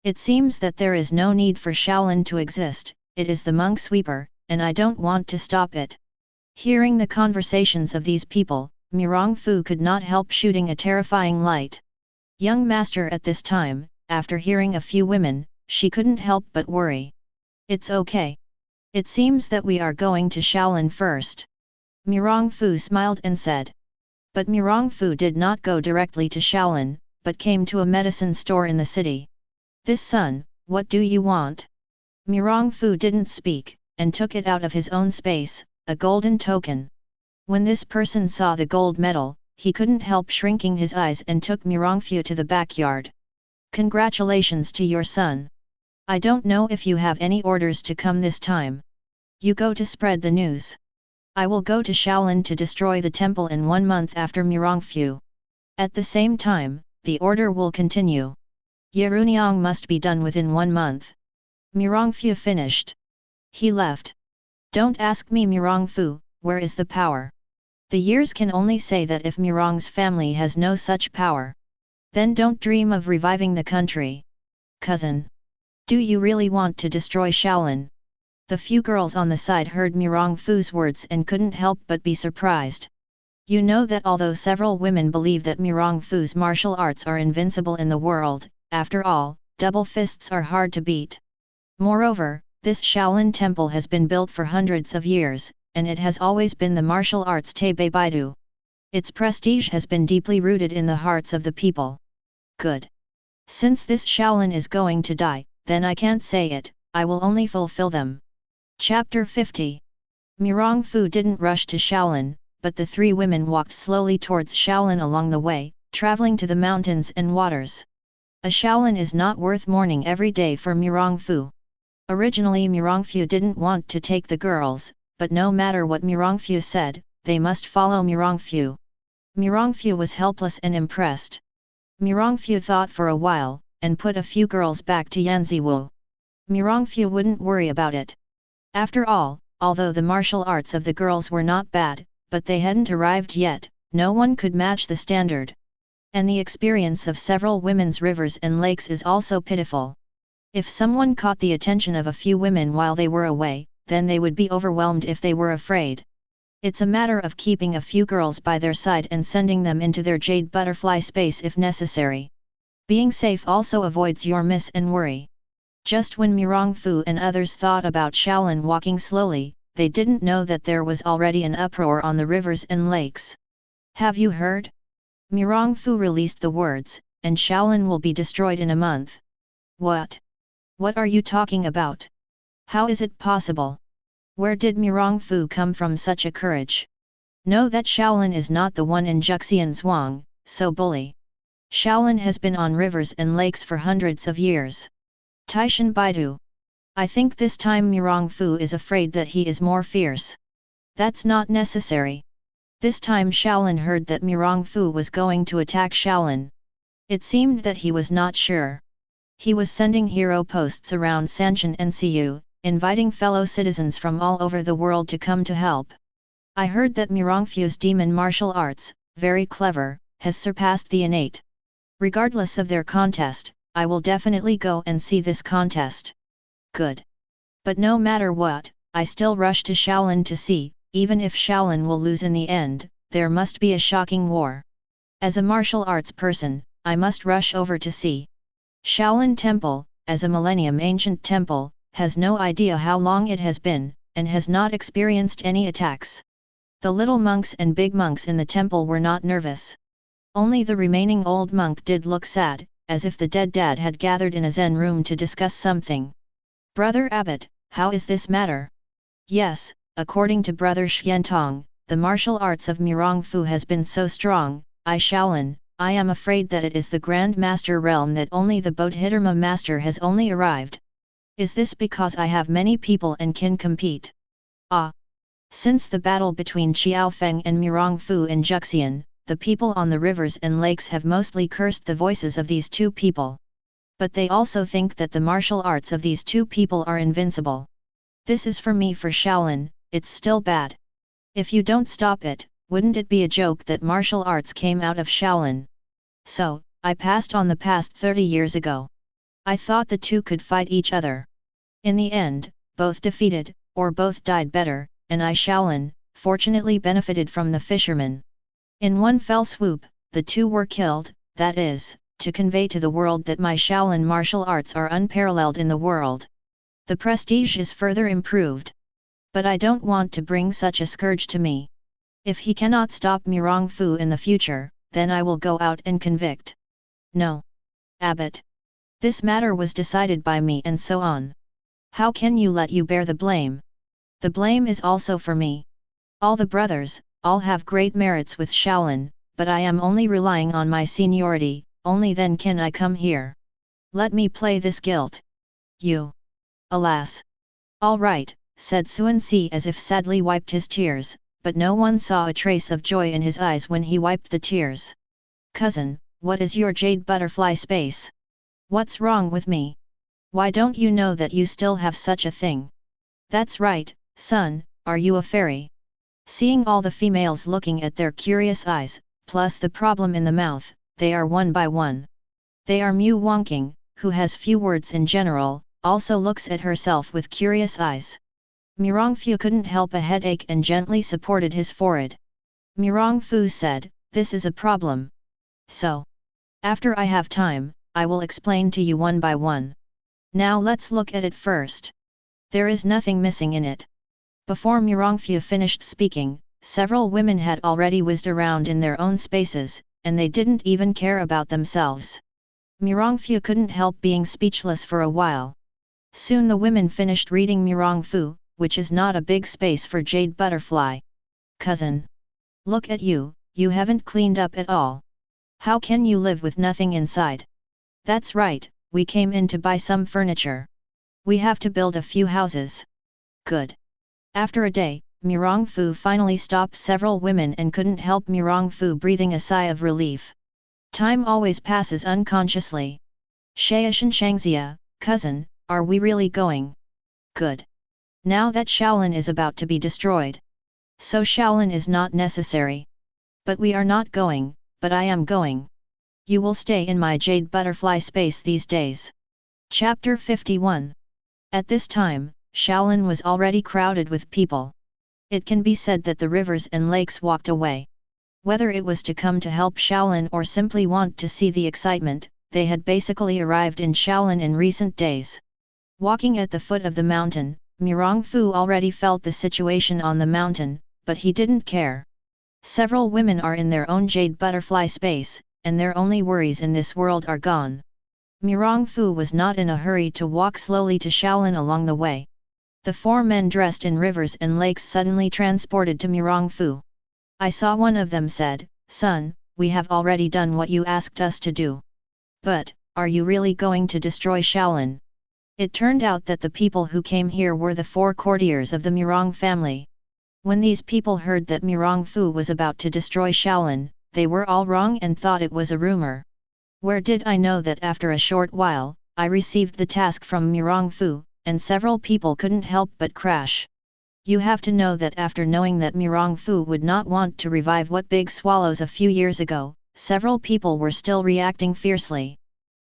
It seems that there is no need for Shaolin to exist, it is the monk sweeper, and I don't want to stop it. Hearing the conversations of these people, Mirong Fu could not help shooting a terrifying light. Young master, at this time, after hearing a few women, she couldn't help but worry. It's okay. It seems that we are going to Shaolin first. Mirong Fu smiled and said. But Mirong Fu did not go directly to Shaolin, but came to a medicine store in the city. This son, what do you want? Mirong Fu didn't speak, and took it out of his own space, a golden token. When this person saw the gold medal, he couldn't help shrinking his eyes and took Mirong Fu to the backyard. Congratulations to your son. I don't know if you have any orders to come this time. You go to spread the news. I will go to Shaolin to destroy the temple in 1 month after Mirongfu. At the same time, the order will continue. Yeruniang must be done within 1 month. Mirongfu finished. He left. Don't ask me Mirongfu, where is the power? The years can only say that if Mirong's family has no such power. Then don't dream of reviving the country. Cousin. Do you really want to destroy Shaolin? The few girls on the side heard Mirongfu's words and couldn't help but be surprised. You know that although several women believe that Mirongfu's martial arts are invincible in the world, after all, double fists are hard to beat. Moreover, this Shaolin temple has been built for hundreds of years, and it has always been the martial arts Taibei Baidu. Its prestige has been deeply rooted in the hearts of the people. Good. Since this Shaolin is going to die, then I can't say it, I will only fulfill them. Chapter 50. Mirongfu didn't rush to Shaolin, but the 3 women walked slowly towards Shaolin along the way, traveling to the mountains and waters. A Shaolin is not worth mourning every day for Mirongfu. Originally Mirongfu didn't want to take the girls, but no matter what Mirongfu said, they must follow Mirongfu. Mirongfu was helpless and impressed. Mirongfu thought for a while, and put a few girls back to Yanziwu. Mirongfu wouldn't worry about it. After all, although the martial arts of the girls were not bad, but they hadn't arrived yet, no one could match the standard. And the experience of several women's rivers and lakes is also pitiful. If someone caught the attention of a few women while they were away, then they would be overwhelmed if they were afraid. It's a matter of keeping a few girls by their side and sending them into their jade butterfly space if necessary. Being safe also avoids your miss and worry. Just when Mirongfu and others thought about Shaolin walking slowly, they didn't know that there was already an uproar on the rivers and lakes. Have you heard? Mirongfu released the words, and Shaolin will be destroyed in a month. What? What are you talking about? How is it possible? Where did Mirongfu come from such a courage? Know that Shaolin is not the one in Juxian Zhuang, so bully. Shaolin has been on rivers and lakes for hundreds of years. Taishan Baidu. I think this time Mirongfu is afraid that he is more fierce. That's not necessary. This time Shaolin heard that Mirongfu was going to attack Shaolin. It seemed that he was not sure. He was sending hero posts around Sanshan and Siu, inviting fellow citizens from all over the world to come to help. I heard that Mirongfu's demon martial arts, very clever, has surpassed the innate. Regardless of their contest, I will definitely go and see this contest. Good. But no matter what, I still rush to Shaolin to see, even if Shaolin will lose in the end, there must be a shocking war. As a martial arts person, I must rush over to see. Shaolin Temple, as a millennium ancient temple, has no idea how long it has been, and has not experienced any attacks. The little monks and big monks in the temple were not nervous. Only the remaining old monk did look sad, as if the dead dad had gathered in a Zen room to discuss something. Brother Abbot, how is this matter? Yes, according to Brother Xiantong, the martial arts of Mirongfu has been so strong, Shaolin, I am afraid that it is the Grand Master realm that only the Bodhidharma Master has only arrived. Is this because I have many people and can compete? Ah! Since the battle between Xiaofeng and Mirongfu in Juxian, the people on the rivers and lakes have mostly cursed the voices of these 2 people. But they also think that the martial arts of these 2 people are invincible. This is for me for Shaolin, it's still bad. If you don't stop it, wouldn't it be a joke that martial arts came out of Shaolin? So, I passed on the past 30 years ago. I thought the 2 could fight each other. In the end, both defeated, or both died better, and Shaolin, fortunately benefited from the fishermen. In one fell swoop, the 2 were killed, that is, to convey to the world that my Shaolin martial arts are unparalleled in the world. The prestige is further improved. But I don't want to bring such a scourge to me. If he cannot stop Mirongfu in the future, then I will go out and convict. No. Abbot. This matter was decided by me and so on. How can you let you bear the blame? The blame is also for me. All the brothers, all have great merits with Shaolin, but I am only relying on my seniority, only then can I come here. Let me play this guilt. You. Alas. All right, said Xuanzi as if sadly wiped his tears, but no one saw a trace of joy in his eyes when he wiped the tears. Cousin, what is your jade butterfly space? What's wrong with me? Why don't you know that you still have such a thing? That's right, son, are you a fairy? Seeing all the females looking at their curious eyes, plus the problem in the mouth, they are one by one. They are Mu Wongking, who has few words in general, also looks at herself with curious eyes. Mirongfu couldn't help a headache and gently supported his forehead. Mirongfu said, this is a problem. So, after I have time, I will explain to you one by one. Now let's look at it first. There is nothing missing in it. Before Mirongfu finished speaking, several women had already whizzed around in their own spaces, and they didn't even care about themselves. Mirongfu couldn't help being speechless for a while. Soon the women finished reading Mirongfu, which is not a big space for jade butterfly. Cousin. Look at you, you haven't cleaned up at all. How can you live with nothing inside? That's right, we came in to buy some furniture. We have to build a few houses. Good. After a day, Mirongfu finally stopped several women and couldn't help Mirongfu breathing a sigh of relief. Time always passes unconsciously. Shaishan Shangxia, cousin, are we really going? Good. Now that Shaolin is about to be destroyed. So Shaolin is not necessary. But we are not going, but I am going. You will stay in my jade butterfly space these days. Chapter 51. At this time, Shaolin was already crowded with people. It can be said that the rivers and lakes walked away. Whether it was to come to help Shaolin or simply want to see the excitement, they had basically arrived in Shaolin in recent days. Walking at the foot of the mountain, Mirongfu already felt the situation on the mountain, but he didn't care. Several women are in their own jade butterfly space, and their only worries in this world are gone. Mirongfu was not in a hurry to walk slowly to Shaolin along the way. The four men dressed in rivers and lakes suddenly transported to Mirongfu. I saw one of them said, son, we have already done what you asked us to do. But, are you really going to destroy Shaolin? It turned out that the people who came here were the four courtiers of the Mirong family. When these people heard that Mirongfu was about to destroy Shaolin, they were all wrong and thought it was a rumor. Where did I know that after a short while, I received the task from Mirongfu, and several people couldn't help but crash. You have to know that after knowing that Mirongfu would not want to revive what Big Swallows a few years ago, several people were still reacting fiercely.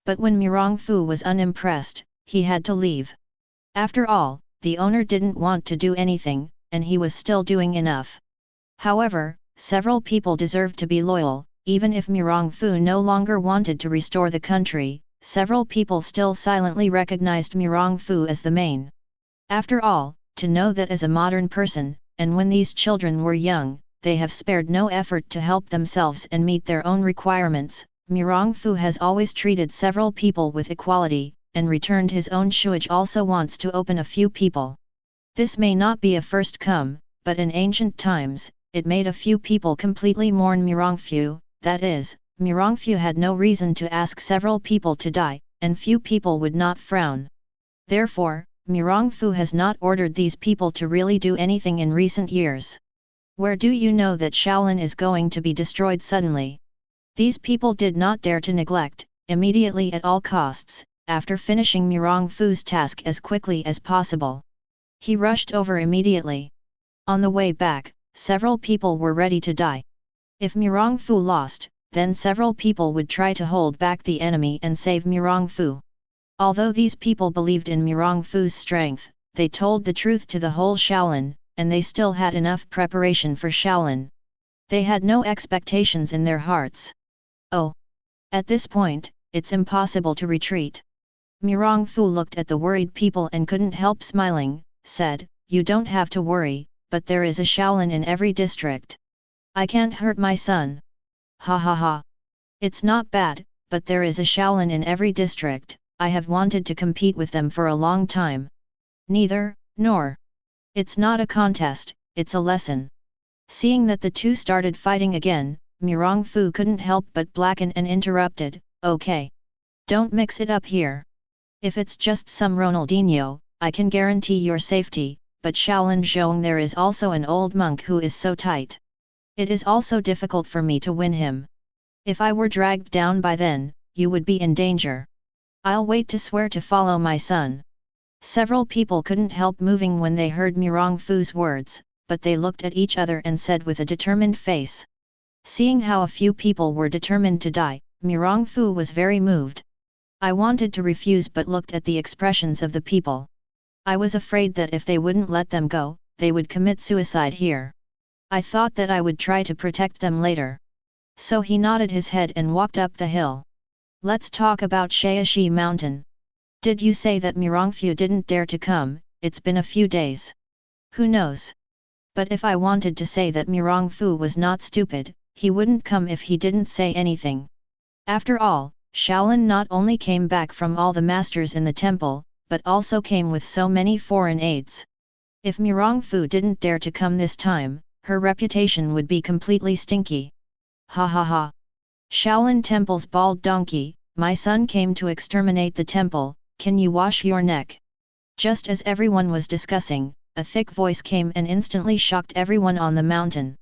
But when Mirongfu was unimpressed, he had to leave. After all, the owner didn't want to do anything, and he was still doing enough. However, several people deserved to be loyal, even if Mirongfu no longer wanted to restore the country, several people still silently recognized Mirongfu as the main. After all, to know that as a modern person, and when these children were young, they have spared no effort to help themselves and meet their own requirements, Mirongfu has always treated several people with equality, and returned his own shuage also wants to open a few people. This may not be a first come, but in ancient times, it made a few people completely mourn Mirongfu, that is, Mirongfu had no reason to ask several people to die, and few people would not frown. Therefore, Mirongfu has not ordered these people to really do anything in recent years. Where do you know that Shaolin is going to be destroyed suddenly? These people did not dare to neglect, immediately at all costs, after finishing Mirongfu's task as quickly as possible. He rushed over immediately. On the way back, several people were ready to die. If Mirongfu lost, then several people would try to hold back the enemy and save Mirongfu. Although these people believed in Mirongfu's strength, they told the truth to the whole Shaolin, and they still had enough preparation for Shaolin. They had no expectations in their hearts. Oh! At this point, it's impossible to retreat. Mirongfu looked at the worried people and couldn't help smiling, said, you don't have to worry, but there is a Shaolin in every district. I can't hurt my son. Ha ha ha. It's not bad, but there is a Shaolin in every district, I have wanted to compete with them for a long time. Neither, nor. It's not a contest, it's a lesson. Seeing that the two started fighting again, Mirongfu couldn't help but blacken and interrupted, okay. Don't mix it up here. If it's just some Ronaldinho, I can guarantee your safety, but Shaolin Zhong there is also an old monk who is so tight. It is also difficult for me to win him. If I were dragged down by then, you would be in danger. I'll wait to swear to follow my son. Several people couldn't help moving when they heard Mirong Fu's words, but they looked at each other and said with a determined face. Seeing how a few people were determined to die, Mirong Fu was very moved. I wanted to refuse but looked at the expressions of the people. I was afraid that if they wouldn't let them go, they would commit suicide here. I thought that I would try to protect them later. So he nodded his head and walked up the hill. Let's talk about Shaoxi Mountain. Did you say that Mirongfu didn't dare to come? It's been a few days. Who knows? But if I wanted to say that Mirongfu was not stupid, he wouldn't come if he didn't say anything. After all, Shaolin not only came back from all the masters in the temple, but also came with so many foreign aides. If Mirongfu didn't dare to come this time, her reputation would be completely stinky. Ha ha ha. Shaolin Temple's bald donkey, my son came to exterminate the temple, can you wash your neck? Just as everyone was discussing, a thick voice came and instantly shocked everyone on the mountain.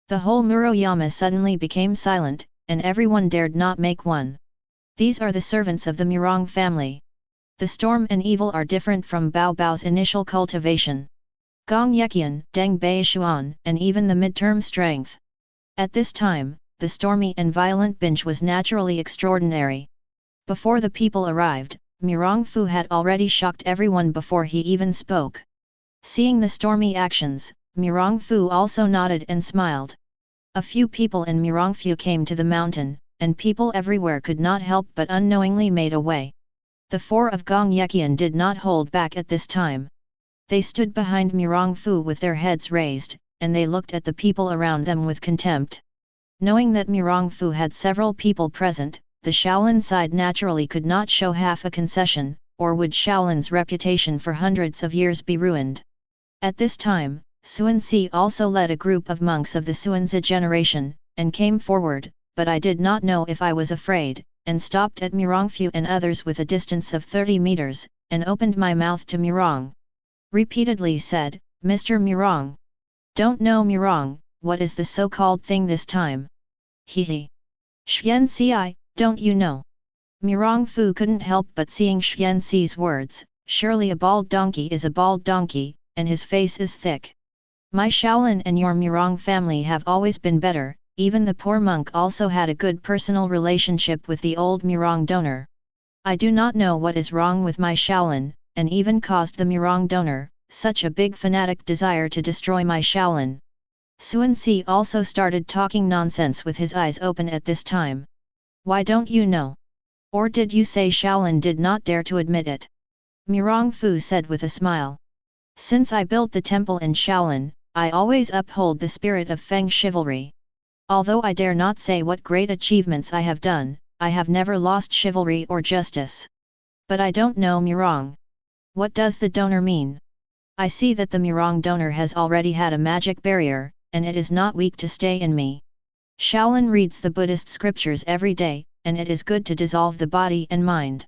The whole Muroyama suddenly became silent, and everyone dared not make one. These are the servants of the Mirong family. The storm and evil are different from Bao Bao's initial cultivation. Gong Yeqian, Deng Baishuan, and even the midterm strength. At this time, the stormy and violent binge was naturally extraordinary. Before the people arrived, Mirong Fu had already shocked everyone before he even spoke. Seeing the stormy actions, Mirong Fu also nodded and smiled. A few people in Mirong Fu came to the mountain, and people everywhere could not help but unknowingly made away. The four of Gong Yeqian did not hold back at this time. They stood behind Mirong Fu with their heads raised, and they looked at the people around them with contempt. Knowing that Mirong Fu had several people present, the Shaolin side naturally could not show half a concession, or would Shaolin's reputation for hundreds of years be ruined. At this time, Xuanzi also led a group of monks of the Xuanzi generation, and came forward, but I did not know if I was afraid, and stopped at Mirongfu and others with a distance of 30 meters, and opened my mouth to Mirong. Repeatedly said, Mr. Mirong. Don't know Mirong, what is the so-called thing this time? Hehe. Xuanzi, don't you know? Mirong Fu couldn't help but seeing Xuanzi's words, surely a bald donkey is a bald donkey, and his face is thick. My Shaolin and your Mirong family have always been better, even the poor monk also had a good personal relationship with the old Mirong donor. I do not know what is wrong with my Shaolin, and even caused the Mirong donor, such a big fanatic desire to destroy my Shaolin. Xuanzi also started talking nonsense with his eyes open at this time. Why don't you know? Or did you say Shaolin did not dare to admit it? Mirong Fu said with a smile. Since I built the temple in Shaolin, I always uphold the spirit of Feng chivalry. Although I dare not say what great achievements I have done, I have never lost chivalry or justice. But I don't know Mirong. What does the donor mean? I see that the Mirong donor has already had a magic barrier, and it is not weak to stay in me. Shaolin reads the Buddhist scriptures every day, and it is good to dissolve the body and mind.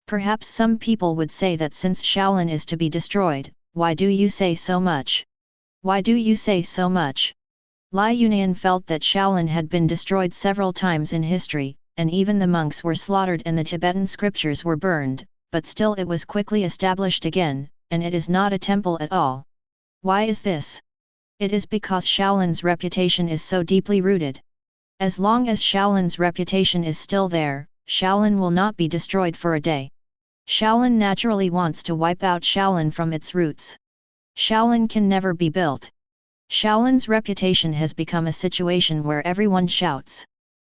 Perhaps some people would say that since Shaolin is to be destroyed, why do you say so much? Why do you say so much? Lai Yunian felt that Shaolin had been destroyed several times in history, and even the monks were slaughtered and the Tibetan scriptures were burned, but still it was quickly established again, and it is not a temple at all. Why is this? It is because Shaolin's reputation is so deeply rooted. As long as Shaolin's reputation is still there, Shaolin will not be destroyed for a day. Shaolin naturally wants to wipe out Shaolin from its roots. Shaolin can never be built. Shaolin's reputation has become a situation where everyone shouts.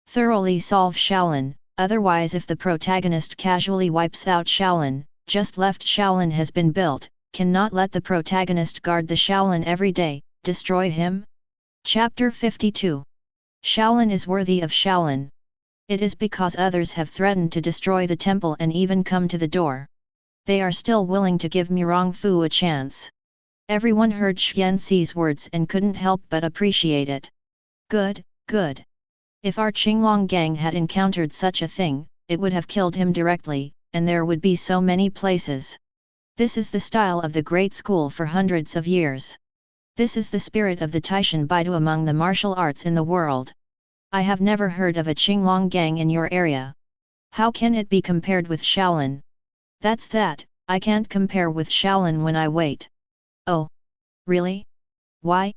Thoroughly solve Shaolin, otherwise if the protagonist casually wipes out Shaolin, just left Shaolin has been built, cannot let the protagonist guard the Shaolin every day, destroy him? Chapter 52. Shaolin is worthy of Shaolin. It is because others have threatened to destroy the temple and even come to the door. They are still willing to give Mirong Fu a chance. Everyone heard Xuanzi's words and couldn't help but appreciate it. Good, good. If our Qinglong gang had encountered such a thing, it would have killed him directly, and there would be so many places. This is the style of the great school for hundreds of years. This is the spirit of the Taishan Baidu among the martial arts in the world. I have never heard of a Qinglong gang in your area. How can it be compared with Shaolin? That's that, I can't compare with Shaolin when I wait. Oh. Really? Why?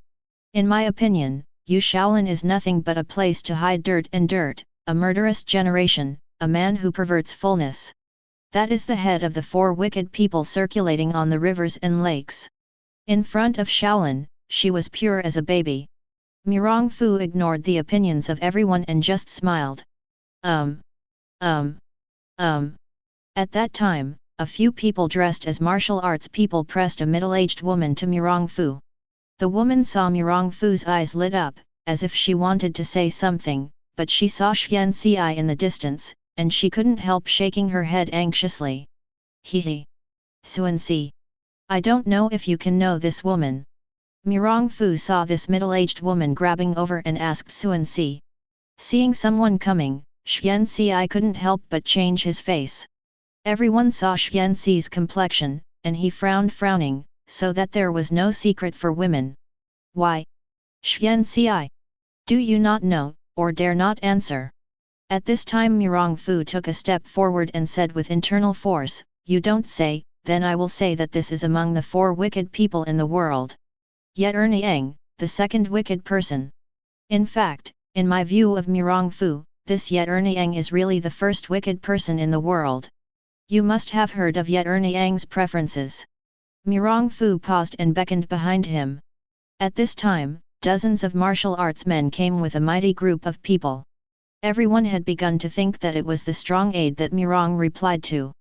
In my opinion, Shaolin is nothing but a place to hide dirt, a murderous generation, a man who perverts fullness. That is the head of the four wicked people circulating on the rivers and lakes. In front of Shaolin, she was pure as a baby. Mirong Fu ignored the opinions of everyone and just smiled. At that time, a few people dressed as martial arts people pressed a middle-aged woman to Mirong Fu. The woman saw Mirong Fu's eyes lit up, as if she wanted to say something, but she saw Xian Ci in the distance, and she couldn't help shaking her head anxiously. Hehe. Xuan Si. I don't know if you can know this woman. Mirong Fu saw this middle-aged woman grabbing over and asked Xuan Si. Seeing someone coming, Xian Ci couldn't help but change his face. Everyone saw Xian Ci's complexion, and he frowned frowning, so that there was no secret for women. Why? Xian Ci. Do you not know, or dare not answer? At this time Mirong Fu took a step forward and said with internal force, you don't say, then I will say that this is among the four wicked people in the world. Yet Niang, the second wicked person. In fact, in my view of Mirong Fu, this Yet Niang is really the first wicked person in the world. You must have heard of Yet Niang's preferences. Mirong Fu paused and beckoned behind him. At this time, dozens of martial arts men came with a mighty group of people. Everyone had begun to think that it was the strong aid that Mirong replied to.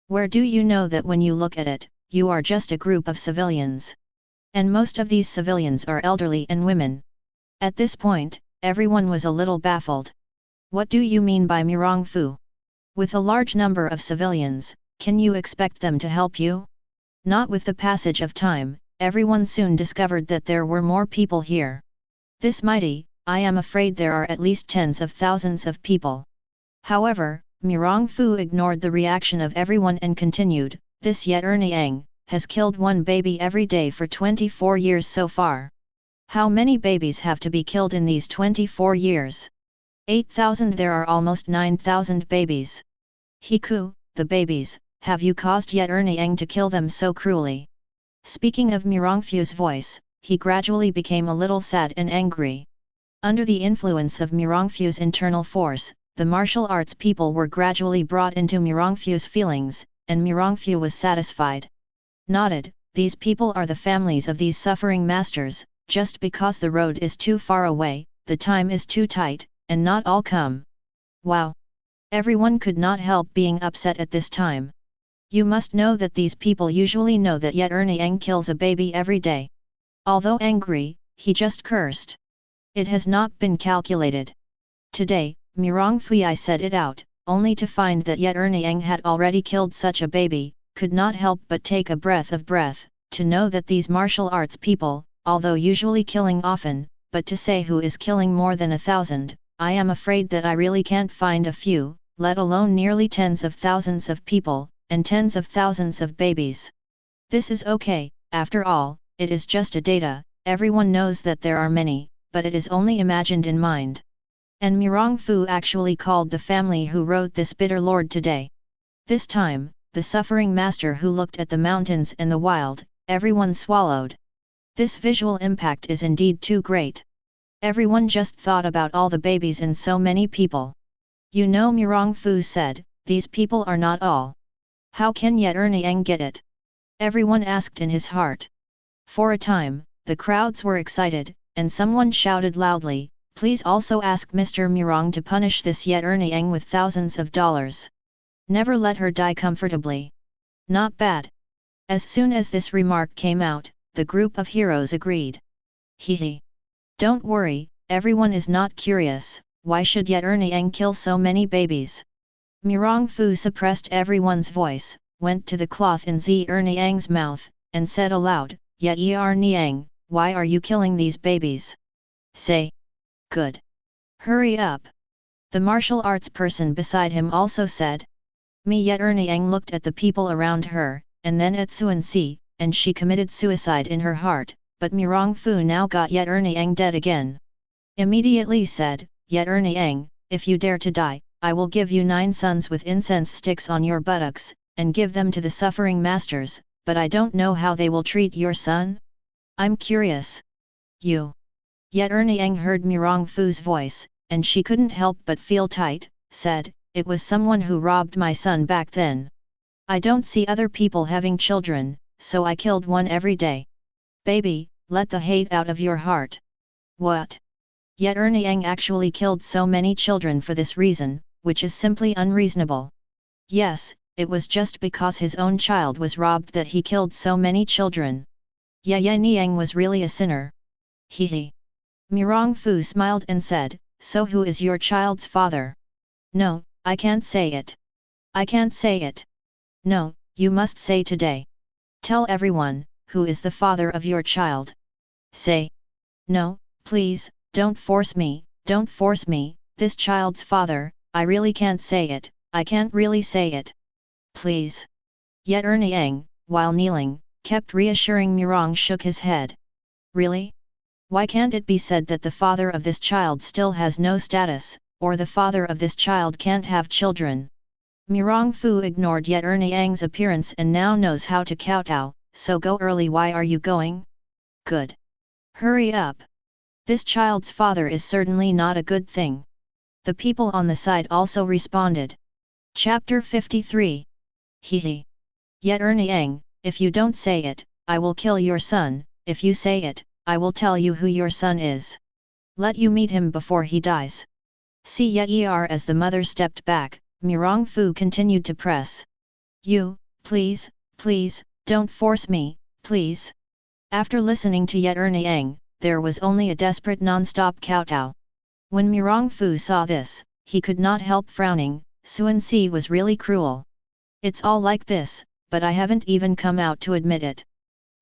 Where do you know that when you look at it, you are just a group of civilians? And most of these civilians are elderly and women. At this point, everyone was a little baffled. What do you mean by Mirong Fu? With a large number of civilians, can you expect them to help you? Not with the passage of time, everyone soon discovered that there were more people here. This mighty, I am afraid there are at least tens of thousands of people. However, Mirong Fu ignored the reaction of everyone and continued, this Yet Niang has killed one baby every day for 24 years so far. How many babies have to be killed in these 24 years? 8,000. There are almost 9,000 babies. Hiku, the babies, have you caused Yet Niang to kill them so cruelly? Speaking of Mirong Fu's voice, he gradually became a little sad and angry. Under the influence of Mirong Fu's internal force, the martial arts people were gradually brought into Mirong Fu's feelings, and Mirong Fu was satisfied. Nodded, these people are the families of these suffering masters, just because the road is too far away, the time is too tight, and not all come. Wow! Everyone could not help being upset at this time. You must know that these people usually know that Yet Niang kills a baby every day. Although angry, he just cursed. It has not been calculated. Today, Mirong Fui said it out, only to find that Yet Niang had already killed such a baby, could not help but take a breath, to know that these martial arts people, although usually killing often, but to say who is killing more than 1,000, I am afraid that I really can't find a few, let alone nearly tens of thousands of people, and tens of thousands of babies. This is okay, after all, it is just a data, everyone knows that there are many, but it is only imagined in mind. And Mirong Fu actually called the family who wrote this bitter lord today. This time, the suffering master who looked at the mountains and the wild, everyone swallowed. This visual impact is indeed too great. Everyone just thought about all the babies and so many people. You know, Mirong Fu said, these people are not all. How can Yet Niang get it? Everyone asked in his heart. For a time, the crowds were excited, and someone shouted loudly, please also ask Mr. Mirong to punish this Yet Niang with thousands of dollars. Never let her die comfortably. Not bad. As soon as this remark came out, the group of heroes agreed. Hehe. Don't worry, everyone is not curious, why should Yet Niang kill so many babies? Mirong Fu suppressed everyone's voice, went to the cloth in Zi Niang's mouth, and said aloud, Yet Niang, why are you killing these babies? Say. Good. Hurry up. The martial arts person beside him also said. Mi Yeterniang looked at the people around her, and then at Suansi, and she committed suicide in her heart, but Mirongfu now got Yeterniang dead again. Immediately said, Yeterniang, if you dare to die, I will give you 9 sons with incense sticks on your buttocks, and give them to the suffering masters, but I don't know how they will treat your son? I'm curious. You. Yeterniang heard Mirongfu's voice, and she couldn't help but feel tight, said, it was someone who robbed my son back then. I don't see other people having children, so I killed one every day. Baby, let the hate out of your heart. What? Yeterniang actually killed so many children for this reason, which is simply unreasonable. Yes, it was just because his own child was robbed that he killed so many children. Yeterniang was really a sinner. Hee. Mirongfu smiled and said, so who is your child's father? No, I can't say it. I can't say it. No, you must say today. Tell everyone, who is the father of your child? Say. No, please, don't force me, this child's father, I really can't say it, I can't really say it. Please. Yeterniang, while kneeling, kept reassuring Mirong shook his head. Really? Why can't it be said that the father of this child still has no status, or the father of this child can't have children? Mirongfu ignored Yeterniang's appearance and now knows how to kowtow, so go early. Why are you going? Good. Hurry up. This child's father is certainly not a good thing. The people on the side also responded. Chapter 53. Hee. Yeterniang, if you don't say it, I will kill your son, if you say it, I will tell you who your son is. Let you meet him before he dies. See Yeter as the mother stepped back, Mirongfu continued to press. You, please, don't force me, please. After listening to Yeterniang, there was only a desperate non-stop kowtow. When Mirongfu saw this, he could not help frowning. Suansi was really cruel. It's all like this, but I haven't even come out to admit it.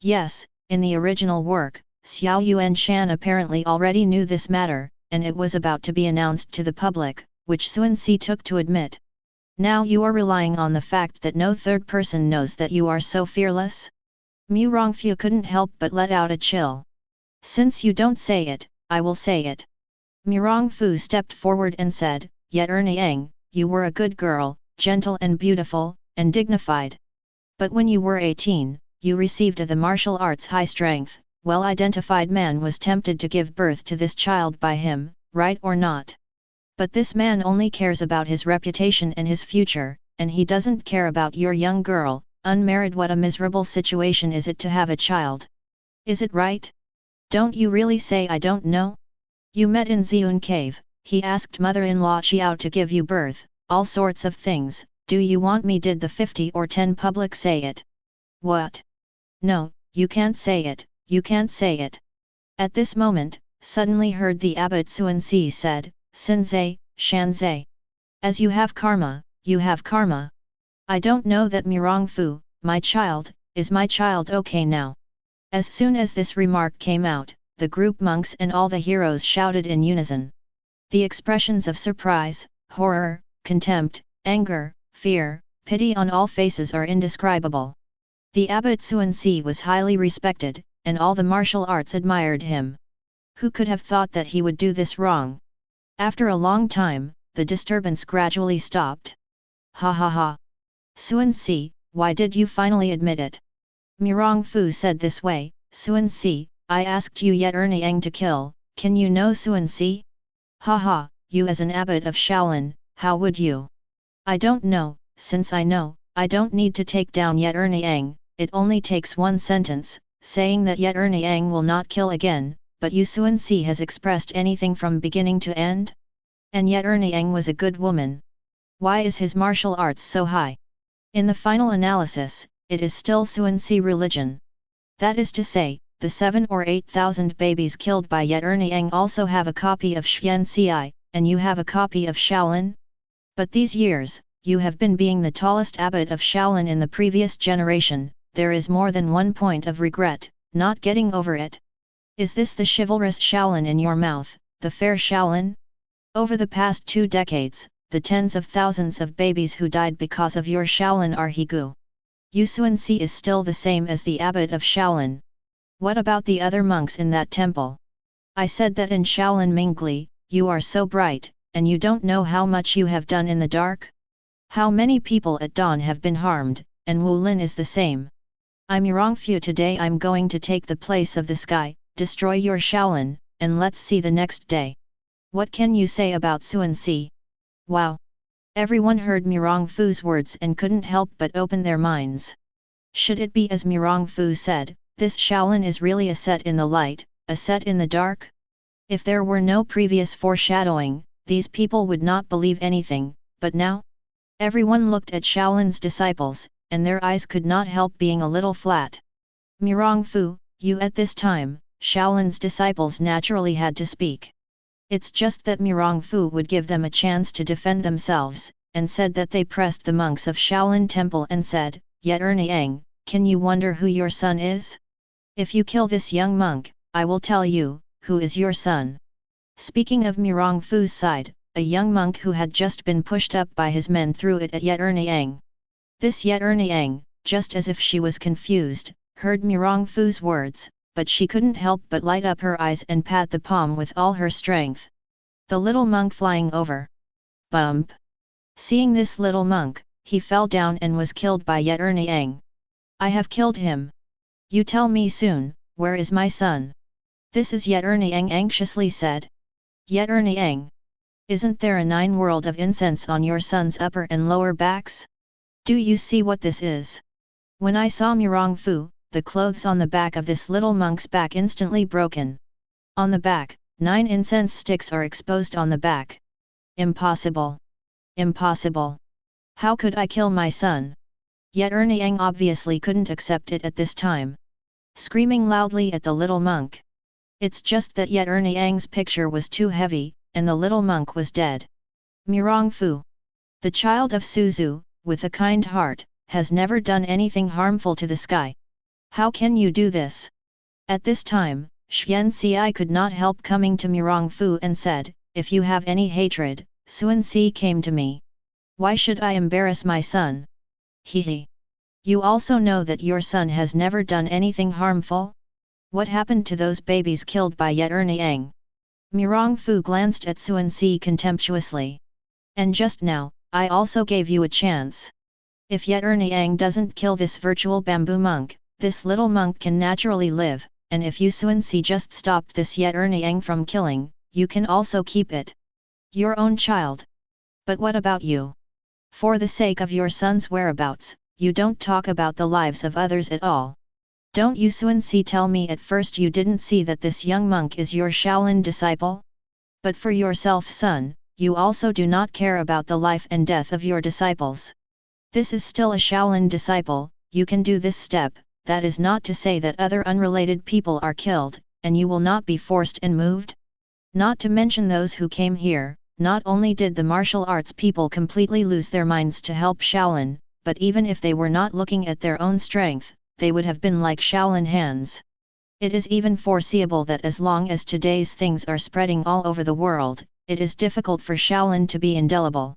Yes, in the original work, Xiao Yuan Shan apparently already knew this matter, and it was about to be announced to the public, which Suansi took to admit. Now you are relying on the fact that no third person knows that you are so fearless? Mirongfu couldn't help but let out a chill. Since you don't say it, I will say it. Mirongfu stepped forward and said, Yeterniang, you were a good girl, gentle and beautiful, and dignified. But when you were 18, you received the martial arts high strength, well-identified man was tempted to give birth to this child by him, right or not? But this man only cares about his reputation and his future, and he doesn't care about your young girl, unmarried. What a miserable situation is it to have a child? Is it right? Don't you really say I don't know? You met in Xiun cave, he asked mother-in-law Xiao to give you birth, all sorts of things, do you want me did the 50 or 10 public say it? What? No, you can't say it, you can't say it. At this moment, suddenly heard the abbot Suansi said, Sinzai, Shanzai. As you have karma, you have karma. I don't know that Mirongfu, my child, is my child okay now. As soon as this remark came out, the group monks and all the heroes shouted in unison. The expressions of surprise, horror, contempt, anger, fear, pity on all faces are indescribable. The abbot Suansi was highly respected, and all the martial arts admired him. Who could have thought that he would do this wrong? After a long time, the disturbance gradually stopped. Ha ha ha! Suansi, why did you finally admit it? Mirongfu said this way, Suansi, I asked you Yeterniang to kill, can you know Suansi? Ha ha, you as an abbot of Shaolin, how would you? I don't know, since I know, I don't need to take down Yeterniang, it only takes one sentence, saying that Yeterniang will not kill again, but you Suansi has expressed anything from beginning to end? And Yeterniang was a good woman. Why is his martial arts so high? In the final analysis, it is still Suansi religion. That is to say, the 7 or 8,000 babies killed by Yeterniang also have a copy of Xianci, and you have a copy of Shaolin? But these years, you have been being the tallest abbot of Shaolin in the previous generation, there is more than one point of regret, not getting over it. Is this the chivalrous Shaolin in your mouth, the fair Shaolin? Over the past 2 decades, the tens of thousands of babies who died because of your Shaolin are Higu. Usse is still the same as the abbot of Shaolin. What about the other monks in that temple? I said that in Shaolin Mingli, you are so bright, and you don't know how much you have done in the dark? How many people at dawn have been harmed, and Wu Lin is the same. I'm Yurongfu. Today I'm going to take the place of the sky, destroy your Shaolin, and let's see the next day. What can you say about Suansi? Wow! Everyone heard Mirongfu's words and couldn't help but open their minds. Should it be as Mirongfu said, this Shaolin is really a set in the light, a set in the dark? If there were no previous foreshadowing, these people would not believe anything, but now? Everyone looked at Shaolin's disciples, and their eyes could not help being a little flat. Mirongfu, you at this time, Shaolin's disciples naturally had to speak. It's just that Mirongfu would give them a chance to defend themselves, and said that they pressed the monks of Shaolin Temple and said, Yet Erniang, can you wonder who your son is? If you kill this young monk, I will tell you, who is your son. Speaking of Mirongfu's side, a young monk who had just been pushed up by his men threw it at Yet Erniang. This Yet Erniang, just as if she was confused, heard Mirongfu's words, but she couldn't help but light up her eyes and pat the palm with all her strength. The little monk flying over. Bump! Seeing this little monk, he fell down and was killed by Yet Erniang. I have killed him. You tell me soon, where is my son? This is Yet Erniang anxiously said. Yet Erniang! Isn't there a 9 world of incense on your son's upper and lower backs? Do you see what this is? When I saw Mirongfu, the clothes on the back of this little monk's back instantly broken. On the back, 9 incense sticks are exposed on the back. Impossible! Impossible! How could I kill my son? Yet Erniang obviously couldn't accept it at this time. Screaming loudly at the little monk. It's just that Yet Erniang's picture was too heavy, and the little monk was dead. Mirongfu, the child of Suzu, with a kind heart, has never done anything harmful to the sky. How can you do this? At this time, Xuanci could not help coming to Mirongfu and said, If you have any hatred, Suanci came to me. Why should I embarrass my son? Hehe. You also know that your son has never done anything harmful? What happened to those babies killed by Yet Erniang? Mirongfu glanced at Suanci contemptuously. And just now, I also gave you a chance. If Yet Erniang doesn't kill this virtual bamboo monk, this little monk can naturally live, and if you Suanci just stopped this Yet Erniang from killing, you can also keep it. Your own child. But what about you? For the sake of your son's whereabouts, you don't talk about the lives of others at all. Don't you Suanci tell me at first you didn't see that this young monk is your Shaolin disciple? But for yourself son, you also do not care about the life and death of your disciples. This is still a Shaolin disciple, you can do this step, that is not to say that other unrelated people are killed, and you will not be forced and moved? Not to mention those who came here, not only did the martial arts people completely lose their minds to help Shaolin, but even if they were not looking at their own strength, they would have been like Shaolin hands. It is even foreseeable that as long as today's things are spreading all over the world, it is difficult for Shaolin to be indelible.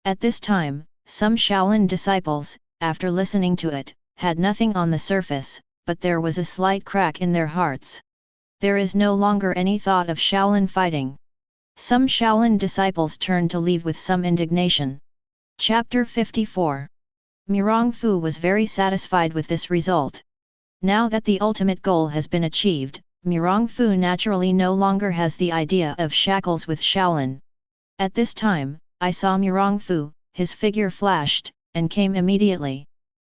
At this time, some Shaolin disciples, after listening to it, had nothing on the surface, but there was a slight crack in their hearts. There is no longer any thought of Shaolin fighting. Some Shaolin disciples turned to leave with some indignation. Chapter 54. Mirongfu was very satisfied with this result. Now that the ultimate goal has been achieved, Mirongfu naturally no longer has the idea of shackles with Shaolin. At this time, I saw Mirongfu, his figure flashed, and came immediately.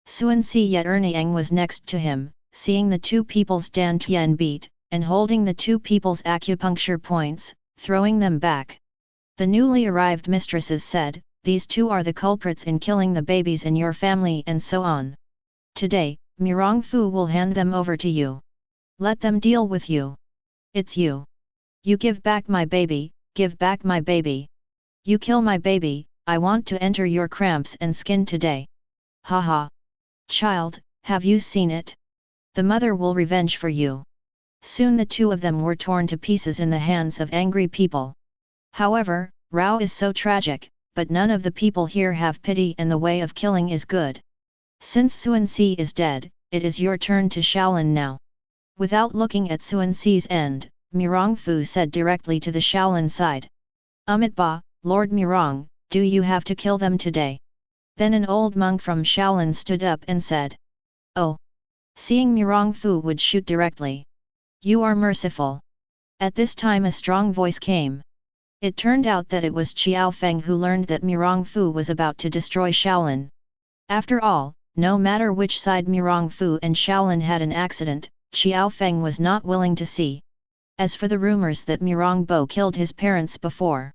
Suanci Yet Erniang was next to him, seeing the two people's dantian beat, and holding the two people's acupuncture points, throwing them back. The newly arrived mistresses said, These two are the culprits in killing the babies in your family and so on. Today, Mirongfu will hand them over to you. Let them deal with you. It's you. You give back my baby, give back my baby. You kill my baby, I want to enter your cramps and skin today. Haha. Child, have you seen it? The mother will revenge for you. Soon the two of them were torn to pieces in the hands of angry people. However, Rao is so tragic, but none of the people here have pity and the way of killing is good. Since Xuanxi is dead, it is your turn to Shaolin now. Without looking at Xuanxi's end, Mirongfu said directly to the Shaolin side. Ba, Lord Mirong, do you have to kill them today? Then an old monk from Shaolin stood up and said. Oh! Seeing Mirongfu would shoot directly. You are merciful. At this time a strong voice came. It turned out that it was Qiao Feng who learned that Mirongfu was about to destroy Shaolin. After all, no matter which side Mirongfu and Shaolin had an accident, Qiao Feng was not willing to see. As for the rumors that Mirongbo killed his parents before.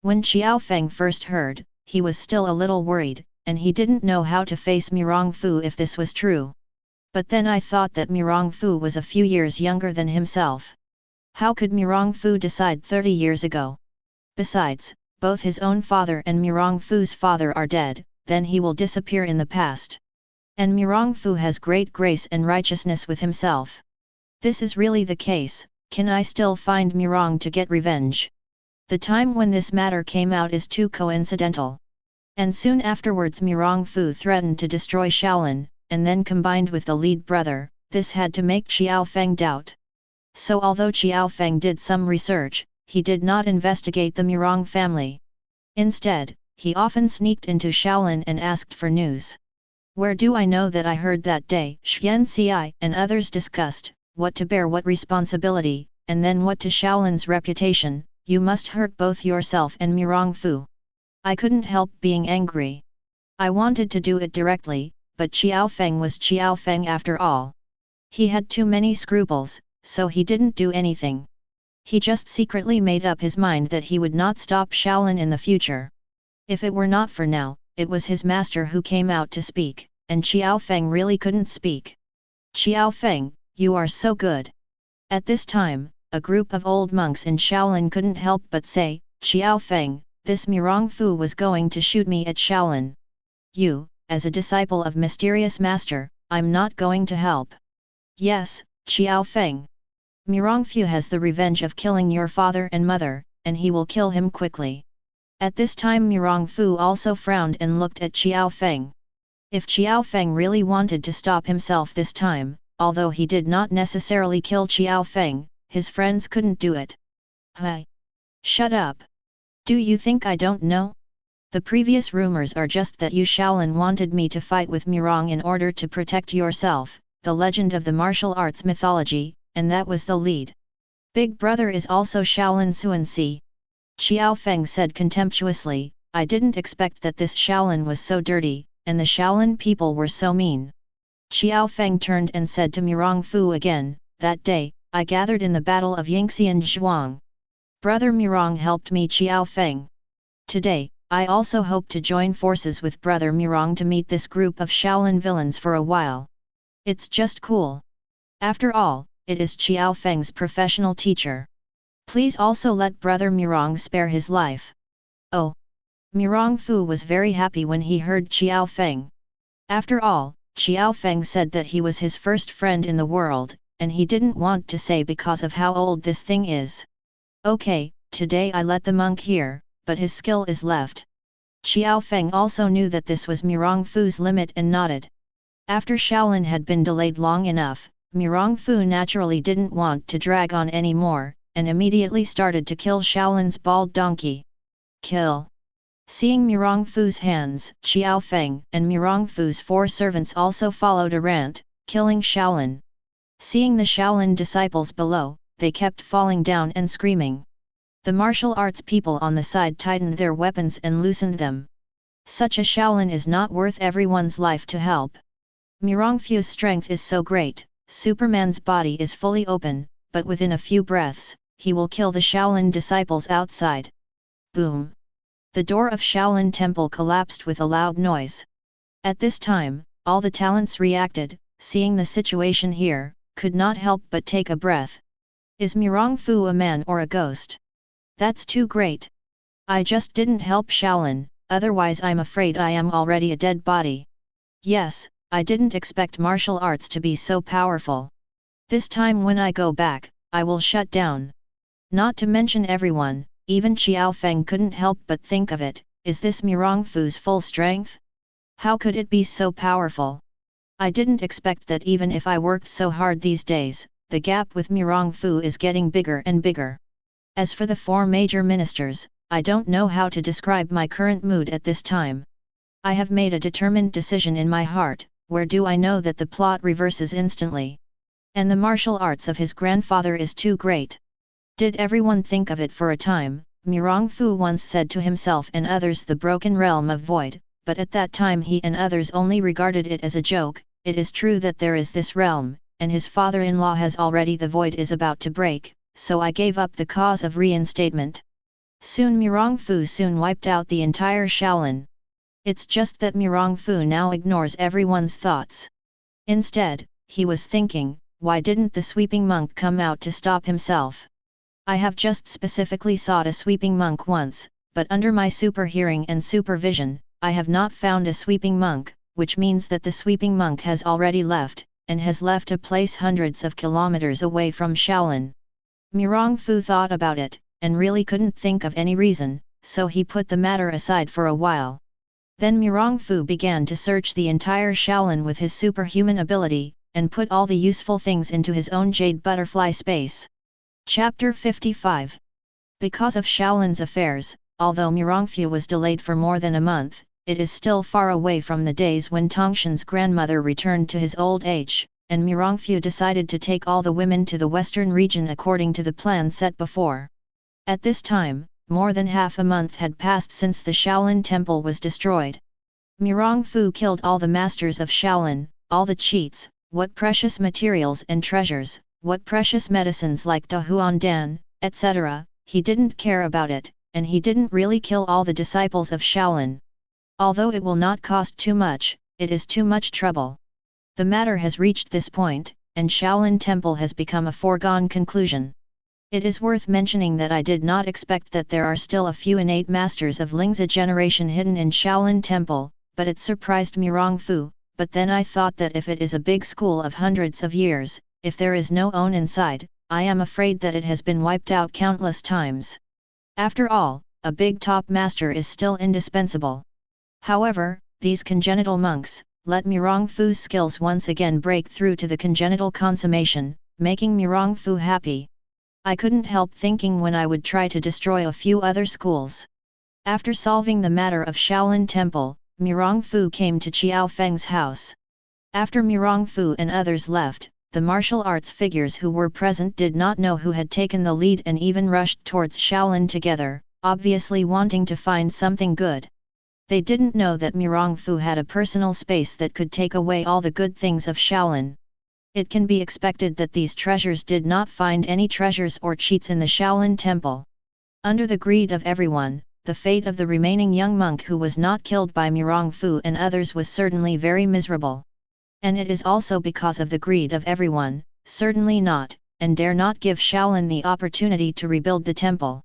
When Qiao Feng first heard, he was still a little worried, and he didn't know how to face Mirongfu if this was true. But then I thought that Mirongfu was a few years younger than himself. How could Mirongfu decide 30 years ago? Besides, both his own father and Mirongfu's father are dead, then he will disappear in the past. And Mirongfu has great grace and righteousness with himself. This is really the case, can I still find Mirong to get revenge? The time when this matter came out is too coincidental. And soon afterwards Mirongfu threatened to destroy Shaolin, and then combined with the lead brother, this had to make Qiao Feng doubt. So although Qiao Feng did some research, he did not investigate the Mirong family. Instead, he often sneaked into Shaolin and asked for news. Where do I know that I heard that day? Xian Ci and others discussed, what to bear what responsibility, and then what to Shaolin's reputation, you must hurt both yourself and Mirongfu. I couldn't help being angry. I wanted to do it directly, but Qiao Feng was Qiao Feng after all. He had too many scruples, so he didn't do anything. He just secretly made up his mind that he would not stop Shaolin in the future. If it were not for now, it was his master who came out to speak, and Qiao Feng really couldn't speak. Qiao Feng, you are so good. At this time, a group of old monks in Shaolin couldn't help but say, Qiao Feng, this Mirongfu was going to shoot me at Shaolin. You, as a disciple of mysterious master, I'm not going to help. Yes, Qiao Feng. Mirongfu has the revenge of killing your father and mother, and he will kill him quickly. At this time Mirongfu also frowned and looked at Qiao Feng. If Qiao Feng really wanted to stop himself this time, although he did not necessarily kill Qiao Feng, his friends couldn't do it. Hey! Shut up! Do you think I don't know? The previous rumors are just that you Shaolin wanted me to fight with Mirong in order to protect yourself, the legend of the martial arts mythology, and that was the lead. Big brother is also Shaolin Xuanxi. Qiao Feng said contemptuously, I didn't expect that this Shaolin was so dirty, and the Shaolin people were so mean. Qiao Feng turned and said to Mirongfu again, that day, I gathered in the battle of Yingxian Zhuang. Brother Mirong helped me Qiao Feng. Today, I also hope to join forces with Brother Mirong to meet this group of Shaolin villains for a while. It's just cool. After all, it is Qiao Feng's professional teacher. Please also let Brother Mirong spare his life. Oh! Mirongfu was very happy when he heard Qiao Feng. After all, Qiao Feng said that he was his first friend in the world, and he didn't want to say because of how old this thing is. Okay, today I let the monk hear, but his skill is left. Qiao Feng also knew that this was Mirongfu's limit and nodded. After Shaolin had been delayed long enough, Mirongfu naturally didn't want to drag on any more, and immediately started to kill Shaolin's bald donkey. Kill! Seeing Mirongfu's hands, Qiao Feng and Mirongfu's 4 servants also followed a rant, killing Shaolin. Seeing the Shaolin disciples below, they kept falling down and screaming. The martial arts people on the side tightened their weapons and loosened them. Such a Shaolin is not worth everyone's life to help. Mirongfu's strength is so great, Superman's body is fully open, but within a few breaths, he will kill the Shaolin disciples outside. Boom! The door of Shaolin Temple collapsed with a loud noise. At this time, all the talents reacted, seeing the situation here, could not help but take a breath. Is Mirongfu a man or a ghost? That's too great. I just didn't help Shaolin, otherwise I'm afraid I am already a dead body. Yes, I didn't expect martial arts to be so powerful. This time when I go back, I will shut down. Not to mention everyone, even Xiao Feng couldn't help but think of it, is this Mirongfu's full strength? How could it be so powerful? I didn't expect that even if I worked so hard these days, the gap with Mirongfu is getting bigger and bigger. As for the 4 major ministers, I don't know how to describe my current mood at this time. I have made a determined decision in my heart, where do I know that the plot reverses instantly? And the martial arts of his grandfather is too great. Did everyone think of it for a time? Mirongfu once said to himself and others, the broken realm of void, but at that time he and others only regarded it as a joke. It is true that there is this realm, and his father-in-law has already, the void is about to break, so I gave up the cause of reinstatement. Soon Mirongfu soon wiped out the entire Shaolin. It's just that Mirongfu now ignores everyone's thoughts. Instead, he was thinking, why didn't the sweeping monk come out to stop himself? I have just specifically sought a sweeping monk once, but under my super hearing and supervision, I have not found a sweeping monk, which means that the sweeping monk has already left, and has left a place hundreds of kilometers away from Shaolin. Mirongfu thought about it, and really couldn't think of any reason, so he put the matter aside for a while. Then Mirongfu began to search the entire Shaolin with his superhuman ability, and put all the useful things into his own jade butterfly space. Chapter 55. Because of Shaolin's affairs, although Mirongfu was delayed for more than a month, it is still far away from the days when Tongshan's grandmother returned to his old age, and Mirongfu decided to take all the women to the western region according to the plan set before. At this time, more than half a month had passed since the Shaolin temple was destroyed. Mirongfu killed all the masters of Shaolin, all the cheats, what precious materials and treasures, what precious medicines like Dahuan, etc., he didn't care about it, and he didn't really kill all the disciples of Shaolin. Although it will not cost too much, it is too much trouble. The matter has reached this point, and Shaolin Temple has become a foregone conclusion. It is worth mentioning that I did not expect that there are still a few innate masters of Lingzi generation hidden in Shaolin Temple, but it surprised Mirongfu. But then I thought that if it is a big school of hundreds of years, if there is no one inside, I am afraid that it has been wiped out countless times. After all, a big top master is still indispensable. However, these congenital monks, let Mirongfu's skills once again break through to the congenital consummation, making Mirongfu happy. I couldn't help thinking when I would try to destroy a few other schools. After solving the matter of Shaolin Temple, Mirongfu came to Xiao Feng's house. After Mirongfu and others left, the martial arts figures who were present did not know who had taken the lead and even rushed towards Shaolin together, obviously wanting to find something good. They didn't know that Mirongfu had a personal space that could take away all the good things of Shaolin. It can be expected that these treasures did not find any treasures or cheats in the Shaolin Temple. Under the greed of everyone, the fate of the remaining young monk who was not killed by Mirongfu and others was certainly very miserable. And it is also because of the greed of everyone, certainly not, and dare not give Shaolin the opportunity to rebuild the temple.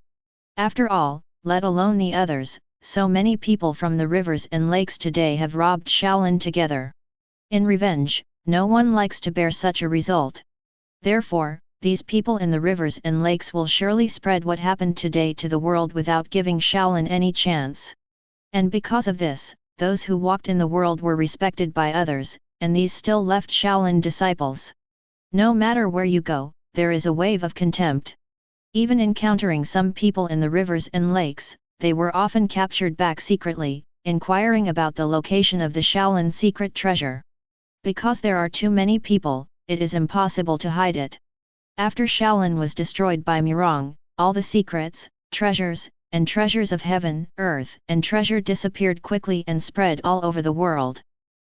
After all, let alone the others, so many people from the rivers and lakes today have robbed Shaolin together. In revenge, no one likes to bear such a result. Therefore, these people in the rivers and lakes will surely spread what happened today to the world without giving Shaolin any chance. And because of this, those who walked in the world were respected by others, and these still left Shaolin disciples. No matter where you go, there is a wave of contempt. Even encountering some people in the rivers and lakes, they were often captured back secretly, inquiring about the location of the Shaolin secret treasure. Because there are too many people, it is impossible to hide it. After Shaolin was destroyed by Mirong, all the secrets, treasures, and treasures of heaven, earth, and treasure disappeared quickly and spread all over the world.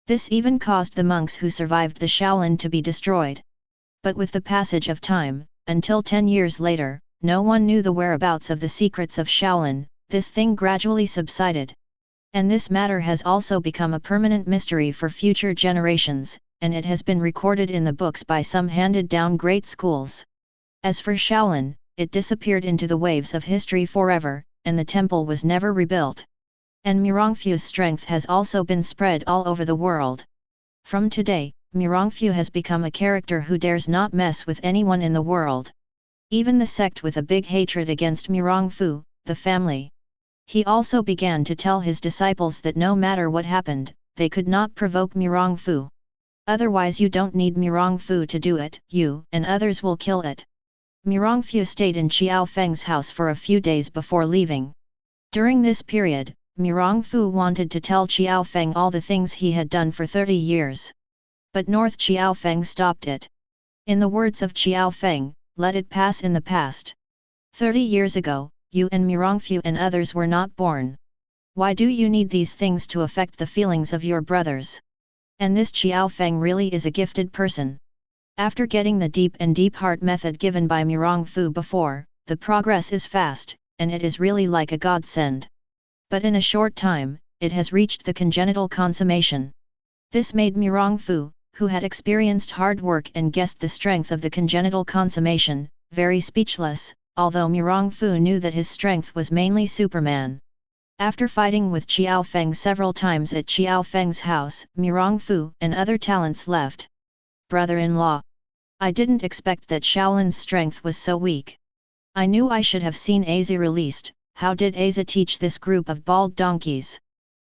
This even caused the monks who survived the Shaolin to be destroyed. But with the passage of time, until 10 years later, no one knew the whereabouts of the secrets of Shaolin. This thing gradually subsided. And this matter has also become a permanent mystery for future generations, and it has been recorded in the books by some handed-down great schools. As for Shaolin, it disappeared into the waves of history forever, and the temple was never rebuilt. And Mirongfu's strength has also been spread all over the world. From today, Mirongfu has become a character who dares not mess with anyone in the world. Even the sect with a big hatred against Mirongfu, the family. He also began to tell his disciples that no matter what happened, they could not provoke Mirongfu. Otherwise you don't need Mirongfu to do it, you and others will kill it. Mirongfu stayed in Xiao Feng's house for a few days before leaving. During this period, Mirongfu wanted to tell Xiao Feng all the things he had done for 30 years. But North Xiao Feng stopped it. In the words of Xiao Feng, let it pass in the past. 30 years ago, you and Mirongfu and others were not born. Why do you need these things to affect the feelings of your brothers? And this Xiao Feng really is a gifted person. After getting the deep heart method given by Mirongfu before, the progress is fast, and it is really like a godsend. But in a short time, it has reached the congenital consummation. This made Mirongfu, who had experienced hard work and guessed the strength of the congenital consummation, very speechless, although Mirongfu knew that his strength was mainly Superman. After fighting with Xiao Feng several times at Xiao Feng's house, Mirongfu and other talents left. Brother-in-law. I didn't expect that Shaolin's strength was so weak. I knew I should have seen Aza released. How did Aza teach this group of bald donkeys?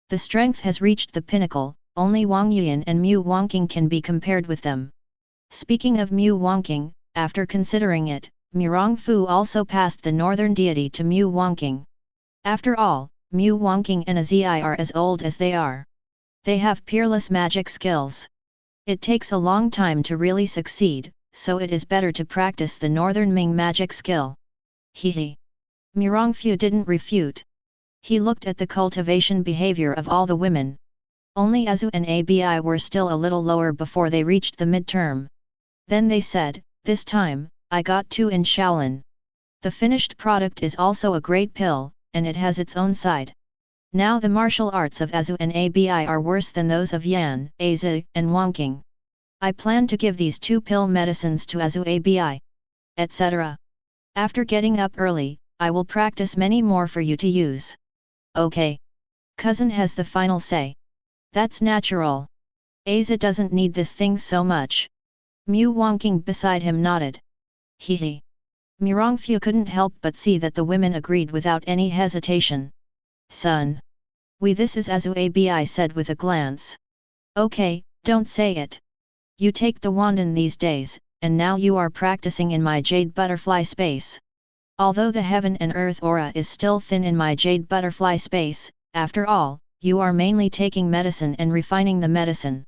The strength has reached the pinnacle, only Wang Yuan and Mu Wangqing can be compared with them. Speaking of Mu Wangqing, after considering it, Mirongfu also passed the northern deity to Mu Wangqing. After all, Mu Wangqing and Azi are as old as they are. They have peerless magic skills. It takes a long time to really succeed, so it is better to practice the northern Ming magic skill. Hehe. Mirongfu didn't refute. He looked at the cultivation behavior of all the women. Only Azu and Abi were still a little lower before they reached the midterm. Then they said, this time, I got 2 in Shaolin. The finished product is also a great pill, and it has its own side. Now the martial arts of Azu and Abi are worse than those of Yan, Aza, and Wangqing. I plan to give these 2 pill medicines to Azu Abi, etc. After getting up early, I will practice many more for you to use. Okay. Cousin has the final say. That's natural. Aza doesn't need this thing so much. Mu Wangqing beside him nodded. Hehe. Mirongfu couldn't help but see that the women agreed without any hesitation. Son. This is Azu Abi said with a glance. Okay, don't say it. You take the Wandan these days, and now you are practicing in my jade butterfly space. Although the heaven and earth aura is still thin in my jade butterfly space, after all, you are mainly taking medicine and refining the medicine.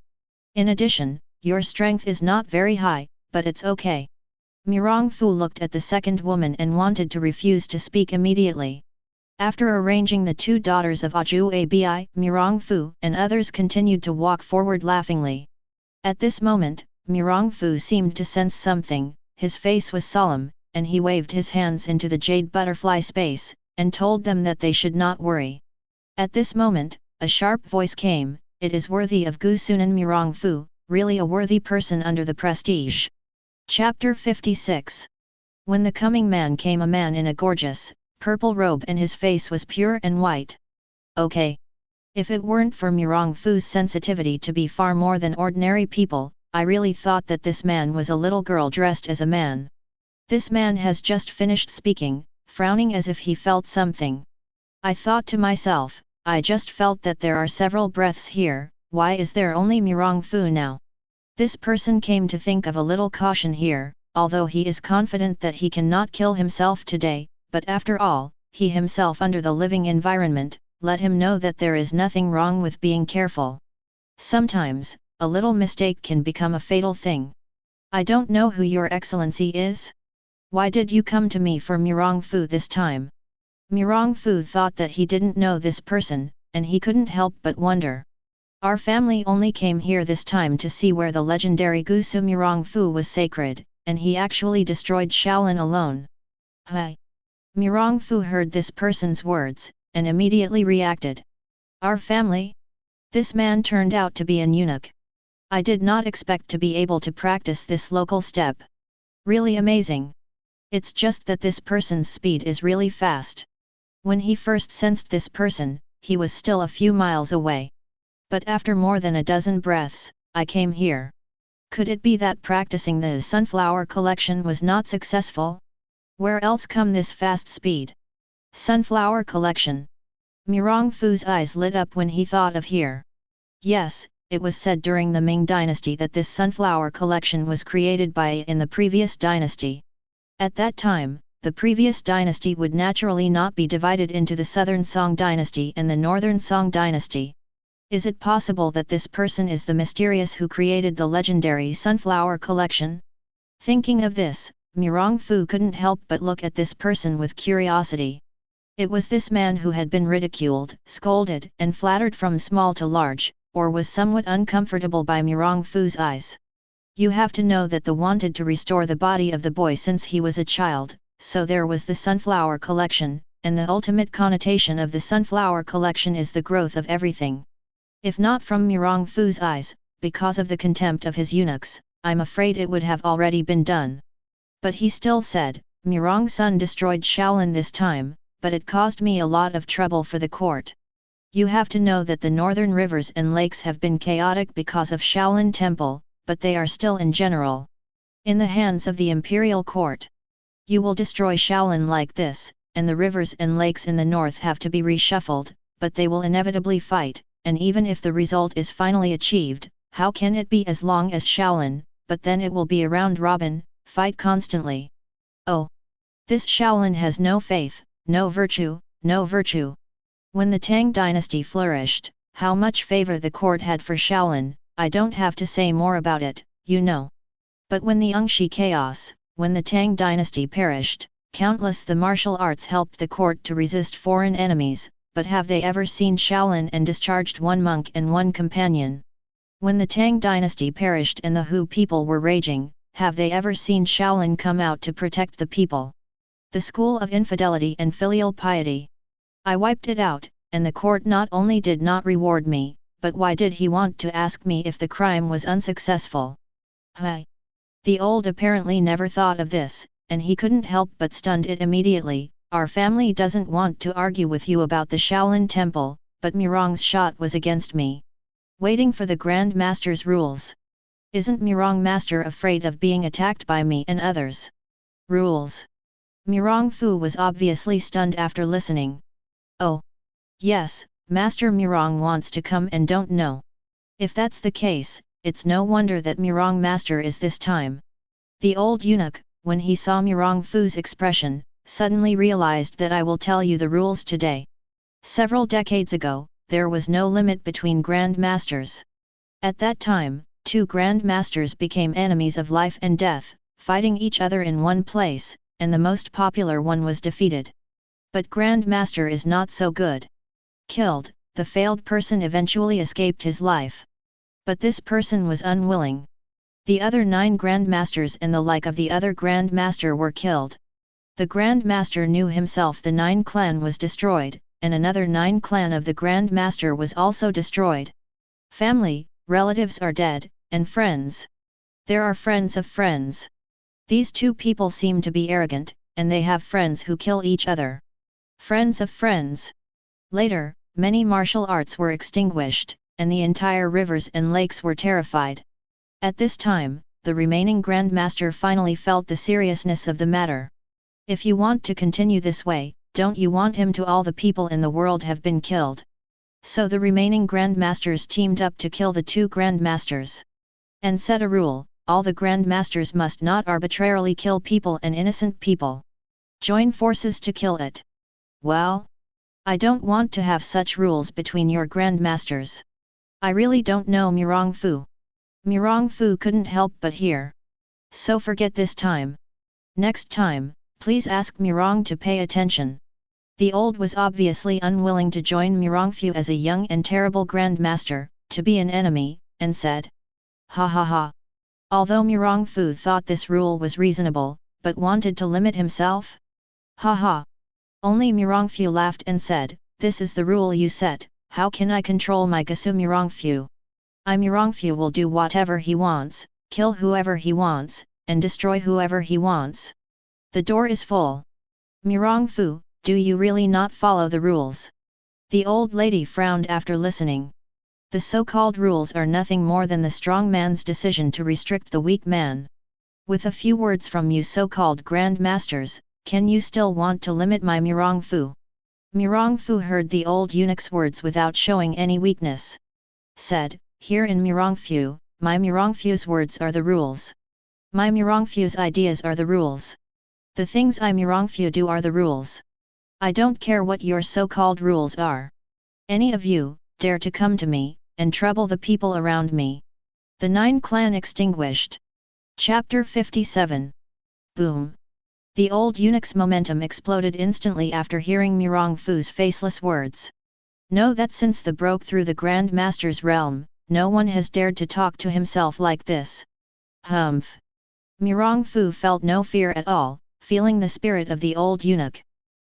In addition, your strength is not very high, but it's okay. Mirongfu looked at the second woman and wanted to refuse to speak immediately. After arranging the 2 daughters of Aju Abi, Mirongfu and others continued to walk forward laughingly. At this moment, Mirongfu seemed to sense something, his face was solemn, and he waved his hands into the jade butterfly space, and told them that they should not worry. At this moment, a sharp voice came, it is worthy of Gusunan Mirongfu, really a worthy person under the prestige. Chapter 56. When the coming man came, a man in a gorgeous, purple robe, and his face was pure and white. Okay. If it weren't for Mirongfu's sensitivity to be far more than ordinary people, I really thought that this man was a little girl dressed as a man. This man has just finished speaking, frowning as if he felt something. I thought to myself, I just felt that there are several breaths here, why is there only Mirongfu now? This person came to think of a little caution here, although he is confident that he cannot kill himself today, but after all, he himself under the living environment, let him know that there is nothing wrong with being careful. Sometimes, a little mistake can become a fatal thing. I don't know who your excellency is? Why did you come to me for Mirongfu this time? Mirongfu thought that he didn't know this person, and he couldn't help but wonder. Our family only came here this time to see where the legendary Gusu Mirongfu was sacred, and he actually destroyed Shaolin alone. Hi! Mirongfu heard this person's words, and immediately reacted. Our family? This man turned out to be an eunuch. I did not expect to be able to practice this local step. Really amazing. It's just that this person's speed is really fast. When he first sensed this person, he was still a few miles away. But after more than a dozen breaths, I came here. Could it be that practicing the sunflower collection was not successful? Where else come this fast speed? Sunflower collection. Mirong Fu's eyes lit up when he thought of here. Yes, it was said during the Ming dynasty that this sunflower collection was created by in the previous dynasty. At that time, the previous dynasty would naturally not be divided into the southern Song dynasty and the northern Song dynasty. Is it possible that this person is the mysterious who created the legendary sunflower collection? Thinking of this, Mirong Fu couldn't help but look at this person with curiosity. It was this man who had been ridiculed, scolded and flattered from small to large, or was somewhat uncomfortable by Mirong Fu's eyes. You have to know that the wanted to restore the body of the boy since he was a child, so there was the sunflower collection, and the ultimate connotation of the sunflower collection is the growth of everything. If not from Mirong Fu's eyes, because of the contempt of his eunuchs, I'm afraid it would have already been done. But he still said, Mirong Sun destroyed Shaolin this time, but it caused me a lot of trouble for the court. You have to know that the northern rivers and lakes have been chaotic because of Shaolin Temple, but they are still in general in the hands of the imperial court. You will destroy Shaolin like this, and the rivers and lakes in the north have to be reshuffled, but they will inevitably fight, and even if the result is finally achieved, how can it be as long as Shaolin, but then it will be a round robin, fight constantly. Oh! This Shaolin has no faith, no virtue, no virtue. When the Tang dynasty flourished, how much favor the court had for Shaolin, I don't have to say more about it, you know. But when the Yangshi chaos, when the Tang dynasty perished, countless the martial arts helped the court to resist foreign enemies, but have they ever seen Shaolin and discharged one monk and one companion? When the Tang dynasty perished and the Hu people were raging, have they ever seen Shaolin come out to protect the people? The school of infidelity and filial piety. I wiped it out, and the court not only did not reward me, but why did he want to ask me if the crime was unsuccessful? Hi! The old apparently never thought of this, and he couldn't help but stunned it immediately. Our family doesn't want to argue with you about the Shaolin Temple, but Mirong's shot was against me. Waiting for the Grand Master's rules. Isn't Mirong Master afraid of being attacked by me and others? Rules. Mirong Fu was obviously stunned after listening. Oh! Yes, Master Mirong wants to come and don't know. If that's the case, it's no wonder that Mirong Master is this time. The old eunuch, when he saw Mirong Fu's expression, suddenly realized that I will tell you the rules today. Several decades ago, there was no limit between Grand Masters. At that time, two Grand Masters became enemies of life and death, fighting each other in one place, and the most popular one was defeated. But Grand Master is not so good. Killed, the failed person eventually escaped his life. But this person was unwilling. The other 9 Grand Masters and the like of the other Grand Master were killed. The Grand Master knew himself the 9 clan was destroyed, and another 9 clan of the Grand Master was also destroyed. Family, relatives are dead, and friends. There are friends of friends. These two people seem to be arrogant, and they have friends who kill each other. Friends of friends. Later, many martial arts were extinguished, and the entire rivers and lakes were terrified. At this time, the remaining Grand Master finally felt the seriousness of the matter. If you want to continue this way, don't you want him to all the people in the world have been killed? So the remaining Grand Masters teamed up to kill the 2 Grand Masters. And set a rule, all the Grand Masters must not arbitrarily kill people and innocent people. Join forces to kill it. Well? I don't want to have such rules between your Grand Masters. I really don't know Mirong Fu. Mirong Fu couldn't help but hear. So forget this time. Next time, please ask Mirong to pay attention. The old was obviously unwilling to join Mirong Fu as a young and terrible Grand Master, to be an enemy, and said, ha ha ha. Although Mirong Fu thought this rule was reasonable, but wanted to limit himself? Ha ha. Only Mirong Fu laughed and said, this is the rule you set, how can I control my Gasu Mirong Fu? Mirong Fu will do whatever he wants, kill whoever he wants, and destroy whoever he wants. The door is full. Mirong Fu, do you really not follow the rules? The old lady frowned after listening. The so-called rules are nothing more than the strong man's decision to restrict the weak man. With a few words from you so-called Grand Masters, can you still want to limit my Mirong Fu? Mirongfu heard the old eunuch's words without showing any weakness. Said, "Here in Mirongfu, my Mirongfu's words are the rules. My Mirongfu's ideas are the rules. The things I Mirongfu do are the rules. I don't care what your so-called rules are. Any of you, dare to come to me, and trouble the people around me." The 9 clan extinguished. Chapter 57. Boom! The old eunuch's momentum exploded instantly after hearing Mirongfu's faceless words. Know that since the broke through the Grand Master's realm, no one has dared to talk to himself like this. Humph! Mirongfu felt no fear at all, feeling the spirit of the old eunuch.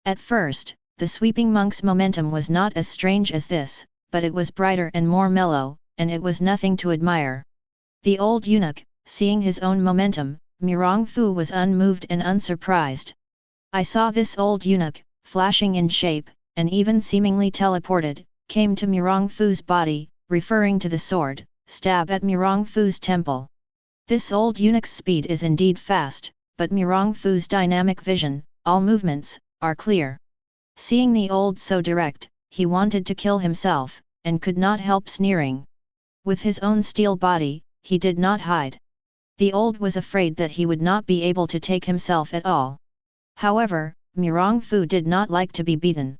At first, the sweeping monk's momentum was not as strange as this, but it was brighter and more mellow, and it was nothing to admire. The old eunuch, seeing his own momentum, Mirongfu was unmoved and unsurprised. "I saw this old eunuch, flashing in shape, and even seemingly teleported, came to Mirongfu's body, referring to the sword, stab at Mirongfu's temple. This old eunuch's speed is indeed fast, but Mirongfu's dynamic vision, all movements, are clear. Seeing the old so direct, he wanted to kill himself, and could not help sneering. With his own steel body, he did not hide. The old was afraid that he would not be able to take himself at all. However, Mirongfu did not like to be beaten.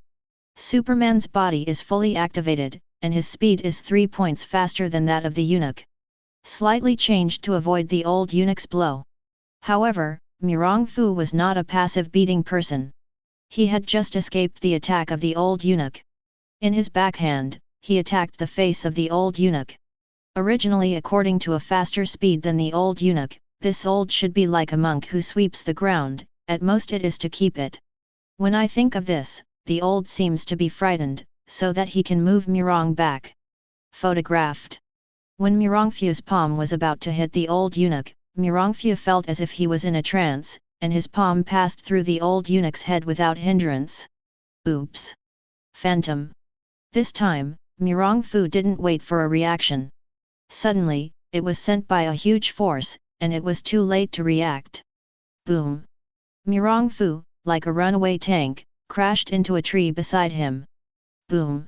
Superman's body is fully activated, and his speed is 3 points faster than that of the eunuch. Slightly changed to avoid the old eunuch's blow. However, Mirongfu was not a passive beating person. He had just escaped the attack of the old eunuch. In his backhand, he attacked the face of the old eunuch. Originally, according to a faster speed than the old eunuch, this old should be like a monk who sweeps the ground, at most it is to keep it. When I think of this, the old seems to be frightened, so that he can move Mirong back. Photographed. When Mirongfu's palm was about to hit the old eunuch, Mirongfu felt as if he was in a trance, and his palm passed through the old eunuch's head without hindrance. Oops! Phantom! This time, Mirongfu didn't wait for a reaction. Suddenly, it was sent by a huge force, and it was too late to react. Boom! Mirongfu, like a runaway tank, crashed into a tree beside him. Boom!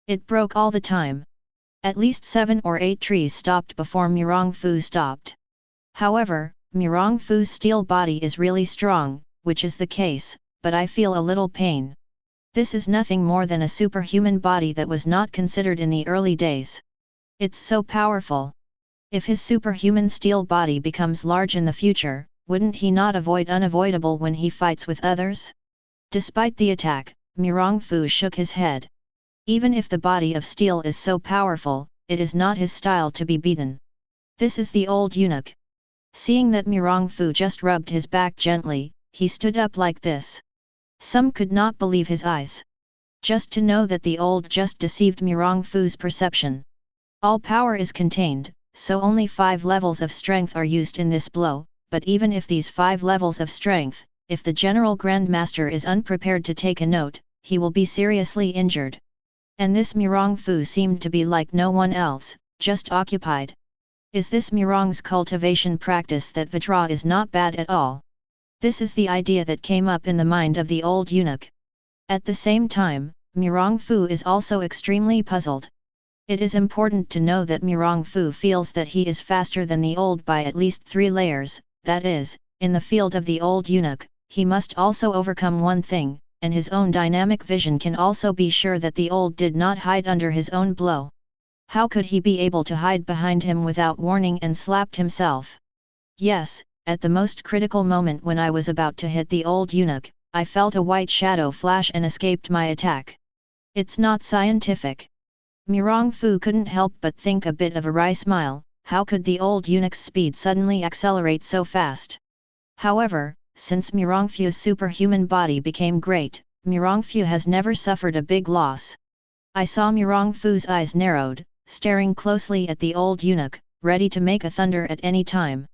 It broke all the time. At least 7 or 8 trees stopped before Mirongfu stopped. However, Mirongfu's steel body is really strong, which is the case, but I feel a little pain. This is nothing more than a superhuman body that was not considered in the early days. It's so powerful. If his superhuman steel body becomes large in the future, wouldn't he not avoid unavoidable when he fights with others? Despite the attack, Mirongfu shook his head. Even if the body of steel is so powerful, it is not his style to be beaten. This is the old eunuch. Seeing that Mirongfu just rubbed his back gently, he stood up like this. Some could not believe his eyes. Just to know that the old just deceived Mirongfu's perception. All power is contained, so only 5 levels of strength are used in this blow, but even if these 5 levels of strength, if the General Grand Master is unprepared to take a note, he will be seriously injured. And this Mirongfu seemed to be like no one else, just occupied. Is this Mirong's cultivation practice that Vajra is not bad at all? This is the idea that came up in the mind of the old eunuch. At the same time, Mirongfu is also extremely puzzled. It is important to know that Mirongfu feels that he is faster than the old by at least 3 layers, that is, in the field of the old eunuch, he must also overcome one thing, and his own dynamic vision can also be sure that the old did not hide under his own blow. How could he be able to hide behind him without warning and slapped himself? Yes, at the most critical moment when I was about to hit the old eunuch, I felt a white shadow flash and escaped my attack. It's not scientific. Mirongfu couldn't help but think a bit of a wry smile. How could the old eunuch's speed suddenly accelerate so fast? However, since Mirongfu's superhuman body became great, Mirongfu has never suffered a big loss. I saw Mirongfu's eyes narrowed, staring closely at the old eunuch, ready to make a thunder at any time.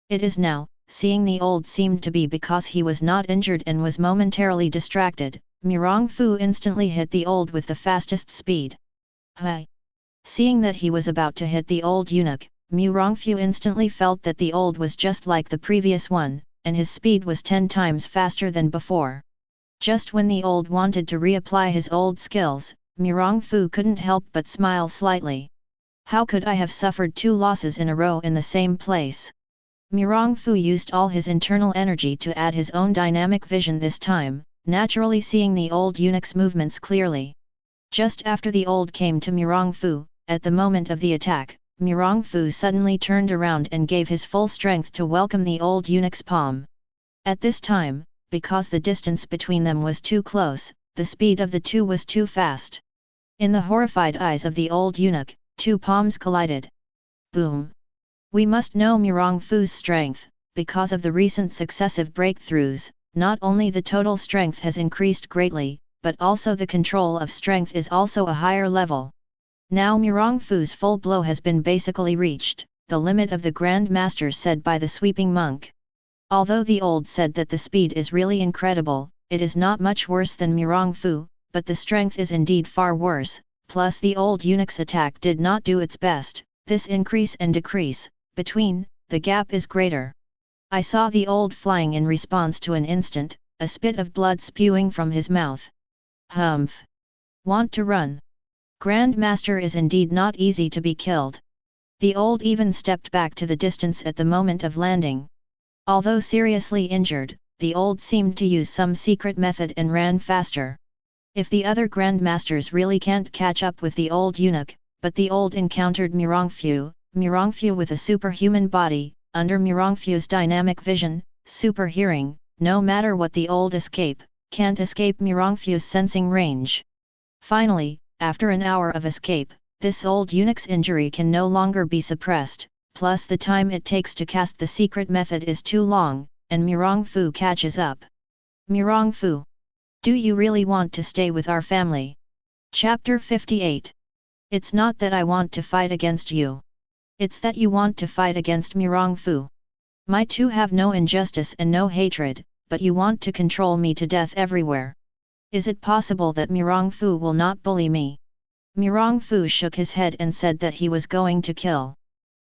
It is now, seeing the old seemed to be because he was not injured and was momentarily distracted, Mirongfu instantly hit the old with the fastest speed. Hi! Seeing that he was about to hit the old eunuch, Mirongfu instantly felt that the old was just like the previous one, and his speed was 10 times faster than before. Just when the old wanted to reapply his old skills, Mirongfu couldn't help but smile slightly. How could I have suffered 2 losses in a row in the same place? Mirongfu used all his internal energy to add his own dynamic vision this time, naturally seeing the old eunuch's movements clearly. Just after the old came to Mirongfu, at the moment of the attack, Mirongfu suddenly turned around and gave his full strength to welcome the old eunuch's palm. At this time, because the distance between them was too close, the speed of the two was too fast. In the horrified eyes of the old eunuch, 2 palms collided. Boom! We must know Mirongfu's strength. Because of the recent successive breakthroughs, not only the total strength has increased greatly, but also the control of strength is also a higher level. Now Mirongfu's full blow has been basically reached, the limit of the Grand Master said by the sweeping monk. Although the old said that the speed is really incredible, it is not much worse than Mirongfu, but the strength is indeed far worse, plus the old eunuch's attack did not do its best, this increase and decrease, between, the gap is greater. I saw the old flying in response to an instant, a spit of blood spewing from his mouth. Humph! Want to run? Grand Master is indeed not easy to be killed. The old even stepped back to the distance at the moment of landing. Although seriously injured, the old seemed to use some secret method and ran faster. If the other Grandmasters really can't catch up with the old eunuch, but the old encountered Mirongfu with a superhuman body, under Mirongfu's dynamic vision, super hearing, no matter what the old can't escape Mirongfu's sensing range. Finally, after an hour of escape, this old eunuch's injury can no longer be suppressed, plus the time it takes to cast the secret method is too long, and Mirongfu catches up. Mirongfu! Do you really want to stay with our family? Chapter 58. It's not that I want to fight against you. It's that you want to fight against Mirongfu. My two have no injustice and no hatred, but you want to control me to death everywhere. Is it possible that Mirongfu will not bully me? Mirongfu shook his head and said that he was going to kill.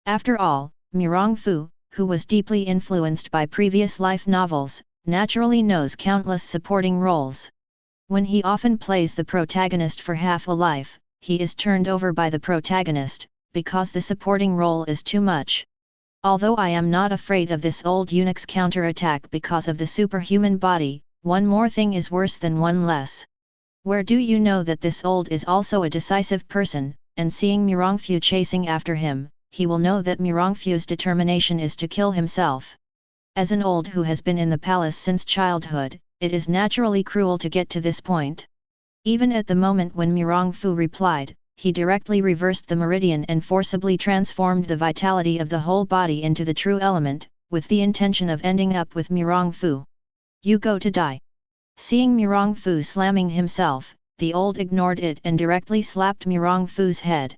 After all, Mirongfu, who was deeply influenced by previous life novels, naturally knows countless supporting roles. When he often plays the protagonist for half a life, he is turned over by the protagonist, because the supporting role is too much. Although I am not afraid of this old eunuch's counterattack because of the superhuman body, one more thing is worse than one less. Where do you know that this old is also a decisive person, and seeing Mirongfu chasing after him, he will know that Mirongfu's determination is to kill himself. As an old who has been in the palace since childhood, it is naturally cruel to get to this point. Even at the moment when Mirongfu replied, he directly reversed the meridian and forcibly transformed the vitality of the whole body into the true element, with the intention of ending up with Mirongfu. You go to die. Seeing Mirongfu slamming himself, the old ignored it and directly slapped Mirongfu's head.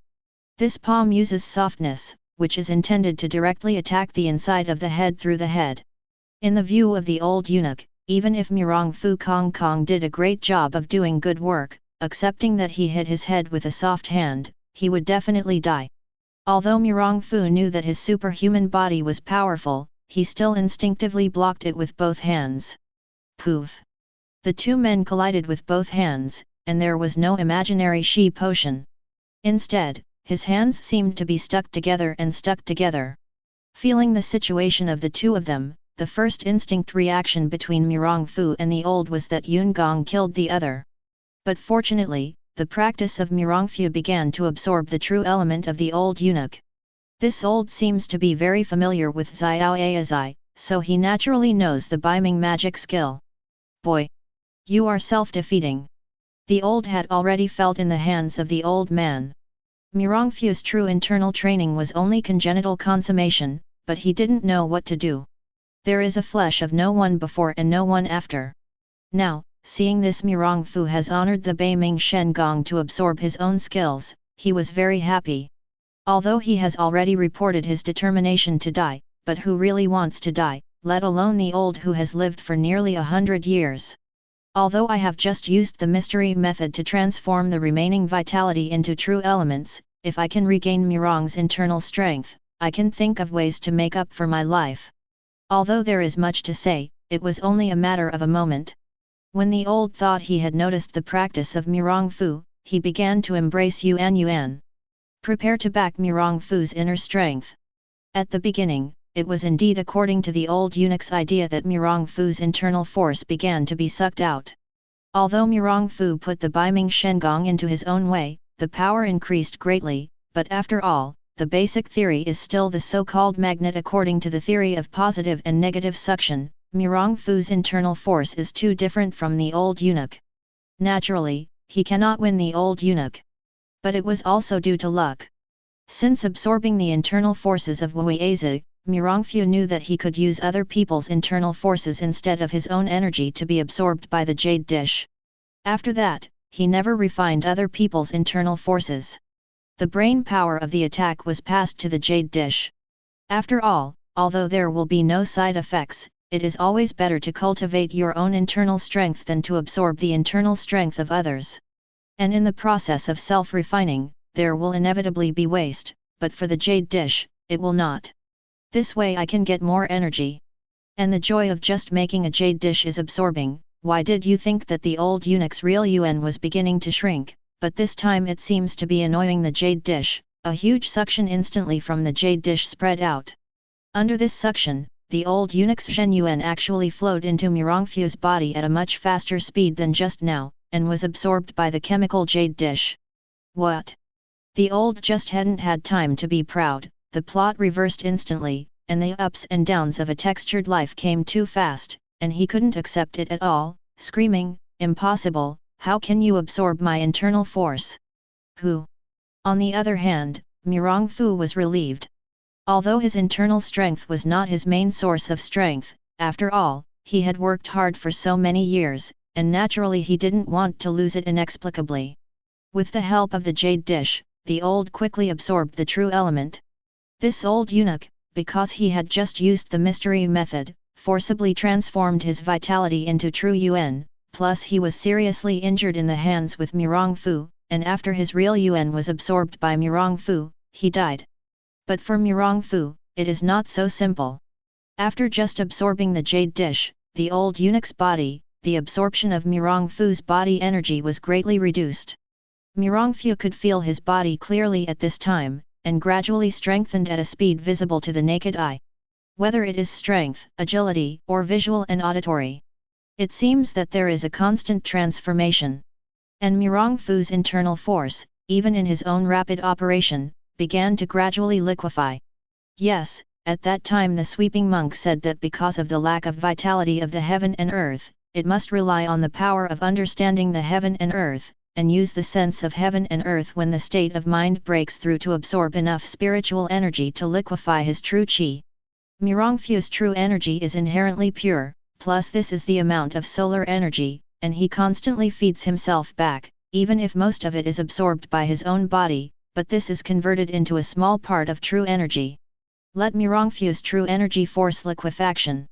This palm uses softness, which is intended to directly attack the inside of the head through the head. In the view of the old eunuch, even if Mirongfu Kong did a great job of doing good work, accepting that he hit his head with a soft hand, he would definitely die. Although Mirongfu knew that his superhuman body was powerful, he still instinctively blocked it with both hands. Poof! The two men collided with both hands, and there was no imaginary Shi potion. Instead, his hands seemed to be stuck together and stuck together. Feeling the situation of the two of them, the first instinct reaction between Mirongfu and the old was that Yun-gong killed the other. But fortunately, the practice of Mirongfu began to absorb the true element of the old eunuch. This old seems to be very familiar with Xiao Aizai, so he naturally knows the Biming magic skill. Boy! You are self-defeating. The old had already felt in the hands of the old man. Mirongfu's true internal training was only congenital consummation, but he didn't know what to do. There is a flesh of no one before and no one after. Now, seeing this, Mirongfu has honored the Beiming Shen Gong to absorb his own skills, he was very happy. Although he has already reported his determination to die, but who really wants to die, let alone the old who has lived for nearly 100 years? Although I have just used the mystery method to transform the remaining vitality into true elements, if I can regain Mirong's internal strength, I can think of ways to make up for my life. Although there is much to say, it was only a matter of a moment. When the old thought he had noticed the practice of Mirong Fu, he began to embrace Yuan. Prepare to back Mirong Fu's inner strength. At the beginning, it was indeed according to the old eunuch's idea that Mirong Fu's internal force began to be sucked out. Although Mirong Fu put the Baiming Shengong into his own way, the power increased greatly, but after all, the basic theory is still the so-called magnet. According to the theory of positive and negative suction, Mirong Fu's internal force is too different from the old eunuch. Naturally, he cannot win the old eunuch. But it was also due to luck. Since absorbing the internal forces of Wuizi, Mirong Fu knew that he could use other people's internal forces instead of his own energy to be absorbed by the jade dish. After that, he never refined other people's internal forces. The brain power of the attack was passed to the jade dish. After all, although there will be no side effects, it is always better to cultivate your own internal strength than to absorb the internal strength of others. And in the process of self-refining, there will inevitably be waste, but for the jade dish, it will not. This way I can get more energy. And the joy of just making a jade dish is absorbing. Why did you think that the old eunuch's real yuan was beginning to shrink, but this time it seems to be annoying the jade dish? A huge suction instantly from the jade dish spread out. Under this suction, the old eunuch's Zhen Yuan actually flowed into Mirong Fu's body at a much faster speed than just now, and was absorbed by the chemical jade dish. What? The old just hadn't had time to be proud. The plot reversed instantly, and the ups and downs of a textured life came too fast, and he couldn't accept it at all, screaming, "Impossible, how can you absorb my internal force?" Who? On the other hand, Mirong Fu was relieved. Although his internal strength was not his main source of strength, after all, he had worked hard for so many years, and naturally he didn't want to lose it inexplicably. With the help of the jade dish, the old quickly absorbed the true element. This old eunuch, because he had just used the mystery method, forcibly transformed his vitality into true yuan, plus he was seriously injured in the hands with Mirong Fu, and after his real yuan was absorbed by Mirong Fu, he died. But for Mirong Fu, it is not so simple. After just absorbing the jade dish, the old eunuch's body, the absorption of Mirong Fu's body energy was greatly reduced. Mirong Fu could feel his body clearly at this time, and gradually strengthened at a speed visible to the naked eye. Whether it is strength, agility, or visual and auditory, it seems that there is a constant transformation. And Mirong Fu's internal force, even in his own rapid operation, began to gradually liquefy. Yes, at that time the sweeping monk said that because of the lack of vitality of the heaven and earth, it must rely on the power of understanding the heaven and earth, and use the sense of heaven and earth when the state of mind breaks through to absorb enough spiritual energy to liquefy his true qi. Mirong Fu's true energy is inherently pure, plus this is the amount of solar energy, and he constantly feeds himself back, even if most of it is absorbed by his own body, but this is converted into a small part of true energy. Let Mirong Fu's true energy force liquefaction.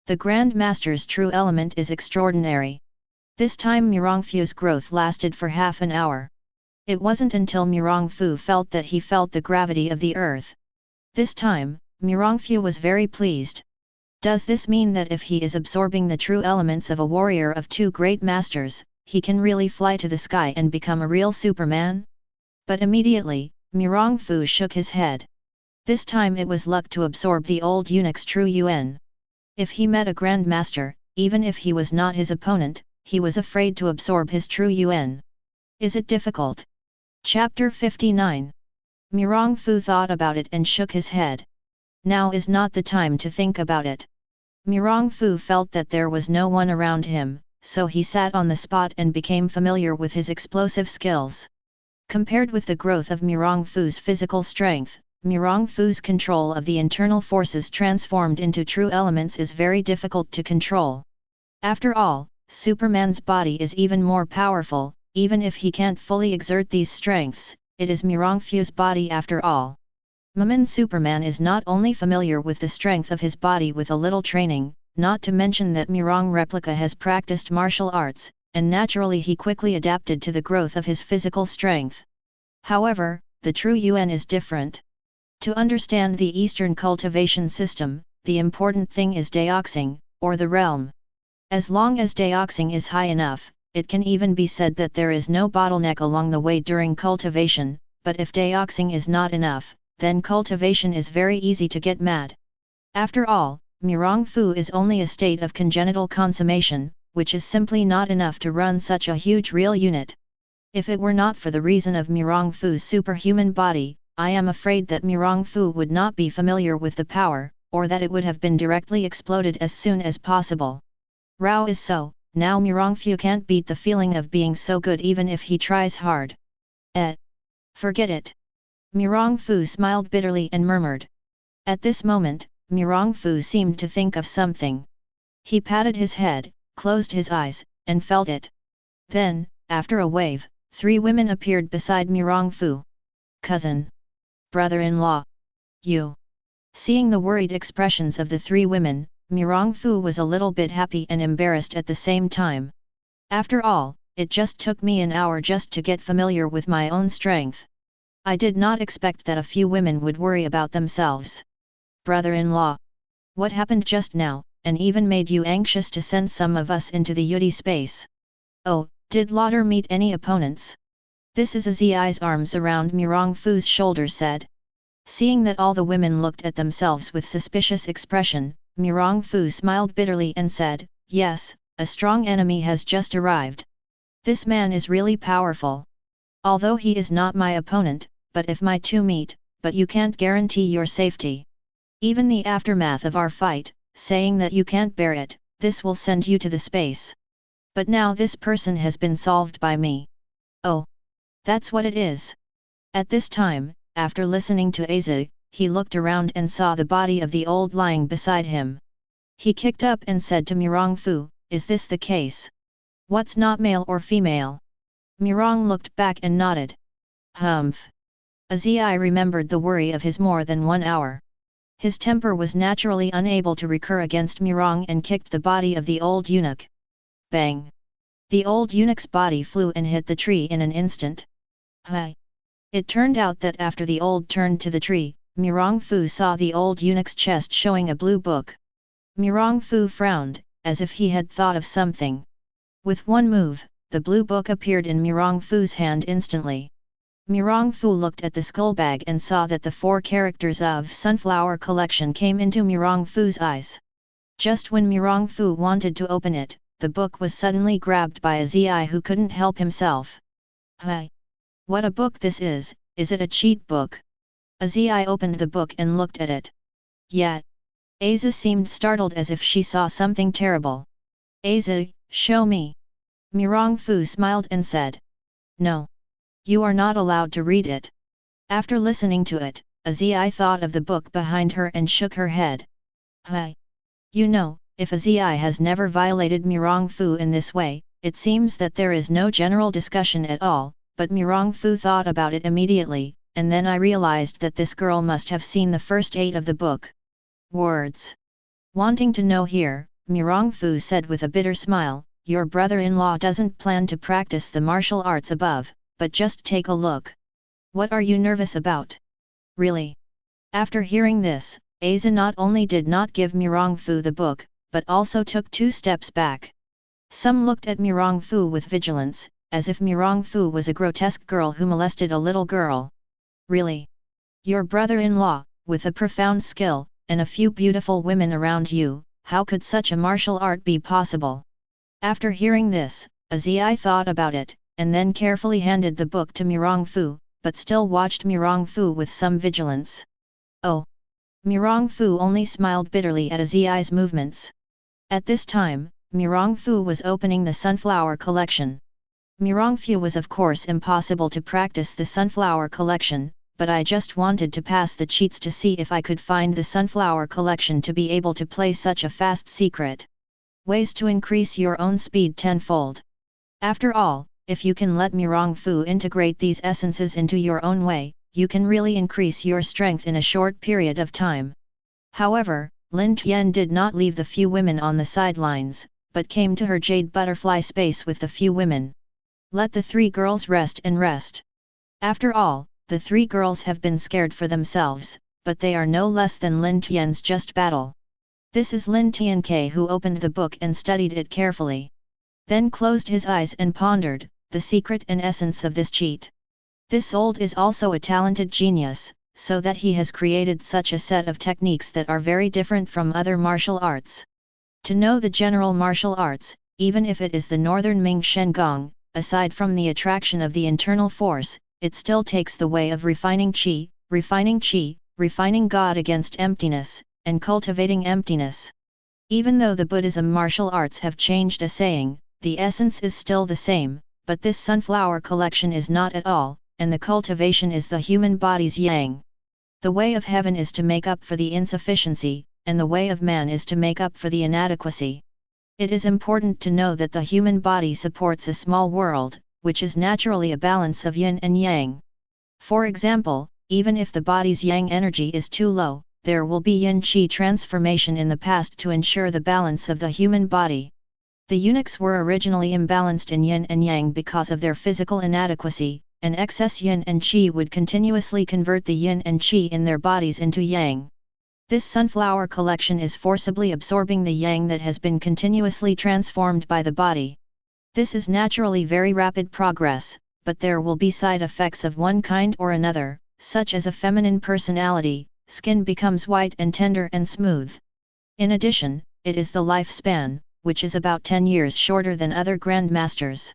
The Grand Master's true element is extraordinary. This time Mirong Fu's growth lasted for half an hour. It wasn't until Mirong Fu felt that he felt the gravity of the earth. This time, Mirong Fu was very pleased. Does this mean that if he is absorbing the true elements of a warrior of two great masters, he can really fly to the sky and become a real Superman? But immediately, Mirong Fu shook his head. This time it was luck to absorb the old eunuch's true yuan. If he met a Grand Master, even if he was not his opponent, he was afraid to absorb his true yuan. Is it difficult? Chapter 59. Mirong Fu thought about it and shook his head. Now is not the time to think about it. Mirong Fu felt that there was no one around him, so he sat on the spot and became familiar with his explosive skills. Compared with the growth of Mirong Fu's physical strength, Mirong Fu's control of the internal forces transformed into true elements is very difficult to control. After all, Superman's body is even more powerful. Even if he can't fully exert these strengths, it is Mirong Fu's body after all. Mumin Superman is not only familiar with the strength of his body with a little training, not to mention that Mirong Replica has practiced martial arts, and naturally he quickly adapted to the growth of his physical strength. However, the true Yuan is different. To understand the Eastern cultivation system, the important thing is Daoxing, or the realm. As long as dioxing is high enough, it can even be said that there is no bottleneck along the way during cultivation, but if dioxing is not enough, then cultivation is very easy to get mad. After all, mirong fu is only a state of congenital consummation, which is simply not enough to run such a huge real unit. If it were not for the reason of mirong fu's superhuman body, I am afraid that mirong fu would not be familiar with the power, or that it would have been directly exploded as soon as possible. Rao is so, now mirong fu can't beat the feeling of being so good even if he tries hard. Forget it. Mirong fu smiled bitterly and murmured. At this moment, mirong fu seemed to think of something. He patted his head, closed his eyes, and felt it. Then, after a wave, 3 women appeared beside mirong fu. Cousin. Brother-in-law. You. Seeing the worried expressions of the 3 women, mirong fu was a little bit happy and embarrassed at the same time. After all, it just took me an hour just to get familiar with my own strength. I did not expect that a few women would worry about themselves. Brother-in-law. What happened just now, and even made you anxious to send some of us into the Yudi space? Oh, did Lauder meet any opponents? This is Azi's arms around mirong fu's shoulder said. Seeing that all the women looked at themselves with suspicious expression, mirong fu smiled bitterly and said, yes, a strong enemy has just arrived. This man is really powerful. Although he is not my opponent, but if my 2 meet, but you can't guarantee your safety. Even the aftermath of our fight, saying that you can't bear it, this will send you to the space. But now this person has been solved by me. Oh. That's what it is. At this time, after listening to Aze, he looked around and saw the body of the old lying beside him. He kicked up and said to mirong fu, is this the case? What's not male or female? Mirong looked back and nodded. Humph. Azi remembered the worry of his more than 1 hour. His temper was naturally unable to recur against mirong and kicked the body of the old eunuch. Bang! The old eunuch's body flew and hit the tree in an instant. Hi! It turned out that after the old turned to the tree, mirong fu saw the old eunuch's chest showing a blue book. Mirong fu frowned, as if he had thought of something. With one move, the blue book appeared in mirong fu's hand instantly. Mirong fu looked at the skull bag and saw that the 4 characters of Sunflower Collection came into mirong fu's eyes. Just when mirong fu wanted to open it, the book was suddenly grabbed by a Zi who couldn't help himself. Hi! What a book this is it a cheat book? A Zi opened the book and looked at it. Yet. Aza seemed startled as if she saw something terrible. Aza, show me. Mirong fu smiled and said. No. You are not allowed to read it. After listening to it, a Zi thought of the book behind her and shook her head. Hi! You know, if a Zi has never violated mirong fu in this way, it seems that there is no general discussion at all, but mirong fu thought about it immediately, and then I realized that this girl must have seen the first 8 of the book. Words. Wanting to know here, mirong fu said with a bitter smile, your brother-in-law doesn't plan to practice the martial arts above, but just take a look. What are you nervous about? Really? After hearing this, Aza not only did not give mirong fu the book, but also took 2 steps back. Some looked at mirong fu with vigilance, as if mirong fu was a grotesque girl who molested a little girl. Really? Your brother-in-law, with a profound skill, and a few beautiful women around you, how could such a martial art be possible? After hearing this, Azi thought about it, and then carefully handed the book to mirong fu, but still watched mirong fu with some vigilance. Oh! Mirong fu only smiled bitterly at Azi's movements. At this time, mirong fu was opening the Sunflower Collection. Mirong fu was of course impossible to practice the Sunflower Collection, but I just wanted to pass the cheats to see if I could find the Sunflower Collection to be able to play such a fast secret. Ways to increase your own speed tenfold. After all, if you can let mirong fu integrate these essences into your own way, you can really increase your strength in a short period of time. However, Lin Tian did not leave the few women on the sidelines, but came to her jade butterfly space with the few women. Let the 3 girls rest and rest. After all, the 3 girls have been scared for themselves, but they are no less than Lin Tian's just battle. This is Lin Tianke, who opened the book and studied it carefully. Then closed his eyes and pondered the secret and essence of this cheat. This old is also a talented genius, so that he has created such a set of techniques that are very different from other martial arts. To know the general martial arts, even if it is the northern Ming Shen Gong, aside from the attraction of the internal force, it still takes the way of refining qi, refining God against emptiness, and cultivating emptiness. Even though the Buddhism martial arts have changed a saying, the essence is still the same, but this sunflower collection is not at all, and the cultivation is the human body's yang. The way of heaven is to make up for the insufficiency, and the way of man is to make up for the inadequacy. It is important to know that the human body supports a small world, which is naturally a balance of yin and yang. For example, even if the body's yang energy is too low, there will be yin qi transformation in the past to ensure the balance of the human body. The eunuchs were originally imbalanced in yin and yang because of their physical inadequacy, and excess yin and qi would continuously convert the yin and qi in their bodies into yang. This sunflower collection is forcibly absorbing the yang that has been continuously transformed by the body. This is naturally very rapid progress, but there will be side effects of one kind or another, such as a feminine personality, skin becomes white and tender and smooth. In addition, it is the lifespan, which is about 10 years shorter than other grandmasters.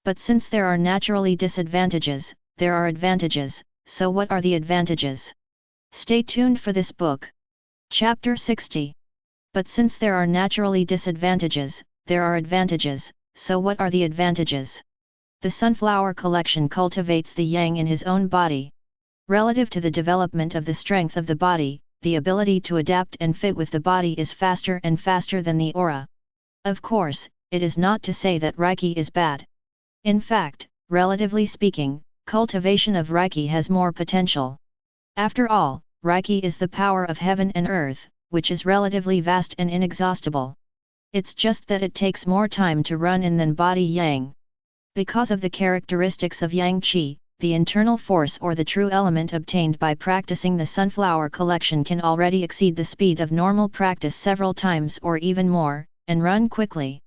But since there are naturally disadvantages, there are advantages, so what are the advantages? Stay tuned for this book. Chapter 60. But since there are naturally disadvantages, there are advantages, so what are the advantages? The sunflower collection cultivates the yang in his own body. Relative to the development of the strength of the body, the ability to adapt and fit with the body is faster and faster than the aura. Of course, it is not to say that Reiki is bad. In fact, relatively speaking, cultivation of Reiki has more potential. After all, Reiki is the power of heaven and earth, which is relatively vast and inexhaustible. It's just that it takes more time to run in than body yang. Because of the characteristics of yang qi, the internal force or the true element obtained by practicing the sunflower collection can already exceed the speed of normal practice several times or even more, and run quickly.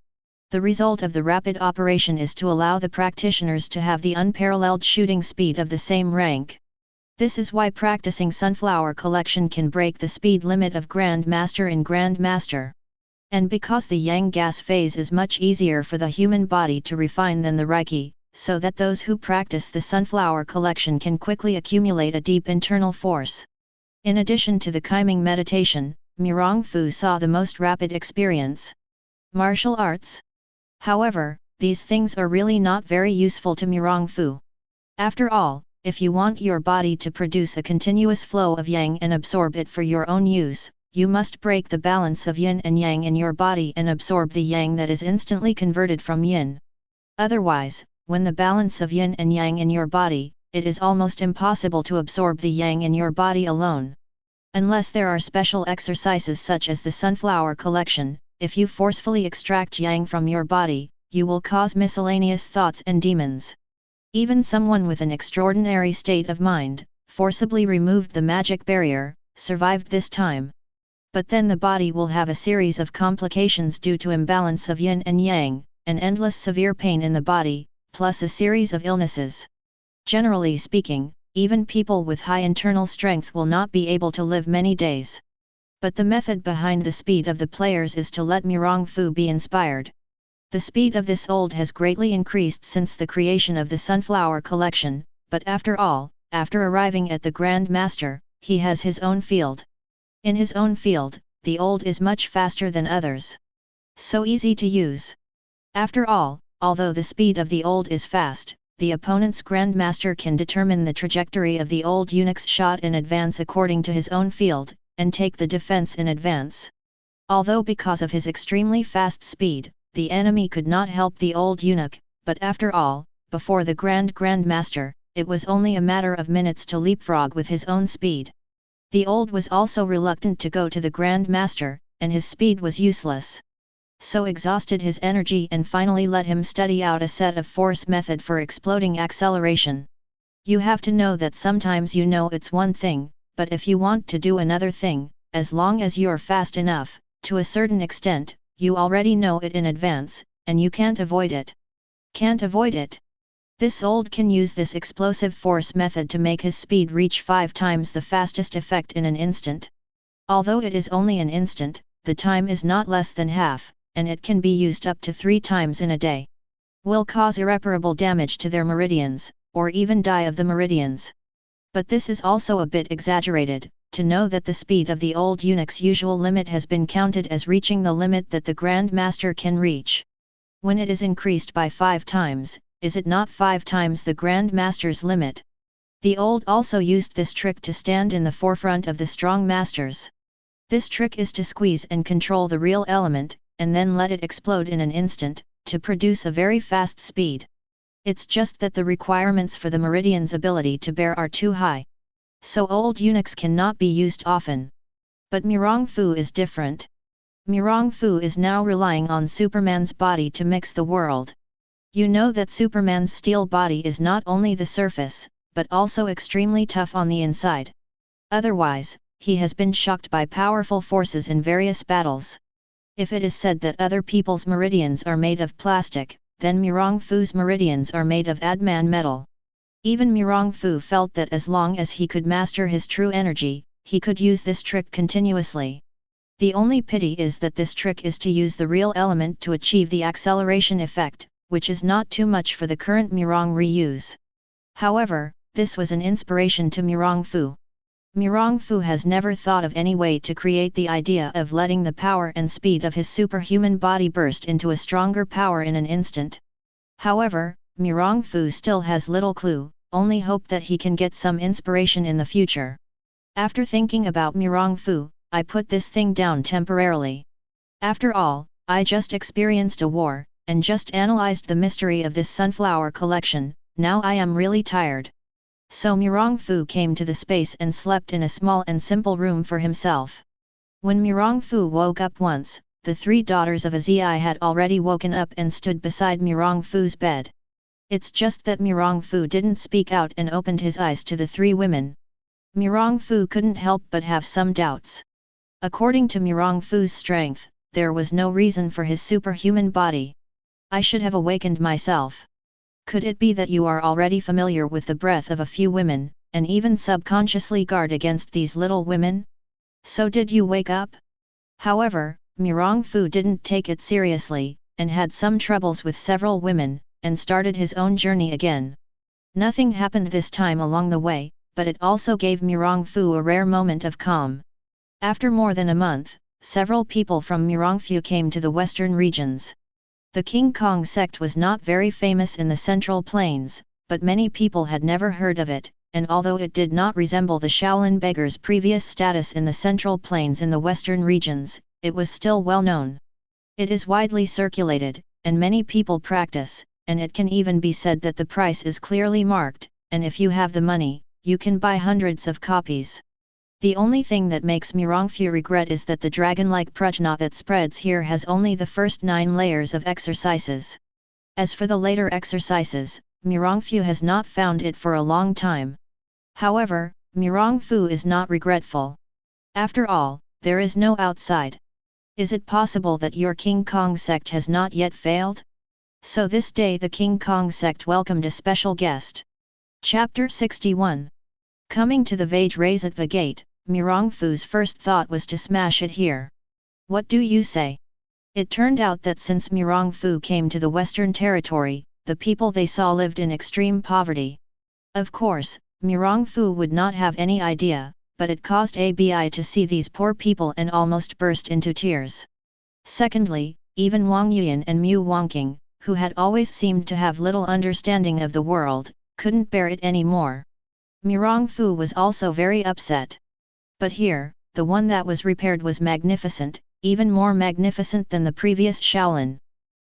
The result of the rapid operation is to allow the practitioners to have the unparalleled shooting speed of the same rank. This is why practicing sunflower collection can break the speed limit of Grand Master in Grand Master. And because the yang gas phase is much easier for the human body to refine than the Reiki, so that those who practice the sunflower collection can quickly accumulate a deep internal force. In addition to the Kaiming meditation, Mirong Fu saw the most rapid experience. Martial arts? However, these things are really not very useful to Mirong Fu. After all, if you want your body to produce a continuous flow of yang and absorb it for your own use, you must break the balance of yin and yang in your body and absorb the yang that is instantly converted from yin. Otherwise, when the balance of yin and yang in your body, it is almost impossible to absorb the yang in your body alone. Unless there are special exercises such as the sunflower collection, if you forcefully extract yang from your body, you will cause miscellaneous thoughts and demons. Even someone with an extraordinary state of mind, forcibly removed the magic barrier, survived this time. But then the body will have a series of complications due to imbalance of yin and yang, an endless severe pain in the body, plus a series of illnesses. Generally speaking, even people with high internal strength will not be able to live many days. But the method behind the speed of the players is to let Mirong Fu be inspired. The speed of this old has greatly increased since the creation of the sunflower collection, but after all, after arriving at the Grand Master, he has his own field. In his own field, the old is much faster than others. So easy to use. After all, although the speed of the old is fast, the opponent's grandmaster can determine the trajectory of the old eunuch's shot in advance according to his own field, and take the defense in advance. Although because of his extremely fast speed, the enemy could not help the old eunuch, but after all, before the grandmaster, it was only a matter of minutes to leapfrog with his own speed. The old was also reluctant to go to the grandmaster, and his speed was useless. So exhausted his energy and finally let him study out a set of force method for exploding acceleration. You have to know that sometimes you know it's one thing, but if you want to do another thing, as long as you're fast enough, to a certain extent, you already know it in advance, and you can't avoid it. Can't avoid it. This old can use this explosive force method to make his speed reach 5 times the fastest effect in an instant. Although it is only an instant, the time is not less than half, and it can be used up to 3 times in a day. Will cause irreparable damage to their meridians, or even die of the meridians. But this is also a bit exaggerated, to know that the speed of the old eunuch's usual limit has been counted as reaching the limit that the Grand Master can reach. When it is increased by 5 times, is it not 5 times the Grand Master's limit? The old also used this trick to stand in the forefront of the strong masters. This trick is to squeeze and control the real element, and then let it explode in an instant, to produce a very fast speed. It's just that the requirements for the meridian's ability to bear are too high. So old eunuchs cannot be used often. But Mirong Fu is different. Mirong Fu is now relying on Superman's body to mix the world. You know that Superman's steel body is not only the surface, but also extremely tough on the inside. Otherwise, he has been shocked by powerful forces in various battles. If it is said that other people's meridians are made of plastic, then Mirong Fu's meridians are made of Adman metal. Even Mirong Fu felt that as long as he could master his true energy, he could use this trick continuously. The only pity is that this trick is to use the real element to achieve the acceleration effect, which is not too much for the current Mirong reuse. However, this was an inspiration to Mirong Fu. Mirong Fu has never thought of any way to create the idea of letting the power and speed of his superhuman body burst into a stronger power in an instant. However, Mirong Fu still has little clue, only hope that he can get some inspiration in the future. After thinking about Mirong Fu, I put this thing down temporarily. After all, I just experienced a war, and just analyzed the mystery of this sunflower collection. Now I am really tired. So Mirong Fu came to the space and slept in a small and simple room for himself. When Mirong Fu woke up once, the 3 daughters of Azi had already woken up and stood beside Mirong Fu's bed. It's just that Mirong Fu didn't speak out and opened his eyes to the 3 women. Mirong Fu couldn't help but have some doubts. According to Mirong Fu's strength, there was no reason for his superhuman body. I should have awakened myself. Could it be that you are already familiar with the breath of a few women, and even subconsciously guard against these little women? So did you wake up? However, Mirong Fu didn't take it seriously, and had some troubles with several women, and started his own journey again. Nothing happened this time along the way, but it also gave Mirong Fu a rare moment of calm. After more than a month, several people from Mirong Fu came to the western regions. The King Kong sect was not very famous in the Central Plains, but many people had never heard of it, and although it did not resemble the Shaolin beggars' previous status in the Central Plains in the western regions, it was still well known. It is widely circulated, and many people practice, and it can even be said that the price is clearly marked, and if you have the money, you can buy hundreds of copies. The only thing that makes Mirong Fu regret is that the dragon-like prajna that spreads here has only the first 9 layers of exercises. As for the later exercises, Mirong Fu has not found it for a long time. However, Mirong Fu is not regretful. After all, there is no outside. Is it possible that your King Kong sect has not yet failed? So this day the King Kong sect welcomed a special guest. Chapter 61. Coming to the Vajrasattva gate, Mirong Fu's first thought was to smash it here. What do you say? It turned out that since Mirong Fu came to the Western Territory, the people they saw lived in extreme poverty. Of course, Mirong Fu would not have any idea, but it caused Abi to see these poor people and almost burst into tears. Secondly, even Wang Yuan and Mu Wangqing, who had always seemed to have little understanding of the world, couldn't bear it anymore. Mirong Fu was also very upset. But here, the one that was repaired was magnificent, even more magnificent than the previous Shaolin.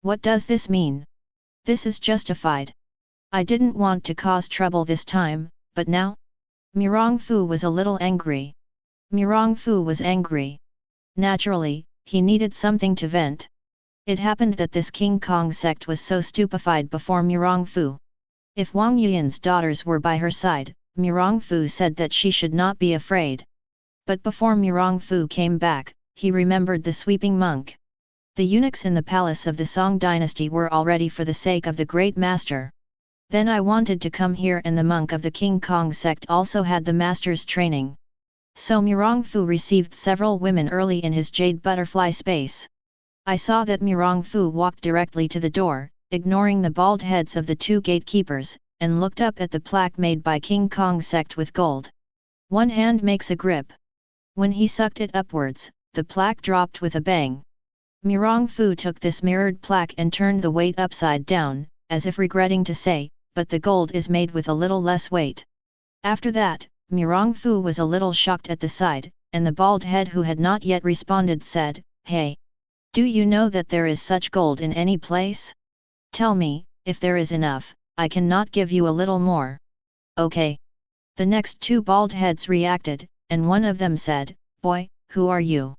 What does this mean? This is justified. I didn't want to cause trouble this time, but now? Mirong Fu was a little angry. Mirong Fu was angry. Naturally, he needed something to vent. It happened that this King Kong sect was so stupefied before Mirong Fu. If Wang Yuan's daughters were by her side, Mirong Fu said that she should not be afraid. But before Mirong Fu came back, he remembered the sweeping monk. The eunuchs in the palace of the Song dynasty were all ready for the sake of the great master. Then I wanted to come here, and the monk of the King Kong sect also had the master's training. So Mirongfu received several women early in his jade butterfly space. I saw that Mirongfu walked directly to the door, ignoring the bald heads of the two gatekeepers, and looked up at the plaque made by King Kong sect with gold. One hand makes a grip. When he sucked it upwards, the plaque dropped with a bang. Mirongfu took this mirrored plaque and turned the weight upside down, as if regretting to say, but the gold is made with a little less weight. After that, Mirongfu was a little shocked at the sight, and the bald head who had not yet responded said, "Hey! Do you know that there is such gold in any place? Tell me, if there is enough, I cannot give you a little more." "Okay." The next two bald heads reacted, and one of them said, "Boy, who are you?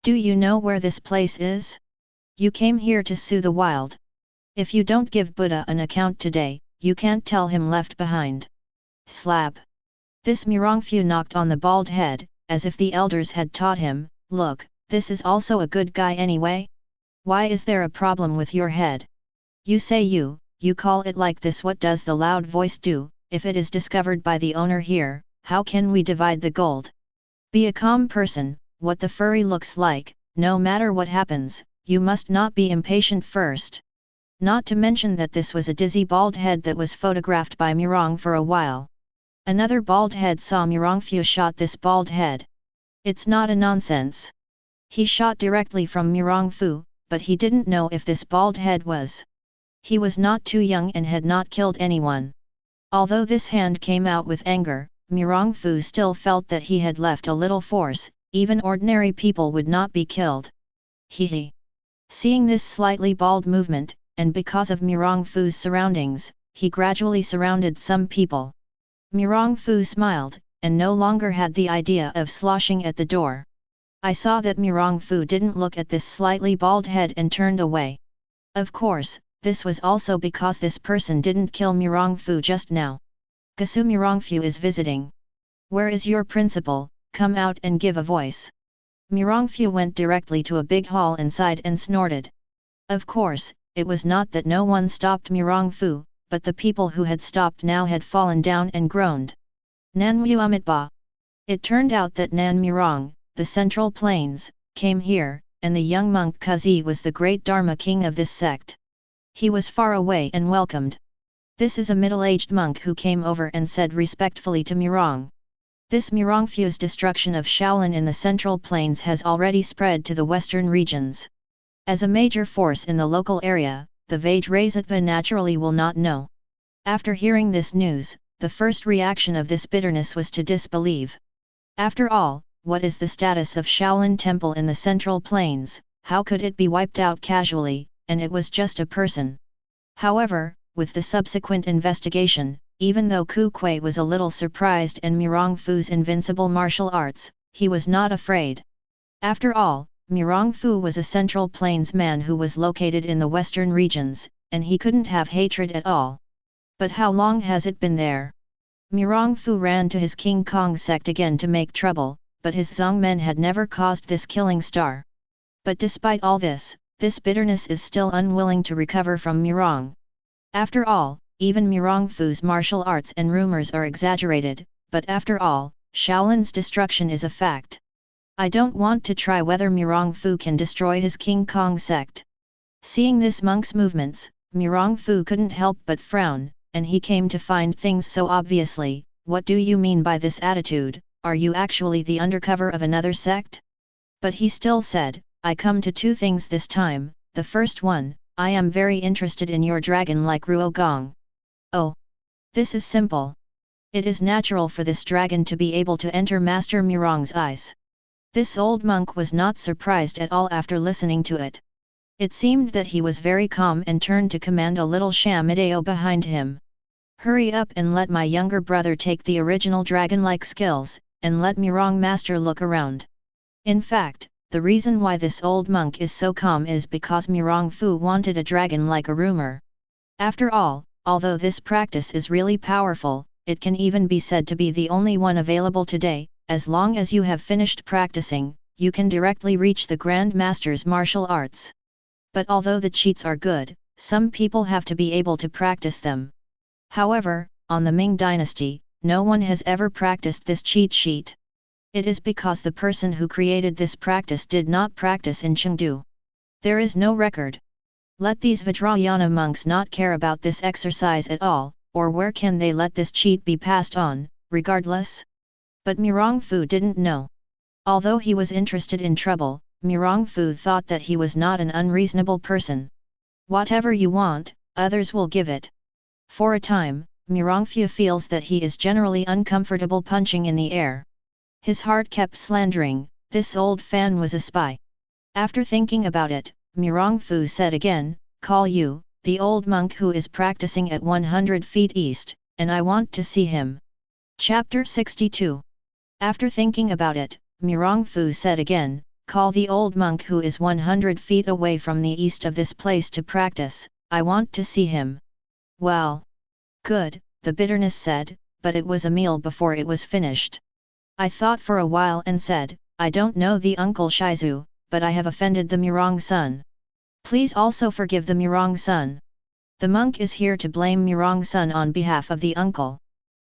Do you know where this place is? You came here to sue the wild. If you don't give Buddha an account today, you can't tell him left behind." Slap! This Mirongfu knocked on the bald head, as if the elders had taught him, "Look, this is also a good guy anyway? Why is there a problem with your head? You say you call it like this. What does the loud voice do? If it is discovered by the owner here, how can we divide the gold? Be a calm person. What the furry looks like, no matter what happens, you must not be impatient first." Not to mention that this was a dizzy bald head that was photographed by Mirong for a while. Another bald head saw Mirongfu shot this bald head. "It's not a nonsense. He shot directly from Mirongfu, but he didn't know if this bald head was. He was not too young and had not killed anyone." Although this hand came out with anger, Mirongfu still felt that he had left a little force. Even ordinary people would not be killed. Hehe. Seeing this slightly bald movement, and because of Mirongfu's surroundings, he gradually surrounded some people. Mirongfu smiled, and no longer had the idea of sloshing at the door. I saw that Mirongfu didn't look at this slightly bald head and turned away. Of course, this was also because this person didn't kill Mirongfu just now. "Kasu, Mirongfu is visiting. Where is your principal? Come out and give a voice." Mirongfu went directly to a big hall inside and snorted. Of course, it was not that no one stopped Mirongfu, but the people who had stopped now had fallen down and groaned. "Nan Muamitba." It turned out that Nan Mirong, the Central Plains, came here, and the young monk Kuzi was the great Dharma king of this sect. He was far away and welcomed. "This is a middle-aged monk who came over and said respectfully to Mirong. This Mirongfu's destruction of Shaolin in the Central Plains has already spread to the western regions. As a major force in the local area, the Vajrasattva naturally will not know." After hearing this news, the first reaction of this bitterness was to disbelieve. After all, what is the status of Shaolin Temple in the Central Plains? How could it be wiped out casually, and it was just a person? However, with the subsequent investigation, even though Ku Kui was a little surprised and Mirongfu's invincible martial arts, he was not afraid. After all, Mirongfu was a Central Plains man who was located in the western regions, and he couldn't have hatred at all. But how long has it been there? Mirongfu ran to his King Kong sect again to make trouble, but his Zong men had never caused this killing star. But despite all this bitterness is still unwilling to recover from Mirong. After all, even Mirongfu's martial arts and rumors are exaggerated, but after all, Shaolin's destruction is a fact. I don't want to try whether Mirongfu can destroy his King Kong sect. Seeing this monk's movements, Mirongfu couldn't help but frown, and he came to find things so obviously. "What do you mean by this attitude? Are you actually the undercover of another sect?" But he still said, "I come to two things this time. The first one, I am very interested in your dragon-like Ruogong." "Oh, this is simple. It is natural for this dragon to be able to enter Master Mirong's eyes." This old monk was not surprised at all after listening to it. It seemed that he was very calm and turned to command a little Shamideo behind him. "Hurry up and let my younger brother take the original dragon-like skills, and let Mirong Master look around." In fact, the reason why this old monk is so calm is because Mirongfu wanted a dragon like a rumor. After all, although this practice is really powerful, it can even be said to be the only one available today. As long as you have finished practicing, you can directly reach the Grand Master's martial arts. But although the cheats are good, some people have to be able to practice them. However, on the Ming Dynasty, no one has ever practiced this cheat sheet. It is because the person who created this practice did not practice in Chengdu. There is no record. Let these Vajrayana monks not care about this exercise at all, or where can they let this cheat be passed on, regardless? But Mirongfu didn't know. Although he was interested in trouble, Mirongfu thought that he was not an unreasonable person. Whatever you want, others will give it. For a time, Mirongfu feels that he is generally uncomfortable punching in the air. His heart kept slandering, this old fan was a spy. After thinking about it, Mirongfu said again, call you, the old monk who is practicing at 100 feet east, and I want to see him. Chapter 62. After thinking about it, Mirongfu said again, call the old monk who is 100 feet away from the east of this place to practice, I want to see him. Well. Good, the bitterness said, but it was a meal before it was finished. I thought for a while and said, I don't know the uncle Shizu, but I have offended the Mirong son. Please also forgive the Mirong son. The monk is here to blame Mirong son on behalf of the uncle.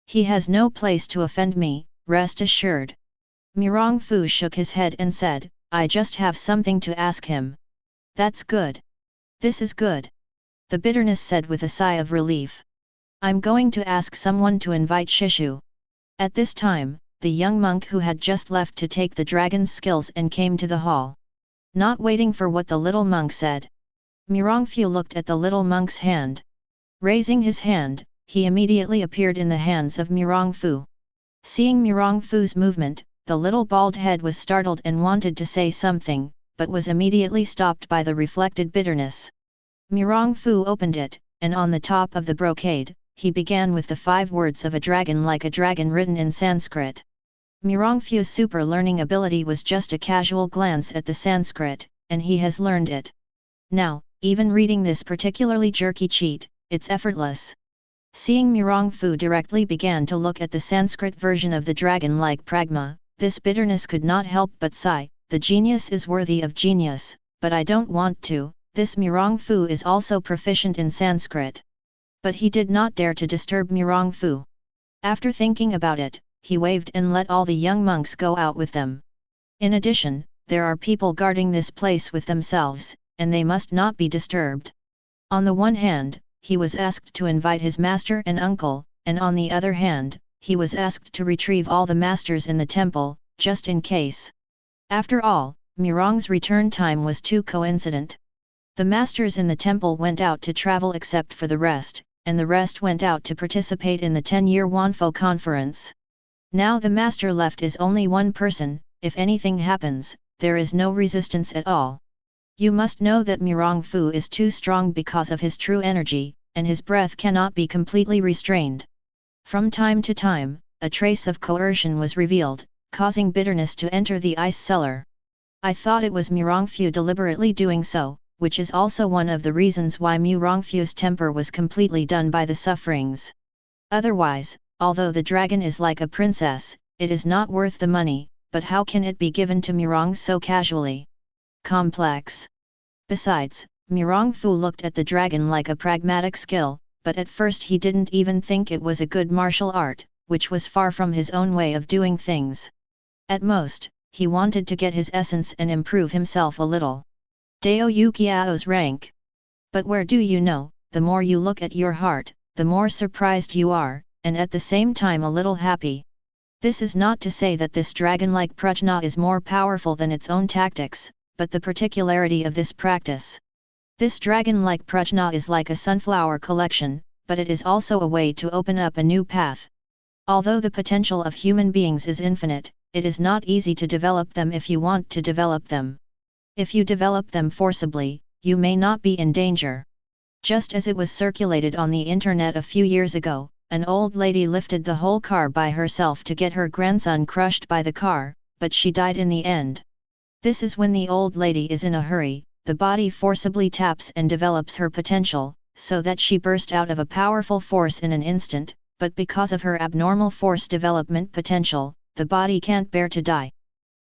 He has no place to offend me, rest assured. Mirongfu shook his head and said, I just have something to ask him. That's good. This is good. The bitterness said with a sigh of relief. I'm going to ask someone to invite Shishu. At this time, the young monk who had just left to take the dragon's skills and came to the hall. Not waiting for what the little monk said. Mirongfu looked at the little monk's hand. Raising his hand, he immediately appeared in the hands of Mirongfu. Seeing Mirongfu's movement, the little bald head was startled and wanted to say something, but was immediately stopped by the reflected bitterness. Mirongfu opened it, and on the top of the brocade, he began with the 5 words of a dragon like a dragon written in Sanskrit. Mirongfu's super learning ability was just a casual glance at the Sanskrit, and he has learned it. Now, even reading this particularly jerky cheat, it's effortless. Seeing Mirongfu directly began to look at the Sanskrit version of the dragon-like pragma, this bitterness could not help but sigh, the genius is worthy of genius, but I don't want to, this Mirongfu is also proficient in Sanskrit. But he did not dare to disturb Mirongfu. After thinking about it, he waved and let all the young monks go out with them. In addition, there are people guarding this place with themselves, and they must not be disturbed. On the one hand, he was asked to invite his master and uncle, and on the other hand, he was asked to retrieve all the masters in the temple, just in case. After all, Mirong's return time was too coincident. The masters in the temple went out to travel except for the rest, and the rest went out to participate in the 10-year Wanfo conference. Now the master left is only one person, if anything happens, there is no resistance at all. You must know that Mirongfu is too strong because of his true energy, and his breath cannot be completely restrained. From time to time, a trace of coercion was revealed, causing bitterness to enter the ice cellar. I thought it was Mirongfu deliberately doing so, which is also one of the reasons why Mirongfu's temper was completely done by the sufferings. Otherwise, although the dragon is like a princess, it is not worth the money, but how can it be given to Mirong so casually? Complex. Besides, Mirongfu looked at the dragon like a pragmatic skill, but at first he didn't even think it was a good martial art, which was far from his own way of doing things. At most, he wanted to get his essence and improve himself a little. Dao Yukiao's rank. But where do you know, the more you look at your heart, the more surprised you are, and at the same time a little happy. This is not to say that this dragon-like prajna is more powerful than its own tactics, but the particularity of this practice. This dragon-like prajna is like a sunflower collection, but it is also a way to open up a new path. Although the potential of human beings is infinite, it is not easy to develop them if you want to develop them. If you develop them forcibly, you may not be in danger. Just as it was circulated on the internet a few years ago, an old lady lifted the whole car by herself to get her grandson crushed by the car, but she died in the end. This is when the old lady is in a hurry, the body forcibly taps and develops her potential, so that she burst out of a powerful force in an instant, but because of her abnormal force development potential, the body can't bear to die.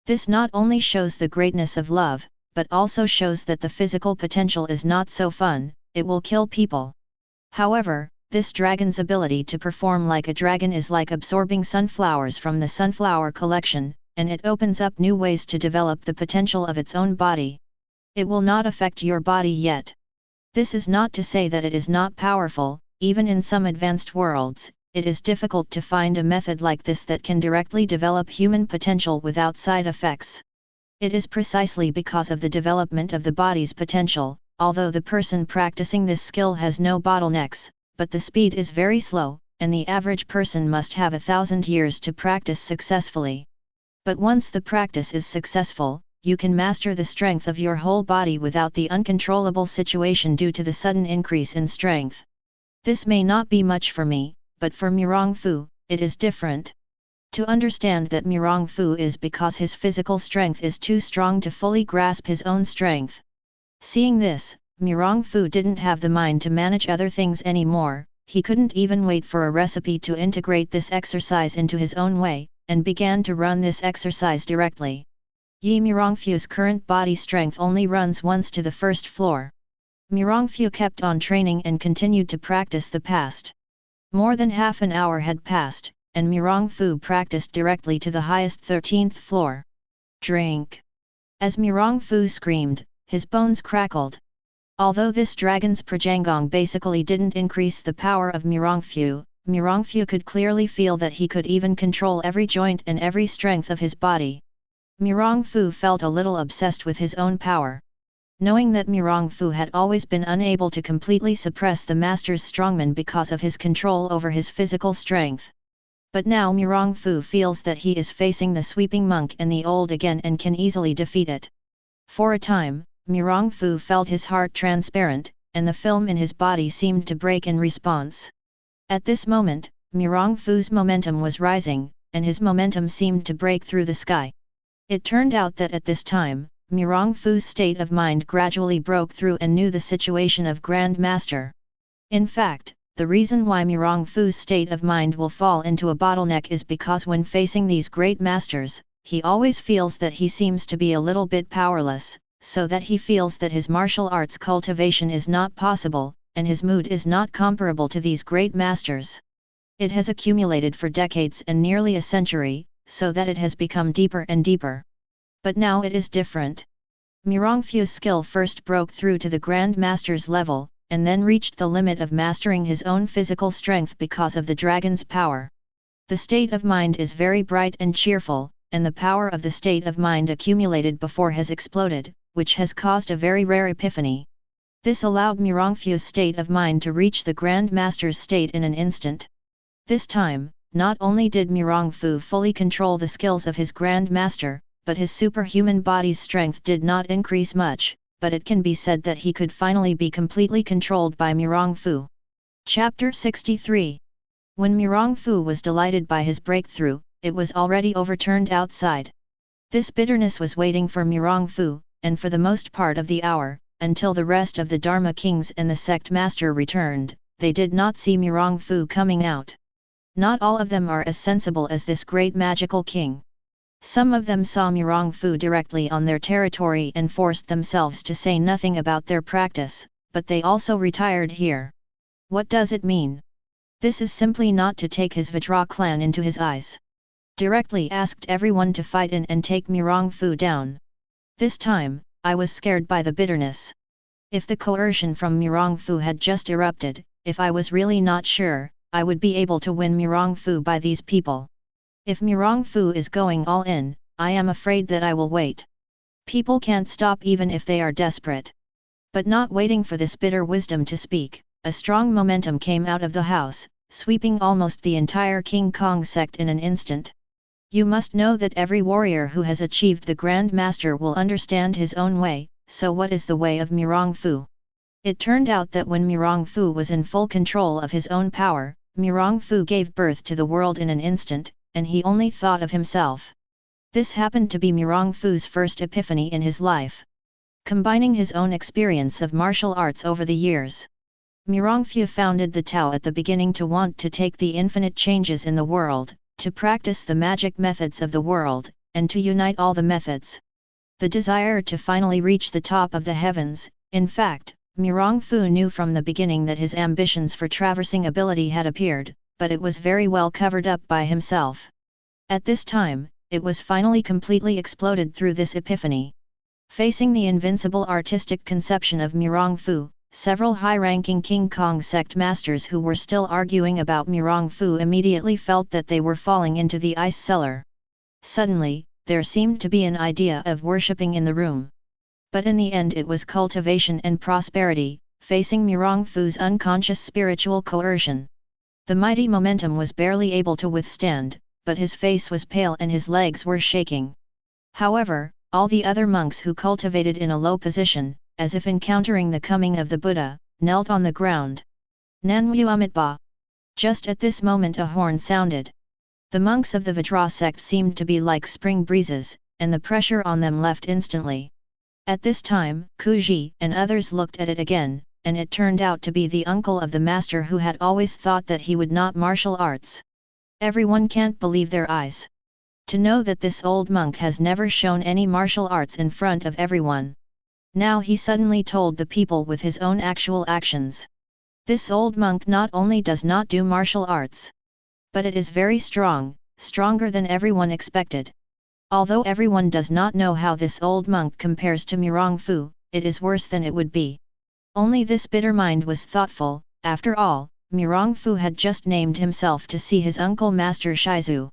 This not only shows the greatness of love, but also shows that the physical potential is not so fun, it will kill people. However, this dragon's ability to perform like a dragon is like absorbing sunflowers from the sunflower collection, and it opens up new ways to develop the potential of its own body. It will not affect your body yet. This is not to say that it is not powerful. Even in some advanced worlds, it is difficult to find a method like this that can directly develop human potential without side effects. It is precisely because of the development of the body's potential, although the person practicing this skill has no bottlenecks, but the speed is very slow, and the average person must have 1,000 years to practice successfully. But once the practice is successful, you can master the strength of your whole body without the uncontrollable situation due to the sudden increase in strength. This may not be much for me, but for Mirongfu, it is different. To understand that Mirongfu is because his physical strength is too strong to fully grasp his own strength. Seeing this, Mirongfu didn't have the mind to manage other things anymore. He couldn't even wait for a recipe to integrate this exercise into his own way, and began to run this exercise directly. Yi Mirongfu's current body strength only runs once to the first floor. Mirongfu kept on training and continued to practice the past. More than half an hour had passed, and Mirongfu practiced directly to the highest 13th floor. Drink! As Mirongfu screamed, his bones crackled. Although this dragon's prajangong basically didn't increase the power of Mirongfu, Mirongfu could clearly feel that he could even control every joint and every strength of his body. Mirongfu felt a little obsessed with his own power. Knowing that Mirongfu had always been unable to completely suppress the master's strongman because of his control over his physical strength. But now Mirongfu feels that he is facing the sweeping monk and the old again and can easily defeat it. For a time, Mirongfu felt his heart transparent, and the film in his body seemed to break in response. At this moment, Mirongfu's momentum was rising, and his momentum seemed to break through the sky. It turned out that at this time, Mirongfu's state of mind gradually broke through and knew the situation of Grand Master. In fact, the reason why Mirongfu's state of mind will fall into a bottleneck is because when facing these great masters, he always feels that he seems to be a little bit powerless, so that he feels that his martial arts cultivation is not possible, and his mood is not comparable to these great masters. It has accumulated for decades and nearly a century, so that it has become deeper and deeper. But now it is different. Mirongfu's skill first broke through to the Grand Master's level, and then reached the limit of mastering his own physical strength because of the dragon's power. The state of mind is very bright and cheerful, and the power of the state of mind accumulated before has exploded, which has caused a very rare epiphany. This allowed Mirongfu's state of mind to reach the Grand Master's state in an instant. This time, not only did Mirongfu fully control the skills of his Grand Master, but his superhuman body's strength did not increase much, but it can be said that he could finally be completely controlled by Mirongfu. Chapter 63. When Mirongfu was delighted by his breakthrough, it was already overturned outside. This bitterness was waiting for Mirongfu, and for the most part of the hour, until the rest of the Dharma kings and the sect master returned, they did not see Mirongfu coming out. Not all of them are as sensible as this great magical king. Some of them saw Mirongfu directly on their territory and forced themselves to say nothing about their practice, but they also retired here. What does it mean? This is simply not to take his Vajra clan into his eyes. Directly asked everyone to fight in and take Mirongfu down. This time, I was scared by the bitterness. If the coercion from Mirongfu had just erupted, if I was really not sure, I would be able to win Mirongfu by these people. If Mirongfu is going all in, I am afraid that I will wait. People can't stop even if they are desperate. But not waiting for this bitter wisdom to speak, a strong momentum came out of the house, sweeping almost the entire King Kong sect in an instant. You must know that every warrior who has achieved the Grand Master will understand his own way, so what is the way of Mirongfu? It turned out that when Mirongfu was in full control of his own power, Mirongfu gave birth to the world in an instant, and he only thought of himself. This happened to be Mirongfu's first epiphany in his life. Combining his own experience of martial arts over the years, Mirongfu founded the Tao at the beginning to want to take the infinite changes in the world, to practice the magic methods of the world, and to unite all the methods. The desire to finally reach the top of the heavens. In fact, Mirongfu knew from the beginning that his ambitions for traversing ability had appeared, but it was very well covered up by himself. At this time, it was finally completely exploded through this epiphany. Facing the invincible artistic conception of Mirongfu, several high-ranking King Kong sect masters who were still arguing about Mirongfu immediately felt that they were falling into the ice cellar. Suddenly, there seemed to be an idea of worshipping in the room. But in the end it was cultivation and prosperity, facing Mirongfu's unconscious spiritual coercion. The mighty momentum was barely able to withstand, but his face was pale and his legs were shaking. However, all the other monks who cultivated in a low position, as if encountering the coming of the Buddha, knelt on the ground. Nanmu Amitba. Just at this moment a horn sounded. The monks of the Vajra sect seemed to be like spring breezes, and the pressure on them left instantly. At this time, Kuji and others looked at it again, and it turned out to be the uncle of the master who had always thought that he would not martial arts. Everyone can't believe their eyes. To know that this old monk has never shown any martial arts in front of everyone. Now he suddenly told the people with his own actual actions. This old monk not only does not do martial arts, but it is very strong, stronger than everyone expected. Although everyone does not know how this old monk compares to Mirongfu, it is worse than it would be. Only this bitter mind was thoughtful. After all, Mirongfu had just named himself to see his uncle Master Shizu.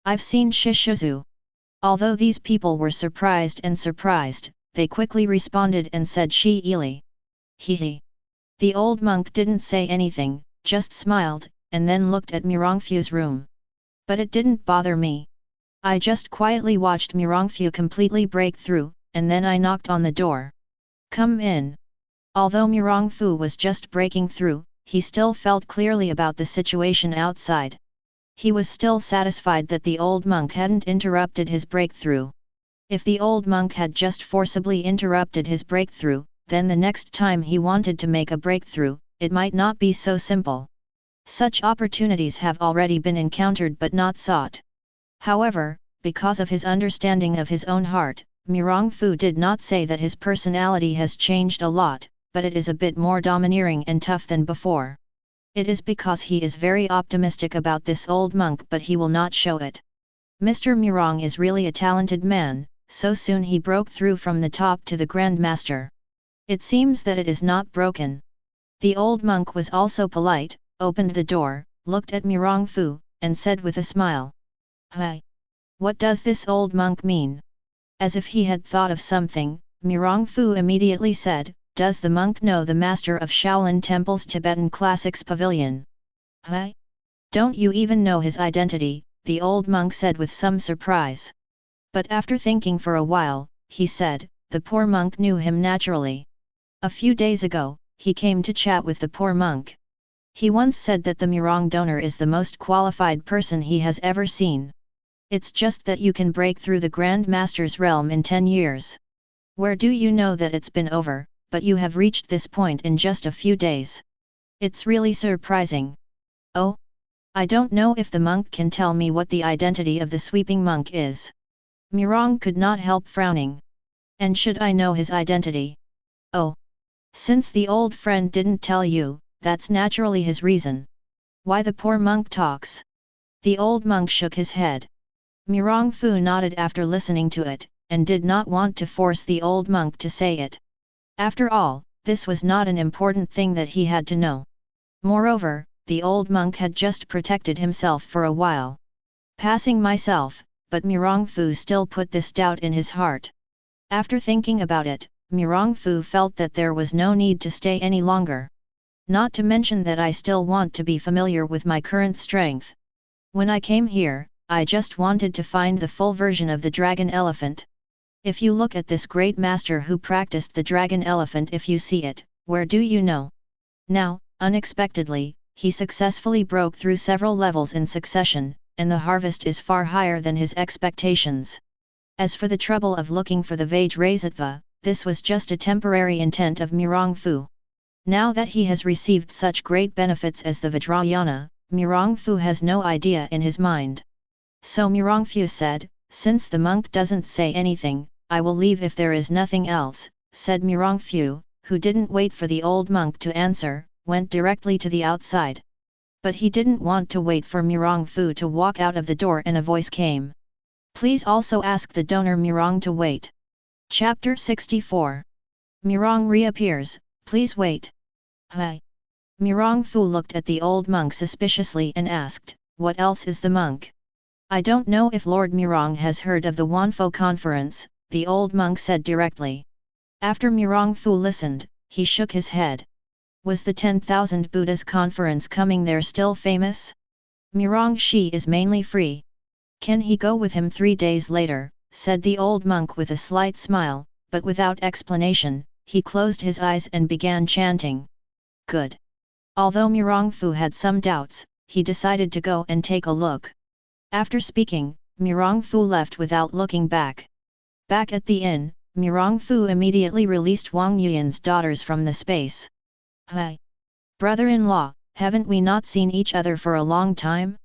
I've seen Shishizu. Although these people were surprised, they quickly responded and said Shi Ili. He. The old monk didn't say anything, just smiled, and then looked at Mirongfu's room. But it didn't bother me. I just quietly watched Mirongfu completely break through, and then I knocked on the door. Come in. Although Mirongfu was just breaking through, he still felt clearly about the situation outside. He was still satisfied that the old monk hadn't interrupted his breakthrough. If the old monk had just forcibly interrupted his breakthrough, then the next time he wanted to make a breakthrough, it might not be so simple. Such opportunities have already been encountered but not sought. However, because of his understanding of his own heart, Mirongfu did not say that his personality has changed a lot, but it is a bit more domineering and tough than before. It is because he is very optimistic about this old monk, but he will not show it. Mr. Mirong is really a talented man, so soon he broke through from the top to the Grand Master. It seems that it is not broken. The old monk was also polite, opened the door, looked at Mirongfu, and said with a smile. Hi! What does this old monk mean? As if he had thought of something, Mirongfu immediately said, does the monk know the master of Shaolin Temple's Tibetan Classics Pavilion? Hi! Don't you even know his identity, the old monk said with some surprise. But after thinking for a while, he said, the poor monk knew him naturally. A few days ago, he came to chat with the poor monk. He once said that the Mirong donor is the most qualified person he has ever seen. It's just that you can break through the Grand Master's realm in 10 years. Where do you know that it's been over, but you have reached this point in just a few days? It's really surprising. Oh? I don't know if the monk can tell me what the identity of the sweeping monk is. Mirong could not help frowning. And should I know his identity? Oh. Since the old friend didn't tell you, that's naturally his reason. Why the poor monk talks? The old monk shook his head. Mirongfu nodded after listening to it, and did not want to force the old monk to say it. After all, this was not an important thing that he had to know. Moreover, the old monk had just protected himself for a while. Passing myself, but Mirongfu still put this doubt in his heart. After thinking about it, Mirongfu felt that there was no need to stay any longer. Not to mention that I still want to be familiar with my current strength. When I came here, I just wanted to find the full version of the dragon elephant. If you look at this great master who practiced the dragon elephant, if you see it, where do you know? Now, unexpectedly, he successfully broke through several levels in succession, and the harvest is far higher than his expectations. As for the trouble of looking for the Vajrasattva, this was just a temporary intent of Mirongfu. Now that he has received such great benefits as the Vajrayana, Mirongfu has no idea in his mind. So Mirongfu said, Since the monk doesn't say anything, I will leave if there is nothing else, said Mirongfu, who didn't wait for the old monk to answer, went directly to the outside. But he didn't want to wait for Mirongfu to walk out of the door and a voice came. Please also ask the donor Mirong to wait. Chapter 64. Mirong reappears, please wait. Hi. Mirongfu looked at the old monk suspiciously and asked, what else is the monk? I don't know if Lord Mirong has heard of the Wanfo conference, the old monk said directly. After Mirongfu listened, he shook his head. Was the 10,000 Buddhas conference coming there still famous? Mirong Shi is mainly free. Can he go with him 3 days later, said the old monk with a slight smile, but without explanation, he closed his eyes and began chanting. Good. Although Mirongfu had some doubts, he decided to go and take a look. After speaking, Mirongfu left without looking back. Back at the inn, Mirongfu immediately released Wang Yuan's daughters from the space. Hi. Brother-in-law, haven't we not seen each other for a long time?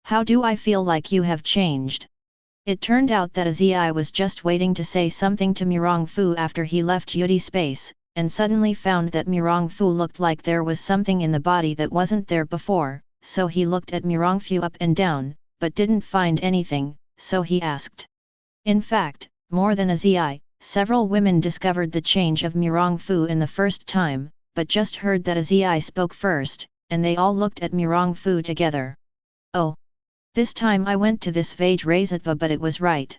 How do I feel like you have changed? It turned out that Azai was just waiting to say something to Mirongfu after he left Yudi space, and suddenly found that Mirongfu looked like there was something in the body that wasn't there before, so he looked at Mirongfu up and down, but didn't find anything, so he asked. In fact, more than Azai, several women discovered the change of Mirongfu in the first time, but just heard that Azai spoke first, and they all looked at Mirongfu together. Oh! This time I went to this Vajrasatva but it was right.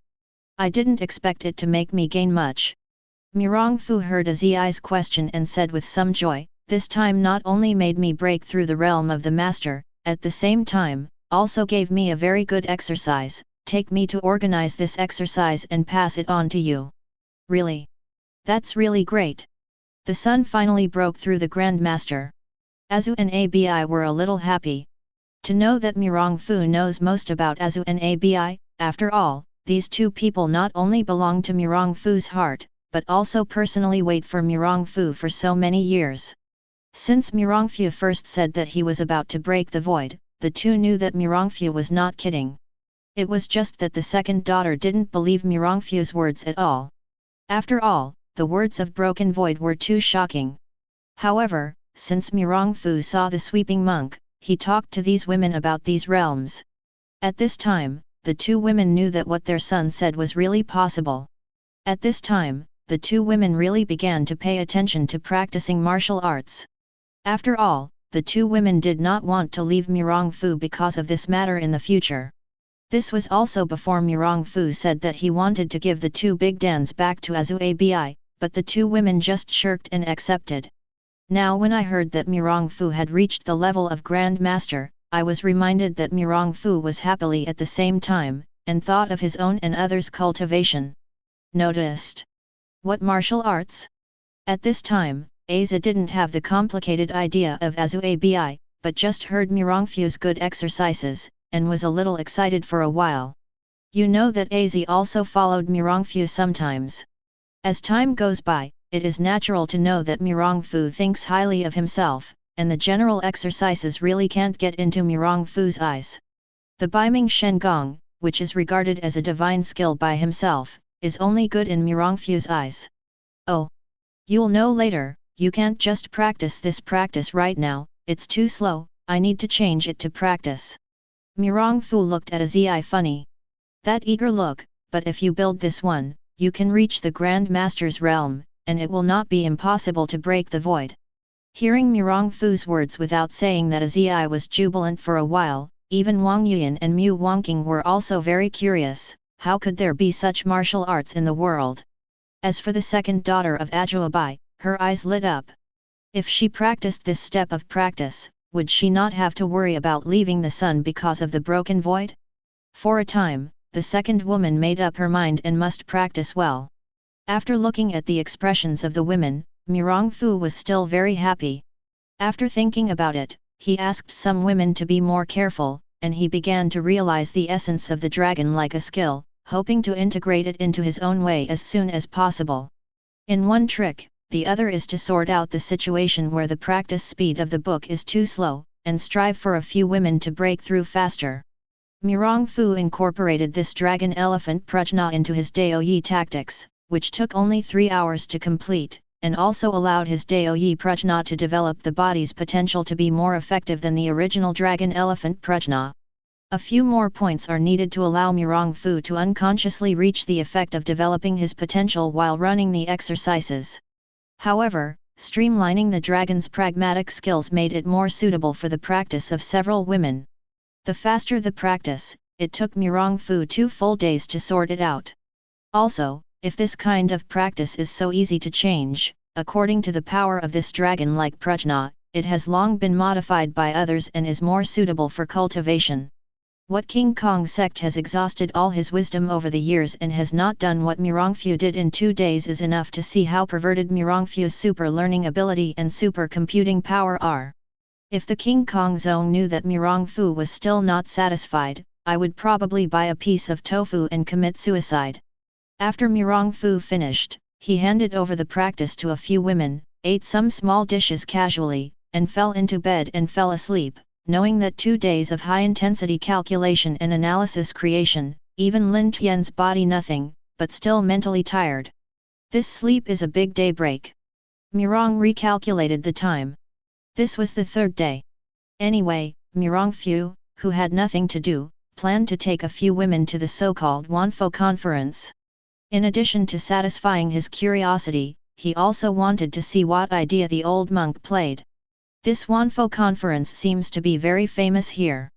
I didn't expect it to make me gain much. Mirongfu heard Azai's question and said with some joy, this time not only made me break through the realm of the master, at the same time, also gave me a very good exercise, take me to organize this exercise and pass it on to you. Really? That's really great. The sun finally broke through the Grand Master. Azu and Abi were a little happy. To know that Mirongfu knows most about Azu and Abi, after all, these two people not only belong to Mirongfu's heart, but also personally wait for Mirongfu for so many years. Since Mirongfu first said that he was about to break the void, the two knew that Mirongfu was not kidding. It was just that the second daughter didn't believe Mirongfu's words at all. After all, the words of broken void were too shocking. However, since Mirongfu saw the sweeping monk, he talked to these women about these realms. At this time, the two women knew that what their son said was really possible. At this time, the two women really began to pay attention to practicing martial arts. After all, the two women did not want to leave Mirongfu because of this matter in the future. This was also before Mirongfu said that he wanted to give the two big dans back to Azu Abi, but the two women just shirked and accepted. Now when I heard that Mirongfu had reached the level of Grand Master, I was reminded that Mirongfu was happily at the same time, and thought of his own and others' cultivation. Noticed. What martial arts? At this time, Aza didn't have the complicated idea of Azu Abi, but just heard Mirongfu's good exercises, and was a little excited for a while. You know that Aza also followed Mirongfu sometimes. As time goes by, it is natural to know that Mirongfu thinks highly of himself, and the general exercises really can't get into Mirongfu's eyes. The Baiming Shen Gong, which is regarded as a divine skill by himself, is only good in Mirongfu's eyes. Oh! You'll know later. You can't just practice this practice right now, it's too slow, I need to change it to practice. Mirongfu looked at Azai funny. That eager look, but if you build this one, you can reach the Grand Master's realm, and it will not be impossible to break the void. Hearing Mirongfu's words without saying that Azai was jubilant for a while, even Wang Yuan and Mu Wangqing were also very curious, how could there be such martial arts in the world? As for the second daughter of Ajuabai, her eyes lit up. If she practiced this step of practice, would she not have to worry about leaving the sun because of the broken void? For a time, the second woman made up her mind and must practice well. After looking at the expressions of the women, Mirongfu was still very happy. After thinking about it, he asked some women to be more careful, and he began to realize the essence of the dragon like a skill, hoping to integrate it into his own way as soon as possible. In one trick, the other is to sort out the situation where the practice speed of the book is too slow, and strive for a few women to break through faster. Mirong Fu incorporated this dragon elephant prajna into his Daoyi tactics, which took only 3 hours to complete, and also allowed his Daoyi prajna to develop the body's potential to be more effective than the original dragon elephant prajna. A few more points are needed to allow Mirong Fu to unconsciously reach the effect of developing his potential while running the exercises. However, streamlining the dragon's pragmatic skills made it more suitable for the practice of several women. The faster the practice, it took Mirong Fu 2 full days to sort it out. Also, if this kind of practice is so easy to change, according to the power of this dragon-like prajna, it has long been modified by others and is more suitable for cultivation. What King Kong sect has exhausted all his wisdom over the years and has not done what Mirong Fu did in 2 days is enough to see how perverted Mirong Fu's super learning ability and super computing power are. If the King Kong zone knew that Mirong Fu was still not satisfied, I would probably buy a piece of tofu and commit suicide. After Mirong Fu finished, he handed over the practice to a few women, ate some small dishes casually, and fell into bed and fell asleep, knowing that 2 days of high-intensity calculation and analysis creation, even Lin Tian's body nothing, but still mentally tired. This sleep is a big daybreak. Mirong recalculated the time. This was the 3rd day. Anyway, Mirong Fu, who had nothing to do, planned to take a few women to the so-called Wanfo conference. In addition to satisfying his curiosity, he also wanted to see what idea the old monk played. This Wanfo conference seems to be very famous here.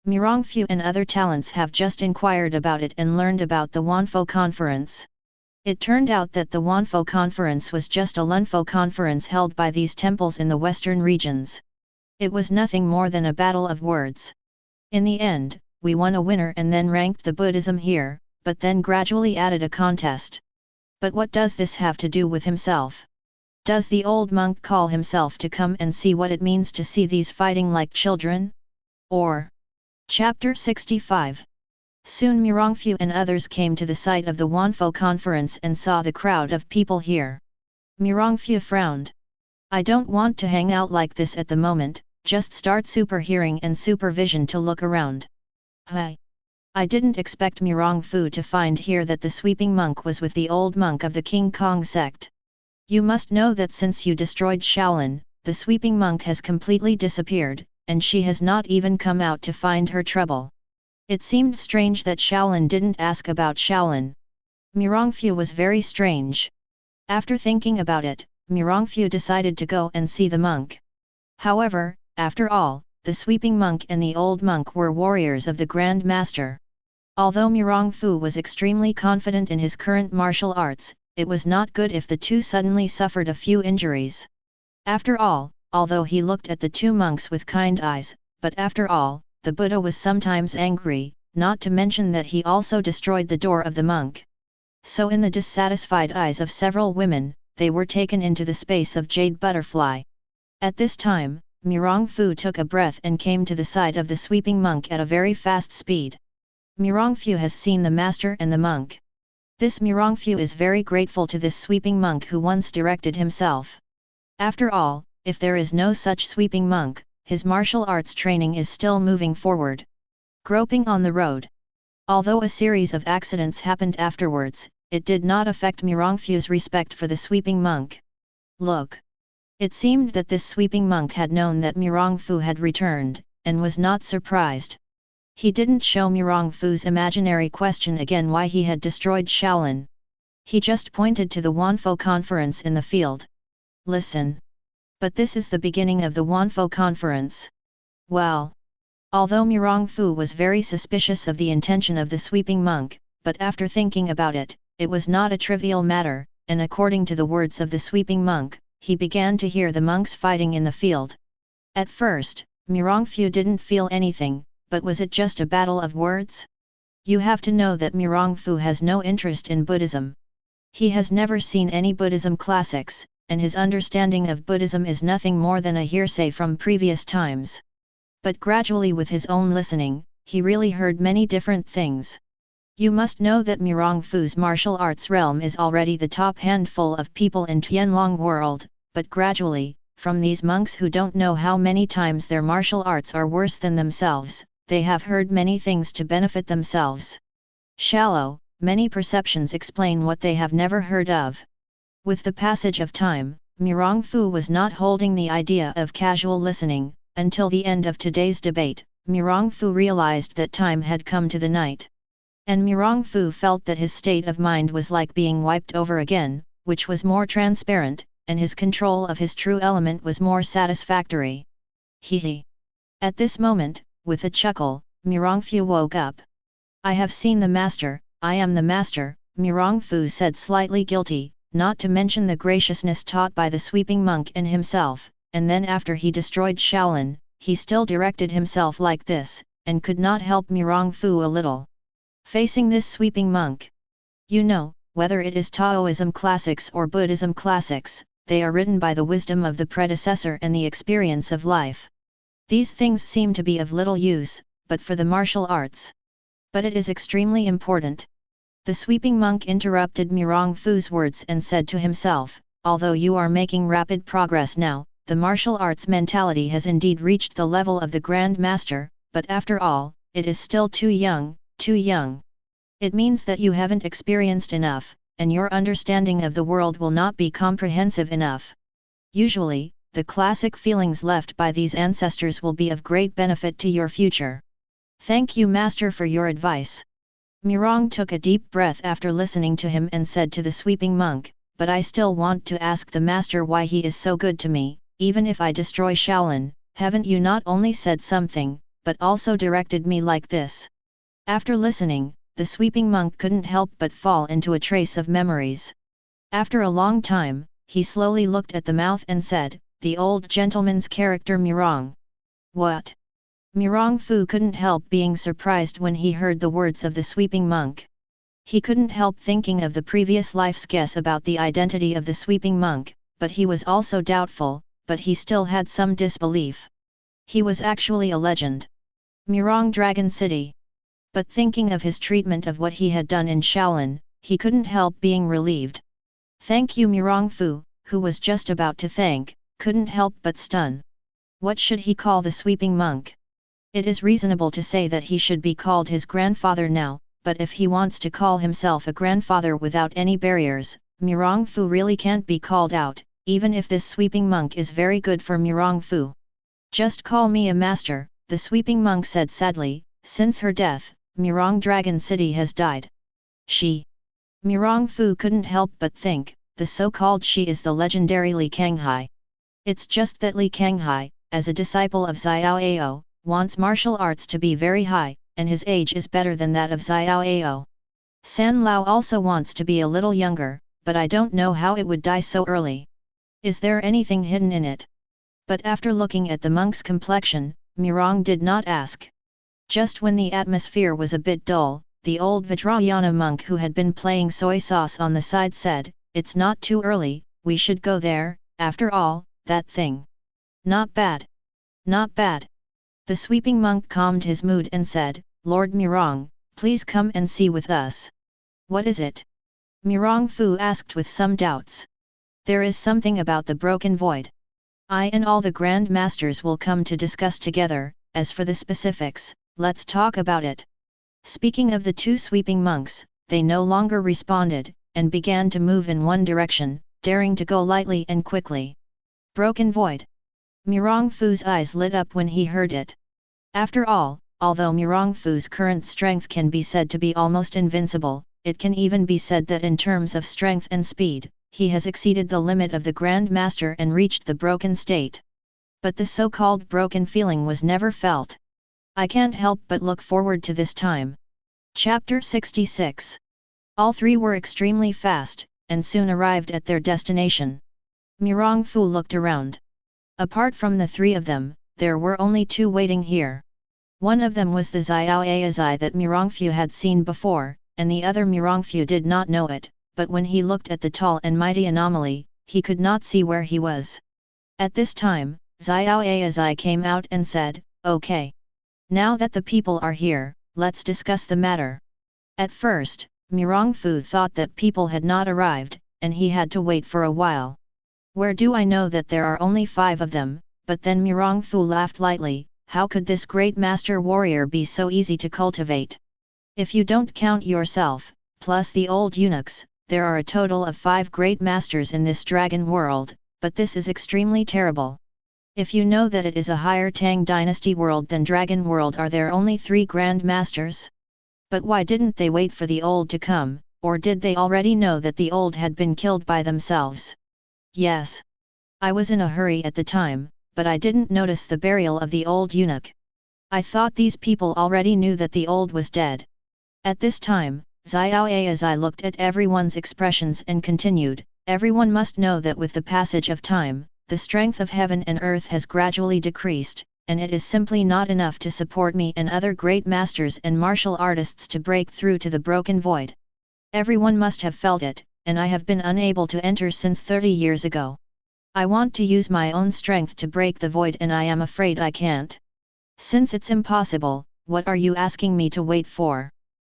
Mirong Fu and other talents have just inquired about it and learned about the Wanfo conference. It turned out that the Wanfo conference was just a Lunfo conference held by these temples in the western regions. It was nothing more than a battle of words. In the end, we won a winner and then ranked the Buddhism here, but then gradually added a contest. But what does this have to do with himself? Does the old monk call himself to come and see what it means to see these fighting like children? Or Chapter 65. Soon Mirong Fu and others came to the site of the Wanfo conference and saw the crowd of people here. Mirong Fu frowned. I don't want to hang out like this at the moment, just start super hearing and supervision to look around. Hi. I didn't expect Mirong Fu to find here that the sweeping monk was with the old monk of the King Kong sect. You must know that since you destroyed Shaolin, the sweeping monk has completely disappeared, and she has not even come out to find her trouble. It seemed strange that Shaolin didn't ask about Shaolin. Mirong Fu was very strange. After thinking about it, Mirong Fu decided to go and see the monk. However, after all, the sweeping monk and the old monk were warriors of the Grand Master. Although Mirong Fu was extremely confident in his current martial arts, it was not good if the two suddenly suffered a few injuries. After all, although he looked at the two monks with kind eyes, but after all, the Buddha was sometimes angry, not to mention that he also destroyed the door of the monk. So in the dissatisfied eyes of several women, they were taken into the space of Jade Butterfly. At this time, Mirong Fu took a breath and came to the side of the sweeping monk at a very fast speed. Mirong Fu has seen the master and the monk. This Mirong Fu is very grateful to this sweeping monk who once directed himself. After all, if there is no such sweeping monk, his martial arts training is still moving forward. Groping on the road. Although a series of accidents happened afterwards, it did not affect Mirong Fu's respect for the sweeping monk. Look. It seemed that this sweeping monk had known that Mirong Fu had returned, and was not surprised. He didn't show Mirong Fu's imaginary question again why he had destroyed Shaolin. He just pointed to the Wanfo conference in the field. Listen. But this is the beginning of the Wanfo conference. Well. Although Mirong Fu was very suspicious of the intention of the sweeping monk, but after thinking about it, it was not a trivial matter, and according to the words of the sweeping monk, he began to hear the monks fighting in the field. At first, Mirong Fu didn't feel anything, but was it just a battle of words? You have to know that Mirong Fu has no interest in Buddhism. He has never seen any Buddhism classics, and his understanding of Buddhism is nothing more than a hearsay from previous times. But gradually with his own listening, he really heard many different things. You must know that Mirong Fu's martial arts realm is already the top handful of people in Tianlong world, but gradually, from these monks who don't know how many times their martial arts are worse than themselves, they have heard many things to benefit themselves. Shallow, many perceptions explain what they have never heard of. With the passage of time, Mirongfu was not holding the idea of casual listening. Until the end of today's debate, Mirongfu realized that time had come to the night. And Mirongfu felt that his state of mind was like being wiped over again, which was more transparent, and his control of his true element was more satisfactory. Hee. At this moment, with a chuckle, Mirongfu woke up. I have seen the master, I am the master, Mirongfu said, slightly guilty, not to mention the graciousness taught by the sweeping monk and himself, and then after he destroyed Shaolin, he still directed himself like this, and could not help Mirongfu a little. Facing this sweeping monk. You know, whether it is Taoism classics or Buddhism classics, they are written by the wisdom of the predecessor and the experience of life. These things seem to be of little use, but for the martial arts. But it is extremely important. The sweeping monk interrupted Mirongfu's words and said to himself, although you are making rapid progress now, the martial arts mentality has indeed reached the level of the Grand Master, but after all, it is still too young, too young. It means that you haven't experienced enough, and your understanding of the world will not be comprehensive enough. Usually, the classic feelings left by these ancestors will be of great benefit to your future. Thank you, Master, for your advice. Mirong took a deep breath after listening to him and said to the sweeping monk, but I still want to ask the Master why he is so good to me, even if I destroy Shaolin. Haven't you not only said something, but also directed me like this? After listening, the sweeping monk couldn't help but fall into a trace of memories. After a long time, he slowly looked at the mouth and said, the old gentleman's character Mirong. What? Mirongfu couldn't help being surprised when he heard the words of the sweeping monk. He couldn't help thinking of the previous life's guess about the identity of the sweeping monk, but he was also doubtful, but he still had some disbelief. He was actually a legend. Mirong Dragon City. But thinking of his treatment of what he had done in Shaolin, he couldn't help being relieved. Thank you, Mirongfu, who was just about to thank, couldn't help but stun. What should he call the sweeping monk? It is reasonable to say that he should be called his grandfather now, but if he wants to call himself a grandfather without any barriers, Mirongfu really can't be called out, even if this sweeping monk is very good for Mirongfu. Just call me a master, the sweeping monk said sadly, since her death, Mirong Dragon City has died. She. Mirongfu couldn't help but think, the so-called she is the legendary Li Kanghai. It's just that Li Kanghai, as a disciple of Xiao Ao, wants martial arts to be very high, and his age is better than that of Xiao Ao. San Lao also wants to be a little younger, but I don't know how it would die so early. Is there anything hidden in it? But after looking at the monk's complexion, Mirong did not ask. Just when the atmosphere was a bit dull, the old Vajrayana monk who had been playing soy sauce on the side said, it's not too early, we should go there, after all, that thing. Not bad. Not bad. The sweeping monk calmed his mood and said, Lord Mirong, please come and see with us. What is it? Mirongfu asked with some doubts. There is something about the broken void. I and all the Grand Masters will come to discuss together, as for the specifics, let's talk about it. Speaking of the two sweeping monks, they no longer responded, and began to move in one direction, daring to go lightly and quickly. Broken void. Mirongfu's eyes lit up when he heard it. After all, although Mirongfu's current strength can be said to be almost invincible, it can even be said that in terms of strength and speed, he has exceeded the limit of the Grand Master and reached the broken state. But the so-called broken feeling was never felt. I can't help but look forward to this time. Chapter 66. All three were extremely fast, and soon arrived at their destination. Mirongfu looked around. Apart from the three of them, there were only two waiting here. One of them was the Xiao Aizai that Mirongfu had seen before, and the other Mirongfu did not know it, but when he looked at the tall and mighty anomaly, he could not see where he was. At this time, Xiao Aizai came out and said, okay. Now that the people are here, let's discuss the matter. At first, Mirongfu thought that people had not arrived, and he had to wait for a while. Where do I know that there are only 5 of them? But then Mirongfu laughed lightly, how could this great master warrior be so easy to cultivate? If you don't count yourself, plus the old eunuchs, there are a total of 5 great masters in this dragon world, but this is extremely terrible. If you know that it is a higher Tang dynasty world than dragon world, are there only 3 grand masters? But why didn't they wait for the old to come, or did they already know that the old had been killed by themselves? Yes. I was in a hurry at the time, but I didn't notice the burial of the old eunuch. I thought these people already knew that the old was dead. At this time, Xiaoye as I looked at everyone's expressions and continued, everyone must know that with the passage of time, the strength of heaven and earth has gradually decreased, and it is simply not enough to support me and other great masters and martial artists to break through to the broken void. Everyone must have felt it, and I have been unable to enter since 30 years ago. I want to use my own strength to break the void and I am afraid I can't. Since it's impossible, what are you asking me to wait for?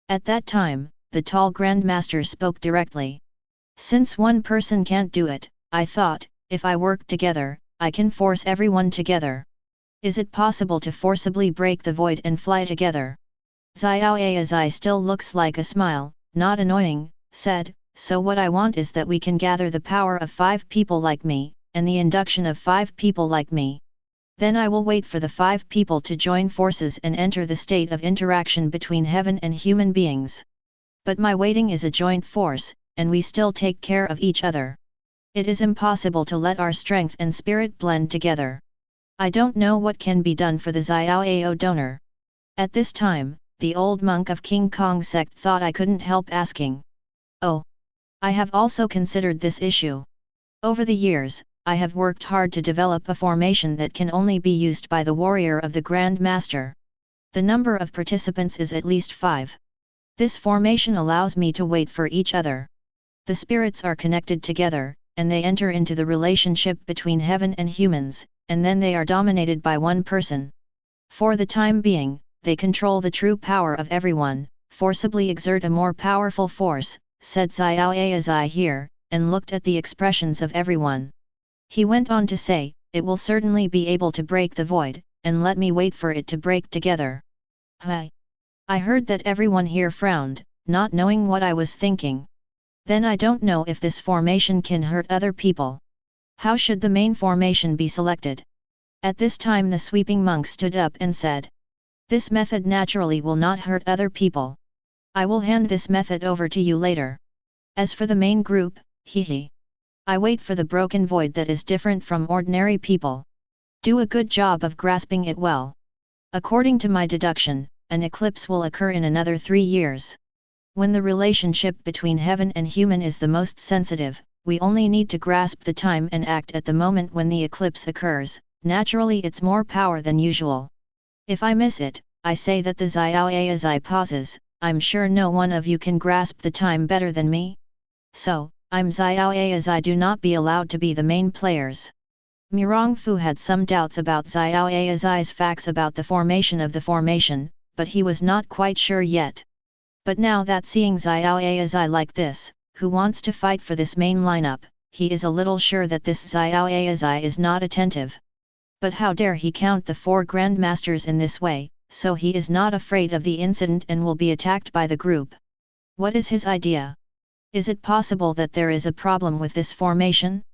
At that time, the tall Grandmaster spoke directly. Since one person can't do it, I thought, if I work together, I can force everyone together. Is it possible to forcibly break the void and fly together? Xiaoye as I still looks like a smile, not annoying, said, so what I want is that we can gather the power of 5 people like me, and the induction of 5 people like me. Then I will wait for the 5 people to join forces and enter the state of interaction between heaven and human beings. But my waiting is a joint force, and we still take care of each other. It is impossible to let our strength and spirit blend together. I don't know what can be done for the Xiaoao donor. At this time, the old monk of King Kong sect thought I couldn't help asking. Oh! I have also considered this issue. Over the years, I have worked hard to develop a formation that can only be used by the warrior of the Grand Master. The number of participants is at least 5. This formation allows me to wait for each other. The spirits are connected together, and they enter into the relationship between heaven and humans, and then they are dominated by one person. For the time being, they control the true power of everyone, forcibly exert a more powerful force, said Xiaoye as I hear, and looked at the expressions of everyone. He went on to say, it will certainly be able to break the void, and let me wait for it to break together. Hi! I heard that everyone here frowned, not knowing what I was thinking. Then I don't know if this formation can hurt other people. How should the main formation be selected? At this time the sweeping monk stood up and said, this method naturally will not hurt other people. I will hand this method over to you later. As for the main group, I wait for the broken void that is different from ordinary people. Do a good job of grasping it well. According to my deduction, an eclipse will occur in another 3 years. When the relationship between heaven and human is the most sensitive, we only need to grasp the time and act at the moment when the eclipse occurs. Naturally it's more power than usual. If I miss it, I say that the Xiaoye as I pauses, I'm sure no one of you can grasp the time better than me. So, I'm Xiaoye as I do not be allowed to be the main players. Mirongfu had some doubts about Xiaoye as I's facts about the formation of the formation, but he was not quite sure yet. But now that seeing Xiaoye as I like this, who wants to fight for this main lineup, he is a little sure that this Xiaoye as I is not attentive. But how dare he count the 4 grandmasters in this way, so he is not afraid of the incident and will be attacked by the group. What is his idea? Is it possible that there is a problem with this formation?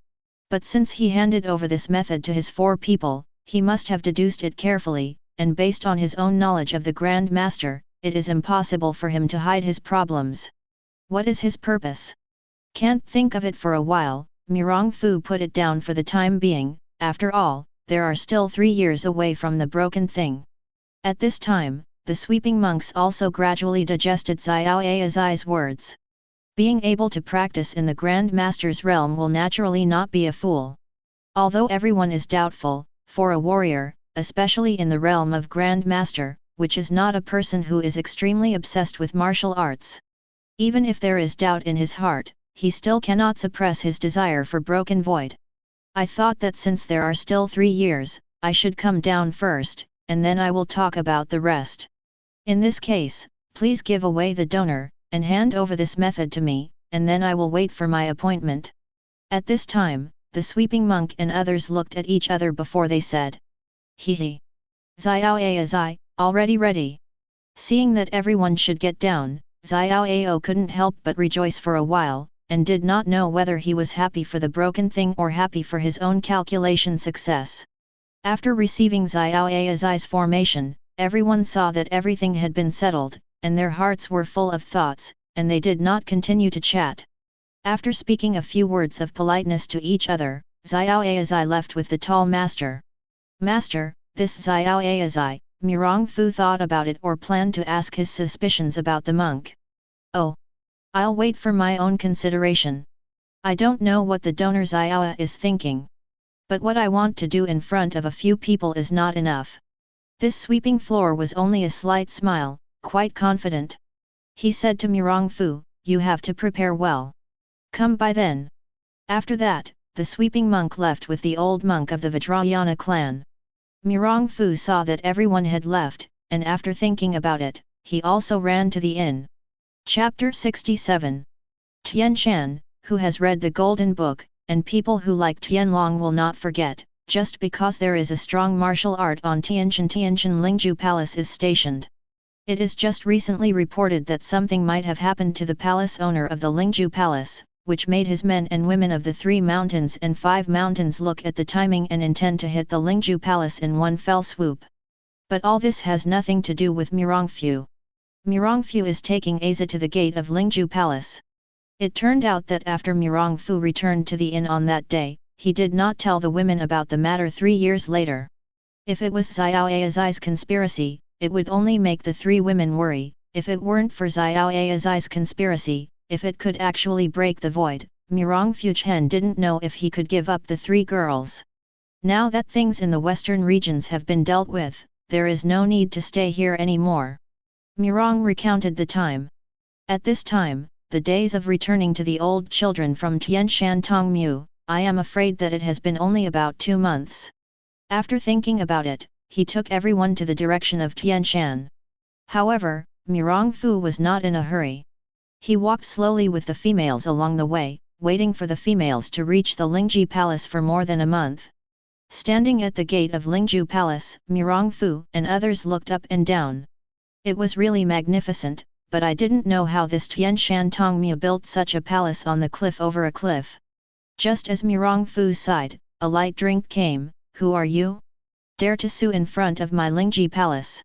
But since he handed over this method to his 4 people, he must have deduced it carefully, and based on his own knowledge of the Grand Master, it is impossible for him to hide his problems. What is his purpose? Can't think of it for a while, Mirongfu put it down for the time being. After all, there are still 3 years away from the broken thing. At this time, the sweeping monks also gradually digested Xiaoye Azai's words. Being able to practice in the Grand Master's realm will naturally not be a fool. Although everyone is doubtful, for a warrior, especially in the realm of Grand Master, which is not a person who is extremely obsessed with martial arts. Even if there is doubt in his heart, he still cannot suppress his desire for broken void. I thought that since there are still 3 years, I should come down first, and then I will talk about the rest. In this case, please give away the donor, and hand over this method to me, and then I will wait for my appointment. At this time, the sweeping monk and others looked at each other before they said, Hee. Xiao Ai, already ready. Seeing that everyone should get down, Xiao Ao couldn't help but rejoice for a while, and did not know whether he was happy for the broken thing or happy for his own calculation success. After receiving Xiao Ai's formation, everyone saw that everything had been settled, and their hearts were full of thoughts, and they did not continue to chat. After speaking a few words of politeness to each other, Xiao Ai left with the tall master. Master, this Xiao Ai, Mirong Fu thought about it or planned to ask his suspicions about the monk. Oh! I'll wait for my own consideration. I don't know what the donor Xiao is thinking. But what I want to do in front of a few people is not enough. This sweeping floor was only a slight smile, quite confident. He said to Mirong Fu, you have to prepare well. Come by then. After that, the sweeping monk left with the old monk of the Vajrayana clan. Mirong Fu saw that everyone had left, and after thinking about it, he also ran to the inn. Chapter 67. Tian Shan, who has read the Golden Book, and people who like Tianlong will not forget, just because there is a strong martial art on Tianshan Lingju Palace is stationed. It is just recently reported that something might have happened to the palace owner of the Lingju Palace, which made his men and women of the 3 mountains and 5 mountains look at the timing and intend to hit the Lingju Palace in one fell swoop. But all this has nothing to do with Mirong Fu. Mirong Fu is taking Aza to the gate of Lingju Palace. It turned out that after Mirong Fu returned to the inn on that day, he did not tell the women about the matter 3 years later. If it was Xiao Ai's conspiracy, it would only make the 3 women worry. If it weren't for Xiao Ai's conspiracy, if it could actually break the void, Mirong Fu Chen didn't know if he could give up the 3 girls. Now that things in the western regions have been dealt with, there is no need to stay here anymore. Mirong recounted the time. At this time, the days of returning to the old children from Tianshan Tongmu, I am afraid that it has been only about 2 months. After thinking about it, he took everyone to the direction of Tianshan. However, Mirong Fu was not in a hurry. He walked slowly with the females along the way, waiting for the females to reach the Lingji Palace for more than a month. Standing at the gate of Lingju Palace, Mirong Fu and others looked up and down. It was really magnificent, but I didn't know how this Tianshan Tongmu built such a palace on the cliff over a cliff. Just as Mirong Fu sighed, a light drink came. Who are you? Dare to sue in front of my Lingji Palace?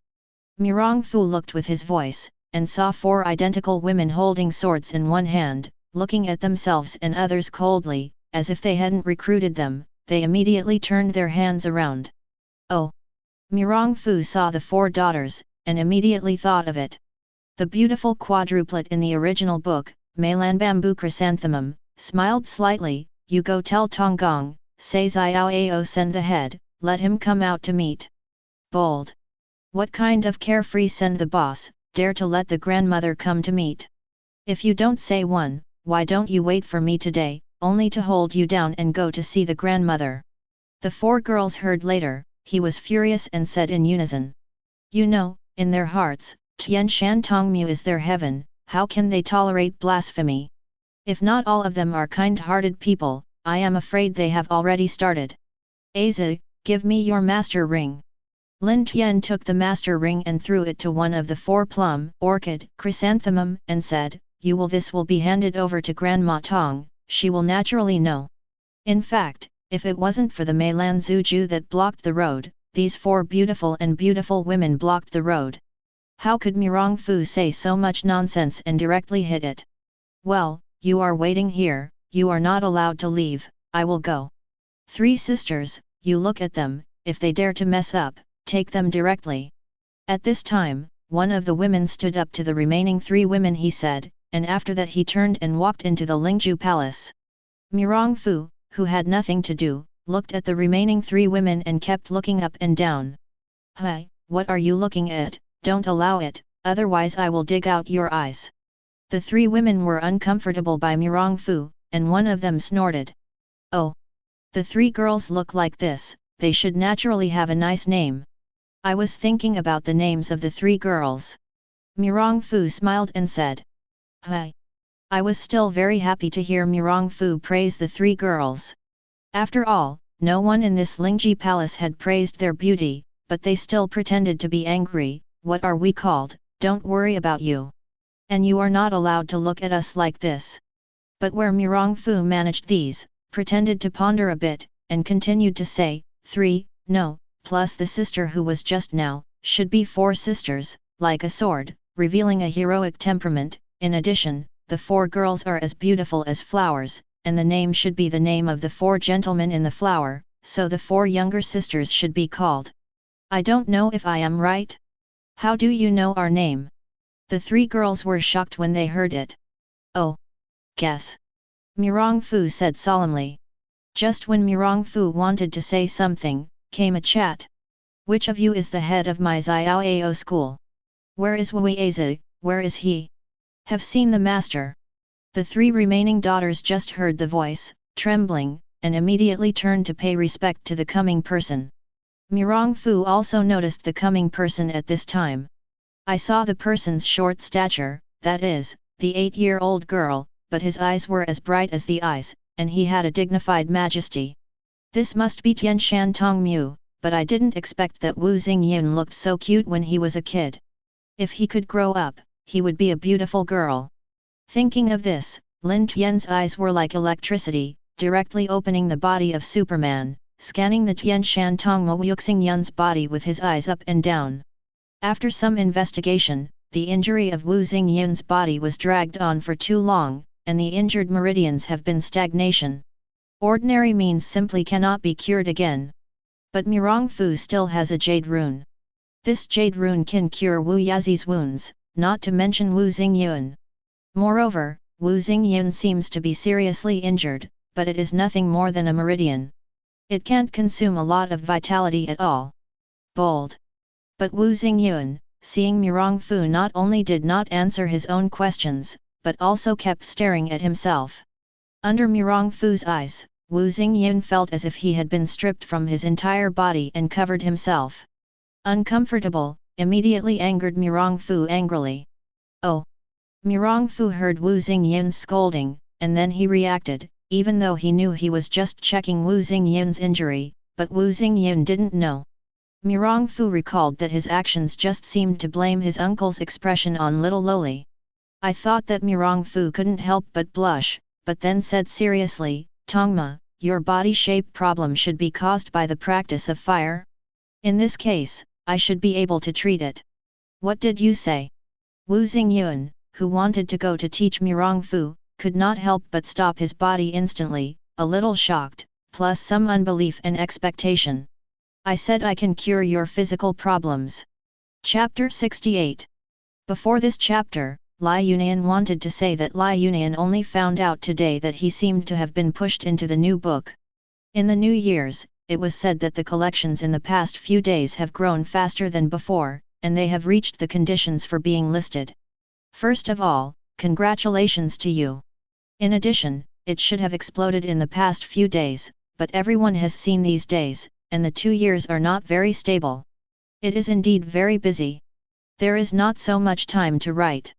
Mirong Fu looked with his voice, and saw 4 identical women holding swords in one hand, looking at themselves and others coldly, as if they hadn't recruited them. They immediately turned their hands around. Oh! Mirong Fu saw the 4 daughters, and immediately thought of it. The beautiful quadruplet in the original book, Meilan Bamboo Chrysanthemum, smiled slightly. You go tell Tonggong, say Xiao Ao send the head, let him come out to meet. Bold! What kind of carefree send the boss, dare to let the grandmother come to meet? If you don't say one, why don't you wait for me today, only to hold you down and go to see the grandmother? The 4 girls heard later. He was furious and said in unison. You know, in their hearts, Tianshan Tongmu is their heaven, how can they tolerate blasphemy? If not all of them are kind-hearted people, I am afraid they have already started. Aza, give me your master ring. Lin Tian took the master ring and threw it to one of the 4 plum, orchid, chrysanthemum, and said, this will be handed over to Grandma Tong, she will naturally know. In fact, if it wasn't for the Meilan Zuju that blocked the road, these 4 beautiful women blocked the road. How could Mirong Fu say so much nonsense and directly hit it? Well, you are waiting here, you are not allowed to leave, I will go. 3 sisters, you look at them, if they dare to mess up, take them directly. At this time, one of the women stood up to the remaining 3 women he said, and after that he turned and walked into the Lingju Palace. Mirong Fu, who had nothing to do, looked at the remaining 3 women and kept looking up and down. Hi, what are you looking at? Don't allow it, otherwise I will dig out your eyes. The 3 women were uncomfortable by Mirong Fu, and one of them snorted. Oh! The 3 girls look like this, they should naturally have a nice name. I was thinking about the names of the 3 girls. Mirong Fu smiled and said. Hi! I was still very happy to hear Mirong Fu praise the 3 girls. After all, no one in this Lingji Palace had praised their beauty, but they still pretended to be angry. What are we called? Don't worry about you. And you are not allowed to look at us like this. But where Mirongfu managed these, pretended to ponder a bit, and continued to say, 3, no, plus the sister who was just now, should be 4 sisters, like a sword, revealing a heroic temperament. In addition, the 4 girls are as beautiful as flowers, and the name should be the name of the 4 gentlemen in the flower, so the 4 younger sisters should be called. I don't know if I am right? How do you know our name? The 3 girls were shocked when they heard it. Oh! Guess! Mirongfu said solemnly. Just when Mirongfu wanted to say something, came a chat. Which of you is the head of my Xiaoao school? Where is Wuieze, where is he? Have seen the master. The 3 remaining daughters just heard the voice, trembling, and immediately turned to pay respect to the coming person. Mirongfu also noticed the coming person at this time. I saw the person's short stature, that is, the 8-year-old girl, but his eyes were as bright as the eyes, and he had a dignified majesty. This must be Tianshan Tongmu, but I didn't expect that Wu Xingyun looked so cute when he was a kid. If he could grow up, he would be a beautiful girl. Thinking of this, Lin Tian's eyes were like electricity, directly opening the body of Superman, scanning the Tianshan Tongmu Yuxingyun's body with his eyes up and down. After some investigation, the injury of Wu Xingyun's body was dragged on for too long, and the injured meridians have been stagnation. Ordinary means simply cannot be cured again. But Mirongfu still has a jade rune. This jade rune can cure Wu Yazi's wounds, not to mention Wu Xingyun. Moreover, Wu Xingyun seems to be seriously injured, but it is nothing more than a meridian. It can't consume a lot of vitality at all. Bold. But Wu Xingyun, seeing Mirongfu not only did not answer his own questions, but also kept staring at himself. Under Mirongfu's eyes, Wu Xingyun felt as if he had been stripped from his entire body and covered himself. Uncomfortable, immediately angered Mirongfu angrily. Oh! Mirongfu heard Wu Xingyun's scolding, and then he reacted, even though he knew he was just checking Wu Xingyun's injury, but Wu Xingyun didn't know. Mirongfu recalled that his actions just seemed to blame his uncle's expression on little Loli. I thought that Mirongfu couldn't help but blush, but then said seriously, Tongma, your body shape problem should be caused by the practice of fire? In this case, I should be able to treat it. What did you say? Wu Xingyun, who wanted to go to teach Mirongfu, could not help but stop his body instantly, a little shocked, plus some unbelief and expectation. I said I can cure your physical problems. Chapter 68. Before this chapter, Lai Yunian wanted to say that Lai Yunian only found out today that he seemed to have been pushed into the new book. In the New Year's, it was said that the collections in the past few days have grown faster than before, and they have reached the conditions for being listed. First of all, congratulations to you. In addition, it should have exploded in the past few days, but everyone has seen these days, and the 2 years are not very stable. It is indeed very busy. There is not so much time to write.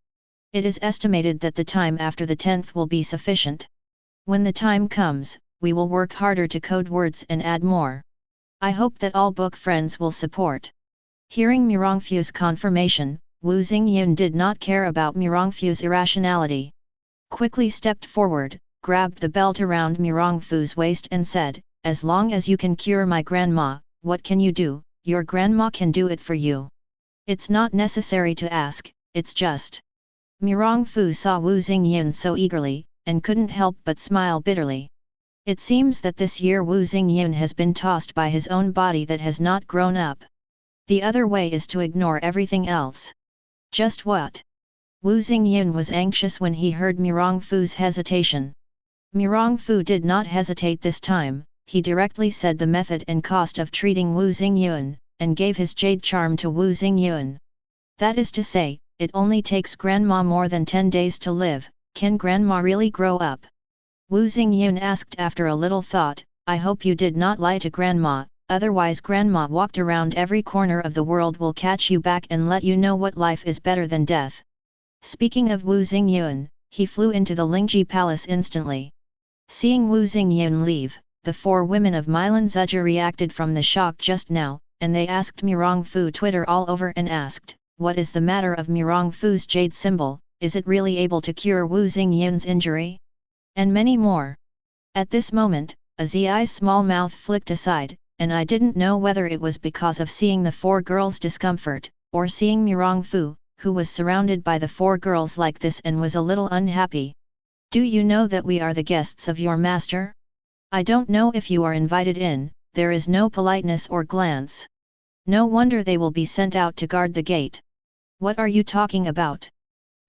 It is estimated that the time after the 10th will be sufficient. When the time comes, we will work harder to code words and add more. I hope that all book friends will support. Hearing Mirongfu's confirmation, Wu Xingyun did not care about Mirongfu's irrationality. Quickly stepped forward, grabbed the belt around Mirongfu's waist and said, as long as you can cure my grandma, what can you do? Your grandma can do it for you. It's not necessary to ask, it's just. Mirongfu saw Wu Xingyun so eagerly, and couldn't help but smile bitterly. It seems that this year Wu Xingyun has been tossed by his own body that has not grown up. The other way is to ignore everything else. Just what? Wu Xingyun was anxious when he heard Mirongfu's hesitation. Mirongfu did not hesitate this time. He directly said the method and cost of treating Wu Xingyun, and gave his jade charm to Wu Xingyun. That is to say, it only takes grandma more than 10 days to live. Can grandma really grow up? Wu Xingyun asked after a little thought. I hope you did not lie to grandma, otherwise grandma walked around every corner of the world will catch you back and let you know what life is better than death. Speaking of Wu Xingyun, he flew into the Lingji palace instantly. Seeing Wu Xingyun leave, the 4 women of Milan Zheji reacted from the shock just now, and they asked Mirong Fu Twitter all over and asked, what is the matter of Mirong Fu's jade symbol, is it really able to cure Wu Xingyun's injury? And many more. At this moment, Azi's small mouth flicked aside, and I didn't know whether it was because of seeing the four girls' discomfort, or seeing Mirong Fu, who was surrounded by the four girls like this and was a little unhappy. Do you know that we are the guests of your master? I don't know if you are invited in, there is no politeness or glance. No wonder they will be sent out to guard the gate. What are you talking about?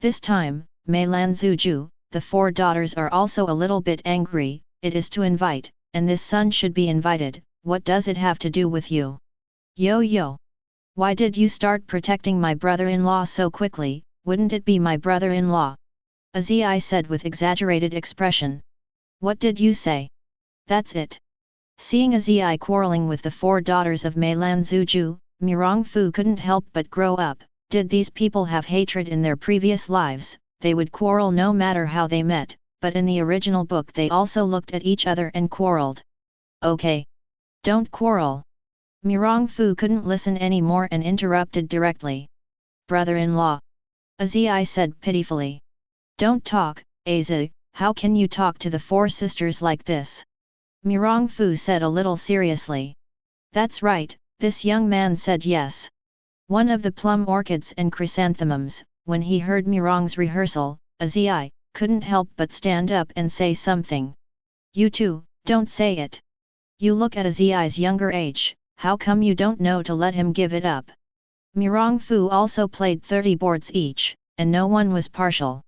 This time, Mei Lan Zuju, the four daughters are also a little bit angry, it is to invite, and this son should be invited, what does it have to do with you? Yo. Why did you start protecting my brother-in-law so quickly, wouldn't it be my brother-in-law? Azi said with exaggerated expression. What did you say? That's it. Seeing Azi quarreling with the four daughters of Mei Lan Zuju, Mirong Fu couldn't help but grow up. Did these people have hatred in their previous lives? They would quarrel no matter how they met, but in the original book they also looked at each other and quarreled. Okay. Don't quarrel. Mirong Fu couldn't listen anymore and interrupted directly. Brother-in-law. Azi said pitifully. Don't talk, Azi, how can you talk to the four sisters like this? Mirong Fu said a little seriously. That's right, this young man said yes. One of the plum orchids and chrysanthemums, when he heard Mirong's rehearsal, Azi couldn't help but stand up and say something. You too, don't say it. You look at Azi's younger age, how come you don't know to let him give it up? Mirong Fu also played 30 boards each, and no one was partial.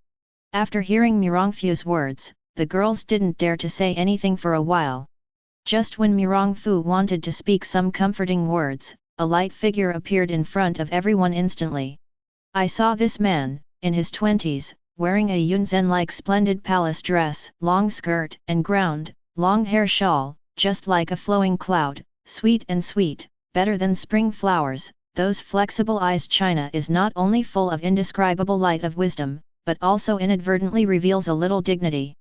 After hearing Mirong Fu's words, the girls didn't dare to say anything for a while. Just when Mirong Fu wanted to speak some comforting words, a light figure appeared in front of everyone instantly. I saw this man, in his 20s, wearing a Yunzhen-like splendid palace dress, long skirt and ground, long hair shawl, just like a flowing cloud, sweet and sweet, better than spring flowers. Those flexible eyes. China is not only full of indescribable light of wisdom, but also inadvertently reveals a little dignity.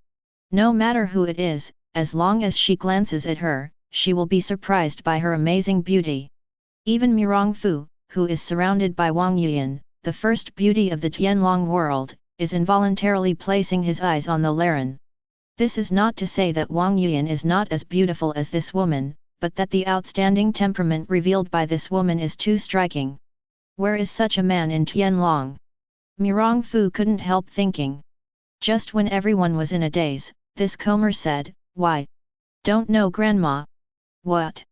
No matter who it is, as long as she glances at her, she will be surprised by her amazing beauty. Even Mirong Fu, who is surrounded by Wang Yuan, the first beauty of the Tianlong world, is involuntarily placing his eyes on the Laren. This is not to say that Wang Yuan is not as beautiful as this woman, but that the outstanding temperament revealed by this woman is too striking. Where is such a man in Tianlong? Mirong Fu couldn't help thinking. Just when everyone was in a daze, this comer said, Why? Don't know grandma? What?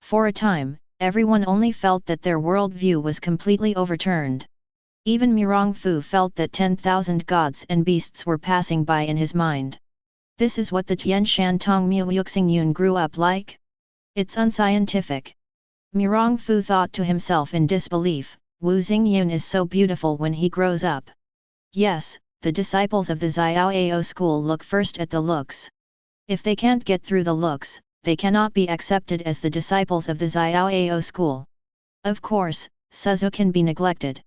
For a time, everyone only felt that their world view was completely overturned. Even Mirong Fu felt that 10,000 gods and beasts were passing by in his mind. This is what the Tian Shan Tong Mu Yuxingyun grew up like? It's unscientific. Mirong Fu thought to himself in disbelief, Wu Xingyun is so beautiful when he grows up. Yes, the disciples of the Xiaoao school look first at the looks. If they can't get through the looks, they cannot be accepted as the disciples of the Xiaoao school. Of course, Suzu can be neglected.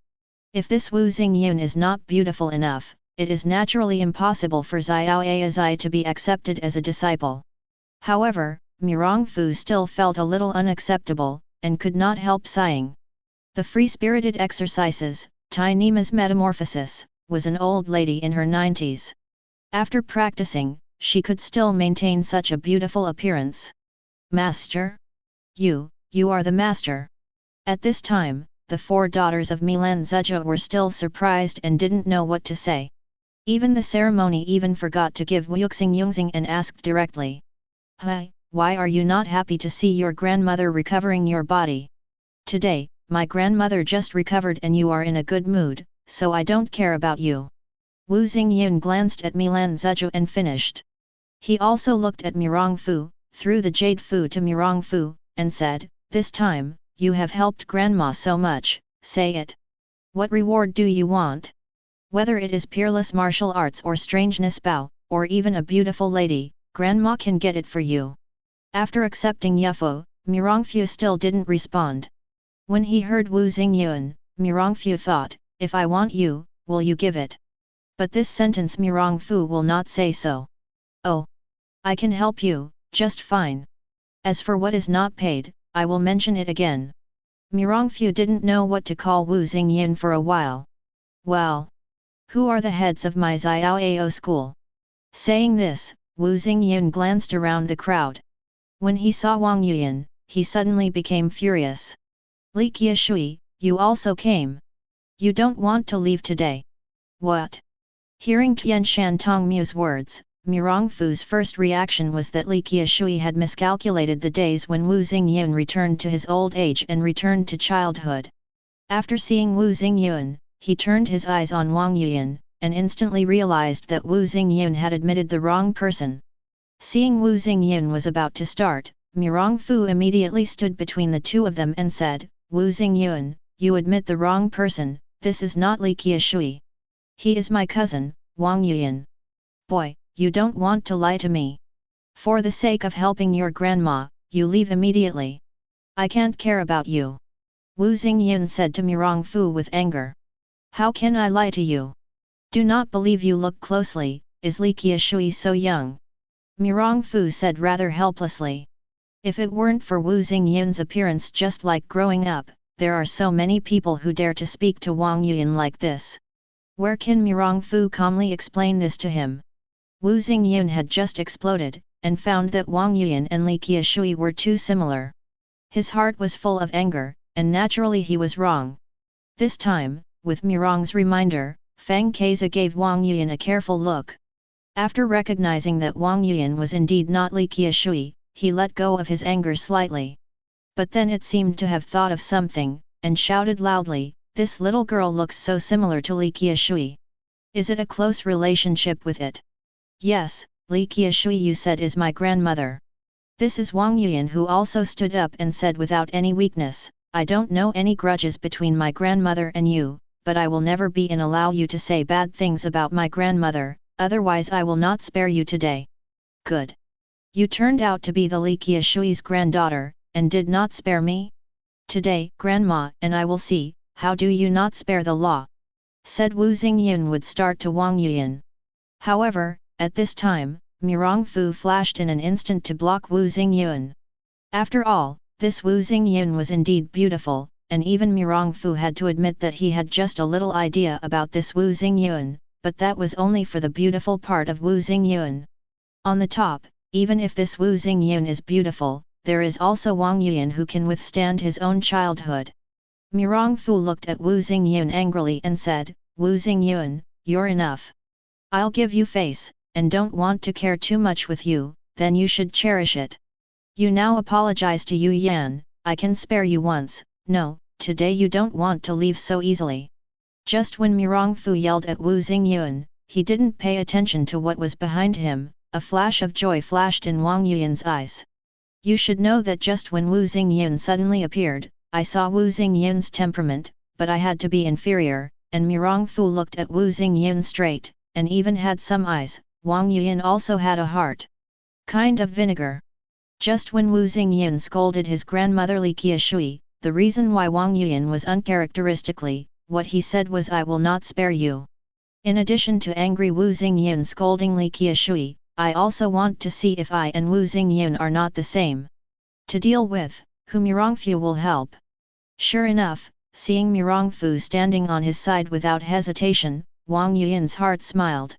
If this Wu Xingyun is not beautiful enough, it is naturally impossible for Xiaoao to be accepted as a disciple. However, Mirong Fu still felt a little unacceptable, and could not help sighing. The free-spirited exercises, Tai Nima's metamorphosis, was an old lady in her 90s. After practicing, she could still maintain such a beautiful appearance. Master? You are the master. At this time, the four daughters of Milan Zheja were still surprised and didn't know what to say. Even the ceremony even forgot to give Wuxing Yungxing and asked directly. Hi, why are you not happy to see your grandmother recovering your body? Today, my grandmother just recovered and you are in a good mood, so I don't care about you. Wu Xingyun glanced at Milan Zheja and finished. He also looked at Mirong Fu, threw the jade fu to Mirong Fu, and said, This time, you have helped grandma so much, say it. What reward do you want? Whether it is peerless martial arts or strangeness bow, or even a beautiful lady, grandma can get it for you. After accepting Yufo, Mirong Fu still didn't respond. When he heard Wu Xingyun, Mirong Fu thought, if I want you, will you give it? But this sentence Mirong Fu will not say so. Oh! I can help you, just fine. As for what is not paid, I will mention it again. Mirongfu didn't know what to call Wu Xingyin for a while. Well, who are the heads of my Xiaoao school? Saying this, Wu Xingyin glanced around the crowd. When he saw Wang Yuyan, he suddenly became furious. Li Qiushui, you also came. You don't want to leave today. What? Hearing Tian Shan Tongmu's words, Mirongfu's first reaction was that Li Qiushui had miscalculated the days when Wu Xingyin returned to his old age and returned to childhood. After seeing Wu Xingyin, he turned his eyes on Wang Yuyan, and instantly realized that Wu Xingyin had admitted the wrong person. Seeing Wu Xingyin was about to start, Mirongfu immediately stood between the two of them and said, Wu Xingyin, you admit the wrong person, this is not Li Qiushui. He is my cousin, Wang Yuyan. Boy, you don't want to lie to me. For the sake of helping your grandma, you leave immediately. I can't care about you. Wu Xingyin said to Mirongfu with anger. How can I lie to you? Do not believe you look closely, is Li Qiushui so young? Mirongfu said rather helplessly. If it weren't for Wu Xingyin's appearance just like growing up, there are so many people who dare to speak to Wang Yuyan like this. Where can Mirongfu calmly explain this to him? Wu Xingyin had just exploded, and found that Wang Yuyan and Li Qiushui were too similar. His heart was full of anger, and naturally he was wrong. This time, with Mirong's reminder, Fang Kaiza gave Wang Yuyan a careful look. After recognizing that Wang Yuyan was indeed not Li Qiushui, he let go of his anger slightly. But then it seemed to have thought of something, and shouted loudly, this little girl looks so similar to Li Qiushui. Is it a close relationship with it? Yes, Li Qiushui you said is my grandmother. This is Wang Yuyan who also stood up and said without any weakness, I don't know any grudges between my grandmother and you, but I will never be and allow you to say bad things about my grandmother, otherwise I will not spare you today. Good. You turned out to be the Li Qiushui's granddaughter, and did not spare me? Today, grandma and I will see, how do you not spare the law? Said Wu Xingyin would start to Wang Yuyan. However, at this time, Mirongfu flashed in an instant to block Wu Xingyin. After all, this Wu Xingyin was indeed beautiful, and even Mirongfu had to admit that he had just a little idea about this Wu Xingyin, but that was only for the beautiful part of Wu Xingyin. On the top, even if this Wu Xingyin is beautiful, there is also Wang Yuyan who can withstand his own childhood. Mirongfu looked at Wu Xingyin angrily and said, Wu Xingyin, you're enough. I'll give you face, and don't want to care too much with you, then you should cherish it. You now apologize to Yu Yan, I can spare you once, no, today you don't want to leave so easily. Just when Mirongfu yelled at Wu Xingyin, he didn't pay attention to what was behind him, a flash of joy flashed in Wang Yuyan's eyes. You should know that just when Wu Xingyin suddenly appeared, I saw Wu Xingyin's temperament, but I had to be inferior, and Mirongfu looked at Wu Xingyin straight, and even had some eyes. Wang Yuyan also had a heart. Kind of vinegar. Just when Wu Xingyin scolded his grandmother Li Qiushui, the reason why Wang Yuyan was uncharacteristically, what he said was I will not spare you. In addition to angry Wu Xingyin scolding Li Qiushui, I also want to see if I and Wu Xingyin are not the same. To deal with, who Mirongfu will help. Sure enough, seeing Mirongfu standing on his side without hesitation, Wang Yuyan's heart smiled.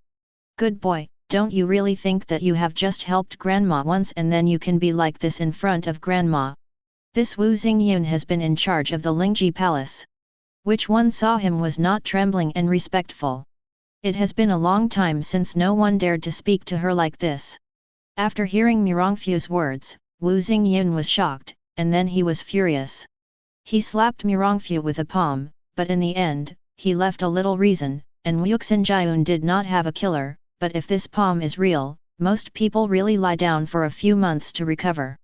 Good boy, don't you really think that you have just helped grandma once and then you can be like this in front of grandma? This Wu Xingyin has been in charge of the Lingji Palace. Which one saw him was not trembling and respectful. It has been a long time since no one dared to speak to her like this. After hearing Mirongfu's words, Wu Xingyin was shocked, and then he was furious. He slapped Mirongfu with a palm, but in the end, he left a little reason, and Wu Xinjiun did not have a killer, but if this palm is real, most people really lie down for a few months to recover.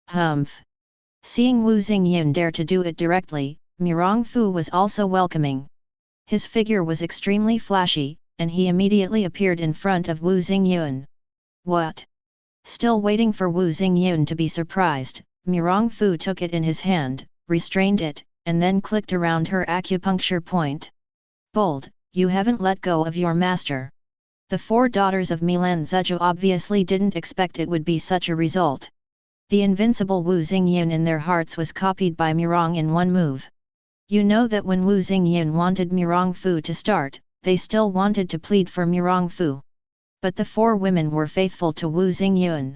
Humph! Seeing Wu Xingyin dare to do it directly, Mirongfu was also welcoming. His figure was extremely flashy, and he immediately appeared in front of Wu Xingyin. What? Still waiting for Wu Xingyin to be surprised, Mirongfu took it in his hand, restrained it, and then clicked around her acupuncture point. Bold, you haven't let go of your master. The four daughters of Milan Zizhou obviously didn't expect it would be such a result. The invincible Wu Xingyan in their hearts was copied by Mirong in one move. You know that when Wu Xingyan wanted Mirong Fu to start, they still wanted to plead for Mirong Fu. But the four women were faithful to Wu Xingyan.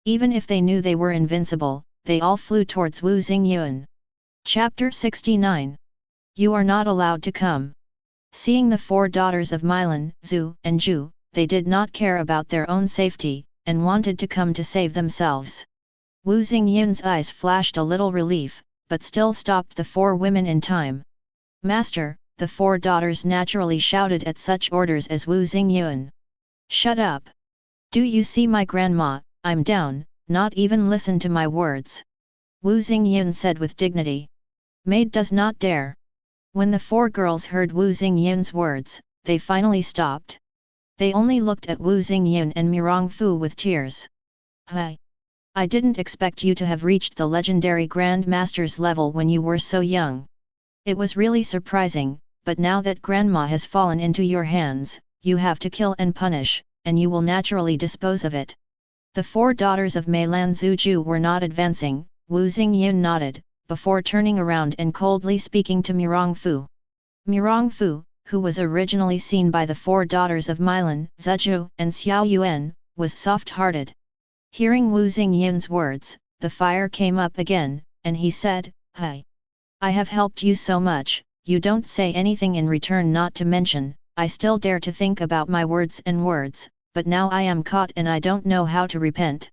Even if they knew they were invincible, they all flew towards Wu Xingyan. Chapter 69. You are not allowed to come. Seeing the four daughters of Milan, Zhu, and Zhu, they did not care about their own safety, and wanted to come to save themselves. Wu Xingyan's eyes flashed a little relief, but still stopped the four women in time. Master, the four daughters naturally shouted at such orders as Wu Xingyan. Shut up! Do you see my grandma? I'm down, not even listen to my words. Wu Xingyan said with dignity. Maid does not dare. When the four girls heard Wu Xingyan's words, they finally stopped. They only looked at Wu Xingyan and Mirong Fu with tears. Hi! I didn't expect you to have reached the legendary Grand Master's level when you were so young. It was really surprising, but now that Grandma has fallen into your hands, you have to kill and punish, and you will naturally dispose of it. The four daughters of Meilan Zhuju were not advancing. Wu Xingyan nodded, before turning around and coldly speaking to Mirong Fu. Mirong Fu, who was originally seen by the four daughters of Milan, Zhuju, and Xiao Yuan, was soft-hearted. Hearing Wu Xingyan's words, the fire came up again, and he said, Hi! I have helped you so much, you don't say anything in return, not to mention, I still dare to think about my words, but now I am caught and I don't know how to repent.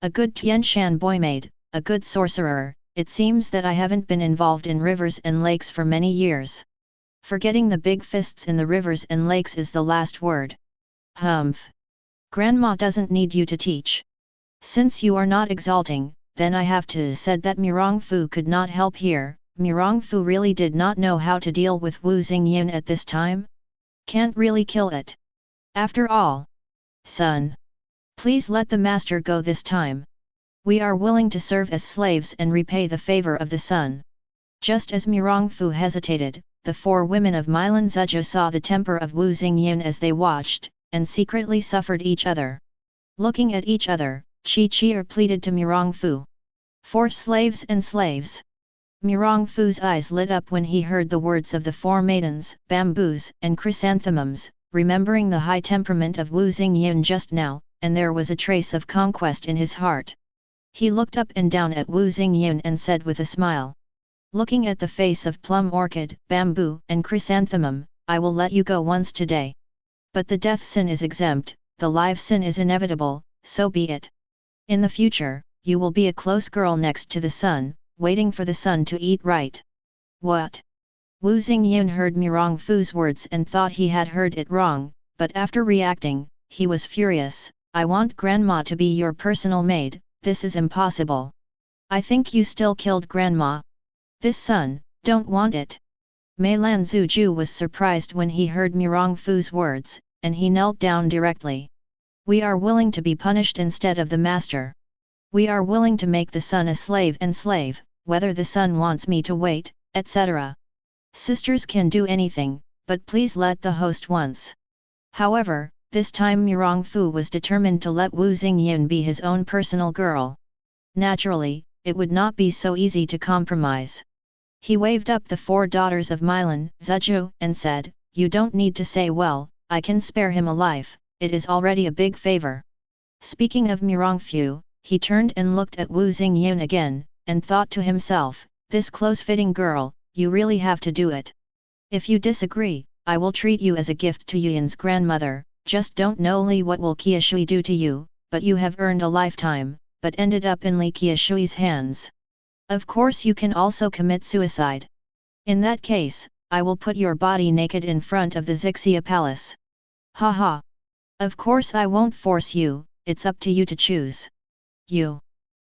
A good Tianshan boymaid, a good sorcerer, it seems that I haven't been involved in rivers and lakes for many years. Forgetting the big fists in the rivers and lakes is the last word. Humph! Grandma doesn't need you to teach. Since you are not exalting, then I have to said that Mirong Fu could not help here. Mirong Fu really did not know how to deal with Wu Xingyan at this time? Can't really kill it. After all. Son! Please let the master go this time. We are willing to serve as slaves and repay the favor of the son. Just as Mirong Fu hesitated, the four women of Milan Zhuju saw the temper of Wu Xingyan as they watched, and secretly suffered each other. Looking at each other, Chi pleaded to Mirong Fu. For slaves and slaves. Mirong Fu's eyes lit up when he heard the words of the four maidens, bamboos, and chrysanthemums, remembering the high temperament of Wu Xingyan just now, and there was a trace of conquest in his heart. He looked up and down at Wu Xingyan and said with a smile. Looking at the face of plum orchid, bamboo, and chrysanthemum, I will let you go once today. But the death sin is exempt, the live sin is inevitable, so be it. In the future, you will be a close girl next to the sun, waiting for the sun to eat right. What? Wu Xingyan heard Mirong Fu's words and thought he had heard it wrong, but after reacting, he was furious. I want Grandma to be your personal maid, this is impossible. I think you still killed Grandma. This son, don't want it. Meilan Zhuju was surprised when he heard Mirong Fu's words, and he knelt down directly. We are willing to be punished instead of the master. We are willing to make the son a slave and slave, whether the son wants me to wait, etc. Sisters can do anything, but please let the host once. However, this time Mirong Fu was determined to let Wu Xingyan be his own personal girl. Naturally, it would not be so easy to compromise. He waved up the four daughters of Milan, Zhuju, and said, You don't need to say well, I can spare him a life, it is already a big favor. Speaking of Mirong Fu, he turned and looked at Wu Xingyan again, and thought to himself, this close-fitting girl, you really have to do it. If you disagree, I will treat you as a gift to Yuyan's grandmother, just don't know Li what will Qiushui do to you, but you have earned a lifetime, but ended up in Li Qiushui's hands. Of course you can also commit suicide. In that case, I will put your body naked in front of the Zixia palace. Ha ha! Of course I won't force you, it's up to you to choose. You.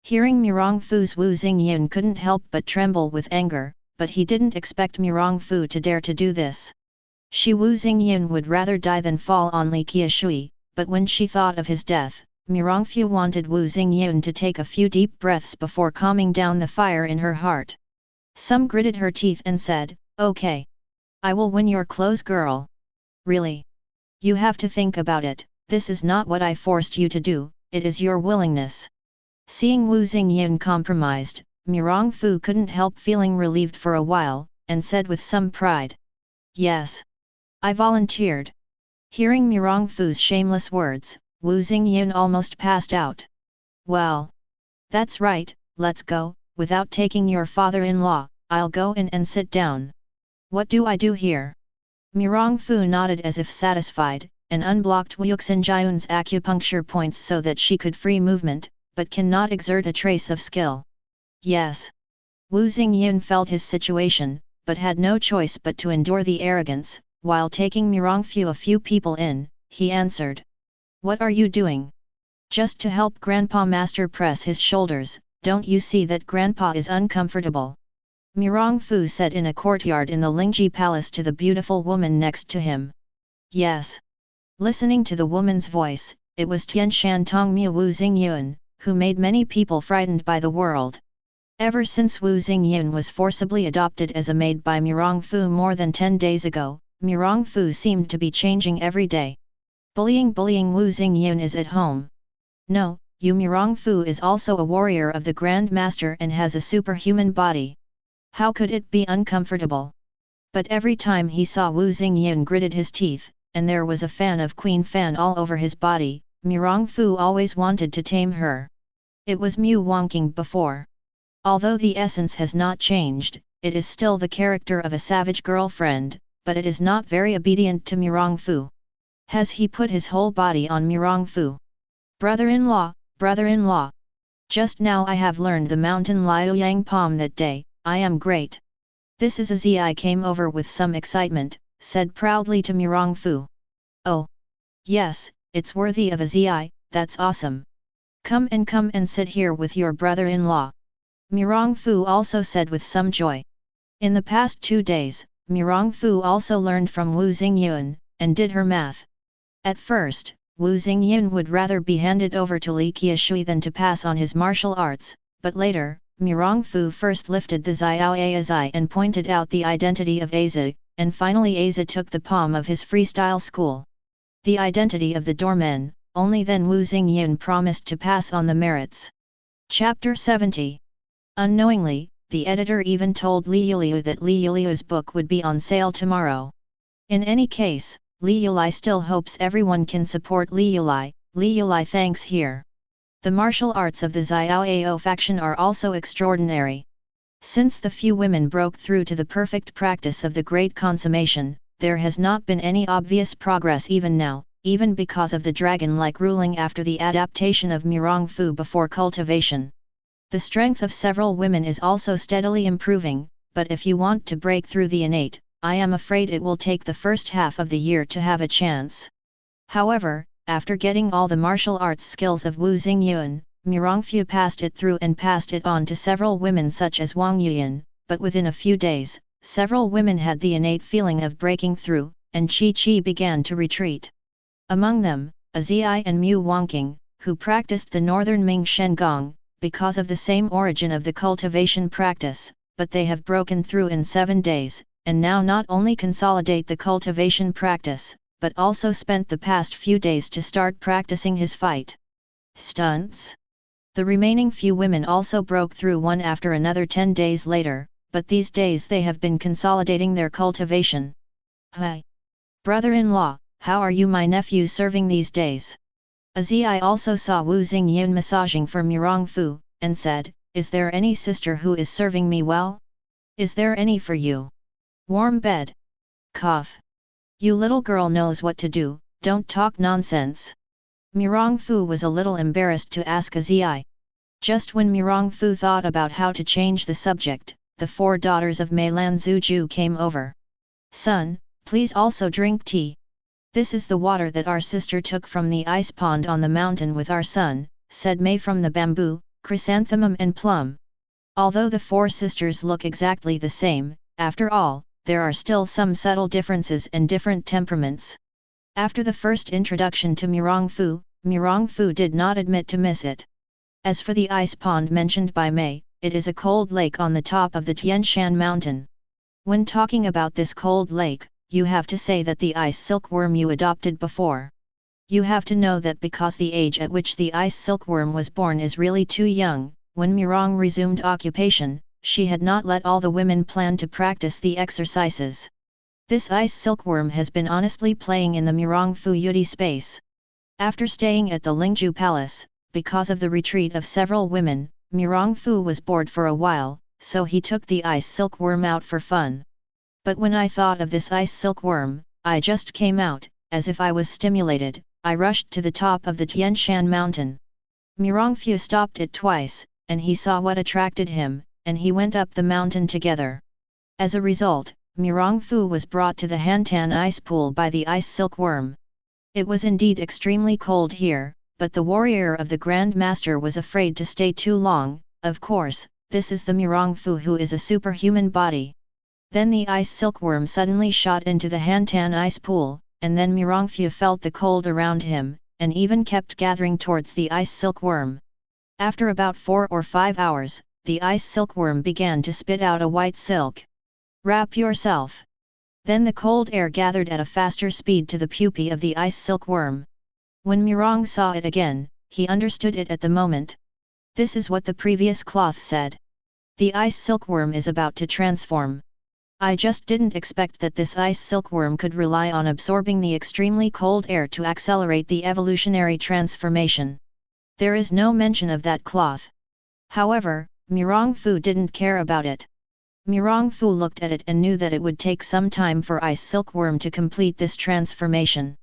Hearing Mirong Fu's Wu Xingyan couldn't help but tremble with anger, but he didn't expect Mirong Fu to dare to do this. Wu Xingyan would rather die than fall on Li Qiushui, but when she thought of his death, Mirong Fu wanted Wu Xingyan to take a few deep breaths before calming down the fire in her heart. Some gritted her teeth and said, Okay. I will win your clothes, girl. Really? You have to think about it, this is not what I forced you to do, it is your willingness. Seeing Wu Xingyin compromised, Mirong Fu couldn't help feeling relieved for a while, and said with some pride. Yes. I volunteered. Hearing Mirong Fu's shameless words, Wu Xingyin almost passed out. Well. That's right, let's go, without taking your father-in-law, I'll go in and sit down. What do I do here? Mirong Fu nodded as if satisfied, and unblocked Wu Xinjian's acupuncture points so that she could free movement, but cannot exert a trace of skill. Yes. Wu Xingyin felt his situation, but had no choice but to endure the arrogance. While taking Mirong Fu a few people in, he answered. What are you doing? Just to help Grandpa Master press his shoulders, don't you see that Grandpa is uncomfortable? Mirong Fu said in a courtyard in the Lingji Palace to the beautiful woman next to him. Yes. Listening to the woman's voice, it was Tianshan Tongmu Wu Xingyin, who made many people frightened by the world. Ever since Wu Xingyin was forcibly adopted as a maid by Mirong Fu more than 10 days ago, Mirong Fu seemed to be changing every day. Bullying Wu Xingyin is at home. No, Mirong Fu is also a warrior of the Grand Master and has a superhuman body. How could it be uncomfortable? But every time he saw Wu Xingyin gritted his teeth, and there was a fan of Queen Fan all over his body, Mirong Fu always wanted to tame her. It was Mu Wangking before. Although the essence has not changed, it is still the character of a savage girlfriend, but it is not very obedient to Mirong Fu. Has he put his whole body on Mirong Fu? Brother-in-law, brother-in-law. Just now I have learned the mountain Liuyang Palm that day, I am great. This is a Zi came over with some excitement, said proudly to Mirong Fu. Oh. Yes, it's worthy of a Zi, that's awesome. Come and sit here with your brother-in-law. Mirong Fu also said with some joy. In the past 2 days, Mirong Fu also learned from Wu Xingyin, and did her math. At first, Wu Xingyin would rather be handed over to Li Qiushui than to pass on his martial arts, but later, Mirong Fu first lifted the Xiao Azai and pointed out the identity of Aza, and finally Aza took the palm of his freestyle school. The identity of the doorman, only then Wu Xingyin promised to pass on the merits. Chapter 70. Unknowingly, the editor even told Li Yuliu that Li Yuliu's book would be on sale tomorrow. In any case, Li Yuli still hopes everyone can support Li Yuli. Li Yuli thanks here. The martial arts of the Xiao Ao faction are also extraordinary. Since the few women broke through to the perfect practice of the great consummation, there has not been any obvious progress even now, even because of the dragon-like ruling after the adaptation of Mirong Fu before cultivation. The strength of several women is also steadily improving, but if you want to break through the innate, I am afraid it will take the first half of the year to have a chance. However, after getting all the martial arts skills of Wu Xingyin, Mirong Fu passed it through and passed it on to several women such as Wang Yuyan, but within a few days, several women had the innate feeling of breaking through, and Chi began to retreat. Among them, Zi and Mu Wangking, who practiced the Northern Ming Shen Gong, because of the same origin of the cultivation practice, but they have broken through in 7 days, and now not only consolidate the cultivation practice, but also spent the past few days to start practicing his fight stunts. The remaining few women also broke through one after another 10 days later, but these days they have been consolidating their cultivation. Hi! Brother-in-law, how are you my nephew serving these days? Zi also saw Wu Xingyin massaging for Mirong Fu, and said, is there any sister who is serving me well? Is there any for you? Warm bed. Cough. You little girl knows what to do, don't talk nonsense. Mirong Fu was a little embarrassed to ask Zi. Just when Mirong Fu thought about how to change the subject, the 4 daughters of Meilan Zuju came over. Son, please also drink tea. This is the water that our sister took from the ice pond on the mountain with our son, said Mei from the bamboo, chrysanthemum and plum. Although the 4 sisters look exactly the same, after all, there are still some subtle differences and different temperaments. After the first introduction to Mirong Fu did not admit to miss it. As for the ice pond mentioned by Mei, it is a cold lake on the top of the Tianshan mountain. When talking about this cold lake, you have to say that the ice silkworm you adopted before. You have to know that because the age at which the ice silkworm was born is really too young, when Mirong resumed occupation, she had not let all the women plan to practice the exercises. This ice silkworm has been honestly playing in the Mirong Fu Yudi space. After staying at the Lingju Palace, because of the retreat of several women, Mirong Fu was bored for a while, so he took the ice silkworm out for fun. But when I thought of this ice silkworm, I just came out, as if I was stimulated. I rushed to the top of the Tianshan mountain. Mirong Fu stopped it twice, and he saw what attracted him, and he went up the mountain together. As a result, Mirong Fu was brought to the Hantan ice pool by the ice silkworm. It was indeed extremely cold here, but the warrior of the Grand Master was afraid to stay too long. Of course, this is the Mirong Fu who is a superhuman body. Then the ice silkworm suddenly shot into the Hantan ice pool, and then Mirong Fu felt the cold around him, and even kept gathering towards the ice silkworm. After about 4 or 5 hours, the ice silkworm began to spit out a white silk. Wrap yourself. Then the cold air gathered at a faster speed to the pupae of the ice silkworm. When Mirong saw it again, he understood it at the moment. This is what the previous cloth said. The ice silkworm is about to transform. I just didn't expect that this ice silkworm could rely on absorbing the extremely cold air to accelerate the evolutionary transformation. There is no mention of that cloth. However, Mirong Fu didn't care about it. Mirong Fu looked at it and knew that it would take some time for ice silkworm to complete this transformation.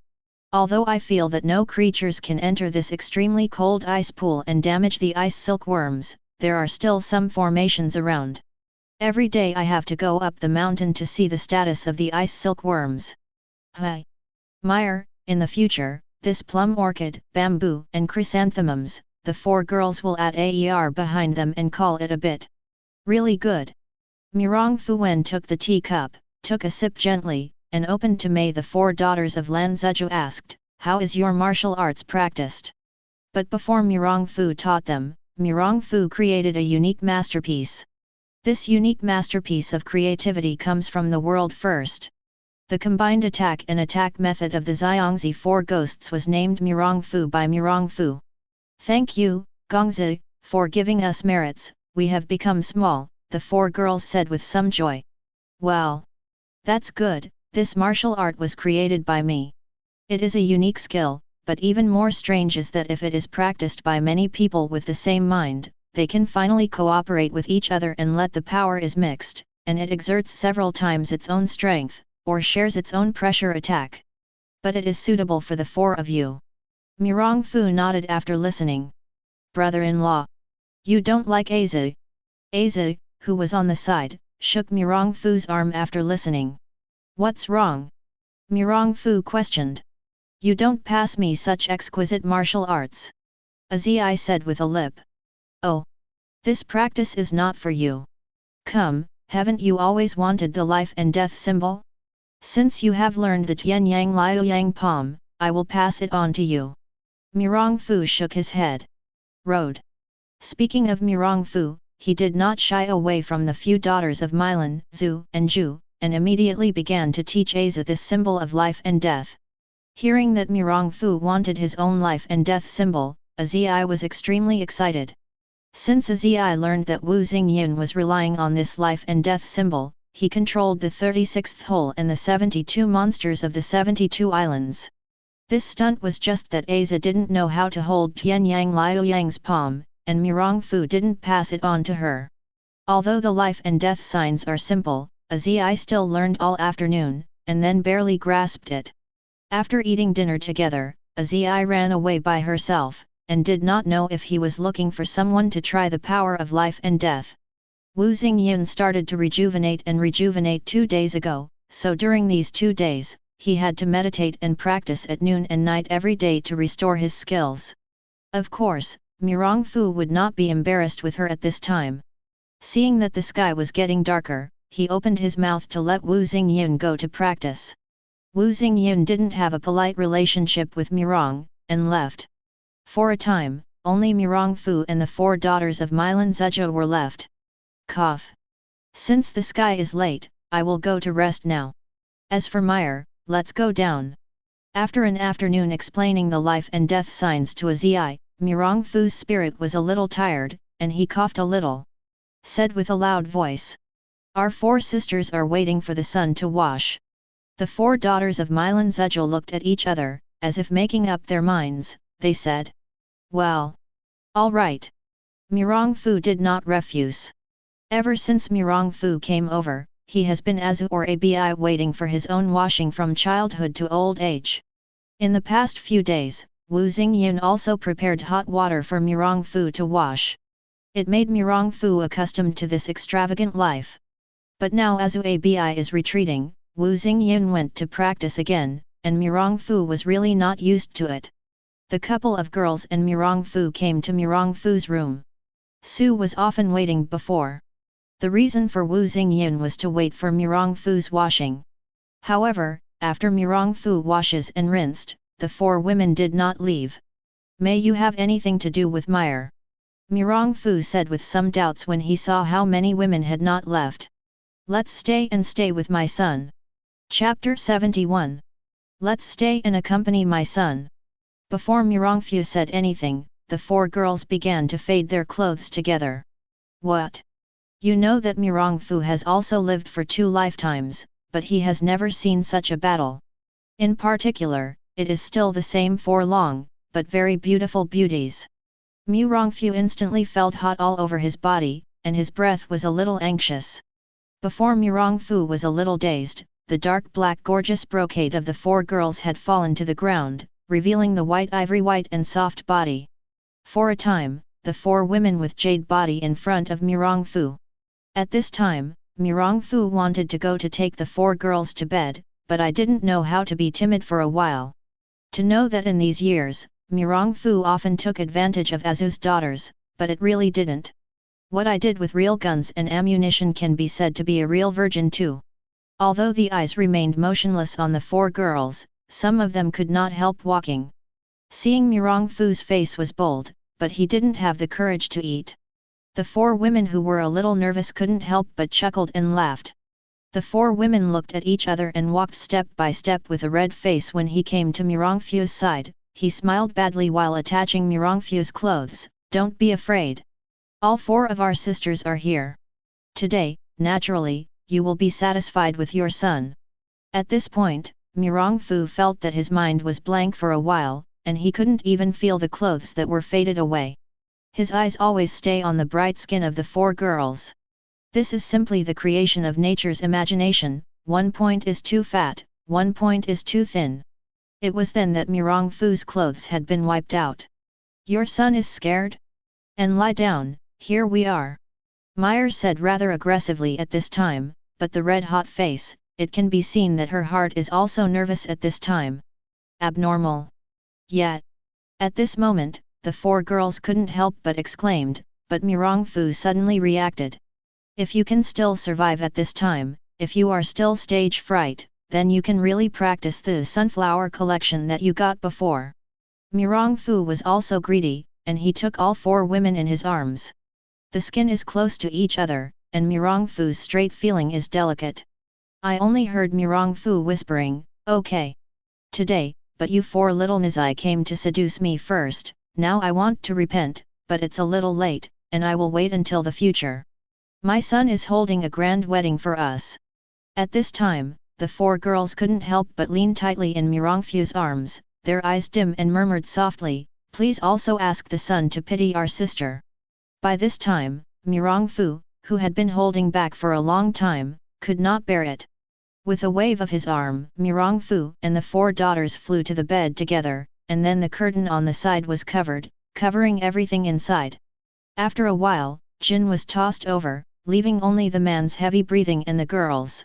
Although I feel that no creatures can enter this extremely cold ice pool and damage the ice silkworms, there are still some formations around. Every day I have to go up the mountain to see the status of the ice silkworms. Hi! Meyer, in the future, this plum orchid, bamboo and chrysanthemums, the 4 girls will add AER behind them and call it a bit. Really good. Mirong Fu Wen took the teacup, took a sip gently, and opened to Mei. The 4 daughters of Lan Zizhu asked, "How is your martial arts practiced?" But before Mirong Fu taught them, Mirong Fu created a unique masterpiece. This unique masterpiece of creativity comes from the world first. The combined attack and attack method of the Xiangzi 4 ghosts was named Mirong Fu by Mirong Fu. "Thank you, Gongzi, for giving us merits, we have become small," the 4 girls said with some joy. "Well, that's good, this martial art was created by me. It is a unique skill, but even more strange is that if it is practiced by many people with the same mind, they can finally cooperate with each other and let the power is mixed, and it exerts several times its own strength, or shares its own pressure attack. But it is suitable for the 4 of you." Mirong Fu nodded after listening. "Brother-in-law. You don't like Azi?" Azi, who was on the side, shook Mirong Fu's arm after listening. "What's wrong?" Mirong Fu questioned. "You don't pass me such exquisite martial arts." Azi said with a lip. "Oh! This practice is not for you. Come, haven't you always wanted the life and death symbol? Since you have learned the Tian Yang Liu Yang Palm, I will pass it on to you." Mirong Fu shook his head. Road. Speaking of Mirong Fu, he did not shy away from the few daughters of Milan, Zhu, and Zhu, and immediately began to teach Aza this symbol of life and death. Hearing that Mirong Fu wanted his own life and death symbol, Azi was extremely excited. Since Azi learned that Wu Xingyun was relying on this life and death symbol, he controlled the 36th hole and the 72 monsters of the 72 islands. This stunt was just that Aza didn't know how to hold Tian Yang Liu Yang's palm, and Mirong Fu didn't pass it on to her. Although the life and death signs are simple, Azi still learned all afternoon, and then barely grasped it. After eating dinner together, Azi ran away by herself, and did not know if he was looking for someone to try the power of life and death. Wu Xingyun started to rejuvenate 2 days ago, so during these 2 days, he had to meditate and practice at noon and night every day to restore his skills. Of course, Mirong Fu would not be embarrassed with her at this time. Seeing that the sky was getting darker, he opened his mouth to let Wu Xingyun go to practice. Wu Xingyun didn't have a polite relationship with Mirong, and left. For a time, only Mirong Fu and the 4 daughters of Milan Zizhu were left. Cough. Since the sky is late, I will go to rest now. As for Meyer, let's go down. After an afternoon explaining the life and death signs to a Zi, Mirong Fu's spirit was a little tired, and he coughed a little. Said with a loud voice. Our 4 sisters are waiting for the sun to wash. The 4 daughters of Milan Zujal looked at each other, as if making up their minds. They said. Well. All right. Mirong Fu did not refuse. Ever since Mirong Fu came over, he has been Azu or Abi waiting for his own washing from childhood to old age. In the past few days, Wu Xingyin also prepared hot water for Mirong Fu to wash. It made Mirong Fu accustomed to this extravagant life. But now Azu Abi is retreating, Wu Xingyin went to practice again, and Mirong Fu was really not used to it. The couple of girls and Mirong Fu came to Mirong Fu's room. Su was often waiting before. The reason for Wu Xingyin was to wait for Mirong Fu's washing. However, after Mirong Fu washes and rinsed, the 4 women did not leave. May you have anything to do with Meyer? Mirong Fu said with some doubts when he saw how many women had not left. Let's stay and stay with my son. Chapter 71. Let's stay and accompany my son. Before Mirong Fu said anything, the 4 girls began to fade their clothes together. What? You know that Mirong Fu has also lived for 2 lifetimes, but he has never seen such a battle. In particular, it is still the same 4 long, but very beautiful beauties. Mirong Fu instantly felt hot all over his body, and his breath was a little anxious. Before Mirong Fu was a little dazed, the dark black gorgeous brocade of the 4 girls had fallen to the ground, revealing the white ivory white and soft body. For a time, the 4 women with jade body in front of Mirong Fu. At this time, Mirong Fu wanted to go to take the 4 girls to bed, but I didn't know how to be timid for a while. To know that in these years, Mirong Fu often took advantage of Azu's daughters, but it really didn't. What I did with real guns and ammunition can be said to be a real virgin too. Although the eyes remained motionless on the 4 girls, some of them could not help walking. Seeing Mirong Fu's face was bold, but he didn't have the courage to eat. The 4 women who were a little nervous couldn't help but chuckled and laughed. The 4 women looked at each other and walked step by step with a red face. When he came to Mirong Fu's side, he smiled badly while attaching Mirong Fu's clothes. Don't be afraid. All 4 of our sisters are here. Today, naturally, you will be satisfied with your son. At this point, Mirong Fu felt that his mind was blank for a while, and he couldn't even feel the clothes that were faded away. His eyes always stay on the bright skin of the 4 girls. This is simply the creation of nature's imagination. 1 point is too fat, 1 point is too thin. It was then that Mirong Fu's clothes had been wiped out. Your son is scared? And lie down, here we are. Meyer said rather aggressively at this time, but the red-hot face, it can be seen that her heart is also nervous at this time. Abnormal. Yet. At this moment, the 4 girls couldn't help but exclaimed, but Mirong Fu suddenly reacted. If you can still survive at this time, if you are still stage fright, then you can really practice the sunflower collection that you got before. Mirong Fu was also greedy, and he took all 4 women in his arms. The skin is close to each other, and Mirong Fu's straight feeling is delicate. I only heard Mirong Fu whispering, okay. Today, but you 4 little Nizai came to seduce me first. Now I want to repent, but it's a little late, and I will wait until the future. My son is holding a grand wedding for us. At this time, the 4 girls couldn't help but lean tightly in Mirong Fu's arms, their eyes dim, and murmured softly, please also ask the sun to pity our sister. By this time, Mirong Fu, who had been holding back for a long time, could not bear it. With a wave of his arm, Mirong Fu and the 4 daughters flew to the bed together, and then the curtain on the side was covered, covering everything inside. After a while, Jin was tossed over, leaving only the man's heavy breathing and the girls.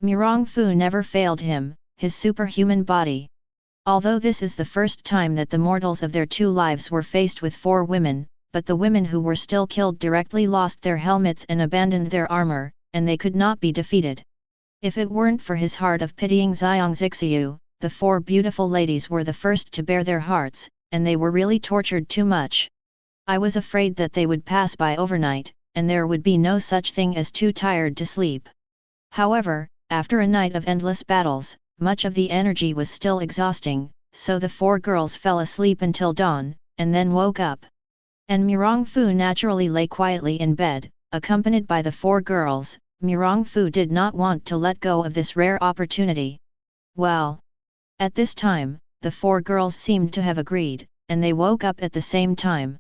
Mirong Fu never failed him, his superhuman body. Although this is the first time that the mortals of their 2 lives were faced with 4 women, but the women who were still killed directly lost their helmets and abandoned their armor, and they could not be defeated. If it weren't for his heart of pitying Xiong Zixiu, the 4 beautiful ladies were the first to bare their hearts, and they were really tortured too much. I was afraid that they would pass by overnight, and there would be no such thing as too tired to sleep. However, after a night of endless battles, much of the energy was still exhausting, so the four girls fell asleep until dawn, and then woke up. And Mirongfu naturally lay quietly in bed, accompanied by the four girls. Mirongfu did not want to let go of this rare opportunity. Well, at this time, the four girls seemed to have agreed, and they woke up at the same time.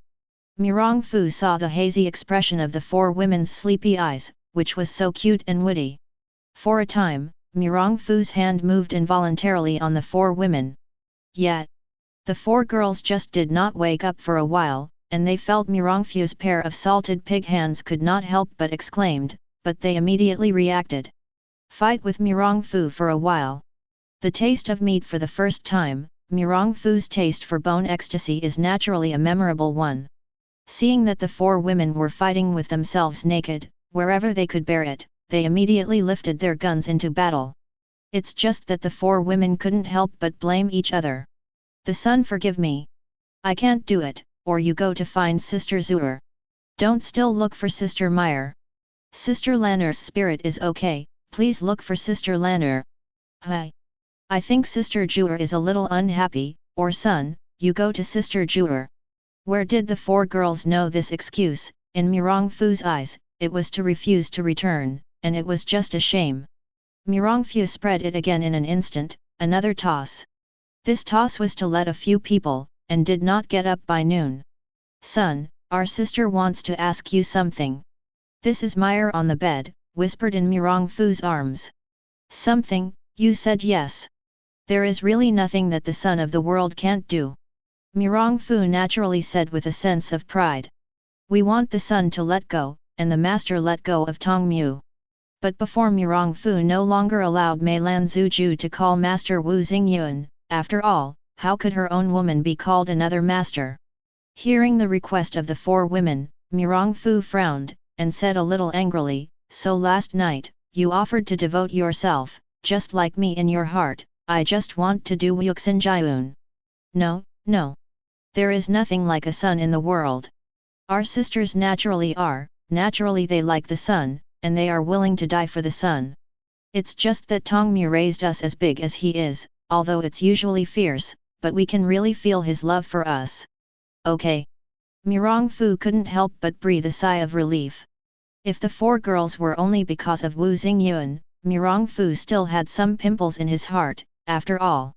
Mirongfu saw the hazy expression of the four women's sleepy eyes, which was so cute and witty. For a time, Mirongfu's hand moved involuntarily on the four women. Yet, the four girls just did not wake up for a while, and they felt Mirongfu's pair of salted pig hands could not help but exclaimed, but they immediately reacted. Fight with Mirongfu for a while. The taste of meat for the first time. Mirongfu's taste for bone ecstasy is naturally a memorable one. Seeing that the four women were fighting with themselves naked, wherever they could bear it, they immediately lifted their guns into battle. It's just that the four women couldn't help but blame each other. The sun forgive me. I can't do it, or you go to find Sister Zuer. Don't still look for Sister Meyer. Sister Lanner's spirit is okay, please look for Sister Lanner. Hi. I think Sister Zuer is a little unhappy, or son, you go to Sister Zuer. Where did the four girls know this excuse? In Mirongfu's eyes, it was to refuse to return, and it was just a shame. Mirongfu spread it again in an instant, another toss. This toss was to let a few people, and did not get up by noon. Son, our sister wants to ask you something. This is Meyer on the bed, whispered in Mirongfu's arms. Something, you said yes. There is really nothing that the son of the world can't do. Mirongfu naturally said with a sense of pride. We want the son to let go, and the master let go of Tongmu. But before Mirongfu no longer allowed Meilan Zuju to call Master Wu Xingyuan, after all, how could her own woman be called another master? Hearing the request of the four women, Mirongfu frowned, and said a little angrily, so last night, you offered to devote yourself, just like me in your heart, I just want to do Wuxinjiun. No, no. There is nothing like a son in the world. Our sisters naturally are, naturally they like the son, and they are willing to die for the son. It's just that Tongmu raised us as big as he is, although it's usually fierce, but we can really feel his love for us. Okay. Mirongfu couldn't help but breathe a sigh of relief. If the four girls were only because of Wu Xingyuan, Mirongfu still had some pimples in his heart, after all.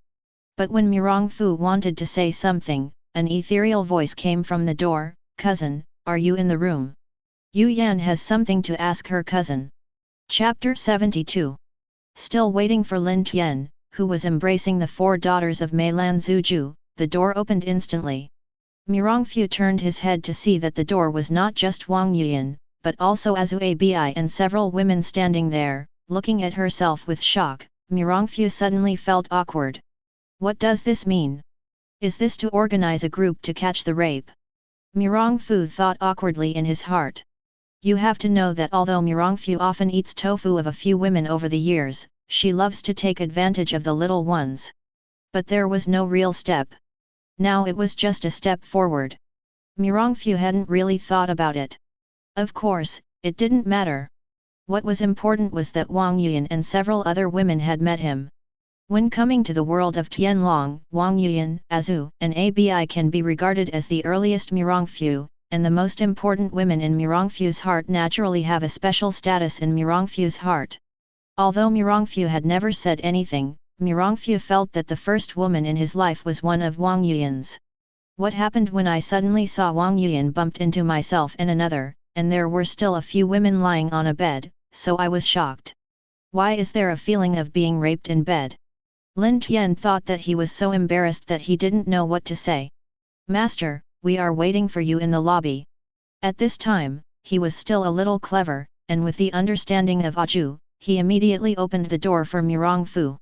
But when Mirongfu wanted to say something, an ethereal voice came from the door. Cousin, are you in the room? Yu Yan has something to ask her cousin. Chapter 72. Still waiting for Lin Tian, who was embracing the four daughters of Meilan Zuju, the door opened instantly. Mirongfu turned his head to see that the door was not just Wang Yuyan, but also Azu Abi and several women standing there. Looking at herself with shock, Mirongfu suddenly felt awkward. What does this mean? Is this to organize a group to catch the rape? Mirongfu thought awkwardly in his heart. You have to know that although Mirongfu often eats tofu of a few women over the years, she loves to take advantage of the little ones. But there was no real step. Now it was just a step forward. Mirongfu hadn't really thought about it. Of course, it didn't matter. What was important was that Wang Yuyan and several other women had met him. When coming to the world of Tianlong, Wang Yuyan, Azu, and Abi can be regarded as the earliest Mirongfu, and the most important women in Mirongfu's heart naturally have a special status in Mirongfu's heart. Although Mirongfu had never said anything, Mirongfu felt that the first woman in his life was one of Wang Yuyan's. What happened when I suddenly saw Wang Yuyan bumped into myself and another, and there were still a few women lying on a bed, so I was shocked. Why is there a feeling of being raped in bed? Lin Tian thought that he was so embarrassed that he didn't know what to say. Master, we are waiting for you in the lobby. At this time, he was still a little clever, and with the understanding of Aju, he immediately opened the door for Mirongfu.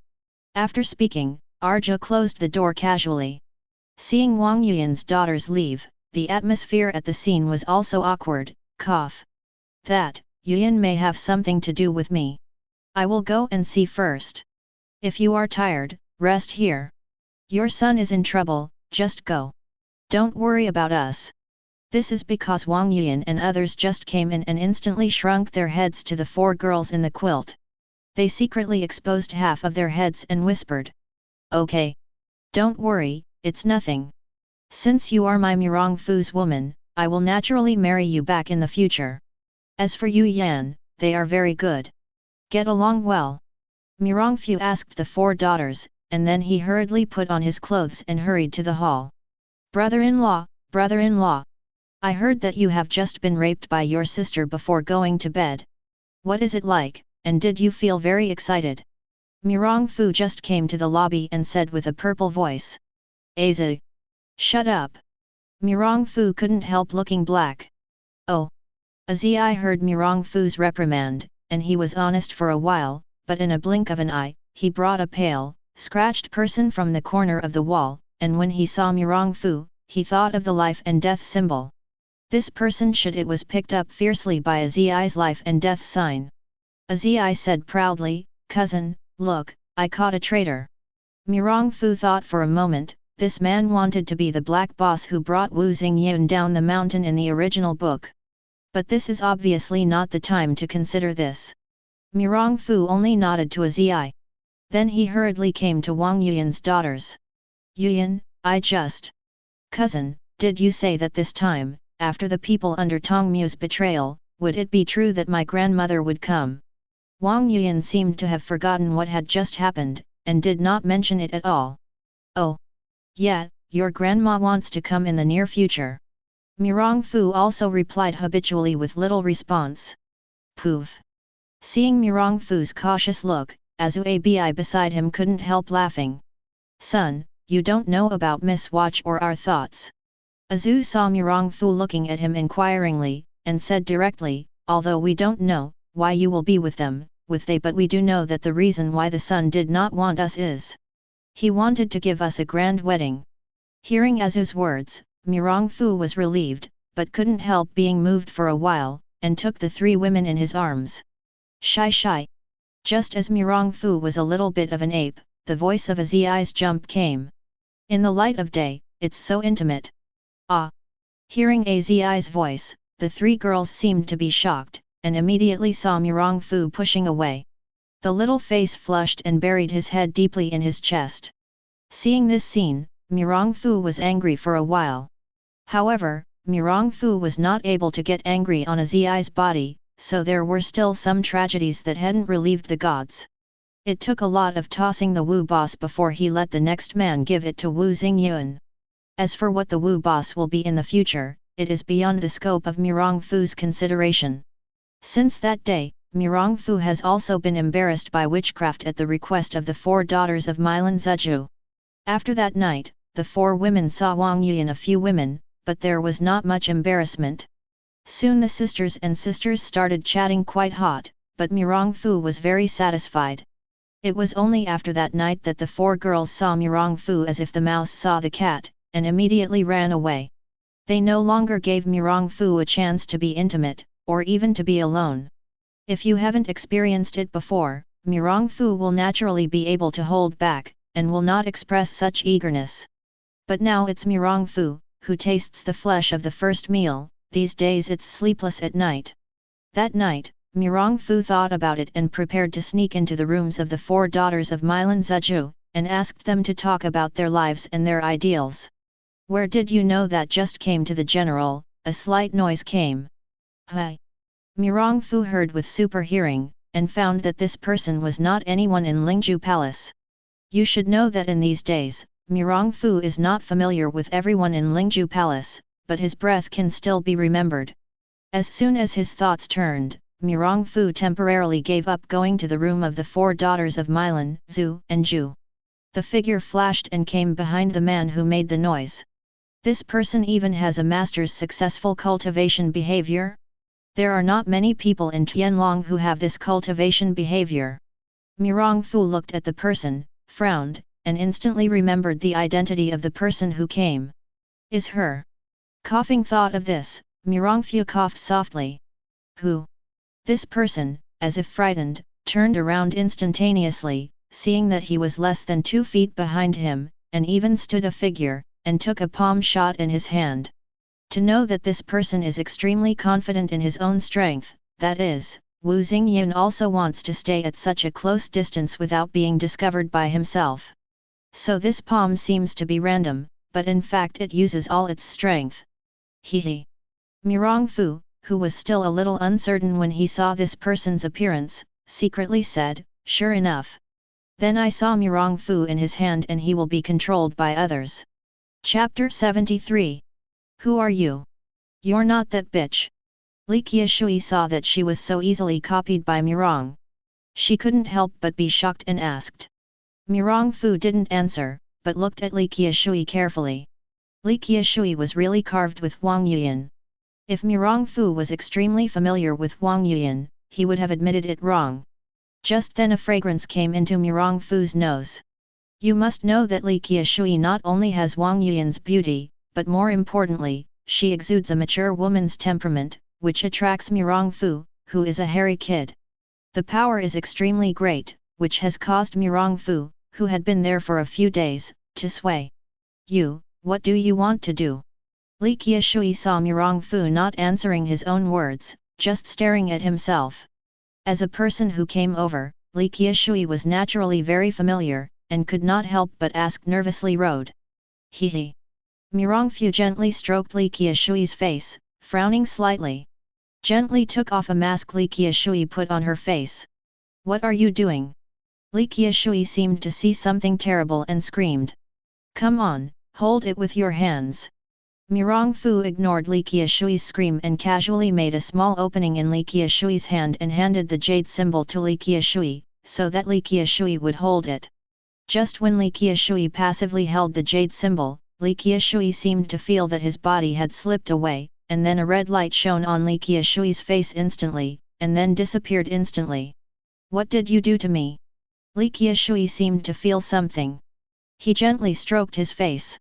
After speaking, Arja closed the door casually. Seeing Wang Yuyan's daughters leave, the atmosphere at the scene was also awkward. Cough. That, Yuyan may have something to do with me. I will go and see first. If you are tired, rest here. Your son is in trouble, just go. Don't worry about us. This is because Wang Yuyan and others just came in and instantly shrunk their heads to the four girls in the quilt. They secretly exposed half of their heads and whispered, "Okay. Don't worry, it's nothing. Since you are my Mirong Fu's woman, I will naturally marry you back in the future. As for Yu Yan, they are very good. Get along well." Mirong Fu asked the 4 daughters, and then he hurriedly put on his clothes and hurried to the hall. "Brother-in-law, brother-in-law! I heard that you have just been raped by your sister before going to bed. What is it like, and did you feel very excited?" Mirong Fu just came to the lobby and said with a purple voice. "Aza! Shut up!" Mirong Fu couldn't help looking black. "Oh!" Azai heard Mirong Fu's reprimand, and he was honest for a while, but in a blink of an eye, he brought a pale, scratched person from the corner of the wall, and when he saw Mirong Fu, he thought of the life and death symbol. This person should it was picked up fiercely by Azai's life and death sign. Azai said proudly, "Cousin, look, I caught a traitor." Mirong Fu thought for a moment, this man wanted to be the black boss who brought Wu Xingyun down the mountain in the original book. But this is obviously not the time to consider this. Mirong Fu only nodded to Azai. Then he hurriedly came to Wang Yuyan's daughters. "Yuyan, I just... Cousin, did you say that this time, after the people under Tong Mu's betrayal, would it be true that my grandmother would come?" Wang Yuyan seemed to have forgotten what had just happened, and did not mention it at all. "Oh! Yeah, your grandma wants to come in the near future." Mirong Fu also replied habitually with little response. "Poof!" Seeing Mirong Fu's cautious look, Azu Abi beside him couldn't help laughing. "Son, you don't know about Miss Watch or our thoughts." Azu saw Mirong Fu looking at him inquiringly, and said directly, "Although we don't know why you will be with them, but we do know that the reason why the son did not want us is he wanted to give us a grand wedding." Hearing Azu's words, Mirong Fu was relieved, but couldn't help being moved for a while, and took the 3 women in his arms. "Shy. Just as Mirong Fu was a little bit of an ape, the voice of Azai's jump came. "In the light of day, it's so intimate." "Ah!" Hearing Azai's voice, the 3 girls seemed to be shocked, and immediately saw Mirong Fu pushing away. The little face flushed and buried his head deeply in his chest. Seeing this scene, Mirong Fu was angry for a while. However, Mirong Fu was not able to get angry on Azai's body, so there were still some tragedies that hadn't relieved the gods. It took a lot of tossing the Wu boss before he let the next man give it to Wu Xingyun. As for what the Wu boss will be in the future, it is beyond the scope of Mirong Fu's consideration. Since that day, Mirong Fu has also been embarrassed by witchcraft at the request of the 4 daughters of Milan Zizhu. After that night, the 4 women saw Wang Yu and a few women, but there was not much embarrassment. Soon the sisters started chatting quite hot, but Mirong Fu was very satisfied. It was only after that night that the 4 girls saw Mirong Fu as if the mouse saw the cat, and immediately ran away. They no longer gave Mirong Fu a chance to be intimate, or even to be alone. If you haven't experienced it before, Mirong Fu will naturally be able to hold back, and will not express such eagerness. But now it's Mirong Fu, who tastes the flesh of the first meal. These days it's sleepless at night. That night, Mirong Fu thought about it and prepared to sneak into the rooms of the 4 daughters of Milan Zizhu, and asked them to talk about their lives and their ideals. "Where did you know that?" just came to the general. A slight noise came. "Hi!" Mirong Fu heard with super hearing, and found that this person was not anyone in Lingju Palace. You should know that in these days, Mirong Fu is not familiar with everyone in Lingju Palace, but his breath can still be remembered. As soon as his thoughts turned, Mirong Fu temporarily gave up going to the room of the 4 daughters of Milan, Zhu, and Ju. The figure flashed and came behind the man who made the noise. This person even has a master's successful cultivation behavior? There are not many people in Tianlong who have this cultivation behavior. Mirong Fu looked at the person, frowned, and instantly remembered the identity of the person who came. Is her. Coughing thought of this, Mirong Fu coughed softly. Who? This person, as if frightened, turned around instantaneously, seeing that he was less than 2 feet behind him, and even stood a figure, and took a palm shot in his hand. To know that this person is extremely confident in his own strength, that is, Wu Xingyan also wants to stay at such a close distance without being discovered by himself. So this palm seems to be random, but in fact it uses all its strength. Hehe. Mirong Fu, who was still a little uncertain when he saw this person's appearance, secretly said, "Sure enough. Then I saw Mirong Fu in his hand and he will be controlled by others." Chapter 73. Who are you? You're not that bitch. Li Qiushui saw that she was so easily copied by Mirong. She couldn't help but be shocked and asked. Mirong Fu didn't answer, but looked at Li Qiushui carefully. Li Qiushui was really carved with Wang Yuyan. If Mirong Fu was extremely familiar with Wang Yuyan, he would have admitted it wrong. Just then a fragrance came into Mirong Fu's nose. You must know that Li Qiushui not only has Wang Yuyan's beauty, but more importantly, she exudes a mature woman's temperament, which attracts Mirong Fu, who is a hairy kid. The power is extremely great, which has caused Mirong Fu, who had been there for a few days, to sway. You, what do you want to do? Li Qiushui saw Mirong Fu not answering his own words, just staring at himself. As a person who came over, Li Qiushui was naturally very familiar, and could not help but ask nervously road. Hehe. Mirong Fu gently stroked Li Qiushui's face, frowning slightly. Gently took off a mask Li Qiushui put on her face. What are you doing? Li Qiushui seemed to see something terrible and screamed. Come on, hold it with your hands. Mirong Fu ignored Li Qiushui's scream and casually made a small opening in Li Qiushui's hand and handed the jade symbol to Li Qiushui, so that Li Qiushui would hold it. Just when Li Qiushui passively held the jade symbol, Li Qiushui seemed to feel that his body had slipped away, and then a red light shone on Li Qiushui's face instantly, and then disappeared instantly. What did you do to me? Li Qiushui seemed to feel something. He gently stroked his face.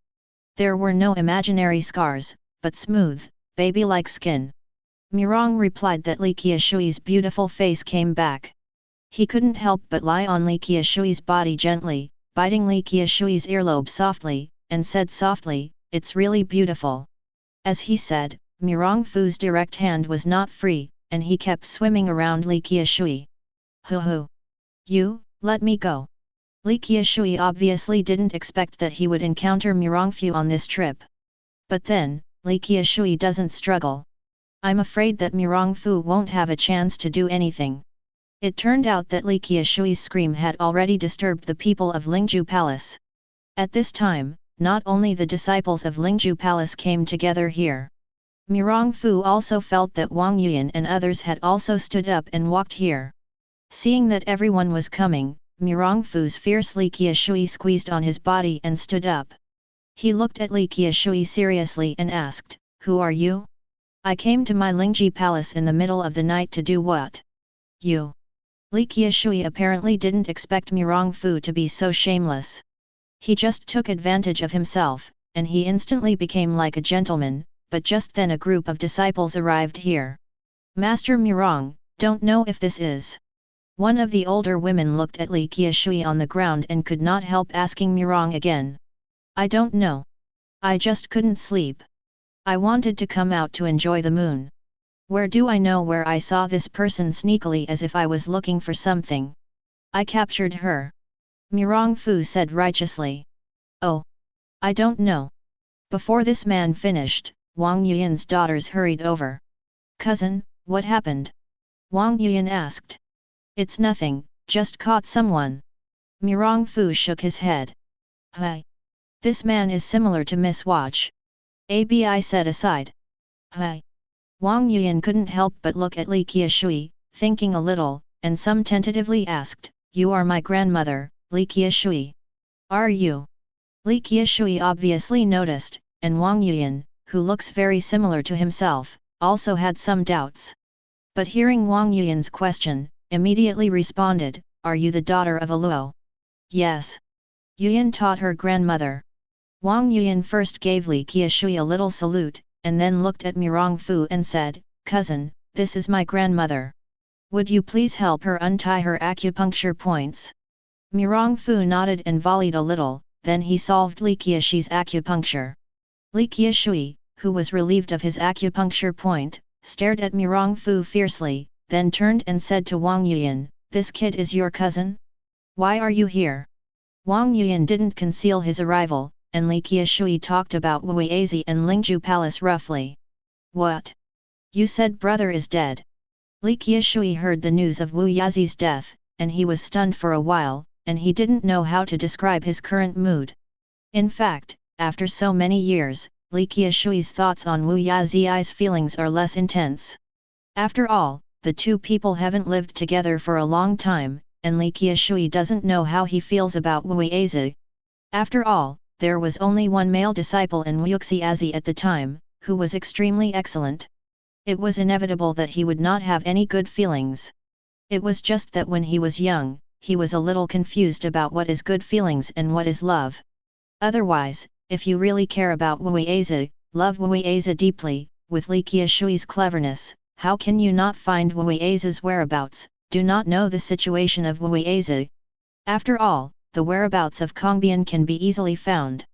There were no imaginary scars, but smooth, baby-like skin. Mirong replied that Li Qiushui's beautiful face came back. He couldn't help but lie on Li Qiushui's body gently, biting Li Qiushui's earlobe softly, and said softly, "It's really beautiful." As he said, Mirong Fu's direct hand was not free, and he kept swimming around Li Qiushui. Hoo. You, let me go. Li Qiushui obviously didn't expect that he would encounter Mirong Fu on this trip. But then, Li Qiushui doesn't struggle. I'm afraid that Mirong Fu won't have a chance to do anything. It turned out that Li Qiushui's scream had already disturbed the people of Lingju Palace. At this time, not only the disciples of Lingju Palace came together here. Mirong Fu also felt that Wang Yuyan and others had also stood up and walked here. Seeing that everyone was coming, Mirong Fu's fierce Li Qiushui squeezed on his body and stood up. He looked at Li Qiushui seriously and asked, "Who are you?" "I came to my Lingji Palace in the middle of the night to do what?" "You." Li Qiushui apparently didn't expect Mirong Fu to be so shameless. He just took advantage of himself, and he instantly became like a gentleman, but just then a group of disciples arrived here. "Master Mirong, don't know if this is..." One of the older women looked at Li Qiushui on the ground and could not help asking Mirong again. "I don't know. I just couldn't sleep. I wanted to come out to enjoy the moon. Where do I know where I saw this person sneakily as if I was looking for something. I captured her." Mirong Fu said righteously. "Oh. I don't know." Before this man finished, Wang Yuyan's daughters hurried over. "Cousin, what happened?" Wang Yuyan asked. "It's nothing, just caught someone." Mirong Fu shook his head. "Hi. This man is similar to Miss Watch." Abi said aside. "Hi." Wang Yuyan couldn't help but look at Li Qiushui, thinking a little, and some tentatively asked, "You are my grandmother, Li Qiushui. Are you?" Li Qiushui obviously noticed, and Wang Yuyan, who looks very similar to himself, also had some doubts. But hearing Wang Yuyan's question, immediately responded, "Are you the daughter of a Luo?" "Yes." Yuyan taught her grandmother. Wang Yuyan first gave Li Qiushui a little salute, and then looked at Mirong Fu and said, "Cousin, this is my grandmother. Would you please help her untie her acupuncture points?" Mirong Fu nodded and volleyed a little, then he solved Li Qiushui's acupuncture. Li Qiushui, who was relieved of his acupuncture point, stared at Mirong Fu fiercely, then turned and said to Wang Yuyan, "This kid is your cousin? Why are you here?" Wang Yuyan didn't conceal his arrival, and Li Qiushui talked about Wuizi and Lingju Palace roughly. "What? You said brother is dead?" Li Qiushui heard the news of Wu Yazi's death, and he was stunned for a while, and he didn't know how to describe his current mood. In fact, after so many years, Li Qiushui's thoughts on Wu Yazi's feelings are less intense. After all, the two people haven't lived together for a long time, and Li Qiushui doesn't know how he feels about Wu Yazi. After all, there was only one male disciple in Wu Yazi at the time, who was extremely excellent. It was inevitable that he would not have any good feelings. It was just that when he was young, he was a little confused about what is good feelings and what is love. Otherwise, if you really care about Wu Yazi, love Wu Yazi deeply, with Li Qiushui's cleverness, how can you not find Wu Yazi's whereabouts, do not know the situation of Wu Yazi? After all, the whereabouts of Kongbian can be easily found.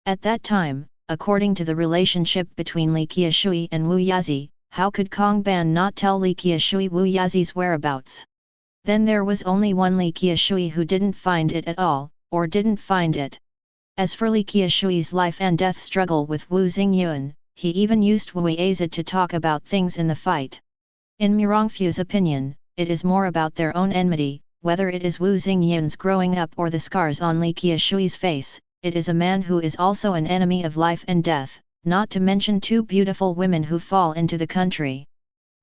At that time, according to the relationship between Li Qiushui and Wu Yazi, how could Kongbian not tell Li Qiushui Wu Yazi's whereabouts? Then there was only one Li Qiushui who didn't find it at all, or didn't find it. As for Li Qiushui's life and death struggle with Wu Xingyuan, he even used Wu Yazi to talk about things in the fight. In Mirongfu's opinion, it is more about their own enmity, whether it is Wu Xingyuan's growing up or the scars on Li Qiushui's face. It is a man who is also an enemy of life and death, not to mention two beautiful women who fall into the country.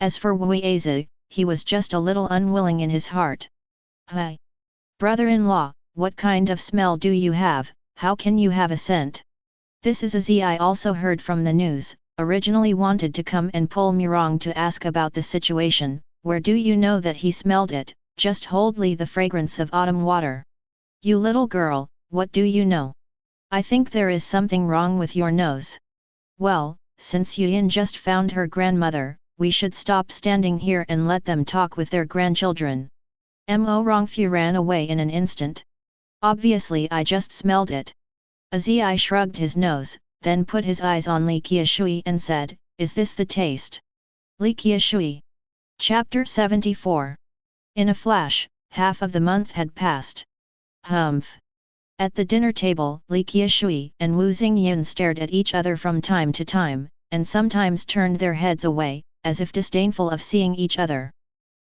As for Wu Yazi, he was just a little unwilling in his heart. "Hi! Brother-in-law, what kind of smell do you have? How can you have a scent?" This is a Zi I also heard from the news, originally wanted to come and pull Mirong to ask about the situation. "Where do you know that he smelled it? Just holdly the fragrance of autumn water. You little girl, what do you know? I think there is something wrong with your nose." "Well, since Yuyin just found her grandmother, we should stop standing here and let them talk with their grandchildren." Mo Rongfu ran away in an instant. "Obviously I just smelled it." Zi shrugged his nose, then put his eyes on Li Qiushui and said, "Is this the taste?" Li Qiushui. Chapter 74. In a flash, half of the month had passed. Humph! At the dinner table, Li Qiushui and Wu Xingyun stared at each other from time to time, and sometimes turned their heads away, as if disdainful of seeing each other.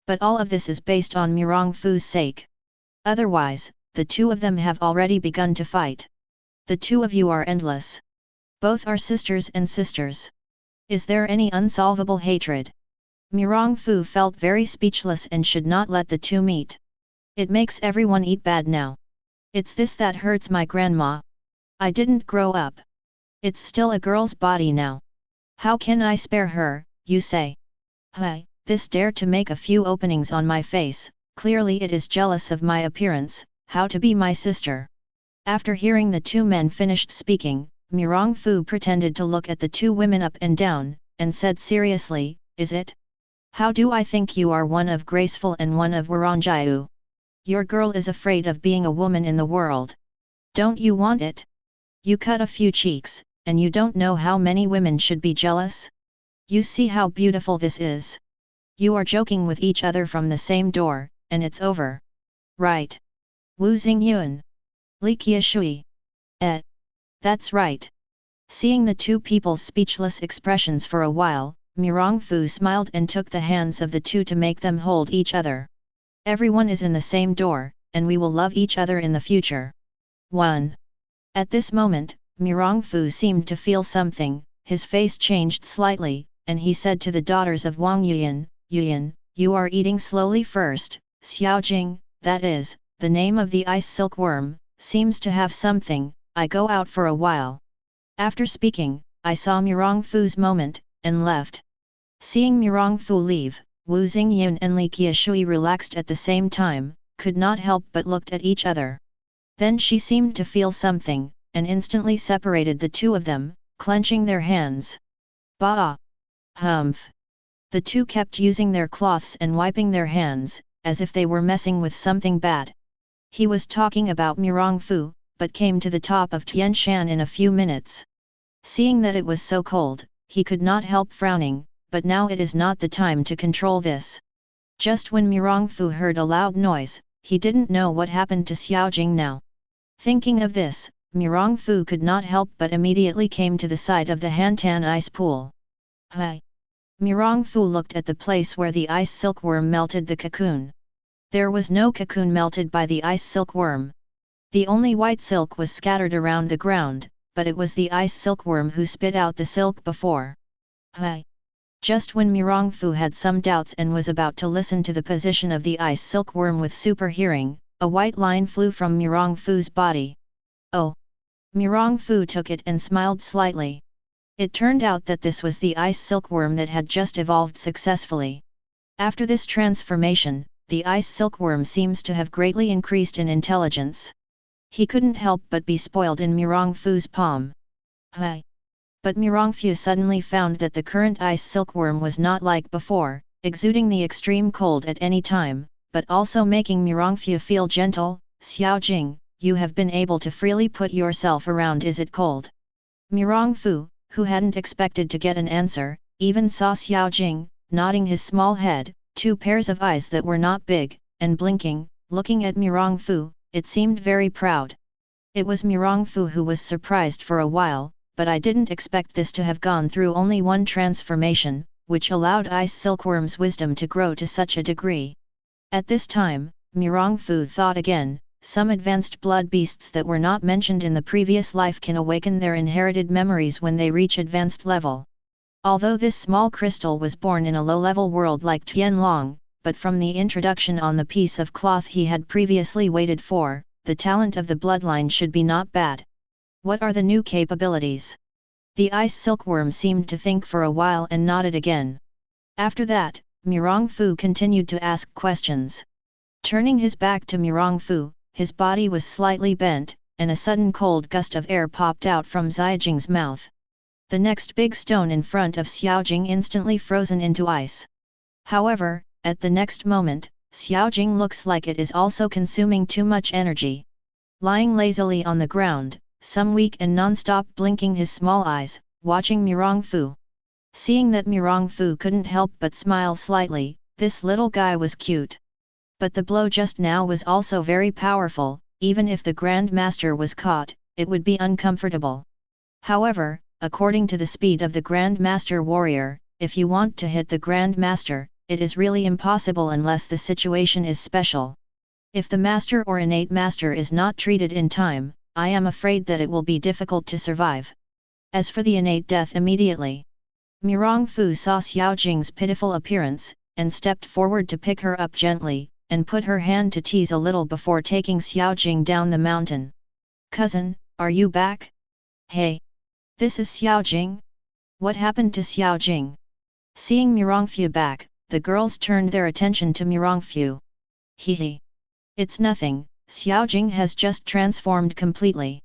But all of this is based on Mirongfu's sake. Otherwise, the two of them have already begun to fight. The two of you are endless. Both are sisters and sisters. Is there any unsolvable hatred? Mirongfu felt very speechless and should not let the two meet. It makes everyone eat bad now. It's this that hurts my grandma. I didn't grow up. It's still a girl's body now. How can I spare her, you say? Hi, this dare to make a few openings on my face, clearly it is jealous of my appearance, how to be my sister. After hearing the two men finished speaking, Mirongfu pretended to look at the two women up and down, and said seriously, "Is it? How do I think you are one of graceful and one of Waranjiu? Your girl is afraid of being a woman in the world. Don't you want it? You cut a few cheeks, and you don't know how many women should be jealous? You see how beautiful this is? You are joking with each other from the same door, and it's over. Right? Wu Xingyuan. Li Qiushui. That's right." Seeing the two people's speechless expressions for a while, Mirongfu smiled and took the hands of the two to make them hold each other. "Everyone is in the same door, and we will love each other in the future." 1. At this moment, Mirongfu seemed to feel something, his face changed slightly, and he said to the daughters of Wang Yuyan, "Yuyan, you are eating slowly first, Xiaojing, that is, the name of the ice silkworm, seems to have something, I go out for a while." After speaking, I saw Mirongfu's moment, and left. Seeing Mirongfu leave, Wu Xingyun and Li Qiushui relaxed at the same time, could not help but looked at each other. Then she seemed to feel something, and instantly separated the two of them, clenching their hands. "Bah! Humph!" The two kept using their cloths and wiping their hands, as if they were messing with something bad. He was talking about Mirongfu, but came to the top of Tian Shan in a few minutes. Seeing that it was so cold, he could not help frowning, but now it is not the time to control this. Just when Mirongfu heard a loud noise, he didn't know what happened to Xiaojing now. Thinking of this, Mirongfu could not help but immediately came to the side of the Hantan ice pool. Hi! Mirongfu looked at the place where the ice silkworm melted the cocoon. There was no cocoon melted by the ice silkworm. The only white silk was scattered around the ground, but it was the ice silkworm who spit out the silk before. Hi! Just when Mirongfu had some doubts and was about to listen to the position of the ice silkworm with super hearing, a white line flew from Mirongfu's body. Oh! Mirongfu took it and smiled slightly. It turned out that this was the ice silkworm that had just evolved successfully. After this transformation, the ice silkworm seems to have greatly increased in intelligence. He couldn't help but be spoiled in Mirongfu's palm. Hi! But Mirongfu suddenly found that the current ice silkworm was not like before, exuding the extreme cold at any time, but also making Mirongfu feel gentle. Xiaojing, you have been able to freely put yourself around. Is it cold? Mirongfu, who hadn't expected to get an answer, even saw Xiaojing, nodding his small head, two pairs of eyes that were not big, and blinking, looking at Mirongfu. It seemed very proud. It was Mirongfu who was surprised for a while, but I didn't expect this to have gone through only one transformation, which allowed ice silkworm's wisdom to grow to such a degree. At this time, Mirongfu thought again, some advanced blood beasts that were not mentioned in the previous life can awaken their inherited memories when they reach advanced level. Although this small crystal was born in a low-level world like Tianlong, but from the introduction on the piece of cloth he had previously waited for, the talent of the bloodline should be not bad. What are the new capabilities? The ice silkworm seemed to think for a while and nodded again. After that, Mirongfu continued to ask questions. Turning his back to Mirongfu, his body was slightly bent, and a sudden cold gust of air popped out from Xiaojing's mouth. The next big stone in front of Xiaojing instantly frozen into ice. However, at the next moment, Xiaojing looks like it is also consuming too much energy. Lying lazily on the ground, some weak and non-stop blinking his small eyes, watching Mirongfu. Seeing that Mirongfu couldn't help but smile slightly, this little guy was cute. But the blow just now was also very powerful, even if the Grand Master was caught, it would be uncomfortable. However, according to the speed of the Grand Master warrior, if you want to hit the Grand Master, it is really impossible unless the situation is special. If the Master or innate Master is not treated in time, I am afraid that it will be difficult to survive. As for the innate death immediately. Mirongfu saw Xiaojing's pitiful appearance, and stepped forward to pick her up gently, and put her hand to tease a little before taking Xiaojing down the mountain. Cousin, are you back? Hey! This is Xiaojing? What happened to Xiaojing? Seeing Mirongfu back, the girls turned their attention to Mirongfu. Hehe! It's nothing, Xiaojing has just transformed completely.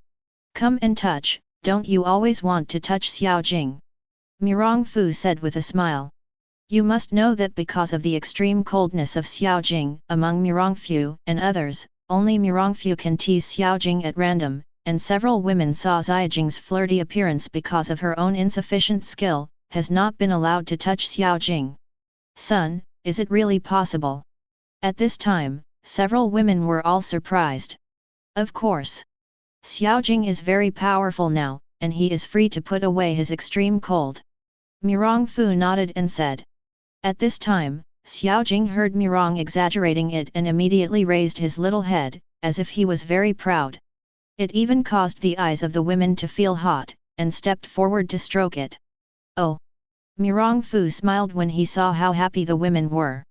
Come and touch, don't you always want to touch Xiaojing? Mirongfu said with a smile. You must know that because of the extreme coldness of Xiaojing, among Mirongfu and others, only Mirongfu can tease Xiaojing at random, and several women saw Xiaojing's flirty appearance because of her own insufficient skill, has not been allowed to touch Xiaojing. Son, is it really possible? At this time, several women were all surprised. Of course. Xiaojing is very powerful now, and he is free to put away his extreme cold. Mirongfu nodded and said. At this time, Xiaojing heard Mirong exaggerating it and immediately raised his little head, as if he was very proud. It even caused the eyes of the women to feel hot, and stepped forward to stroke it. Oh! Mirongfu smiled when he saw how happy the women were.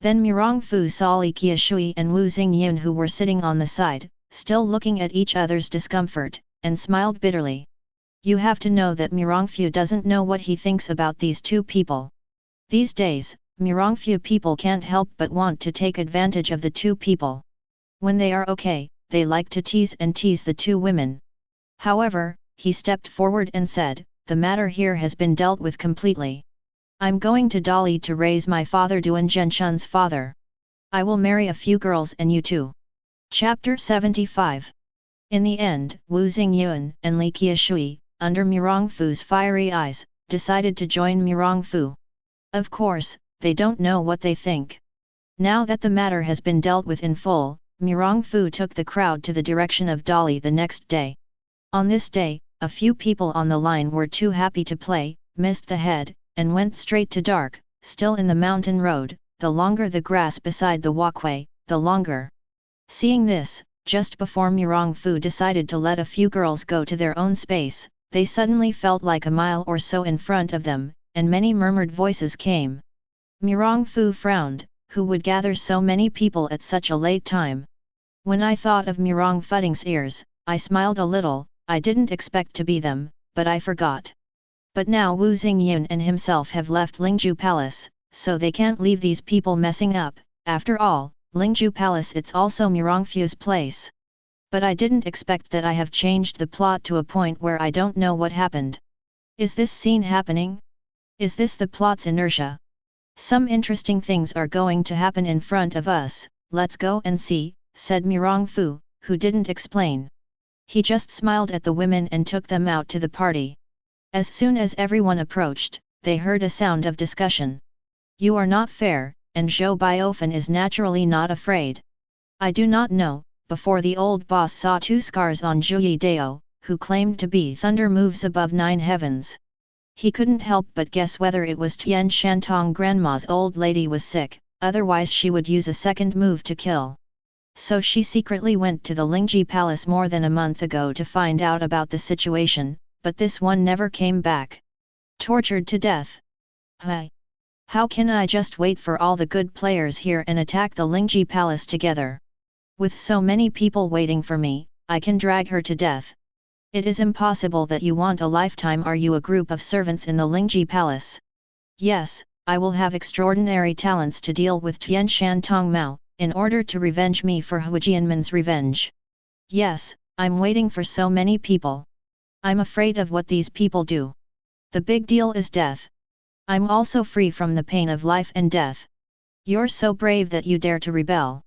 Then Mirongfu saw Li Qiushui and Wu Xingyun who were sitting on the side, still looking at each other's discomfort, and smiled bitterly. You have to know that Mirongfu doesn't know what he thinks about these two people. These days, Mirongfu people can't help but want to take advantage of the two people. When they are okay, they like to tease the two women. However, he stepped forward and said, the matter here has been dealt with completely. I'm going to Dali to raise my father Duan Zhenchun's father. I will marry a few girls and you too. Chapter 75. In the end, Wu Xingyun and Li Qiushui, under Mirongfu's fiery eyes, decided to join Mirongfu. Of course, they don't know what they think. Now that the matter has been dealt with in full, Mirongfu took the crowd to the direction of Dali the next day. On this day, a few people on the line were too happy to play, missed the head, and went straight to dark. Still in the mountain road, the longer the grass beside the walkway, the longer. Seeing this, just before Mirongfu decided to let a few girls go to their own space, they suddenly felt like a mile or so in front of them, and many murmured voices came. Mirongfu frowned, who would gather so many people at such a late time? When I thought of Mirongfu's ears, I smiled a little. I didn't expect to be them, but I forgot. But now Wu Xingyun and himself have left Lingju Palace, so they can't leave these people messing up. After all, Lingju Palace it's also Mirongfu's place. But I didn't expect that I have changed the plot to a point where I don't know what happened. Is this scene happening? Is this the plot's inertia? Some interesting things are going to happen in front of us, let's go and see, said Mirongfu, who didn't explain. He just smiled at the women and took them out to the party. As soon as everyone approached, they heard a sound of discussion. You are not fair, and Zhou Biofan is naturally not afraid. I do not know. Before the old boss saw 2 scars on Zhuyi Dao, who claimed to be thunder moves above 9 heavens. He couldn't help but guess whether it was Tian Shantong grandma's old lady was sick, otherwise she would use a second move to kill. So she secretly went to the Lingji Palace more than a month ago to find out about the situation, but this one never came back. Tortured to death. Hey! How can I just wait for all the good players here and attack the Lingji Palace together? With so many people waiting for me, I can drag her to death. It is impossible that you want a lifetime. Are you a group of servants in the Lingji Palace? Yes, I will have extraordinary talents to deal with Tian Shantong Mao, in order to revenge me for Huijianman's revenge. Yes, I'm waiting for so many people. I'm afraid of what these people do. The big deal is death. I'm also free from the pain of life and death. You're so brave that you dare to rebel.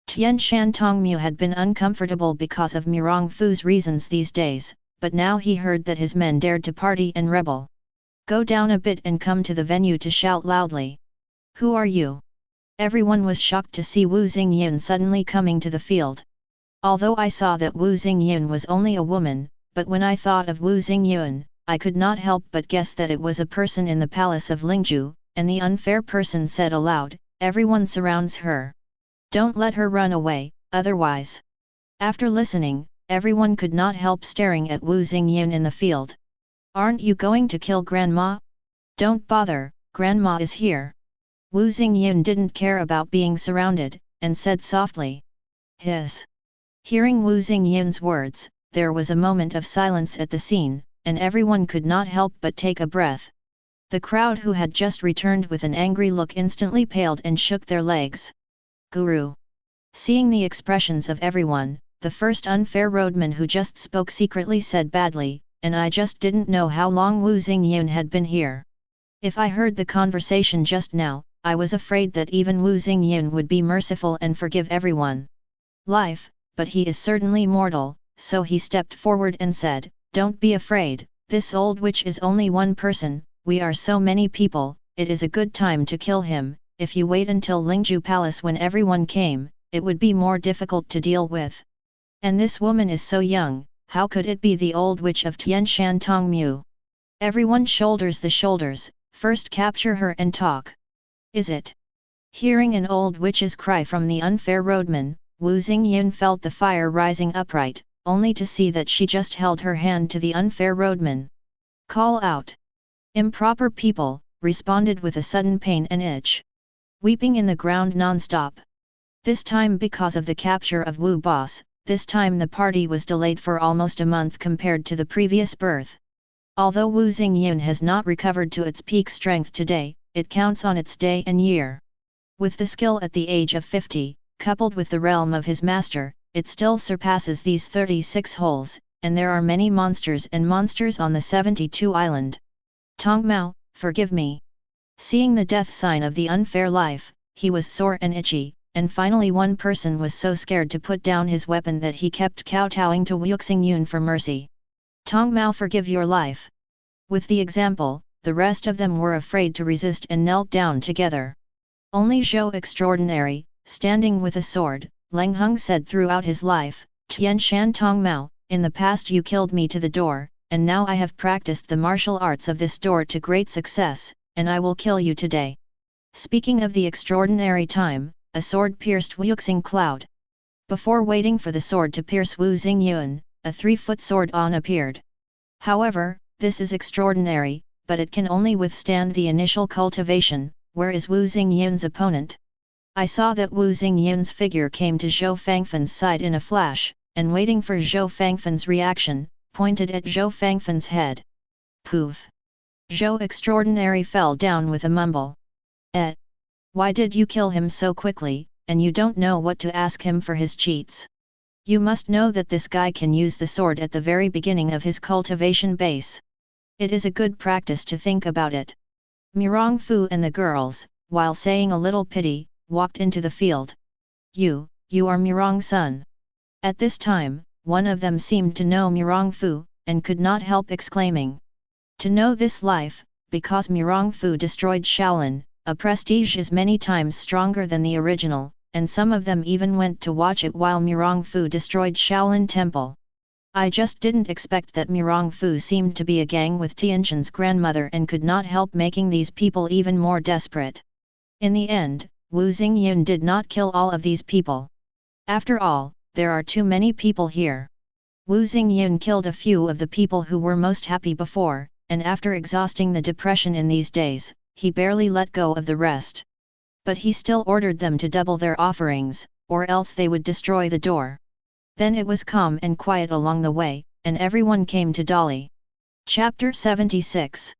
Tian Shantongmu had been uncomfortable because of Mirongfu's reasons these days, but now he heard that his men dared to party and rebel. Go down a bit and come to the venue to shout loudly. Who are you? Everyone was shocked to see Wu Xingyun suddenly coming to the field. Although I saw that Wu Xingyun was only a woman, but when I thought of Wu Xingyun, I could not help but guess that it was a person in the palace of Lingju, and the unfair person said aloud, everyone surrounds her. Don't let her run away, otherwise. After listening, everyone could not help staring at Wu Xingyun in the field. Aren't you going to kill Grandma? Don't bother, Grandma is here. Wu Xingyun didn't care about being surrounded, and said softly. His. Hearing Wu Xingyun's words, there was a moment of silence at the scene, and everyone could not help but take a breath. The crowd who had just returned with an angry look instantly paled and shook their legs. Guru. Seeing the expressions of everyone, the first unfair roadman who just spoke secretly said badly, and I just didn't know how long Wu Xingyun had been here. If I heard the conversation just now, I was afraid that even Wu Xingyun would be merciful and forgive everyone. Life, but he is certainly mortal, so he stepped forward and said, don't be afraid, this old witch is only one person, we are so many people, it is a good time to kill him. If you wait until Lingju Palace when everyone came, it would be more difficult to deal with. And this woman is so young, how could it be the old witch of Tian Shantongmu? Everyone shoulders the shoulders, first capture her and talk. Is it? Hearing an old witch's cry from the unfair roadman, Wu Xingyun felt the fire rising upright, only to see that she just held her hand to the unfair roadman. Call out. Improper people, responded with a sudden pain and itch. Weeping in the ground non-stop. This time because of the capture of Wu Boss, this time the party was delayed for almost a month compared to the previous birth. Although Wu Xingyun has not recovered to its peak strength today, it counts on its day and year. With the skill at the age of 50, coupled with the realm of his master, it still surpasses these 36 holes, and there are many monsters and monsters on the 72 island. Tong Mao, forgive me. Seeing the death sign of the unfair life, he was sore and itchy, and finally one person was so scared to put down his weapon that he kept kowtowing to Wu Xingyun for mercy. Tong Mao, forgive your life. With the example, the rest of them were afraid to resist and knelt down together. Only Zhou extraordinary, standing with a sword, Leng Heng said throughout his life, Tian Shan Tong Mao, in the past you killed me to the door, and now I have practiced the martial arts of this door to great success, and I will kill you today. Speaking of the extraordinary time, a sword pierced Wu Yuxing cloud. Before waiting for the sword to pierce Wu Xingyuan, a 3-foot sword on appeared. However, this is extraordinary, but it can only withstand the initial cultivation. Where is Wu Xingyuan's opponent? I saw that Wu Xingyuan's figure came to Zhou Fangfan's side in a flash, and waiting for Zhou Fangfan's reaction, pointed at Zhou Fangfan's head. Poof! Zhou extraordinary fell down with a mumble. Why did you kill him so quickly, and you don't know what to ask him for his cheats? You must know that this guy can use the sword at the very beginning of his cultivation base. It is a good practice to think about it. Mirong Fu and the girls, while saying a little pity, walked into the field. You are Mirong's son. At this time, one of them seemed to know Mirong Fu, and could not help exclaiming. To know this life, because Mirong Fu destroyed Shaolin, a prestige is many times stronger than the original, and some of them even went to watch it while Mirong Fu destroyed Shaolin Temple. I just didn't expect that Mirong Fu seemed to be a gang with Tianjin's grandmother and could not help making these people even more desperate. In the end, Wu Xingyun did not kill all of these people. After all, there are too many people here. Wu Xingyun killed a few of the people who were most happy before, and after exhausting the depression in these days, he barely let go of the rest. But he still ordered them to double their offerings, or else they would destroy the door. Then it was calm and quiet along the way, and everyone came to Dolly. Chapter 76.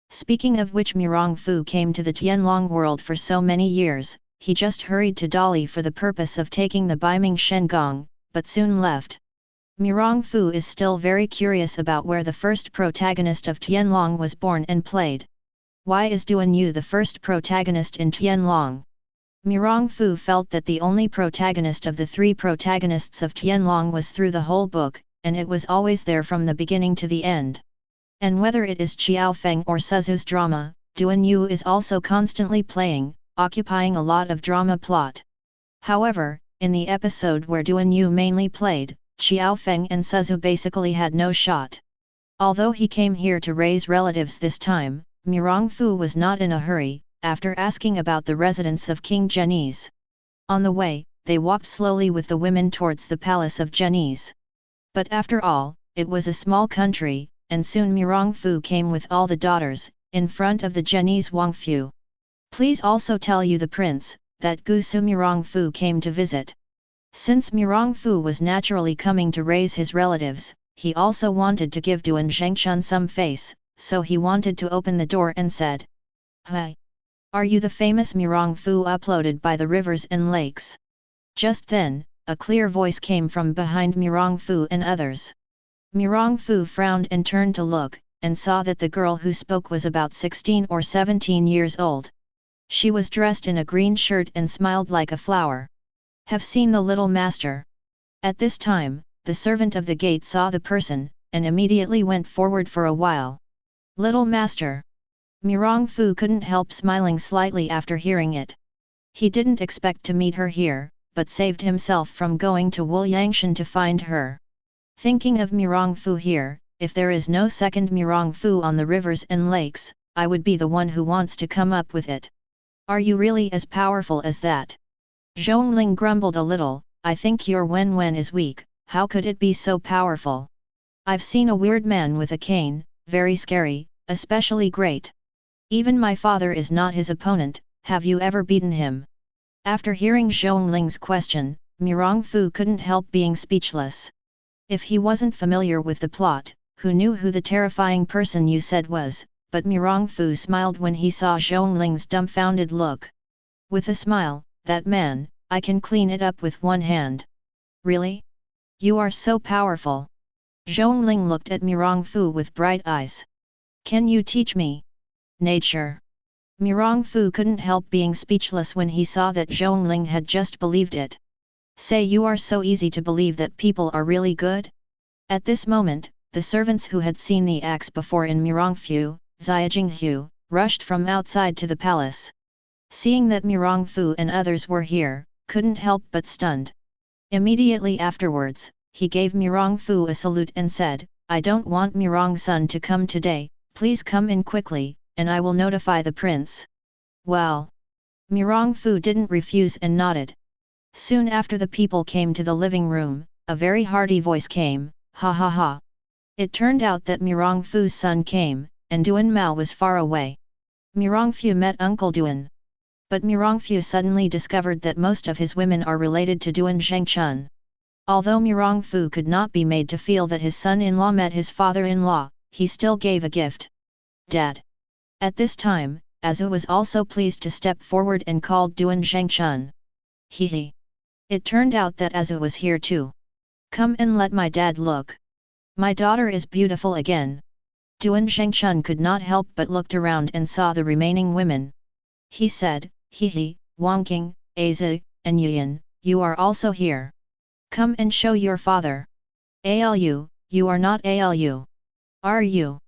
Speaking of which, Mirong Fu came to the Tianlong world for so many years, he just hurried to Dolly for the purpose of taking the Baiming Shengong, but soon left. Mirong Fu is still very curious about where the first protagonist of Tianlong was born and played. Why is Duan Yu the first protagonist in Tianlong? Mirong Fu felt that the only protagonist of the 3 protagonists of Tianlong was through the whole book, and it was always there from the beginning to the end. And whether it is Qiao Feng or Suzu's drama, Duan Yu is also constantly playing, occupying a lot of drama plot. However, in the episode where Duan Yu mainly played, Qiao Feng and Suzu basically had no shot. Although he came here to raise relatives this time, Mirong Fu was not in a hurry, after asking about the residence of King Genies. On the way, they walked slowly with the women towards the palace of Genies. But after all, it was a small country, and soon Mirong Fu came with all the daughters, in front of the Genies Wangfu. Please also tell you the prince, that Gusu Mirong Fu came to visit. Since Mirong Fu was naturally coming to raise his relatives, he also wanted to give Duan Zhengchun some face, so he wanted to open the door and said, "Hi. Are you the famous Mirong Fu uploaded by the rivers and lakes?" Just then, a clear voice came from behind Mirong Fu and others. Mirong Fu frowned and turned to look, and saw that the girl who spoke was about 16 or 17 years old. She was dressed in a green shirt and smiled like a flower. "Have seen the little master." At this time, the servant of the gate saw the person, and immediately went forward for a while. "Little master." Mirong Fu couldn't help smiling slightly after hearing it. He didn't expect to meet her here, but saved himself from going to Wulyangshan to find her. Thinking of Mirong Fu here, if there is no second Mirong Fu on the rivers and lakes, I would be the one who wants to come up with it. "Are you really as powerful as that?" Zhongling grumbled a little. "I think your Wen is weak, how could it be so powerful? I've seen a weird man with a cane, very scary, especially great. Even my father is not his opponent, have you ever beaten him?" After hearing Zhongling's question, Mirong Fu couldn't help being speechless. If he wasn't familiar with the plot, who knew who the terrifying person you said was, but Mirong Fu smiled when he saw Zhongling's dumbfounded look. With a smile, "That man, I can clean it up with one hand." "Really? You are so powerful." Zhongling looked at Mirong Fu with bright eyes. "Can you teach me?" "Nature." Mirong Fu couldn't help being speechless when he saw that Zhongling had just believed it. "Say you are so easy to believe that people are really good?" At this moment, the servants who had seen the axe before in Mirong Fu, Xiajinghu, rushed from outside to the palace. Seeing that Mirong Fu and others were here, couldn't help but stunned. Immediately afterwards, he gave Mirong Fu a salute and said, "I don't want Mirong's son to come today, please come in quickly, and I will notify the prince." Well. Mirong Fu didn't refuse and nodded. Soon after the people came to the living room, a very hearty voice came, "Ha ha ha." It turned out that Mirong Fu's son came, and Duan Mao was far away. Mirong Fu met Uncle Duan. But Mirong Fu suddenly discovered that most of his women are related to Duan Zhengchun. Although Mirong Fu could not be made to feel that his son-in-law met his father-in-law, he still gave a gift. "Dad." At this time, Azu was also pleased to step forward and called Duan Zhengchun. He. It turned out that Azu was here too. "Come and let my dad look. My daughter is beautiful again." Duan Zhengchun could not help but looked around and saw the remaining women. He said, "He, Wangking, Azu, and Yuyan, you are also here. Come and show your father." "Alu, you are not Alu. Are you?"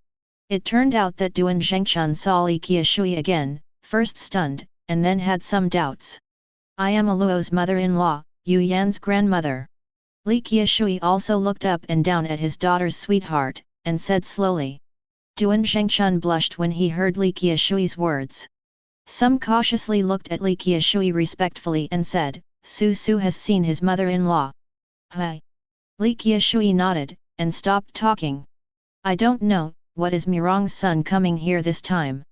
It turned out that Duan Zhengchun saw Li Qiushui again, first stunned, and then had some doubts. "I am Aluo's mother-in-law, Yu Yan's grandmother." Li Qiushui also looked up and down at his daughter's sweetheart, and said slowly. Duan Zhengchun blushed when he heard Li Qiushui's words. Some cautiously looked at Li Qiushui respectfully and said, "Su Su has seen his mother-in-law." "Hi." Li Qiushui nodded, and stopped talking. "I don't know, what is Mirong's son coming here this time?"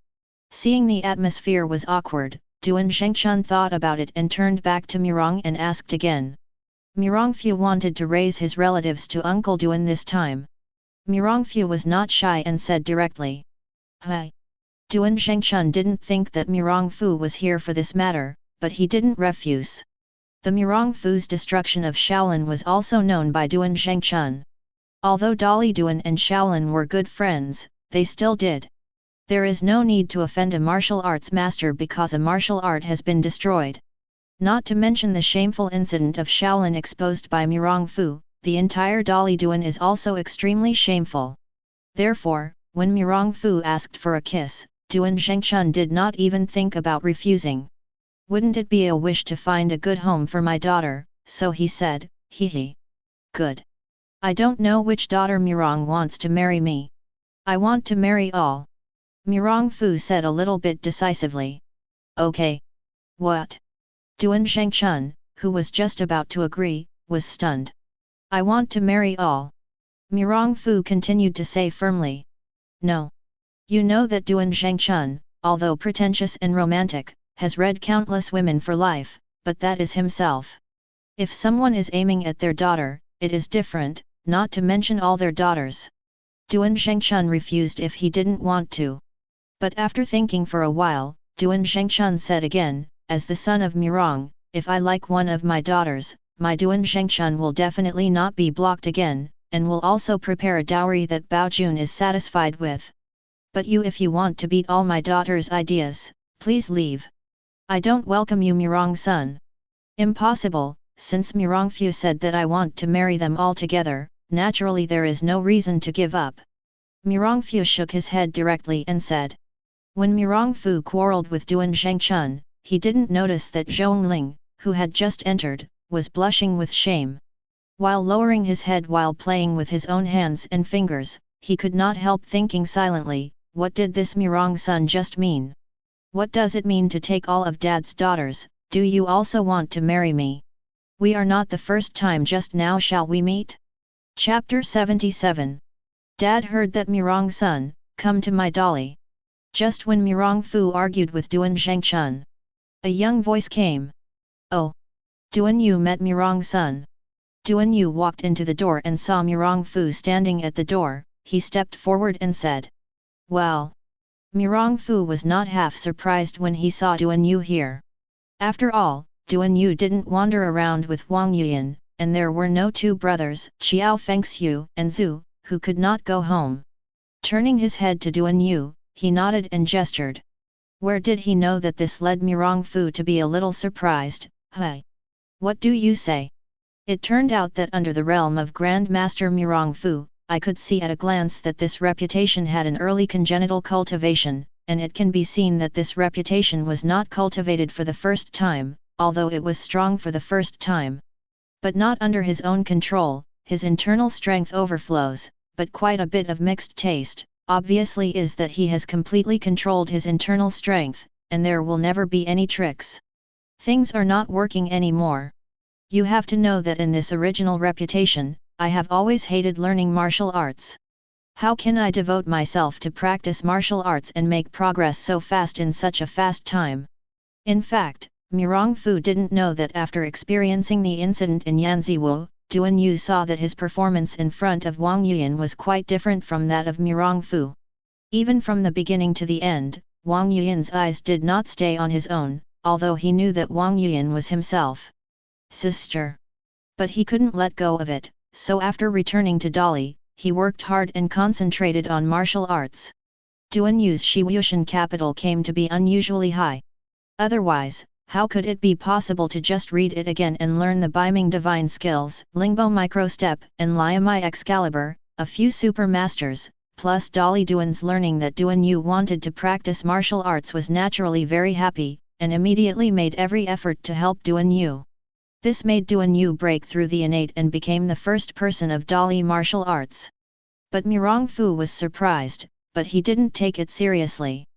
Seeing the atmosphere was awkward, Duan Zhengchun thought about it and turned back to Mirong and asked again. Mirong Fu wanted to raise his relatives to Uncle Duan this time. Mirong Fu was not shy and said directly. "Hi." Duan Zhengchun didn't think that Mirong Fu was here for this matter, but he didn't refuse. The Mirong Fu's destruction of Shaolin was also known by Duan Zhengchun. Although Dali Duan and Shaolin were good friends, they still did. There is no need to offend a martial arts master because a martial art has been destroyed. Not to mention the shameful incident of Shaolin exposed by Mirong Fu, the entire Dali Duan is also extremely shameful. Therefore, when Mirong Fu asked for a kiss, Duan Zhengchun did not even think about refusing. "Wouldn't it be a wish to find a good home for my daughter?" So he said, "He. Good. I don't know which daughter Mirong wants to marry me. I want to marry all." Mirong Fu said a little bit decisively. "Okay. What?" Duan Zhengchun, who was just about to agree, was stunned. "I want to marry all." Mirong Fu continued to say firmly. "No. You know that Duan Zhengchun, although pretentious and romantic, has read countless women for life, but that is himself. If someone is aiming at their daughter, it is different, not to mention all their daughters." Duan Zhengchun refused if he didn't want to. But after thinking for a while, Duan Zhengchun said again, "As the son of Mirong, if I like one of my daughters, my Duan Zhengchun will definitely not be blocked again, and will also prepare a dowry that Baojun is satisfied with. But you, if you want to beat all my daughter's ideas, please leave. I don't welcome you, Mirong's son." "Impossible, since Mirong Fu said that I want to marry them all together, naturally there is no reason to give up." Mirong Fu shook his head directly and said. When Mirong Fu quarreled with Duan Zhengchun, he didn't notice that Zhongling, who had just entered, was blushing with shame. While lowering his head while playing with his own hands and fingers, he could not help thinking silently, what did this Mirong son just mean? What does it mean to take all of Dad's daughters? Do you also want to marry me? We are not the first time just now, shall we meet? Chapter 77. Dad heard that Mirong son, come to my dolly. Just when Mirong Fu argued with Duan Zhengchun, a young voice came. "Oh! Duan Yu met Mirong son." Duan Yu walked into the door and saw Mirong Fu standing at the door. He stepped forward and said, "Well." Mirong Fu was not half surprised when he saw Duan Yu here. After all, Duan Yu didn't wander around with Wang Yuyan, and there were no two brothers, Xiao Fengxiu and Zhu, who could not go home. Turning his head to Duan Yu, he nodded and gestured. Where did he know that this led Mirong Fu to be a little surprised? "Hi! What do you say?" It turned out that under the realm of Grand Master Mirong Fu, I could see at a glance that this reputation had an early congenital cultivation, and it can be seen that this reputation was not cultivated for the first time, although it was strong for the first time. But not under his own control. His internal strength overflows, but quite a bit of mixed taste, obviously is that he has completely controlled his internal strength, and there will never be any tricks. Things are not working anymore. You have to know that in this original reputation, I have always hated learning martial arts. How can I devote myself to practice martial arts and make progress so fast in such a fast time? In fact, Mirongfu didn't know that after experiencing the incident in Yanziwu, Duan Yu saw that his performance in front of Wang Yuan was quite different from that of Mirongfu. Even from the beginning to the end, Wang Yuan's eyes did not stay on his own, although he knew that Wang Yuan was himself sister. But he couldn't let go of it, so after returning to Dali, he worked hard and concentrated on martial arts. Duan Yu's Shiwushan capital came to be unusually high. Otherwise, how could it be possible to just read it again and learn the Biming divine skills, Lingbo microstep, and Liamai Excalibur, a few super masters, plus Dali Duan's learning that Duan Yu wanted to practice martial arts was naturally very happy, and immediately made every effort to help Duan Yu. This made Duan Yu break through the innate and became the first person of Dali martial arts. But Mirongfu was surprised, but he didn't take it seriously.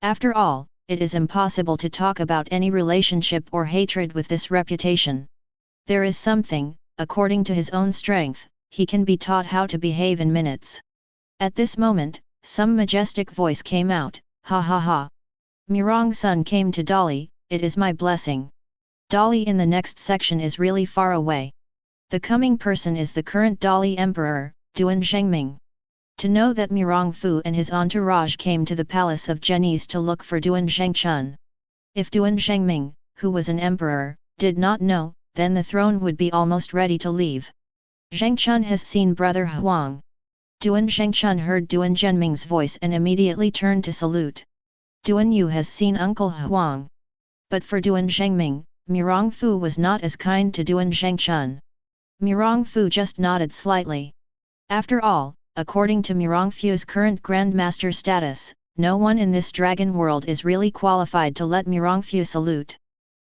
After all, it is impossible to talk about any relationship or hatred with this reputation. There is something, according to his own strength, he can be taught how to behave in minutes. At this moment, some majestic voice came out, ha ha ha. Mirong Sun came to Dali, it is my blessing. Dali in the next section is really far away. The coming person is the current Dali Emperor, Duan Zhengming. To know that Mirongfu and his entourage came to the palace of Zhenyi's to look for Duan Zhengchun. If Duan Zhengming, who was an emperor, did not know, then the throne would be almost ready to leave. Zhengchun has seen brother Huang. Duan Zhengchun heard Duan Zhenming's voice and immediately turned to salute. Duan Yu has seen uncle Huang. But for Duan Zhengming, Mirongfu was not as kind to Duan Zhengchun. Mirongfu just nodded slightly. After all, according to Mirongfu's current grandmaster status, no one in this dragon world is really qualified to let Mirongfu salute.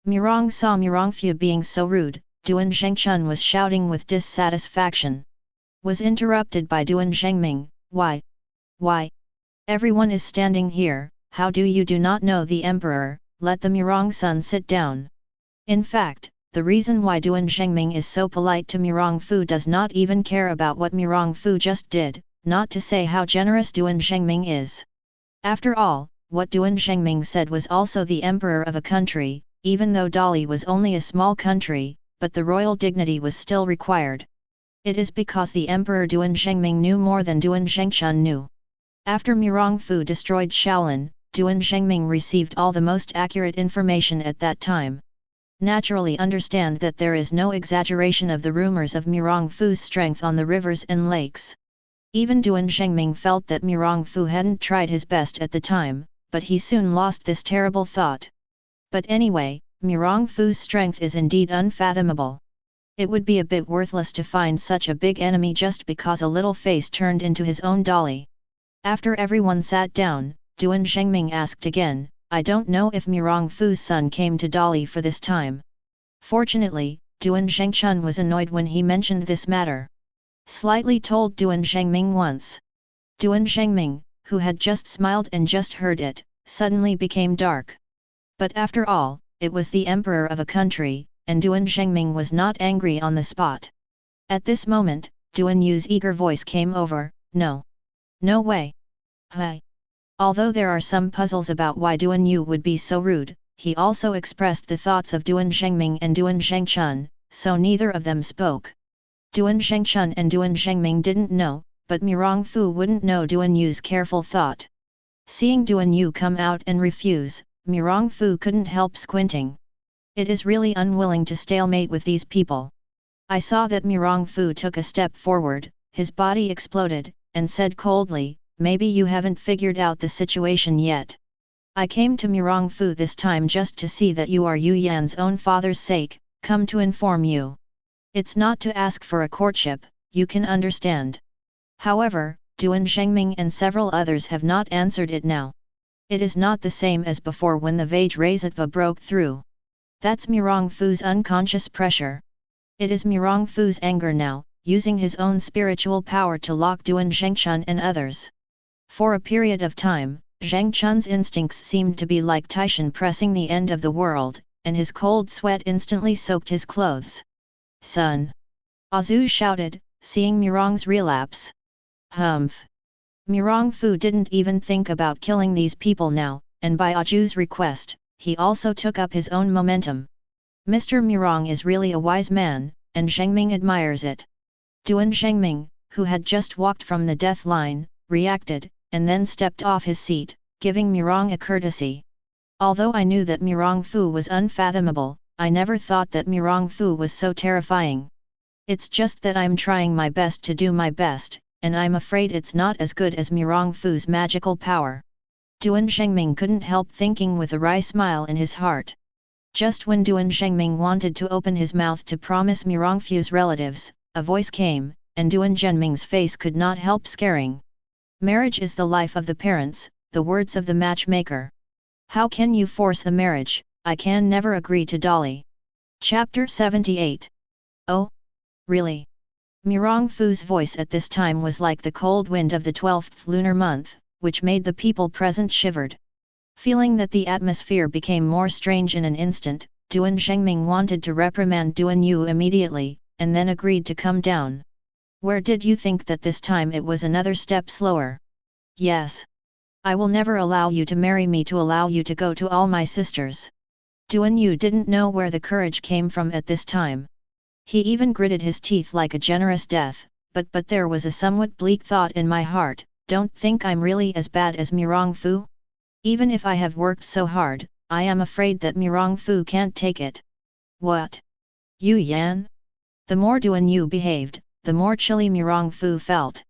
Mirong saw Mirongfu being so rude. Duan Zhengchun was shouting with dissatisfaction. Was interrupted by Duan Zhengming, Why? Everyone is standing here, how do you do not know the emperor, let the Mirong Sun sit down. In fact, the reason why Duan Zhengming is so polite to Mirongfu does not even care about what Mirongfu just did, not to say how generous Duan Zhengming is. After all, what Duan Zhengming said was also the emperor of a country, even though Dali was only a small country, but the royal dignity was still required. It is because the emperor Duan Zhengming knew more than Duan Zhengchun knew. After Mirongfu destroyed Shaolin, Duan Zhengming received all the most accurate information at that time. Naturally understand that there is no exaggeration of the rumors of Mirongfu's strength on the rivers and lakes. Even Duan Zhengming felt that Mirongfu hadn't tried his best at the time, but he soon lost this terrible thought. But anyway, Mirongfu's strength is indeed unfathomable. It would be a bit worthless to find such a big enemy just because a little face turned into his own Dali. After everyone sat down, Duan Zhengming asked again, I don't know if Mirongfu's son came to Dali for this time. Fortunately, Duan Zhengchun was annoyed when he mentioned this matter. Slightly told Duan Zhengming once. Duan Zhengming, who had just smiled and just heard it, suddenly became dark. But after all, it was the emperor of a country, and Duan Zhengming was not angry on the spot. At this moment, Duan Yu's eager voice came over, No. No way. Hi. Although there are some puzzles about why Duan Yu would be so rude, he also expressed the thoughts of Duan Zhengming and Duan Zhengchun, so neither of them spoke. Duan Zhengchun and Duan Zhengming didn't know, but Mirongfu wouldn't know Duan Yu's careful thought. Seeing Duan Yu come out and refuse, Mirongfu couldn't help squinting. It is really unwilling to stalemate with these people. I saw that Mirongfu took a step forward, his body exploded, and said coldly, Maybe you haven't figured out the situation yet. I came to Mirongfu this time just to see that you are Yu Yan's own father's sake, come to inform you. It's not to ask for a courtship, you can understand. However, Duan Zhengming and several others have not answered it now. It is not the same as before when the Vajrasattva broke through. That's Mirong Fu's unconscious pressure. It is Mirong Fu's anger now, using his own spiritual power to lock Duan Zhengchun and others. For a period of time, Zhengchun's instincts seemed to be like Taishan pressing the end of the world, and his cold sweat instantly soaked his clothes. Son! Azu shouted, seeing Mirong's relapse. Humph! Mirong Fu didn't even think about killing these people now, and by Aju's request, he also took up his own momentum. Mr. Mirong is really a wise man, and Zhengming admires it. Duan Zhengming, who had just walked from the death line, reacted, and then stepped off his seat, giving Mirong a courtesy. Although I knew that Mirong Fu was unfathomable, I never thought that Mirong Fu was so terrifying. It's just that I'm trying my best to do my best, and I'm afraid it's not as good as Mirong Fu's magical power. Duan Zhengming couldn't help thinking with a wry smile in his heart. Just when Duan Zhengming wanted to open his mouth to promise Mirong Fu's relatives, a voice came, and Duan Zhengming's face could not help scaring. Marriage is the life of the parents, the words of the matchmaker. How can you force a marriage? I can never agree to Dolly. Chapter 78. Oh? Really? Mirong Fu's voice at this time was like the cold wind of the 12th lunar month, which made the people present shivered. Feeling that the atmosphere became more strange in an instant, Duan Zhengming wanted to reprimand Duan Yu immediately, and then agreed to come down. Where did you think that this time it was another step slower? Yes. I will never allow you to marry me to allow you to go to all my sisters. Duan Yu didn't know where the courage came from at this time. He even gritted his teeth like a generous death, but there was a somewhat bleak thought in my heart, don't think I'm really as bad as Mirong Fu? Even if I have worked so hard, I am afraid that Mirong Fu can't take it. What? Yu Yan? The more Duan Yu behaved, the more chilly Mirong Fu felt.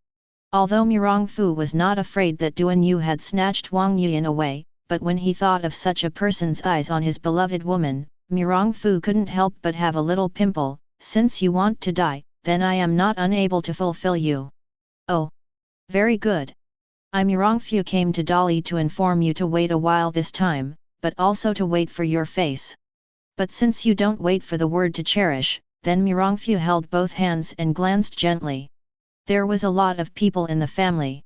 Although Mirong Fu was not afraid that Duan Yu had snatched Wang Yuan away, but when he thought of such a person's eyes on his beloved woman, Mirong Fu couldn't help but have a little pimple. Since you want to die, then I am not unable to fulfill you. Oh! Very good. I Mirong Fu came to Dolly to inform you to wait a while this time, but also to wait for your face. But since you don't wait for the word to cherish, then Mirong Fu held both hands and glanced gently. There was a lot of people in the family.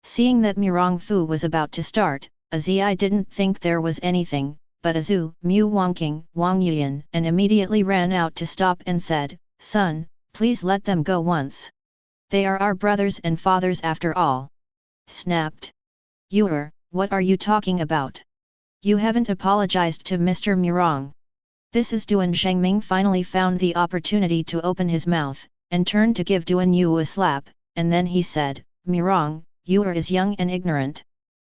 Seeing that Mirong Fu was about to start, I didn't think there was anything, but Azu, Mu Wangking, Wang Yuan, and immediately ran out to stop and said, Son, please let them go once. They are our brothers and fathers after all. Snapped. What are you talking about? You haven't apologized to Mr. Mirong. This is Duan Zhengming finally found the opportunity to open his mouth, and turned to give Duan Yu a slap, and then he said, Mirong, you are as young and ignorant.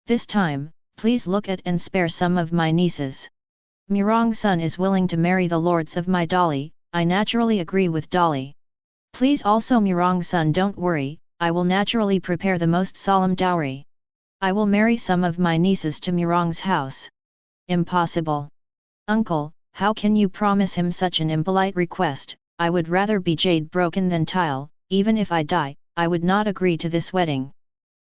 This time, please look at and spare some of my nieces. Mirong's son is willing to marry the lords of my Dolly, I naturally agree with Dolly. Please also Mirong's son don't worry, I will naturally prepare the most solemn dowry. I will marry some of my nieces to Mirong's house. Impossible. Uncle, how can you promise him such an impolite request? I would rather be jade broken than tile, even if I die, I would not agree to this wedding.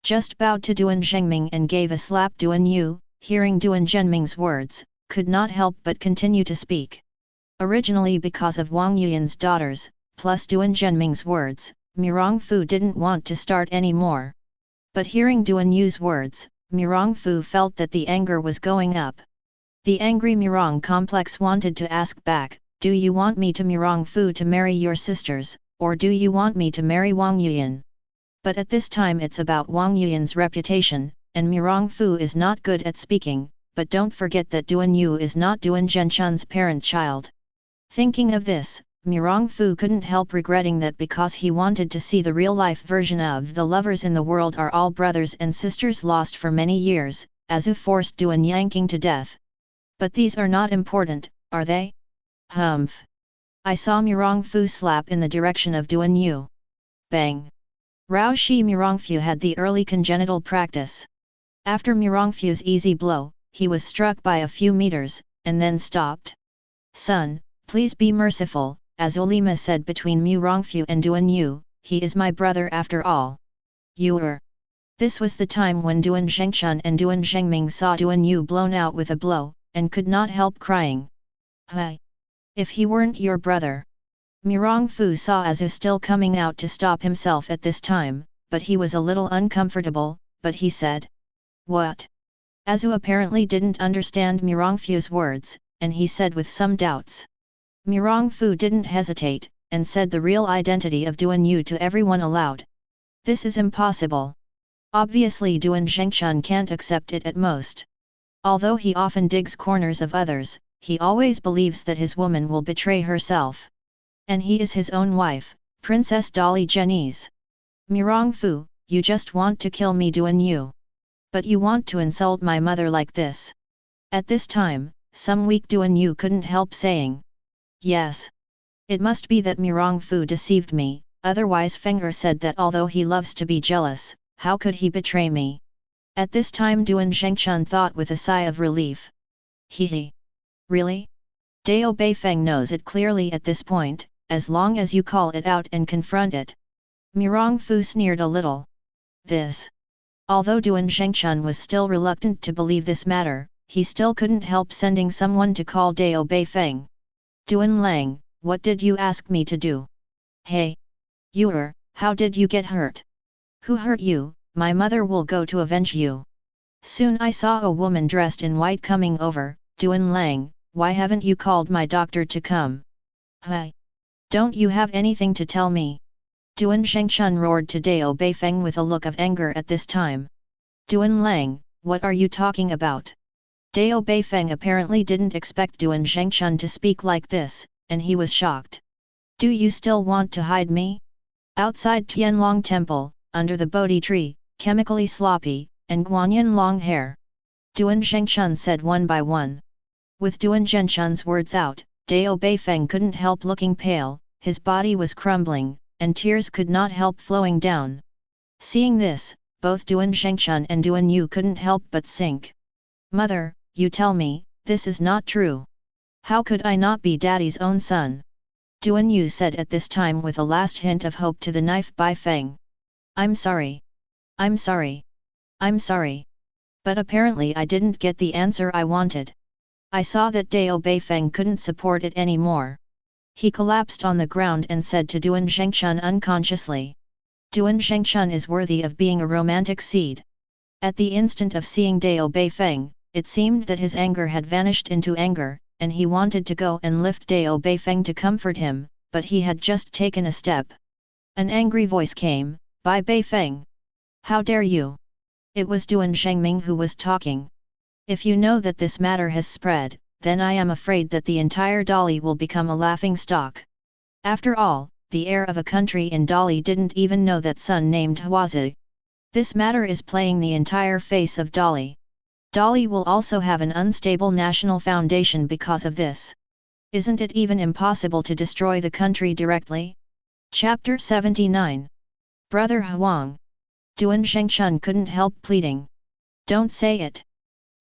Just bowed to Duan Zhengming and gave a slap. Duan Yu, hearing Duan Zhengming's words, could not help but continue to speak. Originally because of Wang Yuan's daughters, plus Duan Zhengming's words, Mirong Fu didn't want to start any more. But hearing Duan Yu's words, Mirong Fu felt that the anger was going up. The angry Mirong complex wanted to ask back, do you want me to Mirong Fu to marry your sisters, or do you want me to marry Wang Yuan? But at this time it's about Wang Yuan's reputation, and Mirong Fu is not good at speaking, but don't forget that Duan Yu is not Duan Zhenchun's parent child. Thinking of this, Mirong Fu couldn't help regretting that because he wanted to see the real-life version of the lovers in the world are all brothers and sisters lost for many years, Azu forced Duan Yanking to death. But these are not important, are they? Humph! I saw Mirong Fu slap in the direction of Duan Yu. Bang! Rao Shi Mirong Fu had the early congenital practice. After Mirong Fu's easy blow, he was struck by a few meters, and then stopped. Son, please be merciful, as Ulima said between Mirong Fu and Duan Yu, he is my brother after all. This was the time when Duan Zhengchun and Duan Zhengming saw Duan Yu blown out with a blow, and could not help crying. "Hi! If he weren't your brother!" Mirong Fu saw Azu still coming out to stop himself at this time, but he was a little uncomfortable, but he said, "What?" Azu apparently didn't understand Mirong Fu's words, and he said with some doubts. Mirong Fu didn't hesitate, and said the real identity of Duan Yu to everyone aloud. "This is impossible. Obviously Duan Zhengchun can't accept it at most. Although he often digs corners of others, he always believes that his woman will betray herself. And he is his own wife, Princess Dolly Jenice. Mirong Fu, you just want to kill me Duan Yu. But you want to insult my mother like this." At this time, some weak Duan Yu couldn't help saying, "Yes. It must be that Mirong Fu deceived me, otherwise Feng'er said that although he loves to be jealous, how could he betray me?" At this time Duan Zhengchun thought with a sigh of relief. He. Really? Dao Beifeng knows it clearly at this point, as long as you call it out and confront it. Mirong Fu sneered a little. This. Although Duan Zhengchun was still reluctant to believe this matter, he still couldn't help sending someone to call Dao Beifeng. "Duan Lang, what did you ask me to do?" "Hey! How did you get hurt?" "Who hurt you? My mother will go to avenge you." "Soon I saw a woman dressed in white coming over, Duan Lang, why haven't you called my doctor to come?" "Hey! Don't you have anything to tell me?" Duan Zhengchun roared to Dao Beifeng with a look of anger at this time. "Duan Lang, what are you talking about?" Dao Beifeng apparently didn't expect Duan Zhengchun to speak like this, and he was shocked. "Do you still want to hide me?" Outside Tianlong Temple, under the Bodhi tree, chemically sloppy, and Guanyin long hair. Duan Zhengchun said one by one. With Duan Zhengchun's words out, Dao Beifeng couldn't help looking pale, his body was crumbling, and tears could not help flowing down. Seeing this, both Duan Zhengchun and Duan Yu couldn't help but sink. "Mother, you tell me, this is not true. How could I not be daddy's own son?" Duan Yu said at this time with a last hint of hope to the knife by Feng. "I'm sorry. I'm sorry. I'm sorry. But apparently I didn't get the answer I wanted." I saw that Dao Beifeng couldn't support it anymore. He collapsed on the ground and said to Duan Zhengchun unconsciously, "Duan Zhengchun is worthy of being a romantic seed." At the instant of seeing Dao Beifeng, it seemed that his anger had vanished into anger, and he wanted to go and lift Dao Beifeng to comfort him, but he had just taken a step. An angry voice came, "By Beifeng! How dare you?" It was Duan Zhengming who was talking. "If you know that this matter has spread, then I am afraid that the entire Dali will become a laughing stock. After all, the heir of a country in Dali didn't even know that son named Huazi. This matter is playing the entire face of Dali. Dali will also have an unstable national foundation because of this. Isn't it even impossible to destroy the country directly?" Chapter 79. Brother Huang. Duan Zhengchun couldn't help pleading. "Don't say it."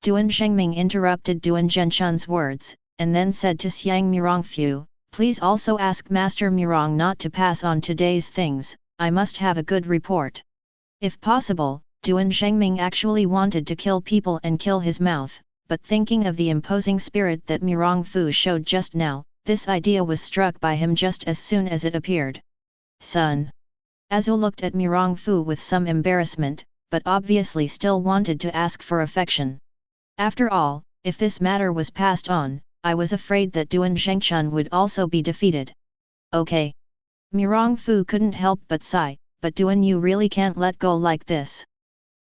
Duan Zhengming interrupted Duan Zhengchun's words, and then said to Xiang Mirongfu, "Please also ask Master Mirong not to pass on today's things, I must have a good report." If possible, Duan Zhengming actually wanted to kill people and kill his mouth, but thinking of the imposing spirit that Mirongfu showed just now, this idea was struck by him just as soon as it appeared. "Son." Azu looked at Mirongfu with some embarrassment, but obviously still wanted to ask for affection. After all, if this matter was passed on, I was afraid that Duan Zhengchun would also be defeated. "Okay." Mirongfu couldn't help but sigh, but Duan Yu really can't let go like this.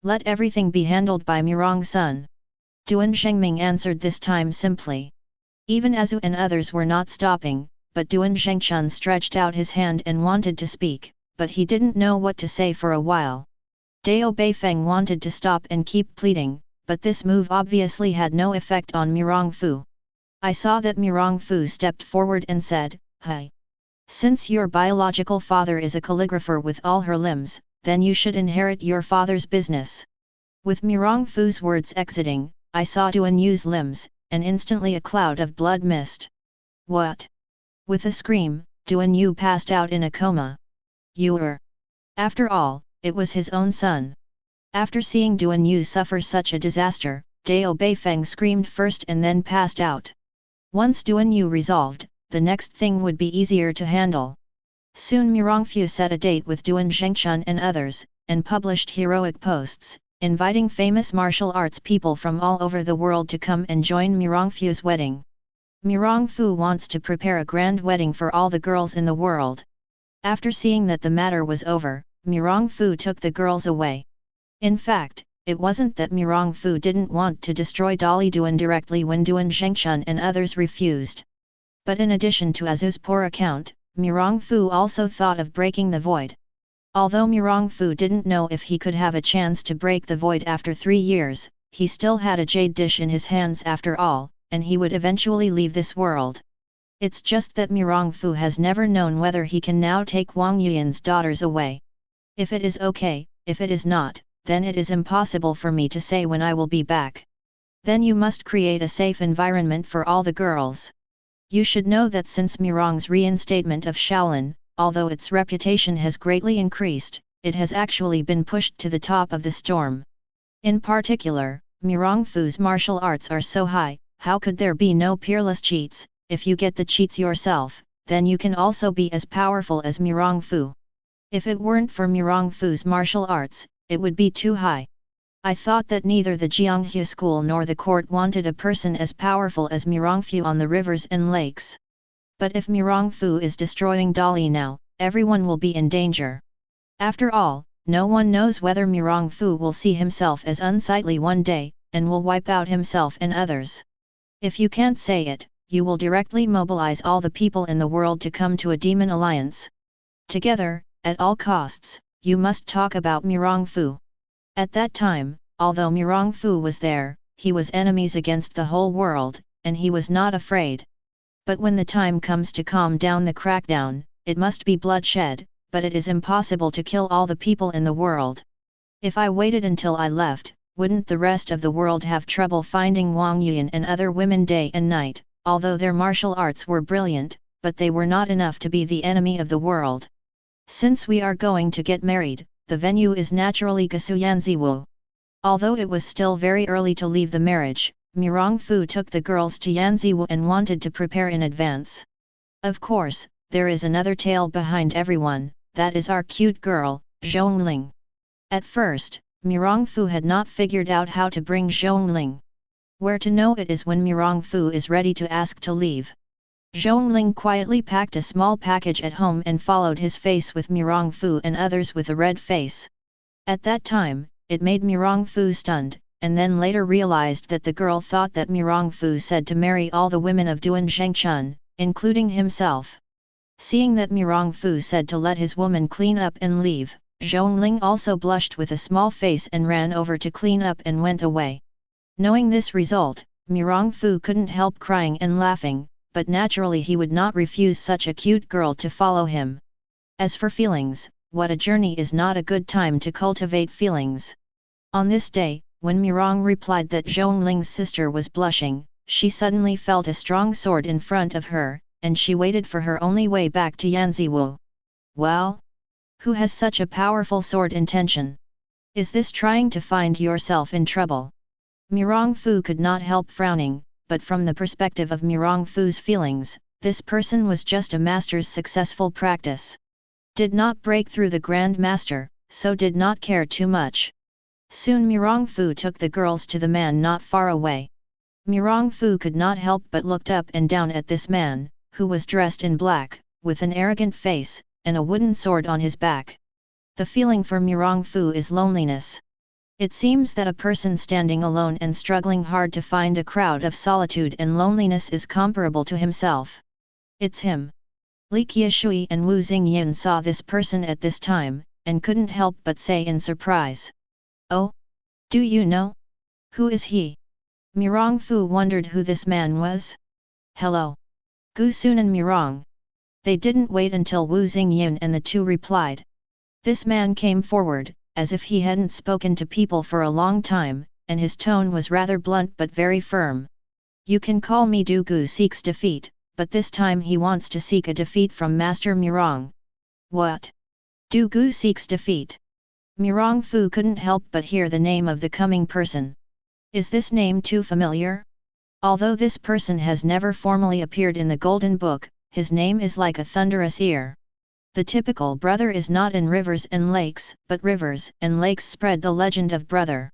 "Let everything be handled by Mirong-sun." Duan Zhengming answered this time simply. Even Azu and others were not stopping, but Duan Zhengchun stretched out his hand and wanted to speak, but he didn't know what to say for a while. Dao Beifeng wanted to stop and keep pleading, but this move obviously had no effect on Mirongfu. I saw that Mirongfu stepped forward and said, "Hi. Since your biological father is a calligrapher with all her limbs, then you should inherit your father's business." With Mirongfu's words exiting, I saw Duan Yu's limbs, and instantly a cloud of blood mist. "What?" With a scream, Duan Yu passed out in a coma. After all, it was his own son. After seeing Duan Yu suffer such a disaster, Dao Beifeng screamed first and then passed out. Once Duan Yu resolved, the next thing would be easier to handle. Soon Mirongfu set a date with Duan Zhengchun and others, and published heroic posts, inviting famous martial arts people from all over the world to come and join Mirongfu's wedding. Mirongfu wants to prepare a grand wedding for all the girls in the world. After seeing that the matter was over, Mirongfu took the girls away. In fact, it wasn't that Mirongfu didn't want to destroy Dali Duan directly when Duan Zhengchun and others refused. But in addition to Azu's poor account, Mirongfu also thought of breaking the void. Although Mirongfu didn't know if he could have a chance to break the void after 3 years, he still had a jade dish in his hands after all, and he would eventually leave this world. It's just that Mirongfu has never known whether he can now take Wang Yuan's daughters away. If it is okay, if it is not, then it is impossible for me to say when I will be back. Then you must create a safe environment for all the girls. You should know that since Mirong's reinstatement of Shaolin, although its reputation has greatly increased, it has actually been pushed to the top of the storm. In particular, Mirongfu's martial arts are so high, how could there be no peerless cheats? If you get the cheats yourself, then you can also be as powerful as Mirongfu. If it weren't for Mirongfu's martial arts, it would be too high. I thought that neither the Jianghe school nor the court wanted a person as powerful as Mirongfu on the rivers and lakes. But if Mirongfu is destroying Dali now, everyone will be in danger. After all, no one knows whether Mirongfu will see himself as unsightly one day, and will wipe out himself and others. If you can't say it, you will directly mobilize all the people in the world to come to a demon alliance. Together, at all costs, you must talk about Mirongfu. At that time, although Mirongfu was there, he was enemies against the whole world, and he was not afraid. But when the time comes to calm down the crackdown, it must be bloodshed, but it is impossible to kill all the people in the world. If I waited until I left, wouldn't the rest of the world have trouble finding Wang Yuan and other women day and night? Although their martial arts were brilliant, but they were not enough to be the enemy of the world. Since we are going to get married, the venue is naturally Gusuyanziwu. Although it was still very early to leave the marriage, Mirongfu took the girls to Yanziwu and wanted to prepare in advance. Of course, there is another tale behind everyone, that is our cute girl, Zhongling. At first, Mirongfu had not figured out how to bring Zhongling. Where to know it is when Mirongfu is ready to ask to leave. Zhongling quietly packed a small package at home and followed his face with Mirongfu and others with a red face. At that time, it made Mirongfu stunned, and then later realized that the girl thought that Mirongfu said to marry all the women of Duan Zhengchun, including himself. Seeing that Mirongfu said to let his woman clean up and leave, Zhongling also blushed with a small face and ran over to clean up and went away. Knowing this result, Mirongfu couldn't help crying and laughing, but naturally he would not refuse such a cute girl to follow him. As for feelings, what a journey is not a good time to cultivate feelings. On this day, when Mirong replied that Zhongling's sister was blushing, she suddenly felt a strong sword in front of her, and she waited for her only way back to Yanziwu. Well? Who has such a powerful sword intention? Is this trying to find yourself in trouble? Mirongfu could not help frowning, but from the perspective of Mirongfu's feelings, this person was just a master's successful practice. Did not break through the Grand Master, so did not care too much. Soon Mirongfu took the girls to the man not far away. Mirongfu could not help but looked up and down at this man, who was dressed in black, with an arrogant face, and a wooden sword on his back. The feeling for Mirongfu is loneliness. It seems that a person standing alone and struggling hard to find a crowd of solitude and loneliness is comparable to himself. It's him. Li Qiushui and Wu Xingyin saw this person at this time, and couldn't help but say in surprise. Oh? Do you know? Who is he? Mirongfu wondered who this man was. Hello. Gu Sun and Mirong. They didn't wait until Wu Xingyin and the two replied. This man came forward, as if he hadn't spoken to people for a long time, and his tone was rather blunt but very firm. You can call me Du Gu seeks defeat, but this time he wants to seek a defeat from Master Mirong. What? Du Gu seeks defeat? Mirong Fu couldn't help but hear the name of the coming person. Is this name too familiar? Although this person has never formally appeared in the Golden Book, his name is like a thunderous ear. The typical brother is not in rivers and lakes, but rivers and lakes spread the legend of brother.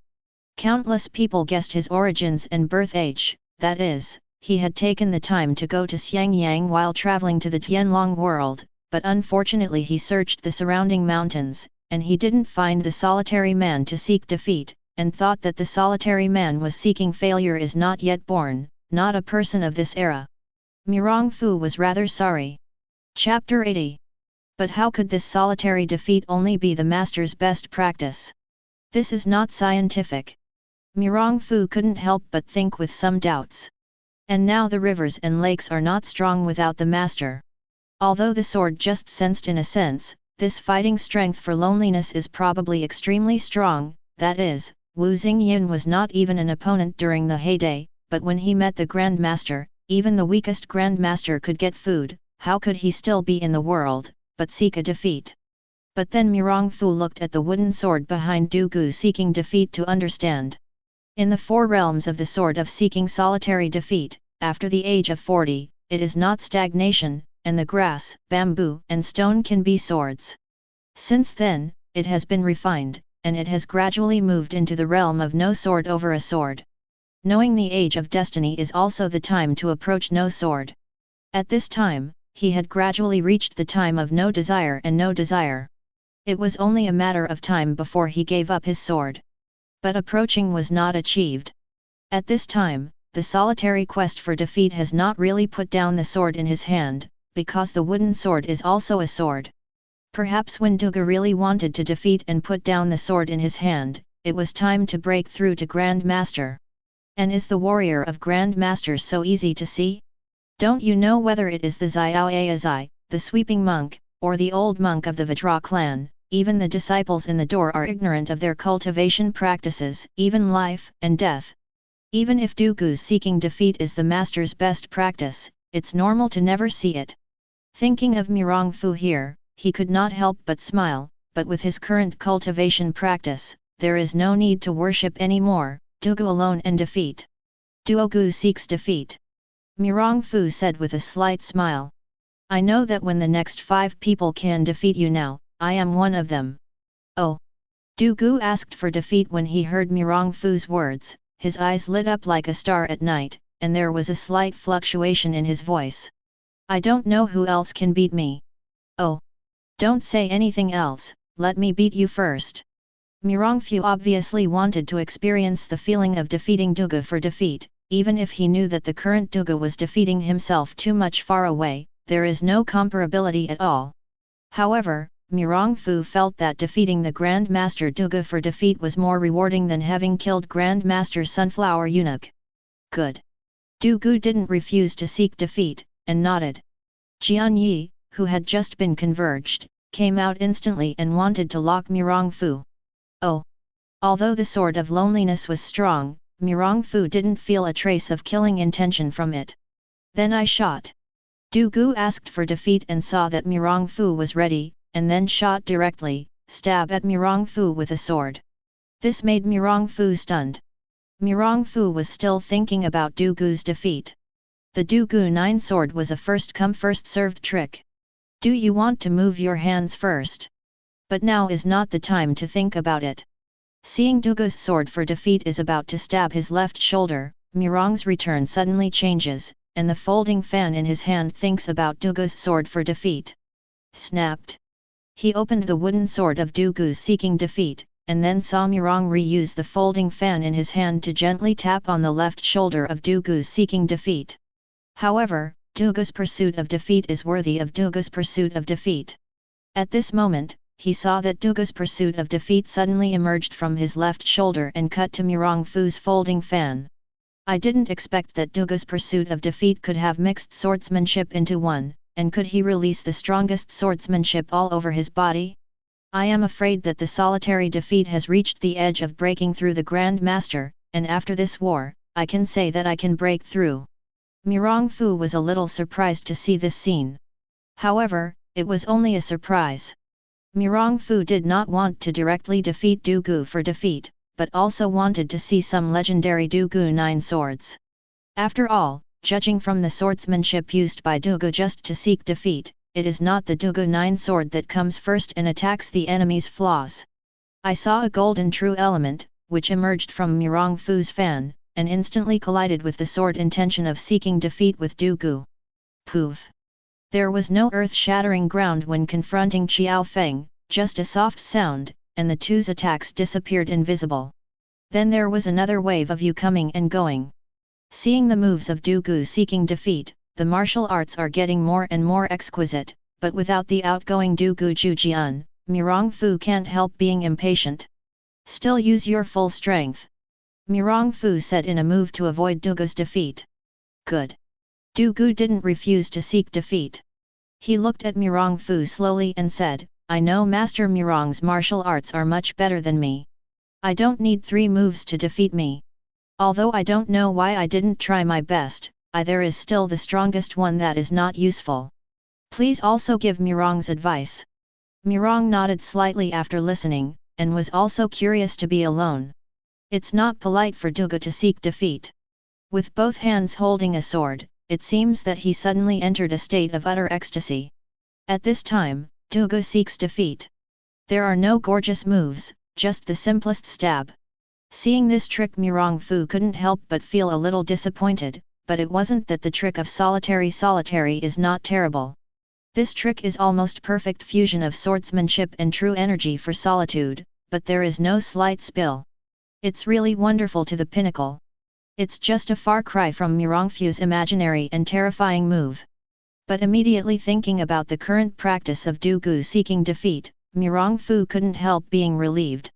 Countless people guessed his origins and birth age, that is, he had taken the time to go to Xiangyang while traveling to the Tianlong world, but unfortunately he searched the surrounding mountains, and he didn't find the solitary man to seek defeat, and thought that the solitary man was seeking failure is not yet born, not a person of this era. Mirong Fu was rather sorry. Chapter 80. But how could this solitary defeat only be the master's best practice? This is not scientific. Mirong Fu couldn't help but think with some doubts. And now the rivers and lakes are not strong without the master. Although the sword just sensed in a sense, this fighting strength for loneliness is probably extremely strong, that is, Wu Xingyin was not even an opponent during the heyday, but when he met the Grand Master, even the weakest Grand Master could get food. How could he still be in the world, but seek a defeat? But then Mirong Fu looked at the wooden sword behind Du Gu seeking defeat to understand. In the four realms of the sword of seeking solitary defeat, after the age of 40, it is not stagnation, and the grass, bamboo and stone can be swords. Since then, it has been refined, and it has gradually moved into the realm of no sword over a sword. Knowing the age of destiny is also the time to approach no sword. At this time, he had gradually reached the time of no desire and no desire. It was only a matter of time before he gave up his sword. But approaching was not achieved. At this time, the solitary quest for defeat has not really put down the sword in his hand, because the wooden sword is also a sword. Perhaps when Dugu really wanted to defeat and put down the sword in his hand, it was time to break through to Grand Master. And is the warrior of Grand Masters so easy to see? Don't you know whether it is the Xiao Azai, the sweeping monk, or the old monk of the Vajra clan? Even the disciples in the door are ignorant of their cultivation practices, even life and death. Even if Dugu's seeking defeat is the master's best practice, it's normal to never see it. Thinking of Mirong Fu here, he could not help but smile, but with his current cultivation practice, there is no need to worship anymore, Dugu alone and defeat. Duogu seeks defeat. Mirong Fu said with a slight smile. I know that when the next 5 people can defeat you now, I am one of them. Oh! Du Gu asked for defeat when he heard Mirong Fu's words, his eyes lit up like a star at night, and there was a slight fluctuation in his voice. I don't know who else can beat me. Oh! Don't say anything else, let me beat you first. Mirong Fu obviously wanted to experience the feeling of defeating Dugu for defeat, even if he knew that the current Dugu was defeating himself too much far away, there is no comparability at all. However, Mirong Fu felt that defeating the Grand Master Dugu for defeat was more rewarding than having killed Grand Master Sunflower Eunuch. Good. Dugu didn't refuse to seek defeat, and nodded. Jian Yi, who had just been converged, came out instantly and wanted to lock Mirong Fu. Oh! Although the sword of loneliness was strong, Mirong Fu didn't feel a trace of killing intention from it. Then I shot. Du Gu asked for defeat and saw that Mirong Fu was ready, and then shot directly, stab at Mirong Fu with a sword. This made Mirong Fu stunned. Mirong Fu was still thinking about Du Gu's defeat. The Du Gu 9 sword was a first-come first-served trick. Do you want to move your hands first? But now is not the time to think about it. Seeing Dugu's sword for defeat is about to stab his left shoulder, Mirong's return suddenly changes, and the folding fan in his hand thinks about Dugu's sword for defeat. Snapped. He opened the wooden sword of Dugu's seeking defeat, and then saw Mirong reuse the folding fan in his hand to gently tap on the left shoulder of Dugu's seeking defeat. However, Dugu's pursuit of defeat is worthy of Dugu's pursuit of defeat. At this moment, he saw that Dugu's pursuit of defeat suddenly emerged from his left shoulder and cut to Mirong Fu's folding fan. I didn't expect that Dugu's pursuit of defeat could have mixed swordsmanship into one, and could he release the strongest swordsmanship all over his body? I am afraid that the solitary defeat has reached the edge of breaking through the Grand Master, and after this war, I can say that I can break through. Mirong Fu was a little surprised to see this scene. However, it was only a surprise. Mirong Fu did not want to directly defeat Du Gu for defeat, but also wanted to see some legendary Du Gu 9 swords. After all, judging from the swordsmanship used by Du Gu just to seek defeat, it is not the Du Gu 9 sword that comes first and attacks the enemy's flaws. I saw a golden true element, which emerged from Mirong Fu's fan, and instantly collided with the sword intention of seeking defeat with Du Gu. Poof! There was no earth-shattering ground when confronting Xiao Feng, just a soft sound, and the two's attacks disappeared invisible. Then there was another wave of Yu coming and going. Seeing the moves of Du Gu seeking defeat, the martial arts are getting more and more exquisite, but without the outgoing Du Gu Jujian, Mirong Fu can't help being impatient. Still use your full strength. Mirong Fu said in a move to avoid Du Gu's defeat. Good. Du Gu didn't refuse to seek defeat. He looked at Mirong Fu slowly and said, I know Master Mirong's martial arts are much better than me. I don't need 3 moves to defeat me. Although I don't know why I didn't try my best, there is still the strongest one that is not useful. Please also give Mirong's advice. Mirong nodded slightly after listening, and was also curious to be alone. It's not polite for Du Gu to seek defeat. With both hands holding a sword, it seems that he suddenly entered a state of utter ecstasy. At this time, Du Gu seeks defeat. There are no gorgeous moves, just the simplest stab. Seeing this trick, Mirong Fu couldn't help but feel a little disappointed, but it wasn't that the trick of solitary is not terrible. This trick is almost perfect fusion of swordsmanship and true energy for solitude, but there is no slight spill. It's really wonderful to the pinnacle. It's just a far cry from Mirong Fu's imaginary and terrifying move. But immediately thinking about the current practice of Du Gu seeking defeat, Mirong Fu couldn't help being relieved.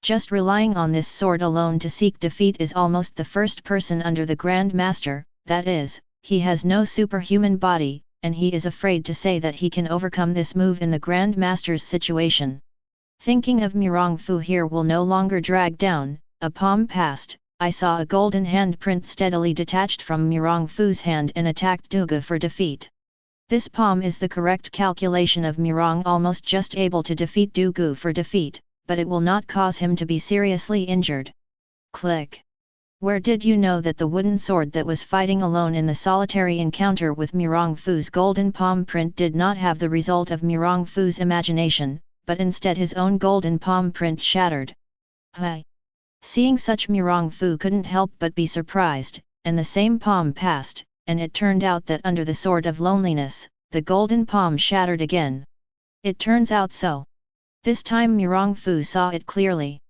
Just relying on this sword alone to seek defeat is almost the first person under the Grand Master, that is, he has no superhuman body, and he is afraid to say that he can overcome this move in the Grand Master's situation. Thinking of Mirong Fu here will no longer drag down. A palm passed, I saw a golden handprint steadily detached from Mirong Fu's hand and attacked Du Gu for defeat. This palm is the correct calculation of Mirong almost just able to defeat Du Gu for defeat, but it will not cause him to be seriously injured. Click. Where did you know that the wooden sword that was fighting alone in the solitary encounter with Mirong Fu's golden palm print did not have the result of Mirong Fu's imagination, but instead his own golden palm print shattered? Hi! Seeing such, Mirong Fu couldn't help but be surprised, and the same palm passed, and it turned out that under the sword of loneliness, the golden palm shattered again. It turns out so. This time Mirong Fu saw it clearly.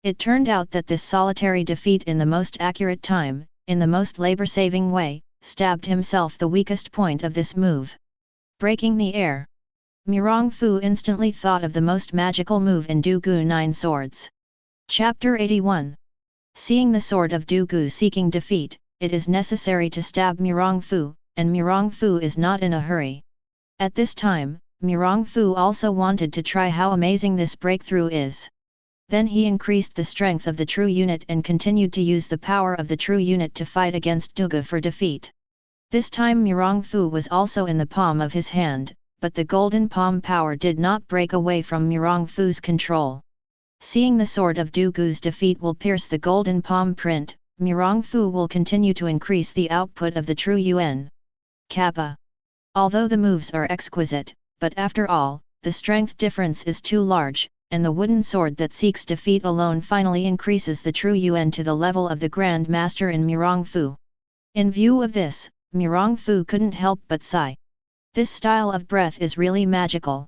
It turned out that this solitary defeat in the most accurate time, in the most labor-saving way, stabbed himself the weakest point of this move. Breaking the air. Mirong Fu instantly thought of the most magical move in Du Gu 9 swords. Chapter 81. Seeing the sword of Du Gu seeking defeat, it is necessary to stab Mirong Fu, and Mirong Fu is not in a hurry. At this time, Mirong Fu also wanted to try how amazing this breakthrough is. Then he increased the strength of the true unit and continued to use the power of the true unit to fight against Du Gu for defeat. This time Mirong Fu was also in the palm of his hand, but the golden palm power did not break away from Mirong Fu's control. Seeing the sword of Du Gu's defeat will pierce the golden palm print, Mirong Fu will continue to increase the output of the true Yuan. Kappa. Although the moves are exquisite, but after all, the strength difference is too large, and the wooden sword that seeks defeat alone finally increases the true Yuan to the level of the Grand Master in Mirong Fu. In view of this, Mirong Fu couldn't help but sigh. This style of breath is really magical.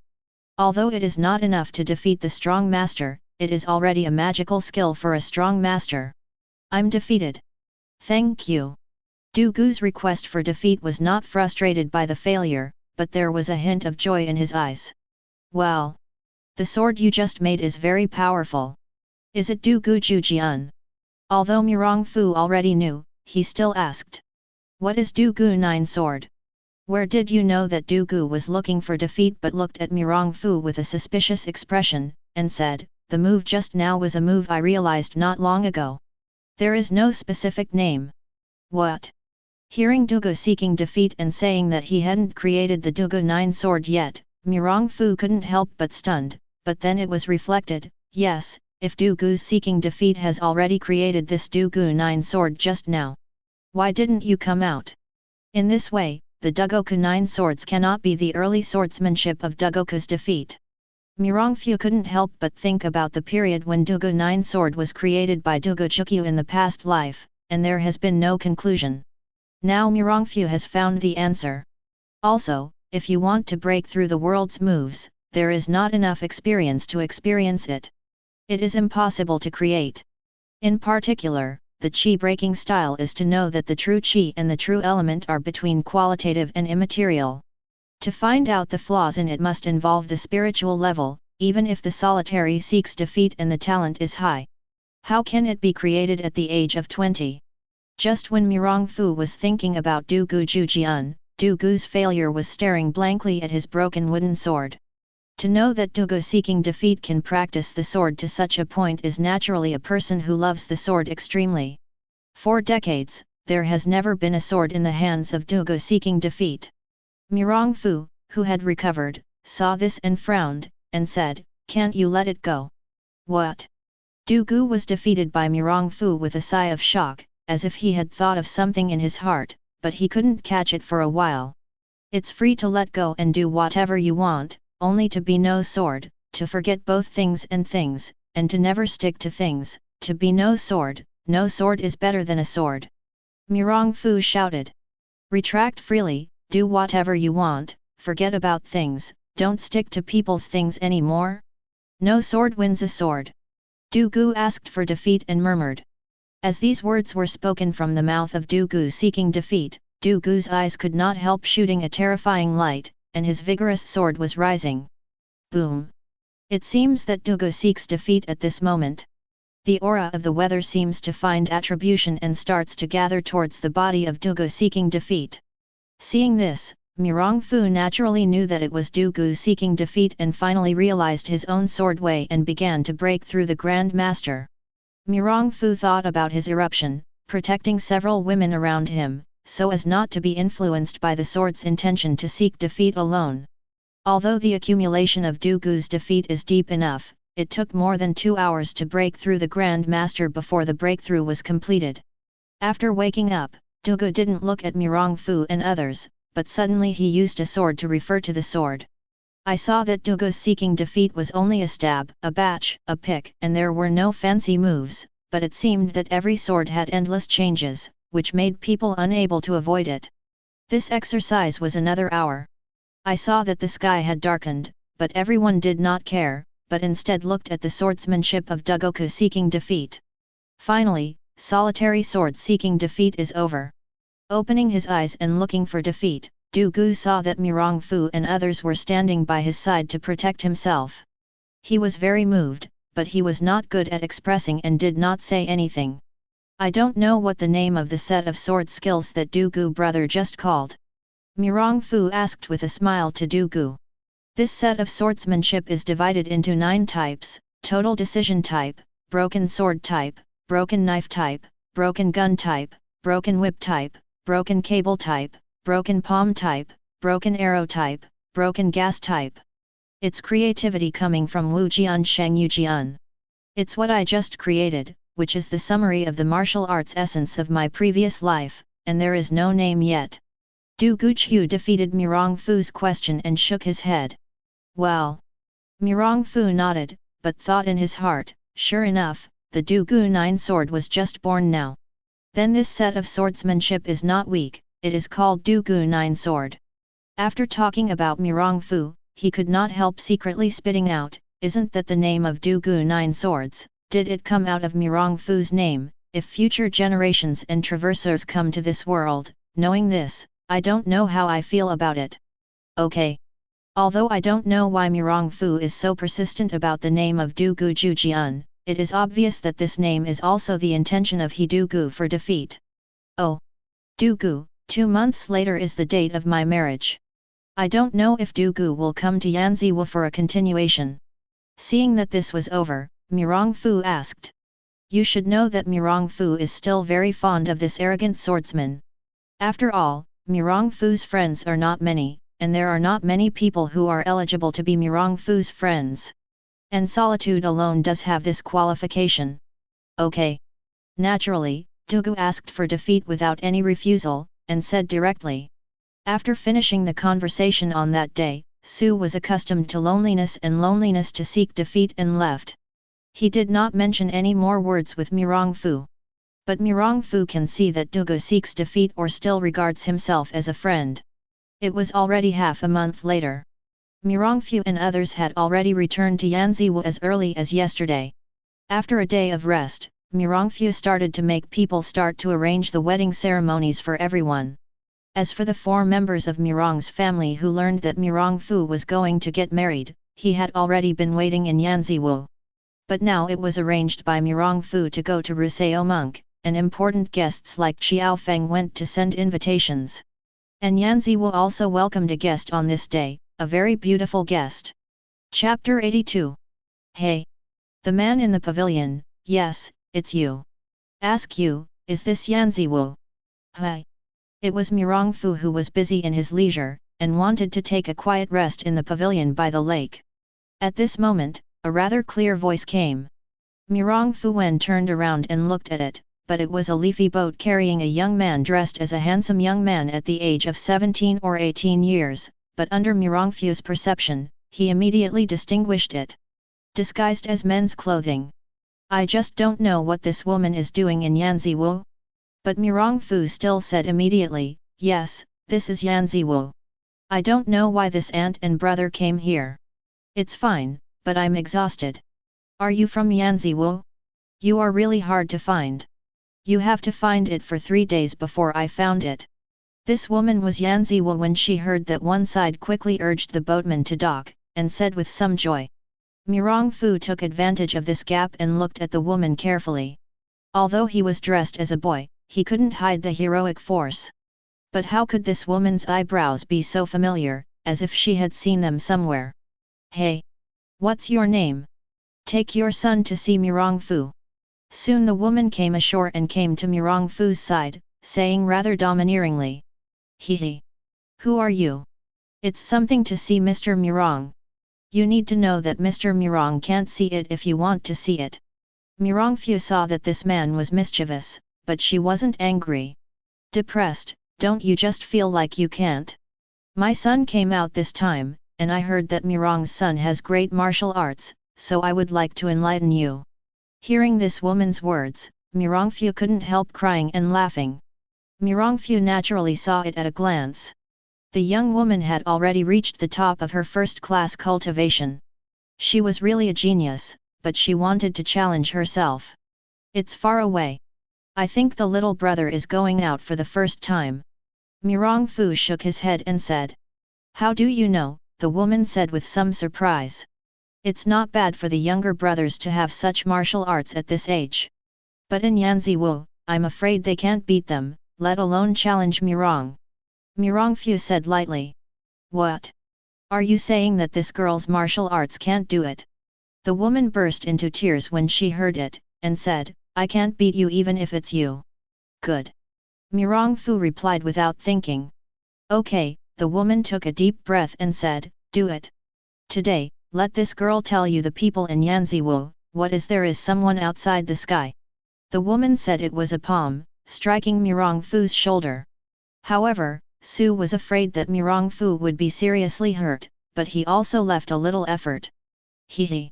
Although it is not enough to defeat the strong master, it is already a magical skill for a strong master. I'm defeated. Thank you. Du Gu's request for defeat was not frustrated by the failure, but there was a hint of joy in his eyes. Well, the sword you just made is very powerful. Is it Du Gu Jujian? Although Mirong Fu already knew, he still asked. What is Du Gu 9 sword? Where did you know that Du Gu was looking for defeat but looked at Mirong Fu with a suspicious expression, and said, the move just now was a move I realized not long ago. There is no specific name. What? Hearing Du Gu seeking defeat and saying that he hadn't created the Du Gu 9 sword yet, Mirong Fu couldn't help but stunned, but then it was reflected, yes, if Du Gu's seeking defeat has already created this Du Gu 9 sword just now. Why didn't you come out? In this way, the Dugoku 9 swords cannot be the early swordsmanship of Dugoku's defeat. Mirongfu couldn't help but think about the period when Dugu 9 sword was created by Dugu Chukyu in the past life, and there has been no conclusion. Now Mirongfu has found the answer. Also, if you want to break through the world's moves, there is not enough experience to experience it. It is impossible to create. In particular, the Qi breaking style is to know that the true Qi and the true element are between qualitative and immaterial. To find out the flaws in it must involve the spiritual level, even if the solitary seeks defeat and the talent is high. How can it be created at the age of 20? Just when Mirongfu was thinking about Du Gu Jujian, Du Gu's failure was staring blankly at his broken wooden sword. To know that Du Gu seeking defeat can practice the sword to such a point is naturally a person who loves the sword extremely. For decades, there has never been a sword in the hands of Du Gu seeking defeat. Mirongfu, who had recovered, saw this and frowned, and said, "Can't you let it go?" What? Du Gu was defeated by Mirongfu with a sigh of shock, as if he had thought of something in his heart, but he couldn't catch it for a while. It's free to let go and do whatever you want, only to be no sword, to forget both things, and to never stick to things, to be no sword is better than a sword. Mirongfu shouted. Retract freely, do whatever you want, forget about things, don't stick to people's things anymore. No sword wins a sword. Du Gu asked for defeat and murmured. As these words were spoken from the mouth of Du Gu seeking defeat, Du Gu's eyes could not help shooting a terrifying light, and his vigorous sword was rising. Boom! It seems that Du Gu seeks defeat at this moment. The aura of the weather seems to find attribution and starts to gather towards the body of Du Gu seeking defeat. Seeing this, Mirongfu naturally knew that it was Du Gu seeking defeat and finally realized his own sword way and began to break through the Grand Master. Mirongfu thought about his eruption, protecting several women around him, so as not to be influenced by the sword's intention to seek defeat alone. Although the accumulation of Du Gu's defeat is deep enough, it took more than 2 hours to break through the Grand Master before the breakthrough was completed. After waking up, Du Gu didn't look at Mirongfu and others, but suddenly he used a sword to refer to the sword. I saw that Du Gu's seeking defeat was only a stab, a batch, a pick, and there were no fancy moves, but it seemed that every sword had endless changes, which made people unable to avoid it. This exercise was another hour. I saw that the sky had darkened, but everyone did not care, but instead looked at the swordsmanship of Dugoku seeking defeat. Finally, solitary sword seeking defeat is over. Opening his eyes and looking for defeat, Du Gu saw that Mirongfu and others were standing by his side to protect himself. He was very moved, but he was not good at expressing and did not say anything. I don't know what the name of the set of sword skills that Du Gu brother just called. Mirongfu asked with a smile to Du Gu. This set of swordsmanship is divided into 9 types: total decision type, broken sword type, broken knife type, broken gun type, broken whip type, broken cable type, broken palm type, broken arrow type, broken gas type. It's creativity coming from Wu Jian Sheng Yu Jian. It's what I just created, which is the summary of the martial arts essence of my previous life, and there is no name yet. Du Guqiu defeated Mirongfu's question and shook his head. Well. Mirongfu nodded, but thought in his heart, sure enough, the Du Gu 9 sword was just born now. Then this set of swordsmanship is not weak, it is called Du Gu 9 sword. After talking about Mirongfu, he could not help secretly spitting out, isn't that the name of Du Gu 9 swords? Did it come out of Mirongfu's name? If future generations and traversers come to this world, knowing this, I don't know how I feel about it. Okay. Although I don't know why Mirongfu is so persistent about the name of Du Gu Jujian, it is obvious that this name is also the intention of he Du Gu for defeat. Oh. Du Gu, 2 months later is the date of my marriage. I don't know if Du Gu will come to Yanziwa for a continuation. Seeing that this was over, Mirongfu asked. You should know that Mirongfu is still very fond of this arrogant swordsman. After all, Mirongfu's friends are not many, and there are not many people who are eligible to be Mirongfu's friends. And solitude alone does have this qualification. Okay. Naturally, Dugu asked for defeat without any refusal, and said directly. After finishing the conversation on that day, Su was accustomed to loneliness and loneliness to seek defeat and left. He did not mention any more words with Mirong Fu. But Mirong Fu can see that Dugu seeks defeat or still regards himself as a friend. It was already half a month later. Mirong Fu and others had already returned to Yanziwu as early as yesterday. After a day of rest, Mirong Fu started to make people start to arrange the wedding ceremonies for everyone. As for the 4 members of Mirong's family who learned that Mirong Fu was going to get married, he had already been waiting in Yanziwu. But now it was arranged by Mirong Fu to go to Ruseo Monk, and important guests like Xiao Feng went to send invitations. And Yanziwu also welcomed a guest on this day, a very beautiful guest. Chapter 82. Hey! The man in the pavilion, yes, it's you. Ask you, is this Yanziwu? Hi! It was Mirong Fu who was busy in his leisure, and wanted to take a quiet rest in the pavilion by the lake. At this moment, a rather clear voice came. Mirong Fu Wen turned around and looked at it, but it was a leafy boat carrying a young man dressed as a handsome young man at the age of 17 or 18 years, but under Mirong Fu's perception, he immediately distinguished it. Disguised as men's clothing. I just don't know what this woman is doing in Yanziwu. But Mirong Fu still said immediately, yes, this is Yanziwu. I don't know why this aunt and brother came here. It's fine, but I'm exhausted. Are you from Yanziwu? You are really hard to find. You have to find it for 3 days before I found it. This woman was Yanziwu when she heard that one side quickly urged the boatman to dock, and said with some joy. Mirong Fu took advantage of this gap and looked at the woman carefully. Although he was dressed as a boy, he couldn't hide the heroic force. But how could this woman's eyebrows be so familiar, as if she had seen them somewhere? Hey! What's your name? Take your son to see Mirong Fu. Soon the woman came ashore and came to Mirong Fu's side, saying rather domineeringly. He. Who are you? It's something to see Mr. Mirong. You need to know that Mr. Mirong can't see it if you want to see it. Mirong Fu saw that this man was mischievous, but she wasn't angry. Depressed, don't you just feel like you can't? My son came out this time, and I heard that Mirong's son has great martial arts, so I would like to enlighten you. Hearing this woman's words, Mirong Fu couldn't help crying and laughing. Mirong Fu naturally saw it at a glance. The young woman had already reached the top of her first-class cultivation. She was really a genius, but she wanted to challenge herself. It's far away. I think the little brother is going out for the first time. Mirong Fu shook his head and said. How do you know? The woman said with some surprise. It's not bad for the younger brothers to have such martial arts at this age. But in Yanziwu, I'm afraid they can't beat them, let alone challenge Mirong. Mirong Fu said lightly. What? Are you saying that this girl's martial arts can't do it? The woman burst into tears when she heard it, and said, I can't beat you even if it's you. Good. Mirong Fu replied without thinking. Okay, the woman took a deep breath and said, do it. Today, let this girl tell you the people in Yanziwu, what is there is someone outside the sky. The woman said it was a palm, striking Mirong Fu's shoulder. However, Su was afraid that Mirong Fu would be seriously hurt, but he also left a little effort. He.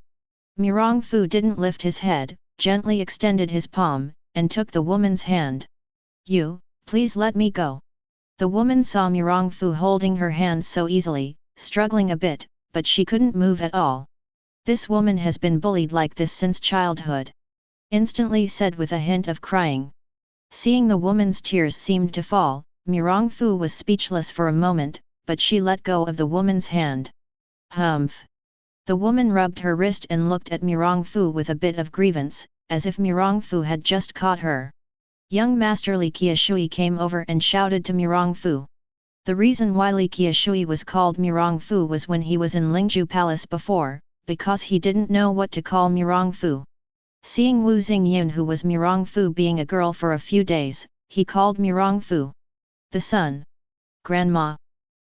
Mirong Fu didn't lift his head, gently extended his palm, and took the woman's hand. You, please let me go. The woman saw Mirong Fu holding her hand so easily, struggling a bit, but she couldn't move at all. This woman has been bullied like this since childhood. Instantly said with a hint of crying. Seeing the woman's tears seemed to fall, Mirong Fu was speechless for a moment, but she let go of the woman's hand. Humph! The woman rubbed her wrist and looked at Mirong Fu with a bit of grievance, as if Mirong Fu had just caught her. Young Master Li Qiushui came over and shouted to Mirong Fu. The reason why Li Qiushui was called Mirong Fu was when he was in Lingju Palace before, because he didn't know what to call Mirong Fu. Seeing Wu Xingyun, who was Mirong Fu, being a girl for a few days, he called Mirong Fu the son. Grandma.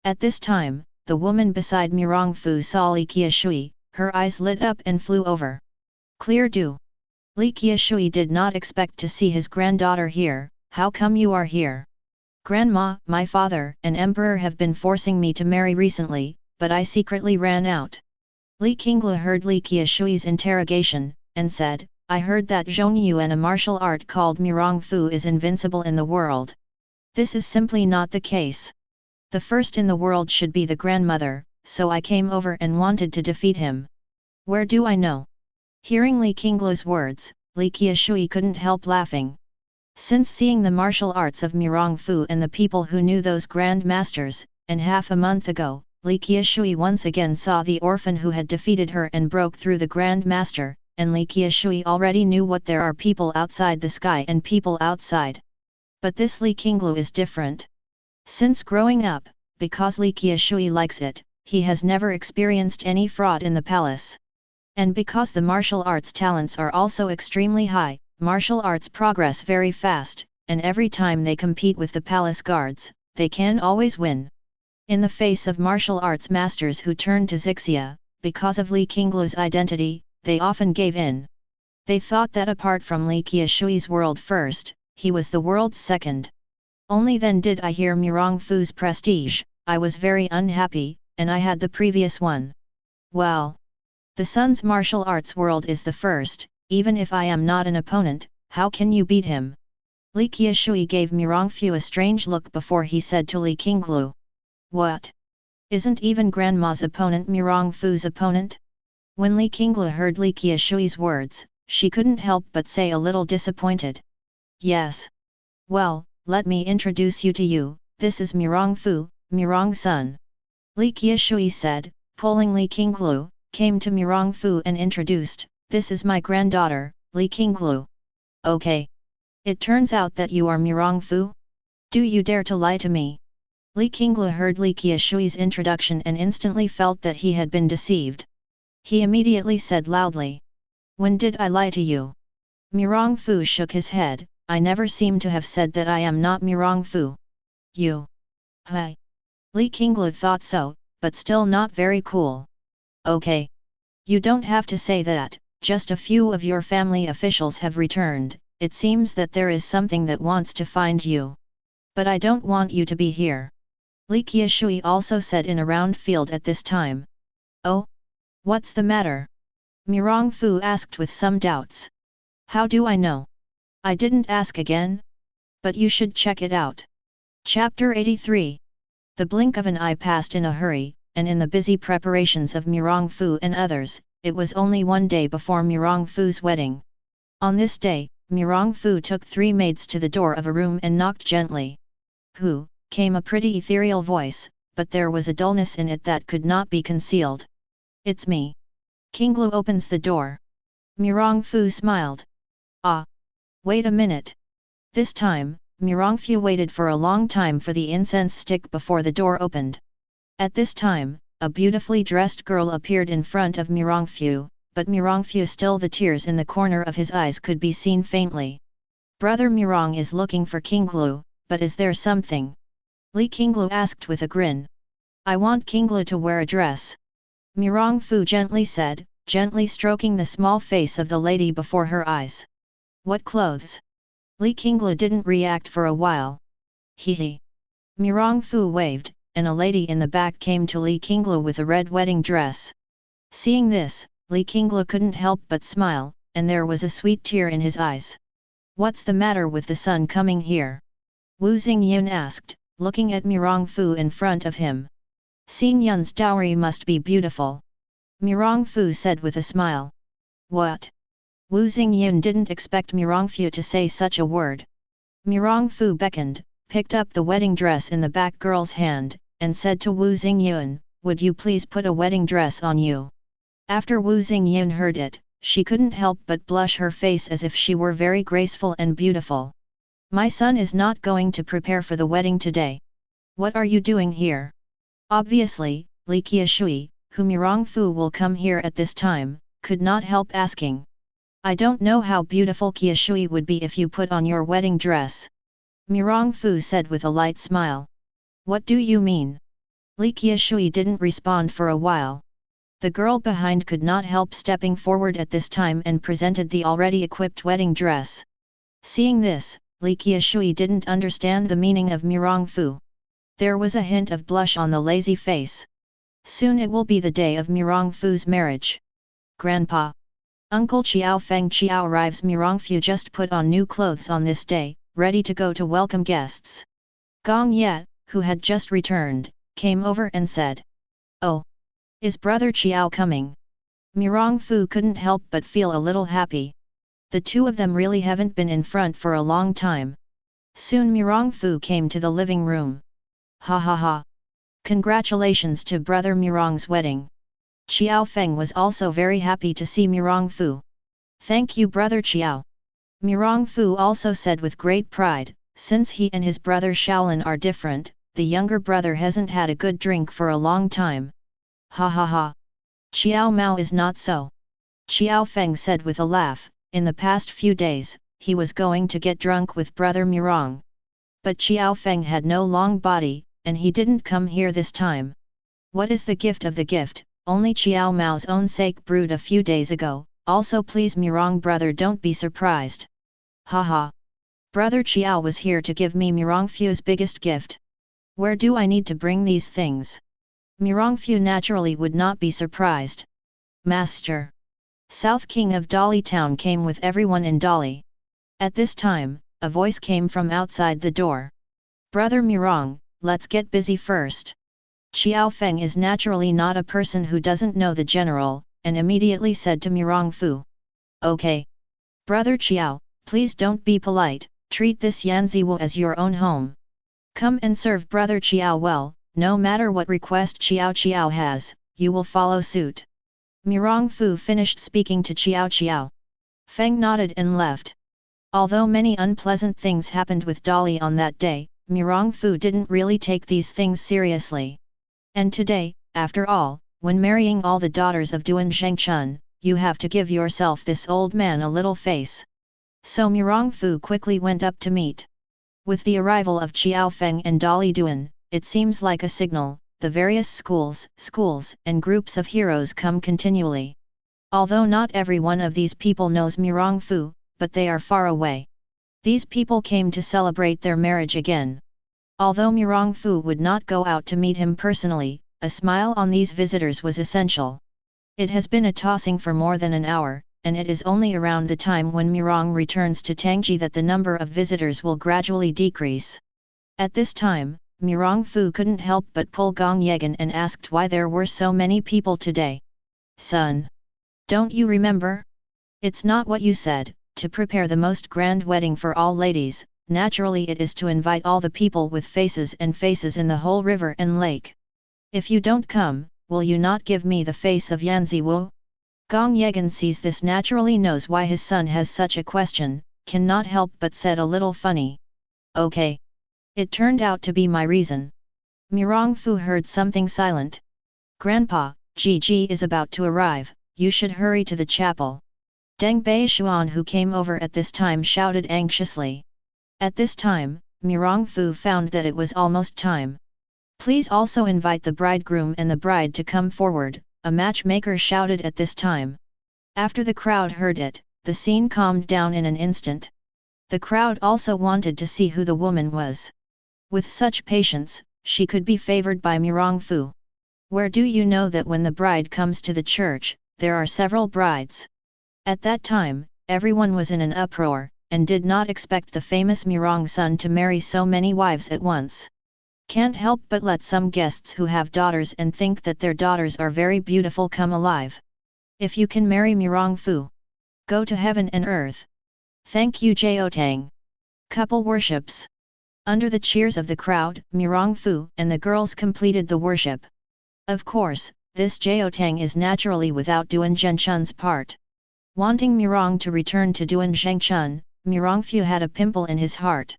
At this time, the woman beside Mirong Fu saw Li Qiushui, her eyes lit up and flew over. Clear dew. Li Qiushui did not expect to see his granddaughter here. How come you are here? Grandma, my father and emperor have been forcing me to marry recently, but I secretly ran out. Li Qinglu heard Li Qiushui's interrogation, and said, I heard that Duan Yu and a martial art called Mirong Fu is invincible in the world. This is simply not the case. The first in the world should be the grandmother, so I came over and wanted to defeat him. Where do I know? Hearing Li Qinglu's words, Li Qiushui couldn't help laughing. Since seeing the martial arts of Mirong Fu and the people who knew those grand masters, and half a month ago, Li Qiushui once again saw the orphan who had defeated her and broke through the Grand Master, and Li Qiushui already knew what there are people outside the sky and people outside. But this Li Qinglu is different. Since growing up, because Li Qiushui likes it, he has never experienced any fraud in the palace. And because the martial arts talents are also extremely high, martial arts progress very fast, and every time they compete with the palace guards, they can always win. In the face of martial arts masters who turned to Zixia, because of Li Qinglu's identity, they often gave in. They thought that apart from Li Qiushui's world first, he was the world's second. Only then did I hear Mirong Fu's prestige. I was very unhappy, and I had the previous one. Well, the sun's martial arts world is the first, even if I am not an opponent, how can you beat him? Li Qiushui gave Mirong Fu a strange look before he said to Li Qinglu. What? Isn't even grandma's opponent Mirong Fu's opponent? When Li Qinglu heard Li Qiushui's words, she couldn't help but say a little disappointed. Yes. Well, let me introduce you to you, this is Mirong Fu, Mirong's son. Li Qiushui said, pulling Li Qinglu, came to Mirong Fu and introduced, this is my granddaughter, Li Qinglu. Okay. It turns out that you are Mirong Fu? Do you dare to lie to me? Li Qinglu heard Li Qiushui's introduction and instantly felt that he had been deceived. He immediately said loudly. When did I lie to you? Mirong Fu shook his head, I never seem to have said that I am not Mirong Fu. You? Hi. Li Qinglu thought so, but still not very cool. Okay. You don't have to say that, just a few of your family officials have returned, it seems that there is something that wants to find you. But I don't want you to be here. Li Qiushui also said in a round field at this time. Oh? What's the matter? Mirong Fu asked with some doubts. How do I know? I didn't ask again? But you should check it out. Chapter 83. The blink of an eye passed in a hurry, and in the busy preparations of Mirong Fu and others, it was only one day before Mirong Fu's wedding. On this day, Mirong Fu took 3 maids to the door of a room and knocked gently. Who? Came a pretty ethereal voice, but there was a dullness in it that could not be concealed. It's me. Qinglu opens the door. Mirong Fu smiled. Ah. Wait a minute. This time, Mirong Fu waited for a long time for the incense stick before the door opened. At this time, a beautifully dressed girl appeared in front of Mirong Fu, but Mirong Fu still the tears in the corner of his eyes could be seen faintly. Brother Mirong is looking for Qinglu, but is there something? Li Qinglu asked with a grin. I want Qinglu to wear a dress. Mirong Fu gently said, gently stroking the small face of the lady before her eyes. What clothes? Li Qinglu didn't react for a while. He. Mirong Fu waved, and a lady in the back came to Li Qinglu with a red wedding dress. Seeing this, Li Qinglu couldn't help but smile, and there was a sweet tear in his eyes. What's the matter with the son coming here? Wu Xingyun asked, looking at Mirong Fu in front of him. Xingyun's dowry must be beautiful. Mirong Fu said with a smile. What? Wu Xingyun didn't expect Mirong Fu to say such a word. Mirong Fu beckoned, picked up the wedding dress in the back girl's hand, and said to Wu Xingyun, would you please put a wedding dress on you? After Wu Xingyun heard it, she couldn't help but blush her face as if she were very graceful and beautiful. My son is not going to prepare for the wedding today. What are you doing here? Obviously, Li Qiushui, who Mirong Fu will come here at this time, could not help asking. I don't know how beautiful Qiushui would be if you put on your wedding dress. Mirong Fu said with a light smile. What do you mean? Li Qiushui didn't respond for a while. The girl behind could not help stepping forward at this time and presented the already equipped wedding dress. Seeing this, Li Qiushui didn't understand the meaning of Mirong Fu. There was a hint of blush on the lazy face. Soon it will be the day of Mirong Fu's marriage. Grandpa. Uncle Chiao Feng Chiao arrives. Mirong Fu just put on new clothes on this day, ready to go to welcome guests. Gong Ye, who had just returned, came over and said, "Oh, is brother Chiao coming?" Mirong Fu couldn't help but feel a little happy. The two of them really haven't been in front for a long time. Soon Mirong Fu came to the living room. Ha ha ha! Congratulations to brother Mirong's wedding. Chiao Feng was also very happy to see Mirong Fu. Thank you brother Chiao. Mirong Fu also said with great pride, since he and his brother Shaolin are different, the younger brother hasn't had a good drink for a long time. Ha ha ha! Chiao Mao is not so. Chiao Feng said with a laugh, in the past few days, he was going to get drunk with brother Mirong. But Chiao Feng had no long body, and he didn't come here this time. What is the gift of the gift? Only Chiao Mao's own sake brewed a few days ago, also please Mirong brother don't be surprised. Ha ha! Brother Chiao was here to give me Mirong Fu's biggest gift. Where do I need to bring these things? Mirong Fu naturally would not be surprised. Master. South King of Dali Town came with everyone in Dali. At this time, a voice came from outside the door. Brother Mirong, let's get busy first. Chiao Feng is naturally not a person who doesn't know the general, and immediately said to Mirong Fu. Okay. Brother Chiao, please don't be polite, treat this Yanziwu as your own home. Come and serve brother Chiao well, no matter what request Chiao has, you will follow suit. Mirong Fu finished speaking to Chiao. Feng nodded and left. Although many unpleasant things happened with Dali on that day, Mirong Fu didn't really take these things seriously. And today, after all, when marrying all the daughters of Duan Zhengchun, you have to give yourself this old man a little face. So Mirong Fu quickly went up to meet. With the arrival of Chiao Feng and Dali Duan, it seems like a signal, the various schools and groups of heroes come continually. Although not every one of these people knows Mirong Fu, but they are far away. These people came to celebrate their marriage again. Although Mirong Fu would not go out to meet him personally, a smile on these visitors was essential. It has been a tossing for more than an hour, and it is only around the time when Mirong returns to Tangji that the number of visitors will gradually decrease. At this time, Mirong Fu couldn't help but pull Gong Yegan and asked why there were so many people today. Son! Don't you remember? It's not what you said, to prepare the most grand wedding for all ladies, naturally it is to invite all the people with faces and faces in the whole river and lake. If you don't come, will you not give me the face of Yanziwu? Gong Yegan sees this naturally knows why his son has such a question, cannot help but said a little funny. Okay. It turned out to be my reason. Mirong Fu heard something silent. Grandpa, Gigi is about to arrive, you should hurry to the chapel. Deng Beishuan who came over at this time shouted anxiously. At this time, Mirong Fu found that it was almost time. Please also invite the bridegroom and the bride to come forward, a matchmaker shouted at this time. After the crowd heard it, the scene calmed down in an instant. The crowd also wanted to see who the woman was. With such patience, she could be favored by Mirong Fu. Where do you know that when the bride comes to the church, there are several brides? At that time, everyone was in an uproar, and did not expect the famous Mirong son to marry so many wives at once. Can't help but let some guests who have daughters and think that their daughters are very beautiful come alive. If you can marry Mirong Fu, go to heaven and earth. Thank you Jiotang. Couple worships. Under the cheers of the crowd, Mirong Fu and the girls completed the worship. Of course, this Jiotang is naturally without Duan Zhengchun's part. Wanting Mirong to return to Duan Zhengchun, Mirong Fu had a pimple in his heart.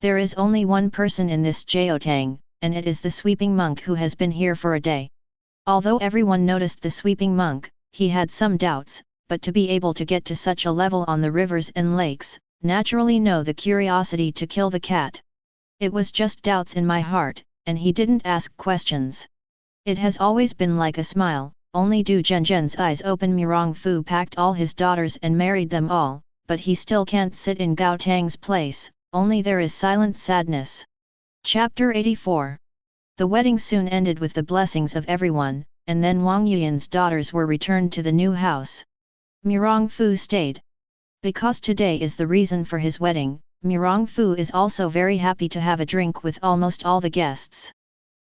There is only one person in this Jiotang, and it is the sweeping monk who has been here for a day. Although everyone noticed the sweeping monk, he had some doubts, but to be able to get to such a level on the rivers and lakes, naturally know the curiosity to kill the cat. It was just doubts in my heart, and he didn't ask questions. It has always been like a smile, only Du Zhenzhen's eyes open. Mirong Fu packed all his daughters and married them all, but he still can't sit in Gao Tang's place, only there is silent sadness. Chapter 84. The wedding soon ended with the blessings of everyone, and then Wang Yuyan's daughters were returned to the new house. Mirong Fu stayed. Because today is the reason for his wedding, Mirong Fu is also very happy to have a drink with almost all the guests.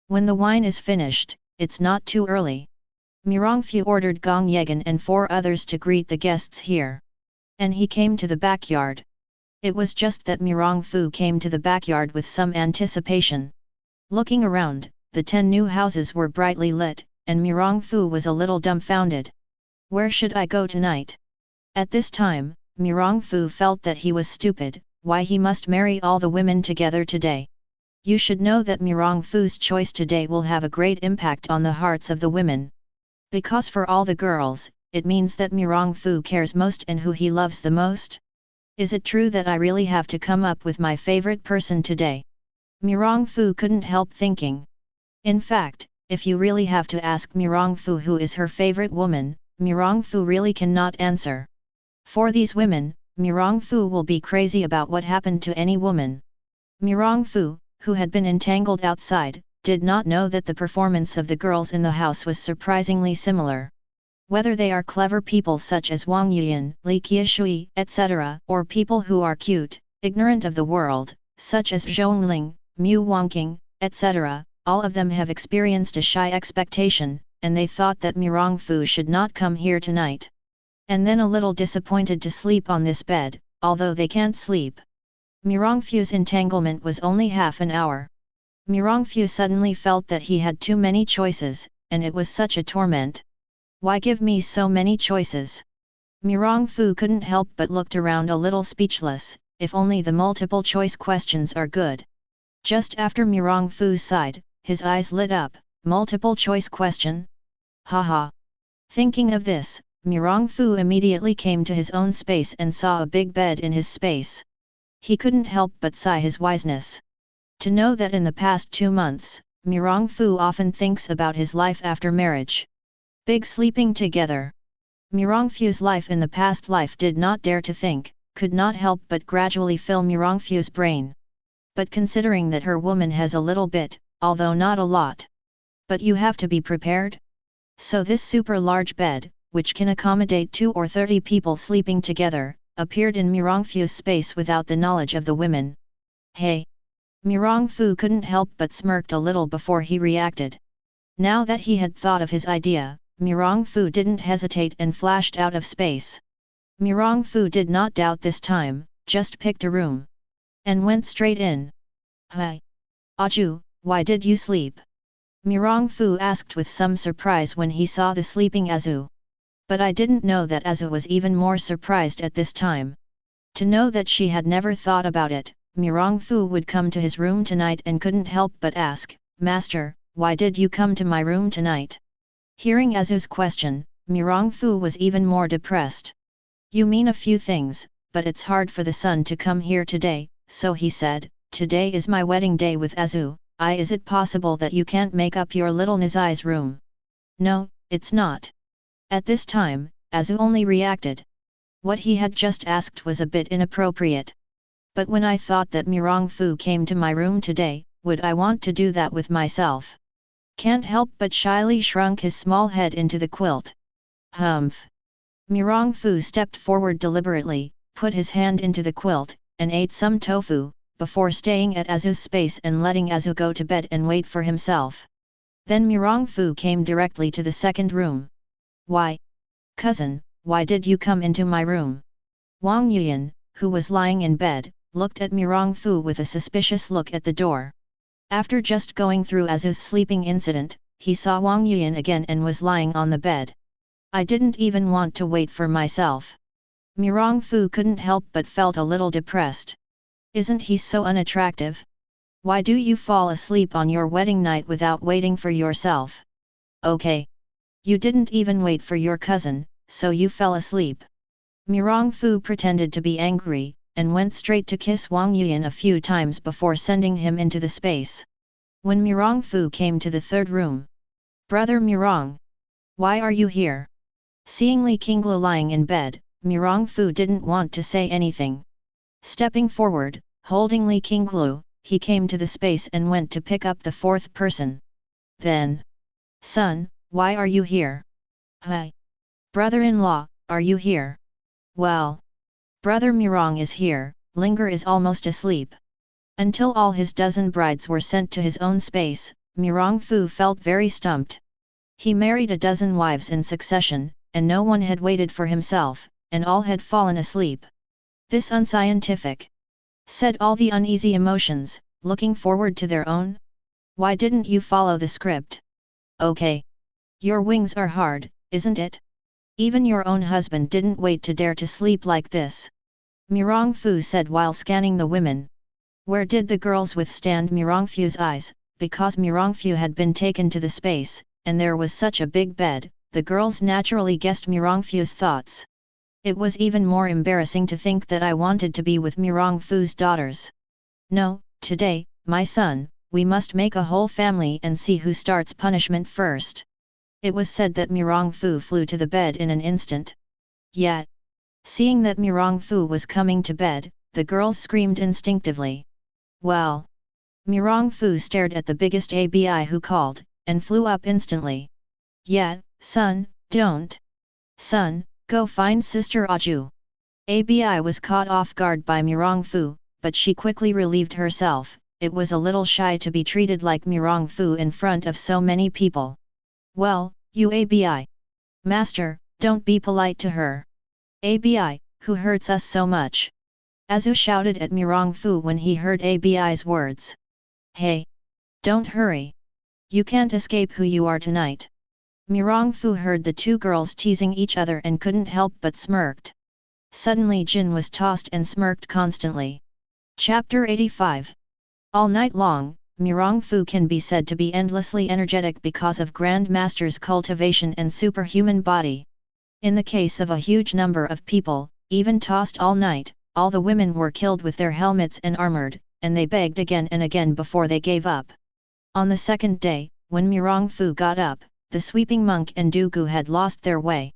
When the wine is finished, it's not too early. Mirong Fu ordered Gong Yegan and 4 others to greet the guests here. And he came to the backyard. It was just that Mirong Fu came to the backyard with some anticipation. Looking around, the 10 new houses were brightly lit, and Mirong Fu was a little dumbfounded. Where should I go tonight? At this time, Mirong Fu felt that he was stupid. Why he must marry all the women together today? You should know that Mirong Fu's choice today will have a great impact on the hearts of the women. Because for all the girls, it means that Mirong Fu cares most and who he loves the most. Is it true that I really have to come up with my favorite person today? Mirong Fu couldn't help thinking. In fact, if you really have to ask Mirong Fu who is her favorite woman, Mirong Fu really cannot answer. For these women, Mirong Fu will be crazy about what happened to any woman. Mirong Fu, who had been entangled outside, did not know that the performance of the girls in the house was surprisingly similar. Whether they are clever people such as Wang Yuyan, Li Qiushui, etc., or people who are cute, ignorant of the world, such as Zhongling, Mu Wangqing, etc., all of them have experienced a shy expectation, and they thought that Mirong Fu should not come here tonight. And then a little disappointed to sleep on this bed, although they can't sleep. Mirong Fu's entanglement was only half an hour. Mirong Fu suddenly felt that he had too many choices, and it was such a torment. Why give me so many choices? Mirong Fu couldn't help but looked around a little speechless. If only the multiple choice questions are good. Just after Mirong Fu sighed, his eyes lit up. Multiple choice question? Haha. Thinking of this, Mirong Fu immediately came to his own space and saw a big bed in his space. He couldn't help but sigh his wiseness. To know that in the past 2 months, Mirong Fu often thinks about his life after marriage. Big sleeping together. Mirong Fu's life in the past life did not dare to think, could not help but gradually fill Mirong Fu's brain. But considering that her woman has a little bit, although not a lot. But you have to be prepared. So this super large bed, which can accommodate 2 or 30 people sleeping together, appeared in Mirong Fu's space without the knowledge of the women. Hey! Mirong Fu couldn't help but smirked a little before he reacted. Now that he had thought of his idea, Mirong Fu didn't hesitate and flashed out of space. Mirong Fu did not doubt this time, just picked a room. And went straight in. Hi! Aju, why did you sleep? Mirong Fu asked with some surprise when he saw the sleeping Azu. But I didn't know that Azu was even more surprised at this time. To know that she had never thought about it, Mirong Fu would come to his room tonight and couldn't help but ask, Master, why did you come to my room tonight? Hearing Azu's question, Mirong Fu was even more depressed. You mean a few things, but it's hard for the son to come here today, so he said, today is my wedding day with Azu, is it possible that you can't make up your little Nizai's room? No, it's not. At this time, Azu only reacted. What he had just asked was a bit inappropriate. But when I thought that Mirong Fu came to my room today, would I want to do that with myself? Can't help but shyly shrunk his small head into the quilt. Humph. Mirong Fu stepped forward deliberately, put his hand into the quilt, and ate some tofu, before staying at Azu's space and letting Azu go to bed and wait for himself. Then Mirong Fu came directly to the second room. Why? Cousin, why did you come into my room? Wang Yuyan, who was lying in bed, looked at Mirong Fu with a suspicious look at the door. After just going through Azu's sleeping incident, he saw Wang Yuyan again and was lying on the bed. I didn't even want to wait for myself. Mirong Fu couldn't help but felt a little depressed. Isn't he so unattractive? Why do you fall asleep on your wedding night without waiting for yourself? Okay. You didn't even wait for your cousin, so you fell asleep. Mirong Fu pretended to be angry, and went straight to kiss Wang Yuyan a few times before sending him into the space. When Mirong Fu came to the third room. Brother Mirong! Why are you here? Seeing Li Qinglu lying in bed, Mirong Fu didn't want to say anything. Stepping forward, holding Li Qinglu, he came to the space and went to pick up the fourth person. Then, son, why are you here? Hi. Brother-in-law, are you here? Well. Brother Mirong is here, Linger is almost asleep. Until all his dozen brides were sent to his own space, Mirong Fu felt very stumped. He married a dozen wives in succession, and no one had waited for himself, and all had fallen asleep. This unscientific. Said all the uneasy emotions, looking forward to their own? Why didn't you follow the script? Okay. Your wings are hard, isn't it? Even your own husband didn't wait to dare to sleep like this. Mirong Fu said while scanning the women. Where did the girls withstand Mirong Fu's eyes, because Mirong Fu had been taken to the space, and there was such a big bed, the girls naturally guessed Mirong Fu's thoughts. It was even more embarrassing to think that I wanted to be with Mirong Fu's daughters. No, today, my son, we must make a whole family and see who starts punishment first. It was said that Mirong Fu flew to the bed in an instant. Yet, seeing that Mirong Fu was coming to bed, the girls screamed instinctively. Well. Mirong Fu stared at the biggest ABI who called, and flew up instantly. Yet, son, don't. Son, go find Sister Aju. ABI was caught off guard by Mirong Fu, but she quickly relieved herself. It was a little shy to be treated like Mirong Fu in front of so many people. Well, you ABI. Master, don't be polite to her. ABI, who hurts us so much? Azu shouted at Mirong Fu when he heard ABI's words. Hey! Don't hurry. You can't escape who you are tonight. Mirong Fu heard the two girls teasing each other and couldn't help but smirked. Suddenly Jin was tossed and smirked constantly. Chapter 85. All night long, Mirong Fu can be said to be endlessly energetic because of Grand Master's cultivation and superhuman body. In the case of a huge number of people, even tossed all night, all the women were killed with their helmets and armored, and they begged again and again before they gave up. On the second day, when Mirong Fu got up, the sweeping monk and Dugu had lost their way.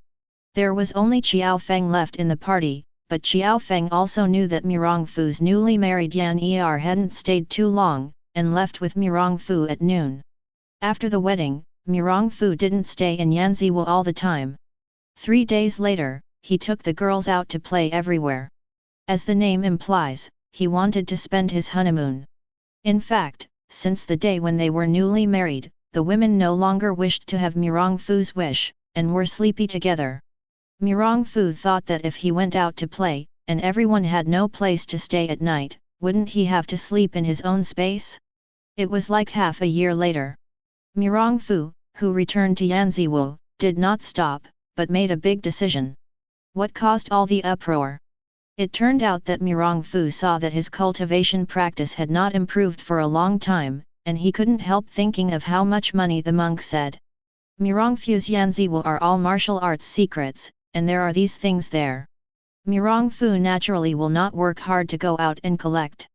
There was only Qiao Feng left in the party, but Qiao Feng also knew that Mirong Fu's newly married Yan Er hadn't stayed too long, and left with Mirong Fu at noon. After the wedding, Mirong Fu didn't stay in Yanziwu all the time. 3 days later, he took the girls out to play everywhere. As the name implies, he wanted to spend his honeymoon. In fact, since the day when they were newly married, the women no longer wished to have Mirong Fu's wish, and were sleepy together. Mirong Fu thought that if he went out to play, and everyone had no place to stay at night, wouldn't he have to sleep in his own space? It was like half a year later. Mirong Fu, who returned to Yanziwu, did not stop, but made a big decision. What caused all the uproar? It turned out that Mirong Fu saw that his cultivation practice had not improved for a long time, and he couldn't help thinking of how much money the monk said. Mirong Fu's Yanziwu are all martial arts secrets, and there are these things there. Mirong Fu naturally will not work hard to go out and collect.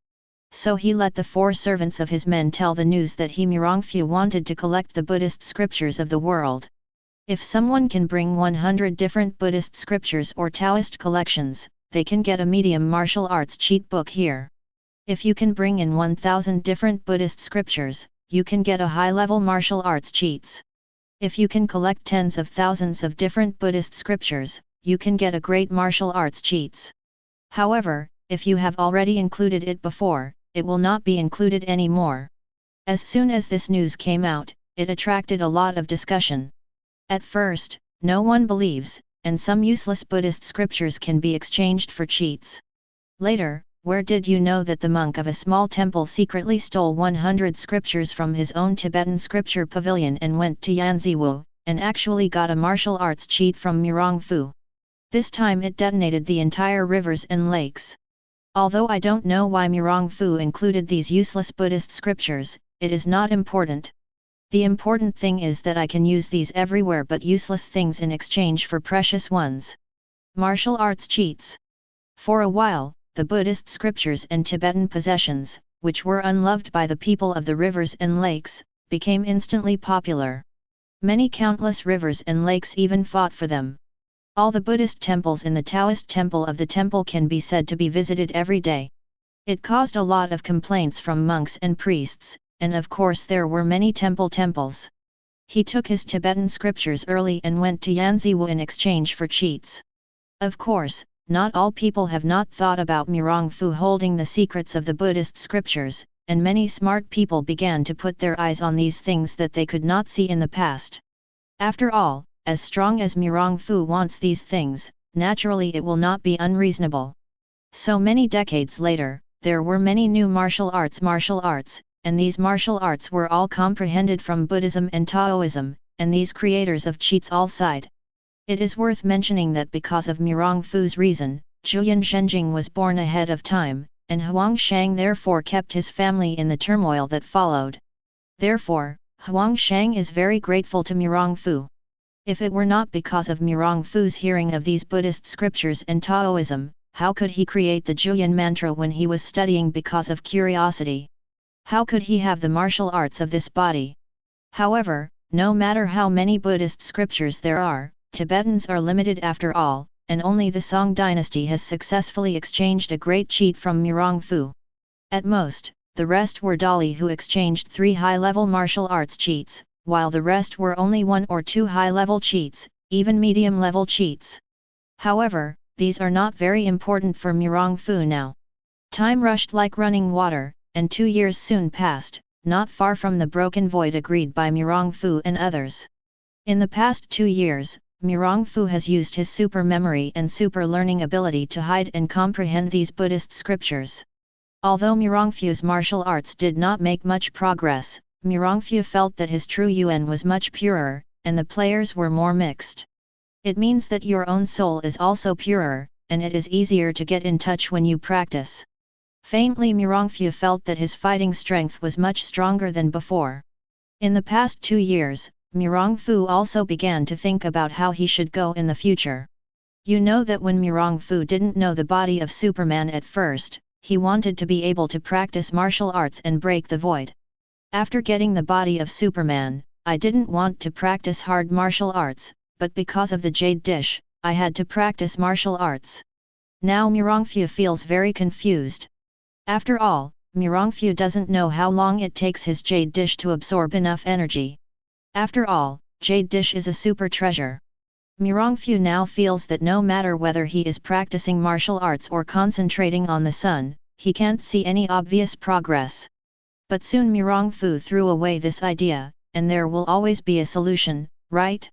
So he let the 4 servants of his men tell the news that he Mirong Fu wanted to collect the Buddhist scriptures of the world. If someone can bring 100 different Buddhist scriptures or Taoist collections, they can get a medium martial arts cheat book here. If you can bring in 1000 different Buddhist scriptures, you can get a high-level martial arts cheats. If you can collect tens of thousands of different Buddhist scriptures, you can get a great martial arts cheats. However, if you have already included it before, it will not be included anymore. As soon as this news came out, it attracted a lot of discussion. At first, no one believes, and some useless Buddhist scriptures can be exchanged for cheats. Later, where did you know that the monk of a small temple secretly stole 100 scriptures from his own Tibetan scripture pavilion and went to Yanziwu, and actually got a martial arts cheat from Mirong Fu? This time it detonated the entire rivers and lakes. Although I don't know why Mirong Fu included these useless Buddhist scriptures, it is not important. The important thing is that I can use these everywhere but useless things in exchange for precious ones. Martial arts cheats. For a while, the Buddhist scriptures and Tibetan possessions, which were unloved by the people of the rivers and lakes, became instantly popular. Many countless rivers and lakes even fought for them. All the Buddhist temples in the Taoist temple of the temple can be said to be visited every day. It caused a lot of complaints from monks and priests, and of course there were many temples. He took his Tibetan scriptures early and went to Yanziwu in exchange for cheats. Of course, not all people have not thought about Mirongfu holding the secrets of the Buddhist scriptures, and many smart people began to put their eyes on these things that they could not see in the past. After all, as strong as Mirongfu wants these things, naturally it will not be unreasonable. So many decades later, there were many new martial arts, and these martial arts were all comprehended from Buddhism and Taoism, and these creators of cheats all side. It is worth mentioning that because of Mirongfu's reason, Zhuyan Zhenjing was born ahead of time, and Huang Shang therefore kept his family in the turmoil that followed. Therefore, Huang Shang is very grateful to Mirongfu. If it were not because of Mirongfu's hearing of these Buddhist scriptures and Taoism, how could he create the Juyan mantra when he was studying because of curiosity? How could he have the martial arts of this body? However, no matter how many Buddhist scriptures there are, Tibetans are limited after all, and only the Song dynasty has successfully exchanged a great cheat from Mirongfu. At most, the rest were Dali who exchanged 3 high-level martial arts cheats, while the rest were only 1 or 2 high-level cheats, even medium-level cheats. However, these are not very important for Mirongfu now. Time rushed like running water, and 2 years soon passed, not far from the broken void agreed by Mirongfu and others. In the past 2 years, Mirongfu has used his super memory and super learning ability to hide and comprehend these Buddhist scriptures. Although Mirongfu's martial arts did not make much progress, Mirongfu felt that his true Yuan was much purer, and the players were more mixed. It means that your own soul is also purer, and it is easier to get in touch when you practice. Faintly Mirongfu felt that his fighting strength was much stronger than before. In the past 2 years, Mirongfu also began to think about how he should go in the future. You know that when Mirongfu didn't know the body of Superman at first, he wanted to be able to practice martial arts and break the void. After getting the body of Superman, I didn't want to practice hard martial arts, but because of the jade dish, I had to practice martial arts. Now Mirongfu feels very confused. After all, Mirongfu doesn't know how long it takes his jade dish to absorb enough energy. After all, jade dish is a super treasure. Mirongfu now feels that no matter whether he is practicing martial arts or concentrating on the sun, he can't see any obvious progress. But soon Mirongfu threw away this idea, and there will always be a solution, right?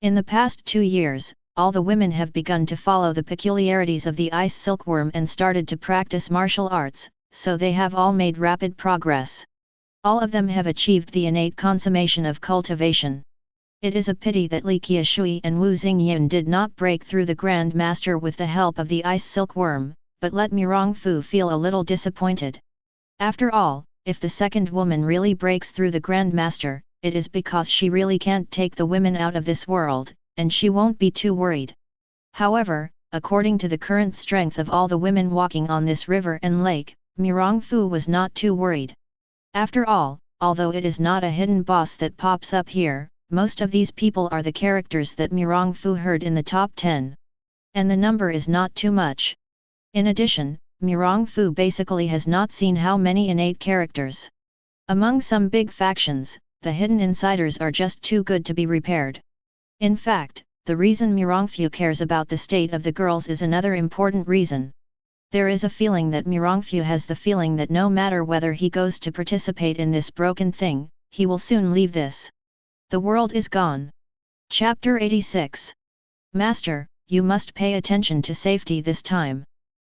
In the past 2 years, all the women have begun to follow the peculiarities of the ice silkworm and started to practice martial arts, so they have all made rapid progress. All of them have achieved the innate consummation of cultivation. It is a pity that Li Qiushui and Wu Xingyun did not break through the Grand Master with the help of the ice silkworm, but let Mirongfu feel a little disappointed. After all, if the second woman really breaks through the Grand Master, it is because she really can't take the women out of this world, and she won't be too worried. However, according to the current strength of all the women walking on this river and lake, Mirongfu was not too worried. After all, although it is not a hidden boss that pops up here, most of these people are the characters that Mirongfu heard in the top 10. And the number is not too much. In addition, Mirongfu basically has not seen how many innate characters. Among some big factions, the hidden insiders are just too good to be repaired. In fact, the reason Mirongfu cares about the state of the girls is another important reason. There is a feeling that Mirongfu has the feeling that no matter whether he goes to participate in this broken thing, he will soon leave this. The world is gone. Chapter 86. Master, you must pay attention to safety this time.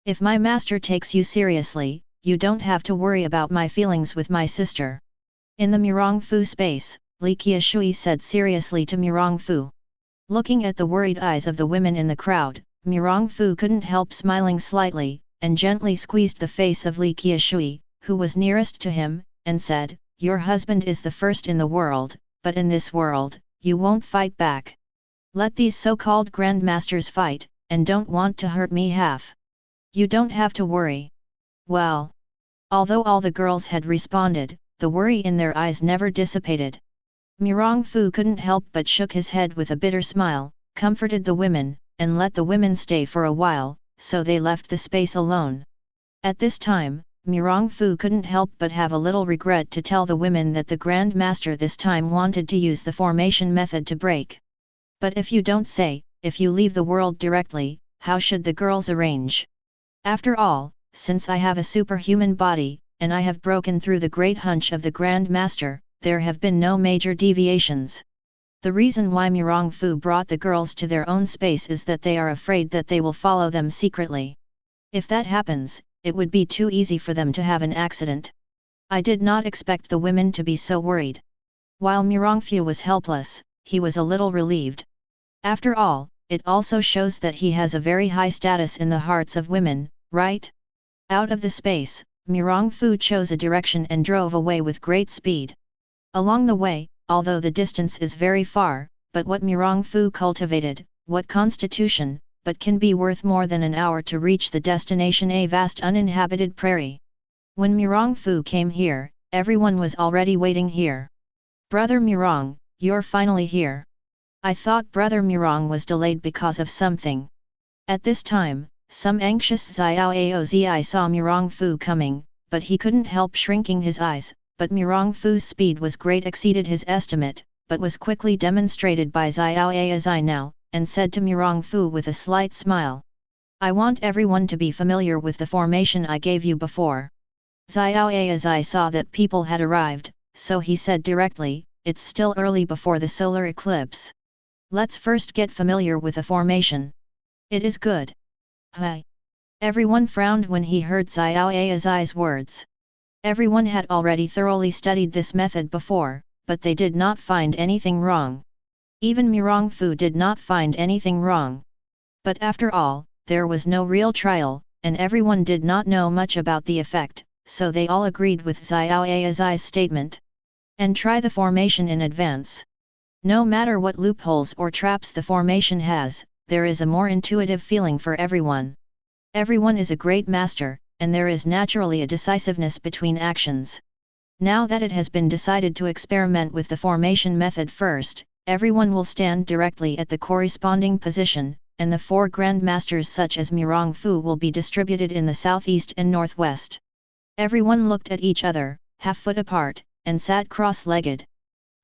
If my master takes you seriously, you don't have to worry about my feelings with my sister. In the Mirongfu space, Li Qiushui said seriously to Mirongfu. Looking at the worried eyes of the women in the crowd, Mirongfu couldn't help smiling slightly, and gently squeezed the face of Li Qiushui, who was nearest to him, and said, "Your husband is the first in the world, but in this world, you won't fight back. Let these so-called grandmasters fight, and don't want to hurt me half. You don't have to worry." Well, although all the girls had responded, the worry in their eyes never dissipated. Mirong-fu couldn't help but shook his head with a bitter smile, comforted the women, and let the women stay for a while, so they left the space alone. At this time, Mirong-fu couldn't help but have a little regret to tell the women that the Grand Master this time wanted to use the formation method to break. But if you don't say, if you leave the world directly, how should the girls arrange? After all, since I have a superhuman body, and I have broken through the great hunch of the Grand Master, there have been no major deviations. The reason why Mirong-fu brought the girls to their own space is that they are afraid that they will follow them secretly. If that happens, it would be too easy for them to have an accident. I did not expect the women to be so worried. While Mirong-fu was helpless, he was a little relieved. After all, it also shows that he has a very high status in the hearts of women, right? Out of the space, Mirong-fu chose a direction and drove away with great speed. Along the way, although the distance is very far, but what Mirong-fu cultivated, what constitution, but can be worth more than an hour to reach the destination, a vast uninhabited prairie. When Mirong-fu came here, everyone was already waiting here. Brother Mirong, you're finally here. I thought Brother Mirong was delayed because of something. At this time, some anxious Xiao Aozi saw Mirong-fu coming, but he couldn't help shrinking his eyes. But Mirong-fu's speed was great, exceeded his estimate, but was quickly demonstrated by Xiao Aozi now, and said to Mirong-fu with a slight smile. I want everyone to be familiar with the formation I gave you before. Xiao Aozi saw that people had arrived, so he said directly, it's still early before the solar eclipse. Let's first get familiar with the formation. It is good. Hi. Everyone frowned when he heard Xiao Aozi's words. Everyone had already thoroughly studied this method before, but they did not find anything wrong. Even Mirong-fu did not find anything wrong. But after all, there was no real trial, and everyone did not know much about the effect, so they all agreed with Xiao Aozi's statement. And try the formation in advance. No matter what loopholes or traps the formation has, there is a more intuitive feeling for everyone. Everyone is a great master, and there is naturally a decisiveness between actions. Now that it has been decided to experiment with the formation method first, everyone will stand directly at the corresponding position, and the 4 Grand Masters such as Mirong-fu will be distributed in the southeast and northwest. Everyone looked at each other, half-foot apart, and sat cross-legged.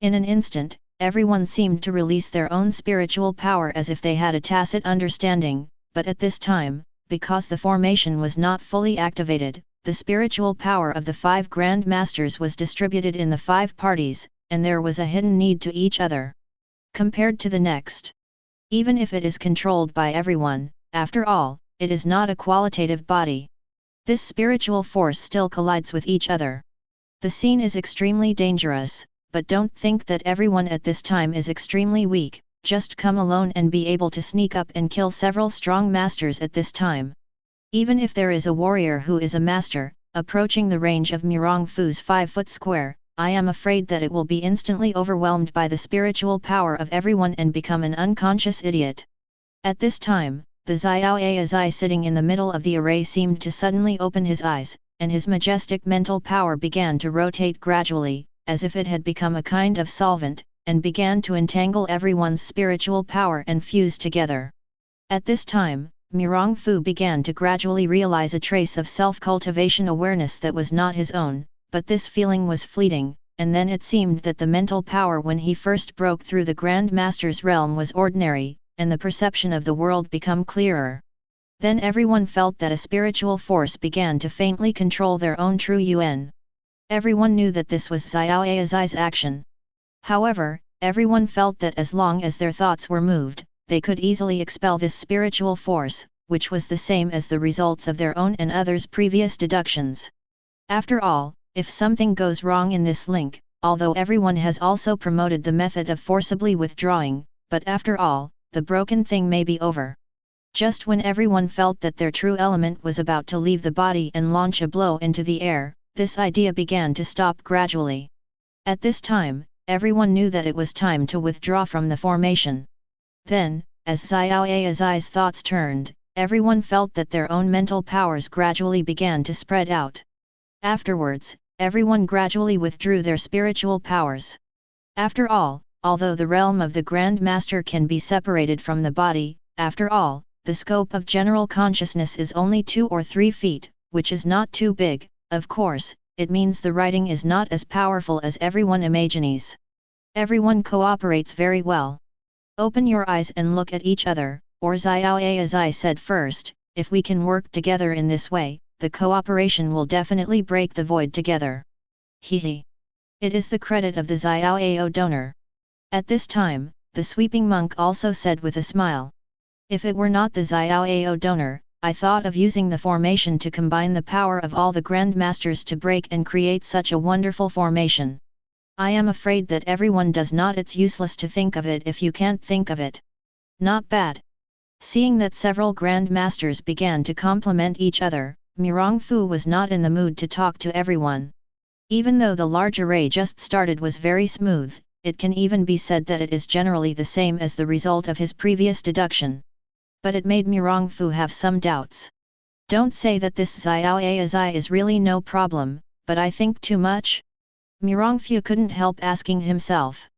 In an instant, everyone seemed to release their own spiritual power as if they had a tacit understanding, but at this time, because the formation was not fully activated, the spiritual power of the 5 Grand Masters was distributed in the 5 parties, and there was a hidden need to each other. Compared to the next. Even if it is controlled by everyone, after all, it is not a qualitative body. This spiritual force still collides with each other. The scene is extremely dangerous, but don't think that everyone at this time is extremely weak. Just come alone and be able to sneak up and kill several strong masters at this time. Even if there is a warrior who is a master, approaching the range of Mirong-fu's 5-foot square, I am afraid that it will be instantly overwhelmed by the spiritual power of everyone and become an unconscious idiot. At this time, the Xiao Aozi sitting in the middle of the array seemed to suddenly open his eyes, and his majestic mental power began to rotate gradually, as if it had become a kind of solvent, and began to entangle everyone's spiritual power and fuse together. At this time, Mirong-fu began to gradually realize a trace of self-cultivation awareness that was not his own, but this feeling was fleeting, and then it seemed that the mental power when he first broke through the Grand Master's realm was ordinary, and the perception of the world became clearer. Then everyone felt that a spiritual force began to faintly control their own true Yuan. Everyone knew that this was Xiao Aozi's action. However, everyone felt that as long as their thoughts were moved, they could easily expel this spiritual force, which was the same as the results of their own and others' previous deductions. After all, if something goes wrong in this link, although everyone has also promoted the method of forcibly withdrawing, but after all, the broken thing may be over. Just when everyone felt that their true element was about to leave the body and launch a blow into the air, this idea began to stop gradually. At this time, everyone knew that it was time to withdraw from the formation. Then, as Xiao Aozi's thoughts turned, everyone felt that their own mental powers gradually began to spread out. Afterwards, everyone gradually withdrew their spiritual powers. After all, although the realm of the Grand Master can be separated from the body, after all, the scope of general consciousness is only 2 or 3 feet, which is not too big. Of course, it means the writing is not as powerful as everyone imagines. Everyone cooperates very well. Open your eyes and look at each other, or Xiaoye, as I said first, if we can work together in this way, the cooperation will definitely break the void together. Hehe. It is the credit of the Xiaoyao donor. At this time, the sweeping monk also said with a smile. If it were not the Xiaoyao donor, I thought of using the formation to combine the power of all the Grand Masters to break and create such a wonderful formation. I am afraid that everyone does not. It's useless to think of it if you can't think of it. Not bad. Seeing that several Grand Masters began to compliment each other, Mirongfu was not in the mood to talk to everyone. Even though the large array just started was very smooth, it can even be said that it is generally the same as the result of his previous deduction. But it made Mirongfu have some doubts. Don't say that this Xiaoyazai is really no problem, but I think too much? Mirongfu couldn't help asking himself.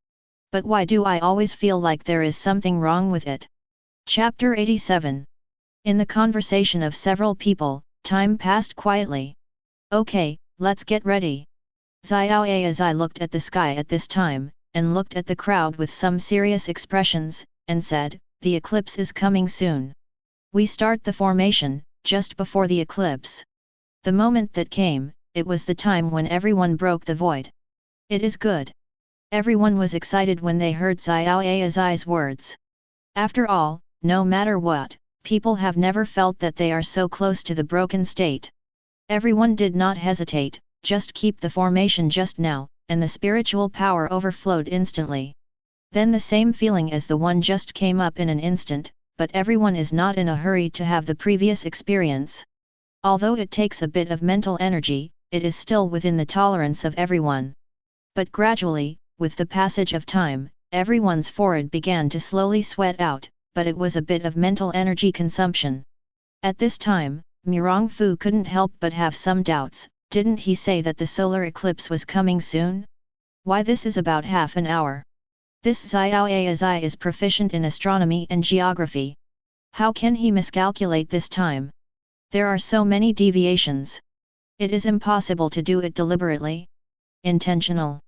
But why do I always feel like there is something wrong with it? Chapter 87. In the conversation of several people, time passed quietly. Okay, let's get ready. Xiaoyazai looked at the sky at this time, and looked at the crowd with some serious expressions, and said, the eclipse is coming soon. We start the formation, just before the eclipse. The moment that came, it was the time when everyone broke the void. It is good. Everyone was excited when they heard Xiaoyazai's words. After all, no matter what, people have never felt that they are so close to the broken state. Everyone did not hesitate, just keep the formation just now, and the spiritual power overflowed instantly. Then the same feeling as the one just came up in an instant, but everyone is not in a hurry to have the previous experience. Although it takes a bit of mental energy, it is still within the tolerance of everyone. But gradually, with the passage of time, everyone's forehead began to slowly sweat out, but it was a bit of mental energy consumption. At this time, Mirongfu couldn't help but have some doubts. Didn't he say that the solar eclipse was coming soon? Why, this is about half an hour. This Xiaoyazai is proficient in astronomy and geography. How can he miscalculate this time? There are so many deviations. It is impossible to do it deliberately. Intentional.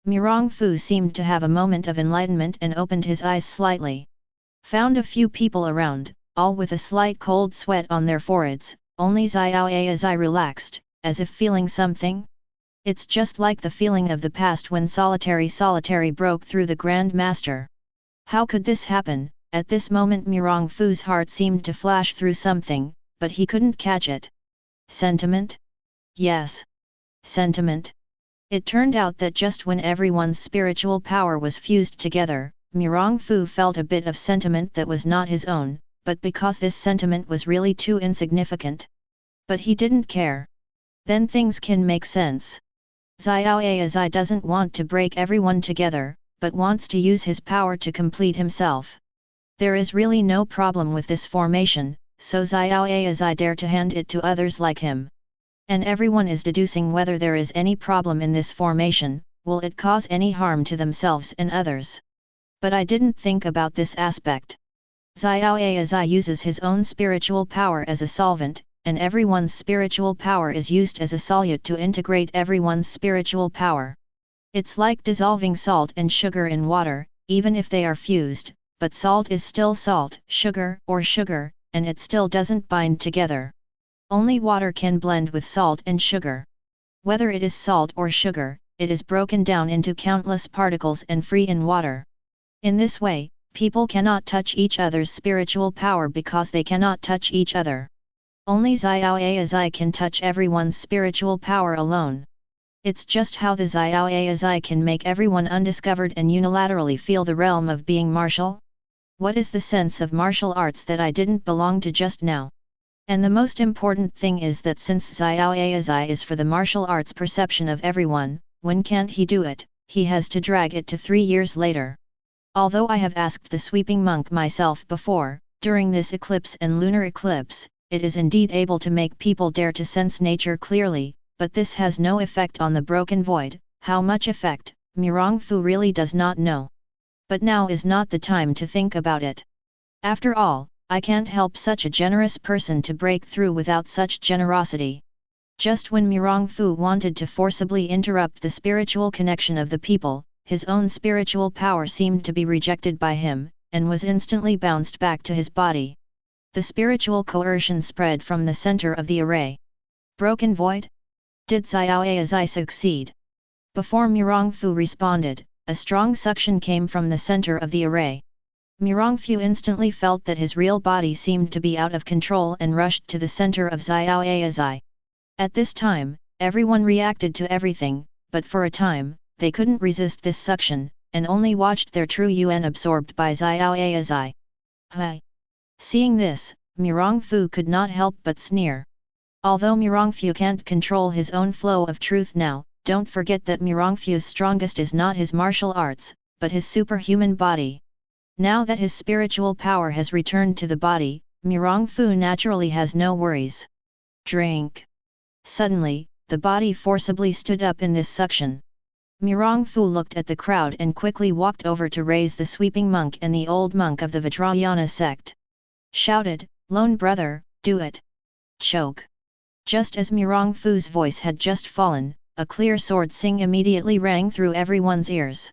Mirongfu seemed to have a moment of enlightenment and opened his eyes slightly. Found a few people around, all with a slight cold sweat on their foreheads, only Xiaoyazai relaxed, as if feeling something. It's just like the feeling of the past when solitary broke through the Grand Master. How could this happen? At this moment Mirongfu's heart seemed to flash through something, but he couldn't catch it. Sentiment? Yes. Sentiment. It turned out that just when everyone's spiritual power was fused together, Mirongfu felt a bit of sentiment that was not his own, but because this sentiment was really too insignificant. But he didn't care. Then things can make sense. Xiaoyazai doesn't want to break everyone together, but wants to use his power to complete himself. There is really no problem with this formation, so Xiaoyazai dare to hand it to others like him. And everyone is deducing whether there is any problem in this formation, will it cause any harm to themselves and others. But I didn't think about this aspect. Xiaoyazai uses his own spiritual power as a solvent, and everyone's spiritual power is used as a solute to integrate everyone's spiritual power. It's like dissolving salt and sugar in water, even if they are fused, but salt is still salt, sugar, and it still doesn't bind together. Only water can blend with salt and sugar. Whether it is salt or sugar, it is broken down into countless particles and free in water. In this way, people cannot touch each other's spiritual power because they cannot touch each other. Only Xiaoyazai can touch everyone's spiritual power alone. It's just how the Xiaoyazai can make everyone undiscovered and unilaterally feel the realm of being martial. What is the sense of martial arts that I didn't belong to just now? And the most important thing is that since Xiaoyazai is for the martial arts perception of everyone, when can't he do it, he has to drag it to 3 years later. Although I have asked the sweeping monk myself before, during this eclipse and lunar eclipse, it is indeed able to make people dare to sense nature clearly, but this has no effect on the broken void. How much effect? Mirong-fu really does not know. But now is not the time to think about it. After all, I can't help such a generous person to break through without such generosity. Just when Mirong-fu wanted to forcibly interrupt the spiritual connection of the people, his own spiritual power seemed to be rejected by him, and was instantly bounced back to his body. The spiritual coercion spread from the center of the array. Broken void? Did Xiaoai succeed? Before Mirong-fu responded, a strong suction came from the center of the array. Mirong-fu instantly felt that his real body seemed to be out of control and rushed to the center of Xiaoai. At this time, everyone reacted to everything, but for a time, they couldn't resist this suction, and only watched their true yuan absorbed by Xiaoai. Hi! Seeing this, Mirong-fu could not help but sneer. Although Mirong-fu can't control his own flow of truth now, don't forget that Mirong-fu's strongest is not his martial arts, but his superhuman body. Now that his spiritual power has returned to the body, Mirong-fu naturally has no worries. Drink! Suddenly, the body forcibly stood up in this suction. Mirong-fu looked at the crowd and quickly walked over to raise the sweeping monk and the old monk of the Vajrayana sect. Shouted, "Lone brother, do it!" Choke! Just as Mirong-fu's voice had just fallen, a clear sword sing immediately rang through everyone's ears.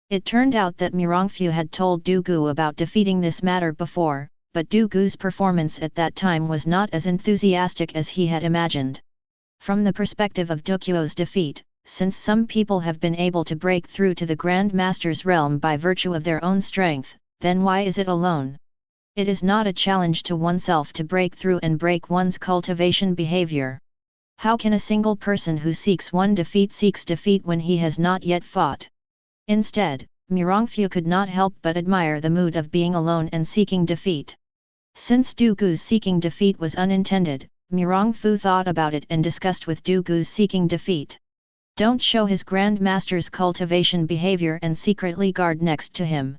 It turned out that Mirong-fu had told Du Gu about defeating this matter before, but Du Gu's performance at that time was not as enthusiastic as he had imagined. From the perspective of Du Gu's defeat, since some people have been able to break through to the Grand Master's realm by virtue of their own strength, then why is it alone? It is not a challenge to oneself to break through and break one's cultivation behavior. How can a single person who seeks defeat when he has not yet fought? Instead, Mirong-fu could not help but admire the mood of being alone and seeking defeat. Since Du Gu's seeking defeat was unintended, Mirong-fu thought about it and discussed with Du Gu's seeking defeat. Don't show his Grand Master's cultivation behavior and secretly guard next to him.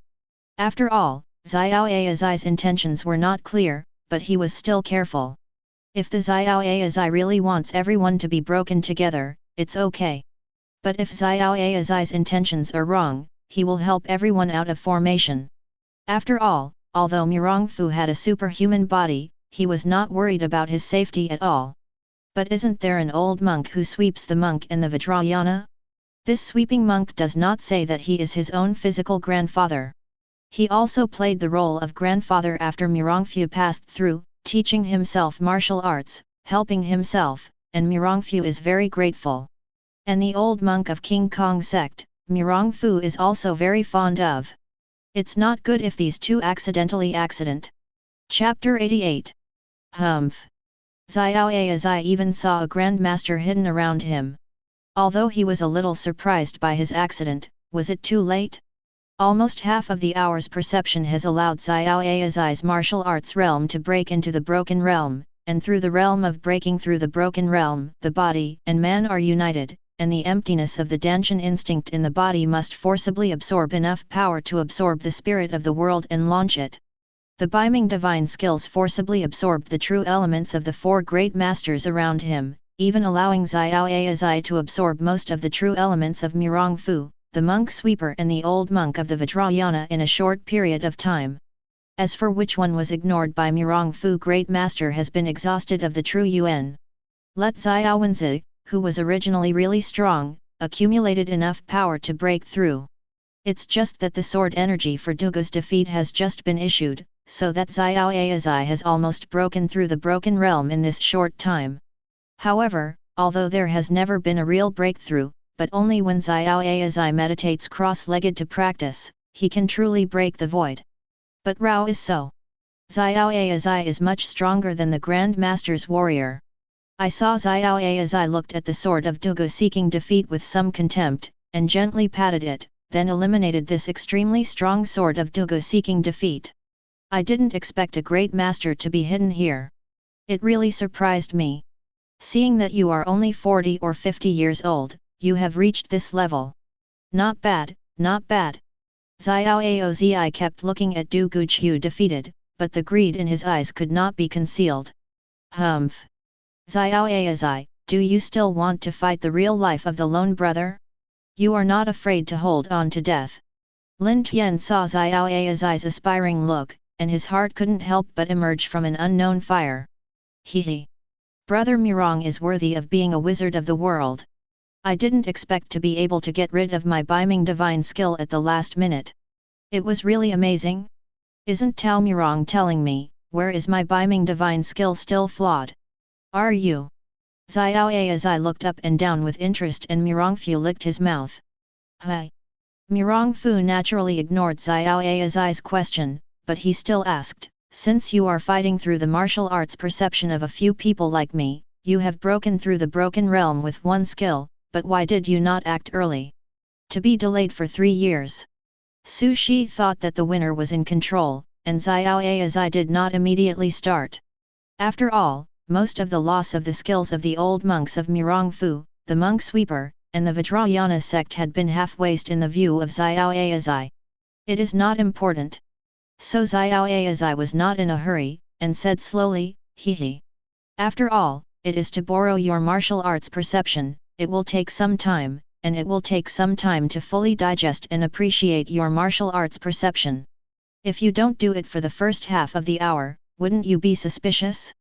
After all, Xiaoai's intentions were not clear, but he was still careful. If the Xiaoai really wants everyone to be broken together, it's okay. But if Xiaoai's intentions are wrong, he will help everyone out of formation. After all, although Mirong-fu had a superhuman body, he was not worried about his safety at all. But isn't there an old monk who sweeps the monk and the Vajrayana? This sweeping monk does not say that he is his own physical grandfather. He also played the role of grandfather after Mirong-fu passed through, teaching himself martial arts, helping himself, and Mirong-fu is very grateful. And the old monk of King Kong sect, Mirong-fu is also very fond of. It's not good if these two accident. Chapter 88. Humph! Xiaoai even saw a grandmaster hidden around him. Although he was a little surprised by his accident, was it too late? Almost half of the hour's perception has allowed Xiaoai's martial arts realm to break into the broken realm, and through the realm of breaking through the broken realm, the body and man are united, and the emptiness of the Danshan instinct in the body must forcibly absorb enough power to absorb the spirit of the world and launch it. The Beiming divine skills forcibly absorbed the true elements of the four great masters around him, even allowing Xiaoai to absorb most of the true elements of Mirong-fu, the monk sweeper and the old monk of the Vajrayana in a short period of time. As for which one was ignored by Mirong-fu, great master has been exhausted of the true yuan. Let Xiaowenzi, who was originally really strong, accumulated enough power to break through. It's just that the sword energy for Du Gu's defeat has just been issued, so that Xiaoai has almost broken through the broken realm in this short time. However, although there has never been a real breakthrough, but only when Xiaoai meditates cross-legged to practice, he can truly break the void. But Rao is so. Xiaoai is much stronger than the Grand Master's warrior. I saw Xiaoai looked at the sword of Du Gu seeking defeat with some contempt, and gently patted it, then eliminated this extremely strong sword of Du Gu seeking defeat. I didn't expect a great master to be hidden here. It really surprised me. Seeing that you are only 40 or 50 years old, you have reached this level. Not bad, not bad. Xiaoai kept looking at Du Guqiu defeated, but the greed in his eyes could not be concealed. Humph! Xiaoai, do you still want to fight the real life of the lone brother? You are not afraid to hold on to death. Lin Tian saw Xiao Ai's aspiring look, and his heart couldn't help but emerge from an unknown fire. He. Brother Mirong is worthy of being a wizard of the world. I didn't expect to be able to get rid of my Biming divine skill at the last minute. It was really amazing. Isn't Tao Mirong telling me, where is my Biming divine skill still flawed? Are you? Xiao Ai looked up and down with interest and Mirongfu licked his mouth. Hi. Mirongfu naturally ignored Xiao Ai's question, but he still asked, since you are fighting through the martial arts perception of a few people like me, you have broken through the broken realm with one skill, but why did you not act early? To be delayed for 3 years. Su Shi thought that the winner was in control, and Xiao Ai did not immediately start. After all, most of the loss of the skills of the old monks of Mirongfu, the monk sweeper, and the Vajrayana sect had been half-waste in the view of Xiao Ai. It is not important. So Xiao Ai was not in a hurry, and said slowly, he. After all, it is to borrow your martial arts perception, it will take some time, and it will take some time to fully digest and appreciate your martial arts perception. If you don't do it for the first half of the hour, wouldn't you be suspicious?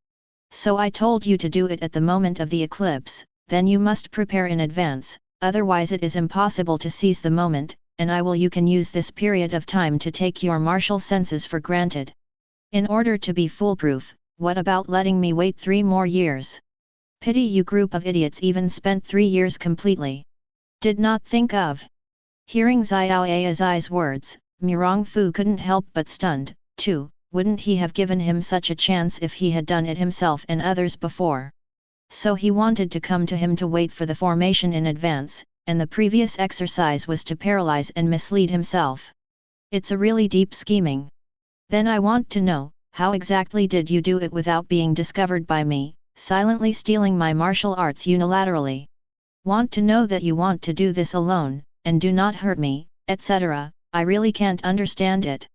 So I told you to do it at the moment of the eclipse, then you must prepare in advance, otherwise it is impossible to seize the moment, and you can use this period of time to take your martial senses for granted. In order to be foolproof, what about letting me wait 3 more years? Pity you group of idiots even spent 3 years completely. Did not think of. Hearing Xiao Ai's words, Mirongfu couldn't help but stunned, too. Wouldn't he have given him such a chance if he had done it himself and others before? So he wanted to come to him to wait for the formation in advance, and the previous exercise was to paralyze and mislead himself. It's a really deep scheming. Then I want to know, how exactly did you do it without being discovered by me, silently stealing my martial arts unilaterally? Want to know that you want to do this alone, and do not hurt me, etc., I really can't understand it.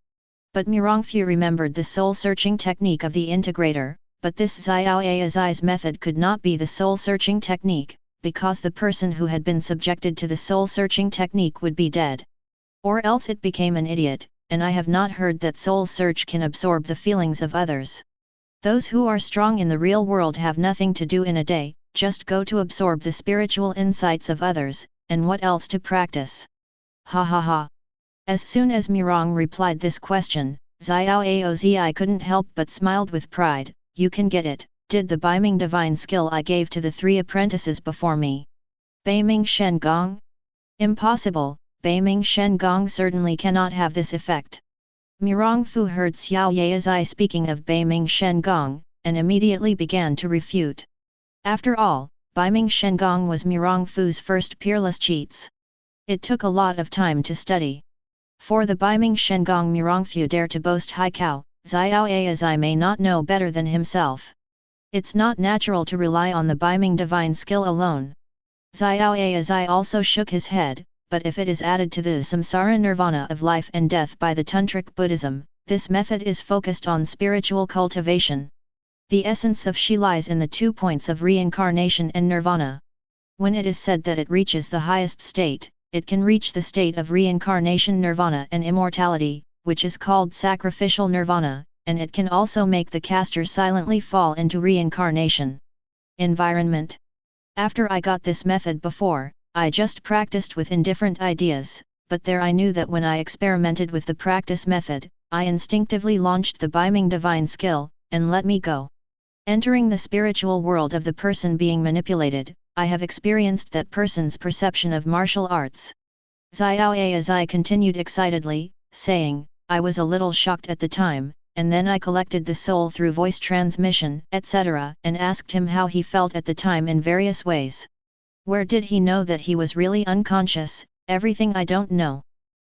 But Mirongfu remembered the soul-searching technique of the integrator, but this Xiao Ai's method could not be the soul-searching technique, because the person who had been subjected to the soul-searching technique would be dead. Or else it became an idiot, and I have not heard that soul search can absorb the feelings of others. Those who are strong in the real world have nothing to do in a day, just go to absorb the spiritual insights of others, and what else to practice? Ha ha ha. As soon as Mirong replied this question, Xiao Aozi couldn't help but smiled with pride. You can get it, did the Biming divine skill I gave to the 3 apprentices before me. Beiming Shen Gong? Impossible, Beiming Shen Gong certainly cannot have this effect. Mirongfu heard Xiao Yaizai speaking of Beiming Shen Gong, and immediately began to refute. After all, Beiming Shen Gong was Mirongfu's first peerless cheats. It took a lot of time to study. For the Biming Shengong Mirongfu dare to boast Haikao, Xiao Ai may not know better than himself. It's not natural to rely on the Biming divine skill alone. Xiao Ai also shook his head, but if it is added to the samsara nirvana of life and death by the Tantric Buddhism, this method is focused on spiritual cultivation. The essence of Shi lies in the 2 points of reincarnation and nirvana. When it is said that it reaches the highest state, it can reach the state of reincarnation nirvana and immortality, which is called sacrificial nirvana, and it can also make the caster silently fall into reincarnation. Environment. After I got this method before, I just practiced with indifferent ideas, but there I knew that when I experimented with the practice method, I instinctively launched the Biming divine skill, and let me go. Entering the spiritual world of the person being manipulated, I have experienced that person's perception of martial arts. Xiao Ai continued excitedly, saying, I was a little shocked at the time, and then I collected the soul through voice transmission, etc., and asked him how he felt at the time in various ways. Where did he know that he was really unconscious? Everything I don't know.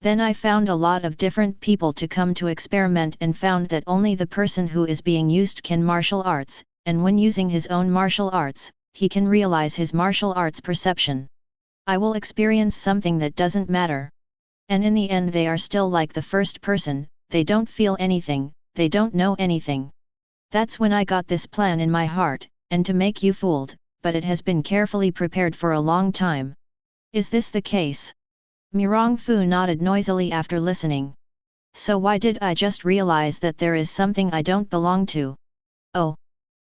Then I found a lot of different people to come to experiment and found that only the person who is being used can martial arts, and when using his own martial arts, he can realize his martial arts perception. I will experience something that doesn't matter. And in the end they are still like the first person, they don't feel anything, they don't know anything. That's when I got this plan in my heart, and to make you fooled, but it has been carefully prepared for a long time. Is this the case? Mirong Fu nodded noisily after listening. So why did I just realize that there is something I don't belong to? Oh!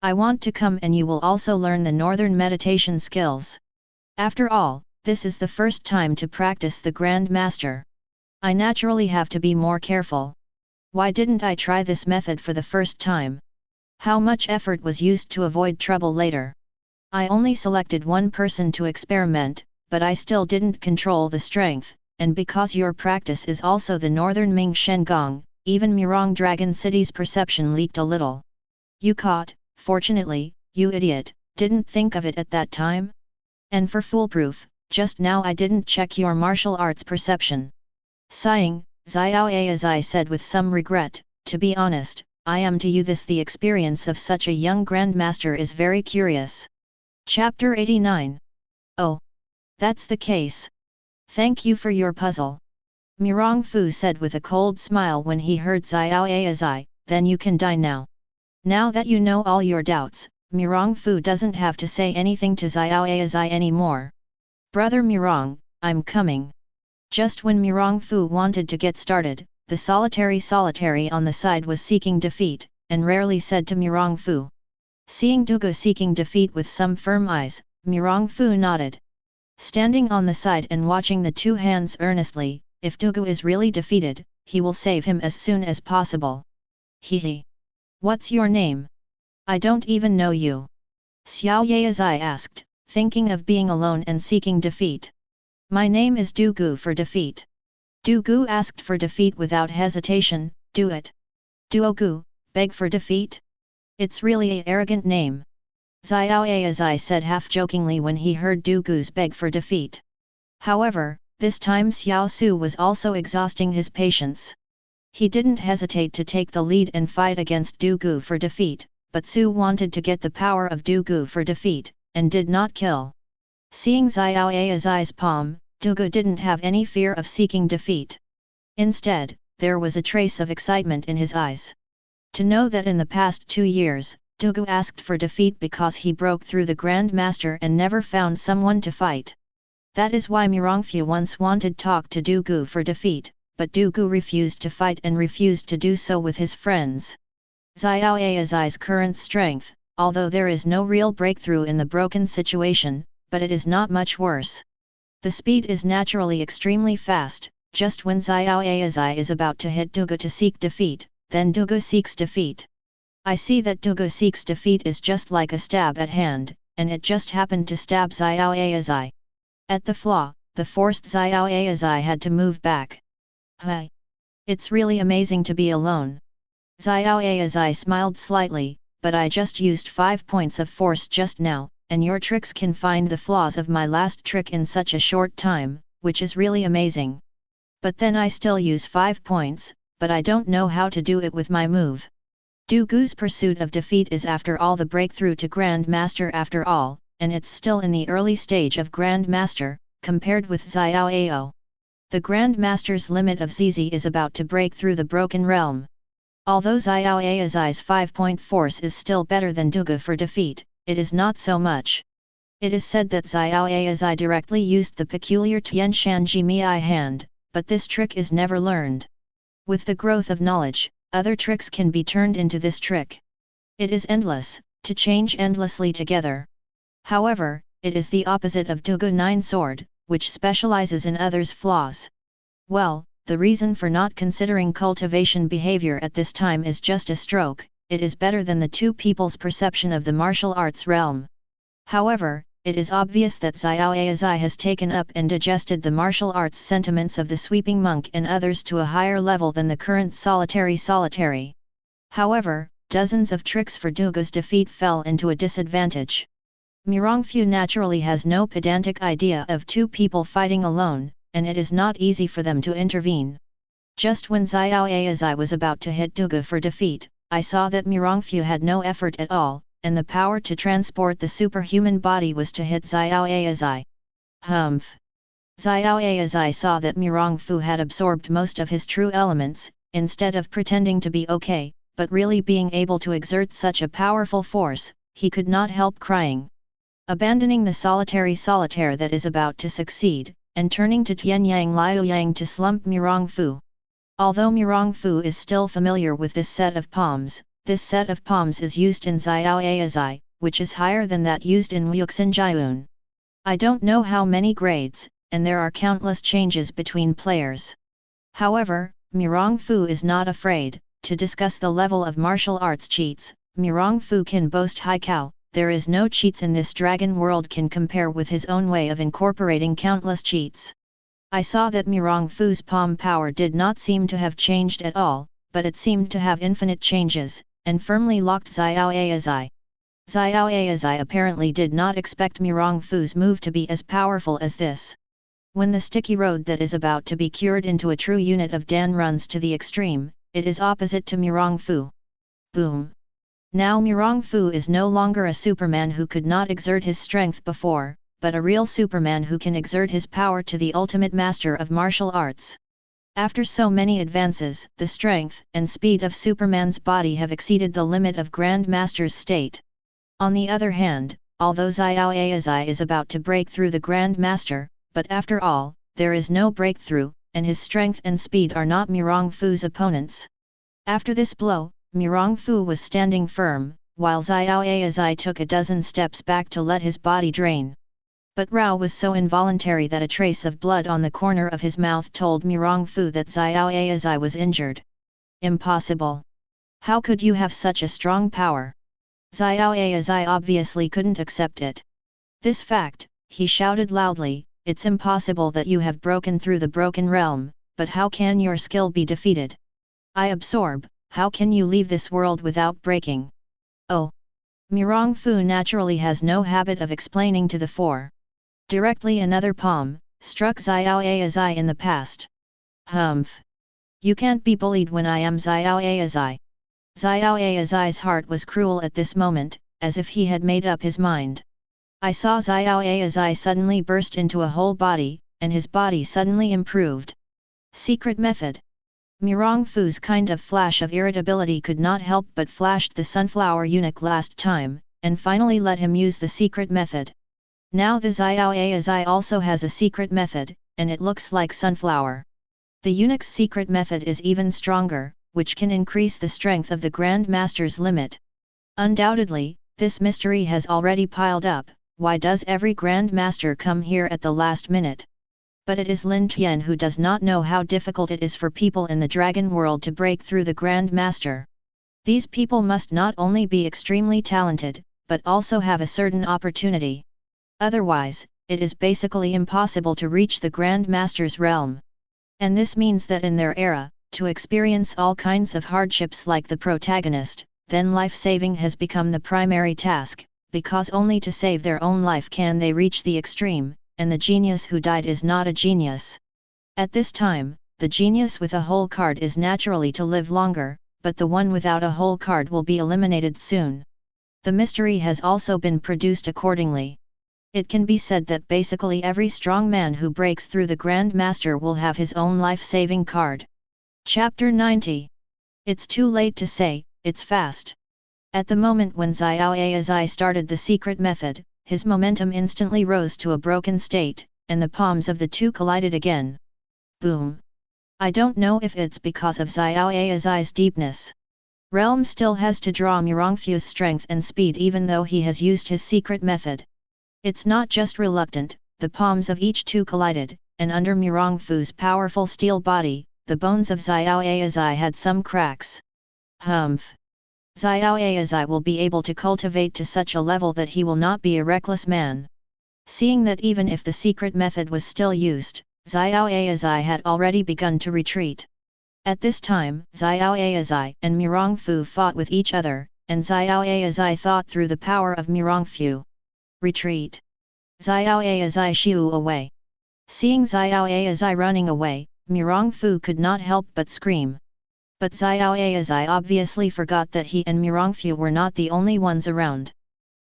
I want to come and you will also learn the northern meditation skills. After all, this is the first time to practice the Grand Master. I naturally have to be more careful. Why didn't I try this method for the first time? How much effort was used to avoid trouble later? I only selected one person to experiment, but I still didn't control the strength, and because your practice is also the northern Ming Shen Gong, even Mirong Dragon City's perception leaked a little. You caught, fortunately, you idiot, didn't think of it at that time? And for foolproof, just now I didn't check your martial arts perception. Sighing, Xiao Azai said with some regret, to be honest, I am to you the experience of such a young grandmaster is very curious. Chapter 89. Oh! That's the case. Thank you for your puzzle. Mirong Fu said with a cold smile when he heard Xiao Azai, then you can die now. Now that you know all your doubts, Mirong Fu doesn't have to say anything to Xiao Azai anymore. Brother Mirong, I'm coming. Just when Mirong Fu wanted to get started, the solitary on the side was seeking defeat, and rarely said to Mirong Fu. Seeing Dugu seeking defeat with some firm eyes, Mirong Fu nodded. Standing on the side and watching the two hands earnestly, if Dugu is really defeated, he will save him as soon as possible. Hehe. What's your name? I don't even know you. Xiao Yazai asked, thinking of being alone and seeking defeat. My name is Dugu for defeat. Dugu asked for defeat without hesitation, do it. Duogu, beg for defeat? It's really an arrogant name. Xiao Azai said half-jokingly when he heard Dugu's beg for defeat. However, this time Xiao Su was also exhausting his patience. He didn't hesitate to take the lead and fight against Dugu for defeat, but Su wanted to get the power of Dugu for defeat, and did not kill. Seeing Xiao Azai's palm, Dugu didn't have any fear of seeking defeat. Instead, there was a trace of excitement in his eyes. To know that in the past 2 years, Dugu asked for defeat because he broke through the Grand Master and never found someone to fight. That is why Mirongfu once wanted talk to Dugu for defeat, but Dugu refused to fight and refused to do so with his friends. Xiao Azai's current strength, although there is no real breakthrough in the broken situation, but it is not much worse. The speed is naturally extremely fast, just when Xiao Azai is about to hit Dugu to seek defeat, then Dugu seeks defeat. I see that Dugu seeks defeat is just like a stab at hand, and it just happened to stab Xiao Azai. At the flaw, the forced Xiao Azai had to move back. Hi! It's really amazing to be alone. Xiao Azai smiled slightly, but I just used 5 points of force just now, and your tricks can find the flaws of my last trick in such a short time, which is really amazing. But then I still use 5 points, but I don't know how to do it with my move. Dugu's pursuit of defeat is after all the breakthrough to Grand Master after all, and it's still in the early stage of Grand Master, compared with Xiao Ao. The Grand Master's limit of ZZ is about to break through the broken realm. Although Xiao Azai's 5-point force is still better than Dugu for defeat, it is not so much. It is said that Xiao Azai directly used the peculiar Tianshan Jimiai hand, but this trick is never learned. With the growth of knowledge, other tricks can be turned into this trick. It is endless, to change endlessly together. However, it is the opposite of Dugu 9 sword, which specializes in others' flaws. Well, the reason for not considering cultivation behavior at this time is just a stroke. It is better than the two people's perception of the martial arts realm. However, it is obvious that Xiao Azai has taken up and digested the martial arts sentiments of the sweeping monk and others to a higher level than the current solitary. However, dozens of tricks for Dugu's defeat fell into a disadvantage. Mirongfu naturally has no pedantic idea of two people fighting alone, and it is not easy for them to intervene. Just when Xiao Azai was about to hit Dugu for defeat, I saw that Mirongfu had no effort at all, and the power to transport the superhuman body was to hit Xiao Azai. Humph! Xiao Azai saw that Mirongfu had absorbed most of his true elements, instead of pretending to be okay, but really being able to exert such a powerful force, he could not help crying. abandoning the solitaire that is about to succeed, and turning to Tianyang Liuyang to slump Mirong Fu. Although Mirong Fu is still familiar with this set of palms, this set of palms is used in Xiao Aizai, which is higher than that used in Wuxin Jiayun. I don't know how many grades, and there are countless changes between players. However, Mirong Fu is not afraid to discuss the level of martial arts cheats. Mirong Fu can boast Haikao, there is no cheats in this dragon world can compare with his own way of incorporating countless cheats. I saw that Mirong Fu's palm power did not seem to have changed at all, but it seemed to have infinite changes, and firmly locked Xiao Aizai. Xiao Aizai apparently did not expect Mirong Fu's move to be as powerful as this. When the sticky road that is about to be cured into a true unit of Dan runs to the extreme, it is opposite to Mirong Fu. Boom! Now Mirong Fu is no longer a Superman who could not exert his strength before, but a real Superman who can exert his power to the ultimate master of martial arts. After so many advances, the strength and speed of Superman's body have exceeded the limit of Grand Master's state. On the other hand, although Xiao Aizai is about to break through the Grand Master, but after all, there is no breakthrough, and his strength and speed are not Mirong Fu's opponents. After this blow, Mirong Fu was standing firm, while Xiao Aizai took a dozen steps back to let his body drain. But Rao was so involuntary that a trace of blood on the corner of his mouth told Mirong Fu that Xiao Aizai was injured. Impossible! How could you have such a strong power? Xiao Aizai obviously couldn't accept it. This fact, he shouted loudly, it's impossible that you have broken through the broken realm, but how can your skill be defeated? I absorb, how can you leave this world without breaking? Oh! Mirong Fu naturally has no habit of explaining to the fore. Directly another palm, struck Xiao Aizai in the past. Humph! You can't be bullied when I am Xiao Aizai. Xiao Aizai's heart was cruel at this moment, as if he had made up his mind. I saw Xiao Aizai suddenly burst into a whole body, and his body suddenly improved. Secret method. Mirong Fu's kind of flash of irritability could not help but flashed the sunflower eunuch last time, and finally let him use the secret method. Now the Xiao Aizai also has a secret method, and it looks like sunflower. The eunuch's secret method is even stronger, which can increase the strength of the Grand Master's limit. Undoubtedly, this mystery has already piled up. Why does every Grand Master come here at the last minute? But it is Lin Tian who does not know how difficult it is for people in the Dragon World to break through the Grand Master. These people must not only be extremely talented, but also have a certain opportunity. Otherwise, it is basically impossible to reach the Grand Master's realm. And this means that in their era, to experience all kinds of hardships like the protagonist, then life-saving has become the primary task, because only to save their own life can they reach the extreme, and the genius who died is not a genius. At this time, the genius with a whole card is naturally to live longer, but the one without a whole card will be eliminated soon. The mystery has also been produced accordingly. It can be said that basically every strong man who breaks through the Grand Master will have his own life-saving card. Chapter 90. It's too late to say, it's fast. At the moment when Xiao Aizai started the secret method, his momentum instantly rose to a broken state, and the palms of the two collided again. Boom! I don't know if it's because of Xiao Aizai's deepness. Realm still has to draw Mirong Fu's strength and speed even though he has used his secret method. It's not just reluctant, the palms of each two collided, and under Mirong Fu's powerful steel body, the bones of Xiao Aizai had some cracks. Humph! Xiao Aizai will be able to cultivate to such a level that he will not be a reckless man. Seeing that even if the secret method was still used, Xiao Aizai had already begun to retreat. At this time, Xiao Aizai and Mirong Fu fought with each other, and Xiao Aizai thought through the power of Mirong Fu. Retreat! Xiao Aizai shiu away. Seeing Xiao Aizai running away, Mirong Fu could not help but scream. But Xiao Aizai obviously forgot that he and Mirong Fu were not the only ones around.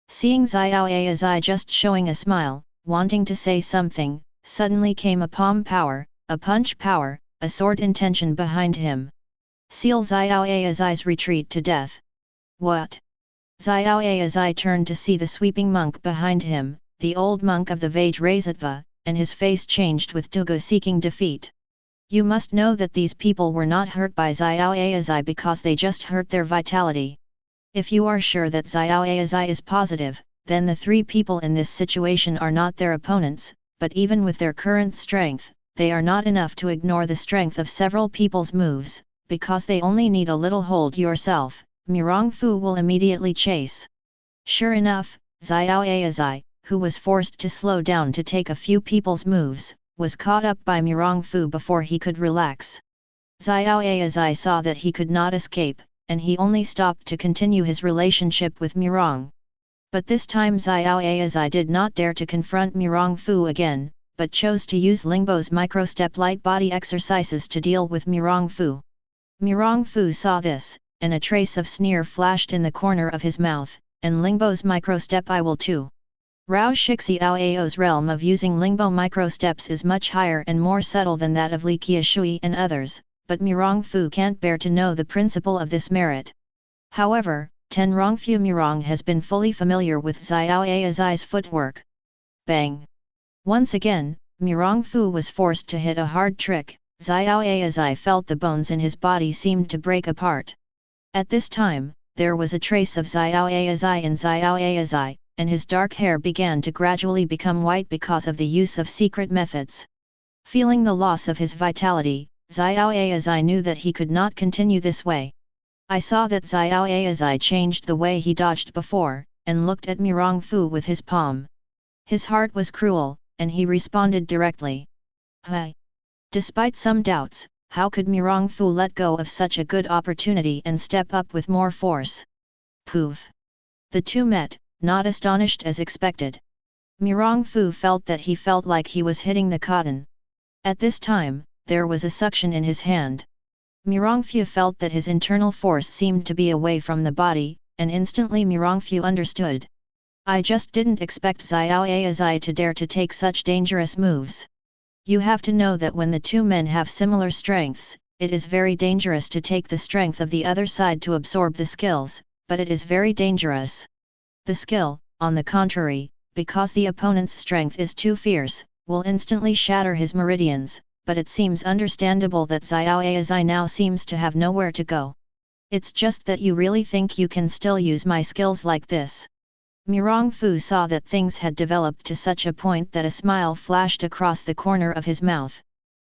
Seeing Xiao Aizai just showing a smile, wanting to say something, suddenly came a palm power, a punch power, a sword intention behind him. Seal Xiao Aizai's retreat to death. What? Xiao Aizai turned to see the sweeping monk behind him, the old monk of the Vajrasattva, and his face changed with duga seeking defeat. You must know that these people were not hurt by Xiao Aizai because they just hurt their vitality. If you are sure that Xiao Aizai is positive, then the three people in this situation are not their opponents, but even with their current strength, they are not enough to ignore the strength of several people's moves, because they only need a little hold yourself, Mirongfu will immediately chase. Sure enough, Xiao Aizai, who was forced to slow down to take a few people's moves, was caught up by Mirongfu before he could relax. Xiao Aizai saw that he could not escape, and he only stopped to continue his relationship with Mirong. But this time Xiao Aizai did not dare to confront Mirongfu again, but chose to use Lingbo's microstep light body exercises to deal with Mirongfu. Mirongfu saw this, and a trace of sneer flashed in the corner of his mouth, and Lingbo's microstep I will too. Rao Shixiao Ao's realm of using Lingbo microsteps is much higher and more subtle than that of Li Qiushui and others, but Mirongfu can't bear to know the principle of this merit. However, Tenrongfu Mirong has been fully familiar with Xiao Aizai's footwork. Bang! Once again, Mirongfu was forced to hit a hard trick. Xiao Aizai felt the bones in his body seemed to break apart. At this time, there was a trace of Xiao Aizai in Xiao Aizai, and his dark hair began to gradually become white because of the use of secret methods. Feeling the loss of his vitality, Xiao Aizai knew that he could not continue this way. I saw that Xiao Aizai changed the way he dodged before, and looked at Mirongfu with his palm. His heart was cruel, and he responded directly. Hey! Despite some doubts, how could Mirongfu let go of such a good opportunity and step up with more force? Poof! The two met, not astonished as expected. Mirongfu felt that he felt like he was hitting the cotton. At this time, there was a suction in his hand. Mirongfu felt that his internal force seemed to be away from the body, and instantly Mirongfu understood. I just didn't expect Xiao Aizai to dare to take such dangerous moves. You have to know that when the two men have similar strengths, it is very dangerous to take the strength of the other side to absorb the skills, but it is very dangerous. The skill, on the contrary, because the opponent's strength is too fierce, will instantly shatter his meridians, but it seems understandable that Xiao Aizai now seems to have nowhere to go. It's just that you really think you can still use my skills like this. Mirongfu saw that things had developed to such a point that a smile flashed across the corner of his mouth.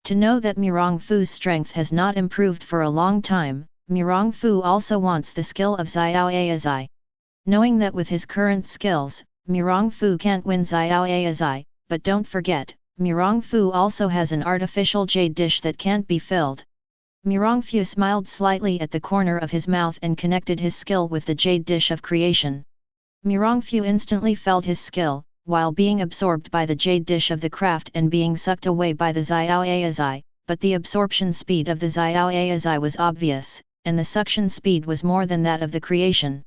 To know that Mirongfu's strength has not improved for a long time, Mirongfu also wants the skill of Xiao Aizai. Knowing that with his current skills, Mirongfu can't win Xiao Aizai, but don't forget, Mirongfu also has an artificial jade dish that can't be filled. Mirongfu smiled slightly at the corner of his mouth and connected his skill with the jade dish of creation. Mirongfu instantly felt his skill, while being absorbed by the jade dish of the craft and being sucked away by the Xiao Aizai, but the absorption speed of the Xiao Aizai was obvious, and the suction speed was more than that of the creation.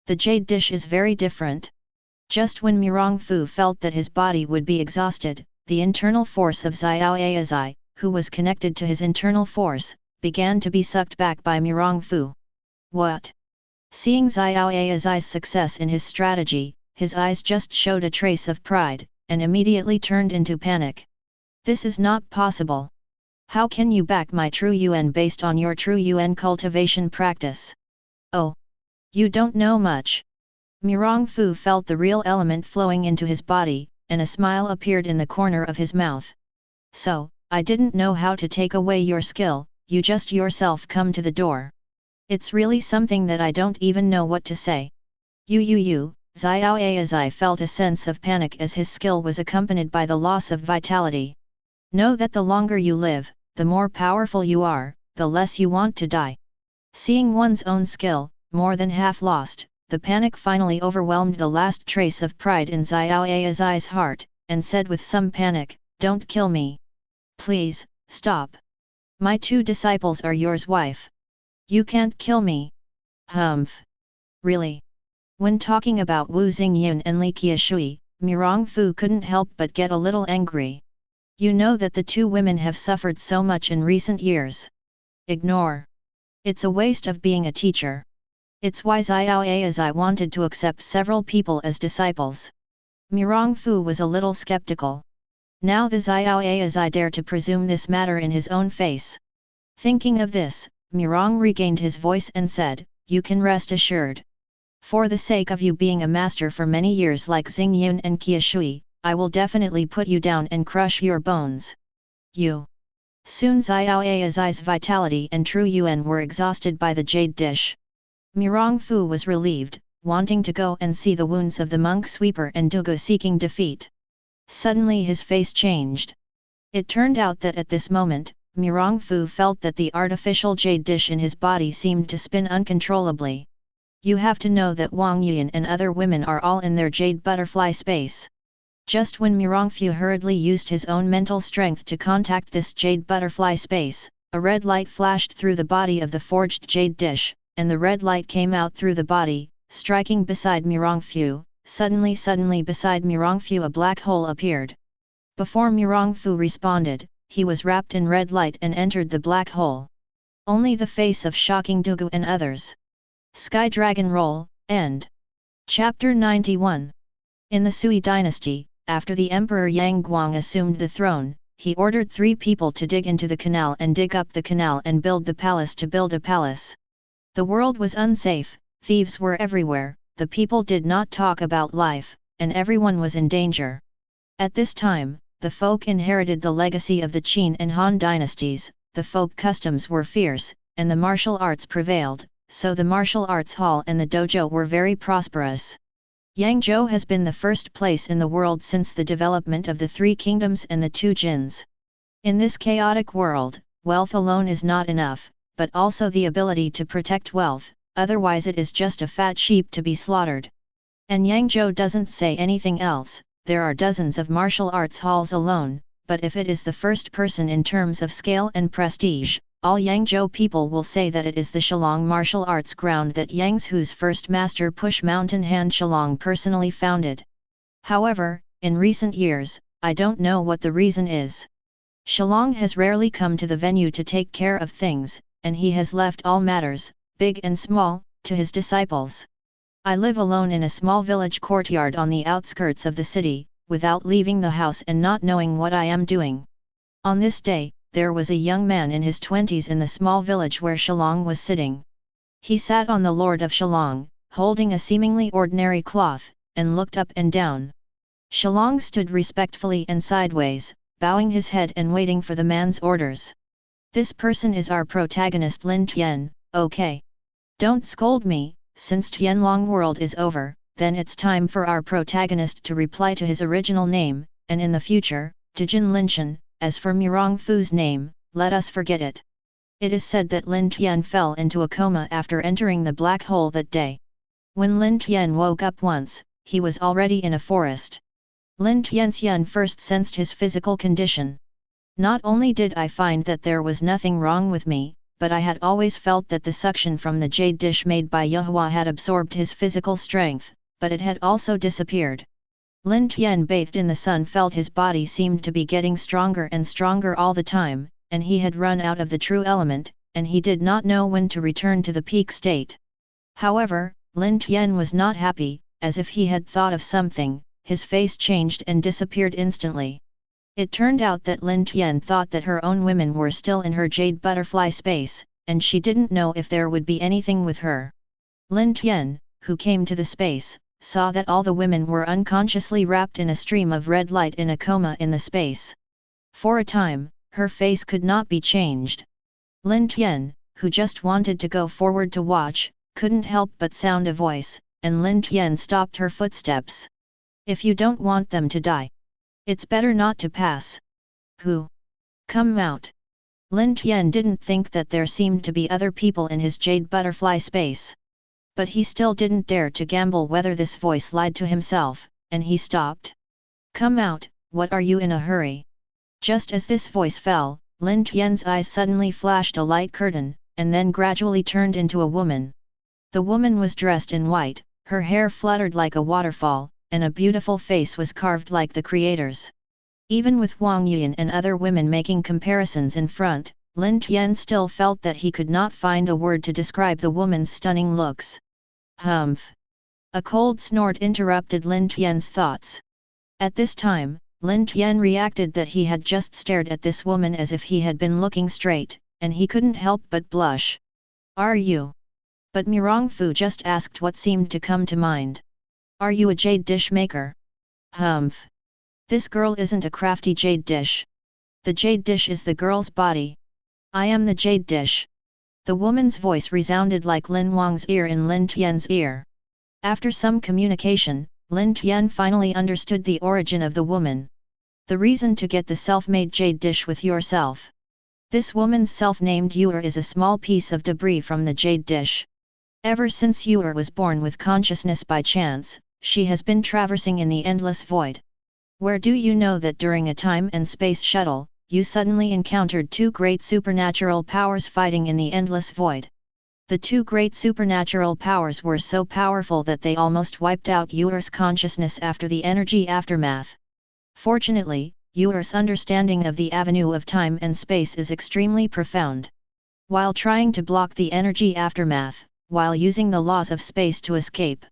The jade dish is very different. Just when Mirongfu felt that his body would be exhausted, the internal force of Xiao Aizai, who was connected to his internal force, began to be sucked back by Mirongfu. What? Seeing Xiao Aizai's success in his strategy, his eyes just showed a trace of pride, and immediately turned into panic. This is not possible. How can you back my true Yuan based on your true Yuan cultivation practice? Oh! You don't know much. Mirongfu felt the real element flowing into his body, and a smile appeared in the corner of his mouth. So, I didn't know how to take away your skill, you just yourself come to the door. It's really something that I don't even know what to say. Xiao Aizai felt a sense of panic as his skill was accompanied by the loss of vitality. Know that the longer you live, the more powerful you are, the less you want to die. Seeing one's own skill, more than half lost, the panic finally overwhelmed the last trace of pride in Xiao Aizai's heart, and said with some panic, "Don't kill me. Please, stop. My two disciples are yours wife. You can't kill me." Humph. Really? When talking about Wu Xingyun and Li Qiushui, Mirongfu couldn't help but get a little angry. You know that the two women have suffered so much in recent years. Ignore. It's a waste of being a teacher. It's why Xiao as I wanted to accept several people as disciples. Mirong Fu was a little skeptical. Now the Xiao as I dare to presume this matter in his own face. Thinking of this, Mirong regained his voice and said, "You can rest assured. For the sake of you being a master for many years like Xing Yun and Qia Shui, I will definitely put you down and crush your bones." You. Soon Xiao Ai's vitality and true yuan were exhausted by the jade dish. Mirong Fu was relieved, wanting to go and see the wounds of the monk sweeper and Dugu seeking defeat. Suddenly his face changed. It turned out that at this moment, Mirong Fu felt that the artificial jade dish in his body seemed to spin uncontrollably. You have to know that Wang Yuan and other women are all in their jade butterfly space. Just when Mirong Fu hurriedly used his own mental strength to contact this jade butterfly space, a red light flashed through the body of the forged jade dish, and the red light came out through the body, striking beside Mirong Fu. Suddenly beside Mirong Fu a black hole appeared. Before Mirong Fu responded, he was wrapped in red light and entered the black hole. Only the face of shocking Dugu and others. Sky Dragon Roll, End. Chapter 91. In the Sui dynasty, after the Emperor Yang Guang assumed the throne, he ordered 3 people to dig into the canal and dig up the canal and build the palace to build a palace. The world was unsafe, thieves were everywhere, the people did not talk about life, and everyone was in danger. At this time, the folk inherited the legacy of the Qin and Han dynasties, the folk customs were fierce, and the martial arts prevailed, so the martial arts hall and the dojo were very prosperous. Yangzhou has been the first place in the world since the development of the 3 kingdoms and the 2 jins. In this chaotic world, wealth alone is not enough, but also the ability to protect wealth, otherwise it is just a fat sheep to be slaughtered. And Yangzhou doesn't say anything else. There are dozens of martial arts halls alone, but if it is the first person in terms of scale and prestige, all Yangzhou people will say that it is the Shillong martial arts ground that Yangzhou's first master Push Mountain Han Shillong personally founded. However, in recent years, I don't know what the reason is. Shillong has rarely come to the venue to take care of things, and he has left all matters, big and small, to his disciples. I live alone in a small village courtyard on the outskirts of the city, without leaving the house and not knowing what I am doing. On this day, there was a young man in his 20s in the small village where Shillong was sitting. He sat on the Lord of Shillong, holding a seemingly ordinary cloth, and looked up and down. Shillong stood respectfully and sideways, bowing his head and waiting for the man's orders. "This person is our protagonist Lin Tian, okay? Don't scold me. Since Tianlong world is over, then it's time for our protagonist to reply to his original name, and in the future, to Jin Linshan. As for Mirong Fu's name, let us forget it." It is said that Lin Tian fell into a coma after entering the black hole that day. When Lin Tian woke up once, he was already in a forest. Lin Tianxian first sensed his physical condition. "Not only did I find that there was nothing wrong with me, but I had always felt that the suction from the jade dish made by Yahua had absorbed his physical strength, but it had also disappeared." Lin Tian bathed in the sun felt his body seemed to be getting stronger and stronger all the time, and he had run out of the true element, and he did not know when to return to the peak state. However, Lin Tian was not happy, as if he had thought of something, his face changed and disappeared instantly. It turned out that Lin Tian thought that her own women were still in her jade butterfly space, and she didn't know if there would be anything with her. Lin Tian, who came to the space, saw that all the women were unconsciously wrapped in a stream of red light in a coma in the space. For a time, her face could not be changed. Lin Tian, who just wanted to go forward to watch, couldn't help but sound a voice, and Lin Tian stopped her footsteps. "If you don't want them to die, it's better not to pass. Who? Come out." Lin Tian didn't think that there seemed to be other people in his jade butterfly space. But he still didn't dare to gamble whether this voice lied to himself, and he stopped. "Come out, what are you in a hurry?" Just as this voice fell, Lin Tian's eyes suddenly flashed a light curtain, and then gradually turned into a woman. The woman was dressed in white, her hair fluttered like a waterfall, and a beautiful face was carved like the creators. Even with Wang Yuan and other women making comparisons in front, Lin Tian still felt that he could not find a word to describe the woman's stunning looks. Humph! A cold snort interrupted Lin Tian's thoughts. At this time, Lin Tian reacted that he had just stared at this woman as if he had been looking straight, and he couldn't help but blush. Are you? But Mirong Fu just asked what seemed to come to mind. Are you a jade dish maker? Humph! This girl isn't a crafty jade dish. The jade dish is the girl's body. I am the jade dish. The woman's voice resounded like Lin Wang's ear in Lin Tian's ear. After some communication, Lin Tian finally understood the origin of the woman. The reason to get the self-made jade dish with yourself. This woman's self-named Yuer is a small piece of debris from the jade dish. Ever since Yuer was born with consciousness by chance, she has been traversing in the endless void. Where do you know that during a time and space shuttle, you suddenly encountered two great supernatural powers fighting in the endless void? The two great supernatural powers were so powerful that they almost wiped out Yuer's consciousness after the energy aftermath. Fortunately, Yuer's understanding of the avenue of time and space is extremely profound. While trying to block the energy aftermath, while using the laws of space to escape.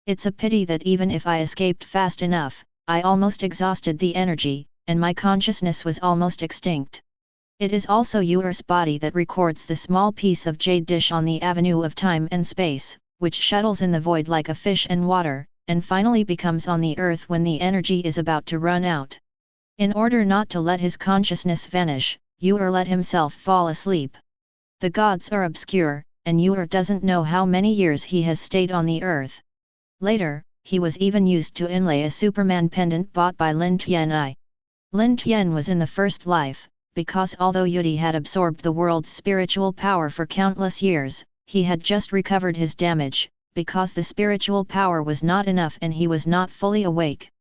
It's a pity that even if I escaped fast enough, I almost exhausted the energy, and my consciousness was almost extinct. It is also Yuer's body that records the small piece of jade dish on the avenue of time and space, which shuttles in the void like a fish in water, and finally becomes on the earth when the energy is about to run out. In order not to let his consciousness vanish, Yuer let himself fall asleep. The gods are obscure, and Yuer doesn't know how many years he has stayed on the earth. Later, he was even used to inlay a Superman pendant bought by Lin Tian. Lin Tian was in the first life, because although Yudi had absorbed the world's spiritual power for countless years, he had just recovered his damage, because the spiritual power was not enough and he was not fully awake.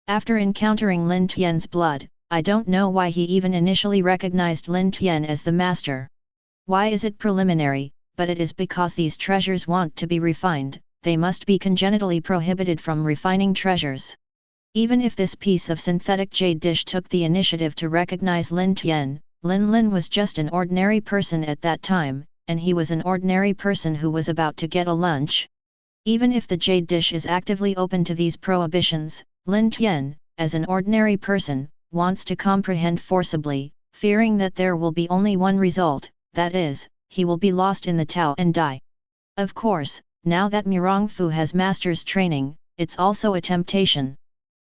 After encountering Lin Tian's blood, I don't know why he even initially recognized Lin Tian as the master. Why is it preliminary? But it is because these treasures want to be refined. They must be congenitally prohibited from refining treasures. Even if this piece of synthetic jade dish took the initiative to recognize Lin Tian, Lin was just an ordinary person at that time, and he was an ordinary person who was about to get a lunch. Even if the jade dish is actively open to these prohibitions, Lin Tian, as an ordinary person, wants to comprehend forcibly, fearing that there will be only one result, that is, he will be lost in the Tao and die. Of course, now that Mirong Fu has master's training, it's also a temptation.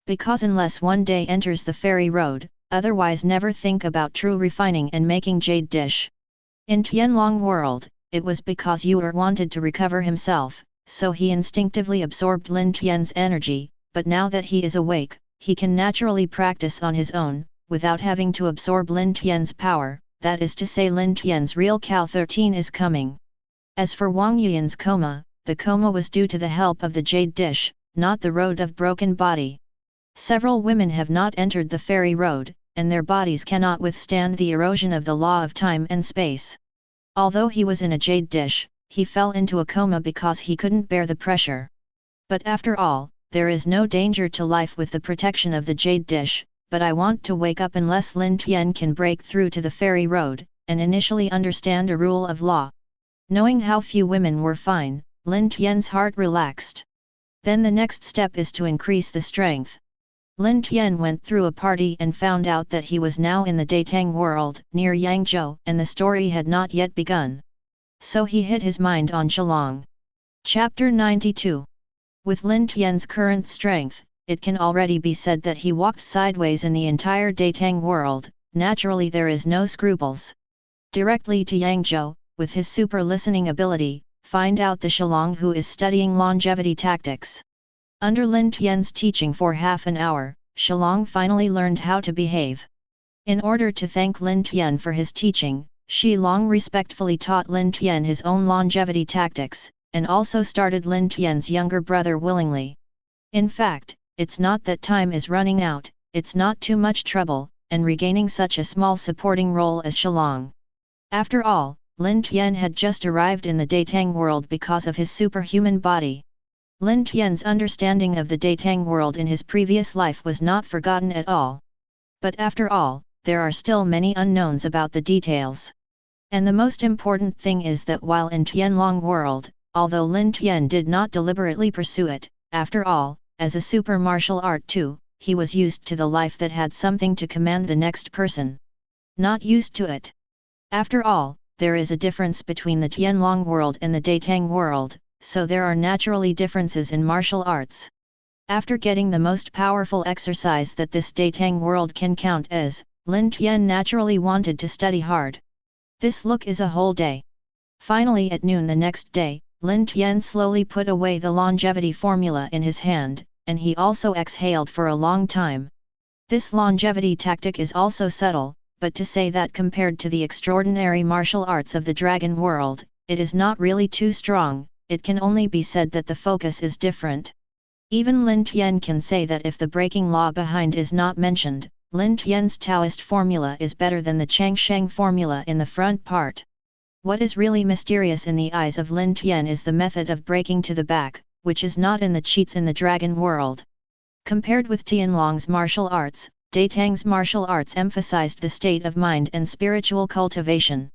Because unless one day enters the fairy road, otherwise never think about true refining and making jade dish. In Tianlong world, it was because Yuer wanted to recover himself, so he instinctively absorbed Lin Tian's energy, but now that he is awake, he can naturally practice on his own, without having to absorb Lin Tian's power, that is to say Lin Tian's real Cow 13 is coming. As for Wang Yuan's coma, the coma was due to the help of the jade dish, not the road of broken body. Several women have not entered the fairy road, and their bodies cannot withstand the erosion of the law of time and space. Although he was in a jade dish, he fell into a coma because he couldn't bear the pressure. But after all, there is no danger to life with the protection of the jade dish, but I want to wake up unless Lin Tian can break through to the fairy road, and initially understand a rule of law. Knowing how few women were fine, Lin Tian's heart relaxed. Then the next step is to increase the strength. Lin Tian went through a party and found out that he was now in the Datang world, near Yangzhou, and the story had not yet begun. So he hid his mind on Shillong. Chapter 92. With Lin Tian's current strength, it can already be said that he walked sideways in the entire Datang world. Naturally there is no scruples. Directly to Yangzhou, with his super listening ability, find out the Shillong who is studying longevity tactics. Under Lin Tian's teaching for half an hour, Shillong finally learned how to behave. In order to thank Lin Tian for his teaching, Shillong respectfully taught Lin Tian his own longevity tactics, and also started Lin Tian's younger brother willingly. In fact, it's not that time is running out, it's not too much trouble, and regaining such a small supporting role as Shillong. After all, Lin Tian had just arrived in the Datang world because of his superhuman body. Lin Tian's understanding of the Datang world in his previous life was not forgotten at all. But after all, there are still many unknowns about the details. And the most important thing is that while in Tianlong world, although Lin Tian did not deliberately pursue it. After all, as a super martial art too, he was used to the life that had something to command the next person. Not used to it. After all, there is a difference between the Tianlong world and the Datang world, so there are naturally differences in martial arts. After getting the most powerful exercise that this Datang world can count as, Lin Tian naturally wanted to study hard. This look is a whole day. Finally at noon the next day, Lin Tian slowly put away the longevity formula in his hand, and he also exhaled for a long time. This longevity tactic is also subtle, but to say that compared to the extraordinary martial arts of the dragon world, it is not really too strong, it can only be said that the focus is different. Even Lin Tian can say that if the breaking law behind is not mentioned, Lin Tian's Taoist formula is better than the Changsheng formula in the front part. What is really mysterious in the eyes of Lin Tian is the method of breaking to the back, which is not in the cheats in the dragon world. Compared with Tianlong's martial arts, Datang's martial arts emphasized the state of mind and spiritual cultivation.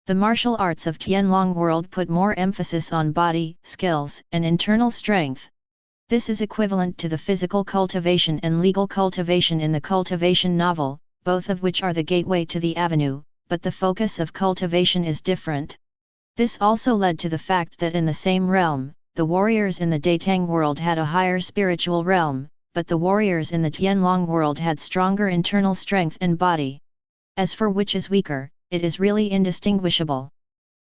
The martial arts of Tianlong world put more emphasis on body, skills, and internal strength. This is equivalent to the physical cultivation and legal cultivation in the Cultivation novel, both of which are the gateway to the avenue, but the focus of cultivation is different. This also led to the fact that in the same realm, the warriors in the Datang world had a higher spiritual realm, but the warriors in the Tianlong world had stronger internal strength and body. As for which is weaker, it is really indistinguishable.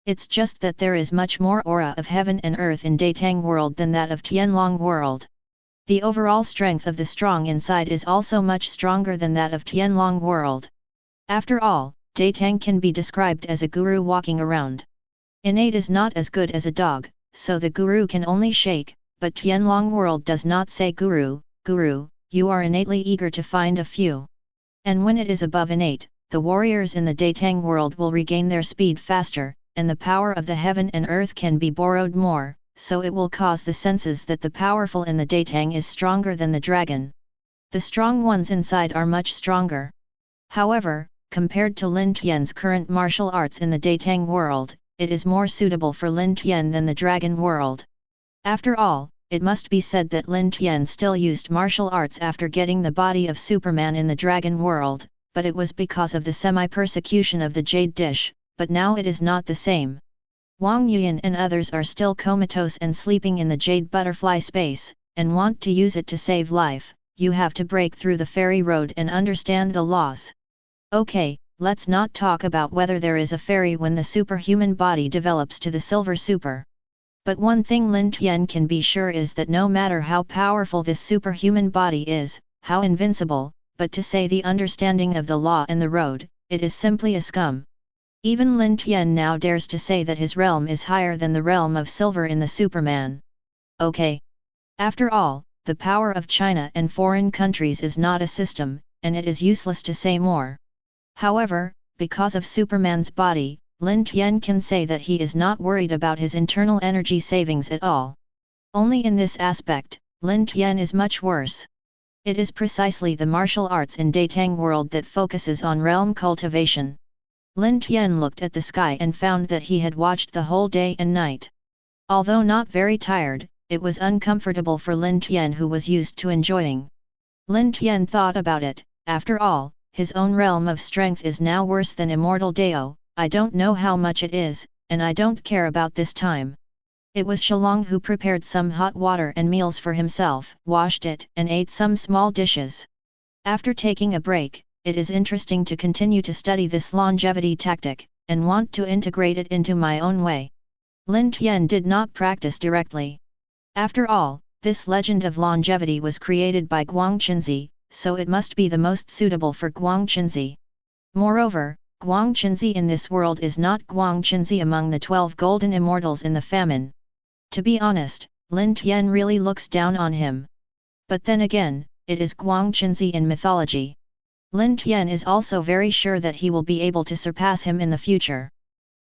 It's just that there is much more aura of heaven and earth in Datang world than that of Tianlong world. The overall strength of the strong inside is also much stronger than that of Tianlong world. After all, Datang can be described as a guru walking around. Innate is not as good as a dog, so the guru can only shake, but Tianlong world does not say guru, guru, you are innately eager to find a few. And when it is above innate, the warriors in the Datang world will regain their speed faster, and the power of the heaven and earth can be borrowed more, so it will cause the senses that the powerful in the Datang is stronger than the dragon. The strong ones inside are much stronger. However, compared to Lin Tian's current martial arts in the Datang world, it is more suitable for Lin Tian than the dragon world. After all, it must be said that Lin Tian still used martial arts after getting the body of Superman in the dragon world, but it was because of the semi-persecution of the jade dish, but now it is not the same. Wang Yuan and others are still comatose and sleeping in the jade butterfly space, and want to use it to save life. You have to break through the fairy road and understand the laws. Okay, let's not talk about whether there is a fairy when the superhuman body develops to the silver super. But one thing Lin Tian can be sure is that no matter how powerful this superhuman body is, how invincible, but to say the understanding of the law and the road, it is simply a scum. Even Lin Tian now dares to say that his realm is higher than the realm of silver in the Superman. Okay. After all, the power of China and foreign countries is not a system, and it is useless to say more. However, because of Superman's body, Lin Tian can say that he is not worried about his internal energy savings at all. Only in this aspect, Lin Tian is much worse. It is precisely the martial arts in Datang world that focuses on realm cultivation. Lin Tian looked at the sky and found that he had watched the whole day and night. Although not very tired, it was uncomfortable for Lin Tian who was used to enjoying. Lin Tian thought about it, after all, his own realm of strength is now worse than immortal Dao, I don't know how much it is, and I don't care about this time. It was Shalong who prepared some hot water and meals for himself, washed it, and ate some small dishes. After taking a break, it is interesting to continue to study this longevity tactic, and want to integrate it into my own way. Lin Tian did not practice directly. After all, this legend of longevity was created by Guangqinzi, so it must be the most suitable for Guangqinzi. Moreover, Guangqinzi in this world is not Guangqinzi among the 12 golden immortals in the famine. To be honest, Lin Tian really looks down on him. But then again, it is Guangqinzi in mythology. Lin Tian is also very sure that he will be able to surpass him in the future.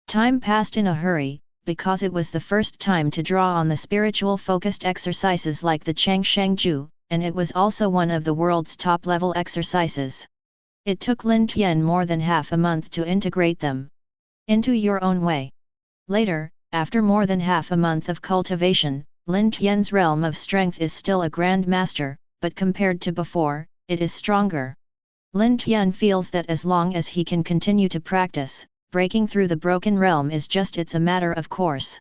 Time passed in a hurry, because it was the first time to draw on the spiritual focused exercises like the Changsheng Ju, and it was also one of the world's top-level exercises. It took Lin Tian more than half a month to integrate them into your own way. Later, After more than half a month of cultivation, Lin Tian's realm of strength is still a grand master, but compared to before, it is stronger. Lin Tian feels that as long as he can continue to practice, breaking through the broken realm is just a matter of course.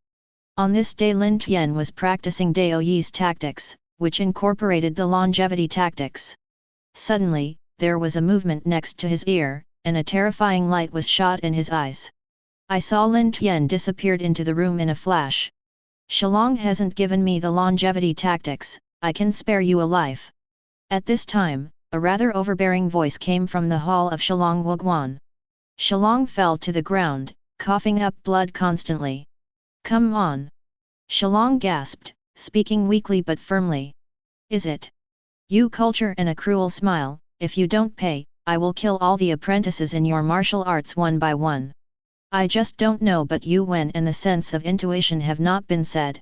On this day Lin Tian was practicing Dao Yi's tactics, which incorporated the longevity tactics. Suddenly, there was a movement next to his ear, and a terrifying light was shot in his eyes. I saw Lin Tian disappeared into the room in a flash. Shillong hasn't given me the longevity tactics, I can spare you a life. At this time, a rather overbearing voice came from the hall of Shillong Wuguan. Shillong fell to the ground, coughing up blood constantly. Come on! Shillong gasped, speaking weakly but firmly. Is it? You culture and a cruel smile, if you don't pay, I will kill all the apprentices in your martial arts one by one. I just don't know, but you Wen and the sense of intuition have not been said.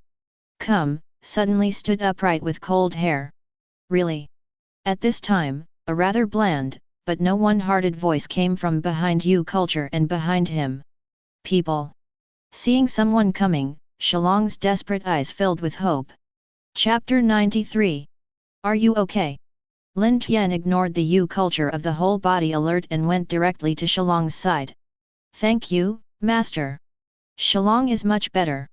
Come, suddenly stood upright with cold hair. Really? At this time, a rather bland, but no one-hearted voice came from behind you culture and behind him. People. Seeing someone coming, Shillong's desperate eyes filled with hope. Chapter 93. Are you okay? Lin Tian ignored the Yu culture of the whole body alert and went directly to Shillong's side. Thank you, Master. Shillong is much better.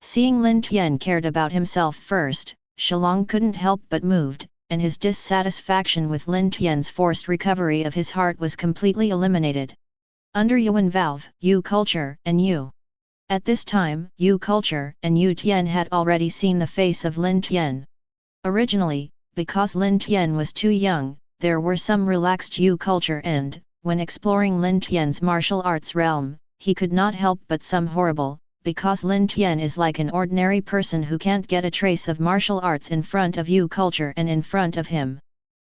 Seeing Lin Tian cared about himself first, Shillong couldn't help but moved, and his dissatisfaction with Lin Tian's forced recovery of his heart was completely eliminated. Under Yuan Valve, Yu culture, and Yu. At this time, Yu culture and Yu Tian had already seen the face of Lin Tian. Originally, because Lin Tian was too young, there were some relaxed Yu culture and, when exploring Lin Tian's martial arts realm, he could not help but some horrible, because Lin Tian is like an ordinary person who can't get a trace of martial arts in front of Yu culture and in front of him.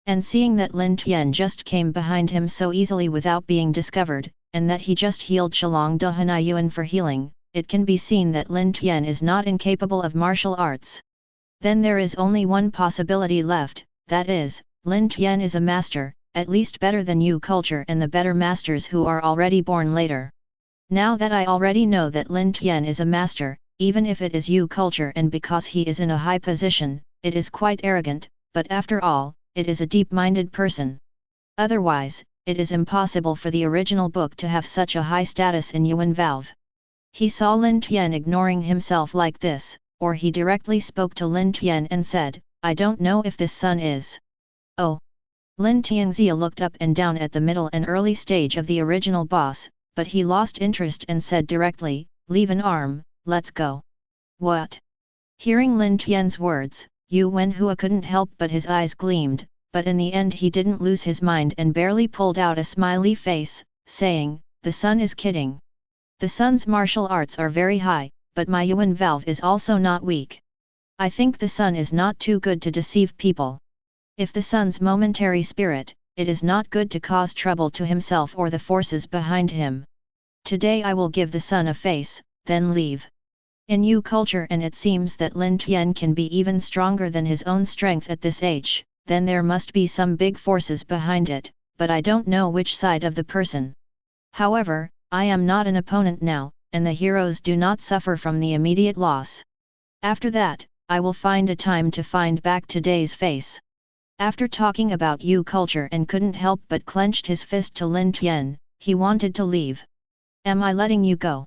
And seeing that Lin Tian just came behind him so easily without being discovered, and that he just healed Shillong de Hanai Yuan for healing, it can be seen that Lin Tian is not incapable of martial arts. Then there is only one possibility left, that is, Lin Tian is a master, at least better than Yu culture and the better masters who are already born later. Now that I already know that Lin Tian is a master, even if it is Yu culture and because he is in a high position, it is quite arrogant, but after all, it is a deep-minded person. Otherwise, it is impossible for the original book to have such a high status in Yuan Valve. He saw Lin Tian ignoring himself like this, or he directly spoke to Lin Tian and said, I don't know if this son is. Oh! Lin Tianxia looked up and down at the middle and early stage of the original boss, but he lost interest and said directly, leave an arm, let's go. What? Hearing Lin Tian's words, Yu Wenhua couldn't help but his eyes gleamed, but in the end he didn't lose his mind and barely pulled out a smiley face, saying, the son is kidding. The son's martial arts are very high, but my Yuan Valve is also not weak. I think the son is not too good to deceive people. If the son's momentary spirit, it is not good to cause trouble to himself or the forces behind him. Today I will give the son a face, then leave. In Yu culture and it seems that Lin Tian can be even stronger than his own strength at this age, then there must be some big forces behind it, but I don't know which side of the person. However, I am not an opponent now, and the heroes do not suffer from the immediate loss. After that, I will find a time to find back today's face. After talking about Yu culture and couldn't help but clenched his fist to Lin Tian, he wanted to leave. Am I letting you go?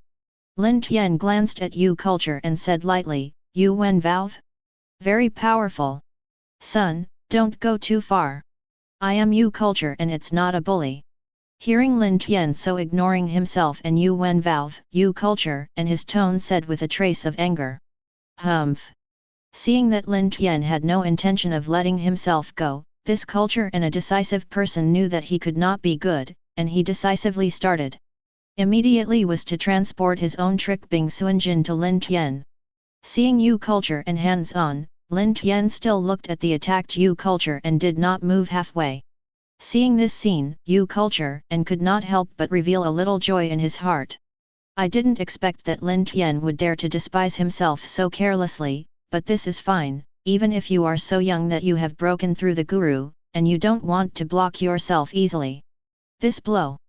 Lin Tian glanced at Yu culture and said lightly, Yu Wen Valve? Very powerful. Son, don't go too far. I am Yu culture and it's not a bully. Hearing Lin Tian so ignoring himself and Yu Wen Valve, Yu culture, and his tone said with a trace of anger. Humph. Seeing that Lin Tian had no intention of letting himself go, this culture and a decisive person knew that he could not be good, and he decisively started. Immediately was to transport his own trick Bing Suanjin to Lin Tian. Seeing Yu culture and hands-on, Lin Tian still looked at the attacked Yu culture and did not move halfway. Seeing this scene, Yu culture and could not help but reveal a little joy in his heart. I didn't expect that Lin Tian would dare to despise himself so carelessly, but this is fine, even if you are so young that you have broken through the guru, and you don't want to block yourself easily. This blow.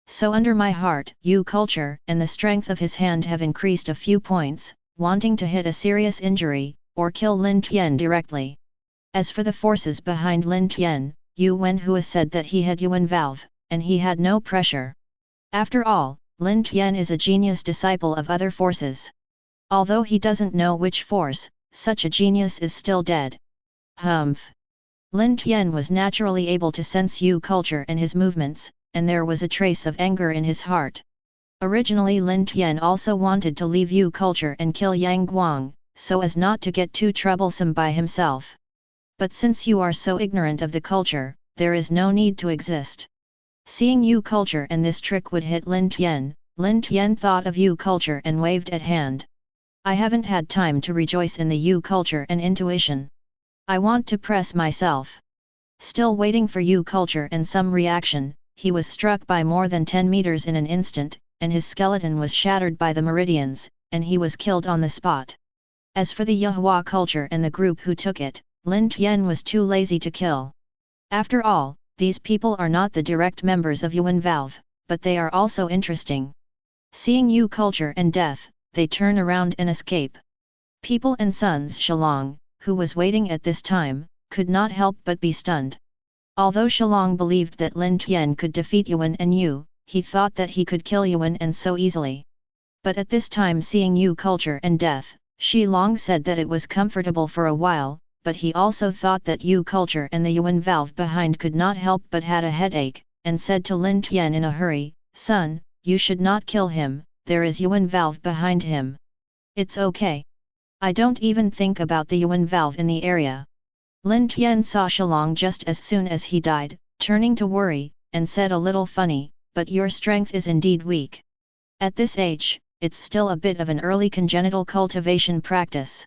So under my heart, Yu culture and the strength of his hand have increased a few points, wanting to hit a serious injury, or kill Lin Tian directly. As for the forces behind Lin Tian, Yu Wenhua said that he had Yuan valve, and he had no pressure. After all, Lin Tian is a genius disciple of other forces. Although he doesn't know which force, such a genius is still dead. Humph! Lin Tian was naturally able to sense Yu culture and his movements, and there was a trace of anger in his heart. Originally Lin Tian also wanted to leave Yu culture and kill Yang Guang, so as not to get too troublesome by himself. But since you are so ignorant of the culture, there is no need to exist. Seeing Yu culture and this trick would hit Lin Tian thought of Yu culture and waved at hand. I haven't had time to rejoice in the Yu culture and intuition. I want to press myself. Still waiting for Yu culture and some reaction, he was struck by more than 10 meters in an instant, and his skeleton was shattered by the meridians, and he was killed on the spot. As for the Yahua culture and the group who took it, Lin Tian was too lazy to kill. After all, these people are not the direct members of Yuan Valve, but they are also interesting. Seeing Yu culture and death, they turn around and escape. People and Sons Shalong, who was waiting at this time, could not help but be stunned. Although Shalong believed that Lin Tian could defeat Yuan and Yu, he thought that he could kill Yuan and so easily. But at this time seeing Yu culture and death, Shilong said that it was comfortable for a while, but he also thought that Yu culture and the Yuan valve behind could not help but had a headache, and said to Lin Tian in a hurry, "Son, you should not kill him, there is Yuan valve behind him. It's okay. I don't even think about the Yuan valve in the area." Lin Tian saw Shilong just as soon as he died, turning to worry, and said a little funny, "But your strength is indeed weak. At this age, it's still a bit of an early congenital cultivation practice.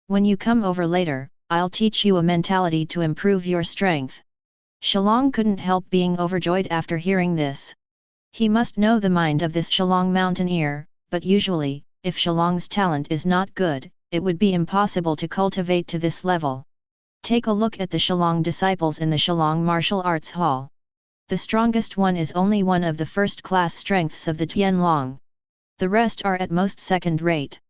When you come over later, I'll teach you a mentality to improve your strength." Shilong couldn't help being overjoyed after hearing this. He must know the mind of this Shilong mountaineer, but usually, if Shilong's talent is not good, it would be impossible to cultivate to this level. Take a look at the Shilong disciples in the Shilong Martial Arts Hall. The strongest one is only one of the first-class strengths of the Tianlong. The rest are at most second-rate.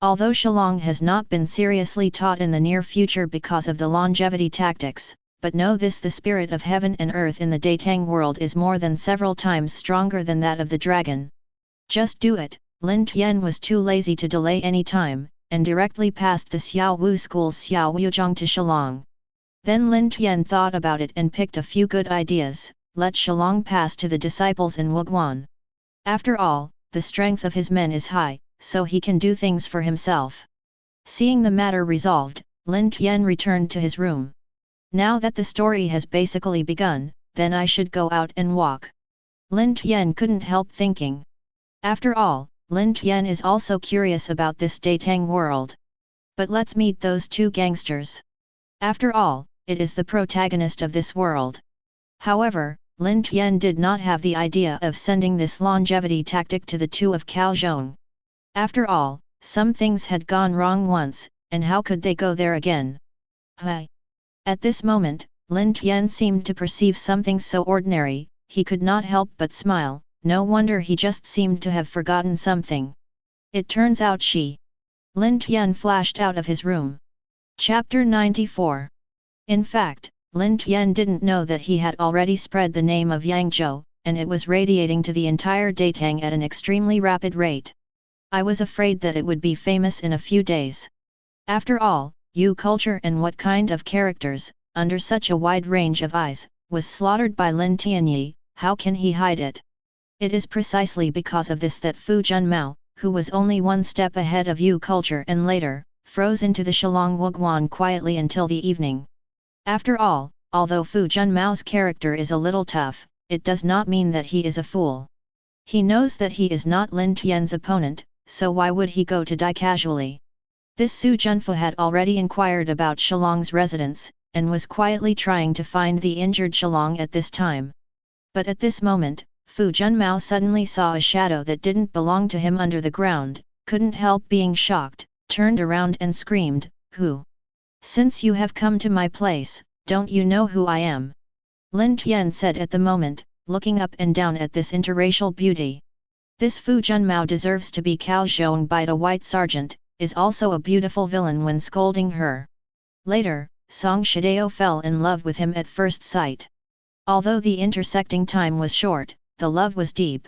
Although Shilong has not been seriously taught in the near future because of the longevity tactics, but know this: the spirit of heaven and earth in the Datang world is more than several times stronger than that of the dragon. Just do it. Lin Tian was too lazy to delay any time, and directly passed the Xiao Wu school's Xiao Wuzhong to Shilong. Then Lin Tian thought about it and picked a few good ideas. Let Shilong pass to the disciples in Wuguan. After all, the strength of his men is high, so he can do things for himself. Seeing the matter resolved, Lin Tian returned to his room. Now that the story has basically begun, then I should go out and walk. Lin Tian couldn't help thinking. After all, Lin Tian is also curious about this Datang world. But let's meet those two gangsters. After all, it is the protagonist of this world. However, Lin Tian did not have the idea of sending this longevity tactic to the two of Kaozhong. After all, some things had gone wrong once, and how could they go there again? Hi! At this moment, Lin Tian seemed to perceive something so ordinary, he could not help but smile. No wonder he just seemed to have forgotten something. It turns out Lin Tian flashed out of his room. Chapter 94. In fact, Lin Tian didn't know that he had already spread the name of Yangzhou, and it was radiating to the entire Datang at an extremely rapid rate. I was afraid that it would be famous in a few days. After all, Yu culture and what kind of characters, under such a wide range of eyes, was slaughtered by Lin Tianyi, how can he hide it? It is precisely because of this that Fu Junmao, who was only one step ahead of Yu culture and later, froze into the Shilong Wuguan quietly until the evening. After all, although Fu Junmao's character is a little tough, it does not mean that he is a fool. He knows that he is not Lin Tian's opponent, so why would he go to die casually? This Su Junfu had already inquired about Shilong's residence, and was quietly trying to find the injured Shilong at this time. But at this moment, Fu Junmao suddenly saw a shadow that didn't belong to him under the ground, couldn't help being shocked, turned around and screamed, "Who? Since you have come to my place, don't you know who I am?" Lin Tian said at the moment, looking up and down at this interracial beauty. This Fu Junmao deserves to be cajoed by a white sergeant, is also a beautiful villain when scolding her. Later, Song Shidao fell in love with him at first sight. Although the intersecting time was short, the love was deep.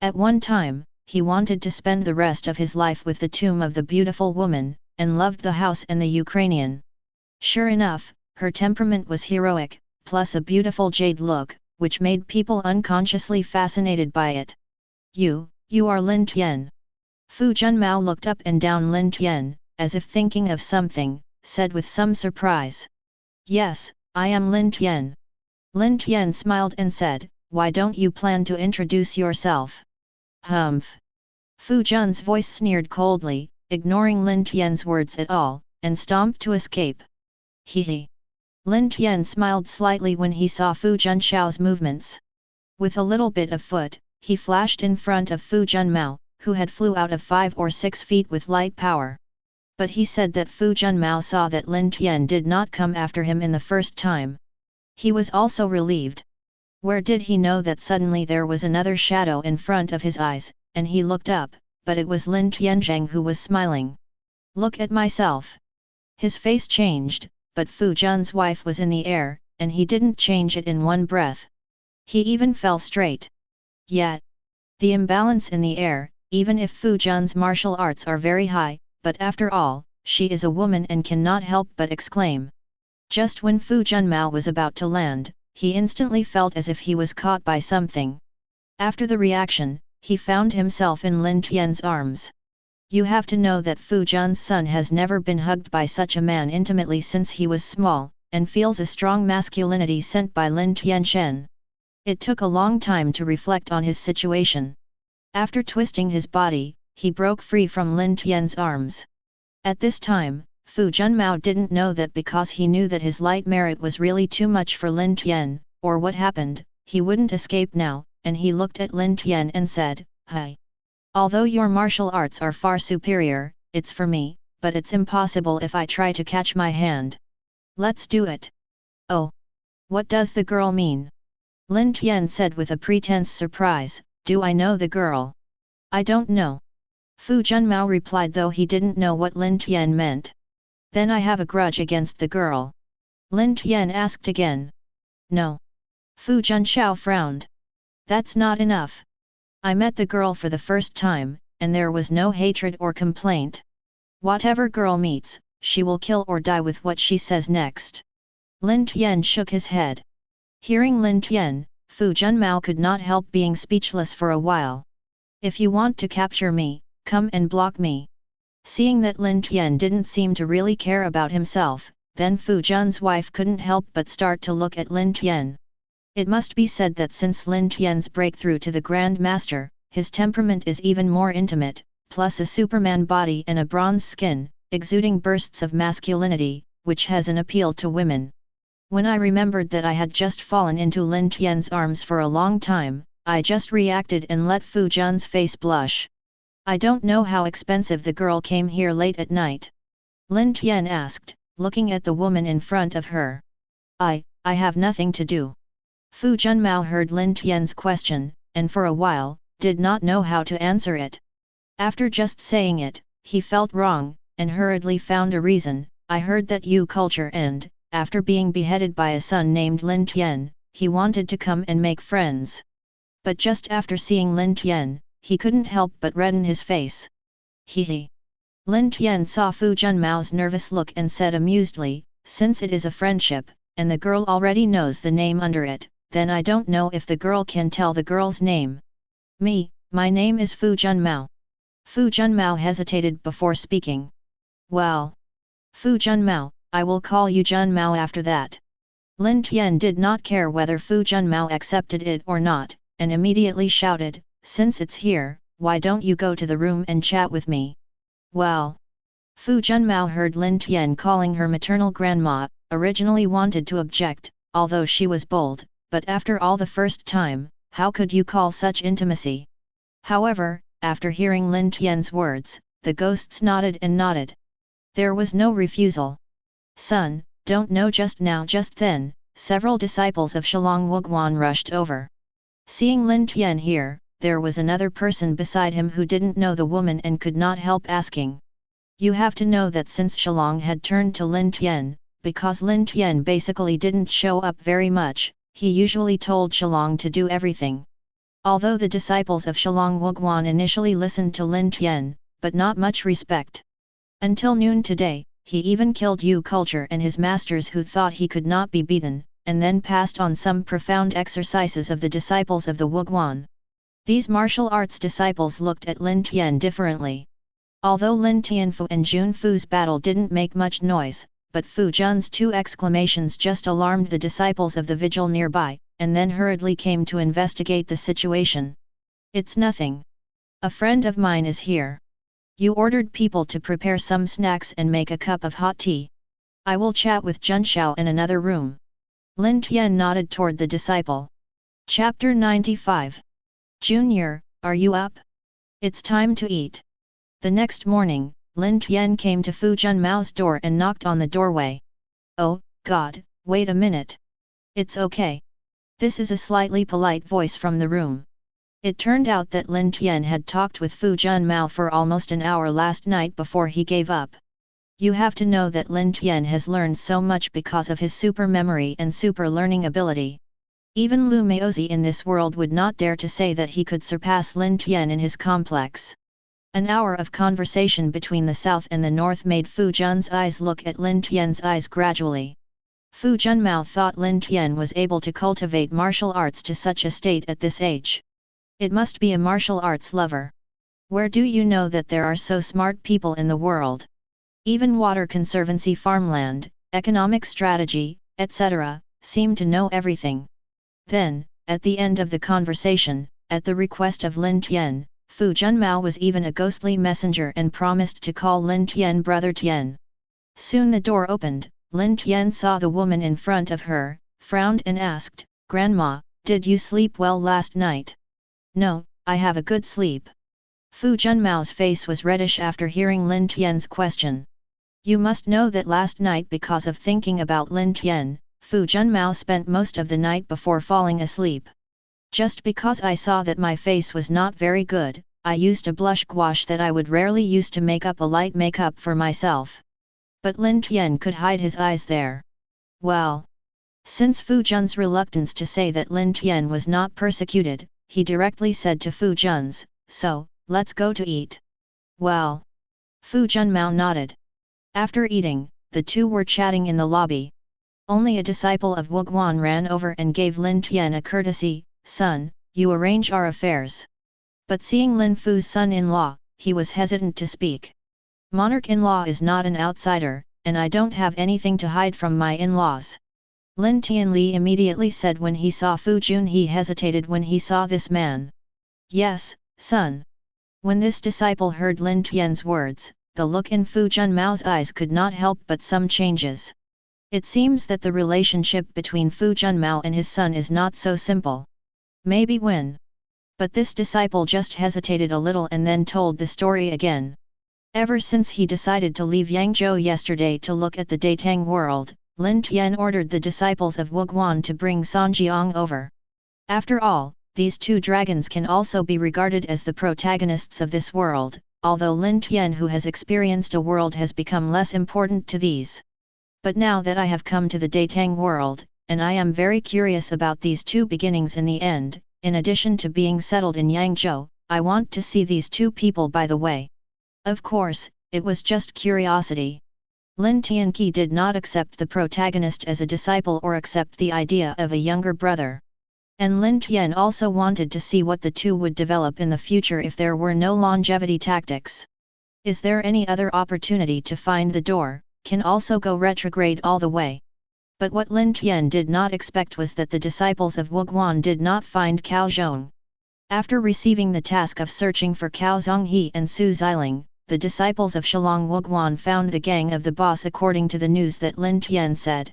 At one time, he wanted to spend the rest of his life with the tomb of the beautiful woman, and loved the house and the Ukrainian. Sure enough, her temperament was heroic, plus a beautiful jade look, which made people unconsciously fascinated by it. You are Lin Tian. Fu Junmao looked up and down Lin Tian, as if thinking of something, said with some surprise. Yes, I am Lin Tian. Lin Tian smiled and said, why don't you plan to introduce yourself? Humph. Fu Jun's voice sneered coldly, ignoring Lin Tian's words at all, and stomped to escape. Hee. Lin Tian smiled slightly when he saw Fu Junshao's movements. With a little bit of foot, he flashed in front of Fu Junmao, who had flew out of 5 or 6 feet with light power. But he said that Fu Junmao saw that Lin Tian did not come after him in the first time. He was also relieved. Where did he know that suddenly there was another shadow in front of his eyes, and he looked up, but it was Lin Tianzhang who was smiling. Look at myself. His face changed, but Fu Jun's wife was in the air, and he didn't change it in one breath. He even fell straight. Yet, the imbalance in the air, even if Fu Jun's martial arts are very high, but after all, she is a woman and cannot help but exclaim. Just when Fu Junmao was about to land, he instantly felt as if he was caught by something. After the reaction, he found himself in Lin Tian's arms. You have to know that Fu Jun's son has never been hugged by such a man intimately since he was small, and feels a strong masculinity sent by Lin Tianzhen. It took a long time to reflect on his situation. After twisting his body, he broke free from Lin Tian's arms. At this time, Fu Junmao didn't know that because he knew that his light merit was really too much for Lin Tian, or what happened, he wouldn't escape now, and he looked at Lin Tian and said, "Hi. Although your martial arts are far superior, it's for me, but it's impossible if I try to catch my hand. Let's do it." Oh! What does the girl mean? Lin Tian said with a pretense surprise, do I know the girl? I don't know. Fu Junmao replied though he didn't know what Lin Tian meant. Then I have a grudge against the girl. Lin Tian asked again. No. Fu Junshao frowned. That's not enough. I met the girl for the first time, and there was no hatred or complaint. Whatever girl meets, she will kill or die with what she says next. Lin Tian shook his head. Hearing Lin Tian, Fu Junmao could not help being speechless for a while. If you want to capture me, come and block me. Seeing that Lin Tian didn't seem to really care about himself, then Fu Jun's wife couldn't help but start to look at Lin Tian. It must be said that since Lin Tian's breakthrough to the Grand Master, his temperament is even more intimate, plus a Superman body and a bronze skin, exuding bursts of masculinity, which has an appeal to women. When I remembered that I had just fallen into Lin Tian's arms for a long time, I just reacted and let Fu Jun's face blush. I don't know how expensive the girl came here late at night. Lin Tian asked, looking at the woman in front of her. I have nothing to do. Fu Junmao heard Lin Tian's question, and for a while, did not know how to answer it. After just saying it, he felt wrong, and hurriedly found a reason. I heard that you culture and, after being beheaded by a son named Lin Tian, he wanted to come and make friends. But just after seeing Lin Tian, he couldn't help but redden his face. Hee. Lin Tian saw Fu Junmao's nervous look and said amusedly, since it is a friendship, and the girl already knows the name under it, then I don't know if the girl can tell the girl's name. My name is Fu Junmao. Fu Junmao hesitated before speaking. Well. Fu Junmao, I will call you Junmao after that. Lin Tian did not care whether Fu Junmao accepted it or not, and immediately shouted, since it's here, why don't you go to the room and chat with me? Well. Fu Junmao heard Lin Tian calling her maternal grandma, originally wanted to object, although she was bold, but after all the first time, how could you call such intimacy? However, after hearing Lin Tian's words, the ghosts nodded and nodded. There was no refusal. Son, don't know just now just then, several disciples of Shillong Wuguan rushed over. Seeing Lin Tian here, there was another person beside him who didn't know the woman and could not help asking. You have to know that since Shalong had turned to Lin Tian, because Lin Tian basically didn't show up very much, he usually told Shalong to do everything. Although the disciples of Shalong Wuguan initially listened to Lin Tian, but not much respect. Until noon today, he even killed Yu culture and his masters who thought he could not be beaten, and then passed on some profound exercises of the disciples of the Wuguan. These martial arts disciples looked at Lin Tian differently. Although Lin Tianfu and Jun Fu's battle didn't make much noise, but Fu Jun's 2 exclamations just alarmed the disciples of the vigil nearby, and then hurriedly came to investigate the situation. It's nothing. A friend of mine is here. You ordered people to prepare some snacks and make a cup of hot tea. I will chat with Junshao in another room. Lin Tian nodded toward the disciple. Chapter 95. Junior, are you up? It's time to eat. The next morning, Lin Tian came to Fu Junmao's door and knocked on the doorway. Oh, God, wait a minute. It's okay. This is a slightly polite voice from the room. It turned out that Lin Tian had talked with Fu Junmao for almost an hour last night before he gave up. You have to know that Lin Tian has learned so much because of his super memory and super learning ability. Even Lu Maozi in this world would not dare to say that he could surpass Lin Tian in his complex. An hour of conversation between the south and the north made Fu Jun's eyes look at Lin Tian's eyes gradually. Fu Junmao thought Lin Tian was able to cultivate martial arts to such a state at this age. It must be a martial arts lover. Where do you know that there are so smart people in the world? Even water conservancy, farmland, economic strategy, etc., seem to know everything. Then, at the end of the conversation, at the request of Lin Tian, Fu Junmao was even a ghostly messenger and promised to call Lin Tian brother Tian. Soon the door opened, Lin Tian saw the woman in front of her, frowned and asked, "Grandma, did you sleep well last night?" "No, I have a good sleep." Fu Junmao's face was reddish after hearing Lin Tian's question. You must know that last night, because of thinking about Lin Tian, Fu Junmao spent most of the night before falling asleep. Just because I saw that my face was not very good, I used a blush gouache that I would rarely use to make up a light makeup for myself. But Lin Tian could hide his eyes there. Well, since Fu Jun's reluctance to say that Lin Tian was not persecuted, he directly said to Fu Jun's, "So, let's go to eat." Well. Fu Junmao nodded. After eating, the two were chatting in the lobby. Only a disciple of Wuguan ran over and gave Lin Tian a courtesy, "Son, you arrange our affairs." But seeing Lin Fu's son-in-law, he was hesitant to speak. Monarch-in-law is not an outsider, and I don't have anything to hide from my in-laws. Lin Tianli immediately said when he saw Fu Jun. He hesitated when he saw this man. "Yes, son." When this disciple heard Lin Tian's words, the look in Fu Junmao's eyes could not help but some changes. It seems that the relationship between Fu Junmao and his son is not so simple. Maybe when. But this disciple just hesitated a little and then told the story again. Ever since he decided to leave Yangzhou yesterday to look at the Datang world, Lin Tian ordered the disciples of Wuguan to bring Sanjiang over. After all, these two dragons can also be regarded as the protagonists of this world, although Lin Tian, who has experienced a world, has become less important to these. But now that I have come to the Datang world, and I am very curious about these two beginnings in the end, in addition to being settled in Yangzhou, I want to see these two people by the way. Of course, it was just curiosity. Lin Tianqi did not accept the protagonist as a disciple or accept the idea of a younger brother. And Lin Tian also wanted to see what the two would develop in the future if there were no longevity tactics. Is there any other opportunity to find the door, can also go retrograde all the way? But what Lin Tian did not expect was that the disciples of Wuguan did not find Cao Zhong. After receiving the task of searching for Cao Zhonghe and Su Xiling, the disciples of Shalong Wuguan found the gang of the boss according to the news that Lin Tian said.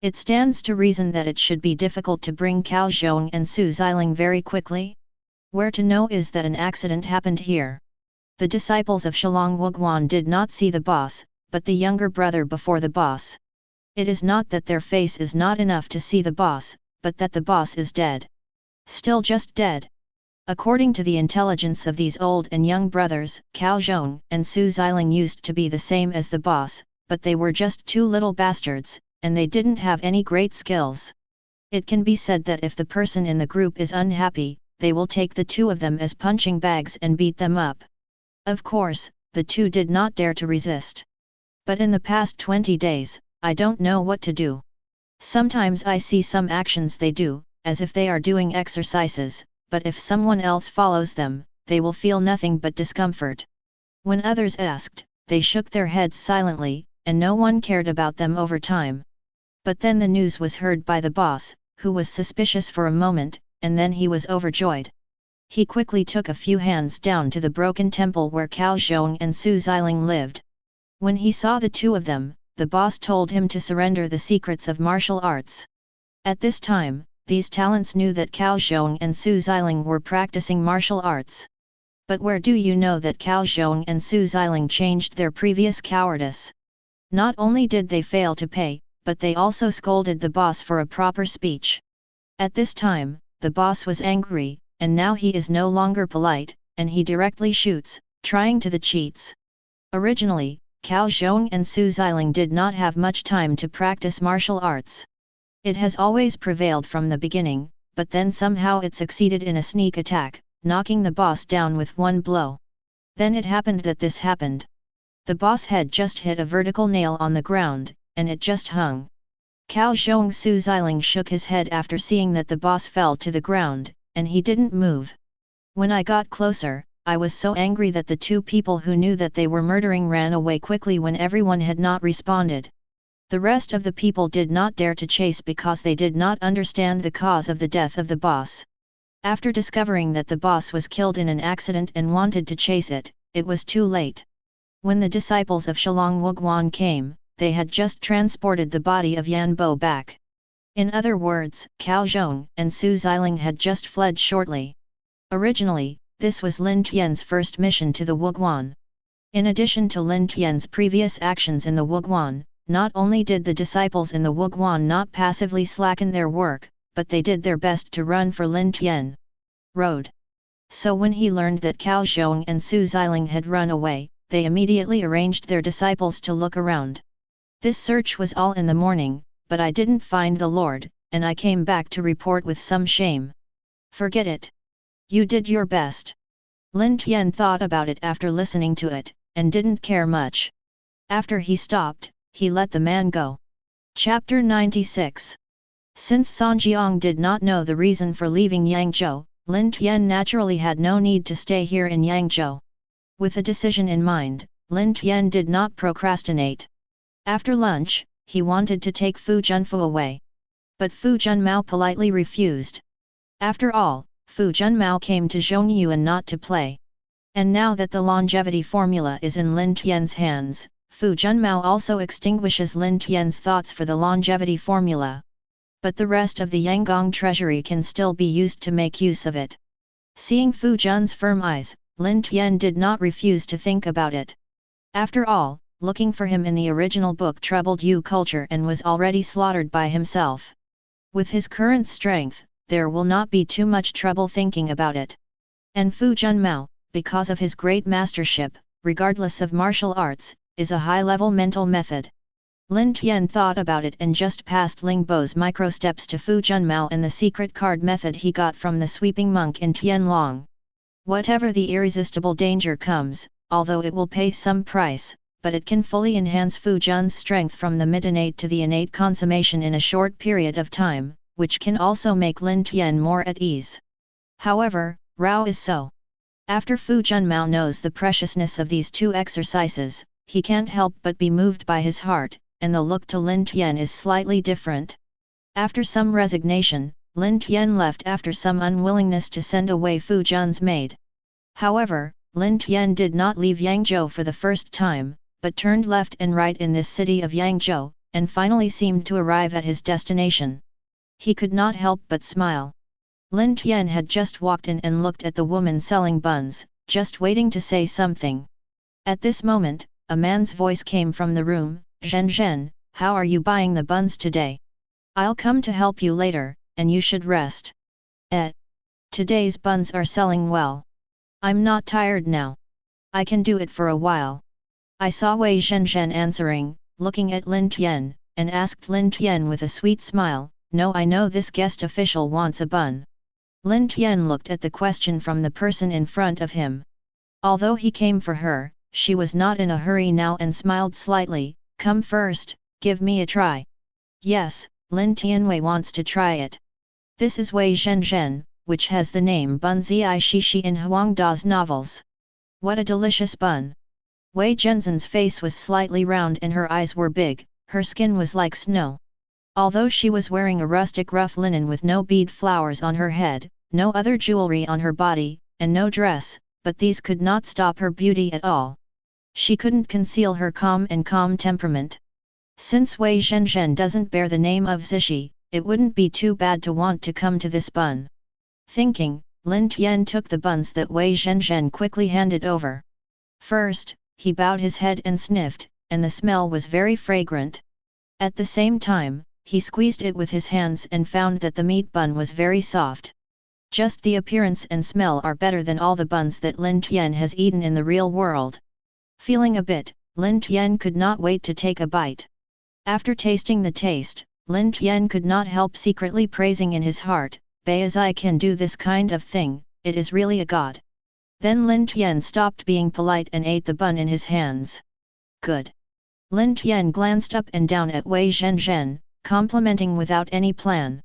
It stands to reason that it should be difficult to bring Cao Zhong and Su Xiling very quickly. Where to know is that an accident happened here. The disciples of Shalong Wuguan did not see the boss, but the younger brother before the boss. It is not that their face is not enough to see the boss, but that the boss is dead. Still just dead. According to the intelligence of these old and young brothers, Cao Zhong and Su Xiling used to be the same as the boss, but they were just two little bastards, and they didn't have any great skills. It can be said that if the person in the group is unhappy, they will take the two of them as punching bags and beat them up. Of course, the two did not dare to resist. But in the past 20 days, I don't know what to do. Sometimes I see some actions they do, as if they are doing exercises, but if someone else follows them, they will feel nothing but discomfort. When others asked, they shook their heads silently, and no one cared about them over time. But then the news was heard by the boss, who was suspicious for a moment, and then he was overjoyed. He quickly took a few hands down to the broken temple where Cao Zhong and Su Xiling lived. When he saw the two of them, the boss told him to surrender the secrets of martial arts. At this time, these talents knew that Cao Zhong and Su Xiling were practicing martial arts. But where do you know that Cao Zhong and Su Xiling changed their previous cowardice? Not only did they fail to pay, but they also scolded the boss for a proper speech. At this time, the boss was angry, and now he is no longer polite, and he directly shoots, trying to the cheats. Originally, Cao Zhong and Su Xiling did not have much time to practice martial arts. It has always prevailed from the beginning, but then somehow it succeeded in a sneak attack, knocking the boss down with one blow. Then it happened that this happened. The boss had just hit a vertical nail on the ground, and it just hung. Cao Zhong Su Xiling shook his head after seeing that the boss fell to the ground, and he didn't move. When I got closer, I was so angry that the two people who knew that they were murdering ran away quickly when everyone had not responded. The rest of the people did not dare to chase because they did not understand the cause of the death of the boss. After discovering that the boss was killed in an accident and wanted to chase it, it was too late. When the disciples of Shillong Wuguan came, they had just transported the body of Yan Bo back. In other words, Cao Zhong and Su Xiling had just fled shortly. Originally, this was Lin Tian's first mission to the Wuguan. In addition to Lin Tian's previous actions in the Wuguan, not only did the disciples in the Wuguan not passively slacken their work, but they did their best to run for Lin Tian road. So when he learned that Cao Zhong and Su Xiling had run away, they immediately arranged their disciples to look around. This search was all in the morning, but I didn't find the Lord, and I came back to report with some shame. Forget it. You did your best. Lin Tian thought about it after listening to it, and didn't care much. After he stopped, he let the man go. Chapter 96. Since Sanjiang did not know the reason for leaving Yangzhou, Lin Tian naturally had no need to stay here in Yangzhou. With a decision in mind, Lin Tian did not procrastinate. After lunch, he wanted to take Fu Junfu away. But Fu Junmao politely refused. After all, Fu Junmao came to Zhongyuan not to play. And now that the longevity formula is in Lin Tian's hands, Fu Junmao also extinguishes Lin Tian's thoughts for the longevity formula. But the rest of the Yanggong treasury can still be used to make use of it. Seeing Fu Jun's firm eyes, Lin Tian did not refuse to think about it. After all, looking for him in the original book troubled Yu culture and was already slaughtered by himself. With his current strength, there will not be too much trouble thinking about it. And Fu Junmao, because of his great mastership, regardless of martial arts, is a high-level mental method. Lin Tian thought about it and just passed Ling Bo's micro-steps to Fu Junmao and the secret card method he got from the sweeping monk in Tianlong. Whatever the irresistible danger comes, although it will pay some price, but it can fully enhance Fu Jun's strength from the mid-innate to the innate consummation in a short period of time, which can also make Lin Tian more at ease. However, Rao is so. After Fu Junmao knows the preciousness of these two exercises, he can't help but be moved by his heart, and the look to Lin Tian is slightly different. After some resignation, Lin Tian left after some unwillingness to send away Fu Jun's maid. However, Lin Tian did not leave Yangzhou for the first time, but turned left and right in this city of Yangzhou, and finally seemed to arrive at his destination. He could not help but smile. Lin Tian had just walked in and looked at the woman selling buns, just waiting to say something. At this moment, a man's voice came from the room. "Zhen Zhen, how are you buying the buns today? I'll come to help you later, and you should rest." Today's buns are selling well. I'm not tired now. I can do it for a while. I saw Wei Zhenzhen answering, looking at Lin Tian, and asked Lin Tian with a sweet smile, "No, I know this guest official wants a bun." Lin Tian looked at the question from the person in front of him. Although he came for her, she was not in a hurry now and smiled slightly, "Come first, give me a try." "Yes, Lin Tianwei wants to try it." This is Wei Zhenzhen, which has the name Bun Zi Shishi in Huang Da's novels. What a delicious bun! Wei Zhenzhen's face was slightly round and her eyes were big, her skin was like snow. Although she was wearing a rustic rough linen with no bead flowers on her head, no other jewelry on her body, and no dress, but these could not stop her beauty at all. She couldn't conceal her calm temperament. Since Wei Zhenzhen doesn't bear the name of Zishi, it wouldn't be too bad to want to come to this bun. Thinking, Lin Tian took the buns that Wei Zhenzhen quickly handed over. First, he bowed his head and sniffed, and the smell was very fragrant. At the same time, he squeezed it with his hands and found that the meat bun was very soft. Just the appearance and smell are better than all the buns that Lin Tian has eaten in the real world. Feeling a bit, Lin Tian could not wait to take a bite. After tasting the taste, Lin Tian could not help secretly praising in his heart, "As I can do this kind of thing, it is really a god." Then Lin Tian stopped being polite and ate the bun in his hands. "Good." Lin Tian glanced up and down at Wei Zhenzhen, complimenting without any plan.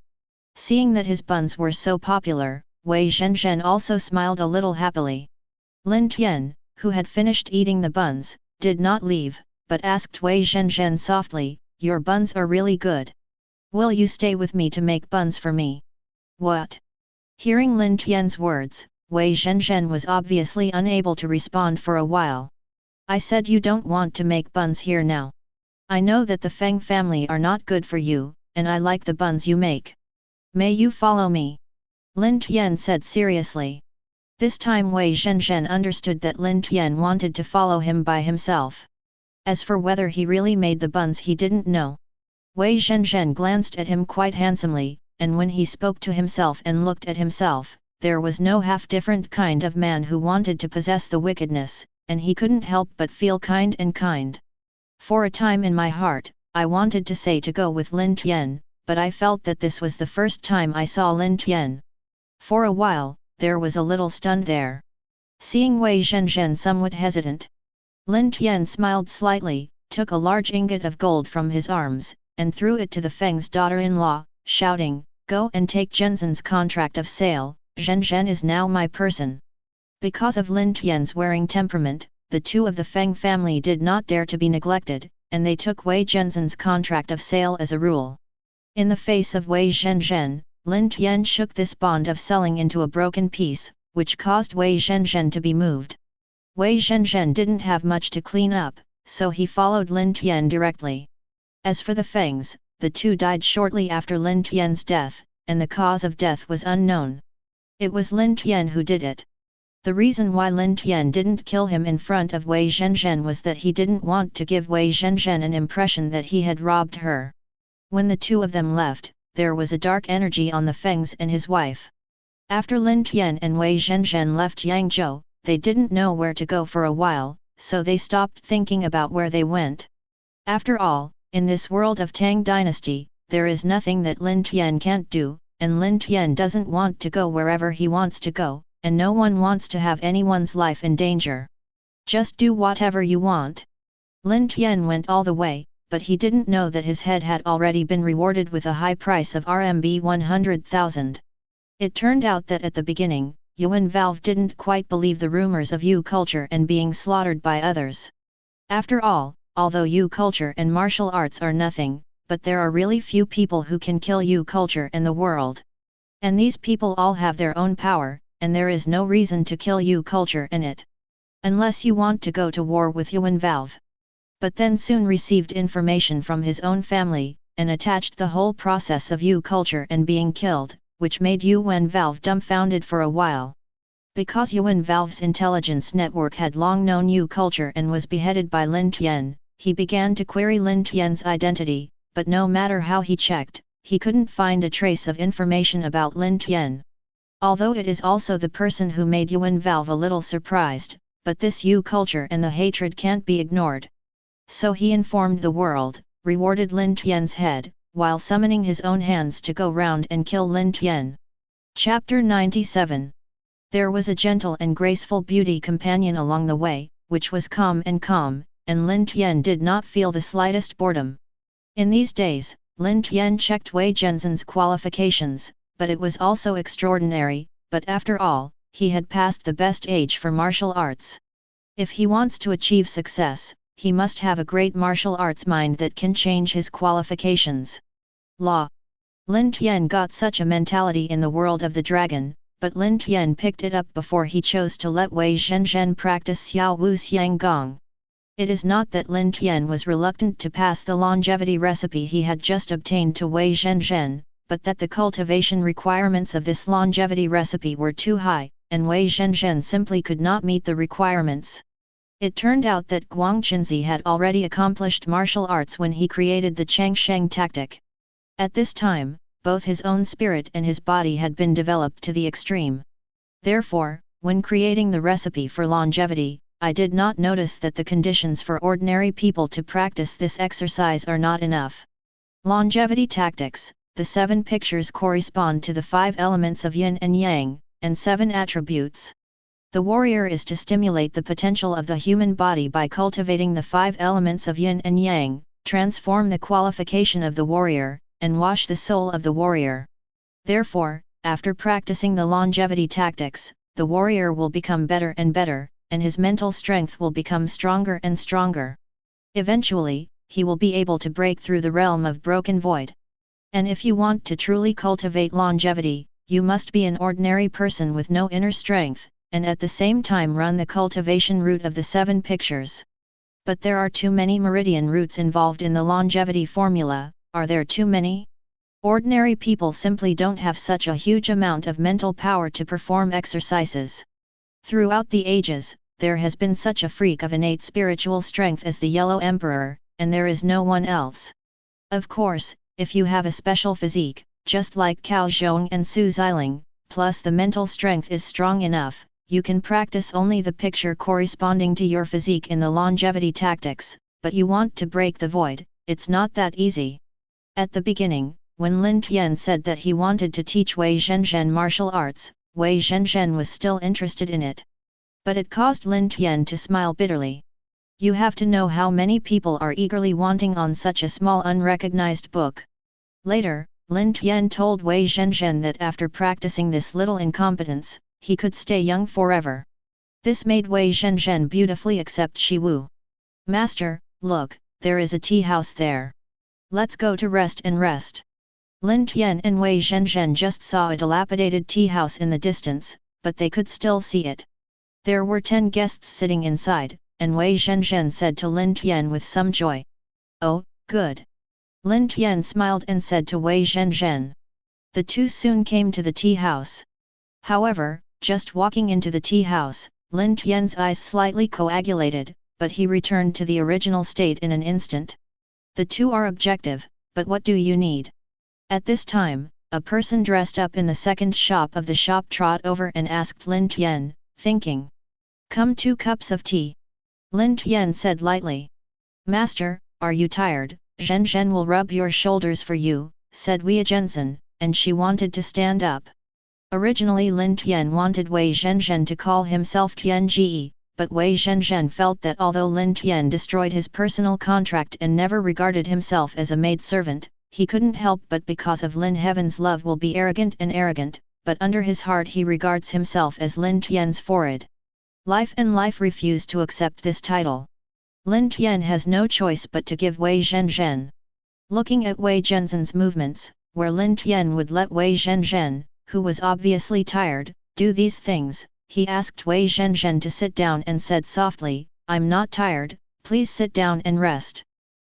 Seeing that his buns were so popular, Wei Zhenzhen also smiled a little happily. Lin Tian, who had finished eating the buns, did not leave, but asked Wei Zhenzhen softly, "Your buns are really good. Will you stay with me to make buns for me?" "What?" Hearing Lin Tian's words, Wei Zhenzhen was obviously unable to respond for a while. "I said you don't want to make buns here now. I know that the Feng family are not good for you, and I like the buns you make. May you follow me?" Lin Tian said seriously. This time Wei Zhenzhen understood that Lin Tian wanted to follow him by himself. As for whether he really made the buns, he didn't know. Wei Zhenzhen glanced at him quite handsomely, and when he spoke to himself and looked at himself, there was no half-different kind of man who wanted to possess the wickedness, and he couldn't help but feel kind and kind. For a time in my heart, I wanted to say to go with Lin Tian, but I felt that this was the first time I saw Lin Tian. For a while, there was a little stunned there. Seeing Wei Zhenzhen somewhat hesitant, Lin Tian smiled slightly, took a large ingot of gold from his arms, and threw it to the Feng's daughter-in-law, shouting, "Go and take Zhenzhen's contract of sale, Zhenzhen is now my person." Because of Lin Tian's wearing temperament, the two of the Feng family did not dare to be neglected, and they took Wei Zhenzhen's contract of sale as a rule. In the face of Wei Zhenzhen, Lin Tian shook this bond of selling into a broken piece, which caused Wei Zhenzhen to be moved. Wei Zhenzhen didn't have much to clean up, so he followed Lin Tian directly. As for the Fengs, the two died shortly after Lin Tian's death, and the cause of death was unknown. It was Lin Tian who did it. The reason why Lin Tian didn't kill him in front of Wei Zhenzhen was that he didn't want to give Wei Zhenzhen an impression that he had robbed her. When the two of them left, there was a dark energy on the Fengs and his wife. After Lin Tian and Wei Zhenzhen left Yangzhou, they didn't know where to go for a while, so they stopped thinking about where they went. After all, in this world of Tang Dynasty, there is nothing that Lin Tian can't do, and Lin Tian doesn't want to go wherever he wants to go, and no one wants to have anyone's life in danger. Just do whatever you want. Lin Tian went all the way, but he didn't know that his head had already been rewarded with a high price of RMB 100,000. It turned out that at the beginning, Yuan Valve didn't quite believe the rumors of Yu culture and being slaughtered by others. After all, although Yu culture and martial arts are nothing, but there are really few people who can kill Yu culture and the world. And these people all have their own power, and there is no reason to kill Yu culture and it. Unless you want to go to war with Yuan Valve. But then soon received information from his own family, and attached the whole process of Yu culture and being killed, which made Yuan Valve dumbfounded for a while. Because Yuan Valve's intelligence network had long known Yu culture and was beheaded by Lin Tian, he began to query Lin Tian's identity, but no matter how he checked, he couldn't find a trace of information about Lin Tian. Although it is also the person who made Yuan Valve a little surprised, but this Yu culture and the hatred can't be ignored. So he informed the world, rewarded Lin Tian's head, while summoning his own hands to go round and kill Lin Tian. Chapter 97. There was a gentle and graceful beauty companion along the way, which was calm, and Lin Tian did not feel the slightest boredom. In these days, Lin Tian checked Wei Zhenzhen's qualifications, but it was also extraordinary, but after all, he had passed the best age for martial arts. If he wants to achieve success, he must have a great martial arts mind that can change his qualifications. Law. Lin Tian got such a mentality in the world of the dragon, but Lin Tian picked it up before he chose to let Wei Zhenzhen practice Xiao Wu Xiang Gong. It is not that Lin Tian was reluctant to pass the longevity recipe he had just obtained to Wei Zhenzhen, but that the cultivation requirements of this longevity recipe were too high, and Wei Zhenzhen simply could not meet the requirements. It turned out that Guangqinzi had already accomplished martial arts when he created the Changsheng tactic. At this time, both his own spirit and his body had been developed to the extreme. Therefore, when creating the recipe for longevity, I did not notice that the conditions for ordinary people to practice this exercise are not enough. Longevity tactics. The 7 pictures correspond to the 5 elements of yin and yang, and 7 attributes. The warrior is to stimulate the potential of the human body by cultivating the 5 elements of yin and yang, transform the qualification of the warrior, and wash the soul of the warrior. Therefore, after practicing the longevity tactics, the warrior will become better and better, and his mental strength will become stronger and stronger. Eventually, he will be able to break through the realm of broken void. And if you want to truly cultivate longevity, you must be an ordinary person with no inner strength, and at the same time run the cultivation route of the 7 pictures. But there are too many meridian routes involved in the longevity formula. Are there too many? Ordinary people simply don't have such a huge amount of mental power to perform exercises. Throughout the ages, there has been such a freak of innate spiritual strength as the Yellow Emperor, and there is no one else. Of course, if you have a special physique, just like Cao Zhong and Su Xiling, plus the mental strength is strong enough, you can practice only the picture corresponding to your physique in the longevity tactics, but you want to break the void, it's not that easy. At the beginning, when Lin Tian said that he wanted to teach Wei Zhenzhen martial arts, Wei Zhenzhen was still interested in it. But it caused Lin Tian to smile bitterly. You have to know how many people are eagerly wanting on such a small unrecognized book. Later, Lin Tian told Wei Zhenzhen that after practicing this little incompetence, he could stay young forever. This made Wei Zhenzhen beautifully accept Shi Wu. Master, look, there is a tea house there. Let's go to rest and rest. Lin Tian and Wei Zhenzhen just saw a dilapidated tea house in the distance, but they could still see it. There were 10 guests sitting inside, and Wei Zhenzhen said to Lin Tian with some joy. Oh, good. Lin Tian smiled and said to Wei Zhenzhen. The two soon came to the tea house. However, just walking into the tea house, Lin Tian's eyes slightly coagulated, but he returned to the original state in an instant. The two are objective, but what do you need? At this time, a person dressed up in the second shop of the shop trot over and asked Lin Tian, thinking. Come 2 cups of tea. Lin Tian said lightly. Master, are you tired? Zhenzhen will rub your shoulders for you, said Wei Zhenzhen, and she wanted to stand up. Originally Lin Tian wanted Wei Zhenzhen to call himself Tianji, but Wei Zhenzhen felt that although Lin Tian destroyed his personal contract and never regarded himself as a maidservant, he couldn't help but because of Lin Heaven's love will be arrogant, but under his heart he regards himself as Lin Tian's forehead. Life refused to accept this title. Lin Tian has no choice but to give Wei Zhenzhen. Looking at Wei Zhenzhen's movements, where Lin Tian would let Wei Zhenzhen, who was obviously tired, do these things, he asked Wei Zhenzhen to sit down and said softly, I'm not tired, please sit down and rest.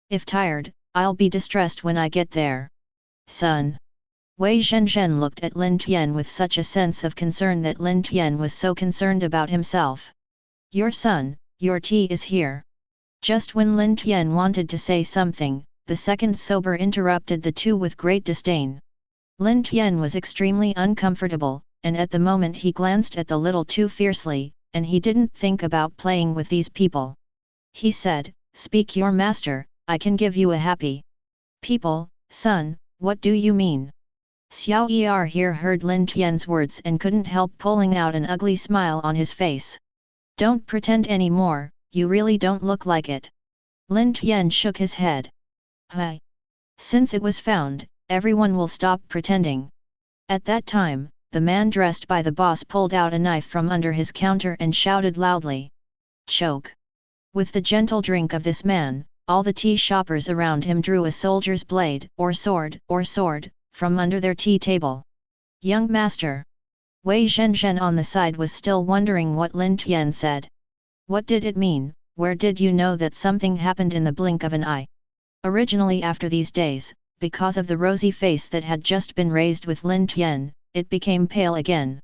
If tired, I'll be distressed when I get there. Son. Wei Zhenzhen looked at Lin Tian with such a sense of concern that Lin Tian was so concerned about himself. Your son, your tea is here. Just when Lin Tian wanted to say something, the second sober interrupted the two with great disdain. Lin Tian was extremely uncomfortable, and at the moment he glanced at the little too fiercely, and he didn't think about playing with these people. He said, "Speak your master, I can give you a happy people, son, what do you mean?" Xiao Er here heard Lin Tian's words and couldn't help pulling out an ugly smile on his face. "Don't pretend anymore, you really don't look like it." Lin Tian shook his head. "Hey! Since it was found, everyone will stop pretending." At that time, the man dressed by the boss pulled out a knife from under his counter and shouted loudly, "Choke!" With the gentle drink of this man, all the tea shoppers around him drew a soldier's blade or sword from under their tea table. "Young master!" Wei Zhenzhen on the side was still wondering what Lin Tian said. What did it mean? Where did you know that something happened in the blink of an eye? Originally after these days, because of the rosy face that had just been raised with Lin Tian, it became pale again.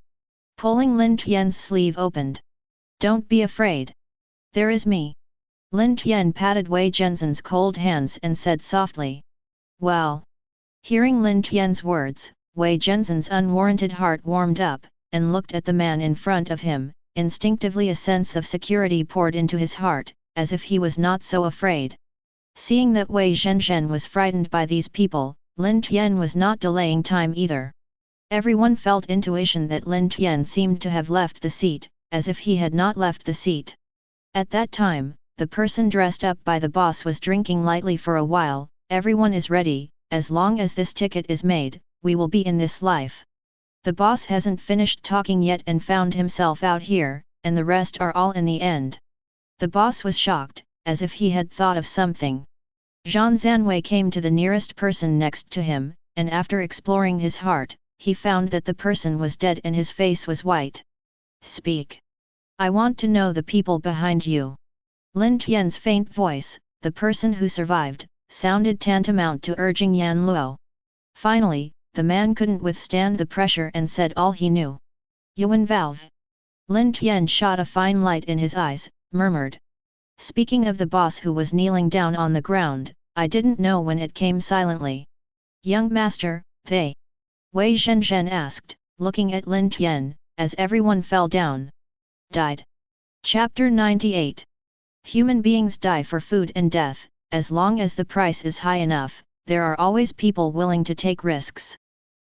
Pulling Lin Tian's sleeve opened. "Don't be afraid. There is me." Lin Tian patted Wei Zhenzhen's cold hands and said softly. "Well." Hearing Lin Tian's words, Wei Zhenzhen's unwarranted heart warmed up, and looked at the man in front of him. Instinctively a sense of security poured into his heart, as if he was not so afraid. Seeing that Wei Zhenzhen was frightened by these people, Lin Tian was not delaying time either. Everyone felt intuition that Lin Tian seemed to have left the seat, as if he had not left the seat. At that time, the person dressed up by the boss was drinking lightly for a while. "Everyone is ready, as long as this ticket is made, we will be in this life." The boss hasn't finished talking yet and found himself out here, and the rest are all in the end. The boss was shocked, as if he had thought of something. Zhang Zanwei came to the nearest person next to him, and after exploring his heart, he found that the person was dead and his face was white. "Speak. I want to know the people behind you." Lin Tian's faint voice, "the person who survived," sounded tantamount to urging Yan Luo. Finally, the man couldn't withstand the pressure and said all he knew. "Yuan Valve." Lin Tian shot a fine light in his eyes, murmured. Speaking of the boss who was kneeling down on the ground, "I didn't know when it came silently." "Young master, they?" Wei Zhenzhen asked, looking at Lin Tian, as everyone fell down. Died. Chapter 98. Human beings die for food and death. As long as the price is high enough, there are always people willing to take risks.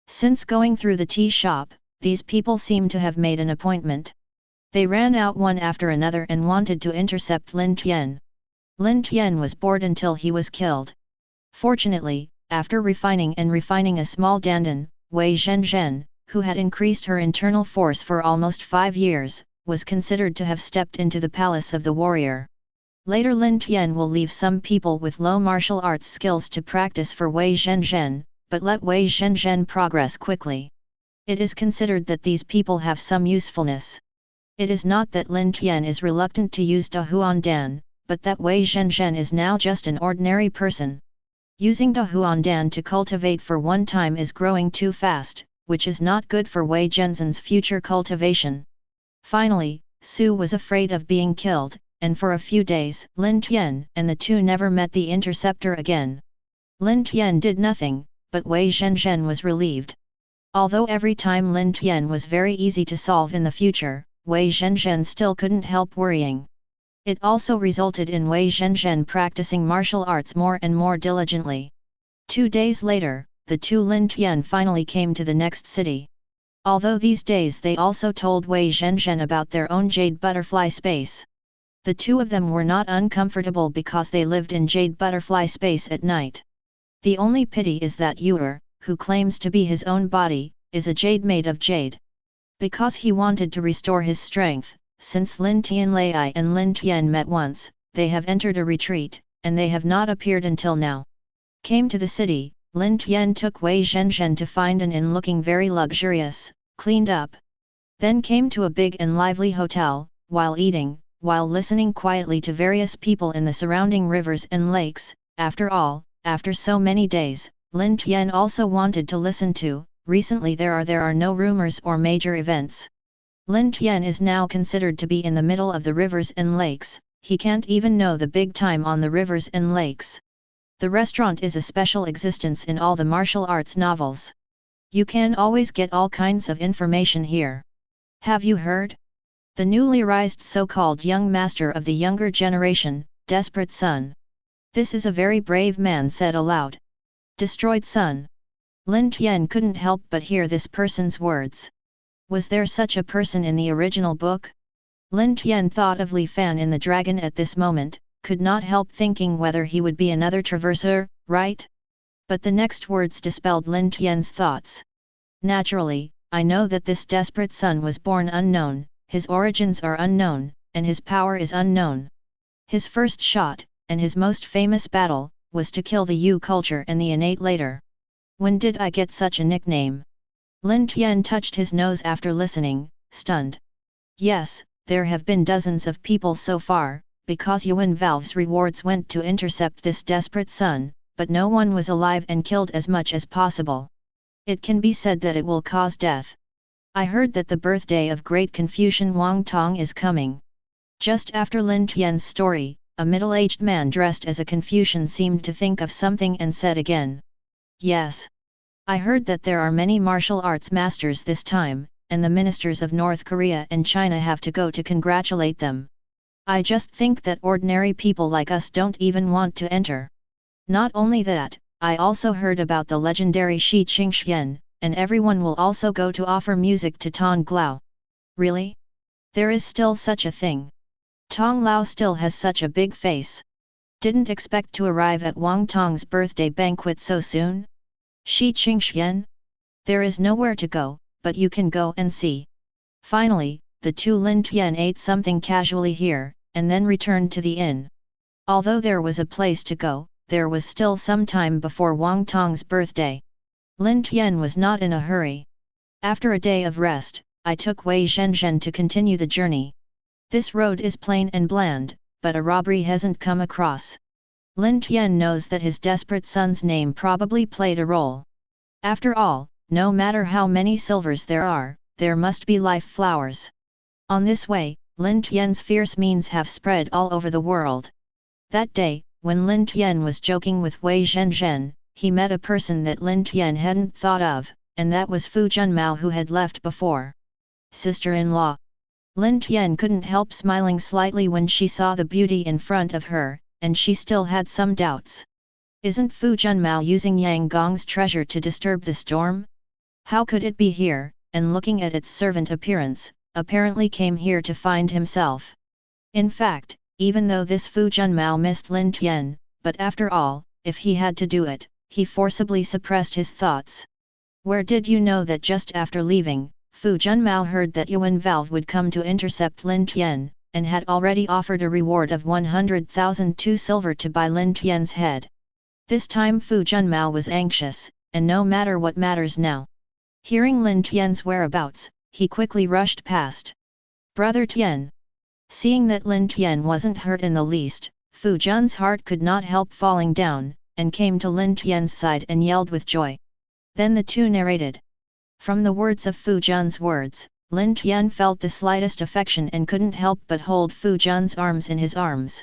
Since going through the tea shop, these people seem to have made an appointment. They ran out one after another and wanted to intercept Lin Tian. Lin Tian was bored until he was killed. Fortunately, after refining a small dandan, Wei Zhenzhen, who had increased her internal force for almost 5 years, was considered to have stepped into the palace of the warrior. Later Lin Tian will leave some people with low martial arts skills to practice for Wei Zhenzhen, but let Wei Zhenzhen progress quickly. It is considered that these people have some usefulness. It is not that Lin Tian is reluctant to use Da Huan Dan, but that Wei Zhenzhen is now just an ordinary person. Using Da Huan Dan to cultivate for one time is growing too fast, which is not good for Wei Zhenzhen's future cultivation. Finally, Su was afraid of being killed, and for a few days Lin Tian and the two never met the interceptor again. Lin Tian did nothing, but Wei Zhenzhen was relieved. Although every time Lin Tian was very easy to solve in the future, Wei Zhenzhen still couldn't help worrying. It also resulted in Wei Zhenzhen practicing martial arts more and more diligently. 2 days later, the two Lin Tian finally came to the next city. Although these days they also told Wei Zhenzhen about their own Jade Butterfly space. The two of them were not uncomfortable because they lived in Jade Butterfly space at night. The only pity is that Yuer, who claims to be his own body, is a jade made of jade. Because he wanted to restore his strength, since Lin Tianlai and Lin Tian met once, they have entered a retreat, and they have not appeared until now. Came to the city, Lin Tian took Wei Zhenzhen to find an inn looking very luxurious, cleaned up. Then came to a big and lively hotel, while eating, while listening quietly to various people in the surrounding rivers and lakes. After all, after so many days, Lin Tian also wanted to listen to. Recently there are no rumors or major events. Lin Tian is now considered to be in the middle of the rivers and lakes. He can't even know the big time on the rivers and lakes. The restaurant is a special existence in all the martial arts novels. You can always get all kinds of information here. Have you heard? The newly raised so-called young master of the younger generation, desperate son. This is a very brave man, said aloud. Destroyed son. Lin Tian couldn't help but hear this person's words. Was there such a person in the original book? Lin Tian thought of Li Fan in the dragon at this moment, could not help thinking whether he would be another traverser, right? But the next words dispelled Lin Tian's thoughts. Naturally, I know that this desperate son was born unknown, his origins are unknown, and his power is unknown. His first shot, and his most famous battle, was to kill the Yu culture and the innate later. When did I get such a nickname? Lin Tian touched his nose after listening, stunned. Yes, there have been dozens of people so far, because Yuan Valve's rewards went to intercept this desperate son, but no one was alive and killed as much as possible. It can be said that it will cause death. I heard that the birthday of great Confucian Wang Tong is coming. Just after Lin Tian's story, a middle-aged man dressed as a Confucian seemed to think of something and said again. Yes. I heard that there are many martial arts masters this time, and the ministers of North Korea and China have to go to congratulate them. I just think that ordinary people like us don't even want to enter. Not only that, I also heard about the legendary Shi Qingxian, and everyone will also go to offer music to Tong Glao. Really? There is still such a thing. Tong Lao still has such a big face. Didn't expect to arrive at Wang Tong's birthday banquet so soon? Shi Qingxian? There is nowhere to go, but you can go and see. Finally, the two Lin Tian ate something casually here, and then returned to the inn. Although there was a place to go, there was still some time before Wang Tong's birthday. Lin Tian was not in a hurry. After a day of rest, I took Wei Zhenzhen to continue the journey. This road is plain and bland, but a robbery hasn't come across. Lin Tian knows that his desperate son's name probably played a role. After all, no matter how many silvers there must be life flowers. On this way, Lin Tian's fierce means have spread all over the world. That day, when Lin Tian was joking with Wei Zhenzhen, he met a person that Lin Tian hadn't thought of, and that was Fu Junmao, who had left before. Sister-in-law. Lin Tian couldn't help smiling slightly when she saw the beauty in front of her, and she still had some doubts. Isn't Fu Junmao using Yang Gong's treasure to disturb the storm? How could it be here, and looking at its servant appearance, apparently came here to find himself? In fact, even though this Fu Junmao missed Lin Tian, but after all, if he had to do it, he forcibly suppressed his thoughts. Where did you know that just after leaving, Fu Junmao heard that Yuan Valve would come to intercept Lin Tian, and had already offered a reward of 100,000 silver to buy Lin Tian's head. This time Fu Junmao was anxious, and no matter what matters now. Hearing Lin Tian's whereabouts, he quickly rushed past. Brother Tian. Seeing that Lin Tian wasn't hurt in the least, Fu Jun's heart could not help falling down, and came to Lin Tian's side and yelled with joy. Then the two narrated. From the words of Fu Jun's words, Lin Tian felt the slightest affection and couldn't help but hold Fu Jun's arms in his arms.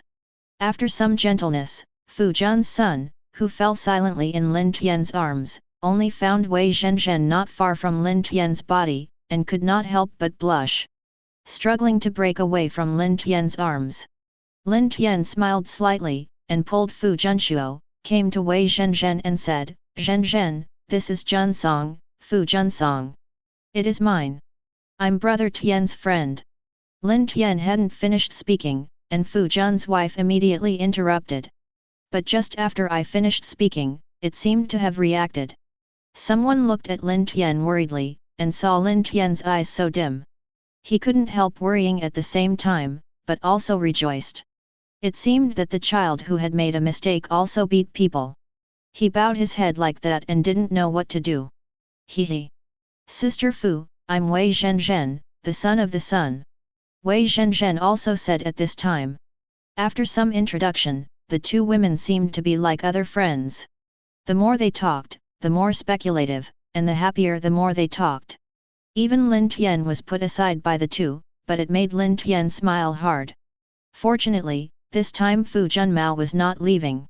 After some gentleness, Fu Jun's son, who fell silently in Lin Tian's arms, only found Wei Zhenzhen not far from Lin Tian's body, and could not help but blush. Struggling to break away from Lin Tian's arms. Lin Tian smiled slightly, and pulled Fu Junshuo, came to Wei Zhenzhen and said, Zhenzhen, this is Junsong, Fu Junsong. It is mine. I'm Brother Tian's friend. Lin Tian hadn't finished speaking, and Fu Jun's wife immediately interrupted. But just after I finished speaking, it seemed to have reacted. Someone looked at Lin Tian worriedly, and saw Lin Tian's eyes so dim. He couldn't help worrying at the same time, but also rejoiced. It seemed that the child who had made a mistake also beat people. He bowed his head like that and didn't know what to do. He. Sister Fu, I'm Wei Zhenzhen, the son of the sun. Wei Zhenzhen also said at this time. After some introduction, the two women seemed to be like other friends. The more they talked, the more speculative, and the happier the more they talked. Even Lin Tian was put aside by the two, but it made Lin Tian smile hard. Fortunately, this time Fu Junmao was not leaving.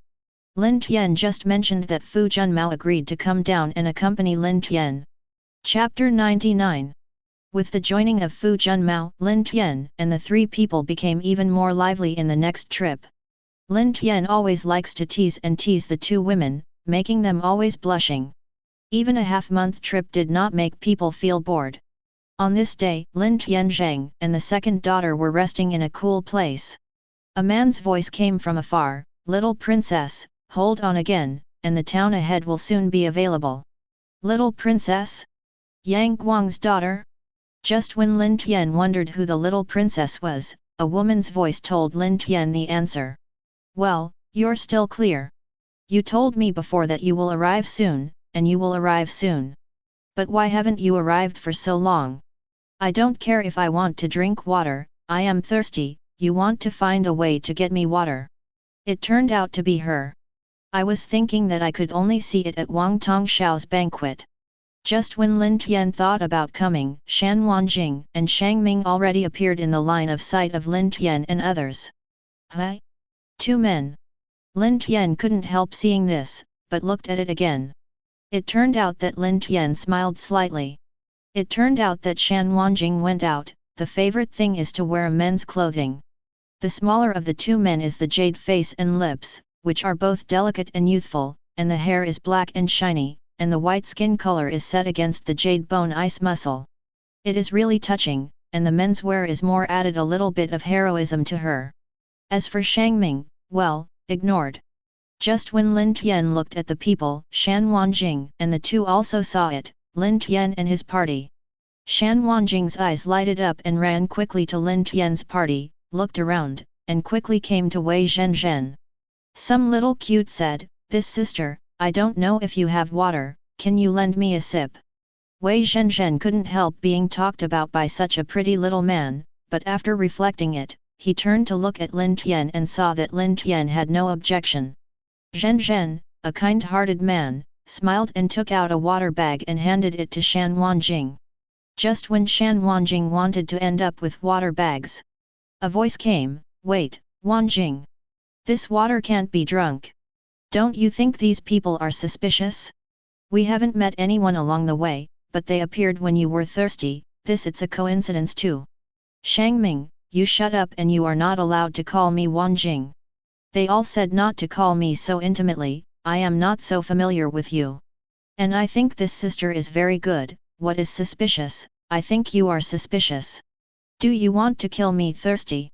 Lin Tian just mentioned that Fu Junmao agreed to come down and accompany Lin Tian. Chapter 99. With the joining of Fu Junmao, Lin Tian and the three people became even more lively in the next trip. Lin Tian always likes to tease the two women, making them always blushing. Even a half-month trip did not make people feel bored. On this day, Lin Tianzhang and the second daughter were resting in a cool place. A man's voice came from afar, "Little princess, hold on again, and the town ahead will soon be available." Little princess? Yang Guang's daughter? Just when Lin Tian wondered who the little princess was, a woman's voice told Lin Tian the answer. "Well, you're still clear. You told me before that you will arrive soon, and you will arrive soon. But why haven't you arrived for so long? I don't care if I want to drink water, I am thirsty, you want to find a way to get me water." It turned out to be her. I was thinking that I could only see it at Wang Tongshao's banquet. Just when Lin Tian thought about coming, Shan Wanjing and Shang Ming already appeared in the line of sight of Lin Tian and others. "Huh? Two men." Lin Tian couldn't help seeing this, but looked at it again. It turned out that Lin Tian smiled slightly. It turned out that Shan Wanjing went out. The favorite thing is to wear men's clothing. The smaller of the two men is the jade face and lips, which are both delicate and youthful, and the hair is black and shiny, and the white skin color is set against the jade bone ice muscle. It is really touching, and the menswear is more added a little bit of heroism to her. As for Shang Ming, well, ignored. Just when Lin Tian looked at the people, Shan Wanjing and the two also saw it, Lin Tian and his party. Shan Wanjing's eyes lighted up and ran quickly to Lin Tian's party, looked around, and quickly came to Wei Zhenzhen. Some little cute said, "This sister, I don't know if you have water, can you lend me a sip?" Wei Zhenzhen couldn't help being talked about by such a pretty little man, but after reflecting it, he turned to look at Lin Tian and saw that Lin Tian had no objection. Zhenzhen, a kind-hearted man, smiled and took out a water bag and handed it to Shan Wanjing. Just when Shan Wanjing wanted to end up with water bags, a voice came, "Wait, Wanjing. This water can't be drunk. Don't you think these people are suspicious? We haven't met anyone along the way, but they appeared when you were thirsty, it's a coincidence too. Shang Ming, you shut up and you are not allowed to call me Wanjing. They all said not to call me so intimately, I am not so familiar with you. And I think this sister is very good, what is suspicious? I think you are suspicious. Do you want to kill me thirsty?"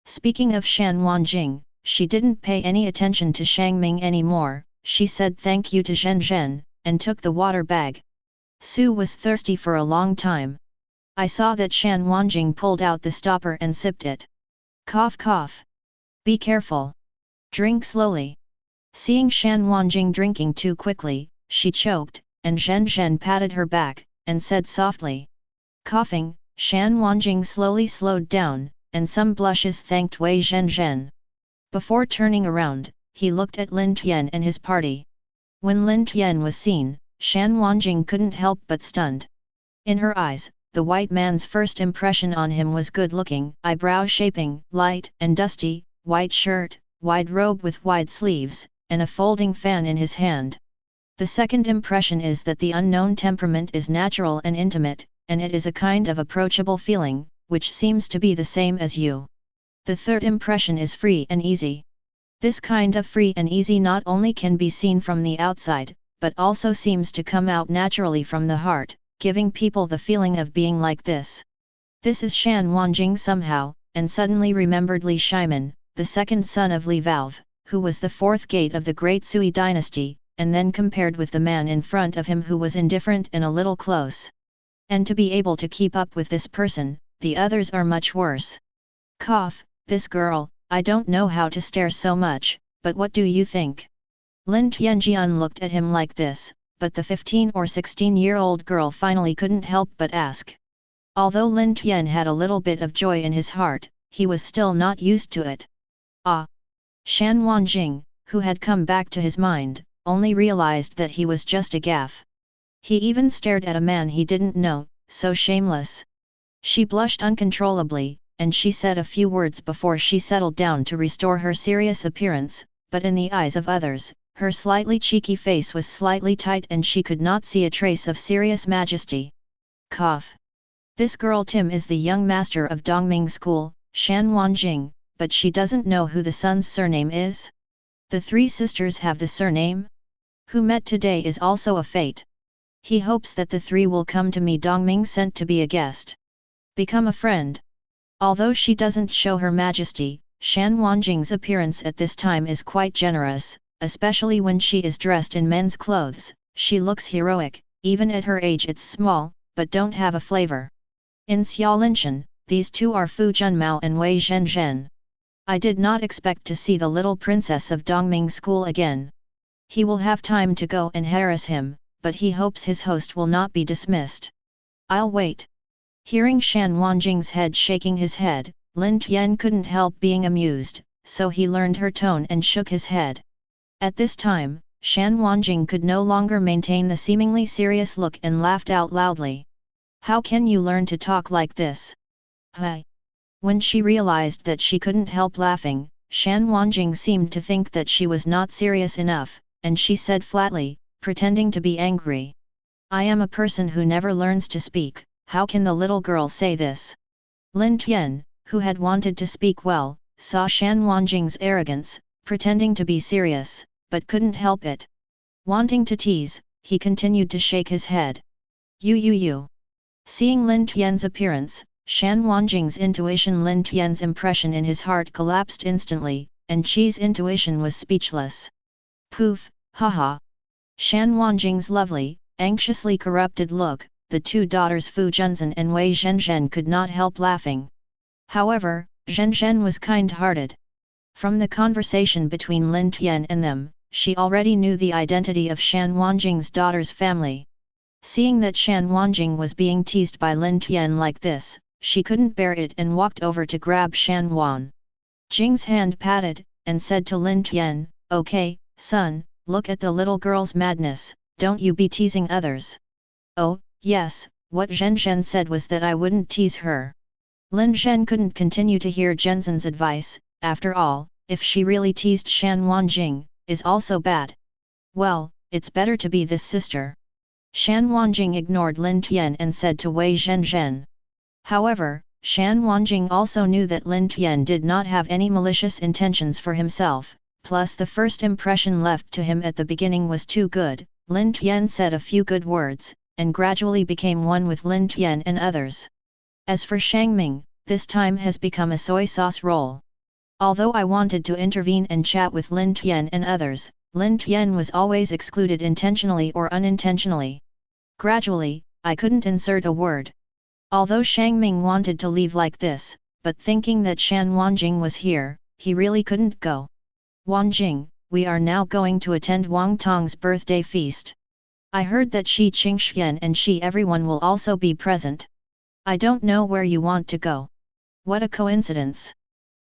Speaking of Shan Wanjing, she didn't pay any attention to Shang Ming anymore, she said thank you to Zhenzhen, and took the water bag. Su was thirsty for a long time. I saw that Shan Wanjing pulled out the stopper and sipped it. Cough cough. Be careful. Drink slowly. Seeing Shan Wanjing drinking too quickly, she choked, and Zhenzhen patted her back, and said softly. Coughing, Shan Wanjing slowly slowed down, and some blushes thanked Wei Zhenzhen. Before turning around, he looked at Lin Tian and his party. When Lin Tian was seen, Shan Wanjing couldn't help but stunned. In her eyes, the white man's first impression on him was good-looking, eyebrow-shaping, light and dusty, white shirt, wide robe with wide sleeves, and a folding fan in his hand. The second impression is that the unknown temperament is natural and intimate, and it is a kind of approachable feeling, which seems to be the same as you. The third impression is free and easy. This kind of free and easy not only can be seen from the outside, but also seems to come out naturally from the heart, giving people the feeling of being like this. This is Shan Wanjing somehow, and suddenly remembered Li Shiman, the second son of Li Valve, who was the fourth gate of the Great Sui dynasty, and then compared with the man in front of him who was indifferent and a little close. And to be able to keep up with this person, the others are much worse. Cough, this girl, I don't know how to stare so much, but what do you think? Lin Tianjian looked at him like this, but the 15 or 16-year-old girl finally couldn't help but ask. Although Lin Tian had a little bit of joy in his heart, he was still not used to it. Ah! Shan Wanjing, who had come back to his mind, only realized that he was just a gaffe. He even stared at a man he didn't know, so shameless. She blushed uncontrollably, and she said a few words before she settled down to restore her serious appearance, but in the eyes of others, Her slightly cheeky face was slightly tight and she could not see a trace of serious majesty. Cough. This girl Tim is the young master of Dongming School, Shan Wanjing, but she doesn't know who the son's surname is? The three sisters have the surname? Who met today is also a fate. He hopes that the three will come to me. Dongming sent to be a guest. Become a friend. Although she doesn't show her majesty, Shan Wanjing's appearance at this time is quite generous, especially when she is dressed in men's clothes. She looks heroic, even at her age it's small, but don't have a flavor. In Xiaolinshan, these two are Fu Junmao and Wei Zhenzhen. I did not expect to see the little princess of Dongming School again. He will have time to go and harass him, but he hopes his host will not be dismissed. I'll wait. Hearing Shan Wanjing's head shaking his head, Lin Tian couldn't help being amused, so he learned her tone and shook his head. At this time, Shan Wanjing could no longer maintain the seemingly serious look and laughed out loudly. How can you learn to talk like this? Hi. When she realized that she couldn't help laughing, Shan Wanjing seemed to think that she was not serious enough, and she said flatly, pretending to be angry. I am a person who never learns to speak, how can the little girl say this? Lin Tian, who had wanted to speak well, saw Shan Wanjing's arrogance, pretending to be serious, but couldn't help it. Wanting to tease, he continued to shake his head. You. Seeing Lin Tian's appearance, Shan Wanjing's intuition, Lin Tian's impression in his heart collapsed instantly, and Qi's intuition was speechless. Poof, haha. Shan Wanjing's lovely, anxiously corrupted look, the two daughters Fu Junzhen and Wei Zhenzhen could not help laughing. However, Zhenzhen was kind-hearted. From the conversation between Lin Tian and them, she already knew the identity of Shan Wanjing's daughter's family. Seeing that Shan Wanjing was being teased by Lin Tian like this, she couldn't bear it and walked over to grab Shan Wan. Jing's hand patted, and said to Lin Tian, "Okay, son, look at the little girl's madness, don't you be teasing others." "Oh, yes, what Zhenzhen said was that I wouldn't tease her." Lin Zhen couldn't continue to hear Zhenzhen's advice. After all, if she really teased Shan Wanjing, is also bad. Well, it's better to be this sister. Shan Wanjing ignored Lin Tian and said to Wei Zhenzhen. However, Shan Wanjing also knew that Lin Tian did not have any malicious intentions for himself, plus the first impression left to him at the beginning was too good. Lin Tian said a few good words, and gradually became one with Lin Tian and others. As for Shangming, this time has become a soy sauce role. Although I wanted to intervene and chat with Lin Tian and others, Lin Tian was always excluded intentionally or unintentionally. Gradually, I couldn't insert a word. Although Shangming wanted to leave like this, but thinking that Shan Wanjing was here, he really couldn't go. "Wanjing, we are now going to attend Wang Tong's birthday feast. I heard that Shi Qingxian and Shi everyone will also be present. I don't know where you want to go." "What a coincidence.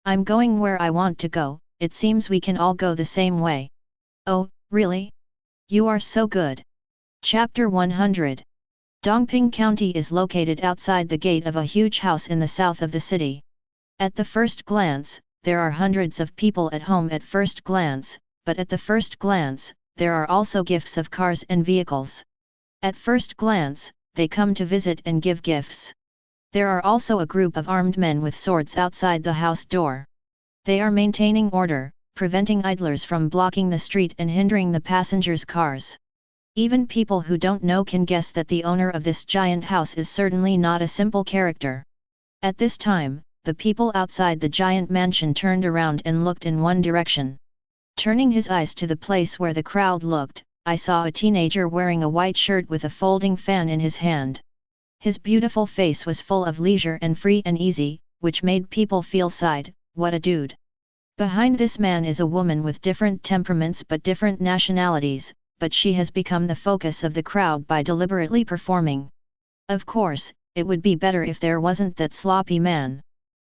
I'm going where I want to go, it seems we can all go the same way." "Oh, really? You are so good." Chapter 100. Dongping County is located outside the gate of a huge house in the south of the city. At the first glance, there are hundreds of people at home at first glance, but at the first glance, there are also gifts of cars and vehicles. At first glance, they come to visit and give gifts. There are also a group of armed men with swords outside the house door. They are maintaining order, preventing idlers from blocking the street and hindering the passengers' cars. Even people who don't know can guess that the owner of this giant house is certainly not a simple character. At this time, the people outside the giant mansion turned around and looked in one direction. Turning his eyes to the place where the crowd looked, I saw a teenager wearing a white shirt with a folding fan in his hand. His beautiful face was full of leisure and free and easy, which made people feel sighed, "What a dude." Behind this man is a woman with different temperaments but different nationalities, but she has become the focus of the crowd by deliberately performing. Of course, it would be better if there wasn't that sloppy man.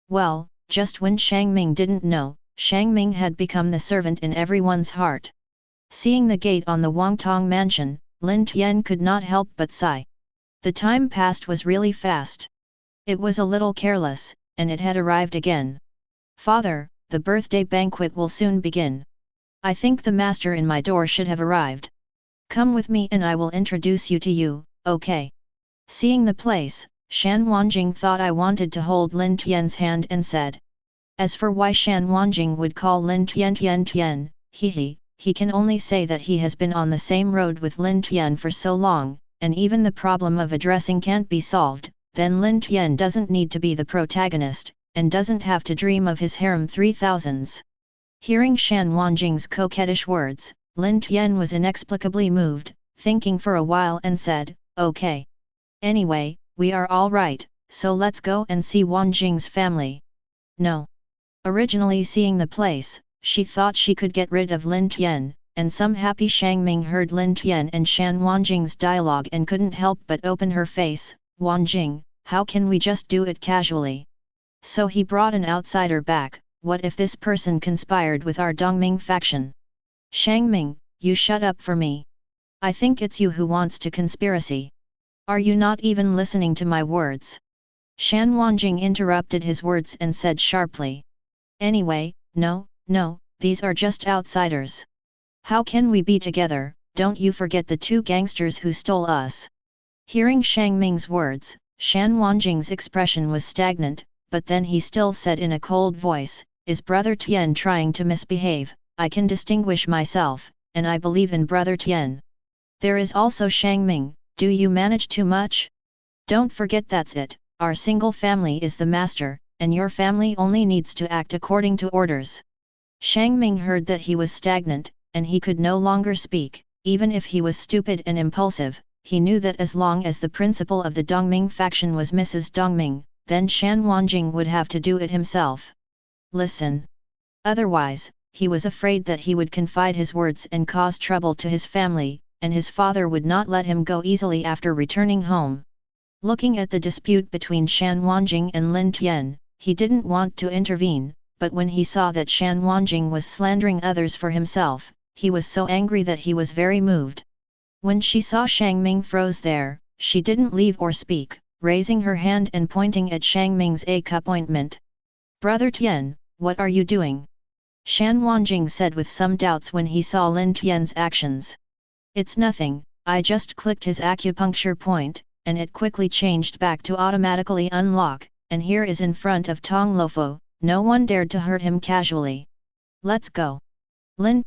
Well, just when Shangming didn't know, Shangming had become the servant in everyone's heart. Seeing the gate on the Wangtong mansion, Lin Tian could not help but sigh. The time passed was really fast. It was a little careless, and it had arrived again. "Father, the birthday banquet will soon begin." I think the master in my door should have arrived. Come with me and I will introduce you to you, okay? Seeing the place, Shan Wanjing thought I wanted to hold Lin Tian's hand and said. As for why Shan Wanjing would call Lin Tian Tian Tian, he can only say that he has been on the same road with Lin Tian for so long, and even the problem of addressing can't be solved, then Lin Tian doesn't need to be the protagonist, and doesn't have to dream of his harem 3000s. Hearing Shan Wanjing's coquettish words, Lin Tian was inexplicably moved, thinking for a while and said, okay. Anyway, we are all right, so let's go and see Wanjing's family. No. Originally seeing the place, she thought she could get rid of Lin Tian, and some happy Shangming heard Lin Tian and Shan Wanjing's dialogue and couldn't help but open her face. Wanjing, how can we just do it casually? So he brought an outsider back. What if this person conspired with our Dongming faction? Shangming, you shut up for me. I think it's you who wants to conspiracy. Are you not even listening to my words? Shan Wanjing interrupted his words and said sharply. Anyway, no, these are just outsiders. How can we be together? Don't you forget the two gangsters who stole us. Hearing Shangming's words, Shan Wanjing's expression was stagnant, but then he still said in a cold voice, is Brother Tian trying to misbehave? I can distinguish myself, and I believe in Brother Tian. There is also Shangming, do you manage too much? Don't forget that's it, our single family is the master, and your family only needs to act according to orders. Shangming heard that he was stagnant, and he could no longer speak, even if he was stupid and impulsive. He knew that as long as the principal of the Dongming faction was Mrs. Dongming, then Shan Wanjing would have to do it himself. Listen. Otherwise, he was afraid that he would confide his words and cause trouble to his family, and his father would not let him go easily after returning home. Looking at the dispute between Shan Wanjing and Lin Tian, he didn't want to intervene, but when he saw that Shan Wanjing was slandering others for himself, he was so angry that he was very moved. When she saw Shangming froze there, she didn't leave or speak, raising her hand and pointing at Shangming's appointment. Brother Tian, what are you doing? Shan Wanjing said with some doubts when he saw Lin Tian's actions. It's nothing, I just clicked his acupuncture point, and it quickly changed back to automatically unlock, and here is in front of Tong Lofo, no one dared to hurt him casually. Let's go. Lin